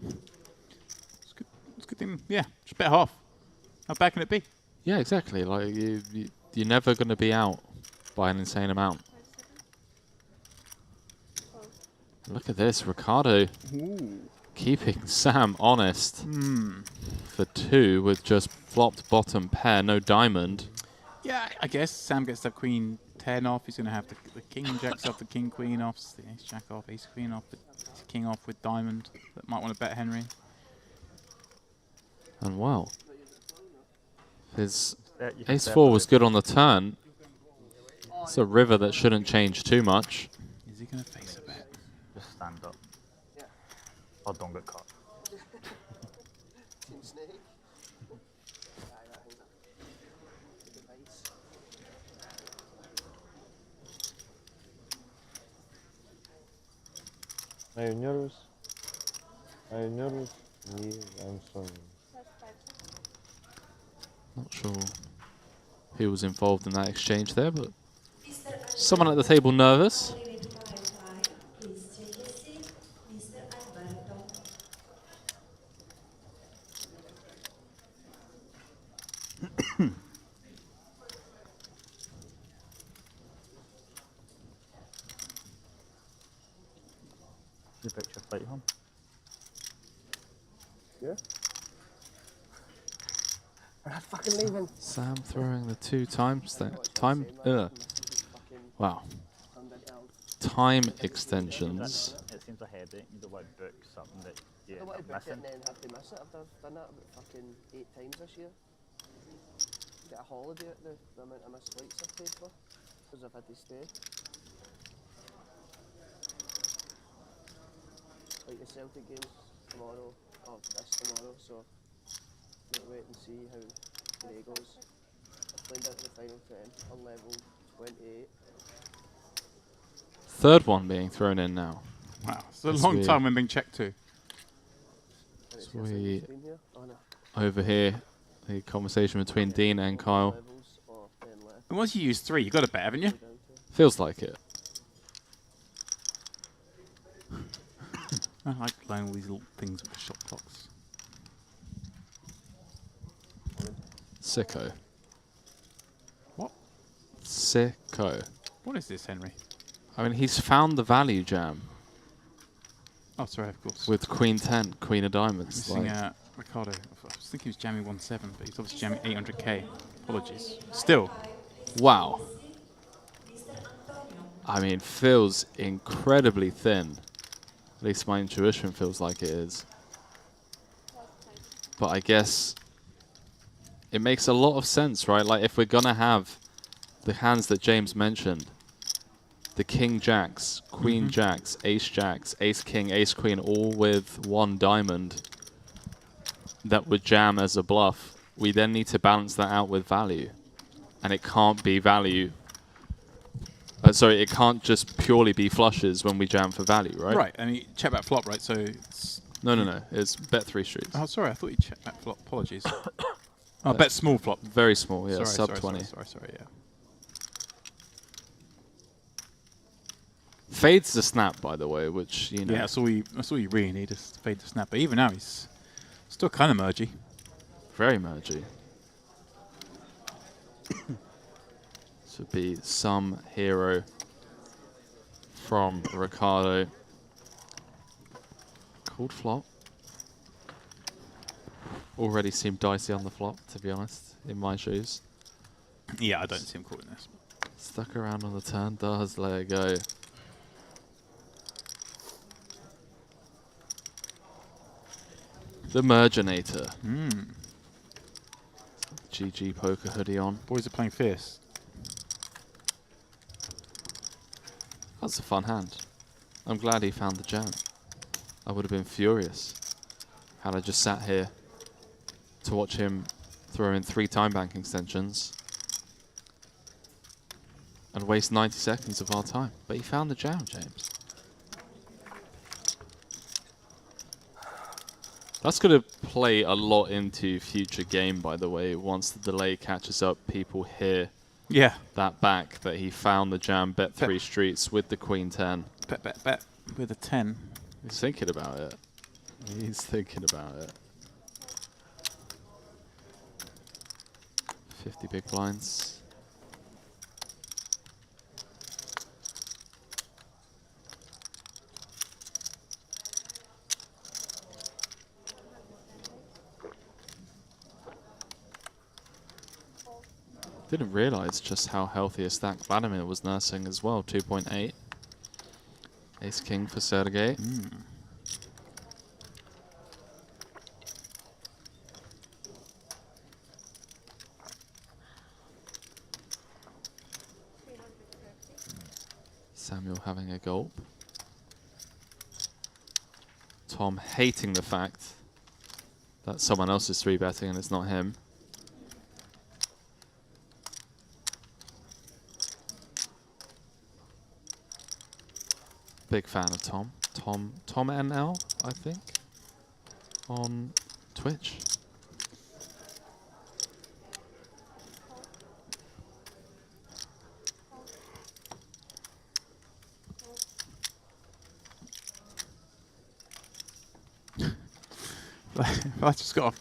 It's good. It's a good thing. Yeah, just bet half. How bad can it be? Yeah, exactly. Like you're never going to be out by an insane amount. Look at this, Ricardo keeping Sam honest for 2 with just flopped bottom pair, no diamond. Yeah, I guess Sam gets the queen 10 off. He's going to have the king jacks off, the king queen off, the ace jack off, ace queen off, the king off with diamond. That might want to bet Henry. And wow, his ace 4 was good on the turn. It's a river that shouldn't change too much. Is he going to face a bet? Just stand up. Or don't get caught. Are you nervous? Are you nervous? Yeah, I'm sorry. Not sure who was involved in that exchange there, but someone at the table nervous. You picked your flight home? Yeah. We're not fucking leaving. Sam throwing the 2 times that time. Wow. Time extensions. It seems a headache. You don't want to book something that you I end want up to book it and missing. then have to miss it. I've done that about fucking 8 times this year. Get a holiday at the amount of missed flights I've paid for because I've had to stay. Like the Celtic games tomorrow, of this tomorrow, so we'll wait and see how today goes. I've played out the final 10 on level 28. Third one being thrown in now. Wow, it's a long time when being checked to. So we over here, the conversation between Dean and Kyle. And once you use 3, you got a bet, haven't you? Feels like it. I like learning all these little things with the shot clocks. Sicko. What? Sicko. What is this, Henry? I mean, he's found the value jam. Oh, sorry, of course. With Queen 10, Queen of Diamonds. Missing Ricardo. I was thinking he was jamming 1-7, but he's obviously jamming 800k. Apologies. Still. Wow. I mean, feels incredibly thin. At least my intuition feels like it is. But I guess it makes a lot of sense, right? Like, if we're going to have the hands that James mentioned, the King Jacks, Queen Jacks, Ace Jacks, Ace King, Ace Queen, all with 1 diamond that would jam as a bluff, we then need to balance that out with value. And it can't be value. Sorry, it can't just purely be flushes when we jam for value, right? Right, and you check back flop, right? So it's No. It's bet 3 streets. Oh, sorry, I thought you checked back flop. Apologies. Oh, bet small flop. Very small, yeah, sorry, sub sorry, 20. Sorry, yeah. Fades the snap, by the way, which, you know. Yeah, that's all you really need is to fade the snap. But even now, he's still kind of mergy. Very mergy. This would be some hero from Ricardo. Called flop. Already seemed dicey on the flop, to be honest, in my shoes. Yeah, I don't see him calling this. Stuck around on the turn, does let it go. The Merginator. GG poker hoodie on. Boys are playing fierce. That's a fun hand. I'm glad he found the jam. I would have been furious had I just sat here to watch him throw in 3 time bank extensions and waste 90 seconds of our time. But he found the jam, James. That's going to play a lot into future game, by the way. Once the delay catches up, people hear that back, that he found the jam, bet 3 streets with the Queen 10. Bet with a 10. He's thinking about it. He's thinking about it. 50 big blinds. Didn't realize just how healthy a stack Vladimir was nursing as well. 2.8. Ace King for Sergey. Samuel having a gulp. Tom hating the fact that someone else is 3-betting and it's not him. Big fan of Tom. Tom NL, I think, on Twitch. I've just got a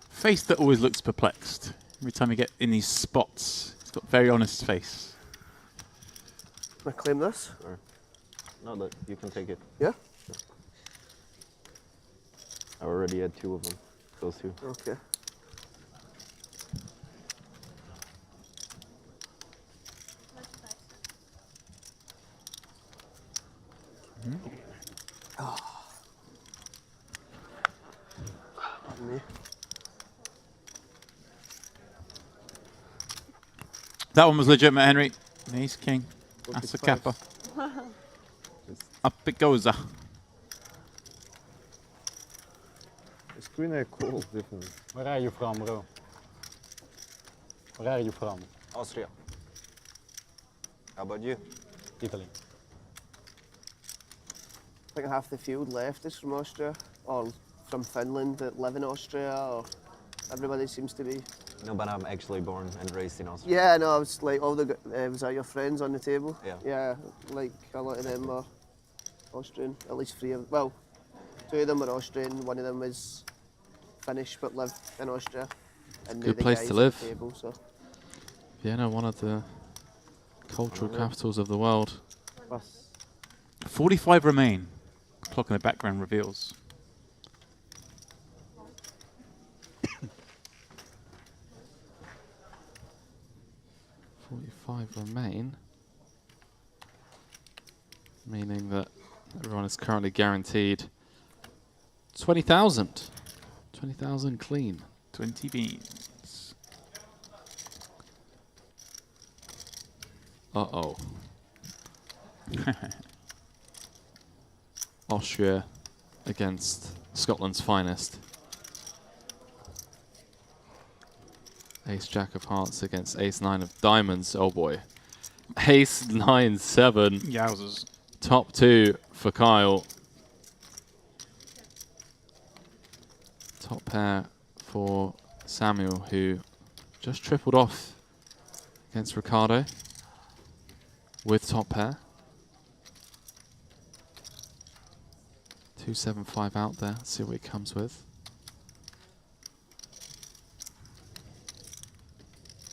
face that always looks perplexed. Every time you get in these spots, it's got a very honest face. Can I claim this? Or no, look, you can take it. Yeah? I already had 2 of them. Those 2. Okay. Pardon me. That one was legitimate, Henry. Ace King. That's a kappa. Up it goes. Queen I call different. Where are you from, bro? Where are you from? Austria. How about you? Italy. I think half the field left is from Austria, or from Finland that live in Austria, or everybody seems to be. No, but I'm actually born and raised in Austria. Yeah, no, I was like, was that your friends on the table? Yeah. Yeah, like a lot of them are Austrian, at least 3 of, well, 2 of them are Austrian, 1 of them is Finnish but live in Austria. And Good the place guys to on the live. table, so. Vienna, one of the cultural capitals of the world. 45 remain. Clock in the background reveals. Remain, meaning that everyone is currently guaranteed 20,000. 20,000 clean. 20 beans. Uh-oh. Austria against Scotland's finest. Ace Jack of Hearts against Ace 9 of Diamonds. Oh boy. Ace 9 7. Yowzers. Top 2 for Kyle. Top pair for Samuel, who just tripled off against Ricardo with top pair. 275 out there. Let's see what he comes with.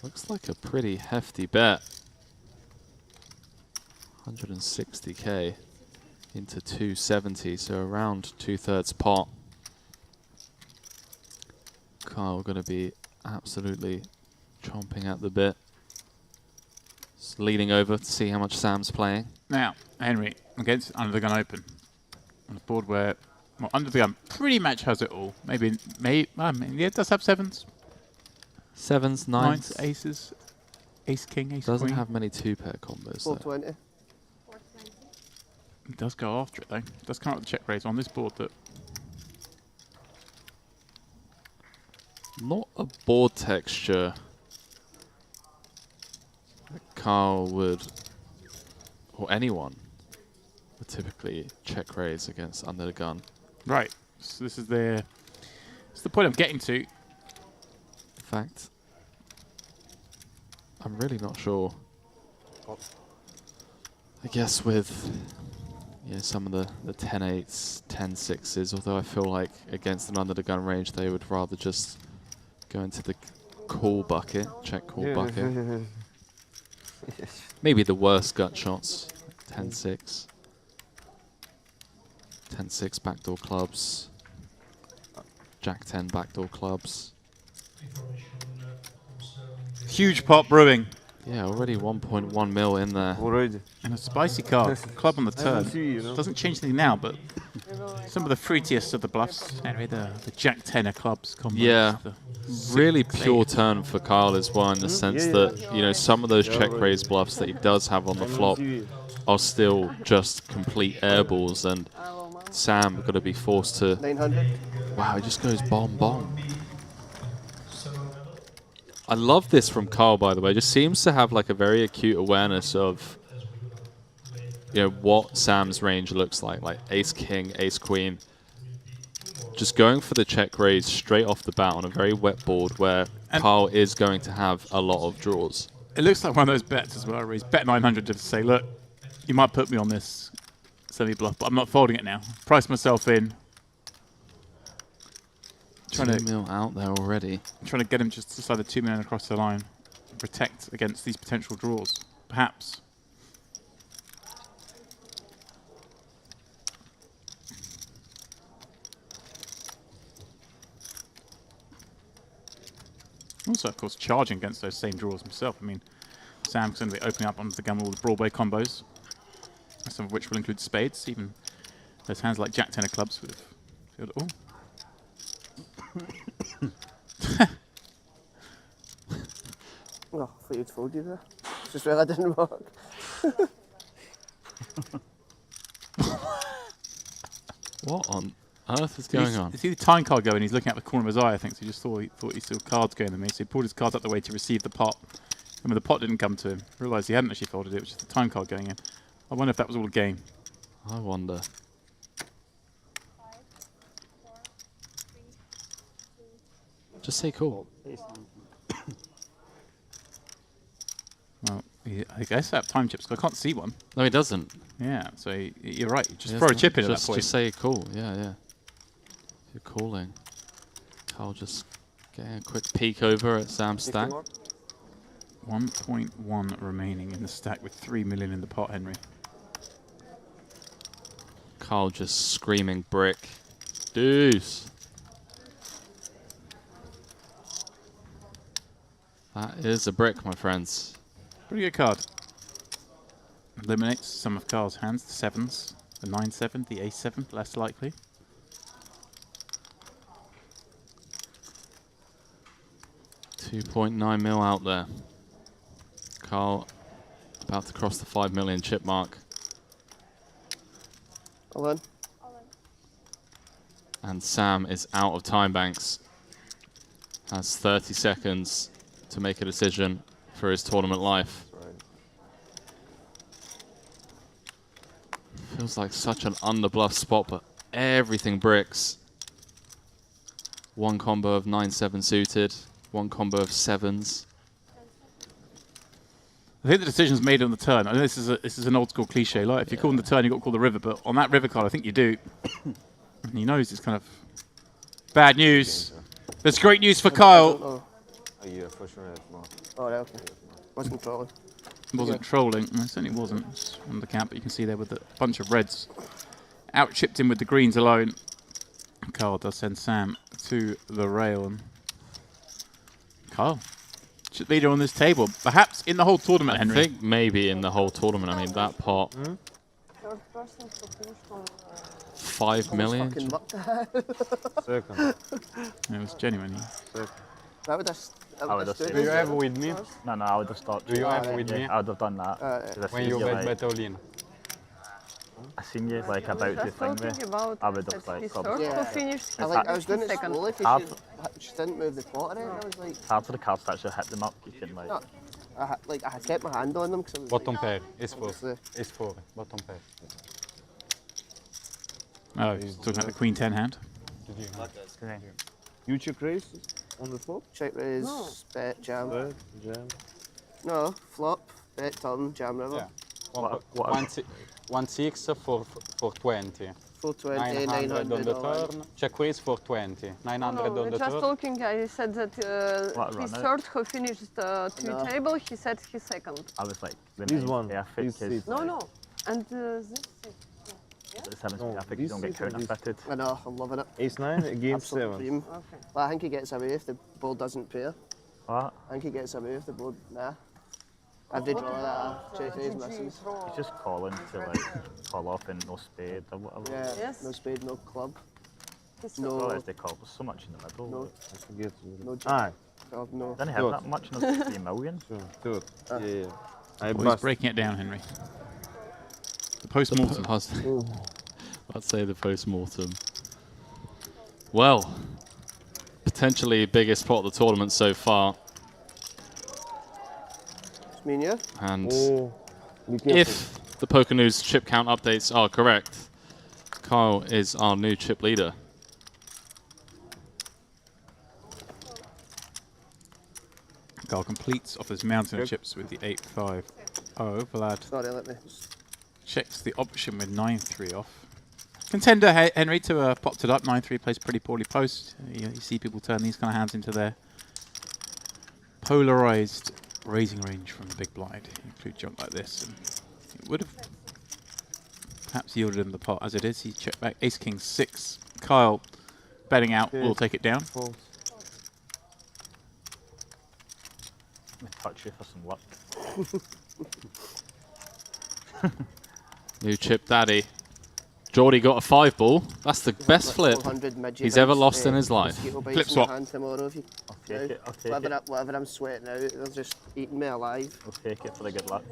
Looks like a pretty hefty bet. 160k into 270, so around 2/3 pot. Kyle going to be absolutely chomping at the bit. Just leaning over to see how much Sam's playing. Now, Henry, against Under the Gun Open. On a board where, well, Under the Gun pretty much has it all. Maybe, I mean, yeah, it does have 7s. 7s, 9s, aces, ace king, ace doesn't queen. have many 2-pair combos. 420. It does go after it though. It does come up with the check raise on this board that. Not a board texture that Carl would, or anyone, would typically check raise against Under the Gun. Right. So this is the point I'm getting to. In fact, I'm really not sure. I guess with some of the 10-8s, 10-6s, although I feel like against an Under the Gun range they would rather just go into the call bucket, check call bucket. Maybe the worst gut shots, 10-6. 10-6 backdoor clubs, Jack 10 backdoor clubs. Huge pot brewing. Yeah, already 1.1 mil in there. Already. And a spicy card. Club on the turn. Doesn't change anything now, but some of the fruitiest of the bluffs. Anyway, the Jack 10 of clubs. Combos, Yeah, really pure turn for Kyle as well, in the sense that, some of those check raise bluffs that he does have on the flop are still just complete airballs, and Sam got to be forced to. 900. Wow, he just goes bomb bomb. I love this from Kyle, by the way. Just seems to have like a very acute awareness of, what Sam's range looks like ace king, ace queen. Just going for the check raise straight off the bat on a very wet board where Kyle is going to have a lot of draws. It looks like one of those bets as well, where he's bet 900 just to say, look, you might put me on this semi-bluff, but I'm not folding it now. Price myself in. 2 mil out there already. Trying to get him just to slide the 2 million across the line. Protect against these potential draws, perhaps. Also, of course, charging against those same draws himself. I mean, Sam's going to be opening up onto the gun with all the Broadway combos, some of which will include spades, even those hands like Jack 10 of clubs with field. Oh. Oh, I thought you'd fold you there. Just realised that didn't work. What on earth is going on? You see the time card going, he's looking at the corner of his eye, I think, so he just thought he saw cards going to me, so he pulled his cards out the way to receive the pot. And when the pot didn't come to him, realised he hadn't actually folded it, it was just the time card going in. I wonder if that was all a game. I wonder. Just say cool. Well, I guess I have time chips, because I can't see one. No, he doesn't. Yeah, so you're right. You just throw a chip in at that point. Just say cool. Yeah, yeah. You're calling. Carl just getting a quick peek over at Sam's stack. 1.1 remaining in the stack with 3 million in the pot, Henry. Carl just screaming brick. Deuce. That is a brick, my friends. Pretty good card. Eliminates some of Carl's hands, the 7s, the 9-7, the ace-7, less likely. $2.9 mil out there. Carl about to cross the 5 million chip mark. All in. And Sam is out of time banks. Has 30 seconds to make a decision for his tournament life. Feels like such an underbluff spot, but everything bricks. One combo of 9-7 suited, one combo of 7s. I think the decision's made on the turn. I know this is an old school cliche. Like if you call on the turn, you've got to call the river. But on that river card, I think you do. And he knows it's kind of bad news. There's great news for Kyle. Oh, yeah, for sure. Oh, right, okay. Wasn't trolling. Wasn't trolling. No, it certainly wasn't. It's on the cap, but you can see there with a bunch of reds. Out chipped in with the greens alone. Kyle does send Sam to the rail. And Kyle, chip leader on this table. Perhaps in the whole tournament, Henry. I think maybe in the whole tournament. I mean, that pot. 5 million? Second. It was genuine. I would have Do you ever with me? No, I would have stopped. Do you ever with me? I would have done that. When you bet all in. I seen you like about to thing there. I would have like probably. I was doing it slowly because she didn't move the pot around. I was like. It's hard for the cards to actually hit them up. You can like. No, I had kept my hand on them because I was bottom like, pair, Ace4, bottom pair. Oh, he's talking about the Queen 10 hand. You check raise on the flop? Check raise, No. bet, jam. Bet, jam. No, flop, bet, turn, jam, river. Yeah. 1-6 for 20. 420, 900 on the all turn. Check raise for 20. 900 on the just turn. talking, I said that his third who finished two table, he said his second. I was like, This one. Yeah, No. And this six. The 7's perfect, you don't get counter fitted. I know, I'm loving it. Ace 9 against Absolute 7. dream. Okay. But I think he gets away if the board doesn't pair. What? I think he gets away if the board, nah. If they draw that, check raise misses. He's just calling to like call off and no spade or whatever. Yeah, Yes. no spade, no club. No. No, As they call, there's so much in the middle. No. I forget. no Aye. club, no. Didn't have that much in the 3 million. Sure. Yeah. I He's bust. breaking it down, Henry. The post-mortem. I'd say the post-mortem. Well, potentially biggest pot of the tournament so far. It's me and you. And Be careful. if the Poker News chip count updates are correct, Kyle is our new chip leader. Kyle completes off his mountain of chips with the 8-5. Oh, Vlad Sorry, let me. checks the option with 9-3 off. Contender Henry to popped it up. 9-3 plays pretty poorly post. You see people turn these kind of hands into their polarized raising range from the big blind. You include junk like this, and it would have perhaps yielded him the pot. As it is, he checked back Ace King 6. Kyle betting out will take it down. Let me touch you for some luck. New chip daddy. Geordie got a 5-ball. That's the best flip he's ever lost in his life. Flip swap. Tomorrow if you, I'll take it. I'll take it. whatever I'm sweating out, they're just eating me alive. I'll take it for the good luck.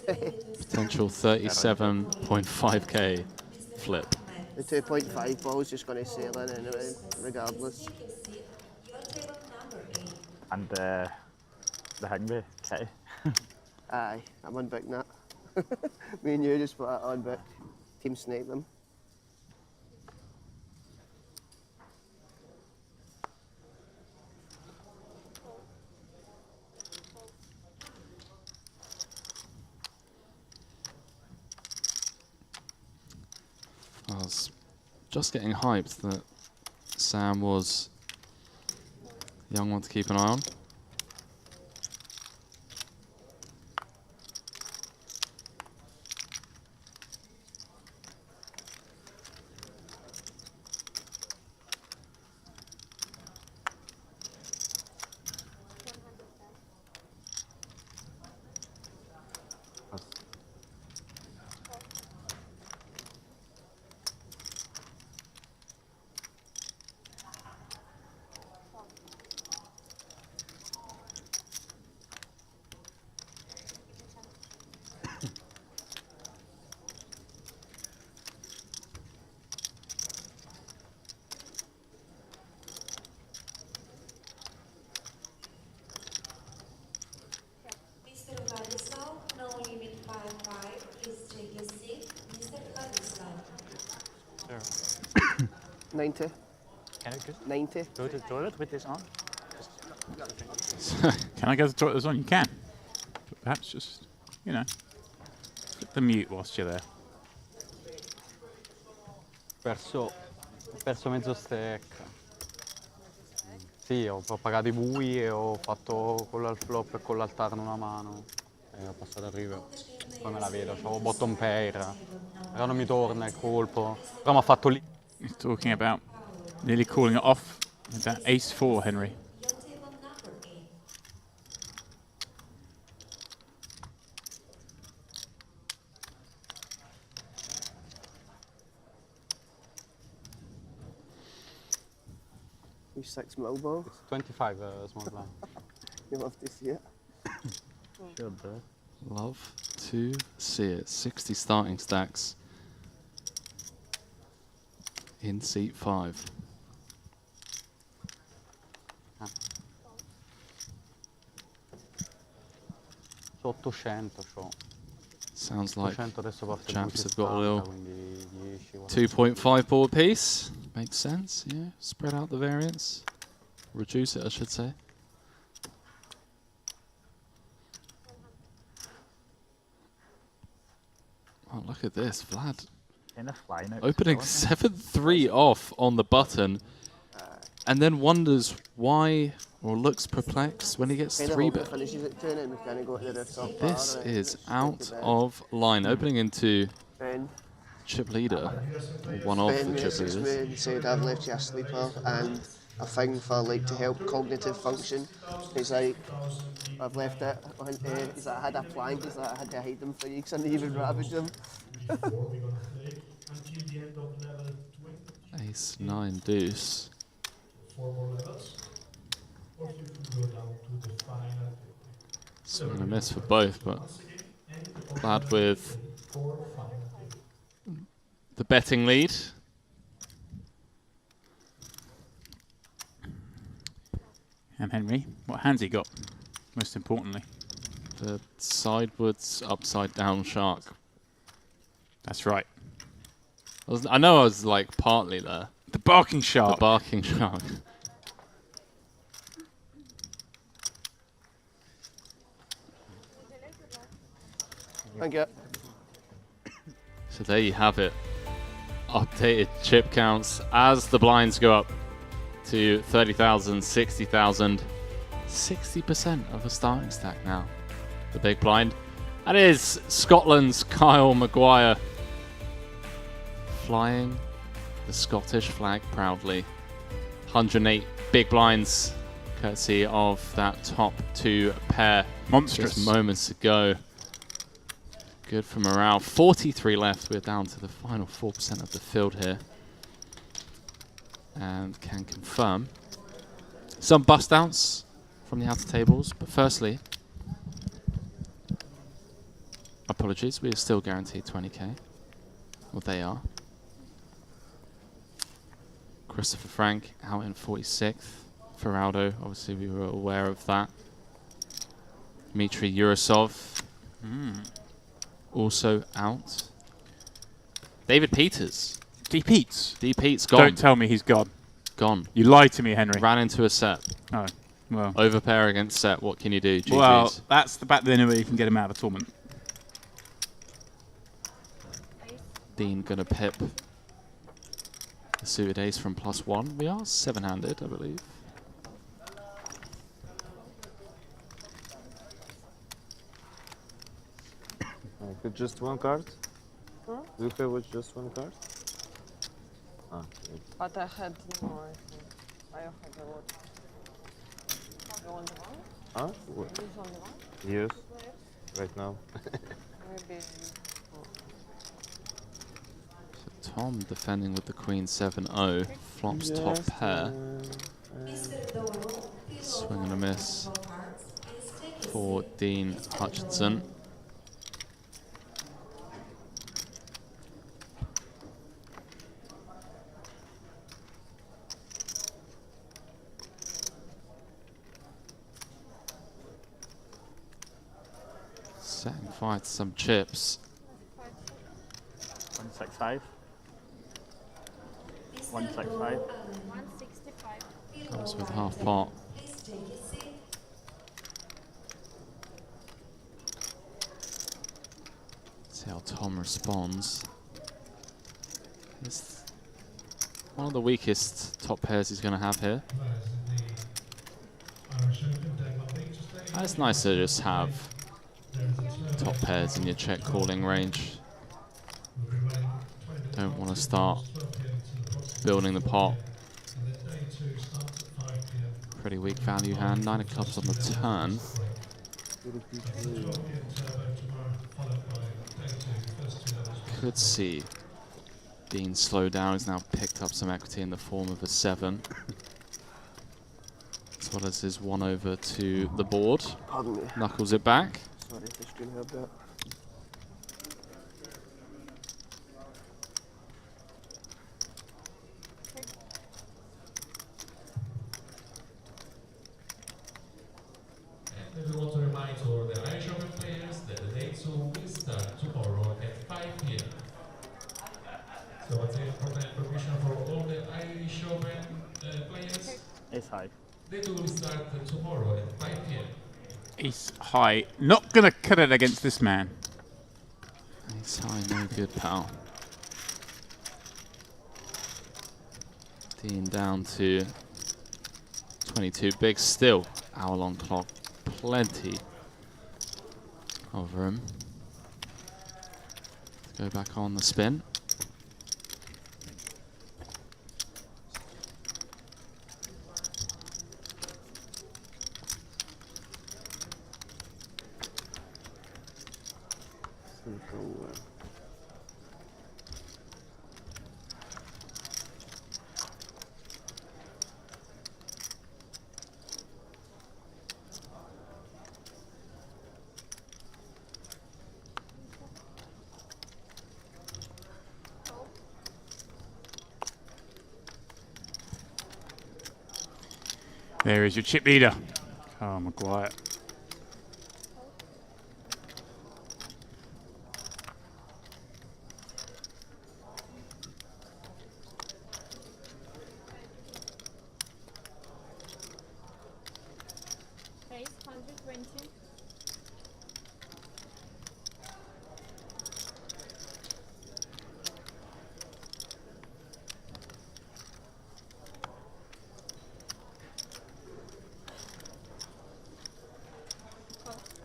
Potential 37.5k flip. The 2.5 ball's just going to sail in anyway, regardless. And the Hingby kitty. Aye, I'm unbooking that. Me and you just put that on, but team snake them. I was just getting hyped that Sam was a young one to keep an eye on. Mr. Vladislav, no limit 5-5. Please take your seat. Mr. Vladislav. 90. Can I just 90. go to the toilet with this on? Can I go to the toilet on? You can. But perhaps just, you know, flip the mute whilst you're there. Ho perso mezzo stack. Sì, ho pagato i bui e ho fatto con l'half flop e con l'altarno una mano. E ho passato a river. Poi me la vedo, c'ho bottom pair. Però non mi torna il colpo. Però mi ha fatto lì. He's talking about nearly calling it off with that ace 4, Henry. You 6 mil ball. It's 25 small blind. You love to see it. Should do. Love to see it. 60 starting stacks in seat 5. Su 800 c'ho. Sounds like 800 adesso parte chaps il have got a little 10, 2.5 board piece. Makes sense, yeah. Spread out the variance. Reduce it, I should say. Oh, look at this, Vlad. Opening 7-3 off on the button, and then wonders why, or looks perplexed when he gets 3-bet. This is out of line. Opening into chip leader, one of the chip leaders. He said, I've left you a sleeper and a thing for like to help cognitive function. He's like, I've left it. He's like, I had a plan. He's like, I had to hide them for you because I didn't even ravage them. Ace 9 deuce. 4 more levels, or you can go down to the final. Swing and a miss for both, but Vlad with the betting lead. And Henry, what hand's he got, most importantly? The sidewards upside down shark. That's right. I know I was like partly there. The barking shark. The barking shark. Thank you. So there you have it. Updated chip counts as the blinds go up to 30,000, 60,000. 60% of a starting stack now. The big blind. That is Scotland's Kyle Maguire flying the Scottish flag proudly. 108 big blinds courtesy of that top 2 pair. Monstrous. Just moments ago. Good for morale. 43 left. We're down to the final 4% of the field here. And can confirm some bust outs from the outer tables. But firstly, apologies, we are still guaranteed 20k. Well, they are. Christopher Frank out in 46th. Ferraldo, obviously we were aware of that. Dmitry Yurosov, also out. David Peters. D. Pete's? D. Pete's gone. Don't tell me he's gone. Gone. You lied to me, Henry. Ran into a set. Oh, well. Overpair against set, what can you do? GG's. Well, that's the back then where you can get him out of the tournament. Dean gonna pip the suited ace from +1. We are 7-handed, I believe. With just one card? Hmm? Do you play with just one card? Ah, okay. But I had more, I think. I had a lot. You want the one? Huh? Use only one? Yes. Right now. Maybe. So Tom defending with the Queen 7-0. Flops top pair. Swing and a miss for Dean Hutchinson. Setting fire to some chips. 165. 165. 165. Comes with half pot. See how Tom responds. It's one of the weakest top pairs he's going to have here. It's nice to just have top pairs in your check calling range. Don't want to start building the pot. Pretty weak value hand. 9 of clubs on the turn. Could see Dean slow down. He's now picked up some equity in the form of a 7. As well as his 1 over to the board. Pardon me. Knuckles it back. Sorry if the screen heard that. And we want to remind all the Irish Open players that the day 2 will start tomorrow at 5 p.m. So what's the important information for all the Irish Open players? Ace high. Day 2 will start tomorrow at 5 p.m. Ace high. Not going to cut it against this man. Ace high, no good, pal. Dean down to 22. Big still. Hour-long clock. Plenty of room. Let's go back on the spin. There is your chip leader. Oh, Maguire. Ace 120.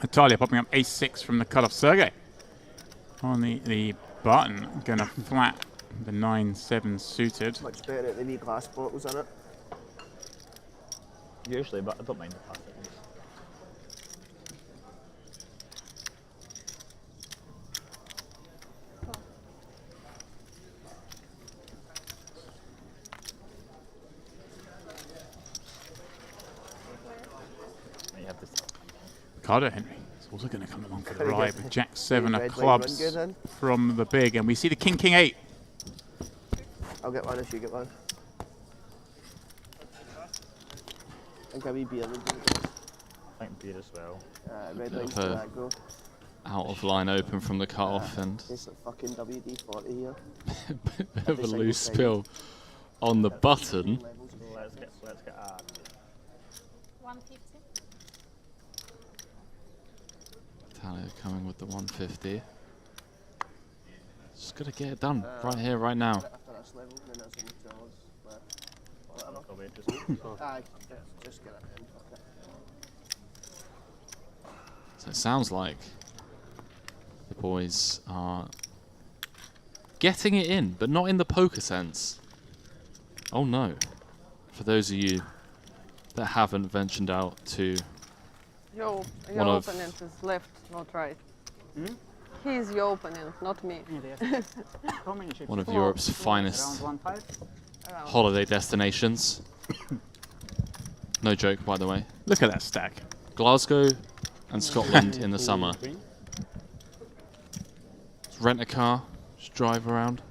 Natalia popping up ace-6 from the cutoff. Sergey on the button, gonna flat the 9-7 suited. Much better at the wee glass bottles in it. Usually, but I don't mind the plastic ones. You have this. Ricardo Henry is also going to come along for the Gotta ride get with Jack 7 of red light clubs run good in. from the big, and we see the King 8. I'll get one if you get one. think a wee beer would be I think beer as well. Red Bit wines of for a that go. out of line open from the cut-off and It's like fucking WD-40 here. bit of a loose spill on the button. Let's get 150. Talia coming with the 150. Just gotta get it done right here, right now. After this level, then that's only 2 hours left. Aye, just get it in. Fuck it. So it sounds like the boys are getting it in, but not in the poker sense. Oh no. For those of you that haven't ventured out to Your one of opponent is left, not right. He is your opponent, not me. one of Europe's finest Around. holiday destinations. No joke, by the way. Look at that stack. Glasgow and Scotland in the summer. Just rent a car, just drive around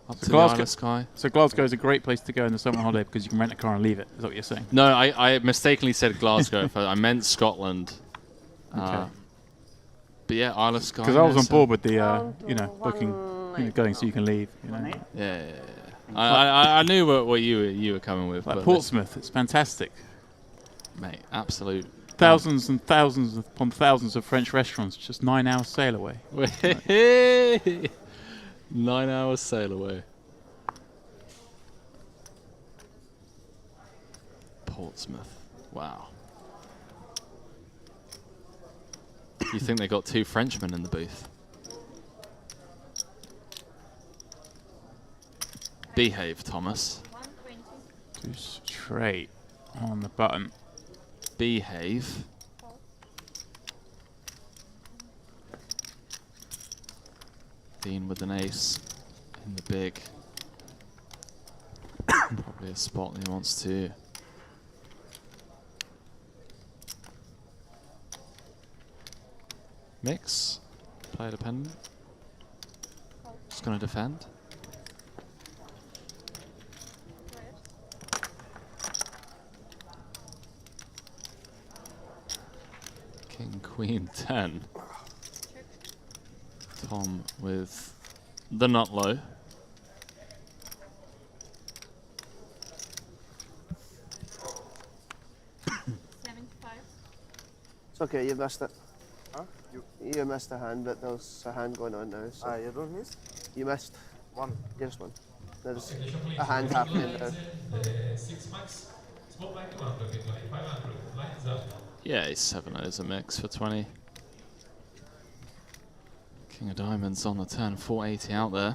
up to the Isle of Skye. So Glasgow is a great place to go in the summer holiday because you can rent a car and leave it. Is that what you're saying? No, I mistakenly said Glasgow. I meant Scotland. Okay. But yeah, Isle of Skye. Because I was on board with the, booking, going so you can leave. Yeah. I knew what you were coming with. Like but Portsmouth, it's fantastic. Mate, absolute. Thousands and thousands upon thousands of French restaurants, just 9 hours sail away. 9 hours sail away. Portsmouth. Wow. You think they got 2 Frenchmen in the booth? Behave, Thomas. 2 straight on the button. Behave. Dean with an ace in the big. Probably a spot that he wants to. Mix. Player dependent. Just going to defend. King, Queen, 10. Tom with the nut low. It's okay, you missed it. Huh? You missed a hand, but there's a hand going on now. So You don't miss? you missed one. Just one. There's a hand happening now. 6 max. Spot by 200, 500. Lines up. Yeah, ace 7 is a mix for 20. King of Diamonds on the turn, 480 out there.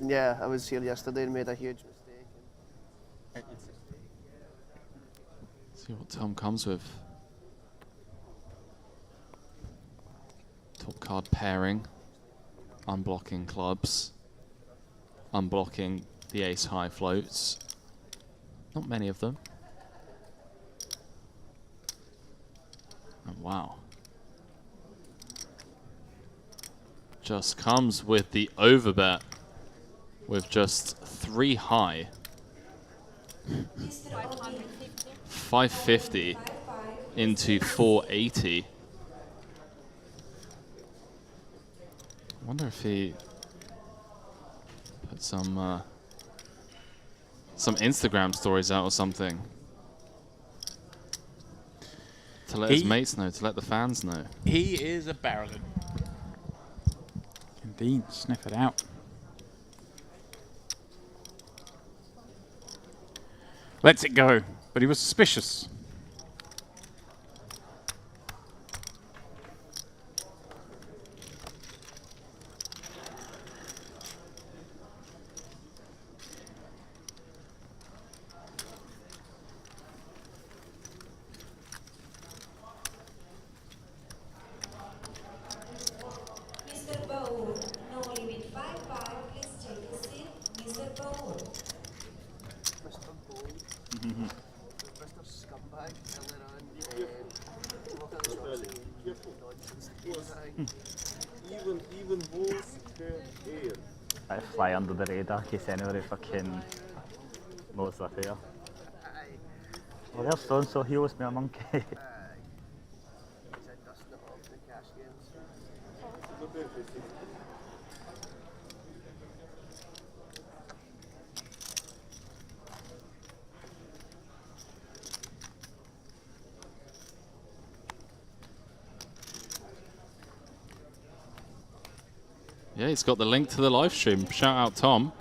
Yeah, I was here yesterday and made a huge mistake. See what Tom comes with. Top card pairing. Unblocking clubs. Unblocking the ace high floats. Not many of them. Oh, wow. Just comes with the overbet with just 3 high. 550 into 480. I wonder if he put some Instagram stories out or something to let his mates know, to let the fans know. He is a barreling. Indeed, sniff it out. Lets it go, but he was suspicious. Mr. Bowl, no limit 5-5, please take a seat. Mr. Bowl. Mr. Bowl. Mr. Scumbag, earlier on. Even wolves can air. I fly under the radar in case anybody fucking knows they're here. Well, there's so and so he owes me a monkey. Yeah, he's got the link to the live stream. Shout out, Tom.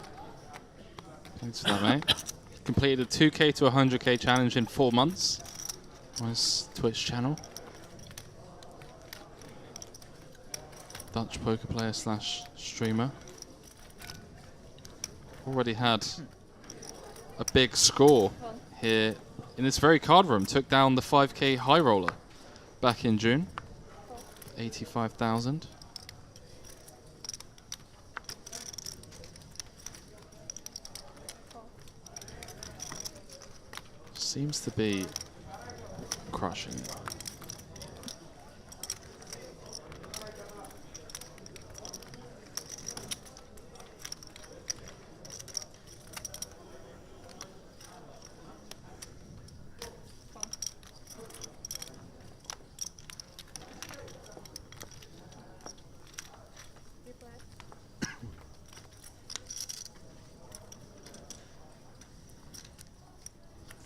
Thanks for that, mate. Completed a 2K to 100K challenge in 4 months on his Twitch channel. Dutch poker player slash streamer. Already had a big score here in this very card room. Took down the 5K high roller back in June. 85,000. Seems to be crushing.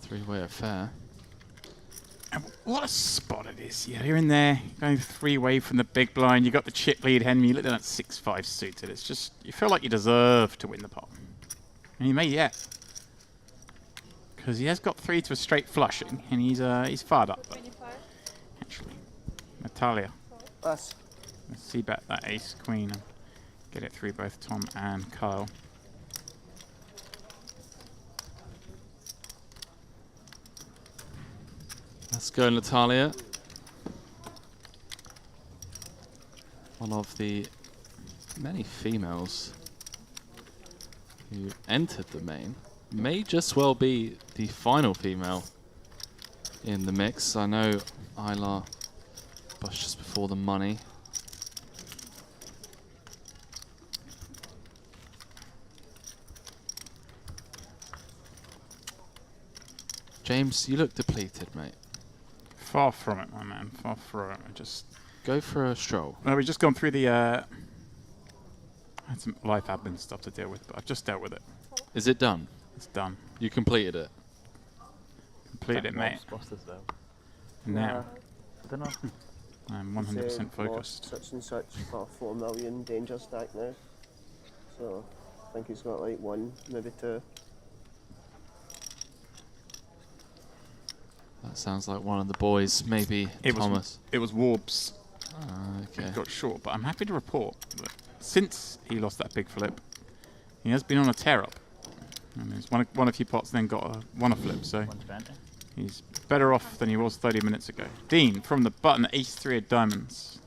Three-way affair. And what a spot it is. Yeah, you're in there, going three-way from the big blind. You got the chip lead, Henry. You look at that 6-5 suited. It's just, you feel like you deserve to win the pot. And you may yet. Because he has got 3 to a straight flushing, and he's fired up. But actually, Natalia. Let's see bet that ace queen and get it through both Tom and Kyle. Let's go, Natalia. One of the many females who entered the main. May just well be the final female in the mix. I know Isla was just before the money. James, you look depleted, mate. Far from it, my man. Far from it. Just go for a stroll. No, we've just gone through the. I had some life admin stuff to deal with, but I've just dealt with it. Is it done? It's done. You completed it. Completed it, mate. Now, I don't know. I'm 100% focused. Such and such got a 4 million danger stack now. So I think he's got like 1, maybe 2. That sounds like one of the boys, maybe Thomas. It was Warbs. Okay. He got short, but I'm happy to report that since he lost that big flip, he has been on a tear up. I mean, he's won a few pots, then won a flip, so he's better off than he was 30 minutes ago. Dean from the button, ace-3 of diamonds.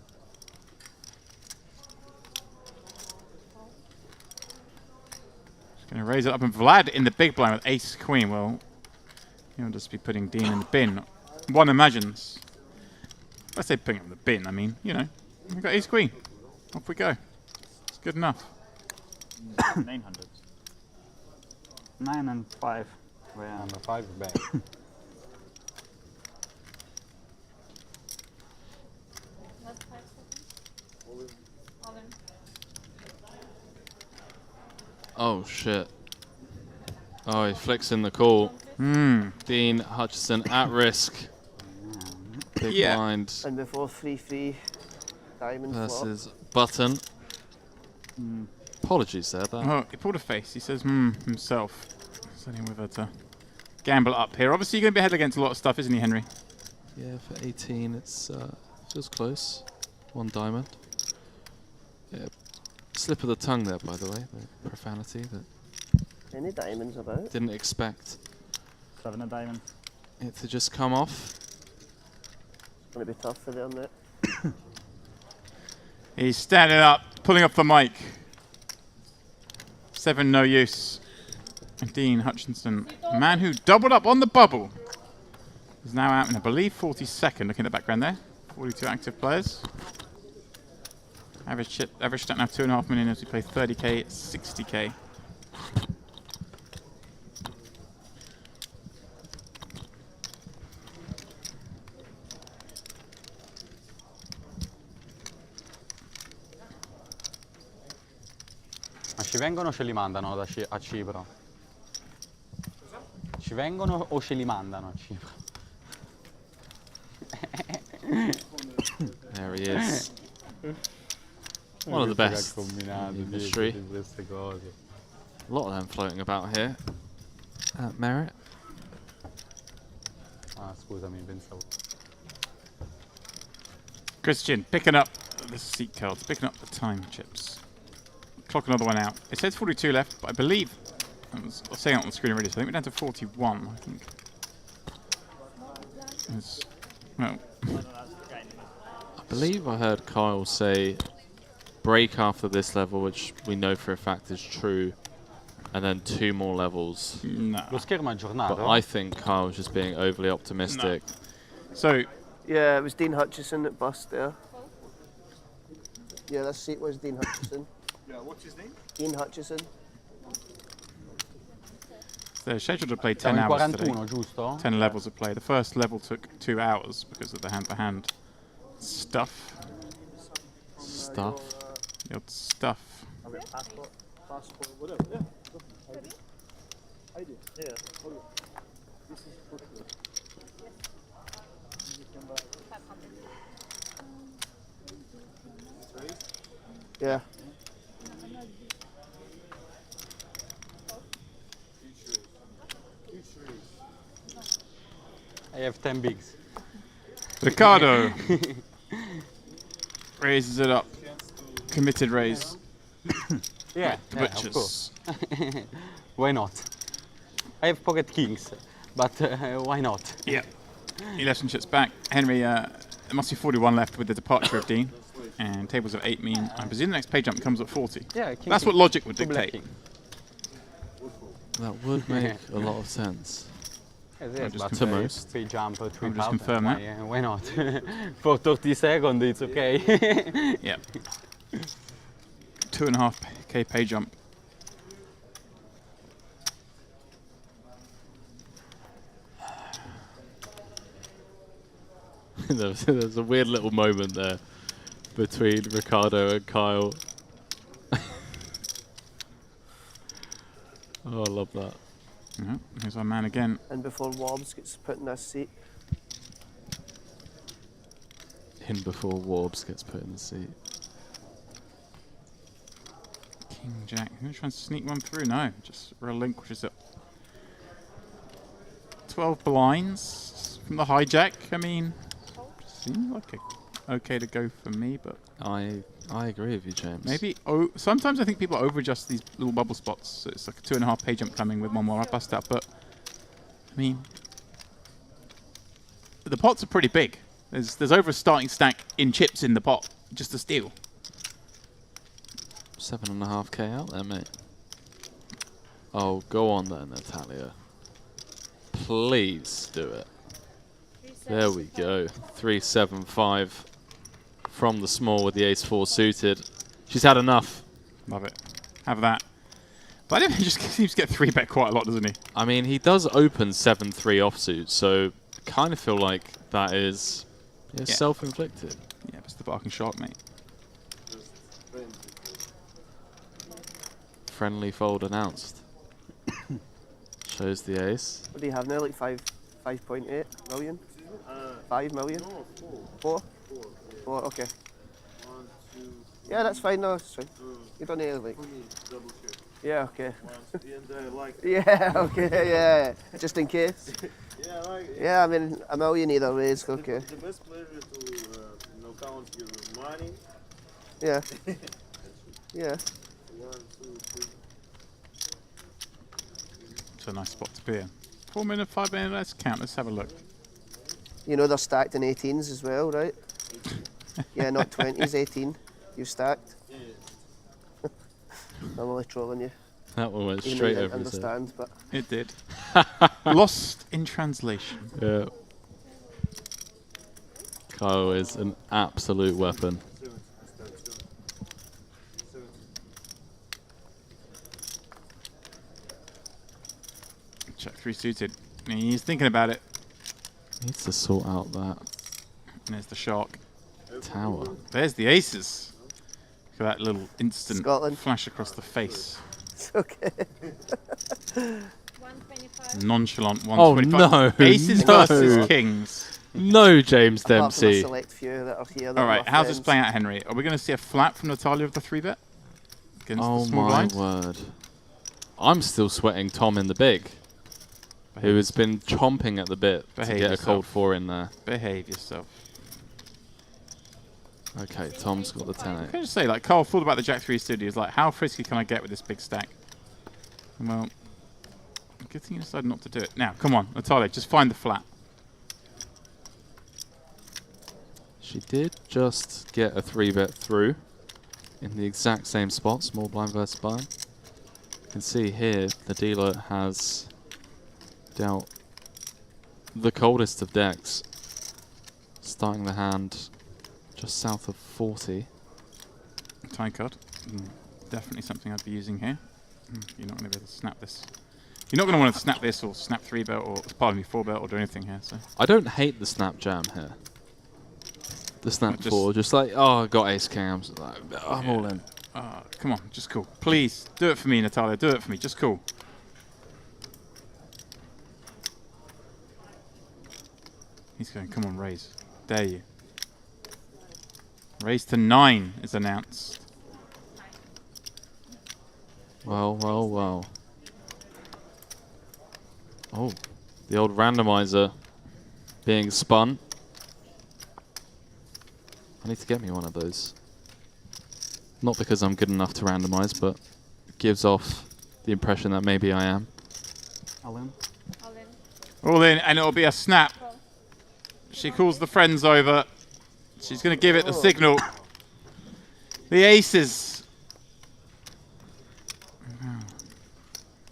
Just going to raise it up, and Vlad in the big blind with ace-queen. Well, he'll just be putting Dean in the bin. One imagines. I say putting him in the bin, I mean, you know, we've got ace-queen. Off we go. It's good enough. 900. 9 and 5. Where number 5 is back. Oh shit. Oh, he flicks in the call. Dean Hutchison at risk. Big blind. And before 3-3 diamond versus Button. Apologies there. Oh, he pulled a face. He says, himself. Setting whether to gamble up here. Obviously, you're going to be ahead against a lot of stuff, isn't he, Henry? Yeah, for 18, it's feels close. 1 diamond. Yeah, slip of the tongue there, by the way. The profanity that. Any diamonds about? Didn't expect 7 of diamonds. It to just come off. It's going to be tough for them, mate. He's standing up, pulling up the mic. 7 no use. And Dean Hutchinson, a man who doubled up on the bubble, is now out in, I believe, 42nd. Looking at the background there. 42 active players. Average stat now 2.5 million as we play 30k, 60k. Ma ci vengono o ce li mandano a Cipro? Ci vengono o ce li mandano a Cipro? There he is. One of the best in the industry. A lot of them floating about here at Merit. Ah, scusami, pensavo. Christian picking up the seat cards, picking up the time chips. Clock another one out. It says 42 left, but I believe, I was saying it on the screen already, so I think we're down to 41, I think. Well. I believe I heard Kyle say break after this level, which we know for a fact is true, and then 2 more levels. No. Lo schermo è aggiornato. But I think Kyle's just being overly optimistic. No. So, yeah, it was Dean Hutchison that bust there. Yeah, this seat was Dean Hutchison. Yeah, what's his name? Dean Hutchison. they're scheduled to play 10 hours 41, today. giusto? 10 levels of play. The first level took 2 hours because of the hand-to-hand stuff. Stuff? The old stuff. Passport, whatever. Yeah. I did. Yeah. This is for sure. Yeah. I have 10 bigs. Ricardo raises it up. Committed raise. Yeah, of course. Why not? I have pocket kings, but why not? Yeah. He left some chips back. Henry, there must be 41 left with the departure of Dean. And tables of 8 mean, I presume the next page jump comes at 40. Yeah, that's what logic would dictate. That would make a lot of sense. Yes, just but to most. Pay jump 3,000. just confirm that. Why not? For 30 seconds, it's okay. Yeah. 2.5k pay jump. There's a weird little moment there between Ricardo and Kyle. Oh, I love that. Yeah, here's our man again. And before Wobbs gets put in this seat. In before Warbs gets put in the seat. King Jack. Who's trying to sneak one through? No, just relinquishes it. 12 blinds from the hijack. I mean, seems like okay to go for me, but I agree with you, James. maybe. Oh, sometimes I think people over-adjust these little bubble spots. So it's like a 2.5 pay jump coming with one more bust out. But I mean, the pots are pretty big. There's over a starting stack in chips in the pot just to steal. 7.5k out there, mate. Oh, go on then, Natalia. Please do it. There we go. 375 from the small with the ace-4 suited. She's had enough. Love it. Have that. But I think he just seems to get 3-bet quite a lot, doesn't he? I mean, he does open 7-3 offsuit, so I kind of feel like that is self-inflicted. Yeah, it's the barking shark, mate. Friendly fold announced. Shows the ace. What do you have now? Like 5.8 million? 5 million? No, 4. 4, okay. 1, 2. Yeah, that's fine. No, it's fine. You don't need to like. Double check. Yeah, okay. And like. Yeah, okay, yeah. Just in case. Yeah, like. Yeah, I mean, a million either way is okay. The best player to count your money. Yeah. Yeah. 1, 2, 3. It's a nice spot to be in. 4 minutes, 5 minutes, let's count. Let's have a look. You know they're stacked in 18s as well, right? Yeah, not 20s, 18. You stacked. I'm only trolling you. That one went Even straight though you over his head. understand, but It did. Lost in translation. Yeah. Kyle is an absolute weapon. Check 3 suited. He's thinking about it. Needs to sort out that And there's the shark. tower. There's the aces. Look at that little instant Scotland. flash across the face. It's okay. 125. Nonchalant Oh 125. no! Aces no. versus kings. No, James Apart from a Dempsey. select few that are here. That All are right, my how's this friends. playing out, Henry? Are we going to see a flat from Natalia with the 3-bet? Against Oh the small my blind? word. I'm still sweating Tom in the big, who has been chomping at the bit to Behave get a yourself. cold 4 in there. Behave yourself. Okay, Tom's got the 10-8. Can I just say, like, Carl thought about the Jack 3 studios, like, how frisky can I get with this big stack? Well, good thing you decided not to do it. Now, come on, Natalia, just find the flat. She did just get a 3-bet through in the exact same spot, small blind versus blind. You can see here the dealer has dealt the coldest of decks, starting the hand just south of 40. Tie card. Definitely something I'd be using here. You're not going to be able to snap this. You're not going to want to snap this or snap 3-bet or, pardon me, 4-bet or do anything here. So I don't hate the snap jam here. The snap just 4, just like, oh, I got ace king. I'm just like, I'm all in. come on, just cool. Please, do it for me, Natalia. Do it for me. Just cool. He's going, come on, raise. Dare you. Raise to 9 is announced. Well, well, well. Oh, the old randomizer being spun. I need to get me one of those. Not because I'm good enough to randomize, but it gives off the impression that maybe I am. All in. All in. All in, and it'll be a snap. She calls the friends over. She's going to give it the signal. The aces.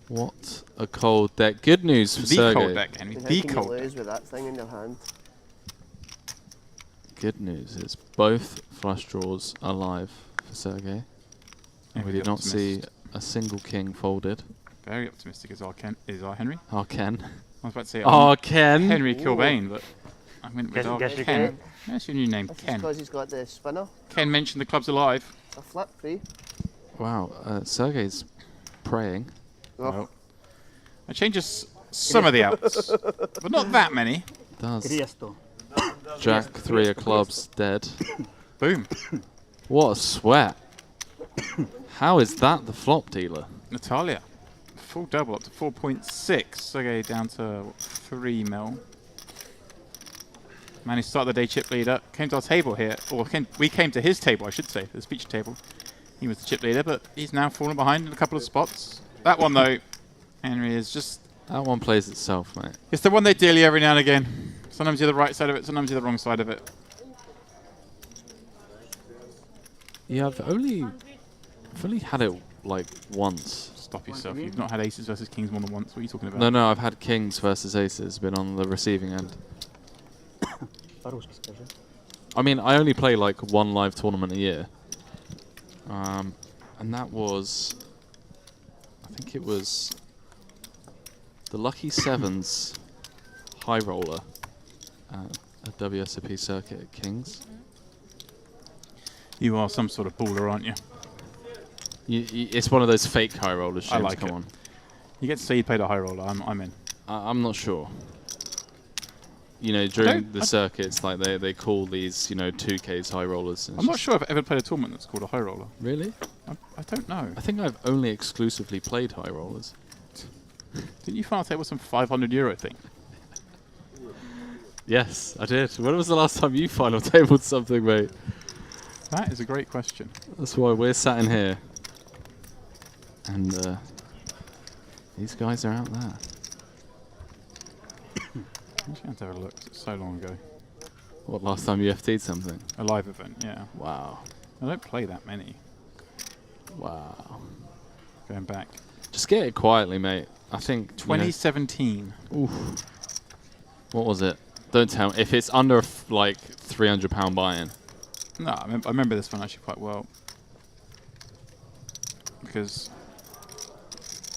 What a cold deck. Good news for The Sergey. cold deck, Henry. How The can you cold lose with that thing in your hand? Good news is both flush draws are live for Sergey. And we did not see a single king folded. Very optimistic is our Henry. Our Ken. I was about to say Ken. Henry Kilbane, but I went with our guess you Ken. can. That's your new name, That's Ken. because he's got the spinner. Ken mentioned the club's alive. A flip free. Wow, Sergey's praying. Oh. Well, I changes some of the outs, but not that many. Does. Cristo. Jack 3 of clubs dead. Boom. What a sweat. How is that the flop dealer? Natalia, full double up to 4.6. Sergey down to what, 3 mil. Managed to start the day chip leader. Came to our table here, or we came to his table, I should say, the speech table. He was the chip leader, but he's now fallen behind in a couple of spots. That one, though, Henry is just... That one plays itself, mate. It's the one they deal you every now and again. Sometimes you're the right side of it, sometimes you're the wrong side of it. Yeah, I've only had it like once. Stop yourself. You've not had aces versus kings more than once. What are you talking about? No, I've had kings versus aces, been on the receiving end. I mean, I only play like one live tournament a year. And that was, I think it was the Lucky Sevens high roller at WSOP circuit at Kings. You are some sort of baller, aren't you? It's one of those fake high rollers, James. I like Come it. on. You get to say you played a high roller. I'm in. I'm not sure. You know, during the circuits, like they call these, 2Ks high rollers. I'm not sure I've ever played a tournament that's called a high roller. Really? I don't know. I think I've only exclusively played high rollers. Didn't you final table some €500 thing? Yes, I did. When was the last time you final tabled something, mate? That is a great question. That's why we're sat in here. And these guys are out there. I'm just going to have a look. It's so long ago. What, last time you FT'd something? A live event, yeah. Wow. I don't play that many. Wow. Going back. Just get it quietly, mate. I think 2017. Oof. What was it? Don't tell me. If it's under like £300 buy-in. No, I remember this one actually quite well. Because,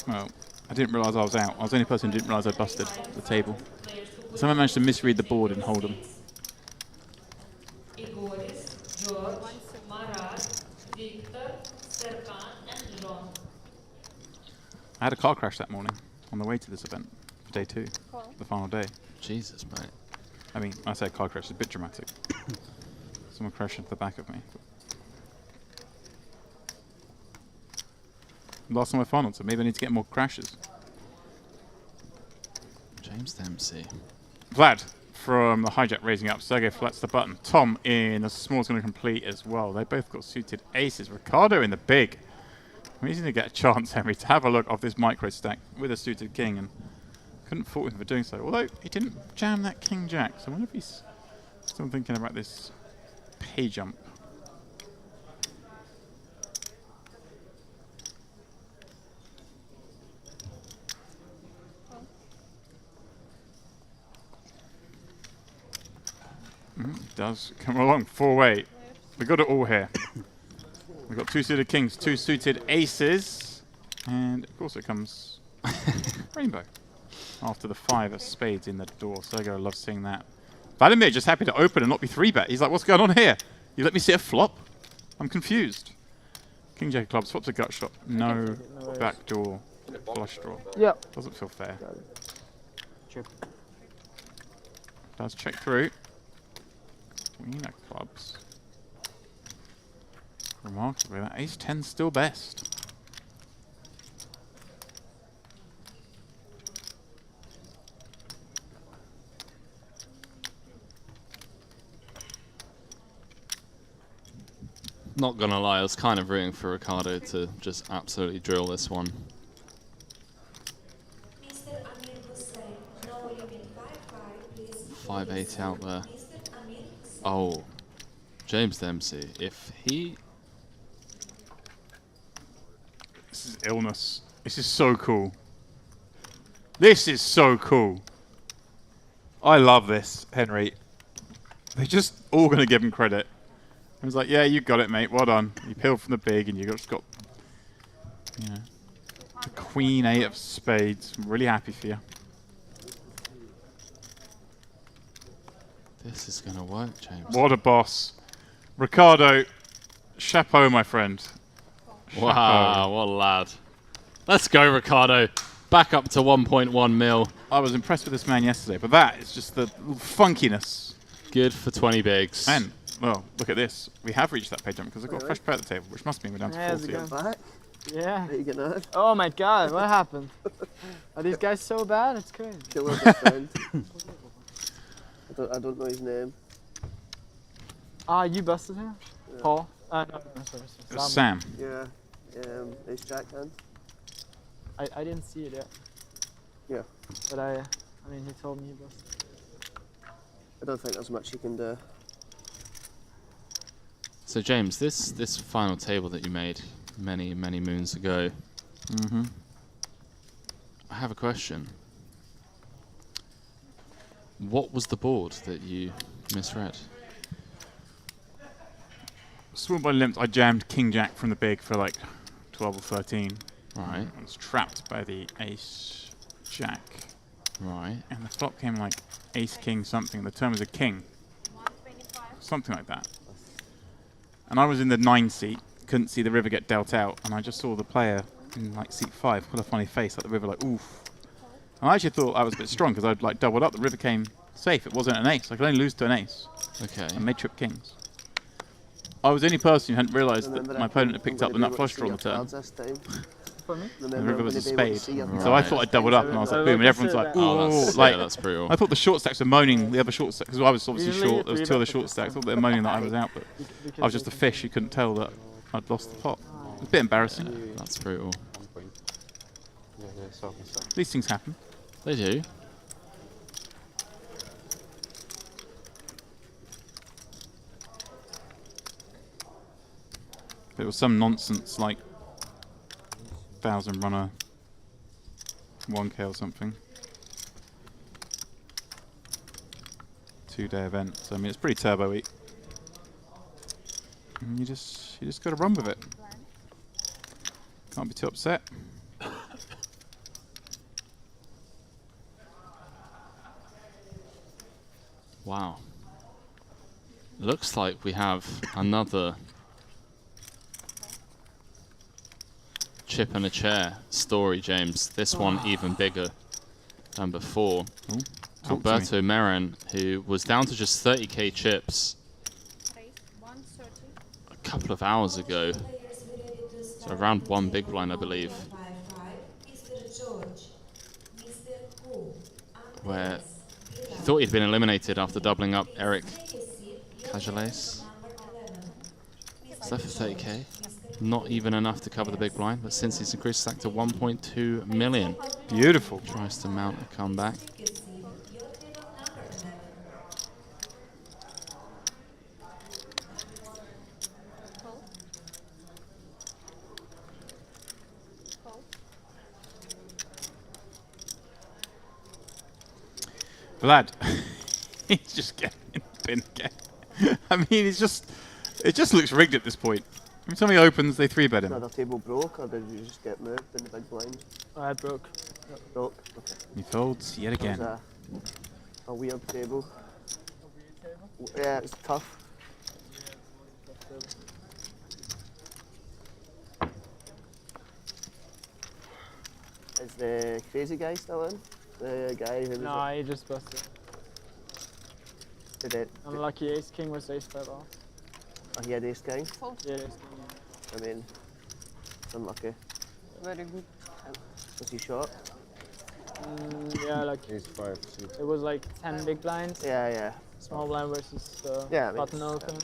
well, I didn't realise I was out. I was the only person who didn't realise I busted the table. Someone managed to misread the board in Hold'em. Igoris, George, Marat, Victor, I had a car crash that morning on the way to this event for day 2, the final day. Jesus, mate. I mean, I say car crash is a bit dramatic. Someone crashed into the back of me. Last time I finaled, so maybe I need to get more crashes. James Dempsey. Vlad from the hijack raising up. Sergey flats the button. Tom in the small is going to complete as well. They both got suited aces. Ricardo in the big. We need to get a chance, Henry, to have a look of this micro stack with a suited king, and couldn't fault him for doing so. Although he didn't jam that king jack, so I wonder if he's still thinking about this pay jump. Does come along 4-way. We got it all here. We got 2 suited kings, 2 suited aces, and of course it comes rainbow after the 5 of spades in the door. Sergey loves seeing that. Vladimir just happy to open and not be 3-bet. He's like, what's going on here? You let me see a flop? I'm confused. King jack of clubs, what's a gut shot? No backdoor flush draw. Yep. Doesn't feel fair. Chip. Does check through. Queen of clubs. Remarkably, that ace 10's still best. Not gonna lie, I was kind of rooting for Ricardo to just absolutely drill this one. 5-8 out there. Oh, James Dempsey, if he... This is illness. This is so cool. This is so cool. I love this, Henry. They're just all going to give him credit. I was like, yeah, you got it, mate. Well done. You peeled from the big and you just got, you know, the Queen 8 of spades. I'm really happy for you. This is going to work, James. What a boss. Ricardo, chapeau, my friend. Wow, Chapeau. what a lad. Let's go, Ricardo. Back up to 1.1 mil. I was impressed with this man yesterday, but that is just the funkiness. Good for 20 bigs. And, well, look at this. We have reached that pay jump because I've got a fresh pair at the table, which must mean we're down to 40. Back. Yeah. You getting out? Oh my god, what happened? Are these guys so bad? It's crazy. Killer friend. I don't know his name. Ah, you busted him? Yeah. Paul? No, sorry. Sam. Yeah. Ace jack hand. I didn't see it yet. Yeah. But I mean, he told me he busted. I don't think there's much you can do. So James, this final table that you made many moons ago, I have a question. What was the board that you misread? Small by limps, I jammed King Jack from the big for like 12 or 13. Right. I was trapped by the Ace Jack. Right. And the flop came like Ace King something. The turn was a king. Something like that. And I was in the 9 seat, couldn't see the river get dealt out, and I just saw the player in like seat 5 put a funny face at the river like, oof. And I actually thought I was a bit strong because I'd like doubled up. The river came safe. It wasn't an ace. I could only lose to an ace. Okay. And made trip kings. I was the only person who hadn't realised that my opponent had picked up the nut flush draw on the turn. The river was a spade. So I thought I'd doubled up, and I was like, boom, and everyone's like, ooh. That's brutal. I thought the short stacks were moaning, the other short stacks, because I was obviously short, there was 2 other short stacks. I thought they were moaning that I was out, but I was just a fish who couldn't tell that I'd lost the pot. It was a bit embarrassing. That's brutal. These things happen. They do. There was some nonsense like 1,000 runner 1K or something. 2-day event. So I mean it's pretty turbo week. And you just gotta run with it. Can't be too upset. Wow. Looks like we have another chip and a chair story, James. This one even bigger than before. Ooh, Alberto Meran, who was down to just 30k chips a couple of hours ago. So around one big blind, I believe. Where he thought he'd been eliminated after doubling up Eric Cajales. It's left for 30k. Not even enough to cover the big blind, but since he's increased stack to 1.2 million. Beautiful. Tries to mount a comeback. Vlad, he's just getting bin again. I mean, it just looks rigged at this point. Every time he opens, they 3-bet him. Another table broke, or did you just get moved in the big blind? I broke. Broke. Okay. He folds yet again. That was a weird table. Yeah, it's tough. Is the crazy guy still in? The guy who was No, he just busted. Did it? Unlucky ace king was ace 5 off. Oh, he had ace king? Yeah, ace king. I mean, it's unlucky. Very good. Was he short? Yeah, like ace 5. it was like 10 big blinds. Yeah, yeah. Small blind versus yeah, button open.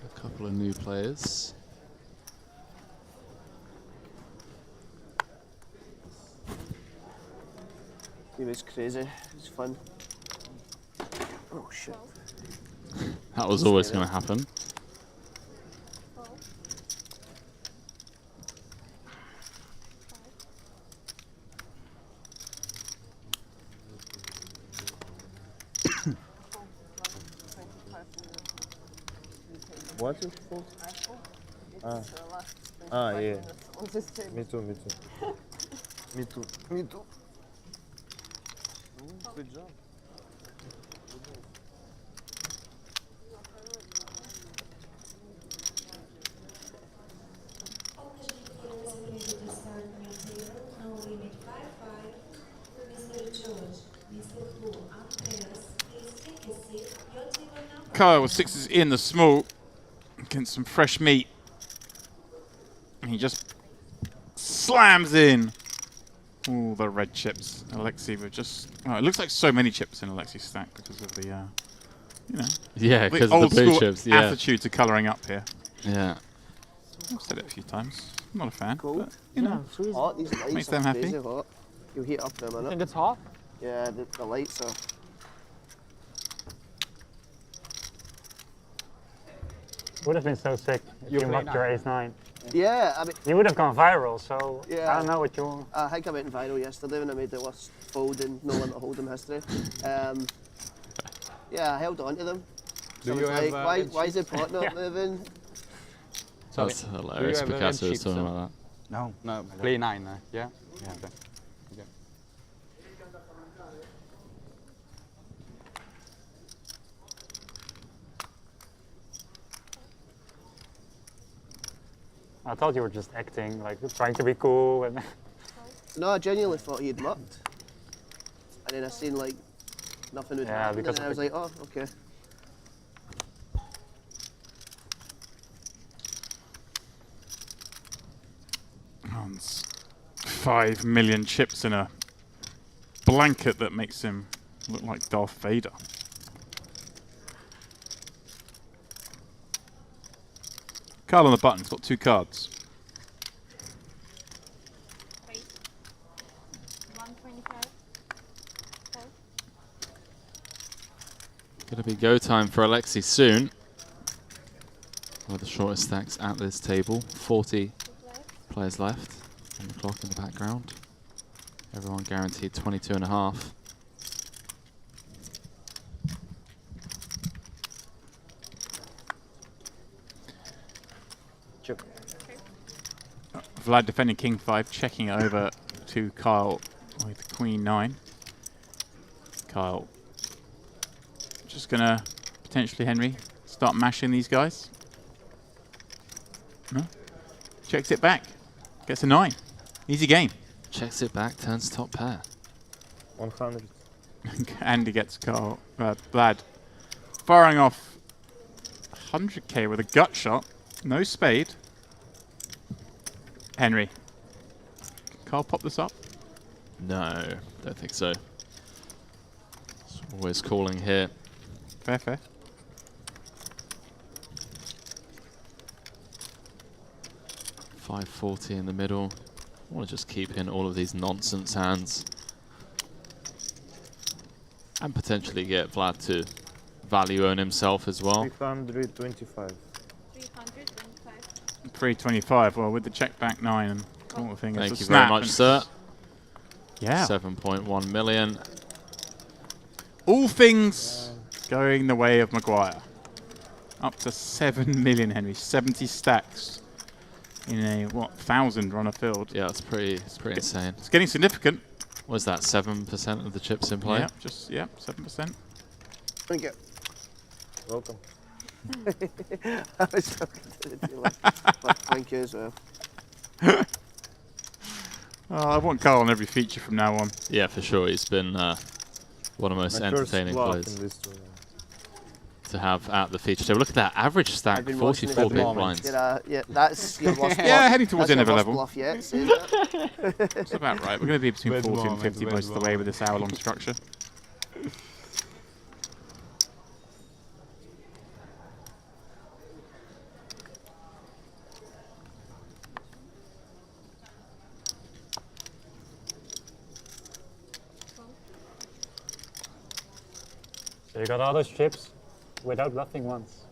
A couple of new players. He was crazy. It was fun. Oh shit. That was always going to happen. What is it? Yeah. Me too, me too. Me too, me too. Good job. Kyle with 6s in the small against some fresh meat. And he just slams in. All the red chips. Alexei with just... Oh, it looks like so many chips in Alexei's stack because of the, you know... Yeah, because the of the blue old chips, school yeah. attitude to colouring up here. Yeah. I've said it a few times. I'm not a fan. Cool. But, you know, Hot, these lights makes are them happy. crazy hot. You'll heat up in a minute. You think it's hot? Yeah, the lights are... Would have been so sick if you mocked your ace 9. Yeah, I mean... You would have gone viral, so Yeah. I don't know what you want. I think I went viral yesterday when I made the worst fold in no limit hold'em history. Yeah, I held on to them. So Do I you was like, have, why is the pot not Yeah. moving? That's hilarious. Do you have a Picasso red was talking chip, about that. No. No, play 9, yeah? Yeah. Okay. Okay. I thought you were just acting, like trying to be cool. And No, I genuinely thought he'd mucked. And then I seen like nothing would happen, and because then I was like, oh, okay. Hans, 5 million chips in a blanket that makes him look like Darth Vader. Card on the button, it's got 2 cards. 125. Gonna be go time for Alexei soon. One of the shortest stacks at this table. 40 players left. And the clock in the background. Everyone guaranteed 22 and a half. Vlad defending King 5, checking it over to Kyle with Queen 9. Kyle just gonna potentially, Henry, start mashing these guys. No. Checks it back. Gets a 9. Easy game. Checks it back, turns top pair. 100. And he gets Carl Vlad firing off 100k with a gut shot. No spade. Henry. Can Carl pop this up? No, don't think so. It's always calling here. Fair, fair. $540 in the middle. I want to just keep in all of these nonsense hands. And potentially get Vlad to value own himself as well. 325. 325. Well, with the check back 9 and all the thing. Thank you very much, sir. Yeah. 7.1 million. All things going the way of Maguire. Up to 7 million, Henry. 70 stacks in a, what, 1,000 run a field. Yeah, it's pretty insane. It's getting significant. Was that 7% of the chips in play? Yeah, just 7%. Thank you. Welcome. I was talking to the dealer. But thank you as well. I want Carl on every feature from now on. Yeah, for sure. He's been one of the most entertaining players to have at the feature table. Look at that average stack, 44 big blinds. Yeah, that's your worst yeah, heading towards the end of a level. Bluff yet, That's about right. We're going to be between 40 and 50 most of the way with this hour-long structure. So you got all those chips without bluffing once.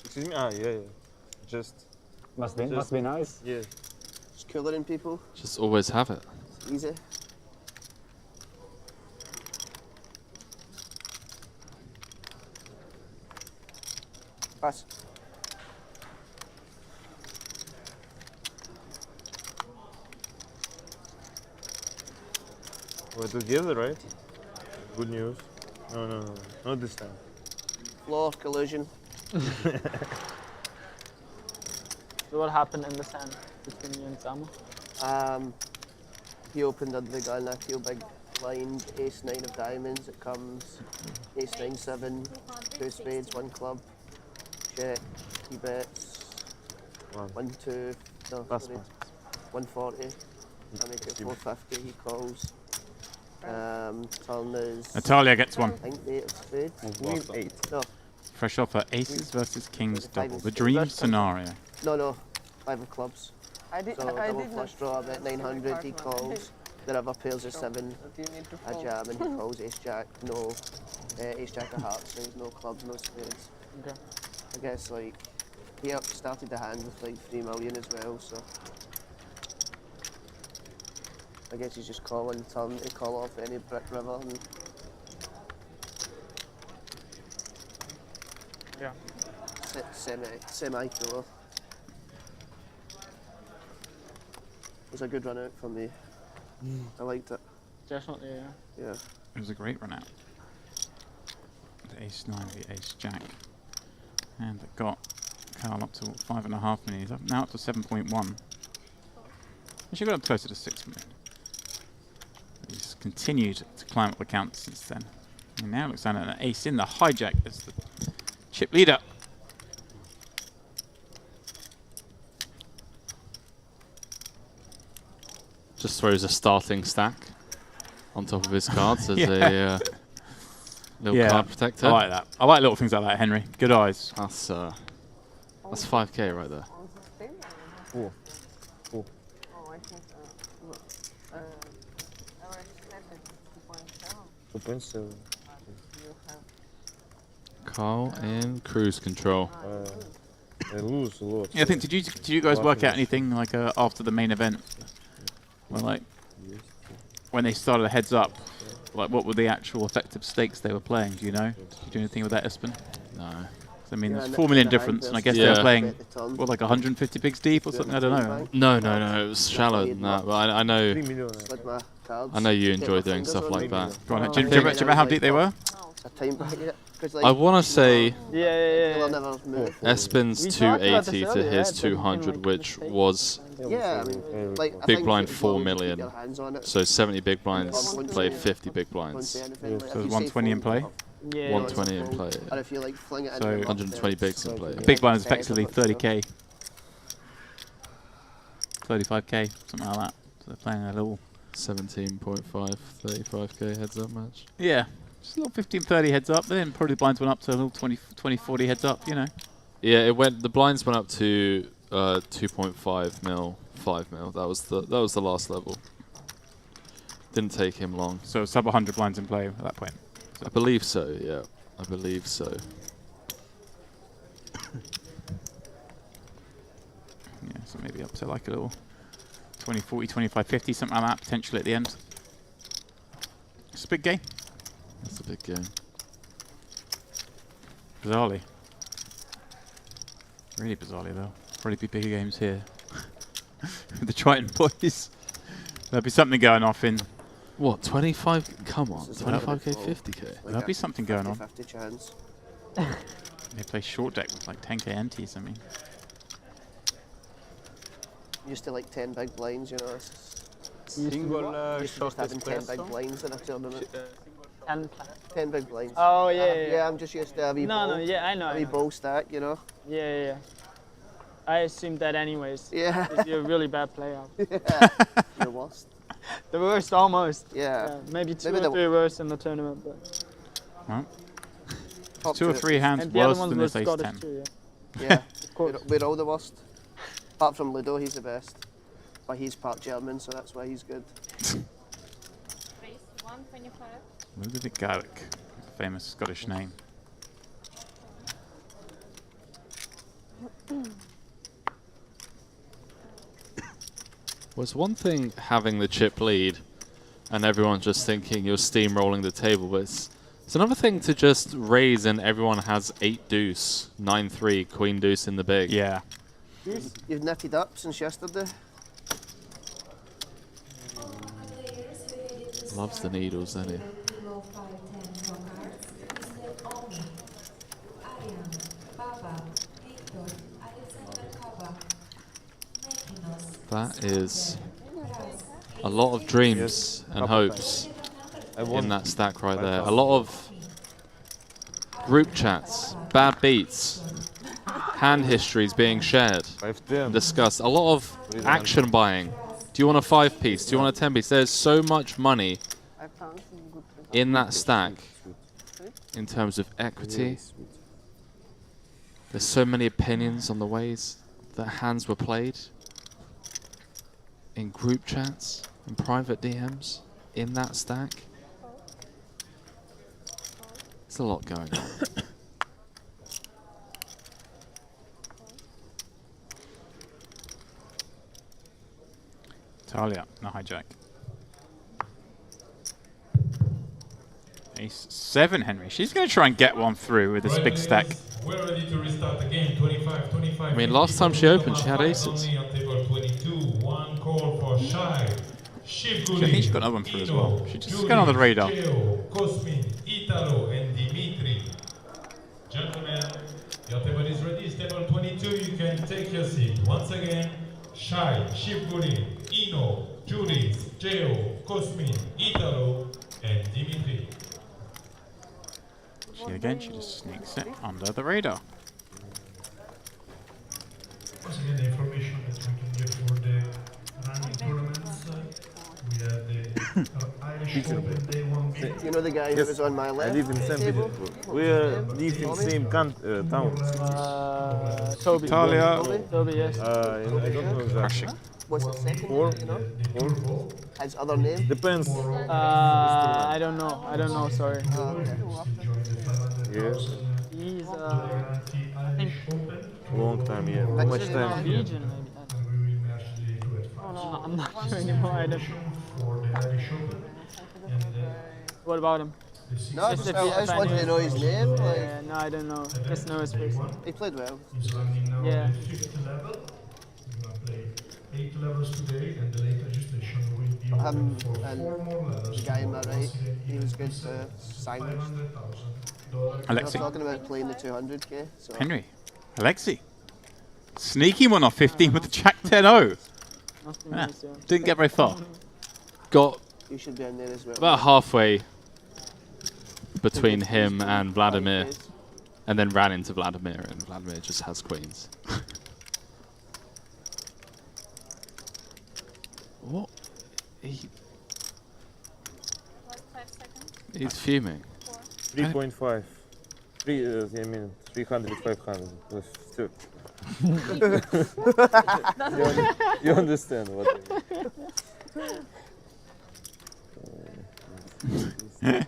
Excuse me? Ah, yeah. Just must be nice. Yeah. Just cooler than people. Just always have it. It's easy. Pass. We're together, right? Good news. No, not this time. Law of collusion. So what happened in the stand between you and Samu? He opened under the gun, I feel big blind, ace-9 of diamonds, it comes ace-9-7, 2 spades, 1 club, check, he bets, 1-2, no, sorry, 140, I make it 450, he calls. Turn is... Natalia gets 1. I think 8 of spades. Queen 8. No. Fresh off aces versus kings double. The dream scenario. No, 5 of clubs. I did. So I double did flush draw, I bet 900, he calls. The river pairs are 7, I jam and he calls ace jack, no, ace jack of hearts, so there's no clubs, no spades. Okay. I guess like, he started the hand with like 3 million as well, so. I guess he's just calling turn to call off any brick river and yeah. Semi-cooler. It was a good run out for me. I liked it. Definitely, yeah. It was a great run out. The ace-9, the ace-jack. And it got Carl up to 5.5 million. He's up, now up to 7.1. Actually got up closer to 6 million. He's continued to climb up the count since then. And now looks down at an ace in the hijack as the chip leader. Just throws a starting stack on top of his cards as a little card protector. I like that. I like little things like that, Henry. Good eyes. That's 5k right there. Four. Oh, I think our expected 2.7. 2.7. Carl in cruise control. They lose a lot. Yeah, I think did you guys work out anything like after the main event? Well, like when they started a heads up, like what were the actual effective stakes they were playing? Do you know? Did you do anything with that, Espen? No. I mean, there's 4 million difference, and I guess they were playing what, like 150 bigs deep or something. I don't know. No. It was shallower than that. But I know. I know you enjoy doing stuff like that. Go on, do you remember how deep they were? a time bracket. Like, I want to say Taylor never moved. Espin's We talked about 280 this to earlier, his right? But you can, 200, like, which mistake. was Yeah, I mean, like, I big think blind as 4 long as you keep million. your hands on it, So 70 big blinds Won't play say- 50 big won't blinds. say anything, So like, there's if you say 120 in play? fold, Yeah. 120 in play. and if you like fling it in, So the rough, 120 then bigs in play. A big blind is effectively 30k. 35k, something like that. So they're playing a little 17.5, 35k heads up match. Yeah, just a little 15-30 heads up. Then probably the blinds went up to a little 20-40 heads up, you know. Yeah, it went. The blinds went up to 2.5 mil, 5 mil. That was the last level. Didn't take him long. So sub 100 blinds in play at that point. So I believe so. Yeah, I believe so. yeah, so maybe up to like a little 20, 40, 25, 50, something like that potentially at the end. It's a big game. That's a big game. Bizarrely. Really bizarrely though. Probably be bigger games here. The Triton boys. There'll be something going off in. What, 25? Come on, This is another 25k, bit full. 50k. Like There'll a be something going on. 50 chance. They play short deck with like 10k NTs, I mean. Used to like 10 big blinds, you know. It's just, Single used to short just having 10 big espresso. blinds in a tournament. 10 big blinds. Oh, yeah. I'm just used to a wee No, bowl. no, yeah, I know. A wee bowl stack, you know. Yeah. I assumed that anyways. Yeah. 'Cause you're a really bad player. Yeah. The worst. The worst, almost. Yeah. Maybe two Maybe or the- three worst in the tournament, but. Well, Top 2 or 3 hands And the other worse ones than were this ace Scottish 10. too, Yeah. We're all the worst. Apart from Ludo, he's the best. But he's part German, so that's why he's good. Raise 125. Ludovic Gaelic, famous Scottish name. Well, it's one thing having the chip lead and everyone's just thinking you're steamrolling the table, but it's another thing to just raise and everyone has 8 deuce, 9-3, queen deuce in the big. Yeah. You've knitted up since yesterday. Loves the needles, doesn't he? That is a lot of dreams and hopes in that stack right there. A lot of group chats, bad beats, hand histories being shared, discussed. A lot of action buying. Do you want a 5-piece? Do you want a 10-piece? There's so much money in that stack in terms of equity. There's so many opinions on the ways that hands were played in group chats and private DMs in that stack. There's a lot going on. Talia, no hijack. Ace 7, Henry. She's going to try and get one through with this big stack. We're ready to restart the game. 25, 25. I mean, last time she opened, she had aces. Only on table 22. One call for Shai. I think she's got another one through as well. She's just going on the radar. Cosmin, Italo, and Dimitri. Gentlemen, your table is ready. It's table 22. You can take your seat. Once again, Shai, Shivgulin, Ino, Juris, Geo, Cosmin, Italo, and Dimitri. She just sneaks it under the radar. Once again, the information that we can get for the running tournaments, we have the Irish Open Day 1 game. You know the guy who was on my left? I live in St. table? Petersburg. We live in same town. Toby. Talia. Toby, yes. I don't know exactly. What's the second Four. name, you know? Four. His other name? Depends. I don't know, sorry. Yeah. He's, I think, Long time, yeah. How much time? Norwegian, maybe. Oh, no, I'm not sure anymore. I don't. What about him? No, I just wanted to know his name. Yeah, no, I don't know. Just know his face. He played well. Yeah. 8 levels today, and the late registration will be open for 4 more levels. The guy on my right, he was good to sandwich. Alexi. I was talking about playing the 200k. So. Henry. Alexi. Sneaky one off 15 with the Jack 10-0. Yeah. Didn't get very far. Got You should be in there as well. about halfway between him and Vladimir, and then ran into Vladimir, and Vladimir just has queens. What? He's fuming. 3.5. I mean 300 with 500. Still. you understand what I mean.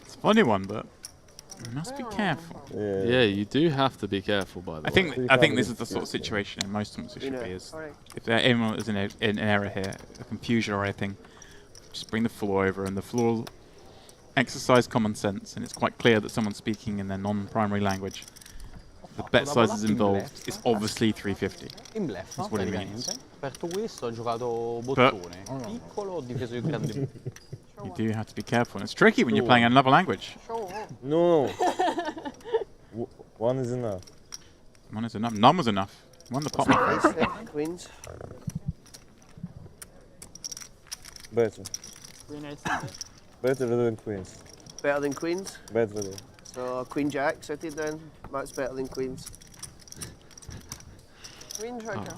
It's a funny one, but you must be careful. Yeah, you do have to be careful, by the way. I think this is the sort of situation in most tournaments it should be. Is if anyone is in an error here, a confusion or anything, just bring the floor over, and the floor will exercise common sense, and it's quite clear that someone's speaking in their non-primary language. The bet sizes involved is obviously 350. In blef, That's what it means. Aperto questo, ho giocato bottone, piccolo, ho difeso di grande. You do have to be careful, and it's tricky when you're playing another language. No. One is enough. One is enough. None was enough. Won the pot. Queens. Better. Queen 8. Better than queens. Better than queens? Better than. So Queen Jack suited then. That's better than queens. Queen Joker.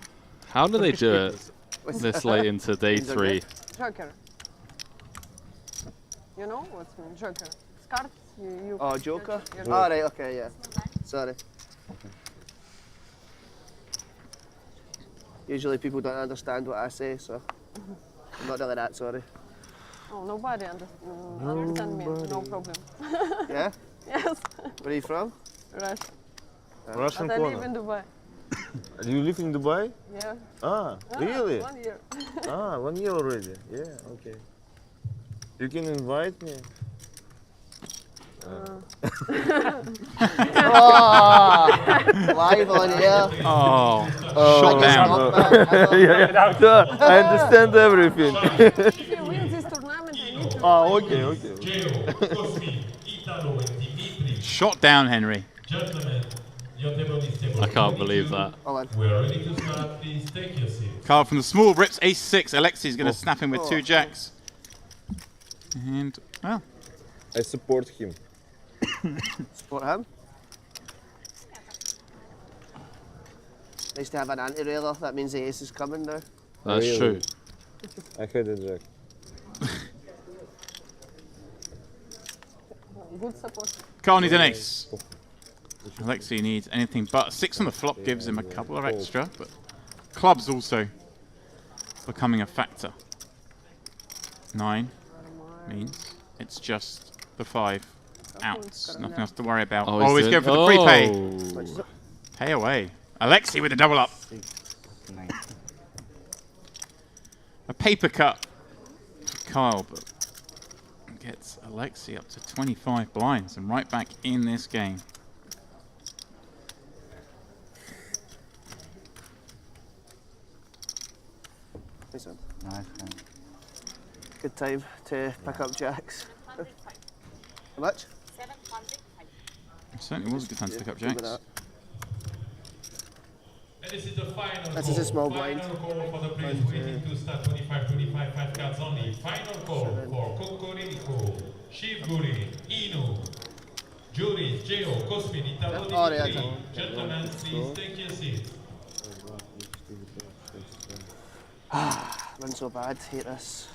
How do they do it this late into day 3? Joker. You know what's Queen Joker? It's cards. You Oh, Joker? your Oh, right, okay, yeah. Sorry. Usually people don't understand what I say, so I'm not really that sorry. Oh, nobody understand me. No problem. Yeah? Yes. Where are you from? Russia. Russian But I live corner. in Dubai. You live in Dubai? Yeah. Ah, really? 1 year. 1 year already. Yeah, okay. You can invite me. Live on here. Oh, shot down. I understand everything. If you win this tournament, I need to. Oh, okay. Shot down, Henry. I can't believe that. We are ready to start. Please take your seat. Card from the small rips, ace-6. Alexi's going to snap him with 2 jacks. And, well. I support him. Support him? Nice to have an anti-railer. That means the ace is coming now. That's true. I had a jack. Good support. Carl needs an ace. Alexi needs anything but 6 on the flop gives him a couple of extra, but clubs also becoming a factor. 9 means it's just the 5 outs. Nothing else to worry about. Oh, he's going for the prepay. Pay away. Alexi with a double up. A paper cut for Kyle, but gets Alexi up to 25 blinds and right back in this game. Nice. Good time to pick up jacks. How much? It certainly was a good time to pick up jacks. And this is the final This call. is a small blind. Final call for the players waiting to start 25-25, 5 cards only. Final call for Kokoriko, Shivguri, Inu, Juris, Geo, Cosmin, Italo, Dimitri. Gentlemen, please take your seats. Run so bad, hate this.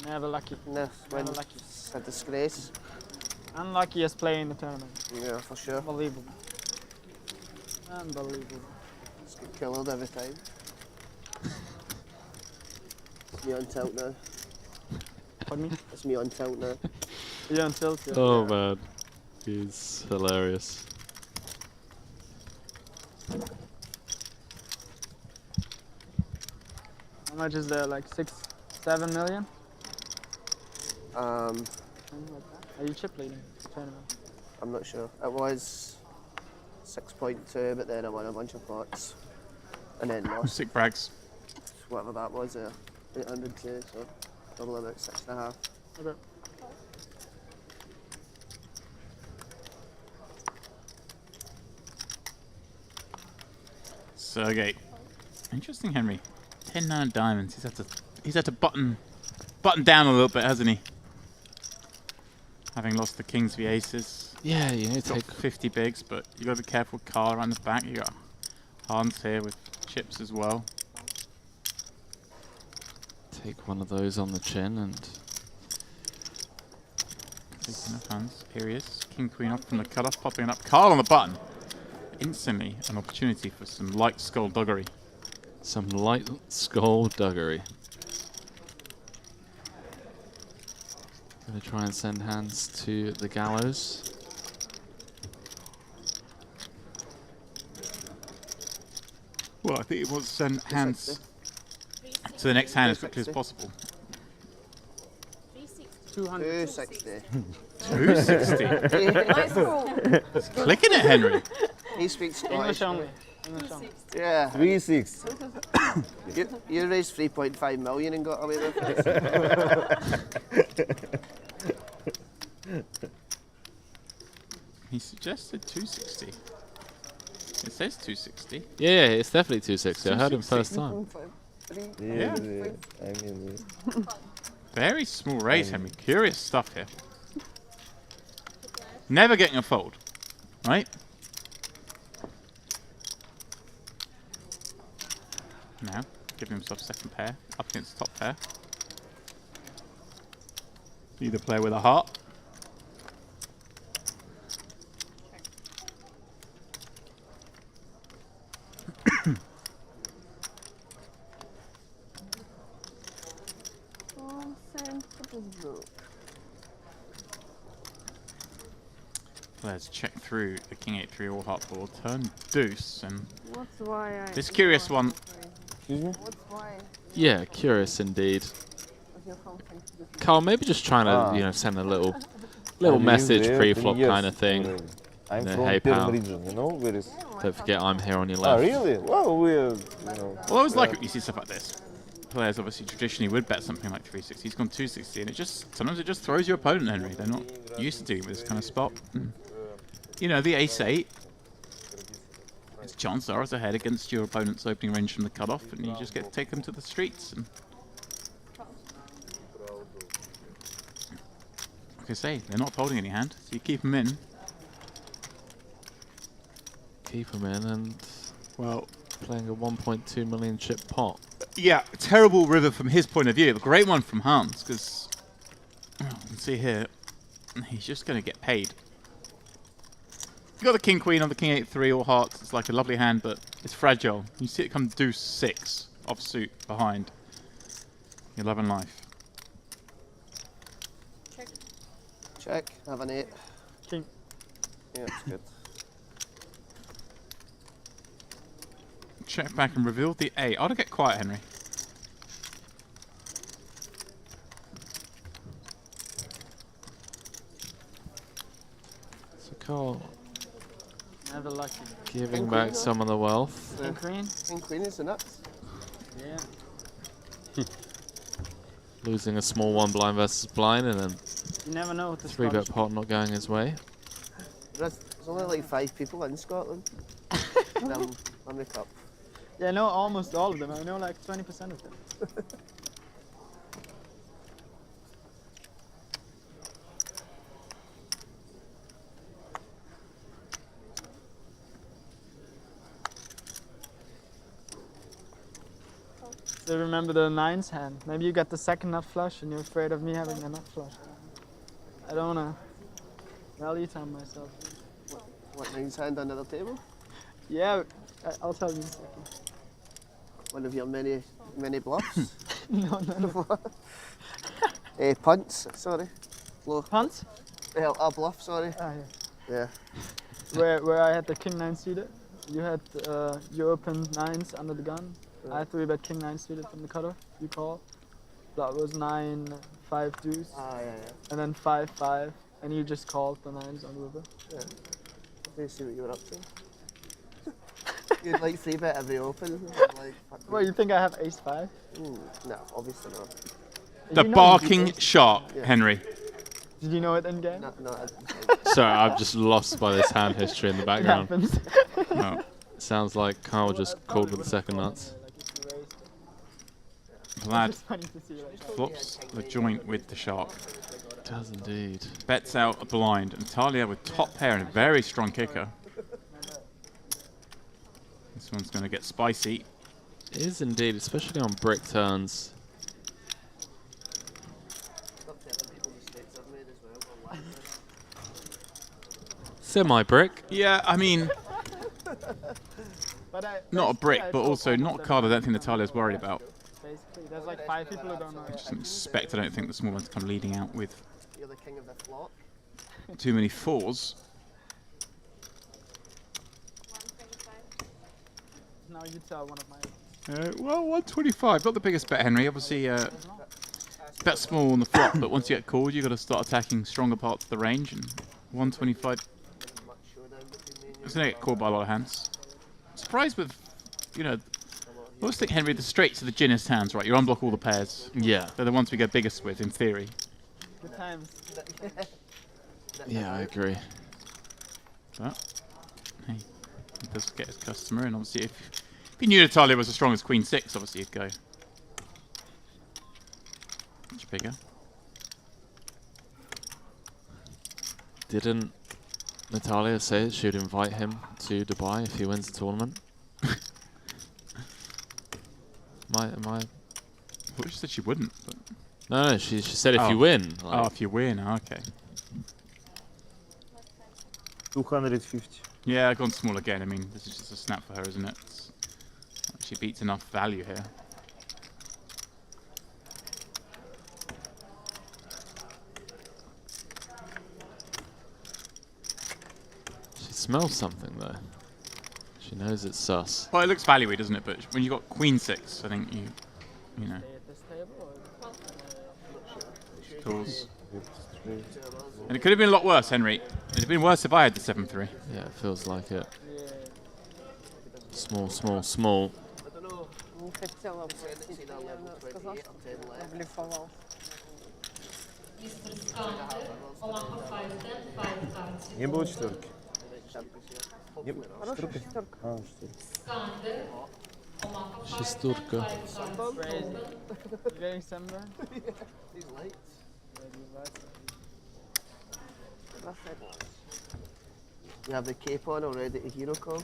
Never lucky. No, Never lucky. It's a disgrace. Unluckiest player in the tournament. Yeah, for sure. Unbelievable. Unbelievable. Just get killed every time. It's me on tilt now. Pardon me? It's me on tilt now. Yeah, on tilt. Yeah. Oh man, he's hilarious. How much is there? Like 6-7 million? Are you chip leading the tournament? I'm not sure. It was 6.2, but then I won a bunch of pots. And then lost. Sick brags. Whatever that was, 800k, so double about 6.5. Okay. Sergey. Interesting, Henry. 10-9 diamonds. He's had to button down a little bit, hasn't he? Having lost the kings v aces. Yeah, you know, take 50 bigs, but you got to be careful with Carl around the back. You got Hans here with chips as well. Take one of those on the chin and. Taking enough hands. Here he is. King Queen off from the cutoff, popping it up. Carl on the button. Instantly an opportunity for some light skullduggery. Some light skullduggery. Gonna try and send hands to the gallows. Well, I think he wants to send hands to the next hand as quickly as possible. 260. 260. Nice call. It's clicking it, Henry. He speaks English Scottish. only. English only. Yeah. 3-6. You raised 3.5 million and got away with it. He suggested 260. It says 260. Yeah, it's definitely 260. I heard him first time. Yeah. I mean, Very small raise, Henry. Curious stuff here. Never getting a fold, right? Now, giving himself second pair, up against top pair. Either play with a heart. Let's check through the King 8-3 all heart board. Turn deuce and What's why I this curious one. What's why? Yeah, curious indeed. Carl, maybe just trying to send a little message pre-flop kind of thing. I'm No, from hey, Perm pal. region, you know, where is... Don't forget I'm here on your Oh, left. really? Well, we're, you know... Well, I always like it when you see stuff like this. Players obviously traditionally would bet something like 360. He's gone 260, and sometimes it just throws your opponent, Henry. They're not used to dealing with this kind of spot. You know, the ace-8. It's chance are ahead against your opponent's opening range from the cutoff, and you just get to take them to the streets. And like I say, they're not folding any hand, so you keep them in. Keep them in and, well, playing a 1.2 million chip pot. Yeah, terrible river from his point of view, but great one from Hans, because you can see here, he's just going to get paid. You got the King Queen on the King 8-3 all hearts. It's like a lovely hand, but it's fragile. You see it come deuce 6 offsuit behind. 11 life. Check. Check. Have an 8. King. Yeah, it's good. Check back and reveal the 8. I'll get quiet, Henry. So Carl, Never lucky. giving King back Queen, some of the wealth. King Queen? King Queen is the nuts. Yeah. Losing a small one blind versus blind, and then You never know with this 3-bet pot not going his way. There's only like 5 people in Scotland. Let me cup. Yeah, I know almost all of them. I know like 20% of them. So remember the 9s hand. Maybe you got the second nut flush and you're afraid of me having the nut flush. I don't wanna value time myself. What 9's hand under the table? Yeah, I'll tell you in a second. One of your many bluffs? No. Punts, sorry. Low. Punts? Well, a bluff, sorry. Ah, Yeah. Where I had the king 9 suited. You had you opened 9s under the gun. I 3-bet king 9 suited from the cutoff. You call. That was 9-5 deuce. Ah, yeah. And then 5-5, and you just called the 9s on the river. Yeah. Let's see what you were up to. You'd like 3-bet every open. Like, What, you think I have ace-5? No, obviously not. The barking shark, Henry. Did you know it in game? No. Sorry, I'm just lost by this hand history in the background. happens. Oh. Sounds like Kyle just called with the second nuts. Vlad flops the joint with the shark. Does indeed. Bets out a blind. And Talia with top pair and a very strong kicker. This one's going to get spicy. It is indeed, especially on brick turns. Semi-brick. Yeah, I mean, not a brick, but also not a card I don't think Natalia's worried about. Basically, there's like 5 people who don't know. I just expect, I don't think the small one's come leading out with You're the king of the flock. too many 4s. Now you tell one of my. Well, 125, not the biggest bet, Henry. Obviously, bet small on the flop, but once you get called, you've got to start attacking stronger parts of the range. And 125, it's going to get called by a lot of hands. I'm surprised with, I always think, Henry, the straights are the ginnest hands, right? You unblock all the pairs. Yeah. They're the ones we go biggest with, in theory. Good times. Yeah, I agree. But, hey, he does get his customer, and obviously if he knew Natalia was as strong as Queen 6, obviously he'd go much bigger. Didn't Natalia say she would invite him to Dubai if he wins the tournament? Am I? Well, she said she wouldn't. But No, she said if you win. Oh, if you win, okay. 250. Yeah, I've gone small again. I mean, this is just a snap for her, isn't it? She beats enough value here. She smells something though. She knows it's sus. Well, it looks value-y, doesn't it? But when you've got Queen 6, I think you know. Calls. And it could have been a lot worse, Henry. It'd have been worse if I had the 7-3. Yeah, it feels like it. Small, small, small. Не хотела бы сильно сказал, что блефовал. Не было четверки. Хорошая шестерка. Шестерка. Getting sunburn? These lights. You have the cape on already to hero call?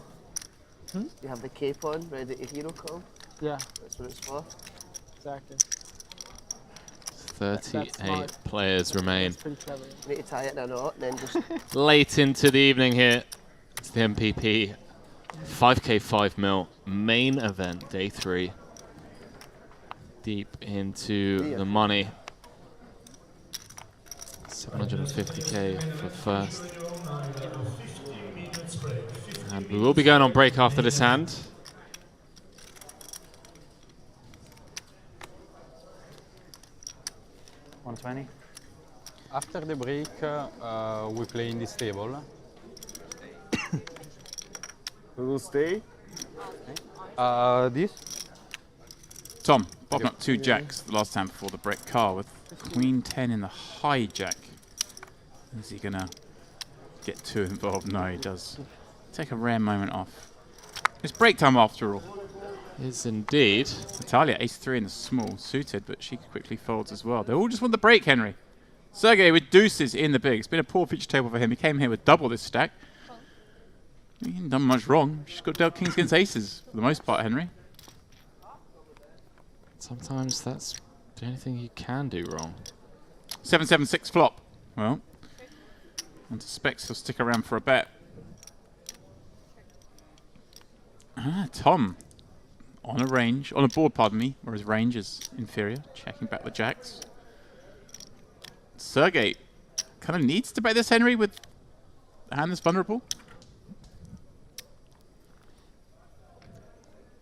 You have the cape on ready to hero call? Yeah. That's what it's for? Exactly. 38 players remain. You need to tie it in a knot and then just... Late into the evening here. It's the MPP 5K 5 mil main event, day 3. Deep into the money. 750k for first. And we will be going on break after this hand. $120. After the break, we play in this table. We will stay? This? Tom, popping up 2 jacks the last time before the break. Car with Queen 10 in the hijack. Is he going to get too involved? No, he does. Take a rare moment off. It's break time after all. Is indeed. Natalia, ace-3 in the small, suited, but she quickly folds as well. They all just want the break, Henry. Sergey with deuces in the big. It's been a poor feature table for him. He came here with double this stack. He hasn't done much wrong. She's got dealt kings against aces for the most part, Henry. Sometimes that's the only thing you can do wrong. 7-7-6 flop. Well, one suspects he'll stick around for a bet. Tom on a board, pardon me, where his range is inferior, checking back the jacks. Sergey kind of needs to bet this, Henry, with a hand that's vulnerable.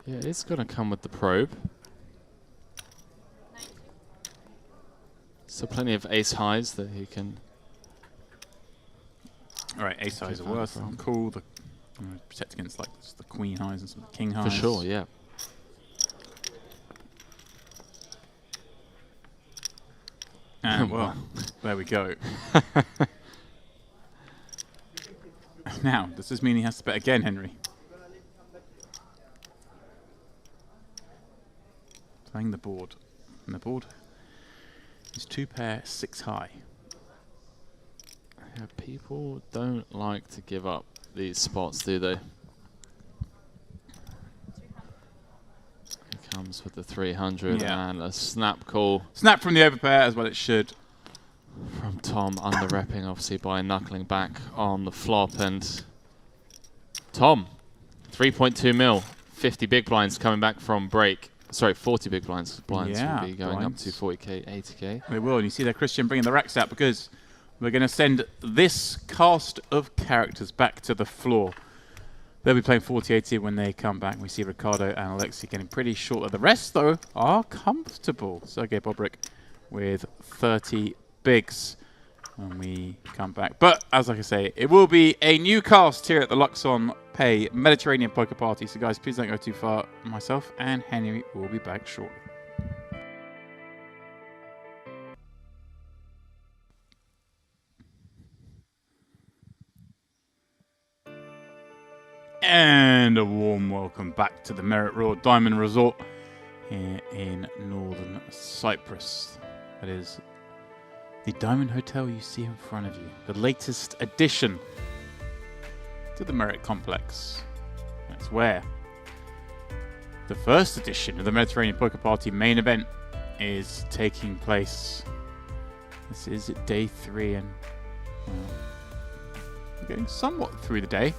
Yeah, it's going to come with the probe. So plenty of ace highs that he can... All right, ace highs are worse. Cool. The Protect against like the queen highs and some king highs. For sure, yeah. And well, there we go. Now, does this mean he has to bet again, Henry? Playing the board. And the board is 2 pair, 6 high. Yeah, people don't like to give up these spots, do they? He comes with the 300 and a snap call. Snap from the overpair as well it should. From Tom, under-repping obviously by knuckling back on the flop. And Tom, 3.2 mil, 50 big blinds coming back from break. Sorry, 40 big blinds. Blinds will be going up to 40k, 80k. They will, and you see there Christian bringing the racks out because we're going to send this cast of characters back to the floor. They'll be playing 40-80 when they come back. We see Ricardo and Alexi getting pretty short. The rest, though, are comfortable. Sergei Bobrick with 30 bigs when we come back. But, as like I say, it will be a new cast here at the Luxon Pay Mediterranean Poker Party. So, guys, please don't go too far. Myself and Henry will be back shortly. And a warm welcome back to the Merit Royal Diamond Resort here in northern Cyprus. That is the Diamond Hotel you see in front of you. The latest addition to the Merit Complex. That's where the first edition of the Mediterranean Poker Party main event is taking place. This is day 3 and we're getting somewhat through the day.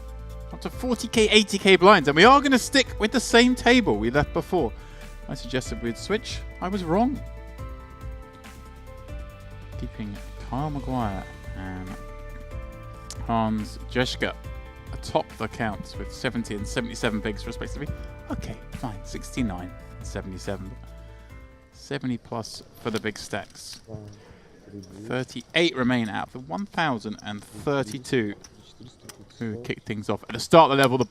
Up to 40k, 80k blinds, and we are going to stick with the same table we left before. I suggested we'd switch. I was wrong. Keeping Kyle Maguire and Hans Jeschke atop the counts with 70 and 77 bigs respectively. Okay, fine. 69 and 77. 70 plus for the big stacks. 38 remain out of the 1,032 who kicked things off. At the start of the level, the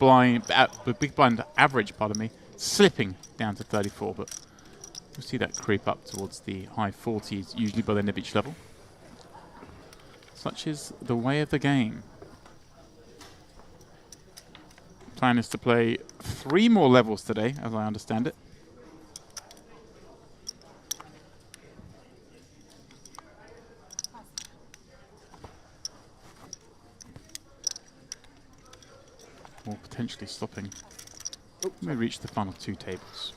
big blind average, slipping down to 34, but we'll see that creep up towards the high 40s, usually by the end of each level. Such is the way of the game. Plan is to play 3 more levels today, as I understand it. Or potentially stopping when we reach the final 2 tables.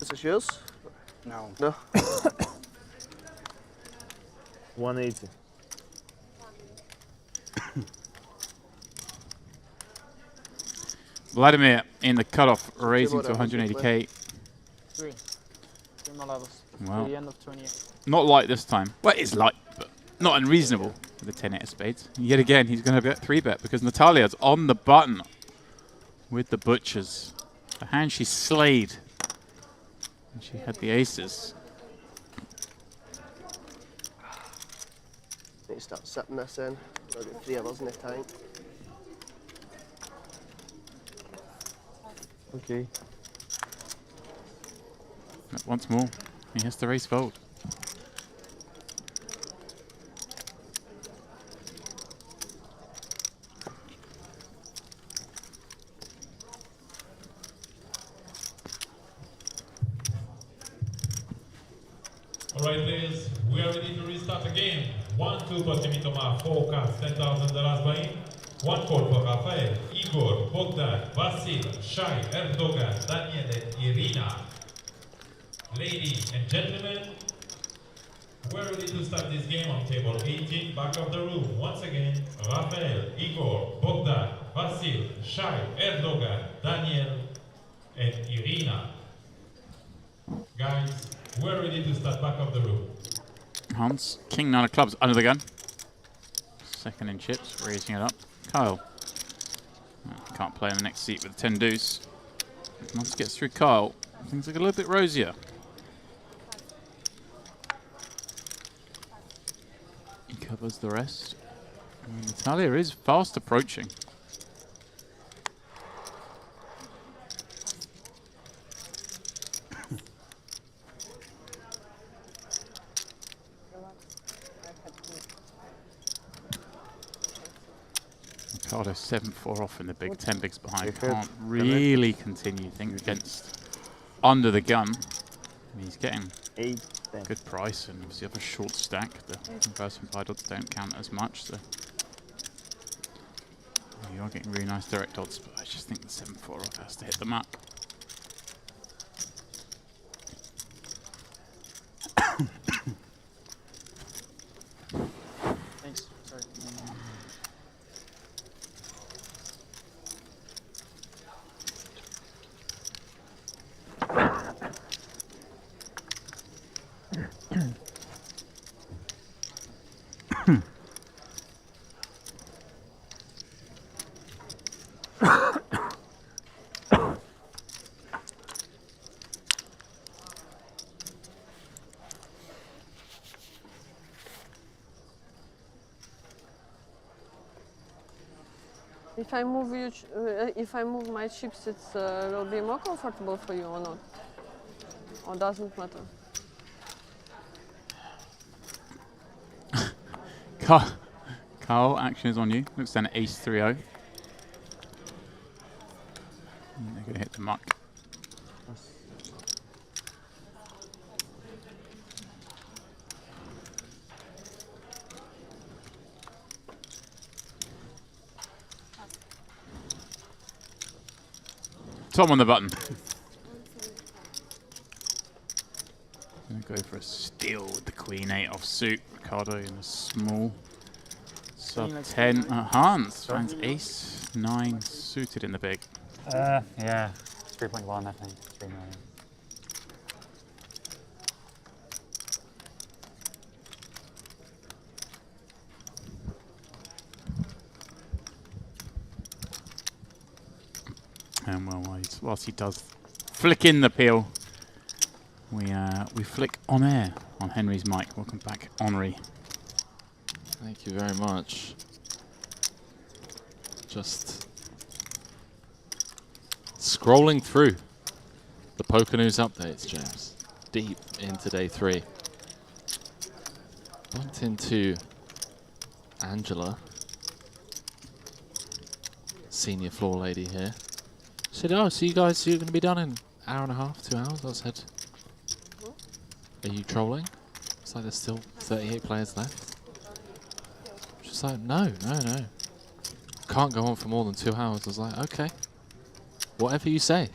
Is this yours? No. No. 180. Vladimir in the cutoff, raising to 180k. 3 more levels. Wow. To the end of 28. Not light this time. Well, it is light, but not unreasonable for the 10-8 of spades. Yet again, he's going to get 3-bet because Natalia's on the button with the butchers. The hand she slayed. And she had the aces. Need to start sipping this in. I've got 3 others in the tank. Okay. Once more, he has to raise fold. Alright players, we are ready to restart the game. 1-2 for Timitoma, 4 cards, 10,000 Razbain. 1 call for Rafael, Igor, Bogdan, Vasil, Shai, Erdogan, Daniel and Irina. Ladies and gentlemen, we're ready to start this game on table 18, back of the room. Once again, Rafael, Igor, Bogdan, Vasil, Shai, Erdogan, Daniel and Irina. Guys, we're ready to start back of the room. Hans, King 9 of clubs under the gun. Second in chips, raising it up. Kyle. Can't play in the next seat with 10 deuce. Once it gets through Kyle, things look a little bit rosier. He covers the rest. Natalia is fast approaching. Ricardo 7-4 off in the big, 10 bigs behind. Good. Can't really continue things against under the gun. He's getting good price, and obviously have a short stack. The reverse implied odds don't count as much, so you are getting really nice direct odds, but I just think the 7-4 off has to hit the mark. Thanks. Sorry. If I move my chips, it will be more comfortable for you or not? Or doesn't matter? Carl, action is on you. Looks down at ace 3-0. They're going to hit the muck. Tom on the button. Gonna go for a steal with the Queen 8 off suit. Ricardo in a small sub 10. Hans finds ace 9 suited in the big. Yeah, 3.1 I think, 3 million. And well, whilst he does flick in the peel, we flick on air on Henry's mic. Welcome back, Henry. Thank you very much. Just scrolling through the Poker News updates, James. Deep into day 3. Bumped into Angela, senior floor lady here. Said, oh, so you guys, you're going to be done in an hour and a half, 2 hours? I said, are you trolling? It's like there's still 38 players left. She's like, no. Can't go on for more than 2 hours. I was like, okay, whatever you say.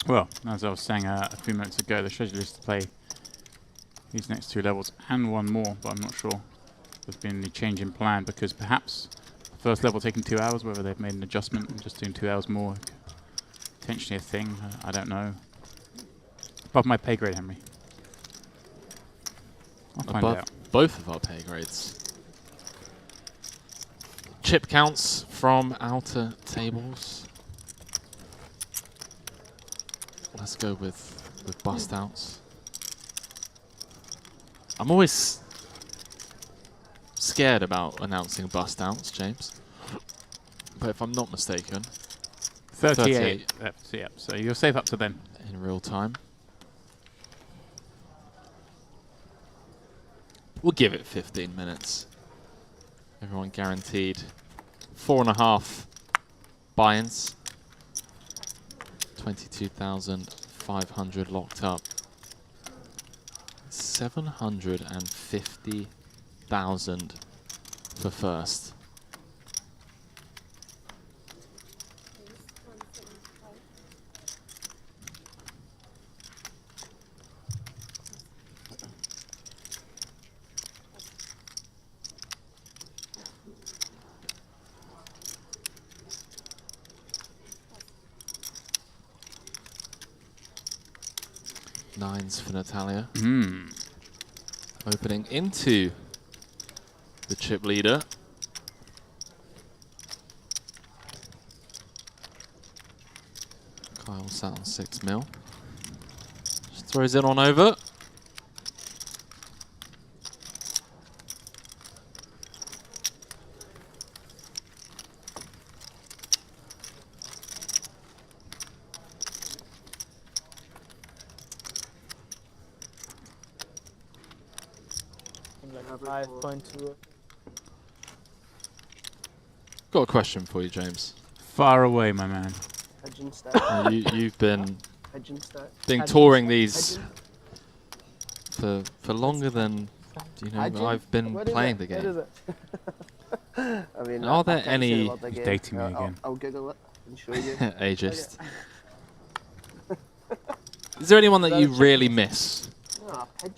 Well, as I was saying a few minutes ago, the schedule is to play these next 2 levels and 1 more, but I'm not sure there's been any change in plan, because perhaps the first level taking 2 hours, whether they've made an adjustment and just doing 2 hours more, potentially a thing, I don't know. Above my pay grade, Henry. I'll find out. Both of our pay grades. Chip counts from outer tables. Let's go with bust outs. I'm always scared about announcing bust outs, James. But if I'm not mistaken, 38. Yep, so you're safe up to then. In real time. We'll give it 15 minutes. Everyone guaranteed 4.5 buy-ins. 22,500 locked up. 750,000 for first. Nines for Natalia. Opening into the chip leader. Kyle sat on 6 mil. Just throws it on over. Like 5.2. Got a question for you, James. Far away, my man. Pigeon stack. You've been Pigeon stack. touring these for longer than I've been playing the game. What is it? I mean, Are there I can't say any- the word again. He's dating me I'll- again. I'll Google it and show you. Ageist. Is there anyone that you really miss?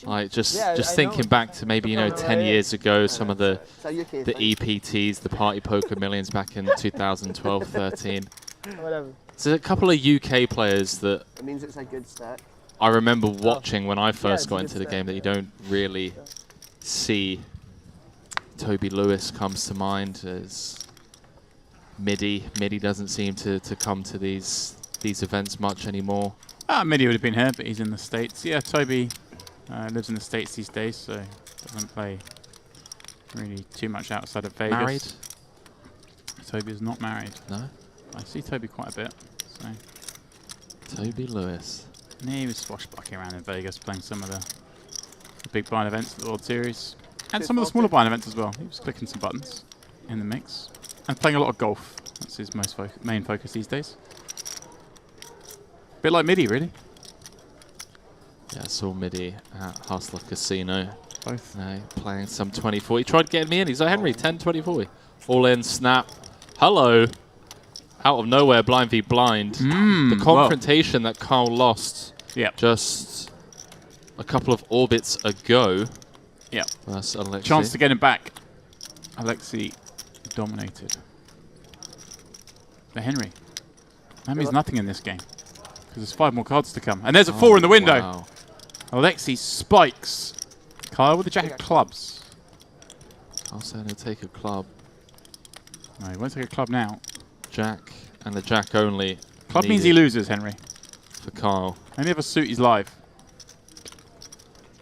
Like just thinking back to maybe 10 years ago, some of the EPTs, the Party Poker Millions back in 2012, 13. Whatever. So a couple of UK players that It means it's a good stack. I remember watching when I first got into the game that you don't really see. Toby Lewis comes to mind as Midi. Midi doesn't seem to come to these events much anymore. Midi would have been here, but he's in the States. Yeah, Toby lives in the States these days, so doesn't play really too much outside of Vegas. Married? Toby is not married. No? I see Toby quite a bit. So. Toby Lewis. Yeah, he was swashbuckling around in Vegas playing some of the big blind events at the World Series. And some of the smaller blind events as well. He was clicking some buttons in the mix. And playing a lot of golf. That's his main focus these days. Bit like Midi, really. Yeah, I saw Midi at Hustler Casino. Both. Playing some 20-40. He tried getting me in. He's like, Henry, 10-20-40. All in, snap. Hello. Out of nowhere, blind v blind. The confrontation that Carl lost just a couple of orbits ago. Yeah. That's Alexi. Chance to get him back. Alexi dominated. But Henry, that means nothing in this game. Because there's 5 more cards to come. And there's a 4 in the window. Wow. Alexi spikes. Kyle with the jack of clubs. I'll say he'll take a club. No, he won't take a club now. Jack and the jack only. Club means he loses, Henry. For Kyle. Any other suit, he's live.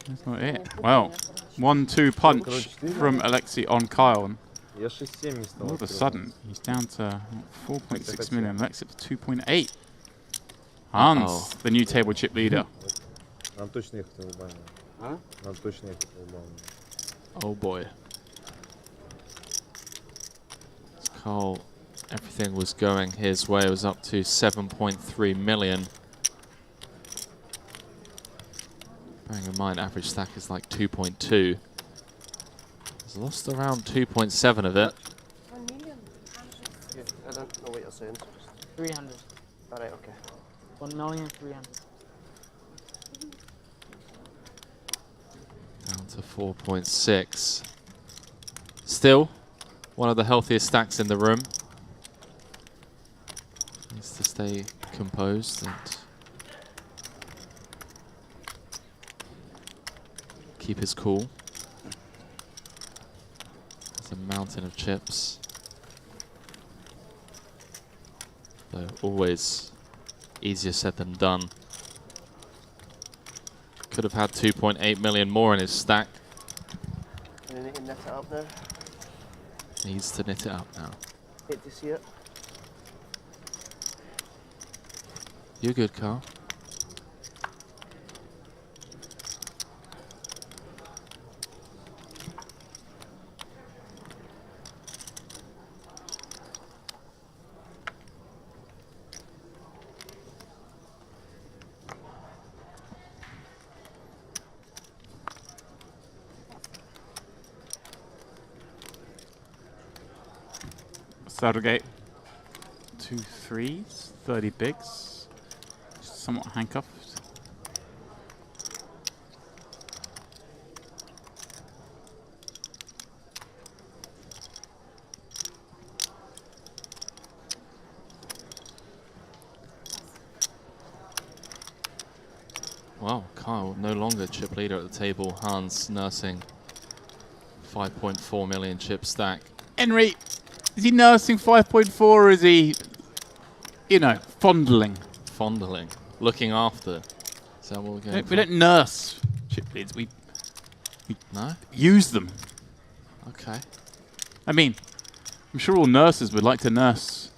That's not it. Well, 1-2 punch from Alexi on Kyle. All of a sudden, he's down to 4.6 million. Alexi for 2.8. Hans, the new table chip leader. Oh boy. Carl, everything was going his way. It was up to 7.3 million. Bearing in mind, average stack is like 2.2. He's lost around 2.7 of it. 1 million. Yeah, I don't know what you're saying. 300. Alright, okay. 1,300,000. Down to 4.6. Still, one of the healthiest stacks in the room. Needs to stay composed and keep his cool. There's a mountain of chips. Though always easier said than done. Could have had 2.8 million more in his stack. And then knit it up there. Needs to knit it up now. Hate to see it. You're good, Carl. Saddlegate. 2 3s, 30 bigs. Somewhat handcuffed. Wow, Kyle no longer chip leader at the table. Hans nursing 5.4 million chip stack. Henry, is he nursing 5.4 or is he, you know, fondling? Fondling. Looking after. Is that what we're going for? We don't nurse chip leads. We no? use them. Okay. I mean, I'm sure all nurses would like to nurse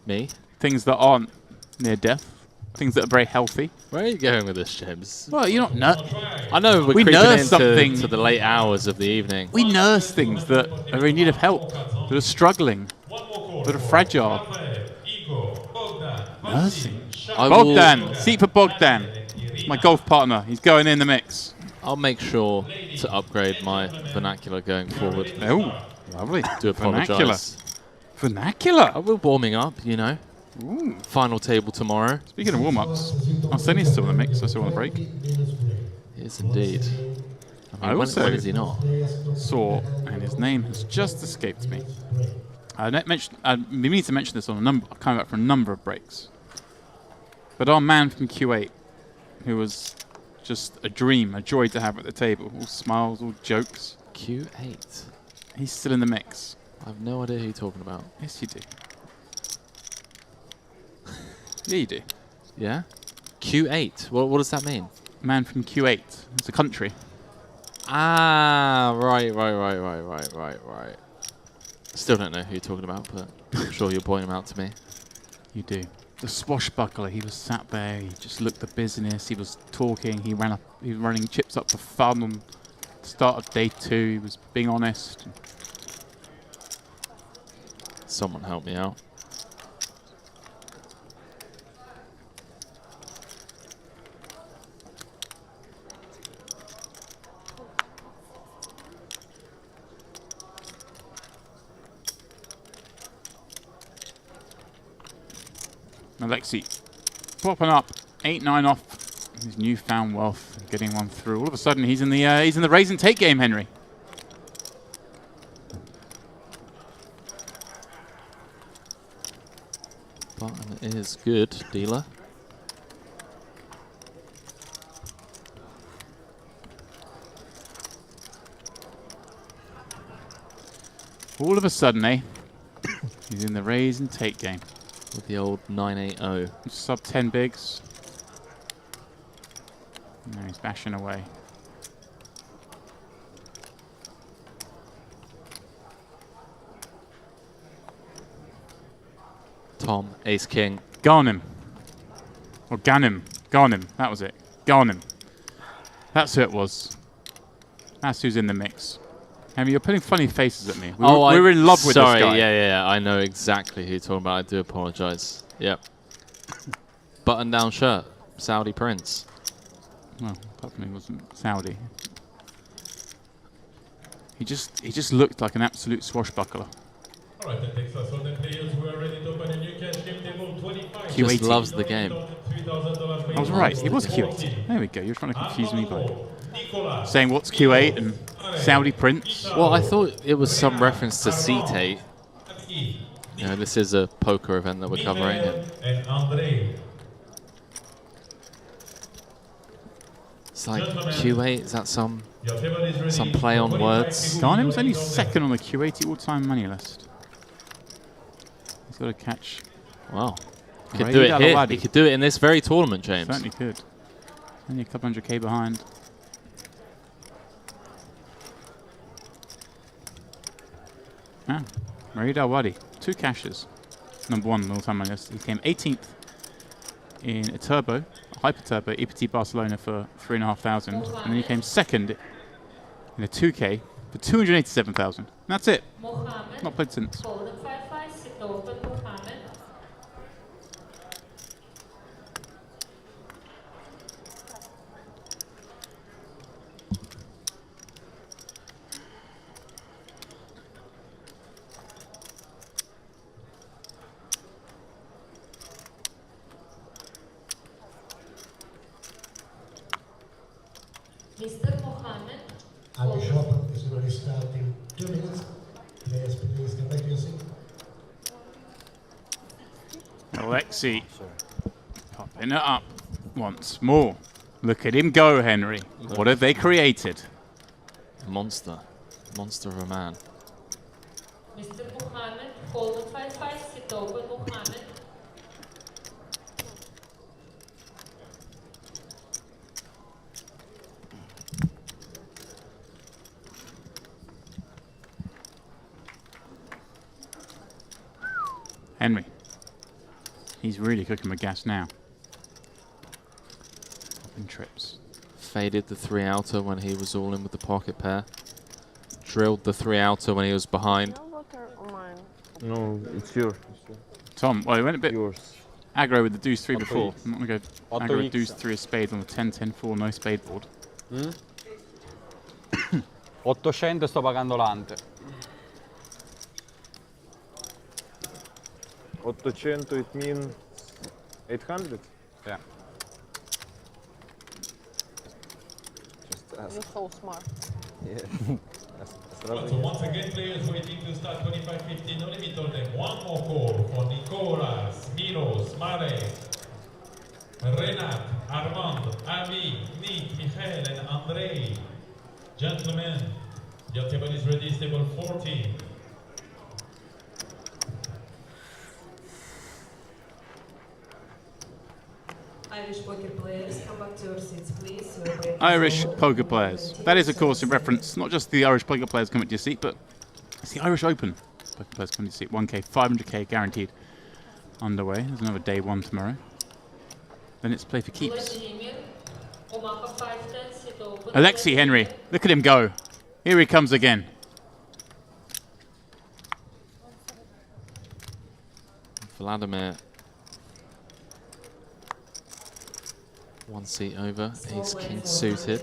me things that aren't near death. Things that are very healthy. Where are you going with this, James? Well, you're not I know we're we creeping nurse into to the late hours of the evening. We nurse things that are in need of help, that are struggling. But a fragile. Mercy. I Bogdan. will- Seat for Bogdan. My golf partner. He's going in the mix. I'll make sure to upgrade my vernacular going forward. Oh, lovely. Do Vernacular. apologise. Vernacular. I will warming up, you know. Ooh. Final table tomorrow. Speaking of warm-ups, Arseni's still in the mix. I saw on the break. Yes, indeed. I when also is he not? saw, and his name has just escaped me. I need to mention this on coming back from a number of breaks. But our man from Q8, who was just a dream, a joy to have at the table, all smiles, all jokes. Q8. He's still in the mix. I have no idea who you're talking about. Yes, you do. Yeah, you do. Yeah? Q8. What does that mean? Man from Q8. It's a country. Ah, right. Still don't know who you're talking about, but I'm sure you'll point him out to me. You do. The swashbuckler. He was sat there. He just looked the business. He was talking. He was running chips up for fun on the start of day 2. He was being honest. Someone help me out. Alexei popping up 8-9 off his newfound wealth, getting one through. All of a sudden, he's in the raise and take game, Henry. Button is good, dealer. All of a sudden, he's in the raise and take game. With the old 980. Sub 10 bigs. Now he's bashing away. Tom, ace king. Garnim. Or Ganim. Garnim. That was it. Garnim. That's who it was. That's who's in the mix. Henry, you're putting funny faces at me. We were in love with this guy. Sorry, yeah, I know exactly who you're talking about. I do apologise. Yep. Button-down shirt, Saudi Prince. Well, apart from he wasn't Saudi. He just looked like an absolute swashbuckler. All right, that takes us on the players who are ready to open a new cash game table 25. Q80. Just loves the game. I was right. He was Q8. There we go. You're trying to confuse me by saying what's Q8 and Saudi Prince. Well, I thought it was some reference to Seat 8. You know, this is a poker event that we're covering. It's like Q8. Is that some play on words? Garnham's only second on the Q80 all-time money list. He's got to catch. Wow. Could do it here. He could do it in this very tournament, James. Certainly could. Only a couple 100k behind. Ah, Raid Al-Wadi. 2 cashes. Number 1 on the all-time money list. He came 18th in a turbo, a hyper turbo, EPT Barcelona for 3,500, and then he came 2nd in a 2k for 287,000. That's it. Not played since. Mr. Mohammed. Irish Open is going to start in 2 minutes. Players, please get back to your seat. Alexei popping it up once more. Look at him go, Henry. What have they created? Monster. Monster of a man. Mr. Mohammed, hold on 5-5, sit open, Mohammed. Henry. He's really cooking with gas now. Popping trips. Faded the 3-outer when he was all in with the pocket pair. Drilled the 3-outer when he was behind. No, it's yours. Tom, well, he went a bit aggro with the deuce 3 before. I'm not going to go 8x. aggro with deuce 3 of spades on the 10-10-4 no spade board. 800 e sto pagando l'ante. 800, it means 800? Yeah. You're so smart. Yeah. So once again, players waiting to start 25-15, no limit on them. One more call for Nicolas, Miros, Marek, Renat, Armand, Avi, Nick, Michael, and Andrei. Gentlemen, your table is ready, it's table 14. Irish poker players, come back to your seats, please. Irish poker players. That is, of course, in reference not just the Irish poker players coming to your seat, but it's the Irish Open poker players coming to your seat. 1K, 500K guaranteed underway. There's another day one tomorrow. Then it's play for keeps. Alexei Henry, look at him go. Here he comes again. Vladimir. One seat over, ace king suited.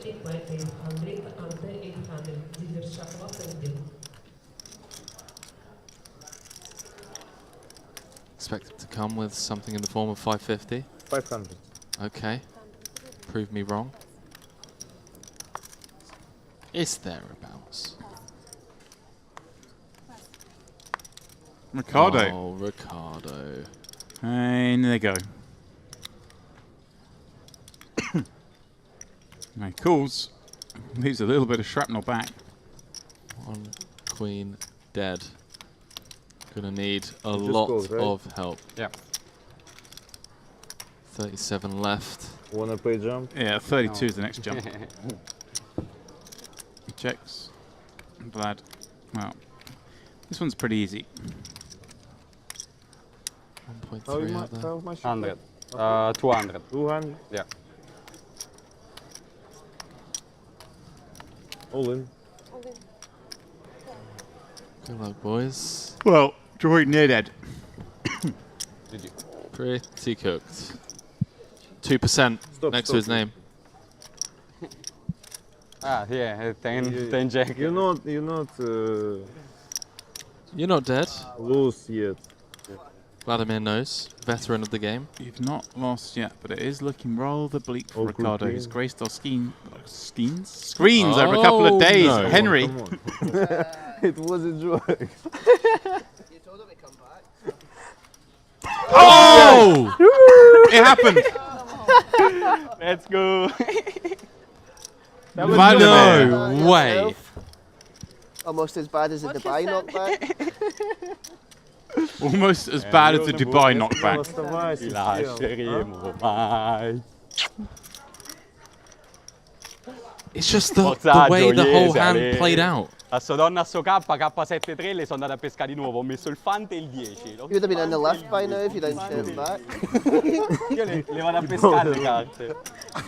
Expect it to come with something in the form of 550. 500. Okay. Prove me wrong. It's thereabouts. Ricardo. Oh, Ricardo. And there they go. Now he calls. Leaves a little bit of shrapnel back. One queen dead. Gonna need a lot of help. Yeah. 37 left. Wanna play jump? Yeah, 32 is the next jump. He checks. Vlad. Well, this one's pretty easy. 1.3 out there. 100. 200. 200? Yeah. All in. Good luck, boys. Well, Droid near dead. Did you? Pretty cooked. 2% next to his name. Ah, yeah, 10 jack. You're not You're not dead. Lose yet. Vladimir knows, veteran of the game. You've not lost yet, but it is looking rather bleak for Ricardo, who's graced our screens over a couple of days. No. Henry. It was a joke. You told him to come back. Oh! It happened. Let's go. No way. Almost as bad as the Dubai knockback. Almost as bad as the Dubai knockback. Ti lasceremo mai. It's just the way the whole hand played out. A sto donna a sto K7-3 le sono andato a pescare di nuovo, ho messo il fante e il 10. You would have been in the left by now if you didn't step back. Io le vado a pescare le carte.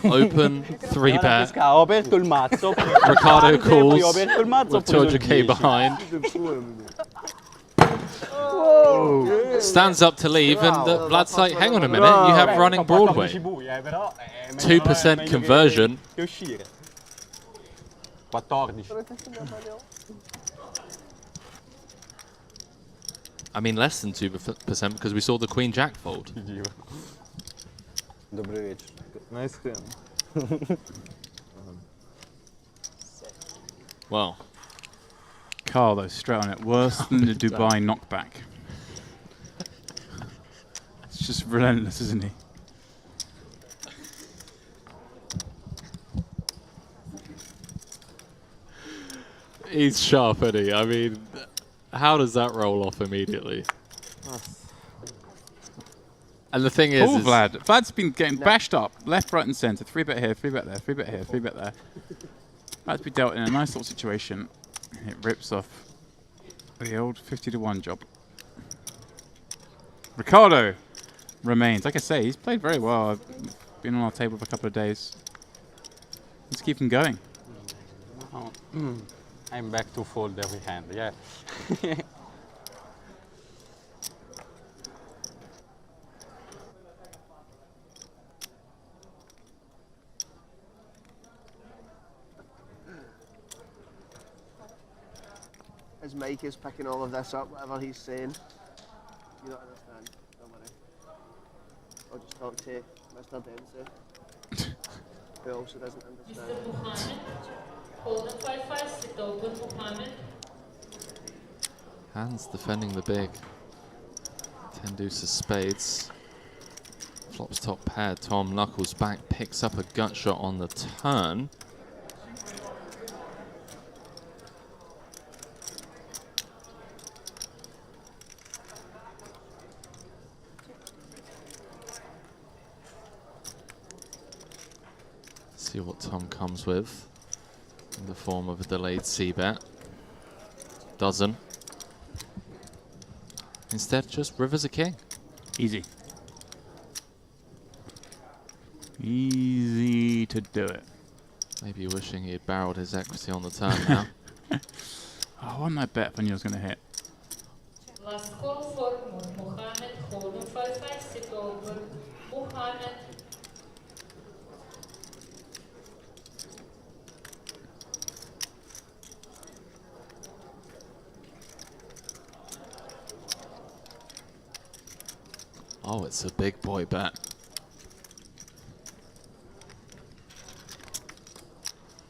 Open, 3 bet. Ho aperto il mazzo. Ricardo calls ho aperto il mazzo, with 200k behind. Stands up to leave, and Vlad's like, hang on a minute, you have running Broadway. 2% conversion. Che uscire. 14. I mean, less than 2% because we saw the Queen Jack fold. Добрый вечер. Nice hand. Well. Carl, though, straight on it. Worse than the Dubai knockback. It's just relentless, isn't he? He's sharp, isn't he? I mean, how does that roll off immediately? And the thing is, Vlad. Vlad's been getting bashed up left, right, and centre. 3-bet here, 3-bet there, 3-bet here, 3-bet there. Vlad's been dealt in a nice little situation. It rips off the old 50-1 job. Ricardo remains. Like I say, he's played very well. I've been on our table for a couple of days. Let's keep him going. I'm back to fold every hand, yeah. mic is picking all of this up, whatever he's saying. You don't understand. Don't worry. I'll just talk to Mr. Dempsey, who also doesn't understand. Mr. Muhammad, hold on 5-5, sit open, Muhammad. Hands defending the big. 10 deuce of spades. Flops top pair. Tom knuckles back, picks up a gut shot on the turn. See what Tom comes with in the form of a delayed c-bet. Doesn't. Instead, just rivers a king. Easy. Easy to do it. Maybe wishing he had barreled his equity on the turn now. Oh, I might bet if I knew I was going to hit. Last call for Muhammad, hold on 5-5, sit open, Muhammad. Oh, it's a big boy bet.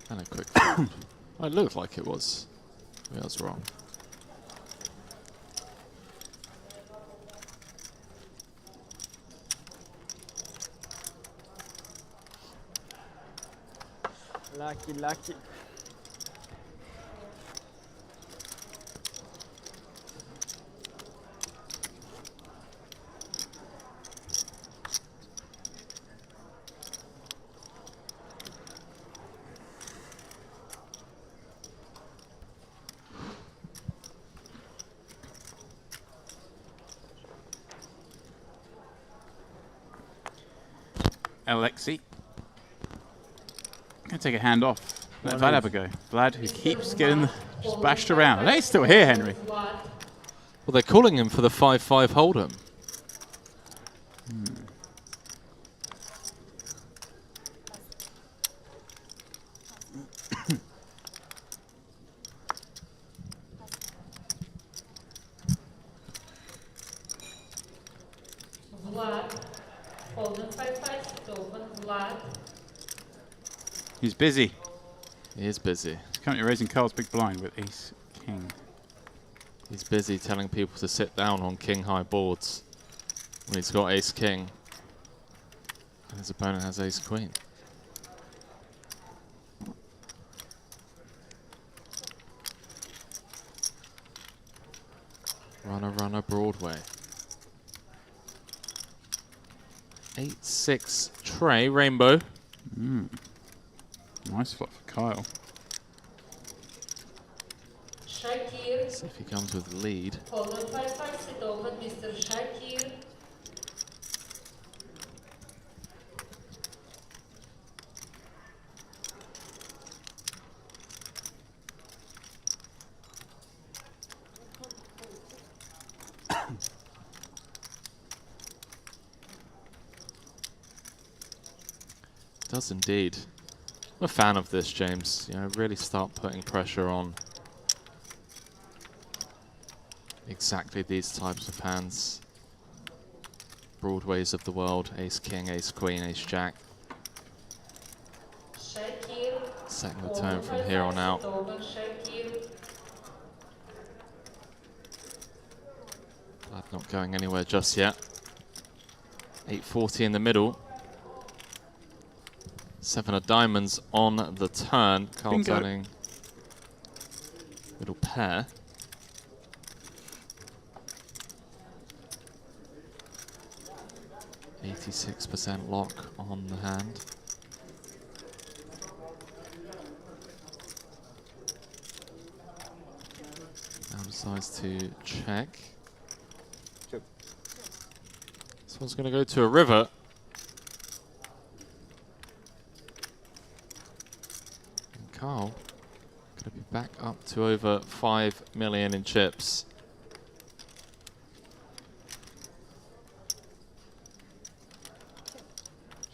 And a quick fold. It looked like it was. I was wrong. Lucky, lucky. Alexei. Gonna take a hand off. Let Vlad have a go. Vlad, who keeps getting just bashed around. He's still here, Henry. Well, they're calling him for the 5-5 hold'em. Vlad, hold on 5-5, sit open, Vlad. He's busy. He is busy. He's currently raising Carl's big blind with ace king. He's busy telling people to sit down on king high boards when he's got ace king and his opponent has ace queen. Runner, runner, Broadway. 8-6 tray, rainbow. Nice flop for Kyle. Shakir, See if he comes with the lead. hold on 5-5, sit open, Mr. Shakir. Does indeed. I'm a fan of this, James. You know, really start putting pressure on exactly these types of hands. Broadways of the world, ace king, ace queen, ace jack. Shakir, Setting the tone from here on out. sit open, Shakir. Not going anywhere just yet. 840 in the middle. 7 of diamonds on the turn. Carl turning middle pair. %86 lock on the hand. Now decides to check. This one's going to go to a river. And Carl going to be back up to over 5 million in chips.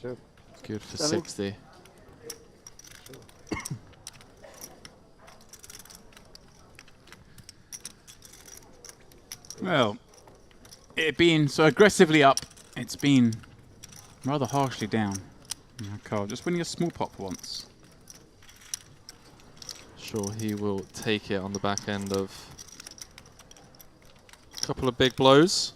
Sure. Good for 7. 60. Well, it being so aggressively up, it's been rather harshly down. Carl, just winning a small pot for once. Sure, he will take it on the back end of a couple of big blows.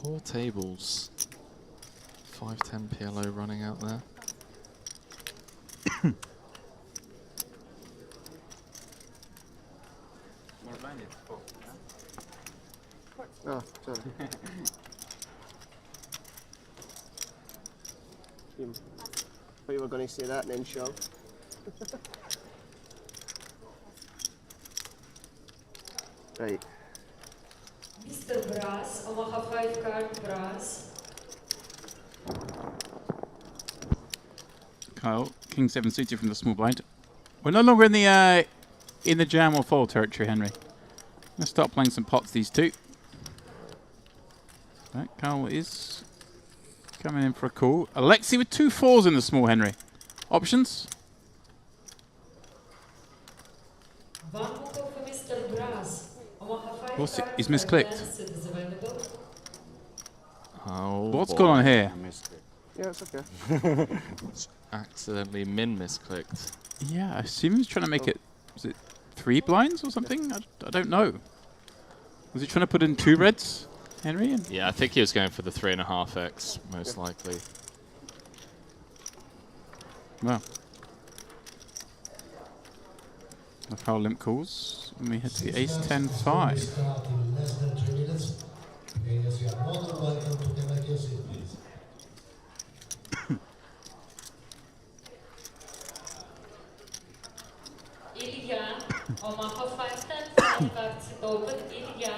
Four tables. 5-10 PLO running out there. Oh, sorry. Thought you were going to say that and then shove. Right. Mr. Brass, Omaha 5 card Brass. Kyle, King 7 suited from the small blind. We're no longer in the jam or fold territory, Henry. Let's start playing some pots, these two. Right, Kyle is coming in for a call. Alexi with 2 4s in the small, Henry. Options? One more for Mr. Brass. Omaha 5 What's it? card He's misclicked. is available. Oh, What's boy. going on here? Yeah, it's okay. Accidentally misclicked. Yeah, I assume he was trying to make it. Was it 3 blinds or something? I don't know. Was he trying to put in 2 reds, Henry? Yeah, I think he was going for the 3.5x, most likely. Well. That's how limp calls. And we head to the ace 10 5. Start in less than 3 minutes. Yes, you are more than welcome to come back your seat, please. Ilya, Omaha 5 10 5 cards it open. Ilya.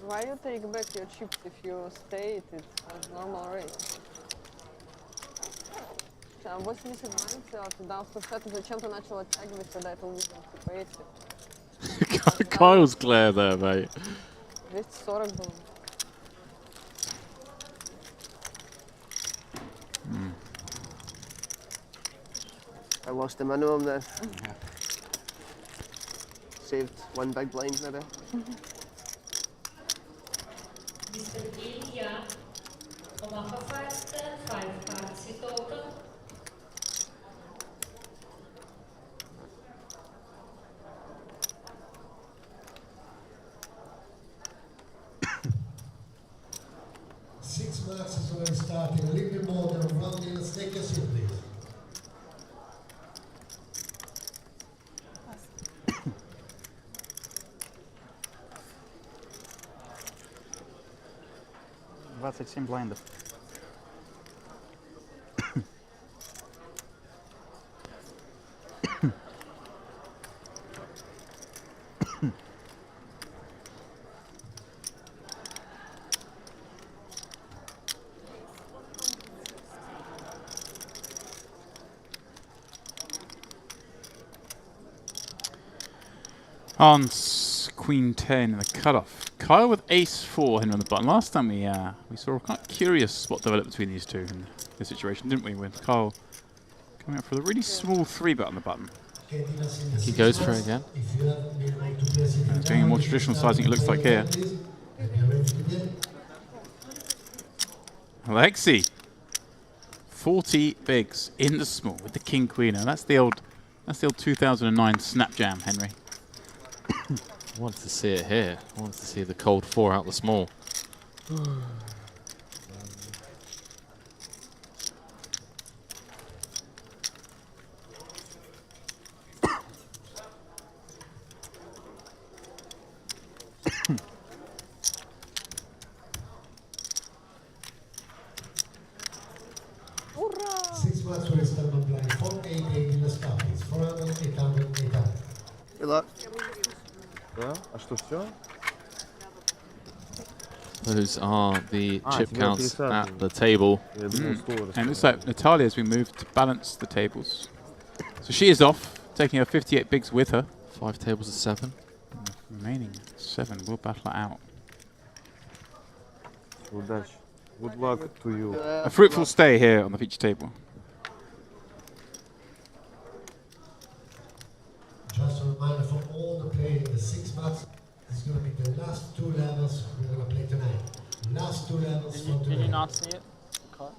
Why you take back your chips if you stay it as normal rate? 80 ты дал 160, зачем ты начал оттягивать, когда это лузер? Типа эти. Kyle's glare there, mate. 240 было. I lost the minimum there. Saved 1 big blind maybe. Mr. Ilya, Omaha 5 10 5 cards it open. Six marks is already starting. A little bit more than 1 minute. Take your seat, please. блайндов. Hans, Queen 10 in the cutoff. Kyle with Ace 4 Henry on the button. Last time we saw a quite curious spot develop between these two in this situation, didn't we? With Kyle coming up for the really small 3-bet on the button. He goes for it again. And it's getting a more traditional sizing, it looks like here. Alexi, 40 bigs in the small with the King Queen. And that's the old 2009 Snap Jam, Henry. I wanted to see it here. I wanted to see the cold 4 out the small. А что, все? Those are the chip теперь counts пересадки. at the table. Я думал, слово And it looks like Natalia has been moved to balance the tables. So she is off, taking her 58 bigs with her. 5 tables of 7. Remaining 7 will battle it out. Удачи. Good luck to you. A fruitful stay here on the feature table. Just a reminder for all the players in the 6 mats, this is going to be the last 2 levels we're going to play tonight. Last 2 levels Did for you tonight. not see it? The cut?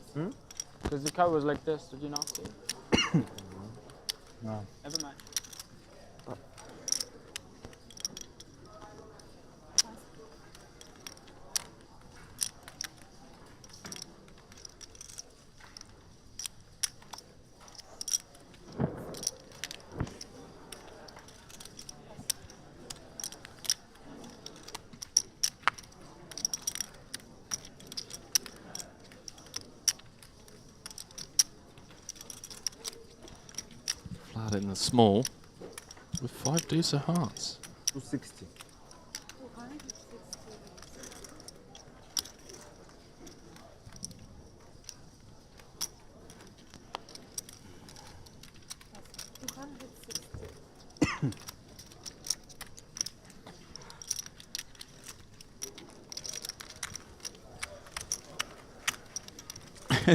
Because the cut was like this. Did you not see it? No. Never mind. Flat in the small with 5 deuce of hearts. 260.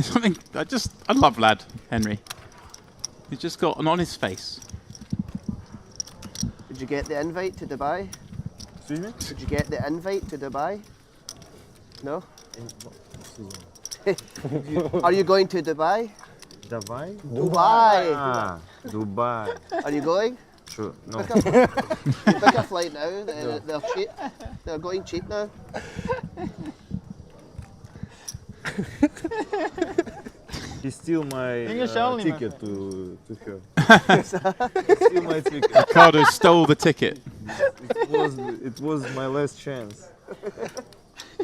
Something I love lad Henry. He's just got an honest face. Did you get the invite to Dubai? Excuse me? Did you get the invite to Dubai? No? Are you going to Dubai? Dubai? Dubai! Ah, Dubai. Are you going? Sure. No. Book a flight now. They're cheap. They're going cheap now. He steal my English only, man. ticket to her. He steal my ticket. Ricardo stole the ticket. It was my last chance.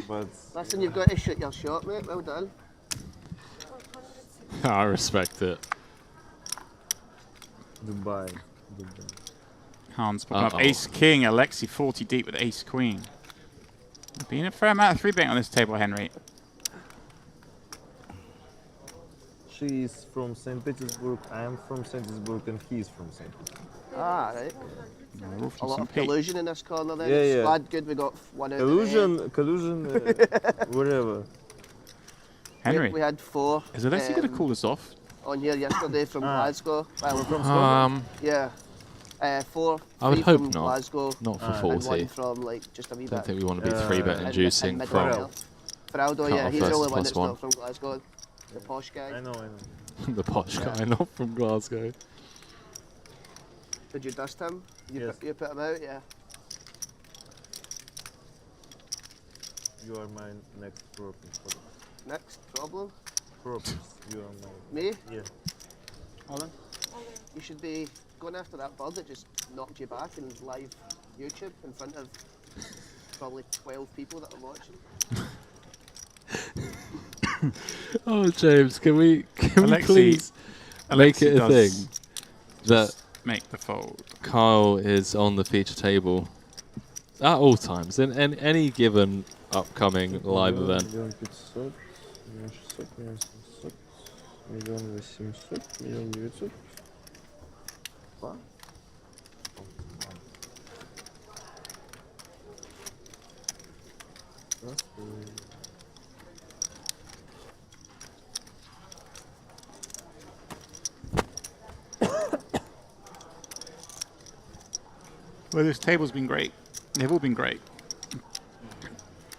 But Listen, you've got to shoot your shot, mate. Well done. I respect it. Dubai. Hans picking up Ace King. Alexi 40 deep with Ace Queen. Been a fair amount of 3-betting on this table, Henry. She is from St. Petersburg, I am from St. Petersburg, and he is from St. Petersburg. Ah, right. A lot of collusion in this corner then. Yeah, It's yeah. glad good we got one out. Collusion, whatever. Henry. We had 4. Is Alexi going to call us off? On here yesterday from Glasgow. Well, from Scotland? Yeah. 4. I would 3 hope from not. Glasgow. Not for And 40. 1 from like just a wee bit. Don't think we want to be 3-bet inducing in from Midwell. Feraldo, cut yeah, off he's the versus only one plus that's one. not from Glasgow. The posh guy. I know. the posh guy, not from Glasgow. Did you dust him? Yes. You put him out, yeah. You are my next problem. Next problem? Problems. You are my... Me? Yeah. Hold on. You should be going after that bird that just knocked you back in live YouTube in front of probably 12 people that are watching. Oh, James, can we Alexi- please make Alexi it a does thing that make the fold. Kyle is on the feature table at all times in any given upcoming live event? 1 500, 1 600, 1 700, 1 800, 1 900. Два. Well, this table's been great. They've all been great.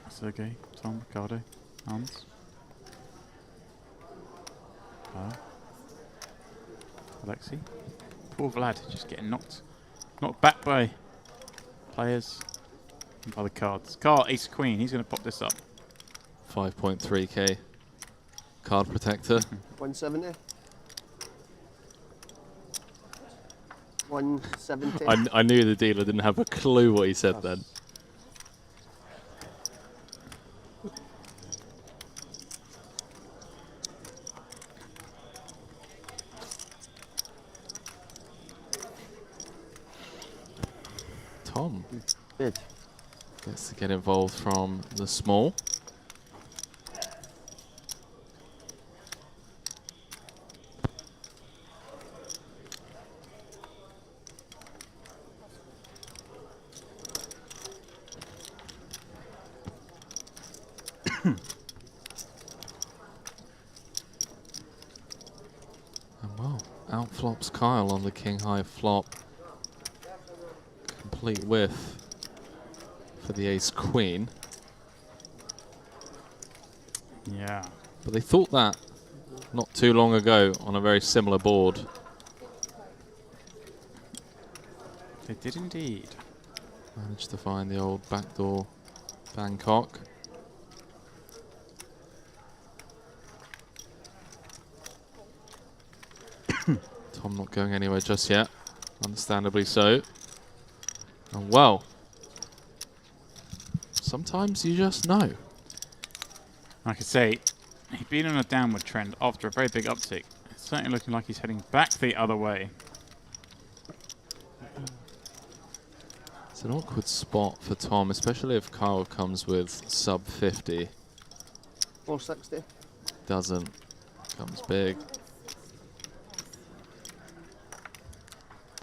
Sergey, Tom, Ricardo, Hans. Alexi. Poor Vlad, just getting knocked back by players and by the cards. Carl, Ace Queen, he's going to pop this up. 5.3k card protector. 170. 170. I knew the dealer didn't have a clue what he said then. Tom. 5. Gets to get involved from the small. And well, out flops Kyle on the king high flop. Complete whiff for the ace queen. Yeah. But they thought that not too long ago on a very similar board. They did indeed. Managed to find the old backdoor Bangkok. Tom not going anywhere just yet, understandably so. And well, sometimes you just know. Like I say, he'd been on a downward trend after a very big uptick. It's certainly looking like he's heading back the other way. It's an awkward spot for Tom, especially if Kyle comes with sub 50. 460. Doesn't. Comes big.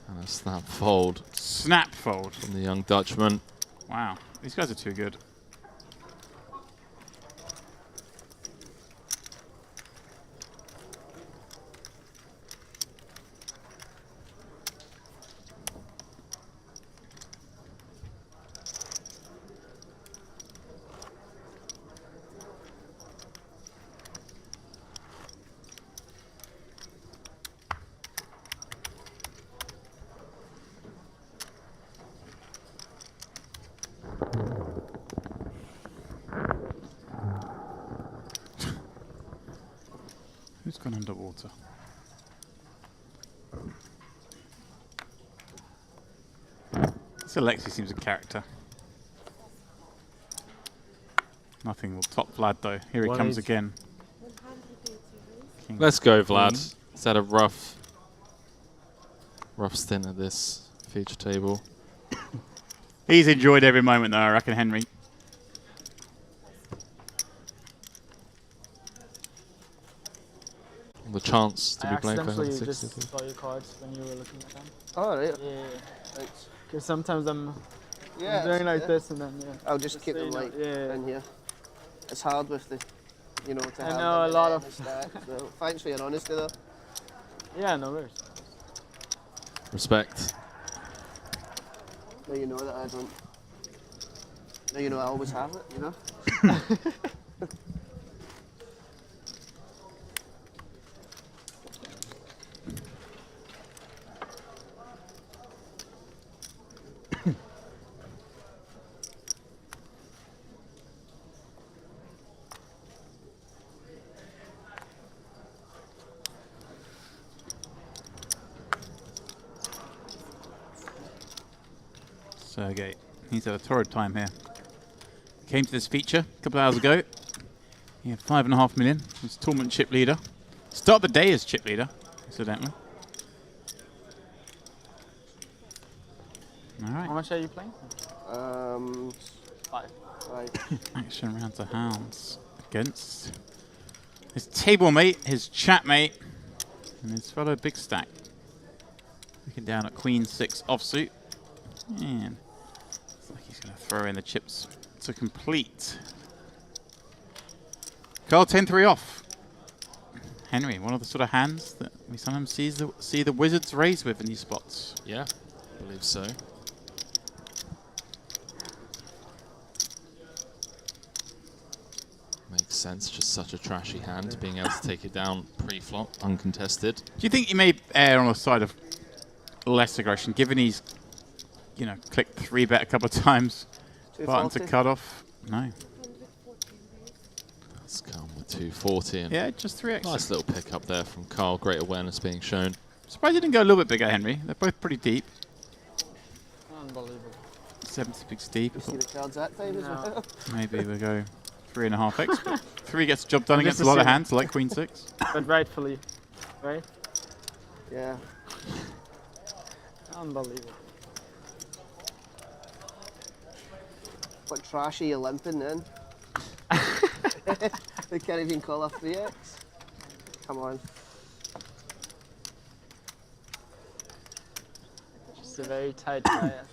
And a snap fold. Snap fold. From the young Dutchman. Wow, these guys are too good. Who's gone underwater? This Alexi seems a character. Nothing will top Vlad though. Here he comes again. King. Let's go, Vlad. He's had a rough stint at this feature table. He's enjoyed every moment though, I reckon, Henry. The chance to be playing for accidentally 160. just saw your cards when you were looking at them. Oh, right. Yeah. Because sometimes I'm Yeah, doing like yeah. this and then, yeah. I'll just keep them so you like know, in here. It's hard with the, you know, to I have know them a lot in of- the stack, so thanks for your honesty though. Yeah, no worries. Respect. Now you know that I don't. Now you know I always have it, you know? Sergey, he's had a torrid time here. Came to this feature a couple of hours ago. He had 5.5 million. He's tournament chip leader. Start the day as chip leader, incidentally. All right. How much are you playing? 5. Action round to hounds against his table mate, his chat mate, and his fellow big stack. Looking down at Queen 6 offsuit. And looks like he's going to throw in the chips to complete. Carl 10-3 off. Henry, one of the sort of hands that we sometimes see the Wizards raise with in these spots. Yeah, I believe so. Makes sense, just such a trashy hand, being able to take it down pre-flop, uncontested. Do you think he may err on the side of less aggression, given he's, you know, clicked 3-bet a couple of times, button to 240? cut off? No. Let's come with 240. And Yeah, just 3x. nice little pick up there from Carl, great awareness being shown. Surprised he didn't go a little bit bigger, Henry. They're both pretty deep. Unbelievable. 70 big steep. I You see the thought cards that time as well? maybe we'll go 3.5x. But 3 gets the job done I'm against a just lot of assuming. hands, like Queen 6. But rightfully, right? Yeah. Unbelievable. What trash are you limping then? They can't even call a 3x. Come on. Just a very tight tire.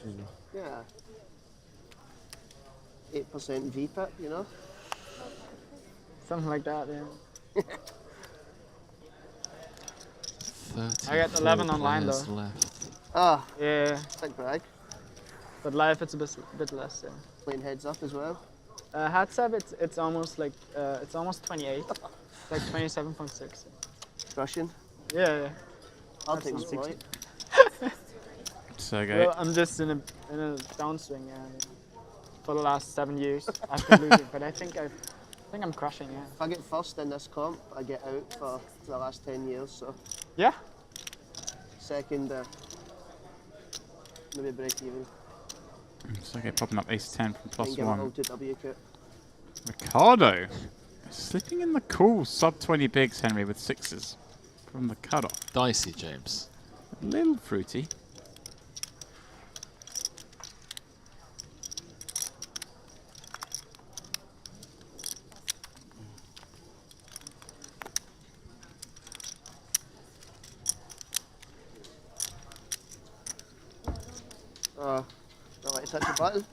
Yeah. 8% VPIP, you know? Something like that, yeah. 30 I got 11 online though. left. Ah, yeah. Big brag. But live it's a bit less. Yeah. Playing heads up as well. Heads up, it's almost like it's almost 28. It's like 27.6. Yeah. Russian. Yeah. I'll That's take not the point. So Well, I'm just in a downswing for the last 7 years. I've been losing, but I think I'm crushing. Yeah. If I get first in this comp, I get out for the last 10 years. So. Yeah. Second, maybe break even. So okay, popping up ace 10 from plus And get 1. an W kit. Ricardo slipping in the cool sub 20 bigs, Henry, with 6s from the cutoff. Dicey, James. A little fruity. Don't like to touch the button.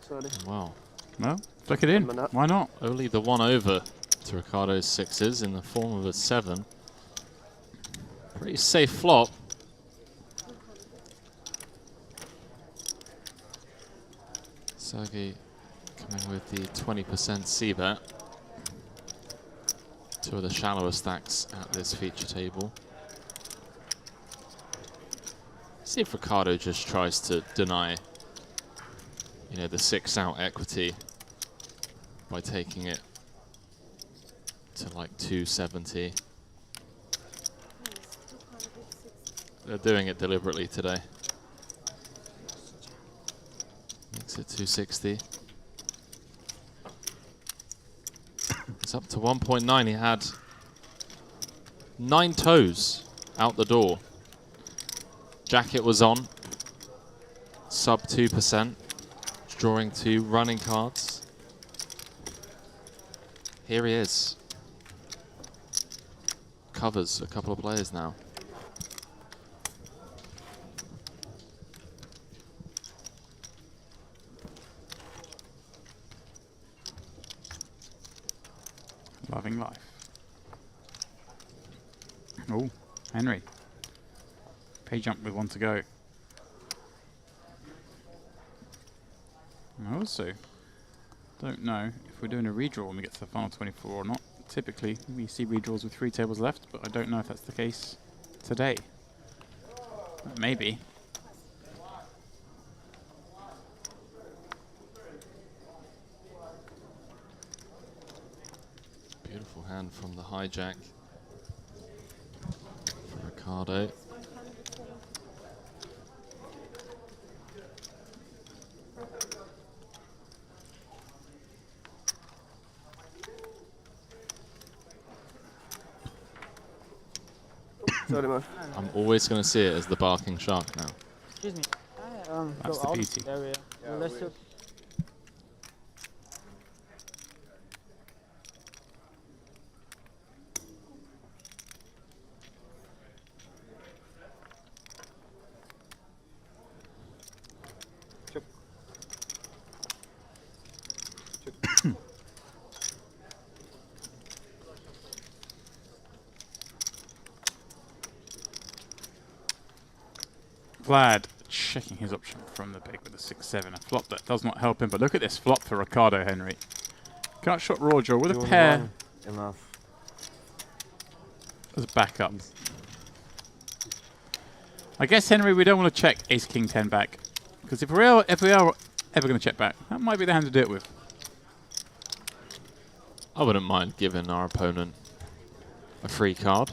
Sorry. Wow. Well, flick it in. Why not? Only the one over to Ricardo's 6s in the form of a 7. Pretty safe flop. Sergey coming with the 20% C-bet. Two of the shallower stacks at this feature table. See if Ricardo just tries to deny, you know, the 6-out equity by taking it to like 270. They're doing it deliberately today. Makes it 260. It's up to 1.9. He had 9 toes out the door. Jacket was on. Sub 2%. Drawing 2 running cards. Here he is. Covers a couple of players now. Loving life. Oh, Henry. Pay jump with 1 to go. I also don't know if we're doing a redraw when we get to the final 24 or not. Typically, we see redraws with 3 tables left, but I don't know if that's the case today. Maybe. Beautiful hand from the hijack for Ricardo. Sorry, man. I'm always going to see it as the barking shark now. Excuse me. That's go the out. beauty. There we are. Yeah, Let's wait. do- Vlad checking his option from the big with a 6-7. A flop that does not help him, but look at this flop for Ricardo, Henry. Gut shot raw draw with a pair Enough. as a backup. I guess, Henry, we don't want to check ace king 10 back, because if we are ever going to check back, that might be the hand to do it with. I wouldn't mind giving our opponent a free card.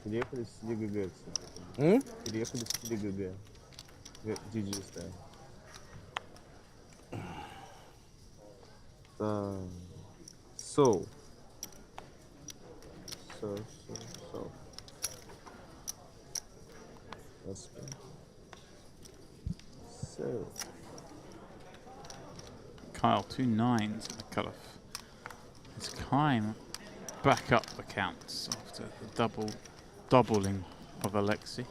Приехали с ГГ, кстати. Приехали с ГГ. GG стайл. Так. So. That's so. Kyle, 2 9s in the cutoff. It's Kime back up the counts after the doubling of Alexi.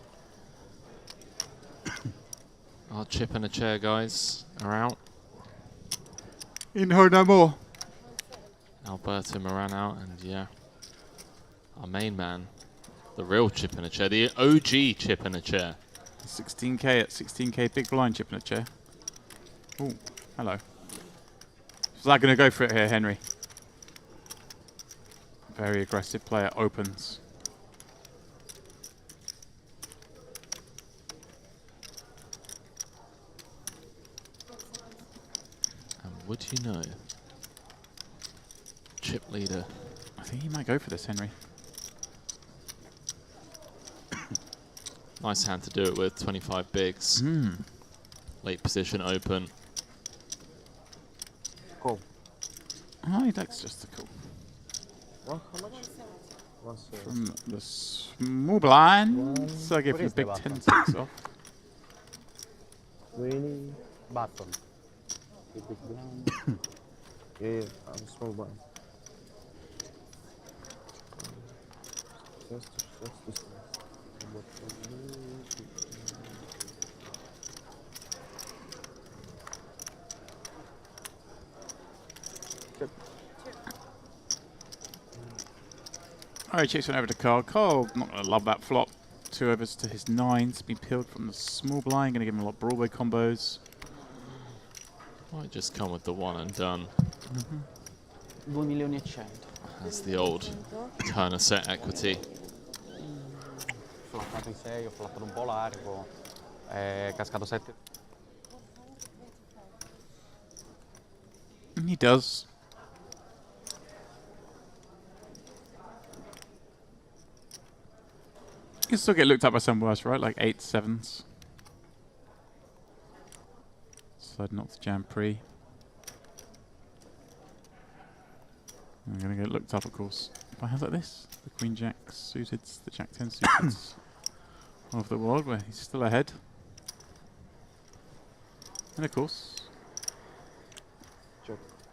Our chip and a chair guys are out. In her no more. Alberto Moran out, and yeah, our main man, the real chip in a chair, the OG chip in a chair. 16k at 16k big blind chip in a chair. Oh, hello. Is that going to go for it here, Henry? Very aggressive player, opens. And would you know, chip leader. I think he might go for this, Henry. Nice hand to do it with, 25 bigs. Late position open. Cool. Oh, that's just a cool. What? How much? From the small blind, so I give him the big 10-6 off. 20 button. Big blind. Yeah, I'm small blind. That's this one. Alright, Chase went over to Carl. Carl, not going to love that flop. 2 overs to his 9s. Been peeled from the small blind. Going to give him a lot of Broadway combos. Might just come with the one and done. 2.100.000. That's the old Turner set equity. Floppato in 6, ho floppato un po' largo, è cascato 7. And he does. You can still get looked at by some worse, right? Like 8 7s. Sliding off the jam pre. I'm going to get looked up, of course, by hands like this. The Queen Jack suited, the Jack 10 suited of the world, where he's still ahead. And of course,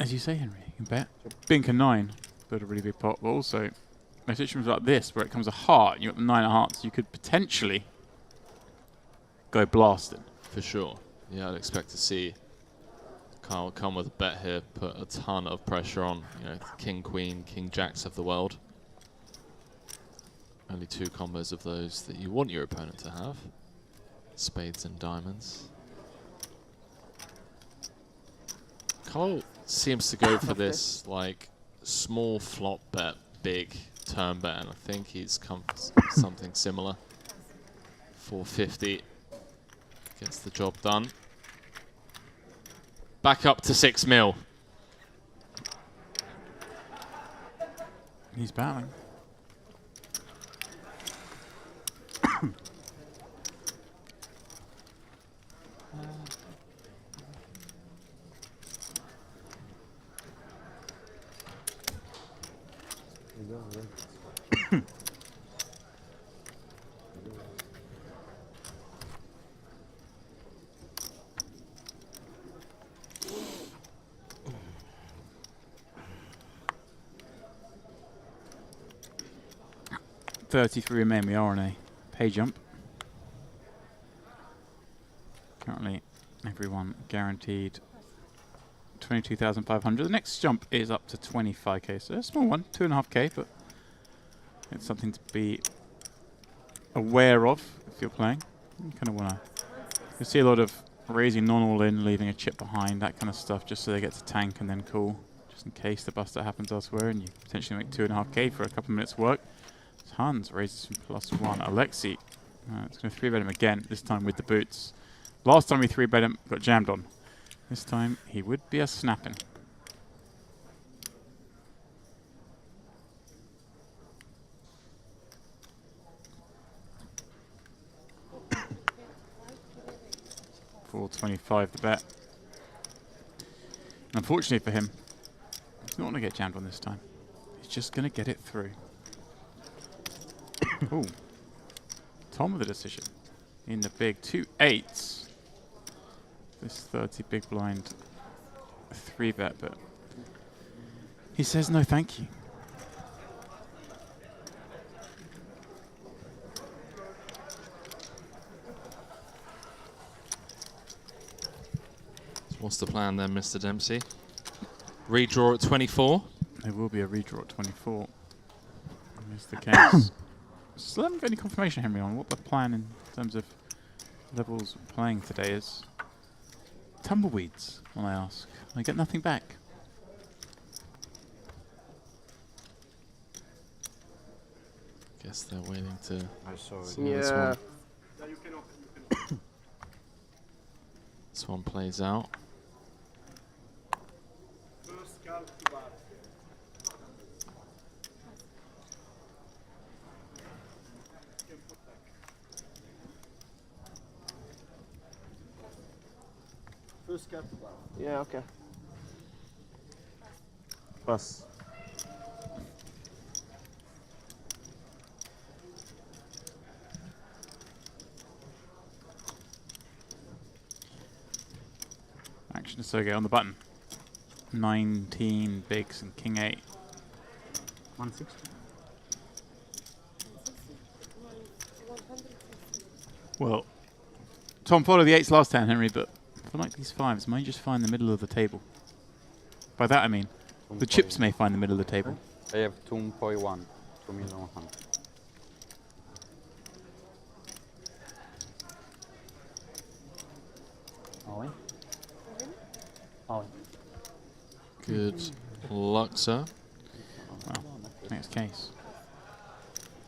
as you say, Henry, you can bet. Bink a 9, build a really big pot, but also in situations like this, where it comes a heart, and you've got the 9 of hearts, you could potentially go blasting. For sure. Yeah, I'd expect to see Kyle come with a bet here, put a ton of pressure on, you know, King, Queen, King Jacks of the world. Only 2 combos of those that you want your opponent to have. Spades and diamonds. Kyle seems to go for this, like, small flop bet, big turn bet, and I think he's come something similar. 450 gets the job done. Back up to 6 mil. He's battling. $33 remain. We are on a pay jump. Currently, everyone guaranteed 22,500. The next jump is up to 25k, so a small one, 2.5k, but it's something to be aware of if you're playing. You kind of want to. You see a lot of raising non-all-in, leaving a chip behind, that kind of stuff, just so they get to tank and then call, just in case the buster happens elsewhere, and you potentially make 2.5k for a couple of minutes work. Hans raises from +1. Alexi, it's going to 3-bet him again, this time with the boots. Last time we 3-bet him, got jammed on. This time he would be a snapping. $4.25 the bet. Unfortunately for him, He's not going to get jammed on this time. He's just going to get it through. Ooh. Tom with the decision. In the big 2 8s. This 30 big blind 3-bet, but he says no thank you. What's the plan then, Mr. Dempsey? Redraw at 24? There will be a redraw at 24. Is the case. Still haven't got any confirmation, Henry, on what the plan in terms of levels playing today is. Tumbleweeds, when I ask. I get nothing back. Guess they're waiting to see Yeah. this one. This one plays out. Yeah, okay. Pass. Action to Sergey on the button. 19 bigs and king 8. 160. Well, Tom followed the 8s last time, Henry, but for like these 5s, may just find the middle of the table. By that I mean, the chips may find the middle of the table. I have 2.1, 2,100,000. All in? All in. Good luck, sir. Well, next case.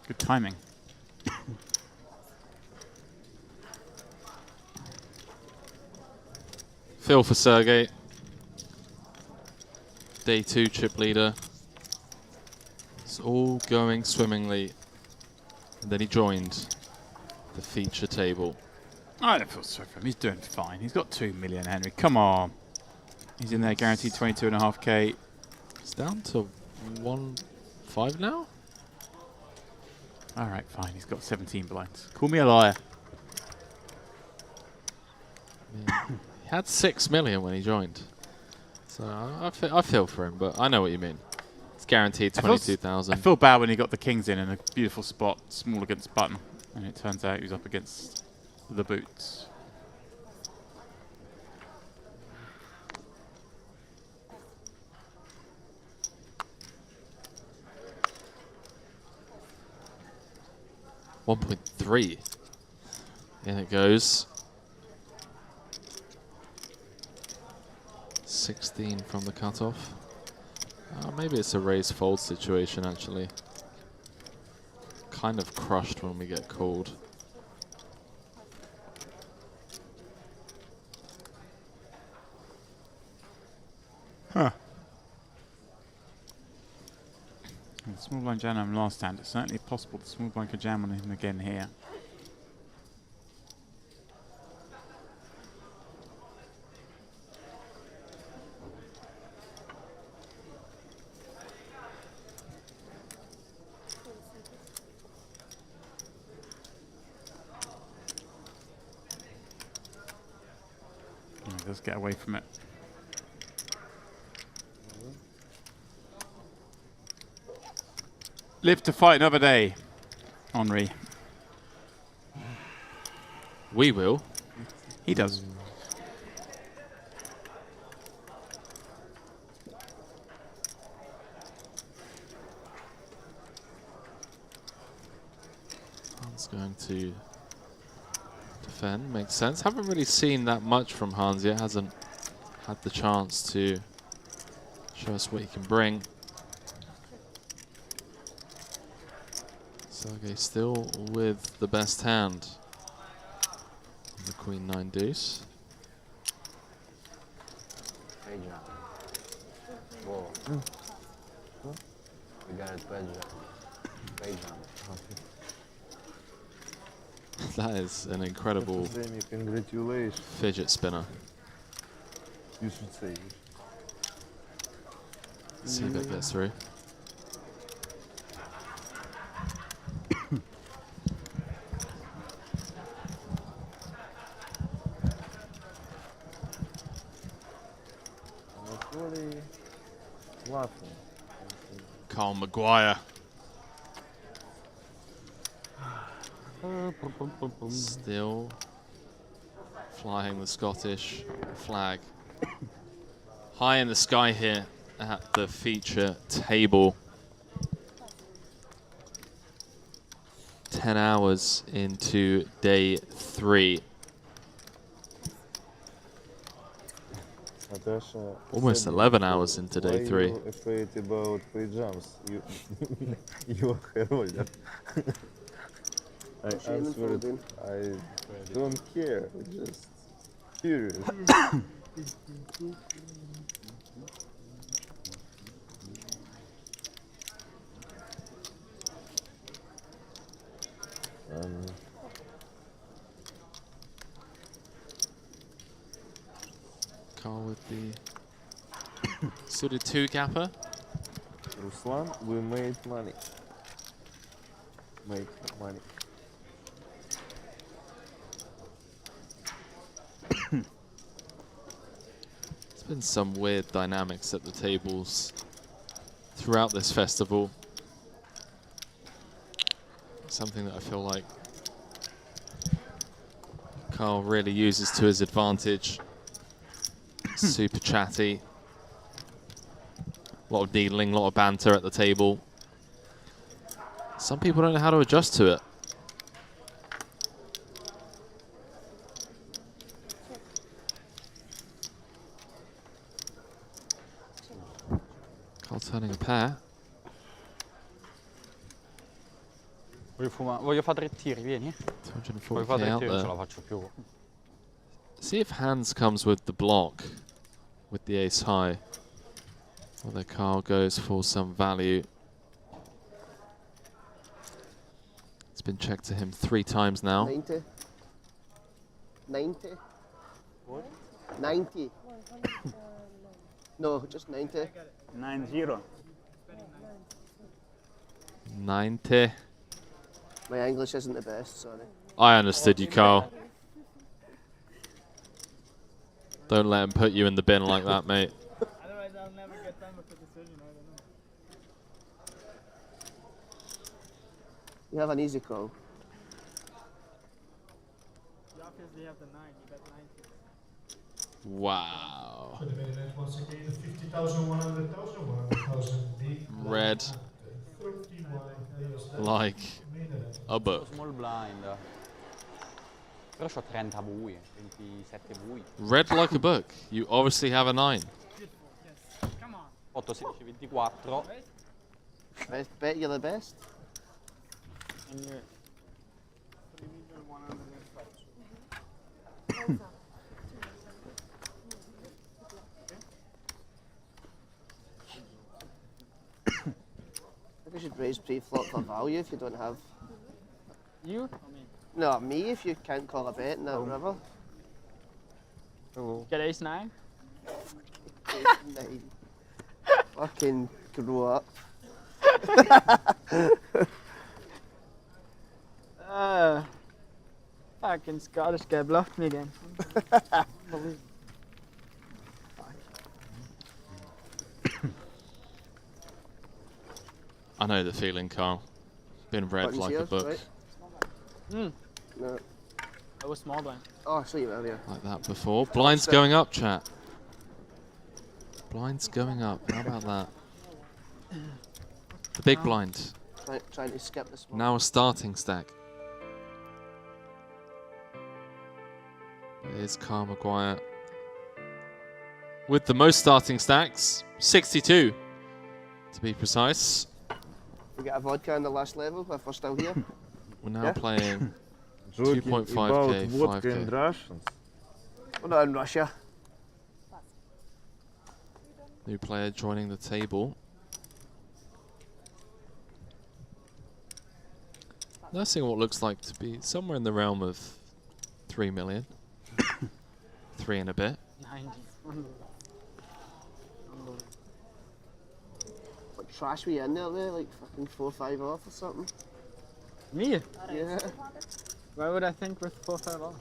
Good timing. Phil for Sergey. Day 2 chip leader. It's all going swimmingly. And then he joined the feature table. I don't feel sorry for him. He's doing fine. He's got 2 million, Henry. Come on. He's in there, guaranteed 22.5k. It's down to 1.5 now? All right, fine. He's got 17 blinds. Call me a liar. Yeah. He had 6 million when he joined. So I feel for him, but I know what you mean. It's guaranteed 22,000. I feel bad when he got the kings in a beautiful spot, small against button, and it turns out he was up against the boots. $1.3. In it goes. 16 from the cutoff. Maybe it's a raise fold situation actually. Kind of crushed when we get called. Huh. And the small blind jam on him last hand. It's certainly possible the small blind could jam on him again here. Let's get away from it. Live to fight another day, Henri. We will. He does. Hans going to defend, makes sense. Haven't really seen that much from Hans yet. Hasn't had the chance to show us what he can bring. Sergey still with the best hand. The Queen 9 deuce. Hey, John. Whoa. We got it, John. Hey, John. That is an incredible Congratulations. fidget spinner. You should say. See if it gets through. Really laughing. Carl Maguire. Still flying the Scottish flag. High in the sky here at the feature table. 10 hours into day 3. Natasha, Almost said 11 before, hours into day why 3. You afraid about free jumps? You are hero. I answered. I don't care. Just curious. Carl with the suited 2 gapper. Ruslan, we made money. Make money. There's been some weird dynamics at the tables throughout this festival. Something that I feel like Carl really uses to his advantage. Super chatty. A lot of needling, a lot of banter at the table. Some people don't know how to adjust to it. Carl turning a pair. Voglio fare 3 tiri, vieni. 240 Voglio fare 3 out tiri, non ce there. la faccio più. See if hands comes with the block, with the ace high. Whether Carl goes for some value. It's been checked to him 3 times now. 90. 90. What? 90. No, just 90. 9-0. 90. My English isn't the best, sorry. I understood you, Carl. Don't let him put you in the bin like that, mate. Otherwise, I'll never get done with the decision. I don't know. You have an easy call. You obviously have the 9. You got 90. Wow. For the main event, once again, 50,000, 100,000, 100,000 big. Red. 31 players left. Like a book. Small blind. Però c'ho 30 bui, 27 bui. Red like a book. You obviously have a 9. 8, 16, 24. Bet you're the best. And you're 105. I think you should raise pre-flop for value if you don't have. You? Or me? No, me if you can't call a bet in that river. Get ace 9? Ace 9. Fucking grow up. Fucking Scottish guy bluffed me again. Unbelievable. I know the feeling, Carl. Been red Buttons like here, a book. right? No. I was small blind. Oh, I saw you earlier. Like that before. Blinds going up, chat. Blinds going up. How about that? The big blind. Trying to skip the small. Now a starting stack. There's Carl Maguire. With the most starting stacks, 62 to be precise. We get a vodka on the last level if we're still here. We're now Yeah? playing Joking 2.5k, about vodka 5k. and Russians. We're not in Russia. New player joining the table. Nursing what looks like to be somewhere in the realm of 3 million. 3 and a bit. 90. trash were you in there, like fucking 4 or 5 off or something? Me? Yeah. Why would I think with 4 or 5 off?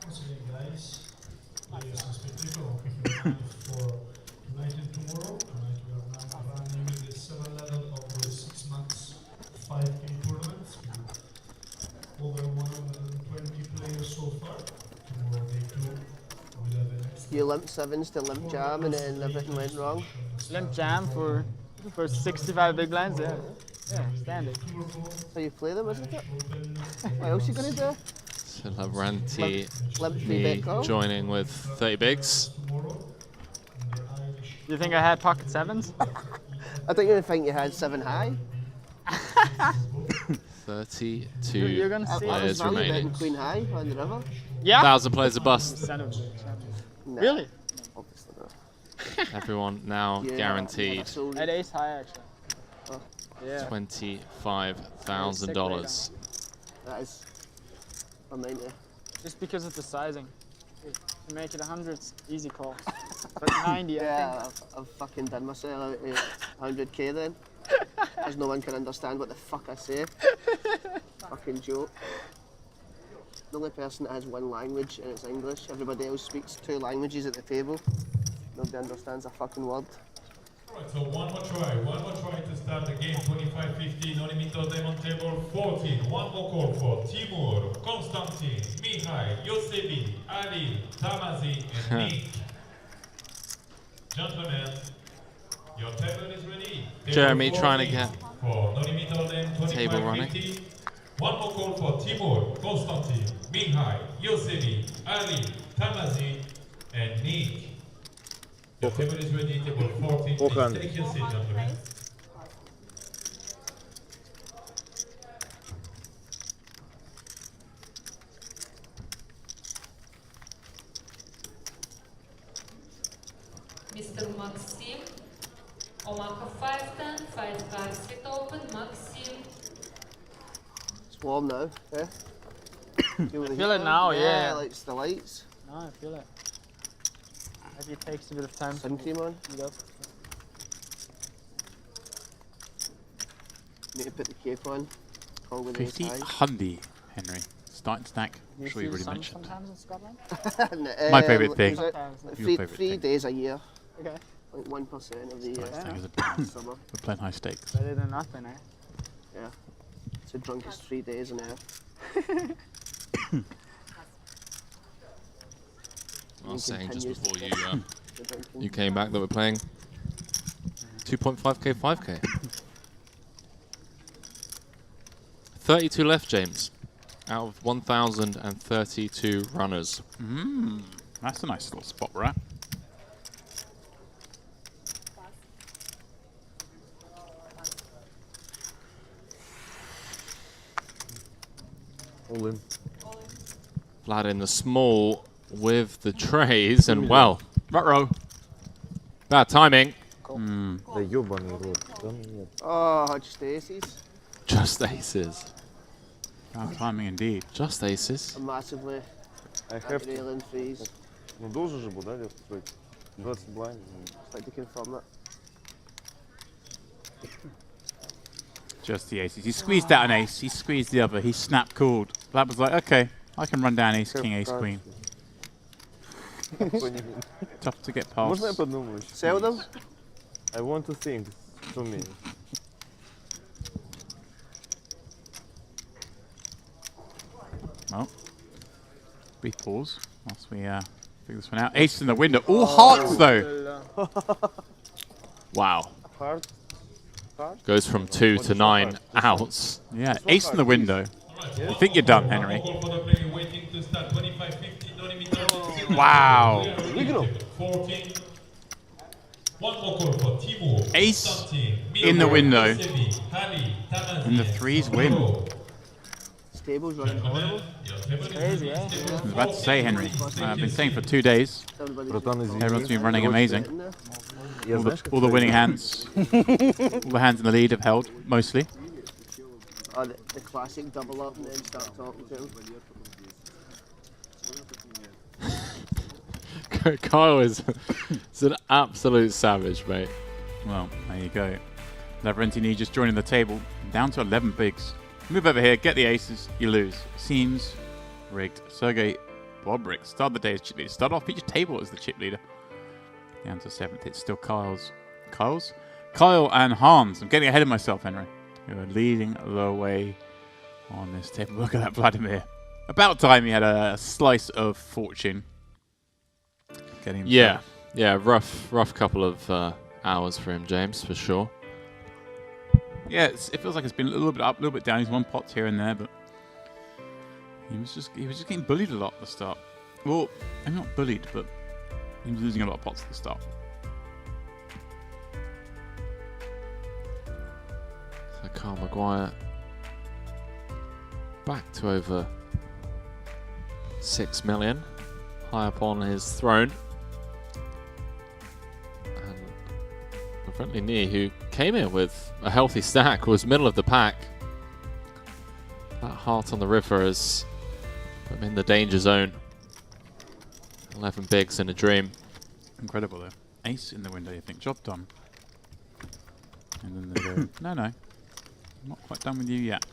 Once again, guys, players and spectators, we have for tonight and tomorrow. Tonight we are now running the 7 level of the 6 months 5K tournament. Over 120 players so far. Tomorrow day 2. We'll have the next You limp 7s to limp jam and then everything went wrong? Limp jam for 65 big blinds, yeah. Yeah, standard. That's how you play them, isn't it? What else you gonna do? So Lavrenti Limp 3-bet call? joining with 30 bigs. You think I had pocket 7s? I don't even think you had 7 high. 32 You're gonna see players I was value remaining. betting Queen High on the river. Yeah? 1,000 players a bust. No. Really? Obviously not. Everyone now Yeah, guaranteed At ace high, actually. Oh. Yeah. $25,000. That is amazing. Just because of the sizing. To make it 100, easy call. But 90, Yeah, I've fucking done myself out at 100k then. As no one can understand what the fuck I say. Fucking joke. The only person that has one language and it's English. Everybody else speaks 2 languages at the table. Nobody understands a fucking word. Alright, so one more try to start the game. 25-15, no limit of them on table 14. One more call for Timur, Konstantin, Mihai, Yosebi, Ali, Tamazi, and Nick. Gentlemen, your table is ready. Table Jeremy 14 trying to get for no limit of them, table running. 25-15. One more call for Timur, Konstantin, Mihai, Yosebi, Ali, Tamazi, and Nick. Your table is ready, table 14. Please take your seat, gentlemen. Mr. Maxim, Omaha 510, 5 cards sit open, Maxim. It's warm now, eh? Feel Feel it now, yeah. Like it's the lights. No, I feel it. Maybe it takes a bit of time. Sun cream on. Heat up. Need to put the cape on. Call with 50 ace high. Handy, Henry. Starting stack. Do I'm you sure you see already the sun mentioned. sometimes in Scotland? My favourite thing. Your Your favourite three thing. days a year. Okay. Like 1% of the year. Nice thing, isn't it? Summer. We're playing high stakes. Better than nothing, eh? Yeah. It's the drunkest 3 days on earth. I was saying just continues before to you the drinking. you came back that we're playing 2.5k 5k. 32 left, James, out of 1,032 runners. That's a nice little spot we're at. All in. Vlad in the small with the trays, and well, ruh-roh. Bad timing. Да ёбаный рот. Да нет. Oh, just aces. Just aces. Bad timing indeed. Just aces. A massively I have to. railing freeze. Ну должен же был, да, Лев, строить? 20 блайнд. Just like to confirm that. Just the aces. He squeezed out an ace. He squeezed the other. He snap called. Vlad was like, okay, I can run down ace, king, ace, queen. Tough to get past. Можно я подумаю? Sell them? I want to think. To me. Well, brief pause whilst we figure this one out. Ace in the window. All hearts though. Wow. Hard. Goes from 2 to 9 outs. Yeah, ace in the window. You think you're done, Henry? Wow. Ace in the window. And the threes win. Stable's running horrible. It's crazy, eh? I was about to say, Henry. I've been saying for 2 days. Everyone's been running amazing. All the winning hands. All the hands in the lead have held, mostly. Oh, the classic double up and then start talking to him. Kyle is an absolute savage, mate. Well, there you go. Lavrentini just joining the table, down to 11 bigs. Move over here, get the aces, you lose. Seems rigged. Sergey Bobrik, start the day as chip leader. Start off each table as the chip leader. Down to 7th, it's still Kyle and Hans. I'm getting ahead of myself, Henry. Who are leading the way on this table. Look at that, Vladimir. About time he had a slice of fortune. Getting yeah, rough couple of hours for him, James, for sure. Yeah, it feels like it's been a little bit up, a little bit down. He's won pots here and there, but he was just getting bullied a lot at the start. Well, I'm not bullied, but he was losing a lot of pots at the start. So Carl Maguire back to over 6 million, high up on his throne. And Lavrentini, who came in with a healthy stack, was middle of the pack. That heart on the river has put him in the danger zone. 11 bigs in a dream. Incredible though. Ace in the window, you think. Job done. And then they go, no, I'm not quite done with you yet.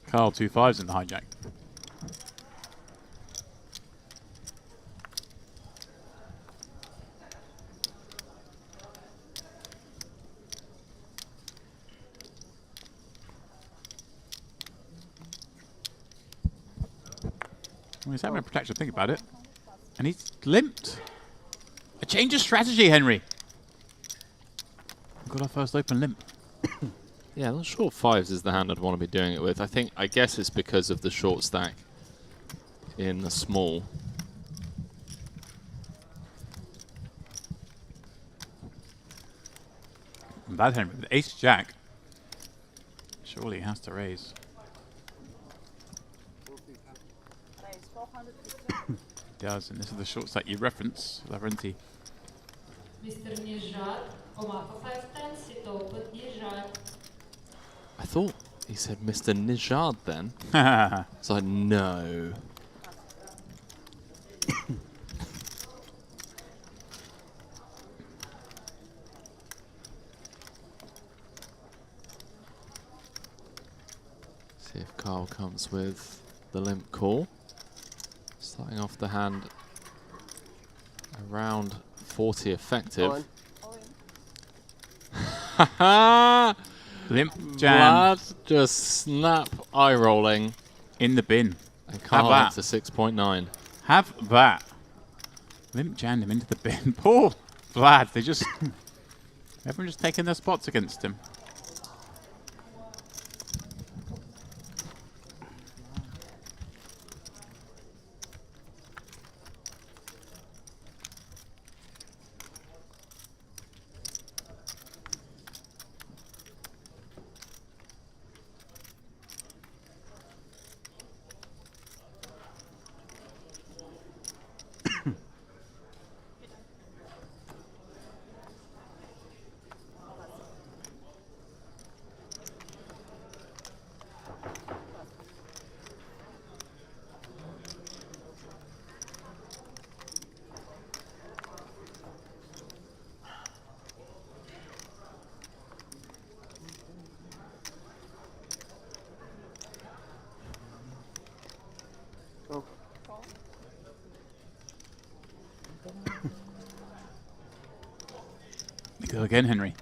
Carl, 2 5s in the hijack. Well, he's having a protection, think about it. And he's limped. A change of strategy, Henry. We've got our first open limp. Yeah, I'm not sure 5s is the hand I'd want to be doing it with. I guess it's because of the short stack in the small. Bad Henry with ace jack. Surely he has to raise. Does, and this is the short stack you reference, Lavrentini. Mr. Nijad, Omaha 510, sit open, Nijad. I thought he said Mr. Nijad then. It's like, no. See if Carl comes with the limp call. Starting off the hand around 40 effective. Haha! Limp jam. Vlad just snap eye rolling in the bin. And Carl into 6.9. Have that. Limp jammed him into the bin. Poor Vlad. They just everyone just taking their spots against him. Go again, Henry.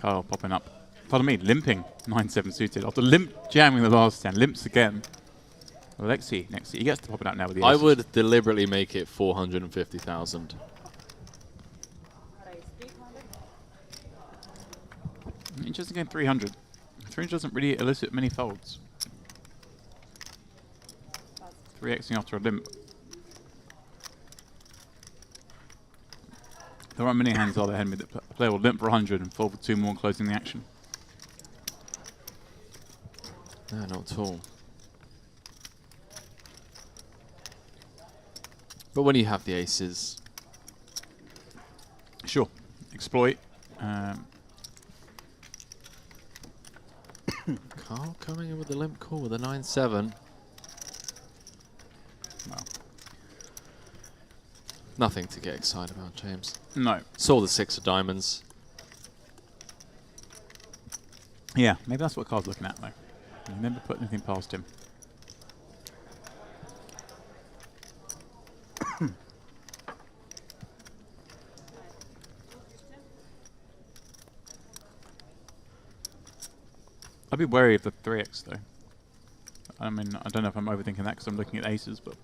Kyle popping up. Pardon me, limping. 9-7 suited. After limp jamming the last 10, limps again. Alexei, next he gets to pop it out now with the aces. I would deliberately make it 450,000. Interesting game, 300. 300 doesn't really elicit many folds. 3xing after a limp. There aren't many hands, are there, Henry, that a player will limp for 100 and fold for 2 more, closing the action. No, not at all. But when you have the aces... Sure. Exploit. Carl coming in with the limp call with a 9-7. Well. Nothing to get excited about, James. No. Saw the 6 of diamonds. Yeah, maybe that's what Carl's looking at, though. He never put anything past him. I'd be wary of the 3x, though. I mean, I don't know if I'm overthinking that because I'm looking at aces, but...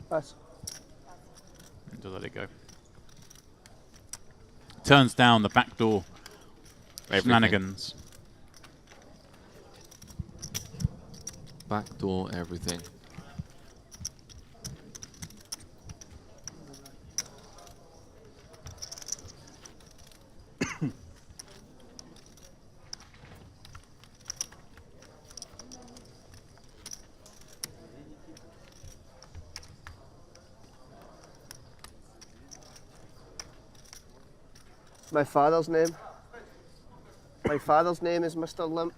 Pass. And just let it go. Turns down the backdoor shenanigans. Backdoor everything. My father's name. My father's name is Mr. Limp.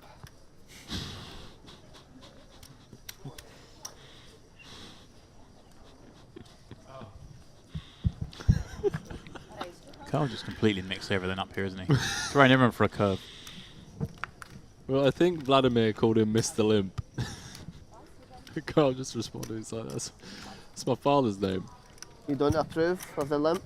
Carl just completely mixed everything up here, isn't he? Throwing everyone for a curve. Well, I think Vladimir called him Mr. Limp. Carl just responded, he's like, that's my father's name. You don't approve of the limp?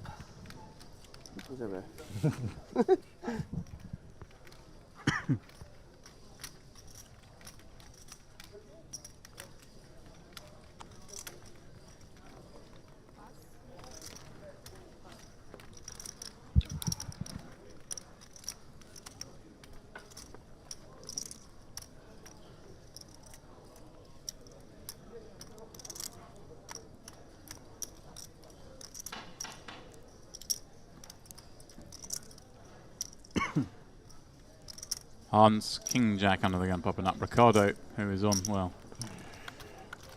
Hans, King Jack under the gun popping up. Ricardo, who is on, well,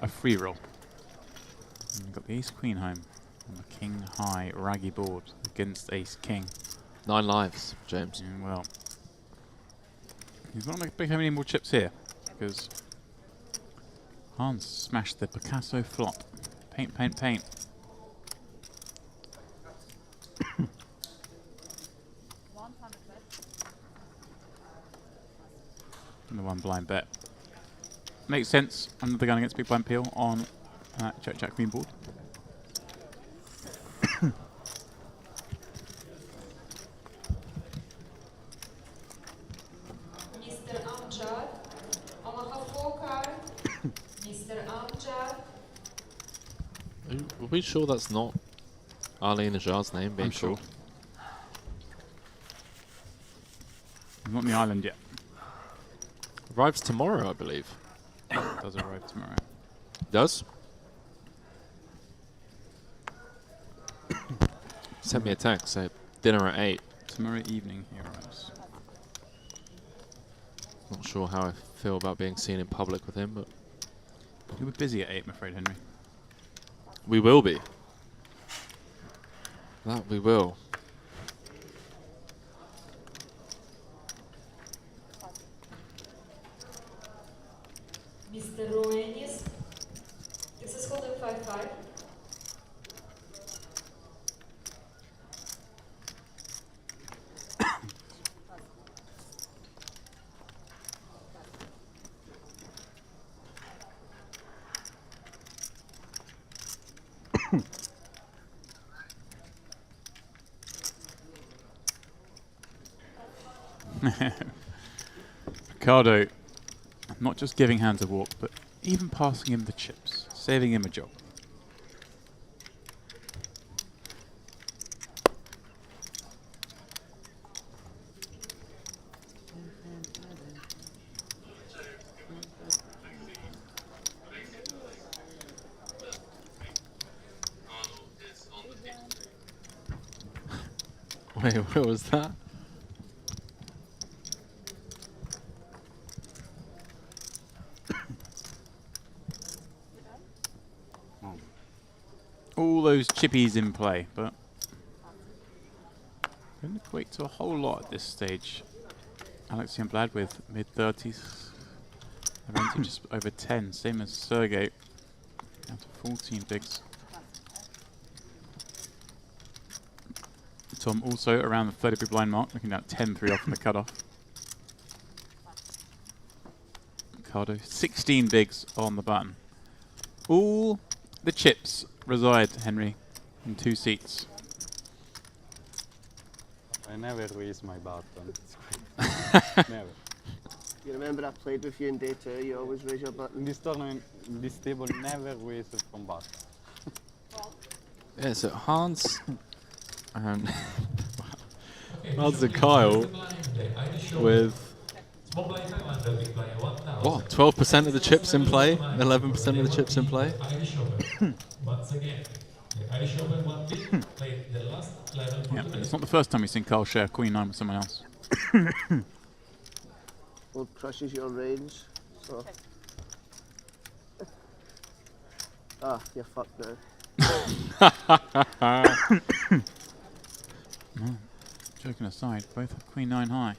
a free roll. And we've got the Ace Queen home on the King High raggy board against Ace King. 9 lives, James. And well, he's not making any more chips here because Hans smashed the Picasso flop. Paint, paint, paint. And the 1 blind bet. Makes sense under the gun against big blind peel on Check Jack Queen board. Mr. Amjad, Omaha 4 card. Mr. Amjad. Are we sure that's not Ali Najjar's name being I'm sure. called? I'm not on the island yet. Arrives tomorrow, I believe. Does arrive tomorrow. Does? Sent me a text, say dinner at 8. Tomorrow evening he arrives. Not sure how I feel about being seen in public with him, but... You'll be busy at 8, I'm afraid, Henry. We will be. That we will. Mr. Roenis. This is holding 5-5. Ricardo, not just giving Hans a walk, but even passing him the chips, saving him a job. Wait, what was that? All those chippies in play, but don't equate to a whole lot at this stage. Alex Youngblad with mid-30s. Lavrenti just over 10, same as Sergey. Down to 14 bigs. Tom also around the 30 big blind mark, looking at 10-3 off the cutoff. Ricardo, 16 bigs on the button. All the chips reside, Henry, in 2 seats. I never raise my button. Never. You remember I played with you in day 2, you always raise your button. In this tournament, this table never raises from button. Yeah, so Hans and Hans and Kyle with what? 12% of the chips in play, 11% of the chips in play. Yeah, but it's not the first time we've seen Carl share Queen 9 with someone else. Well, crushes your range, so. Ah, you're fucked now. No, joking aside, both have Queen 9 high.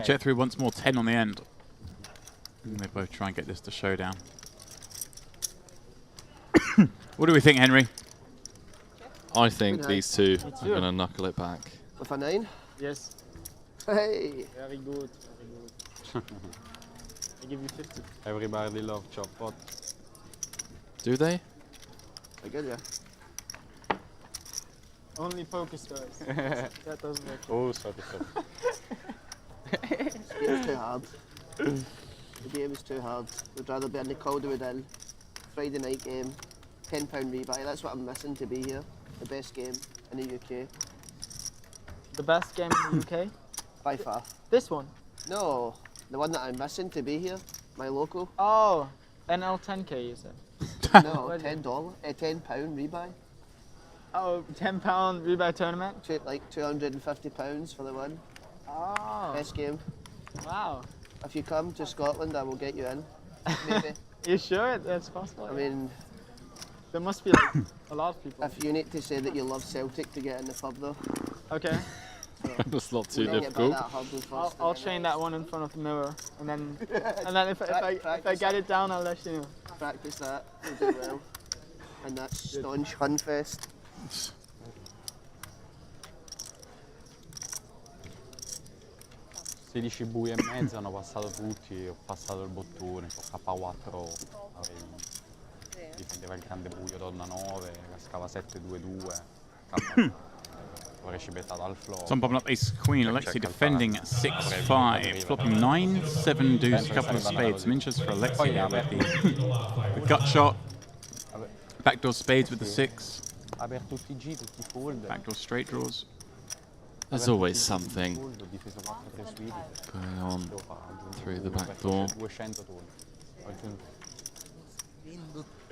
Jet 3 once more, 10 on the end. And they both try and get this to showdown. What do we think, Henry? I think these two are going to knuckle it back. With a 9? Yes. Hey! Very good, very good. I give you 50. Everybody loves chop pot. Do they? I get ya. Only poker stars. That doesn't work. Oh, sorry. This game's too hard. The game is too hard. We'd rather be in the Calderwood Inn, Friday night game, £10 rebuy. That's what I'm missing to be here. The best game in the UK. The best game in the UK? By far. This one? No, the one that I'm missing to be here. My local. Oh, NL10K you said? No, £10, £10 rebuy. Oh, £10 rebuy tournament? Like £250 for the win. Oh. Best game. Wow. If you come to Scotland, I will get you in. Maybe. You sure that's possible? I mean, there must be like a lot of people. If you need to say that you love Celtic to get in the pub, though. Okay. That's not too We'll difficult. I'll train that one in front of the mirror, and then if I get it down, I'll let you know. Practice that. You'll do well. And that's staunch Hunfest. 16 bui e mezzo hanno passato tutti, ho passato il bottone, K4 difendeva il grande buio, donna 9, cascava 7-2-2, K ho recipettato al flop. Tom popping up ace queen, Alexei defending at 6-5, flopping 9-7 deuce, couple of spades, some inches for Alexei here with the gut shot, backdoor spades with the 6, backdoor straight draws. There's always something going on through the back door.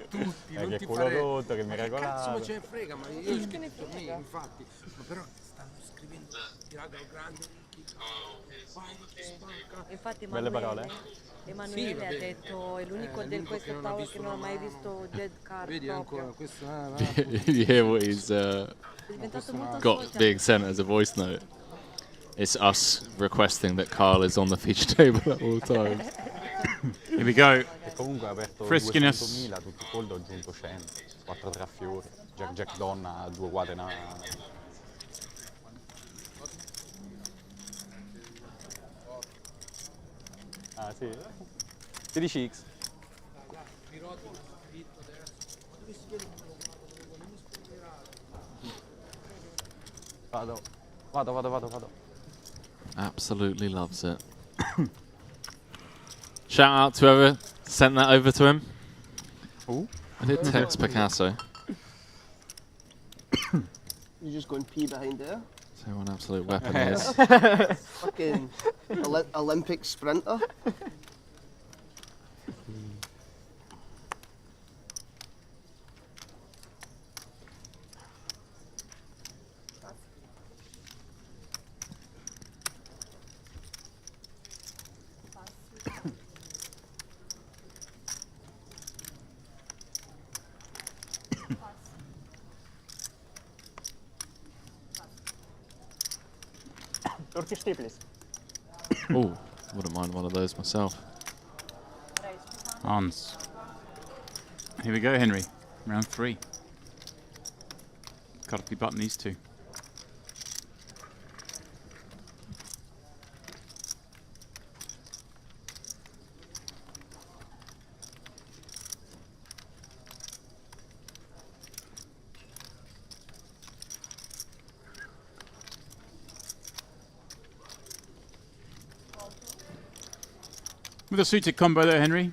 Che culo rotto che mi Cazzo regolava. ce ne frega, ma io ho scritto a me, infatti. Ma però stanno scrivendo tirato grande Ricky. Vai Ricky spacca. Infatti Belle parole. Emanuele Sì, ha vabbè. detto è l'unico del l'unico questo che non ha tavolo visto che non ha mai una- visto dead card Vedi proprio. ancora questo You hear what he's diventato molto got social. being sent as a voice note. It's us requesting that Carl is on the feature table at all times. Here we go. E comunque ha aperto Friskiness. 200.000, tutti i fold ho aggiunto 100, 4-3 a fiori, Jack donna, 2 quadre na... Ah sì? 16x. Vado. Absolutely loves it. Shout out to whoever sent that over to him. Who? I did text Picasso. You just go and pee behind there. So what an absolute weapon he is. Fucking Olympic sprinter. Turkish tea, please. Oh, wouldn't mind one of those myself. Hans. Here we go, Henry. Round 3. Got to be button these two. With a suited combo there, Henry.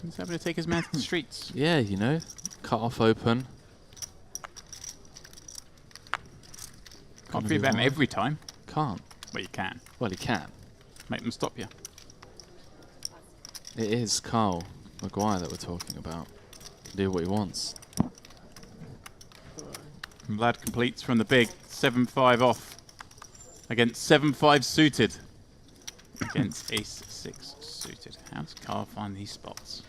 He's able to take his man to the streets. Yeah, you know, cut off open. Can't prevent him every time. Can't. Well, you can. Well, he can. Make them stop you. It is Kyle Maguire that we're talking about. Do what he wants. Vlad completes from the big 7-5 off against 7-5 suited against ace 6 suited. How does Kyle find these spots?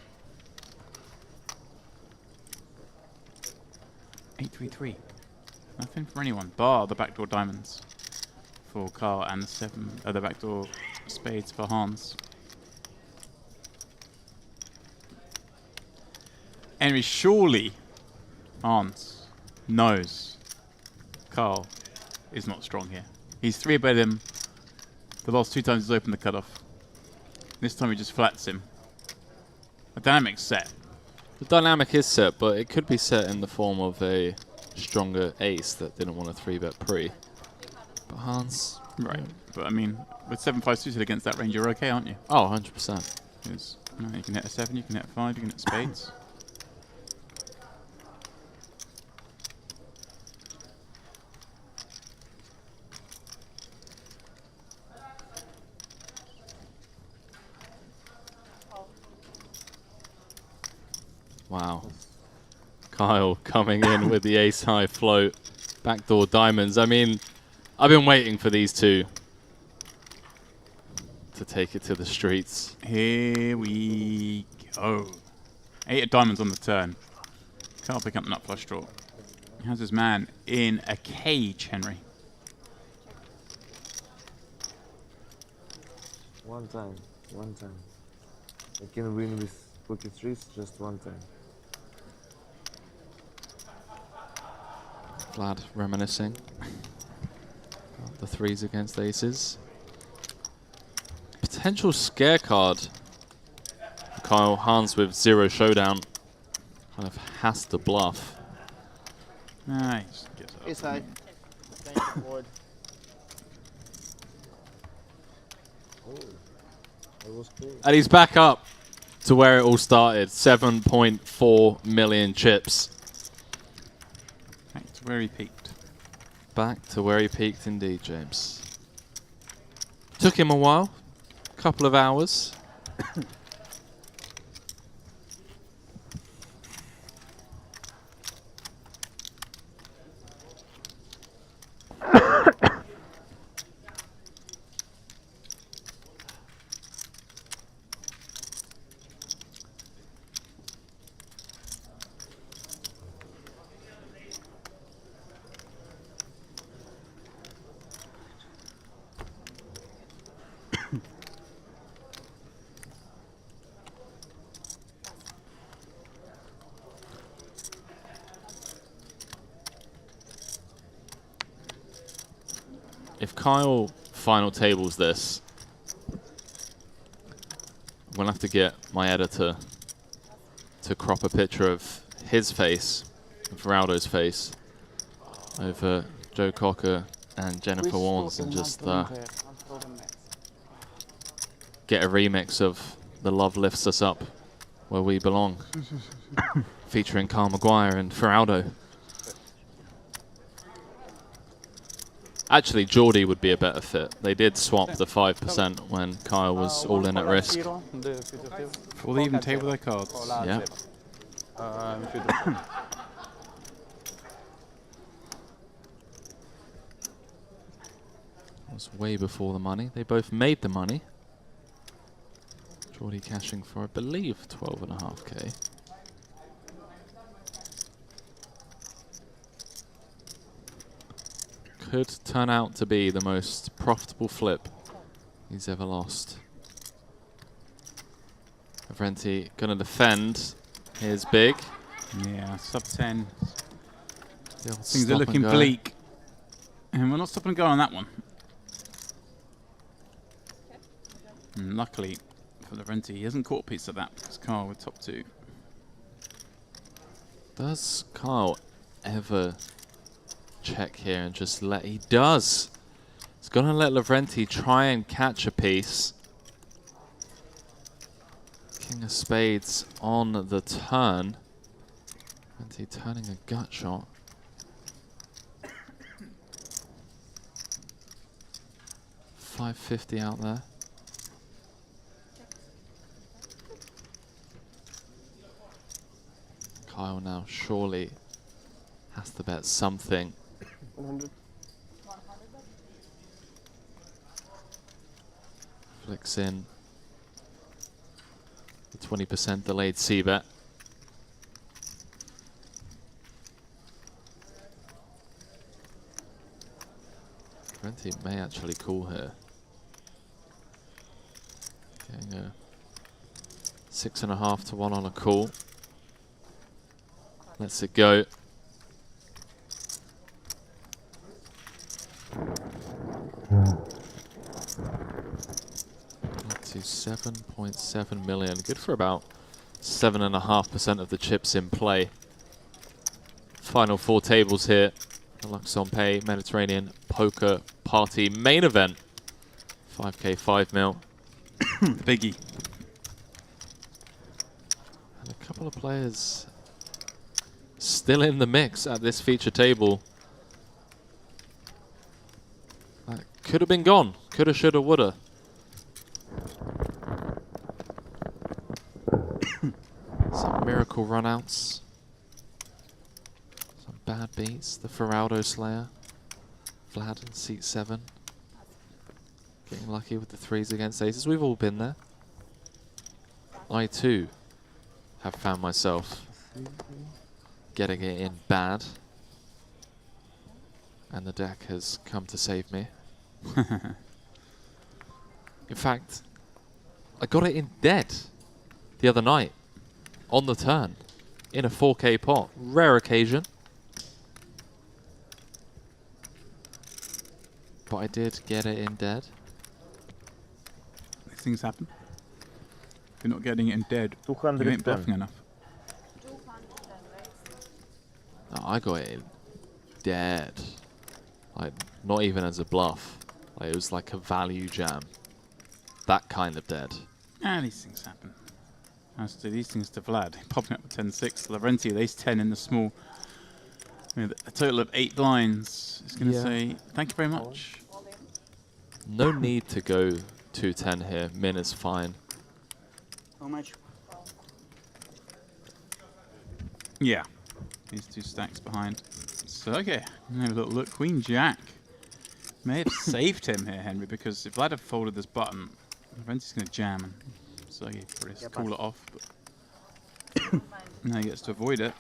8-3-3. Nothing for anyone bar the backdoor diamonds for Carl and the backdoor spades for Hans. Henry, surely Hans knows Carl is not strong here. He's 3-bet him the last 2 times he's opened the cutoff. This time he just flats him. The dynamic's set. The dynamic is set, but it could be set in the form of a stronger ace that didn't want to 3-bet pre. But Hans... Right. But I mean, with 7-5 suited against that range, you're okay, aren't you? Oh, 100%. Because you can hit a 7, you can hit a 5, you can hit spades. Wow. Kyle coming in with the ace-high float. Backdoor diamonds. I mean, I've been waiting for these two to take it to the streets. Here we go. 8 of diamonds on the turn. Can't pick up the nut flush draw. He has his man in a cage, Henry. One time. I can win with pocket threes just one time. Vlad reminiscing. The 3s against aces. Potential scare card. Kyle Hans with 0 showdown. Kind of has to bluff. Nice. Ace high. And he's back up to where it all started. 7.4 million chips. Back to where he peaked. Back to where he peaked indeed, James. Took him a while. Couple of hours. If Kyle final tables this, I'm going to have to get my editor to crop a picture of his face and Feraldo's face over Joe Cocker and Jennifer Warnes and just get a remix of The Love Lifts Us Up Where We Belong featuring Kyle Maguire and Feraldo. Actually, Geordie would be a better fit. They did swap the 5% when Kyle was all in at risk. Before they even table their cards. Yeah. That was way before the money. They both made the money. Geordie cashing for, I believe, 12.5k. Could turn out to be the most profitable flip he's ever lost. Avrenti gonna defend. Here's big. Yeah, sub 10. The old Things are stop looking and go. bleak. And we're not stopping and go on that one. And luckily for Lavrenti, he hasn't caught a piece of that because Carl with top 2. Does Kyle ever check here and just let... He does. He's going to let Lavrenti try and catch a piece. King of spades on the turn. Lavrenti turning a gut shot. $550 out there. Kyle now surely has to bet something. 100. Flicks in the 20% delayed C-bet. Lavrenti may actually call here. Getting a 6.5 to 1 on a call. Lets it go. Up to 7.7 million. Good for about 7.5% of the chips in play. Final 4 tables here. The Luxon Pay Mediterranean Poker Party main event. 5k, 5 mil. Biggie. And a couple of players still in the mix at this feature table. That could have been gone. Coulda, shoulda, woulda. Some miracle runouts. Some bad beats. The Feraldo Slayer. Vlad in seat 7. Getting lucky with the 3s against aces. We've all been there. I too have found myself getting it in bad, and the deck has come to save me. In fact, I got it in dead the other night on the turn in a 4k pot. Rare occasion, but I did get it in dead. These things happen. If you're not getting it in dead, you ain't bluffing enough. No, I got it in dead. Like, not even as a bluff. Like, it was like a value jam. That kind of dead. Ah, these things happen. As to these things to Vlad, popping up with 10-6. Lavrenti, ace 10 in the small. With a total of 8 blinds. It's going to say, thank you very much. No need to go 210 here. Min is fine. How much? Yeah. These 2 stacks behind. So, okay. Have a little look. Queen Jack. May have saved him here, Henry, because if Vlad had folded this button, Lavrenti's going to jam. And so he probably has to call it off. But now he gets to avoid it.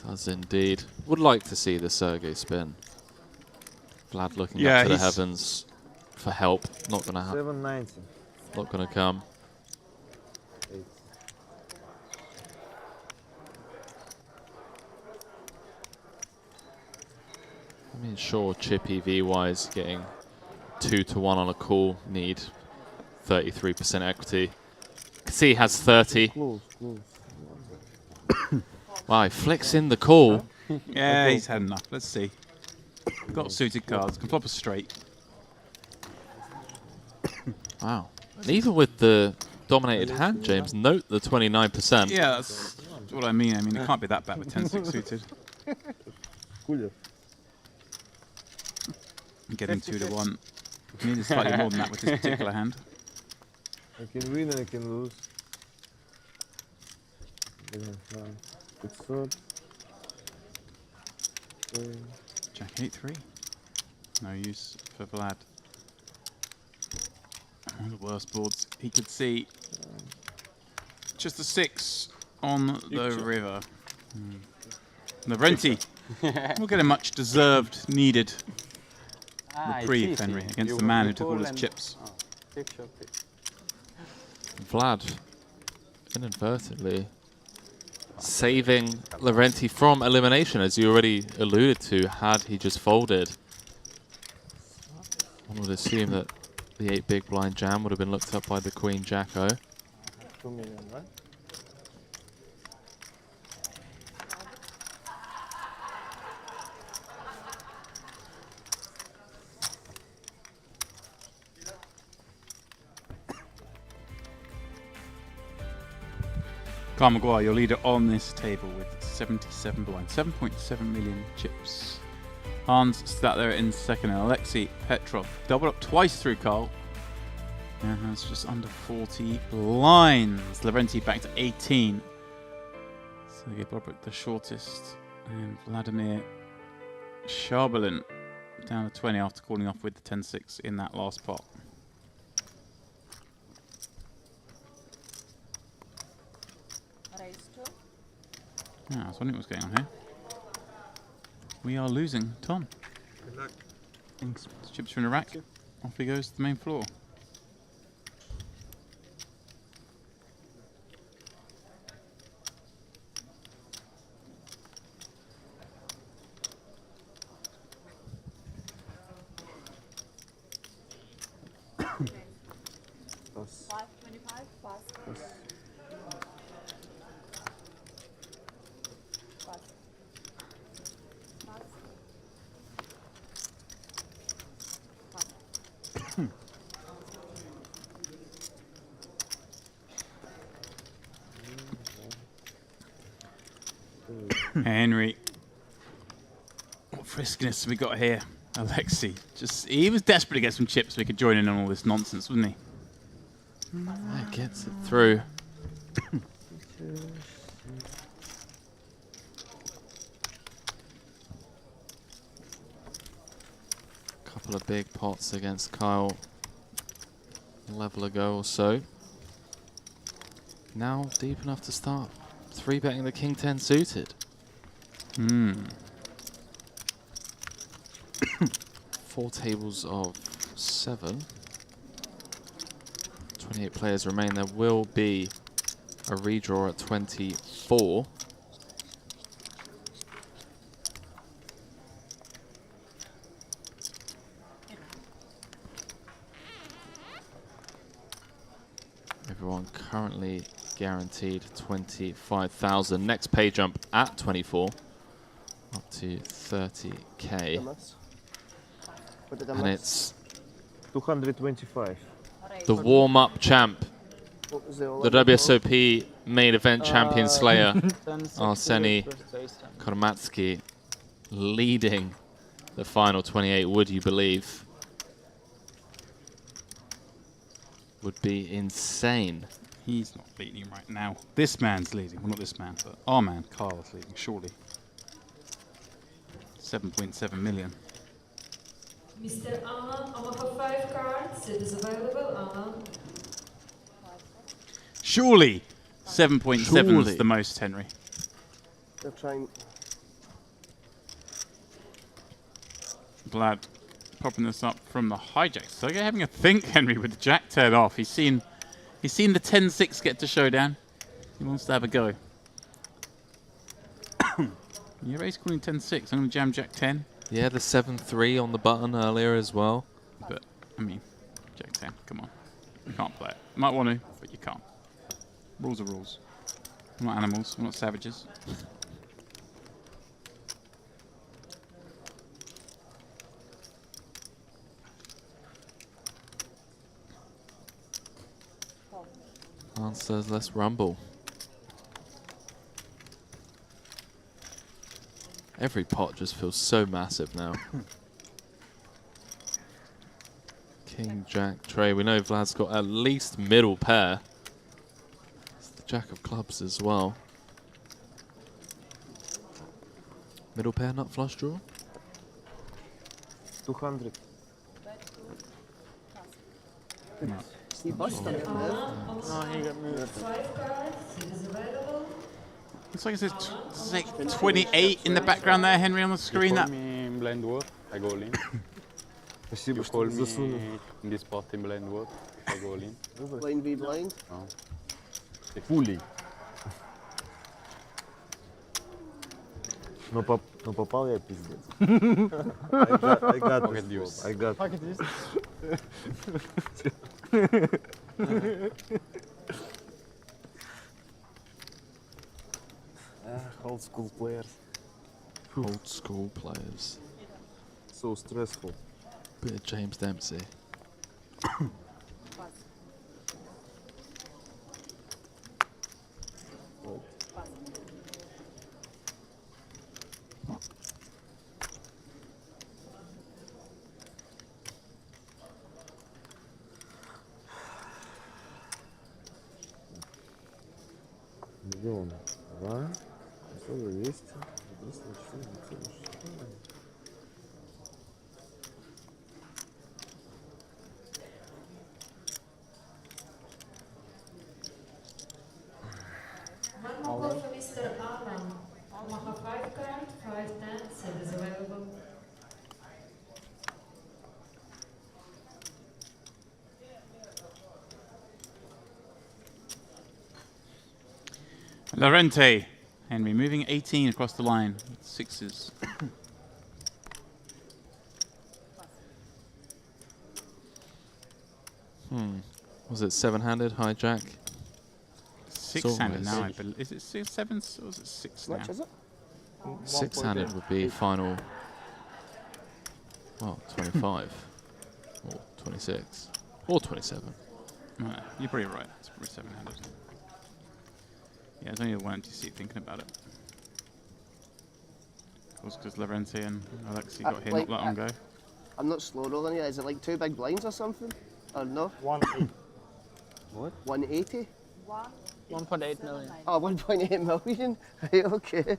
Does indeed. Would like to see the Sergey spin. Vlad looking up to the heavens for help. Not going to happen. 790. Not going to come. I mean, sure, chip EV-wise, getting 2 to 1 on a call, need 33% equity. Can see he has 30. Close. Wow, he flicks in the call. Yeah, he's had enough. Let's see. Got suited cards. Can flop a straight. Wow. And even with the dominated hand, James, note the 29%. Yeah, that's what I mean. I mean, it can't be that bad with 10-6 suited. Getting 2 to 1. We needed slightly more than that with this particular hand. I can win and I can lose. Good sword. Jack 8-3. No use for Vlad. One of the worst boards he could see. Just a 6 on the river. Lavrenti will get a much deserved, needed reprieve, Henry, against the man who took all his chips. Vlad, inadvertently, saving Lavrenti from elimination, as you already alluded to, had he just folded. One would assume that the 8 big blind jam would have been looked up by the Queen Jack-O. 2 million, right? Carl Maguire, your leader on this table with 77 blind, 7.7 million chips. Hans sat there in second, and Alexei Petrov doubled up twice through Carl. And has just under 40 blinds. Lavrenti back to 18. Sergei Bobrik the shortest. And Vladimir Sharbalin down to 20 after calling off with the 10-6 in that last pot. Yeah, I was wondering what's going on here. We are losing Tom. Good luck. Thanks. Chips are in a rack. Off he goes to the main floor. Plus. 525 plus. Plus. Henry. What friskiness have we got here? Alexei. He was desperate to get some chips so he could join in on all this nonsense, wasn't he? That gets it through. Couple of big pots against Kyle a level ago or so. Now deep enough to start 3-betting the King 10 suited. 4 tables of 7. 28 players remain. There will be a redraw at 24. Everyone currently guaranteed 25,000. Next pay jump at 24, up to 30k. And it's 225. the warm-up champ, the WSOP main event champion slayer, Arseny Kormatsky, leading the final 28. Would you believe? Would be insane. He's not leading right now. This man's leading. Well, not this man, but our man, Carl, is leading, surely. 7.7 million. Mr. Alan, Omaha 5 cards. It is available, Alan. Surely 7.7 is the most, Henry. They're trying. Vlad popping this up from the hijack. So you're having a think, Henry, with the jack 10 off. He's seen the 10-6 get to showdown. He wants to have a go. Your race calling 10-6. I'm going to jam jack 10. Yeah, the 7-3 on the button earlier as well. But, I mean, jack 10, come on. You can't play it. You might want to, but you can't. Rules are rules. We're not animals. We're not savages. Hans says, let's rumble. Every pot just feels so massive now. King, Jack, Trey. We know Vlad's got at least middle pair. It's the Jack of clubs as well. Middle pair, nut flush draw. 200. He busted it, man. No, he got moved. 5 cards, it is available. Looks like it says like 28 in the background there, Henry, on the screen. You call That me in blind word, I go all in. You call me in this spot in blind word, I go all in. Blind v blind. Oh. Fully. Но попал я пиздец. I got Pocket this. deuce. I got Pocket deuce. Old school players. Old school players. So stressful. Bit of James Dempsey. Миллион. 2. 200. 200. One more call for Mr. Alan. Omaha 5 card, 5 tens, it is available. Lorente, Henry, moving 18 across the line. Sixes. Was it 7-handed hijack? Six-handed now, I believe. Is it 7 or is it 6 now? Which is it? 6-handed would be final, well, 25 or 26 or 27. You're pretty right. It's probably 7-handed. Yeah, there's only one empty seat thinking about it. Of course, because Lorente and Alexi got here not that long ago. I'm not slow rolling yet. Is it like 2 big blinds or something? Or no? 180. What? 180? 1.8 million. Oh, 1.8 million? Right, okay.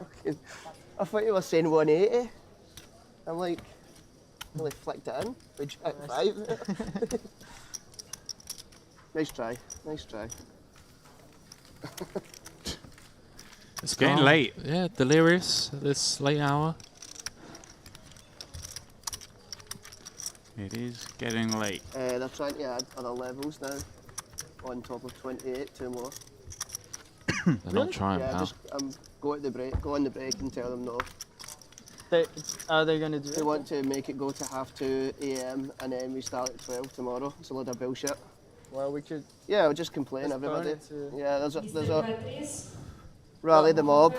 Okay. I thought you were saying 180. I'm like, really flicked it in with Jack 5. Nice try, nice try. It's getting late. Yeah, delirious at this late hour. It is getting late. They're trying to add other levels now, on top of 28, 2 more. They're not trying, yeah, pal. just go at the break, go on the break and tell them no. Are they going to do They want to make it go to 2:30 AM and then we start at 12 tomorrow. It's a load of bullshit. Well, we could. Yeah, we'll just complain, everybody. To Yeah, there's a rally the mob.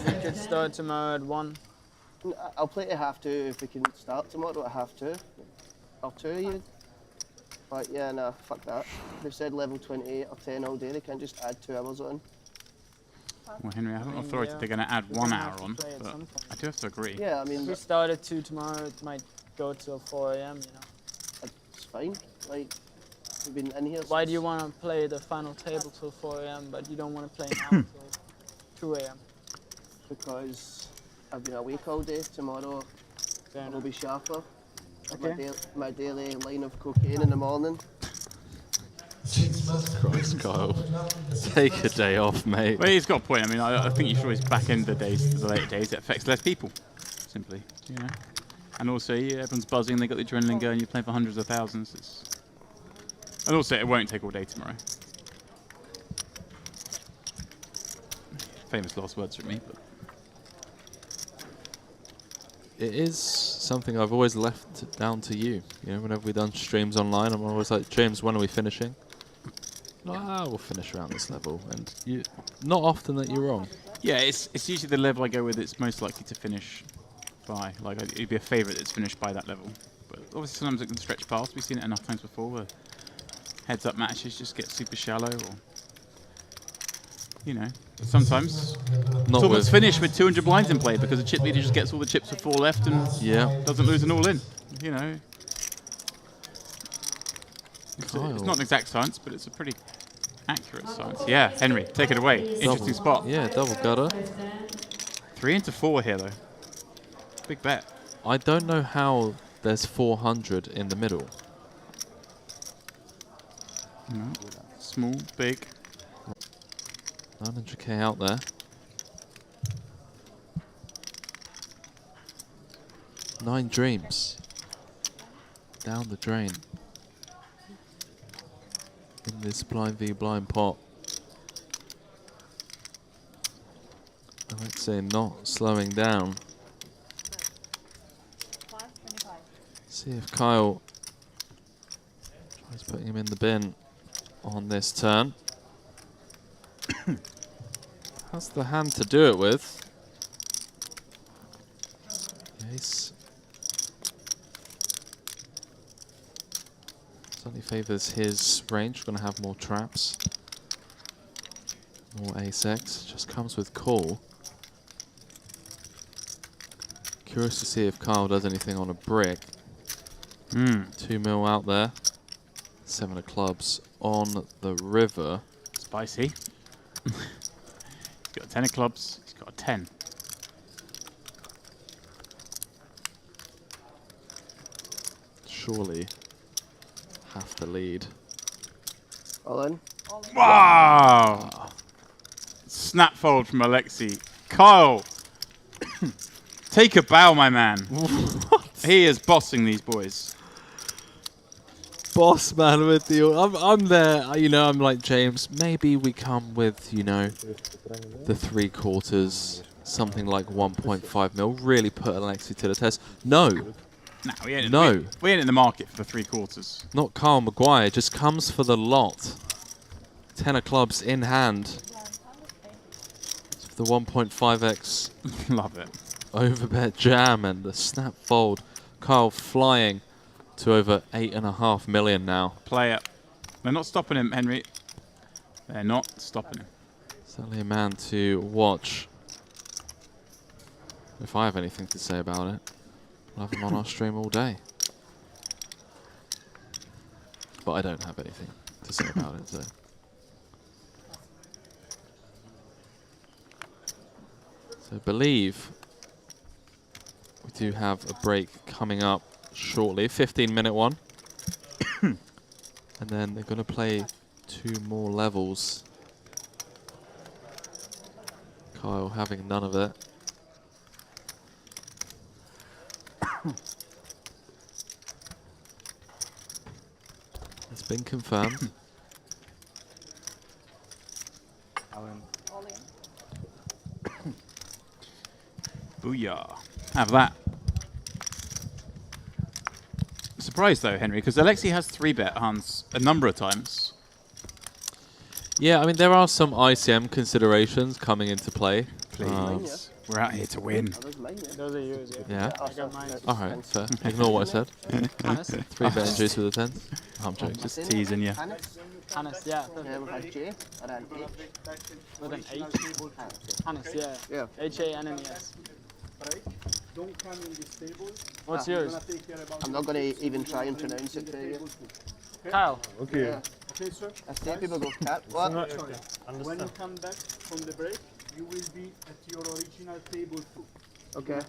we could start tomorrow at 1. I'll play at 2:30 if we can start tomorrow at 2:30. Or 2 you. But yeah, nah, fuck that. They've said level 28 or 10 all day. They can't just add 2 hours on. Well, Henry, I haven't authority they're going to add 1 hour on, but I do have to agree. Yeah, I mean, if we start at 2 tomorrow, it might go till 4 AM, you know. It's fine. Like, we've been in here. Why do you want to play the final table till 4 AM, but you don't want to play now till 2 AM? Because I've been awake all day. Tomorrow I will be sharper. Okay. My daily line of cocaine in the morning. Christ, Kyle. Take a day off, mate. Well, he's got a point. I mean, I think you should always back end the days to the later days. It affects less people, simply, you know. And also, yeah, everyone's buzzing. They got the adrenaline going. You're playing for hundreds of thousands. And also, it won't take all day tomorrow. Famous last words from me, but It is something I've always left down to you. You know, whenever we've done streams online, I'm always like, James, when are we finishing? We'll finish around this level. And you, not often that you're wrong. yeah, it's usually the level I go with. It's most likely to finish by. Like, it'd be a favourite that's finished by that level. But obviously, sometimes it can stretch past. We've seen it enough times before where heads-up matches just get super shallow, or you know, sometimes tournament's finished with 200 blinds in play because the chip leader just gets all the chips with 4 left and doesn't lose an all-in. You know, It's not an exact science, but it's a pretty accurate science. Yeah, Henry, take it away. Interesting spot. Yeah, double gutter. 3 into 4 here, though. Big bet. I don't know how there's 400 in the middle. No. Small, big. 900k out there. 9 dreams. Down the drain. In this blind v blind pot. I'd say not slowing down. See if Kyle tries putting him in the bin on this turn. Has the hand to do it with. Ace. Certainly favours his range. Going to have more traps. More ace-x. Just comes with call. Curious to see if Kyle does anything on a brick. 2 mil out there. 7 of clubs on the river. Spicy. He's got a 10 of clubs. He's got a 10. Surely have to lead. All in. Wow! Snap fold from Alexi. Kyle! Take a bow, my man. What? He is bossing these boys. Boss man with the... I'm there, you know, I'm like, James, maybe we come with, you know, the 3/4, something like 1.5 mil, really put Alexi to the test. No. No, we ain't No. we ain't in the market for the 3/4. Not Kyle Maguire, just comes for the lot. 10 of clubs in hand. It's the 1.5x. Love it. Overbet jam and the snap fold. Kyle flying to over 8.5 million now. Play it. They're not stopping him, Henry. They're not stopping him. Certainly a man to watch. If I have anything to say about it, we'll have him on our stream all day. But I don't have anything to say about it, so. So I believe we do have a break coming up shortly, 15-minute one. And then they're going to play 2 more levels. Kyle having none of it. It's been confirmed. Booyah. Have that. Surprised though, Henry, because Alexi has 3-bet hands a number of times. Yeah, I mean, there are some ICM considerations coming into play. Please. We're out here to win. Those are yours, Yeah? I got mine. Alright, fair. Ignore what I said. 3-bet induce with a 10. I'm joking. Just teasing you. Hannes, yeah. With a J or an H? With an H. Hannes, yeah. H-A-N-N-E-S. Don't come in this table. What's yours? I'm not going to even try and pronounce it to you. Kyle. Okay. Yeah. Okay, sir. I say people go cat. What? When you come back from the break, you will be at your original table too. Okay.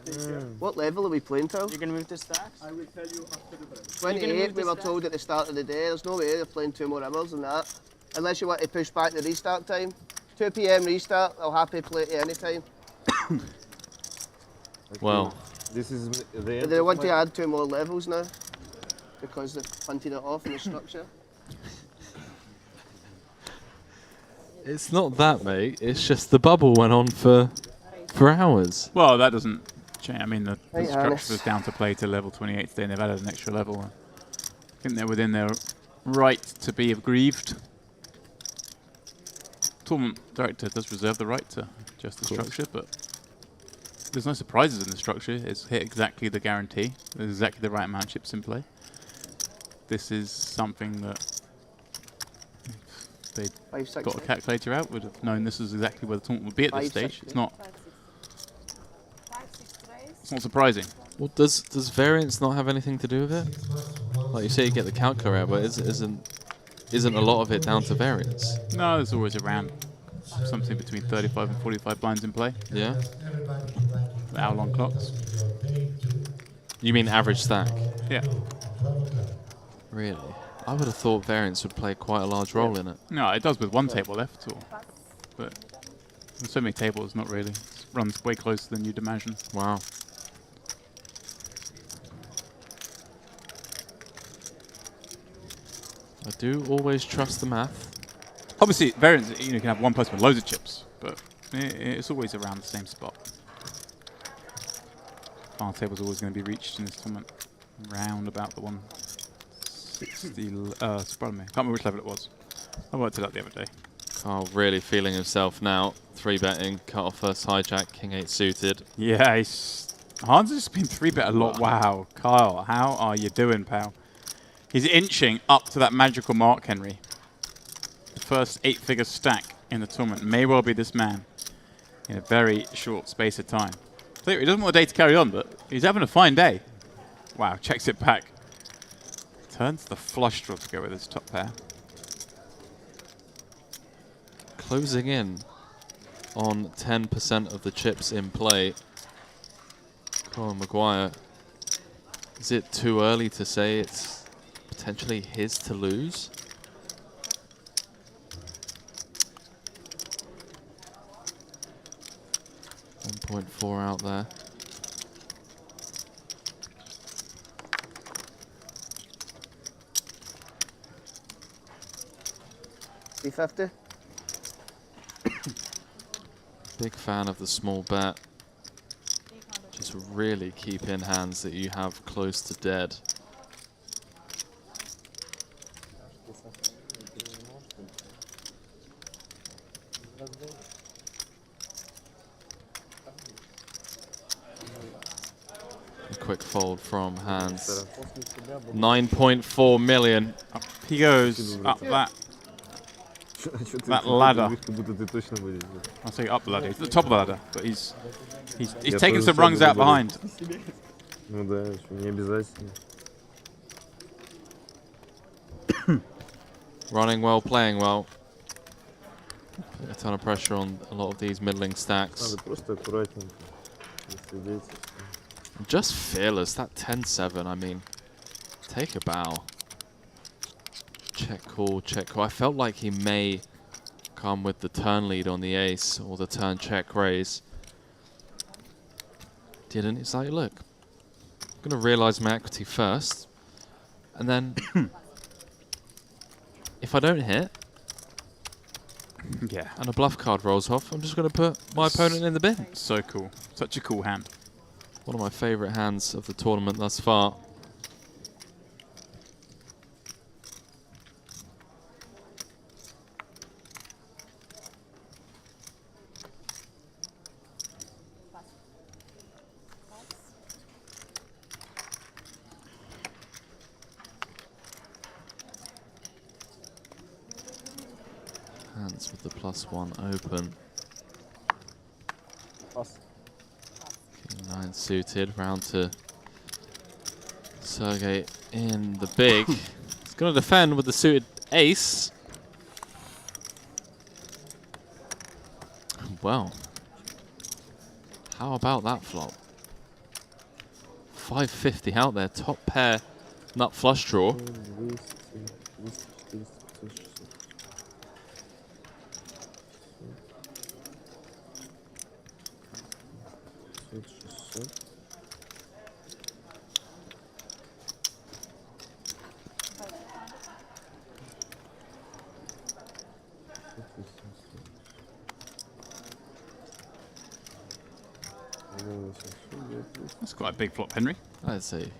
What level are we playing till? You can move to stacks? I will tell you after the break. 28, we were told at the start of the day. There's no way they're playing 2 more hours than that. Unless you want to push back the restart time. 2 PM restart, I'll happy play it any time. Well, this is the end. They want to add 2 more levels now because they're punting it off in the structure. it's not that, mate. It's just the bubble went on for hours. Well, that doesn't change. I mean, the Hey, structure Hannes. was down to play to level 28 today, and they've added an extra level. I think they're within their right to be aggrieved. Tournament director does reserve the right to adjust the structure, but there's no surprises in the structure. It's hit exactly the guarantee. There's exactly the right amount of chips in play. This is something that if they'd 5, 6, got a 9. calculator out, would have known this is exactly where the tournament would be at this 5, 6, stage. It's 9. not. It's not surprising. Well, does variance not have anything to do with it? Like you say, you get the calculator, but isn't isn't a lot of it down to variance? No, there's always around something between 35 and 45 blinds in play. Yeah. The hour-long clocks. You mean average stack? Yeah. Really? I would have thought variance would play quite a large role in it. No, it does with one table left, but with so many tables, not really. It runs way closer than you'd imagine. Wow. I do always trust the math. Obviously, variance, you can have one person with loads of chips, but it's always around the same spot. Final table's always going to be reached in this tournament. Round about the 160. Pardon me. I can't remember which level it was. I worked it out the other day. Carl really feeling himself now. 3-betting, cut off first hijack, king 8 suited. Yeah, Hans has just been 3-bet a lot. Wow. Kyle, how are you doing, pal? He's inching up to that magical mark, Henry. The first 8-figure stack in the tournament may well be this man in a very short space of time. So he doesn't want the day to carry on, but he's having a fine day. Wow, checks it back. Turns the flush draw to go with his top pair. Closing in on 10% of the chips in play. Colin Maguire, is it too early to say it's potentially his to lose? .4 out there. $350. Big fan of the small bet. Just really keep in hands that you have close to dead. A quick fold from hands. 9.4 million. Up he goes, up that ladder. I'll say up the ladder. He's at the top of the ladder, but he's taking some rungs out behind. Running well, playing well. Put a ton of pressure on a lot of these middling stacks. Just fearless. That 10-7, I mean, take a bow. Check call, check call. I felt like he may come with the turn lead on the ace or the turn check raise. Didn't. It's like, look, I'm going to realize my equity first. And then if I don't hit, yeah, and a bluff card rolls off, I'm just going to put my opponent in the bin. So cool. Such a cool hand. One of my favorite hands of the tournament thus far. Hands with the +1 open. King 9 suited, round to Sergey in the big. He's going to defend with the suited ace. Well, how about that flop? 550 out there, top pair, nut flush draw. That's quite a big flop, Henry. I'd say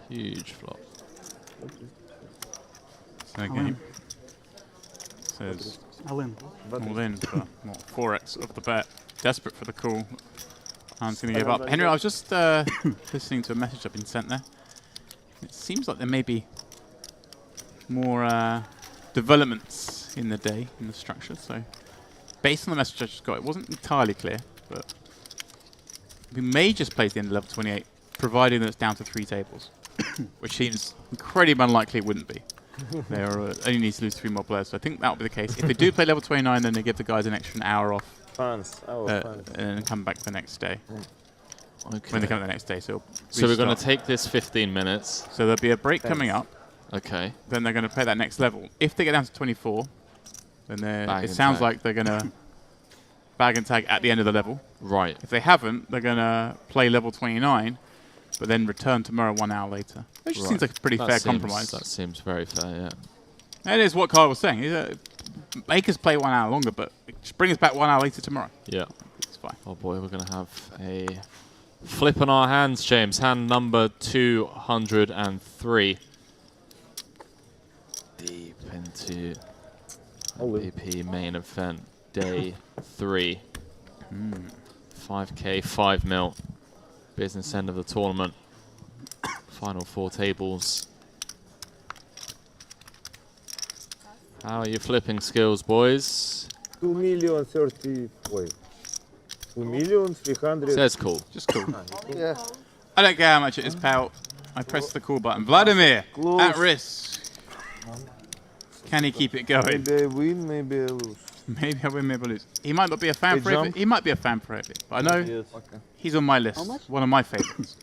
huge flop. So game says all in for what, 4x of the bet. Desperate for the call. I'm going to give up. Henry, I was just listening to a message I've been sent there. It seems like there may be more developments in the day in the structure. So based on the message I just got, it wasn't entirely clear, but we may just play to the end of level 28, providing that it's down to 3 tables, which seems incredibly unlikely it wouldn't be. They only need to lose 3 more players, so I think that'll be the case. If they do play level 29, then they give the guys an extra hour off. Fans. And then come back the next day. Okay. When they come the next day, so we're going to take this 15 minutes. So there'll be a break coming up. Okay. Then they're going to play that next level. If they get down to 24, then it sounds like they're going to bag and tag at the end of the level. Right. If they haven't, they're going to play level 29, but then return tomorrow 1 hour later. Which seems like a pretty fair compromise. That seems very fair, yeah. It is what Kyle was saying. Make us play 1 hour longer, but just bring us back 1 hour later tomorrow. Yeah. It's fine. Oh boy, we're going to have a flip on our hands, James. Hand number 203. Deep into MPP main event, day 3. 5k, 5 mil. Business end of the tournament. Final 4 tables. How are your flipping skills, boys? 2,030,000. Wait. 2,300,000. Says cool. Just cool. Yeah. I don't care how much it is, pal. I pressed the call button. Vladimir, at risk. Can he keep it going? Maybe I win, maybe I lose. Maybe I win, maybe I lose. He might not be a fan for it. He might be a fan for it, but I know he's on my list. One of my favorites.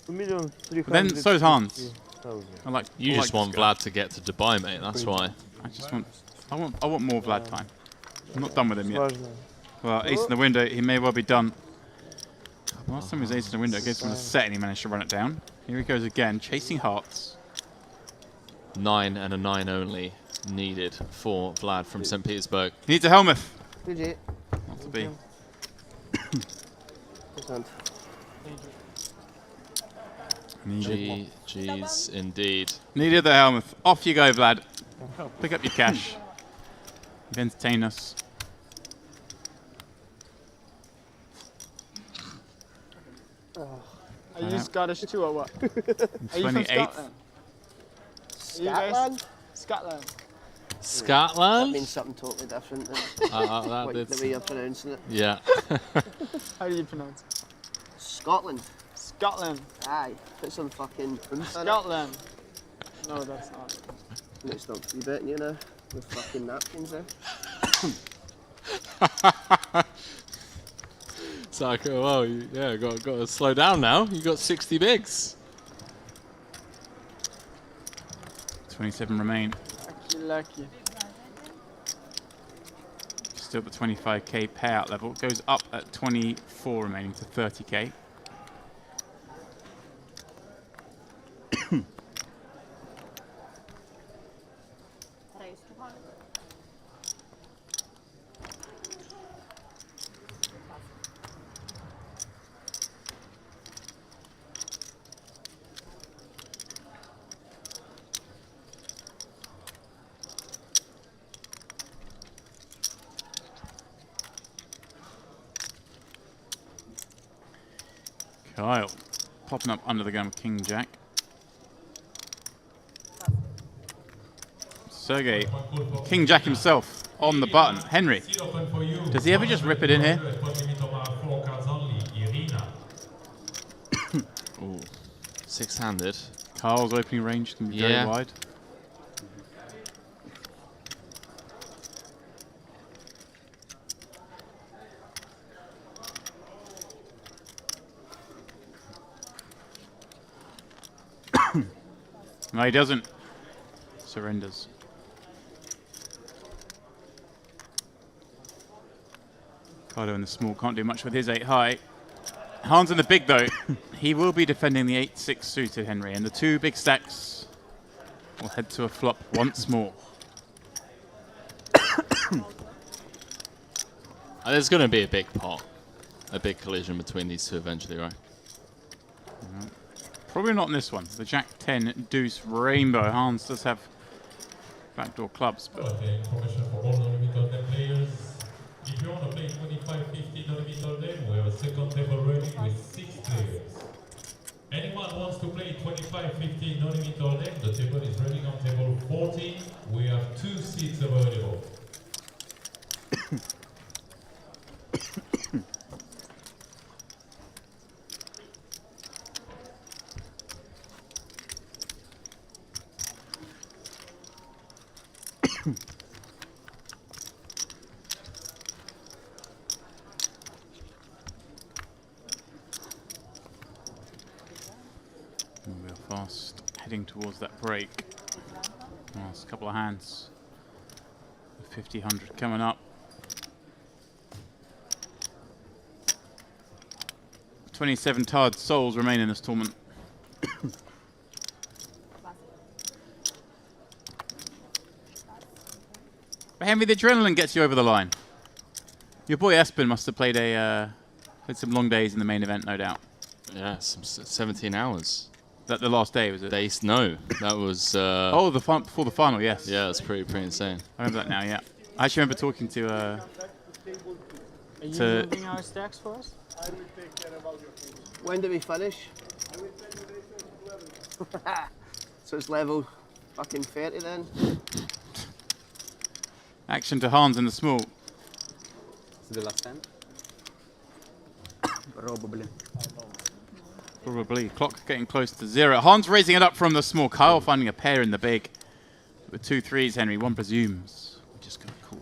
2,300,000. Then so's Hans. You just want Vlad to get to Dubai, mate. That's why. I want more Vlad time. I'm not done with him yet. Well, ace in the window. He may well be done. Last time he was ace in the window, I gave him a set and he managed to run it down. Here he goes again, chasing hearts. 9 and a 9 only needed for Vlad from St. Petersburg. He needs a helmet. GG. Not to be. GG's indeed. Needed the helmet. Off you go, Vlad. Pick up your cash. You've entertained us. Are you Scottish too or what? Are you from 28th. Scotland? Scotland. Scotland? That means something totally different than the way you're pronouncing it. Yeah. How do you pronounce it? Scotland. Scotland. Aye. Put some fucking Scotland. No, that's not. Next up, you betting you know, with fucking napkins there. It's like, oh, well, yeah, got to slow down now. You got 60 bigs. 27 remain. Lucky. Still at the 25k payout level. Goes up at 24 remaining to 30k. Kyle popping up under the gun with King Jack. Sergey, King Jack himself on the button. Henry, does he ever just rip it in here? Ooh, 6-handed. Kyle's opening range can be very wide. No, he doesn't. Surrenders. Cardo in the small can't do much with his 8 high. Hans in the big though. He will be defending the 8-6 suited Henry, and the 2 big stacks will head to a flop once more. There's going to be a big pot, a big collision between these two eventually, right? Probably not in this one. The Jack 10 Deuce Rainbow. Hans does have backdoor clubs, but Information for all non-limited deck players. If you want to play 25-50 non-limited deck, we have a second table ready with 6 players. Anyone wants to play 25-50 non-limited deck, the table is ready on table 14. We have 2 seats available. fast, heading towards that break. Last couple of hands. 50, 100 coming up. 27 tired souls remain in this tournament. But Henry, the adrenaline gets you over the line. Your boy Espen must have played some long days in the main event, no doubt. Yeah, some 17 hours. That the last day, was it? Days? No, that was. Oh, before the final, yes. Yeah, it's pretty insane. I remember that now. Yeah, I actually remember talking to. Are you moving our stacks for us? When do we finish? So it's level fucking 30 then. Action to Hans in the small. Is it the last 10? Probably. Probably. Clock getting close to 0. Hans raising it up from the small. Kyle finding a pair in the big. With 2 threes, Henry. One presumes. We're just going to call.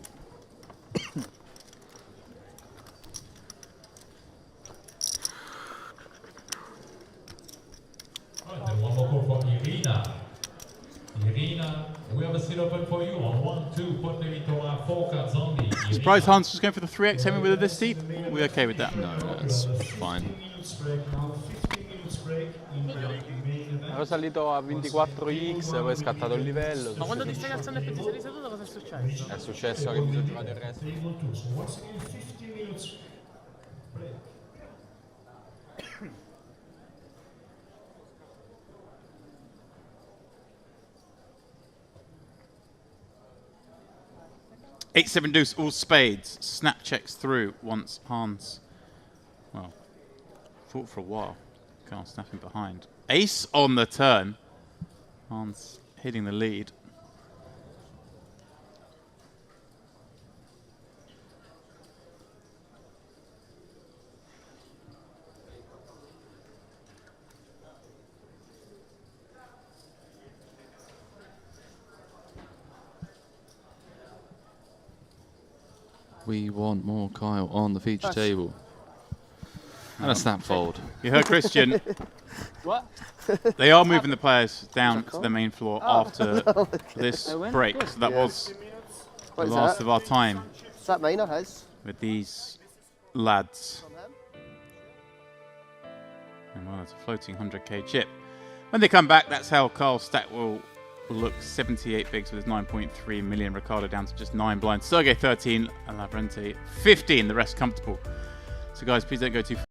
Right, then one more call for Irina. Irina, we have a sit open for you on 1-2. Put maybe to 4 cards only. Surprised Hans was going for the 3x Henry with this deep. Are we okay with that? No, that's fine. Ero salito a 24x, poi è scattato il livello. Ma quando ti stai alzando e ti sei riseduto cosa è successo? È successo che mi sono giocato il resto. Eight, 7 deuce, all spades. Snap checks through once Hans, well, fought for a while. Can't snap him behind. Ace on the turn. Hans hitting the lead. We want more Kyle on the feature table. And a snap fold. You heard Christian. What? They are moving the players down to the main floor after this break. So that was the last of our time. Is that mine or his? With these lads. And well, it's a floating 100k chip. When they come back, that's how Carl's stack will look. 78 bigs with his 9.3 million. Ricardo down to just 9 blinds. Sergey 13. And Lavrente 15. The rest comfortable. So guys, please don't go too far.